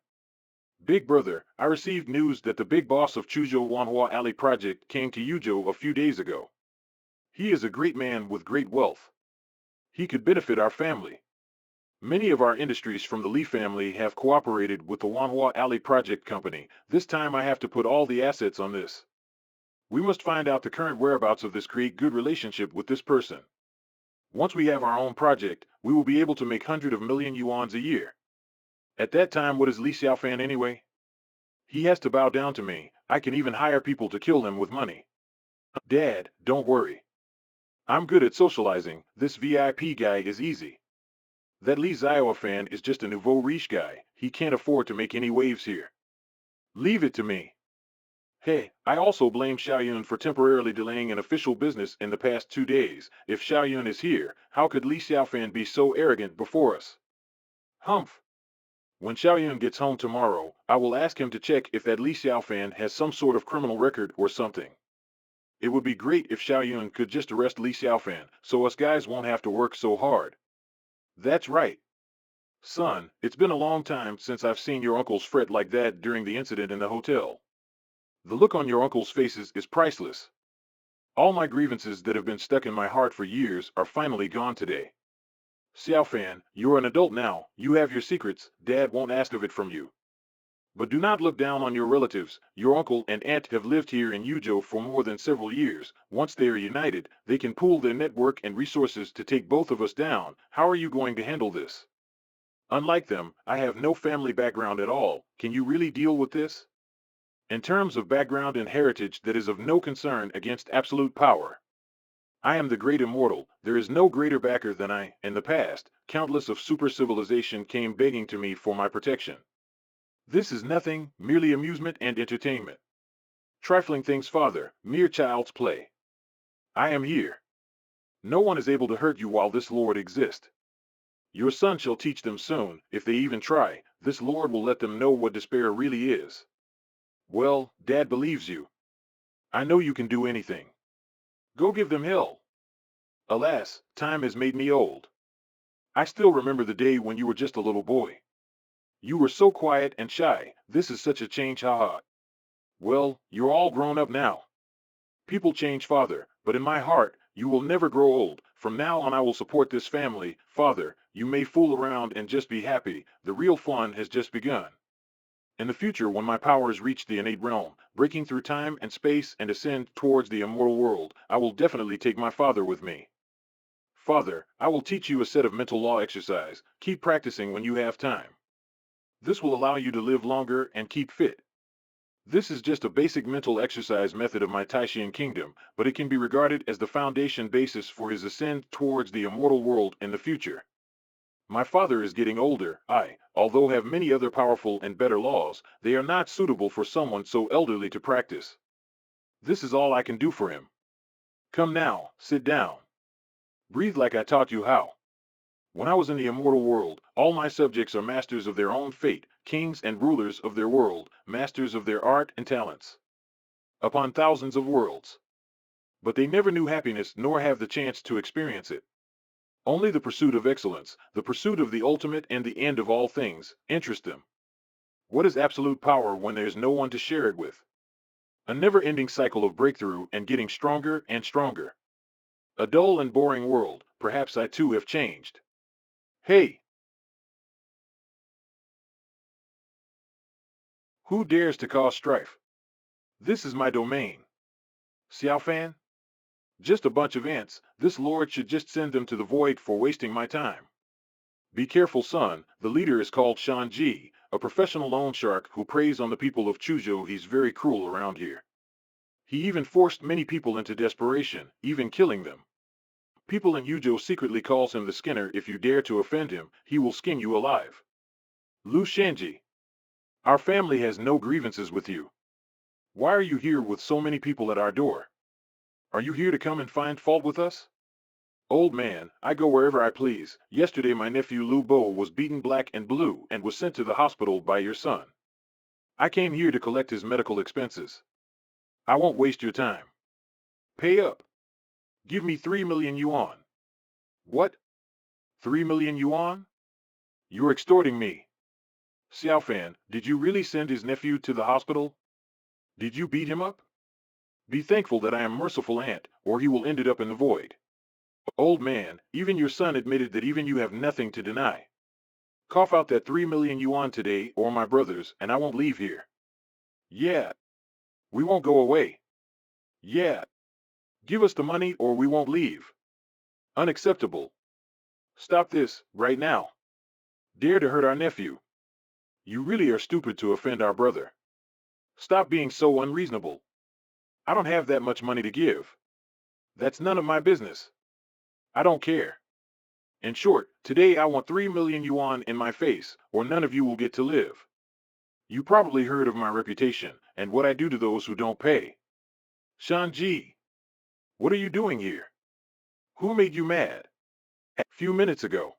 Big brother, I received news that the big boss of Chuzhou Wanhua Alley project came to Yuzhou a few days ago. He is a great man with great wealth. He could benefit our family. Many of our industries from the Li family have cooperated with the Wanhua Alley project company. This time I have to put all the assets on this. We must find out the current whereabouts of this, create good relationship with this person. Once we have our own project, we will be able to make hundreds of million yuans a year. At that time, what is Li Xiaofan anyway? He has to bow down to me. I can even hire people to kill him with money. Dad, don't worry. I'm good at socializing. This VIP guy is easy. That Li Xiaofan is just a nouveau riche guy. He can't afford to make any waves here. Leave it to me. Hey, I also blame Xiaoyun for temporarily delaying an official business in the past 2 days. If Xiaoyun is here, how could Li Xiaofan be so arrogant before us? Humph. When Xiaoyun gets home tomorrow, I will ask him to check if that Li Xiaofan has some sort of criminal record or something. It would be great if Xiaoyun could just arrest Li Xiaofan, so us guys won't have to work so hard. That's right. Son, it's been a long time since I've seen your uncles fret like that during the incident in the hotel. The look on your uncle's faces is priceless. All my grievances that have been stuck in my heart for years are finally gone today. Xiaofan, you're an adult now, you have your secrets, Dad won't ask of it from you. But do not look down on your relatives. Your uncle and aunt have lived here in Yuzhou for more than several years. Once they are united, they can pool their network and resources to take both of us down. How are you going to handle this? Unlike them, I have no family background at all. Can you really deal with this? In terms of background and heritage, that is of no concern against absolute power. I am the Great Immortal. There is no greater backer than I. In the past, countless of super civilization came begging to me for my protection. This is nothing, merely amusement and entertainment. Trifling things, father, mere child's play. I am here. No one is able to hurt you while this Lord exists. Your son shall teach them soon. If they even try, this Lord will let them know what despair really is. Well, Dad believes you. I know you can do anything. Go give them hell. Alas, time has made me old. I still remember the day when you were just a little boy. You were so quiet and shy. This is such a change, haha. Well, you're all grown up now. People change, father, but in my heart, you will never grow old. From now on I will support this family. Father, you may fool around and just be happy. The real fun has just begun. In the future, when my powers reach the innate realm, breaking through time and space and ascend towards the immortal world, I will definitely take my father with me. Father, I will teach you a set of mental law exercise. Keep practicing when you have time. This will allow you to live longer and keep fit. This is just a basic mental exercise method of my Taixuan kingdom, but it can be regarded as the foundation basis for his ascent towards the immortal world in the future. My father is getting older. Although have many other powerful and better laws, they are not suitable for someone so elderly to practice. This is all I can do for him. Come now, sit down. Breathe like I taught you how. When I was in the immortal world, all my subjects are masters of their own fate, kings and rulers of their world, masters of their art and talents, upon thousands of worlds. But they never knew happiness nor have the chance to experience it. Only the pursuit of excellence, the pursuit of the ultimate and the end of all things, interest them. What is absolute power when there's no one to share it with? A never-ending cycle of breakthrough and getting stronger and stronger. A dull and boring world. Perhaps I too have changed. Hey! Who dares to cause strife? This is my domain. Xiaofan? Just a bunch of ants. This lord should just send them to the void for wasting my time. Be careful, son. The leader is called Shanji, a professional loan shark who preys on the people of Chuzhou. He's very cruel around here. He even forced many people into desperation, even killing them. People in Yuzhou secretly calls him the Skinner. If you dare to offend him, he will skin you alive. Lu Shanji, our family has no grievances with you. Why are you here with so many people at our door? Are you here to come and find fault with us? Old man, I go wherever I please. Yesterday my nephew Lu Bo was beaten black and blue and was sent to the hospital by your son. I came here to collect his medical expenses. I won't waste your time. Pay up. Give me 3 million yuan. What? 3 million yuan? You're extorting me. Xiaofan, did you really send his nephew to the hospital? Did you beat him up? Be thankful that I am merciful aunt, or he will end it up in the void. Old man, even your son admitted that even you have nothing to deny. Cough out that 3 million yuan today, or my brothers, and I won't leave here. Yeah. We won't go away. Yeah. Give us the money or we won't leave. Unacceptable. Stop this, right now. Dare to hurt our nephew. You really are stupid to offend our brother. Stop being so unreasonable. I don't have that much money to give. That's none of my business. I don't care. In short, today I want 3 million yuan in my face, or none of you will get to live. You probably heard of my reputation, and what I do to those who don't pay. Shanji, what are you doing here? Who made you mad? A few minutes ago.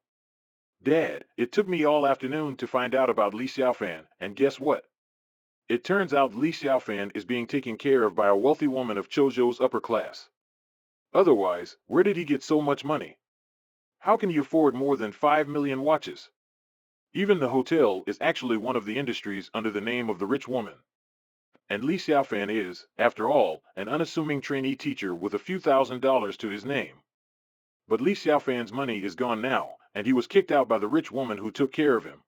Dad, it took me all afternoon to find out about Li Xiaofan, and guess what? It turns out Li Xiaofan is being taken care of by a wealthy woman of Chozhou's upper class. Otherwise, where did he get so much money? How can he afford more than 5 million watches? Even the hotel is actually one of the industries under the name of the rich woman. And Li Xiaofan is, after all, an unassuming trainee teacher with a few $1,000s to his name. But Li Xiaofan's money is gone now, and he was kicked out by the rich woman who took care of him.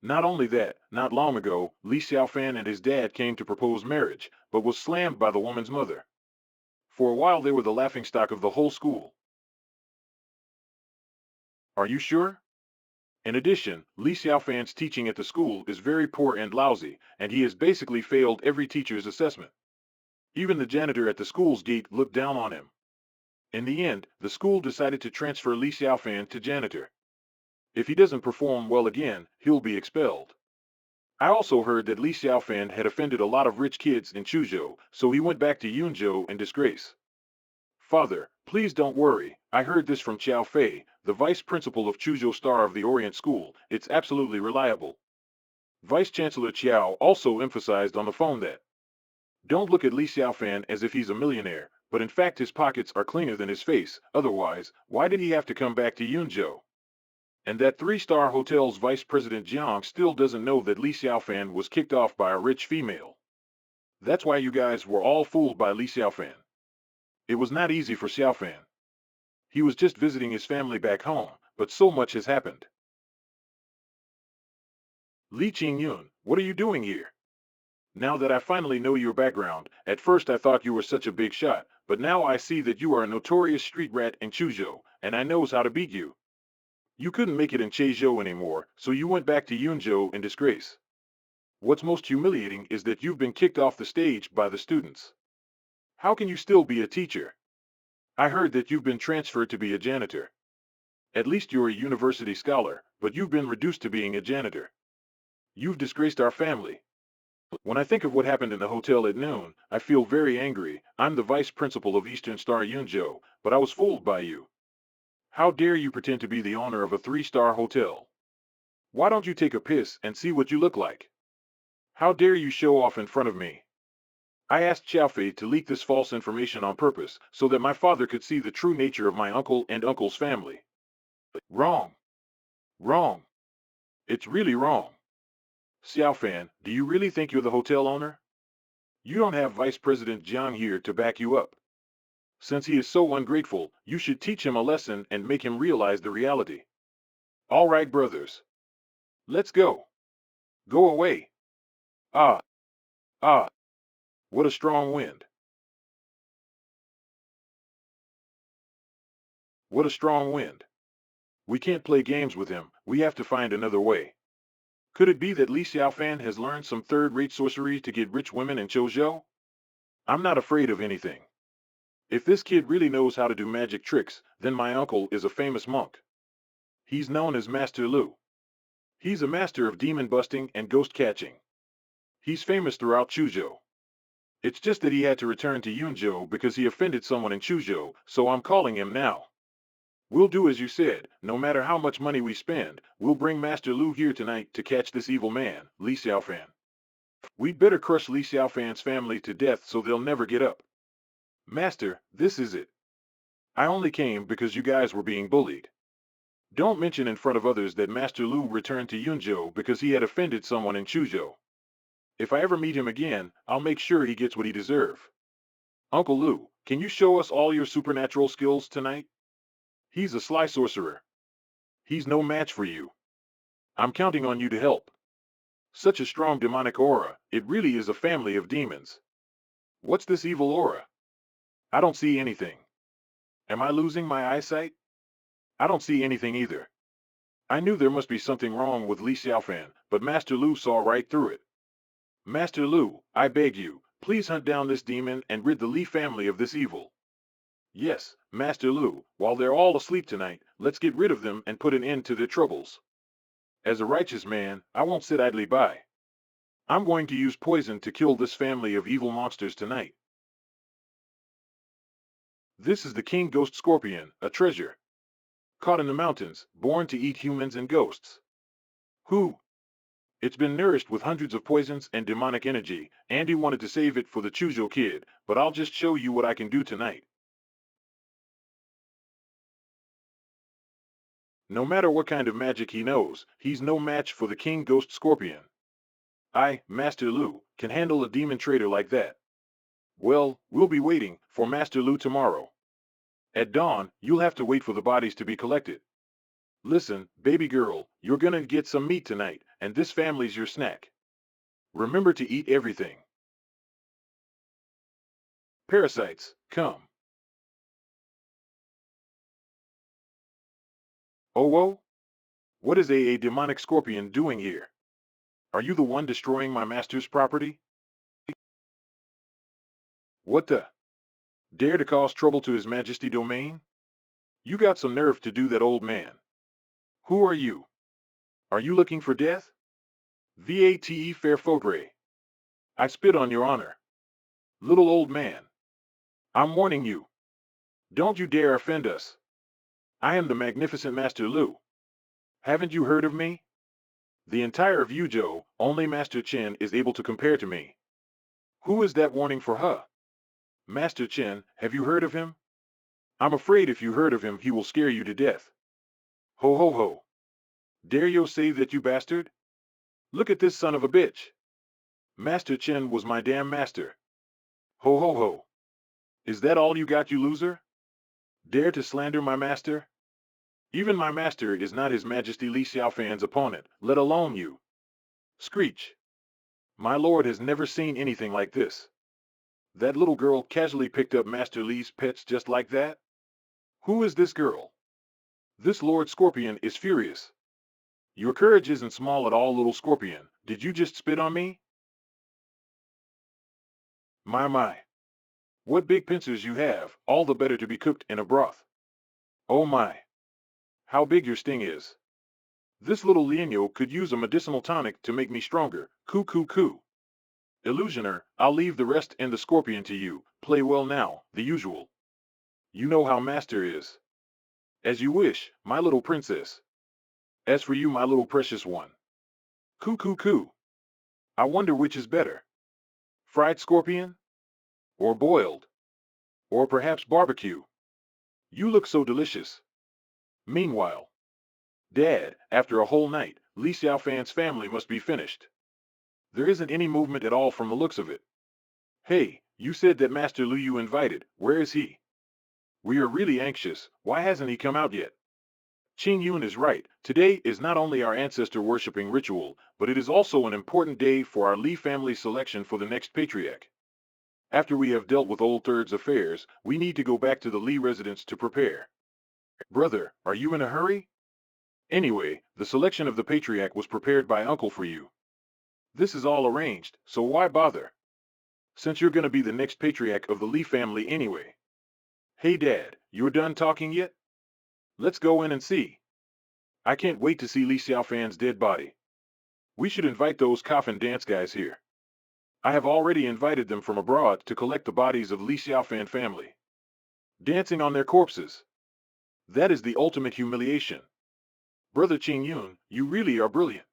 Not only that, not long ago, Li Xiaofan and his dad came to propose marriage, but was slammed by the woman's mother. For a while they were the laughingstock of the whole school. Are you sure? In addition, Li Xiaofan's teaching at the school is very poor and lousy, and he has basically failed every teacher's assessment. Even the janitor at the school's gate looked down on him. In the end, the school decided to transfer Li Xiaofan to janitor. If he doesn't perform well again, he'll be expelled. I also heard that Li Xiaofan had offended a lot of rich kids in Chuzhou, so he went back to Yunzhou in disgrace. Father, please don't worry. I heard this from Qiao Fei, the vice principal of Chuzhou Star of the Orient School. It's absolutely reliable. Vice Chancellor Qiao also emphasized on the phone that don't look at Li Xiaofan as if he's a millionaire, but in fact his pockets are cleaner than his face. Otherwise, why did he have to come back to Yunzhou? And that three-star hotel's vice president Jiang still doesn't know that Li Xiaofan was kicked off by a rich female. That's why you guys were all fooled by Li Xiaofan. It was not easy for Xiaofan. He was just visiting his family back home, but so much has happened. Li Qingyun, What are you doing here? Now that I finally know your background, at first I thought you were such a big shot, but now I see that you are a notorious street rat in Chuzhou, and I knows how to beat you. You couldn't make it in Cheizhou anymore, so you went back to Yunzhou in disgrace. What's most humiliating is that you've been kicked off the stage by the students. How can you still be a teacher? I heard that you've been transferred to be a janitor. At least you're a university scholar, but you've been reduced to being a janitor. You've disgraced our family. When I think of what happened in the hotel at noon, I feel very angry. I'm the vice principal of Eastern Star Yunzhou, but I was fooled by you. How dare you pretend to be the owner of a 3-star hotel? Why don't you take a piss and see what you look like? How dare you show off in front of me? I asked Xiaofei to leak this false information on purpose so that my father could see the true nature of my uncle and uncle's family. Wrong. Wrong. It's really wrong. Xiaofan, do you really think you're the hotel owner? You don't have Vice President Jiang here to back you up. Since he is so ungrateful, you should teach him a lesson and make him realize the reality. All right, brothers. Let's go. Go away. Ah, ah, what a strong wind. What a strong wind. We can't play games with him, we have to find another way. Could it be that Li Xiaofan has learned some third-rate sorcery to get rich women in Chuzhou? I'm not afraid of anything. If this kid really knows how to do magic tricks, then my uncle is a famous monk. He's known as Master Lu. He's a master of demon busting and ghost catching. He's famous throughout Chuzhou. It's just that he had to return to Yunzhou because he offended someone in Chuzhou, so I'm calling him now. We'll do as you said, no matter how much money we spend, we'll bring Master Lu here tonight to catch this evil man, Li Xiaofan. We'd better crush Li Xiaofan's family to death so they'll never get up. Master, this is it. I only came because you guys were being bullied. Don't mention in front of others that Master Lu returned to Yunzhou because he had offended someone in Chuzhou. If I ever meet him again, I'll make sure he gets what he deserves. Uncle Lu, can you show us all your supernatural skills tonight? He's a sly sorcerer. He's no match for you. I'm counting on you to help. Such a strong demonic aura, it really is a family of demons. What's this evil aura? I don't see anything. Am I losing my eyesight? I don't see anything either. I knew there must be something wrong with Li Xiaofan, but Master Lu saw right through it. Master Lu, I beg you, please hunt down this demon and rid the Li family of this evil. Yes, Master Lu, while they're all asleep tonight, let's get rid of them and put an end to their troubles. As a righteous man, I won't sit idly by. I'm going to use poison to kill this family of evil monsters tonight. This is the king ghost scorpion, a treasure. Caught in the mountains, born to eat humans and ghosts. Who? It's been nourished with hundreds of poisons and demonic energy. Andy wanted to save it for the Chuzhou kid, but I'll just show you what I can do tonight. No matter what kind of magic he knows, he's no match for the king ghost scorpion. I, Master Lu, can handle a demon traitor like that. Well, we'll be waiting for Master Lu tomorrow. At dawn, you'll have to wait for the bodies to be collected. Listen, baby girl, you're gonna get some meat tonight, and this family's your snack. Remember to eat everything. Parasites, come. Oh, whoa? What is a demonic scorpion doing here? Are you the one destroying my master's property? What the? Dare to cause trouble to his majesty domain? You got some nerve to do that, old man. Who are you? Are you looking for death? Vate fair fogre. I spit on your honor. Little old man. I'm warning you. Don't you dare offend us. I am the magnificent Master Lu. Haven't you heard of me? The entire of Yuzhou, only Master Chen is able to compare to me. Who is that warning for her? Master Chen, have you heard of him? I'm afraid if you heard of him he will scare you to death. Ho ho ho. Dare you say that, you bastard? Look at this son of a bitch. Master Chen was my damn master. Ho ho ho. Is that all you got, you loser? Dare to slander my master? Even my master is not His Majesty Li Xiaofan's opponent, let alone you. Screech. My lord has never seen anything like this. That little girl casually picked up Master Li's pets just like that? Who is this girl? This Lord Scorpion is furious. Your courage isn't small at all, little Scorpion. Did you just spit on me? My. What big pincers you have, all the better to be cooked in a broth. Oh my. How big your sting is. This little Lienyo could use a medicinal tonic to make me stronger. Coo coo coo. Illusioner, I'll leave the rest and the Scorpion to you. Play well now, the usual. You know how Master is. As you wish, my little princess. As for you, my little precious one. Coo coo coo. I wonder which is better. Fried scorpion? Or boiled? Or perhaps barbecue? You look so delicious. Meanwhile, Dad, after a whole night, Li Xiaofan's family must be finished. There isn't any movement at all from the looks of it. Hey, you said that Master Lu you invited. Where is he? We are really anxious. Why hasn't he come out yet? Qing Yun is right. Today is not only our ancestor worshipping ritual, but it is also an important day for our Li family selection for the next patriarch. After we have dealt with Old Third's affairs, we need to go back to the Li residence to prepare. Brother, are you in a hurry? Anyway, the selection of the patriarch was prepared by Uncle for you. This is all arranged, so why bother? Since you're gonna be the next patriarch of the Li family anyway. Hey Dad, you're done talking yet? Let's go in and see. I can't wait to see Li Xiaofan's dead body. We should invite those coffin dance guys here. I have already invited them from abroad to collect the bodies of Li Xiaofan family. Dancing on their corpses. That is the ultimate humiliation. Brother Qing Yun, you really are brilliant.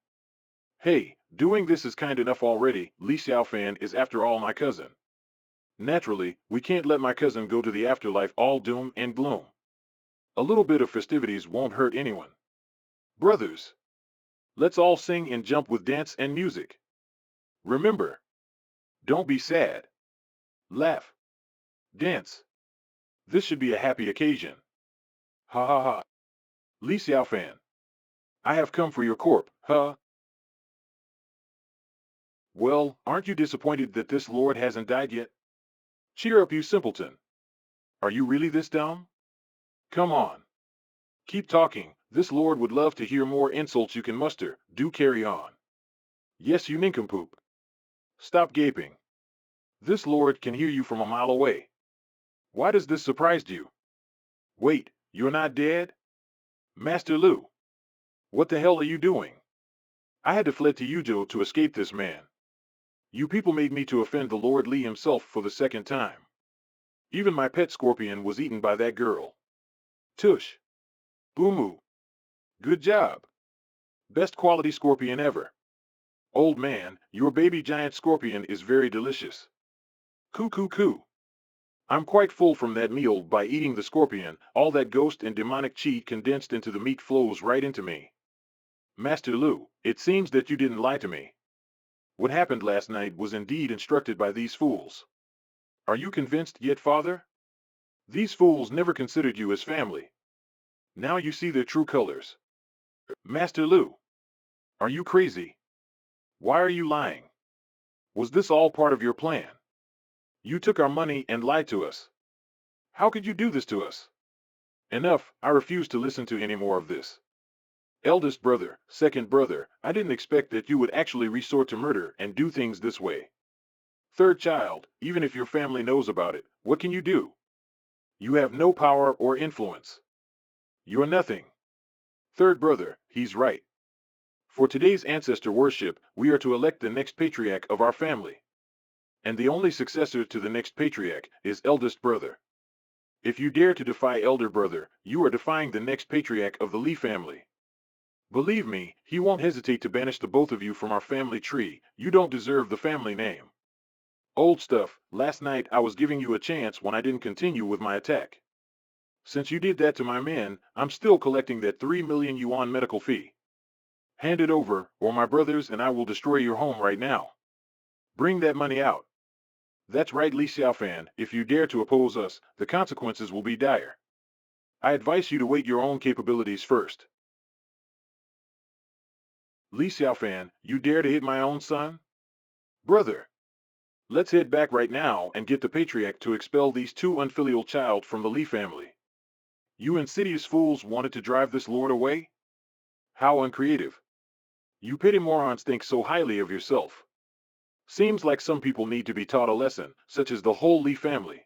Hey, doing this is kind enough already. Li Xiaofan is after all my cousin. Naturally, we can't let my cousin go to the afterlife all doom and gloom. A little bit of festivities won't hurt anyone. Brothers, let's all sing and jump with dance and music. Remember, don't be sad. Laugh. Dance. This should be a happy occasion. Ha ha ha. Li Xiaofan. I have come for your corpse, huh? Well, aren't you disappointed that this lord hasn't died yet? Cheer up, you simpleton. Are you really this dumb? Come on. Keep talking. This lord would love to hear more insults you can muster. Do carry on. Yes, you nincompoop. Stop gaping. This lord can hear you from a mile away. Why does this surprise you? Wait, you're not dead? Master Lu. What the hell are you doing? I had to fled to Yuzhou to escape this man. You people made me to offend the Lord Li himself for the second time. Even my pet scorpion was eaten by that girl. Tush. Boomoo. Good job. Best quality scorpion ever. Old man, your baby giant scorpion is very delicious. Coo coo coo. I'm quite full from that meal. By eating the scorpion, all that ghost and demonic chi condensed into the meat flows right into me. Master Lu, it seems that you didn't lie to me. What happened last night was indeed instructed by these fools. Are you convinced yet, father? These fools never considered you as family. Now you see their true colors. Master Lu, are you crazy? Why are you lying? Was this all part of your plan? You took our money and lied to us. How could you do this to us? Enough, I refuse to listen to any more of this. Eldest brother, second brother, I didn't expect that you would actually resort to murder and do things this way. Third child, even if your family knows about it, what can you do? You have no power or influence. You're nothing. Third brother, he's right. For today's ancestor worship, we are to elect the next patriarch of our family. And the only successor to the next patriarch is eldest brother. If you dare to defy elder brother, you are defying the next patriarch of the Li family. Believe me, he won't hesitate to banish the both of you from our family tree. You don't deserve the family name. Old stuff, last night I was giving you a chance when I didn't continue with my attack. Since you did that to my men, I'm still collecting that 3 million yuan medical fee. Hand it over, or my brothers and I will destroy your home right now. Bring that money out. That's right, Li Xiaofan, if you dare to oppose us, the consequences will be dire. I advise you to weight your own capabilities first. Li Xiaofan, you dare to hit my own son? Brother, let's head back right now and get the patriarch to expel these two unfilial child from the Lee family. You insidious fools wanted to drive this lord away? How uncreative. You petty morons think so highly of yourself. Seems like some people need to be taught a lesson, such as the whole Lee family.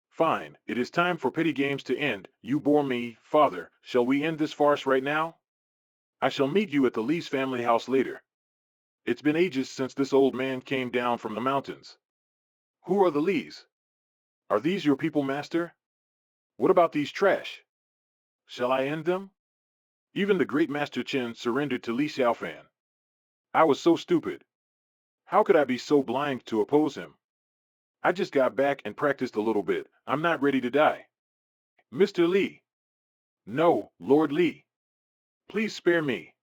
Fine, it is time for petty games to end. You bore me, father. Shall we end this farce right now? I shall meet you at the Lee's family house later. It's been ages since this old man came down from the mountains. Who are the Lees? Are these your people, master? What about these trash? Shall I end them? Even the great Master Chen surrendered to Li Xiaofan. I was so stupid. How could I be so blind to oppose him? I just got back and practiced a little bit. I'm not ready to die. Mr. Li. No, Lord Li. Please spare me.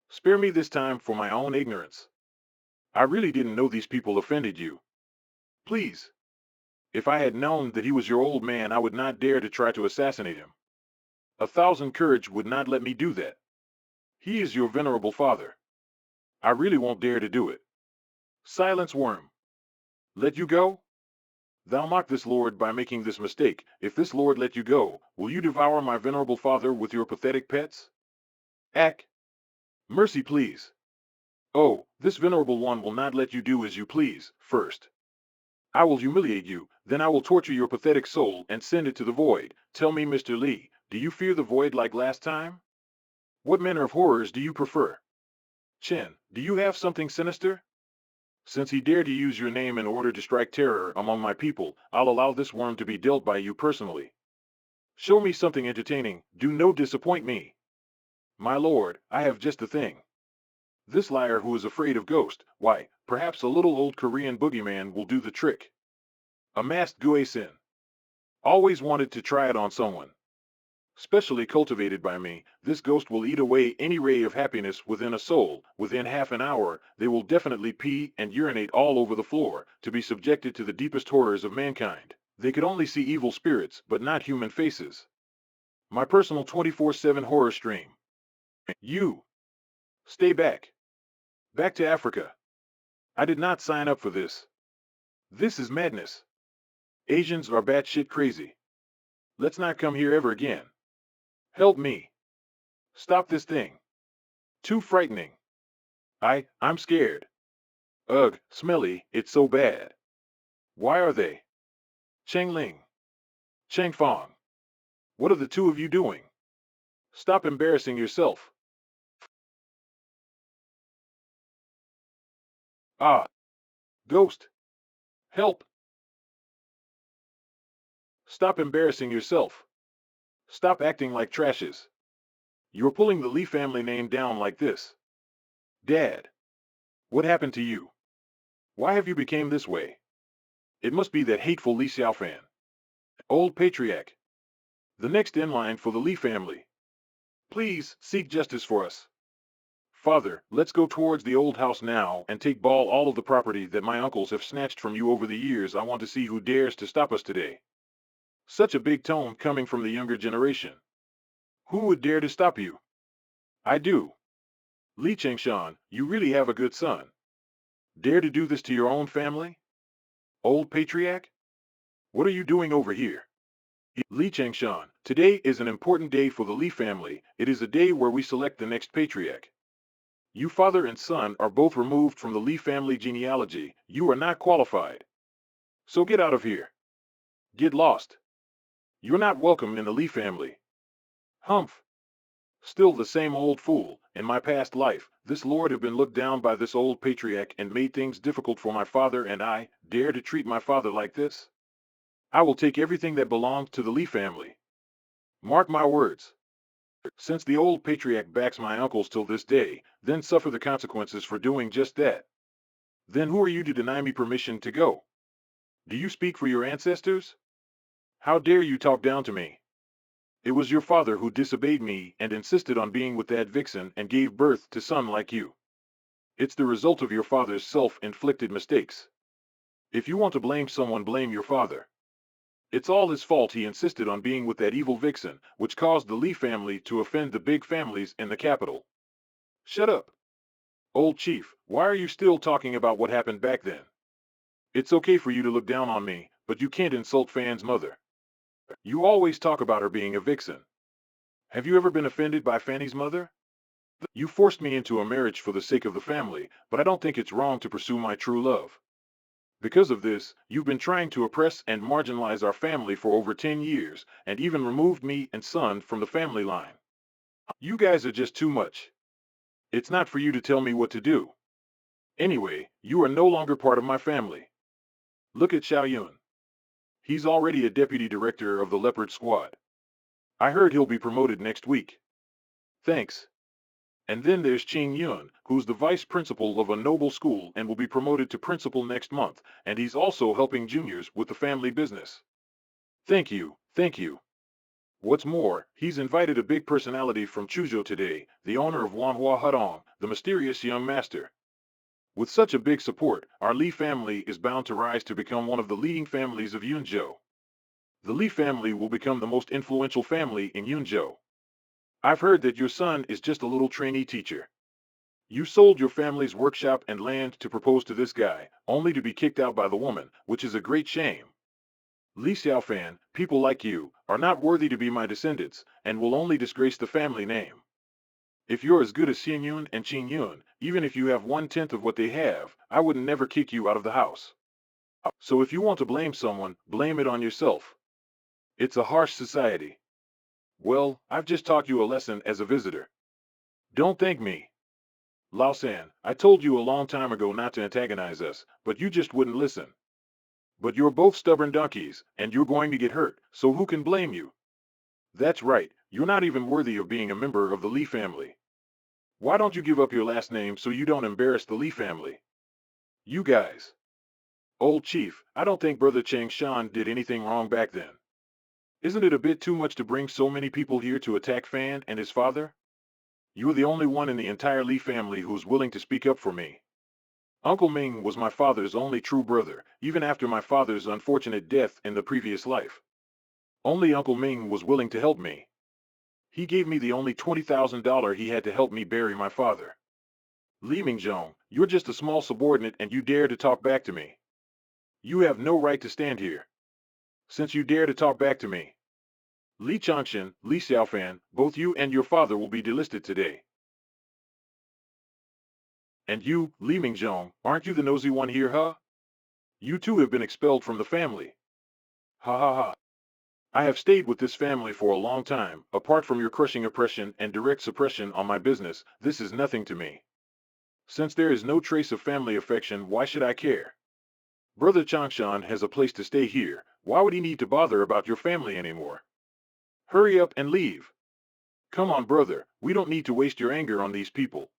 Spare me this time for my own ignorance. I really didn't know these people offended you. Please. If I had known that he was your old man, I would not dare to try to assassinate him. 1,000 courage would not let me do that. He is your venerable father. I really won't dare to do it. Silence, worm. Let you go? Thou mock this lord by making this mistake. If this lord let you go, will you devour my venerable father with your pathetic pets? Ack. Mercy, please. Oh, this venerable one will not let you do as you please. First, I will humiliate you, then I will torture your pathetic soul and send it to the void. Tell me, Mr. Li, do you fear the void like last time? What manner of horrors do you prefer? Chen, do you have something sinister? Since he dared to use your name in order to strike terror among my people, I'll allow this worm to be dealt by you personally. Show me something entertaining, do no disappoint me. My lord, I have just the thing. This liar who is afraid of ghost, why, perhaps a little old Korean boogeyman will do the trick. A masked Guisin. Always wanted to try it on someone. Specially cultivated by me, this ghost will eat away any ray of happiness within a soul. Within half an hour, they will definitely pee and urinate all over the floor, to be subjected to the deepest horrors of mankind. They could only see evil spirits, but not human faces. My personal 24/7 horror stream. You. Stay back. Back to Africa. I did not sign up for this. This is madness. Asians are batshit crazy. Let's not come here ever again. Help me. Stop this thing. Too frightening. I'm scared. Ugh, smelly, it's so bad. Why are they? Cheng Ling. Cheng Fong. What are the two of you doing? Stop embarrassing yourself. Ah. Ghost. Help. Stop embarrassing yourself. Stop acting like trashes. You're pulling the Lee family name down like this. Dad. What happened to you? Why have you become this way? It must be that hateful Li Xiaofan. Old patriarch. The next in line for the Li family. Please, seek justice for us. Father, let's go towards the old house now and take all of the property that my uncles have snatched from you over the years. I want to see who dares to stop us today. Such a big tone coming from the younger generation. Who would dare to stop you? I do. Li Chengshan, you really have a good son. Dare to do this to your own family? Old patriarch? What are you doing over here? Li Chengshan, today is an important day for the Li family. It is a day where we select the next patriarch. You father and son are both removed from the Li family genealogy. You are not qualified. So get out of here. Get lost. You're not welcome in the Li family. Humph. Still the same old fool. In my past life, this lord have been looked down by this old patriarch and made things difficult for my father, and I dare to treat my father like this? I will take everything that belongs to the Li family. Mark my words. Since the old patriarch backs my uncles till this day, then suffer the consequences for doing just that. Then who are you to deny me permission to go? Do you speak for your ancestors? How dare you talk down to me? It was your father who disobeyed me and insisted on being with that vixen and gave birth to son like you. It's the result of your father's self-inflicted mistakes. If you want to blame someone, blame your father. It's all his fault he insisted on being with that evil vixen, which caused the Li family to offend the big families in the capital. Shut up. Old chief, Why are you still talking about what happened back then? It's okay for you to look down on me, but you can't insult Fan's mother. You always talk about her being a vixen. Have you ever been offended by Fanny's mother? You forced me into a marriage for the sake of the family, but I don't think it's wrong to pursue my true love. Because of this, you've been trying to oppress and marginalize our family for over 10 years, and even removed me and son from the family line. You guys are just too much. It's not for you to tell me what to do. Anyway, you are no longer part of my family. Look at Xiao Yun. He's already a deputy director of the Leopard Squad. I heard he'll be promoted next week. Thanks. And then there's Qing Yun, who's the vice principal of a noble school and will be promoted to principal next month, and he's also helping juniors with the family business. Thank you, thank you. What's more, he's invited a big personality from Chuzhou today, the owner of Wanhua Hudong, the mysterious young master. With such a big support, our Li family is bound to rise to become one of the leading families of Yunzhou. The Li family will become the most influential family in Yunzhou. I've heard that your son is just a little trainee teacher. You sold your family's workshop and land to propose to this guy, only to be kicked out by the woman, which is a great shame. Li Xiaofan, people like you, are not worthy to be my descendants, and will only disgrace the family name. If you're as good as Xian Yun and Qin Yun, even if you have 1/10 of what they have, I would never kick you out of the house. So if you want to blame someone, blame it on yourself. It's a harsh society. Well, I've just taught you a lesson as a visitor. Don't thank me. Lao San, I told you a long time ago not to antagonize us, but you just wouldn't listen. But you're both stubborn donkeys, and you're going to get hurt, so who can blame you? That's right, you're not even worthy of being a member of the Li family. Why don't you give up your last name so you don't embarrass the Li family? You guys. Old Chief, I don't think Brother Chang Shan did anything wrong back then. Isn't it a bit too much to bring so many people here to attack Fan and his father? You're the only one in the entire Li family who's willing to speak up for me. Uncle Ming was my father's only true brother, even after my father's unfortunate death in the previous life. Only Uncle Ming was willing to help me. He gave me the only $20,000 he had to help me bury my father. Li Mingzhong, you're just a small subordinate and you dare to talk back to me. You have no right to stand here. Since you dare to talk back to me. Li Changshan, Li Xiaofan, both you and your father will be delisted today. And you, Li Mingzhong, aren't you the nosy one here, huh? You too have been expelled from the family. Ha ha ha. I have stayed with this family for a long time. Apart from your crushing oppression and direct suppression on my business, this is nothing to me. Since there is no trace of family affection, why should I care? Brother Changshan has a place to stay here. Why would he need to bother about your family anymore? Hurry up and leave. Come on, brother, we don't need to waste your anger on these people.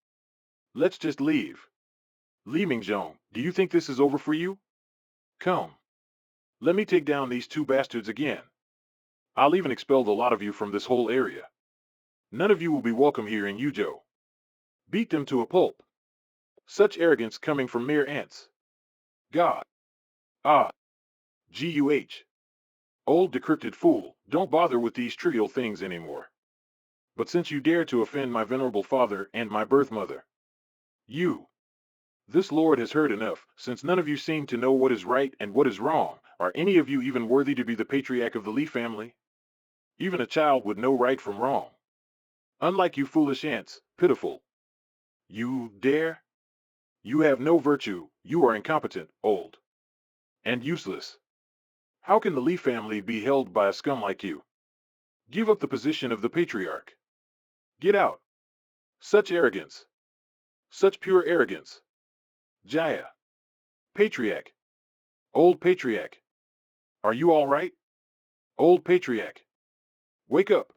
Let's just leave. Li Mingzhong, do you think this is over for you? Come. Let me take down these two bastards again. I'll even expel the lot of you from this whole area. None of you will be welcome here in Yuzhou. Beat them to a pulp. Such arrogance coming from mere ants. God. Ah. Guh. Old decrypted fool, don't bother with these trivial things anymore. But since you dare to offend my venerable father and my birth mother, this lord has heard enough, since none of you seem to know what is right and what is wrong. Are any of you even worthy to be the patriarch of the Li family? Even a child would know right from wrong. Unlike you foolish ants, pitiful. You dare? You have no virtue, you are incompetent, old, and useless. How can the Li family be held by a scum like you? Give up the position of the patriarch. Get out. Such arrogance. Such pure arrogance. Jaya. Patriarch. Old patriarch. Are you all right? Old patriarch. Wake up.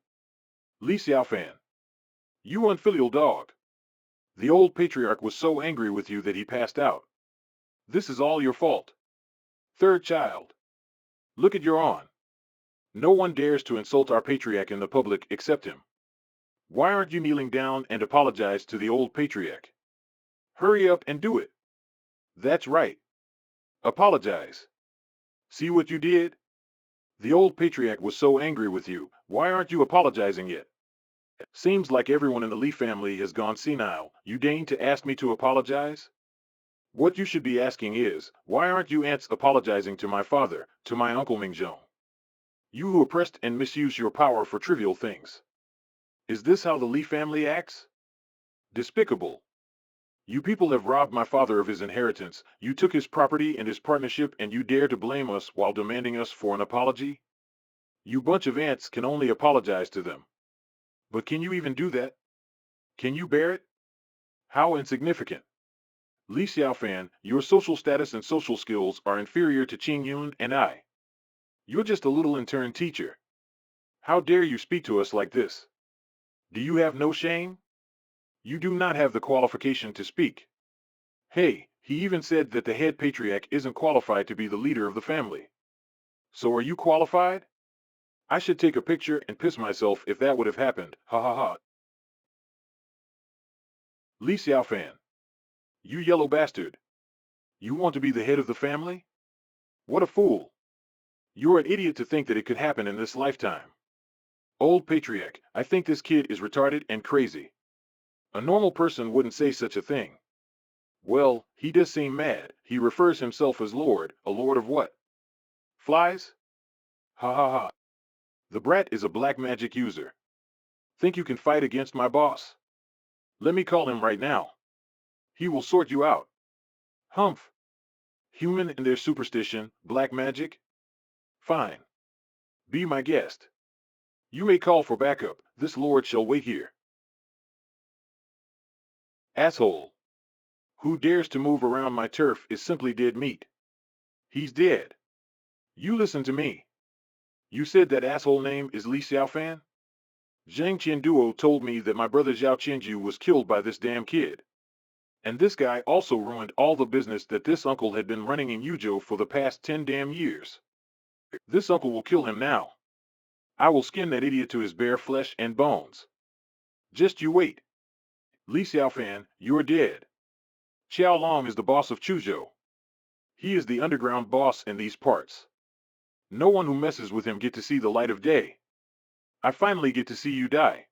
Li Xiaofan. You unfilial dog. The old patriarch was so angry with you that he passed out. This is all your fault. Third child. Look at your on. No one dares to insult our patriarch in the public except him. Why aren't you kneeling down and apologize to the old patriarch? Hurry up and do it. That's right. Apologize. See what you did? The old patriarch was so angry with you, why aren't you apologizing yet? Seems like everyone in the Li family has gone senile. You deign to ask me to apologize? What you should be asking is, why aren't you ants apologizing to my father, to my uncle Mingjong? You who oppressed and misuse your power for trivial things. Is this how the Li family acts? Despicable. You people have robbed my father of his inheritance, you took his property and his partnership, and you dare to blame us while demanding us for an apology? You bunch of ants can only apologize to them. But can you even do that? Can you bear it? How insignificant. Li Xiaofan, your social status and social skills are inferior to Qing Yun and I. You're just a little intern teacher. How dare you speak to us like this? Do you have no shame? You do not have the qualification to speak. Hey, he even said that the head patriarch isn't qualified to be the leader of the family. So are you qualified? I should take a picture and piss myself if that would have happened, ha ha ha. Li Xiaofan. You yellow bastard. You want to be the head of the family? What a fool. You're an idiot to think that it could happen in this lifetime. Old patriarch, I think this kid is retarded and crazy. A normal person wouldn't say such a thing. Well, he does seem mad. He refers himself as Lord, a lord of what? Flies? Ha ha ha. The brat is a black magic user. Think you can fight against my boss? Let me call him right now. He will sort you out. Humph. Human and their superstition, black magic? Fine. Be my guest. You may call for backup. This lord shall wait here. Asshole. Who dares to move around my turf is simply dead meat. He's dead. You listen to me. You said that asshole name is Li Xiaofan? Zhang Qianduo told me that my brother Zhao Qianju was killed by this damn kid. And this guy also ruined all the business that this uncle had been running in Yuzhou for the past 10 damn years. This uncle will kill him now. I will skin that idiot to his bare flesh and bones. Just you wait. Li Xiaofan, you're dead. Qiao Long is the boss of Chuzhou. He is the underground boss in these parts. No one who messes with him get to see the light of day. I finally get to see you die.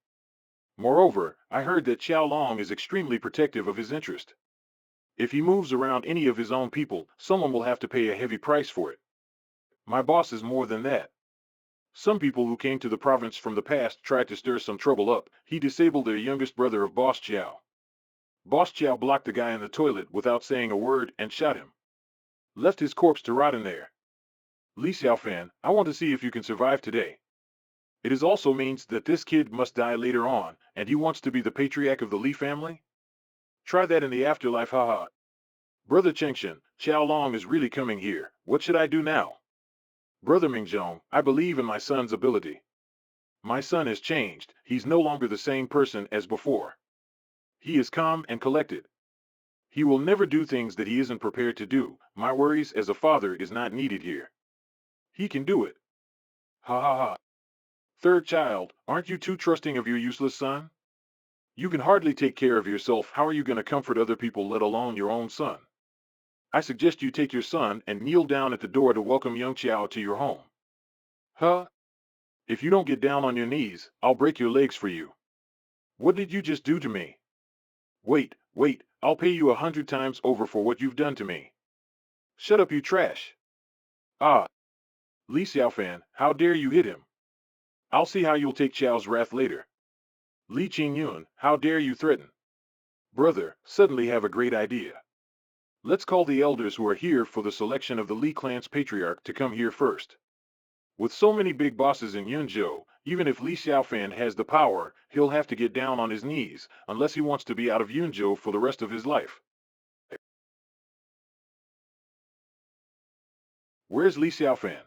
Moreover, I heard that Qiao Long is extremely protective of his interest. If he moves around any of his own people, someone will have to pay a heavy price for it. My boss is more than that. Some people who came to the province from the past tried to stir some trouble up. He disabled their youngest brother of Boss Qiao. Boss Qiao blocked the guy in the toilet without saying a word and shot him. Left his corpse to rot in there. Li Xiaofan, I want to see if you can survive today. It is also means that this kid must die later on, and he wants to be the patriarch of the Li family? Try that in the afterlife, haha. Brother Chengshen, Qiao Long is really coming here. What should I do now? Brother Mingjong, I believe in my son's ability. My son has changed. He's no longer the same person as before. He is calm and collected. He will never do things that he isn't prepared to do. My worries as a father is not needed here. He can do it. Ha ha ha. Third child, aren't you too trusting of your useless son? You can hardly take care of yourself. How are you going to comfort other people, let alone your own son? I suggest you take your son and kneel down at the door to welcome young Qiao to your home. Huh? If you don't get down on your knees, I'll break your legs for you. What did you just do to me? Wait, I'll pay you 100 times over for what you've done to me. Shut up, you trash. Ah, Li Xiaofan, how dare you hit him? I'll see how you'll take Qiao's wrath later. Li Qingyun, how dare you threaten? Brother, suddenly have a great idea. Let's call the elders who are here for the selection of the Li clan's patriarch to come here first. With so many big bosses in Yunzhou, even if Li Xiaofan has the power, he'll have to get down on his knees, unless he wants to be out of Yunzhou for the rest of his life. Where's Li Xiaofan?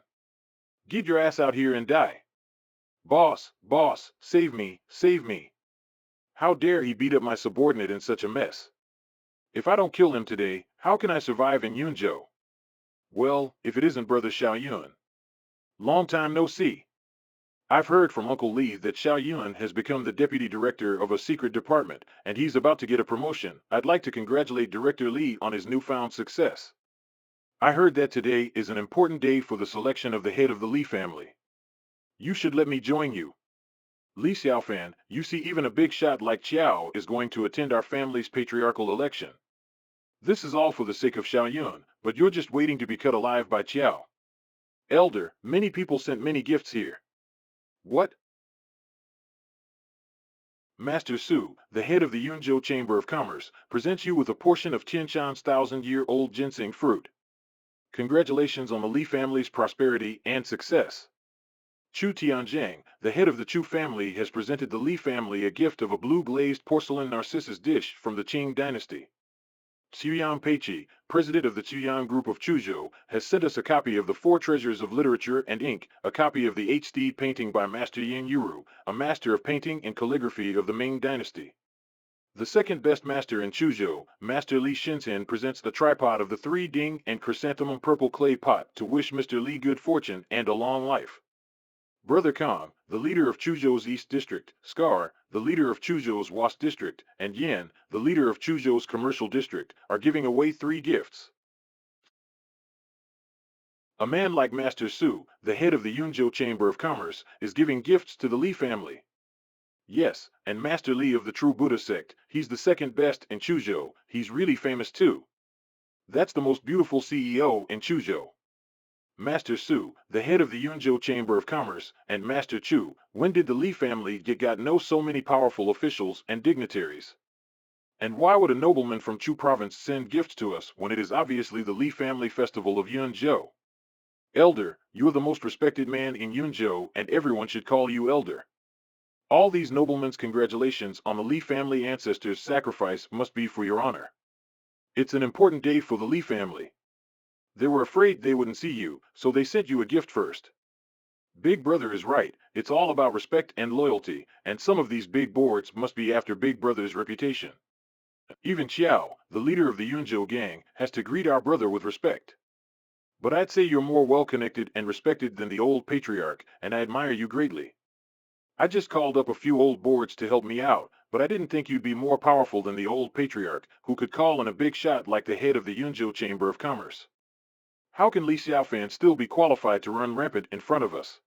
Get your ass out here and die. Boss, save me, save me. How dare he beat up my subordinate in such a mess? If I don't kill him today, how can I survive in Yunzhou? Well, if it isn't Brother Xiao Yun. Long time no see. I've heard from Uncle Li that Xiao Yun has become the deputy director of a secret department, and he's about to get a promotion. I'd like to congratulate Director Li on his newfound success. I heard that today is an important day for the selection of the head of the Li family. You should let me join you. Li Xiaofan, you see, even a big shot like Qiao is going to attend our family's patriarchal election. This is all for the sake of Xiaoyun, but you're just waiting to be cut alive by Qiao. Elder, many people sent many gifts here. What? Master Su, the head of the Yunzhou Chamber of Commerce, presents you with a portion of Tianshan's 1,000-year-old ginseng fruit. Congratulations on the Li family's prosperity and success. Chu Tianjiang, the head of the Chu family, has presented the Li family a gift of a blue-glazed porcelain narcissus dish from the Qing dynasty. Xiuyang Peiqi, president of the Qiuyang group of Chuzhou, has sent us a copy of the Four Treasures of Literature and Ink, a copy of the HD painting by Master Yin Yuru, a master of painting and calligraphy of the Ming dynasty. The second best master in Chuzhou, Master Li Shinzhen, presents the tripod of the 3 ding and chrysanthemum purple clay pot to wish Mr. Li good fortune and a long life. Brother Kong, the leader of Chuzhou's East District, Scar, the leader of Chuzhou's West District, and Yan, the leader of Chuzhou's Commercial District, are giving away 3 gifts. A man like Master Su, the head of the Yunzhou Chamber of Commerce, is giving gifts to the Li family. Yes, and Master Li of the True Buddha sect, he's the second best in Chuzhou, he's really famous too. That's the most beautiful CEO in Chuzhou. Master Su, the head of the Yunzhou Chamber of Commerce, and Master Chu, when did the Li family get know so many powerful officials and dignitaries? And why would a nobleman from Chu province send gifts to us when it is obviously the Li family festival of Yunzhou? Elder, you're the most respected man in Yunzhou and everyone should call you Elder. All these noblemen's congratulations on the Li family ancestors' sacrifice must be for your honor. It's an important day for the Li family. They were afraid they wouldn't see you, so they sent you a gift first. Big Brother is right, it's all about respect and loyalty, and some of these big boards must be after Big Brother's reputation. Even Qiao, the leader of the Yunzhou gang, has to greet our brother with respect. But I'd say you're more well-connected and respected than the old patriarch, and I admire you greatly. I just called up a few old boards to help me out, but I didn't think you'd be more powerful than the old patriarch, who could call in a big shot like the head of the Yunzhou Chamber of Commerce. How can Li Xiaofan still be qualified to run rampant in front of us?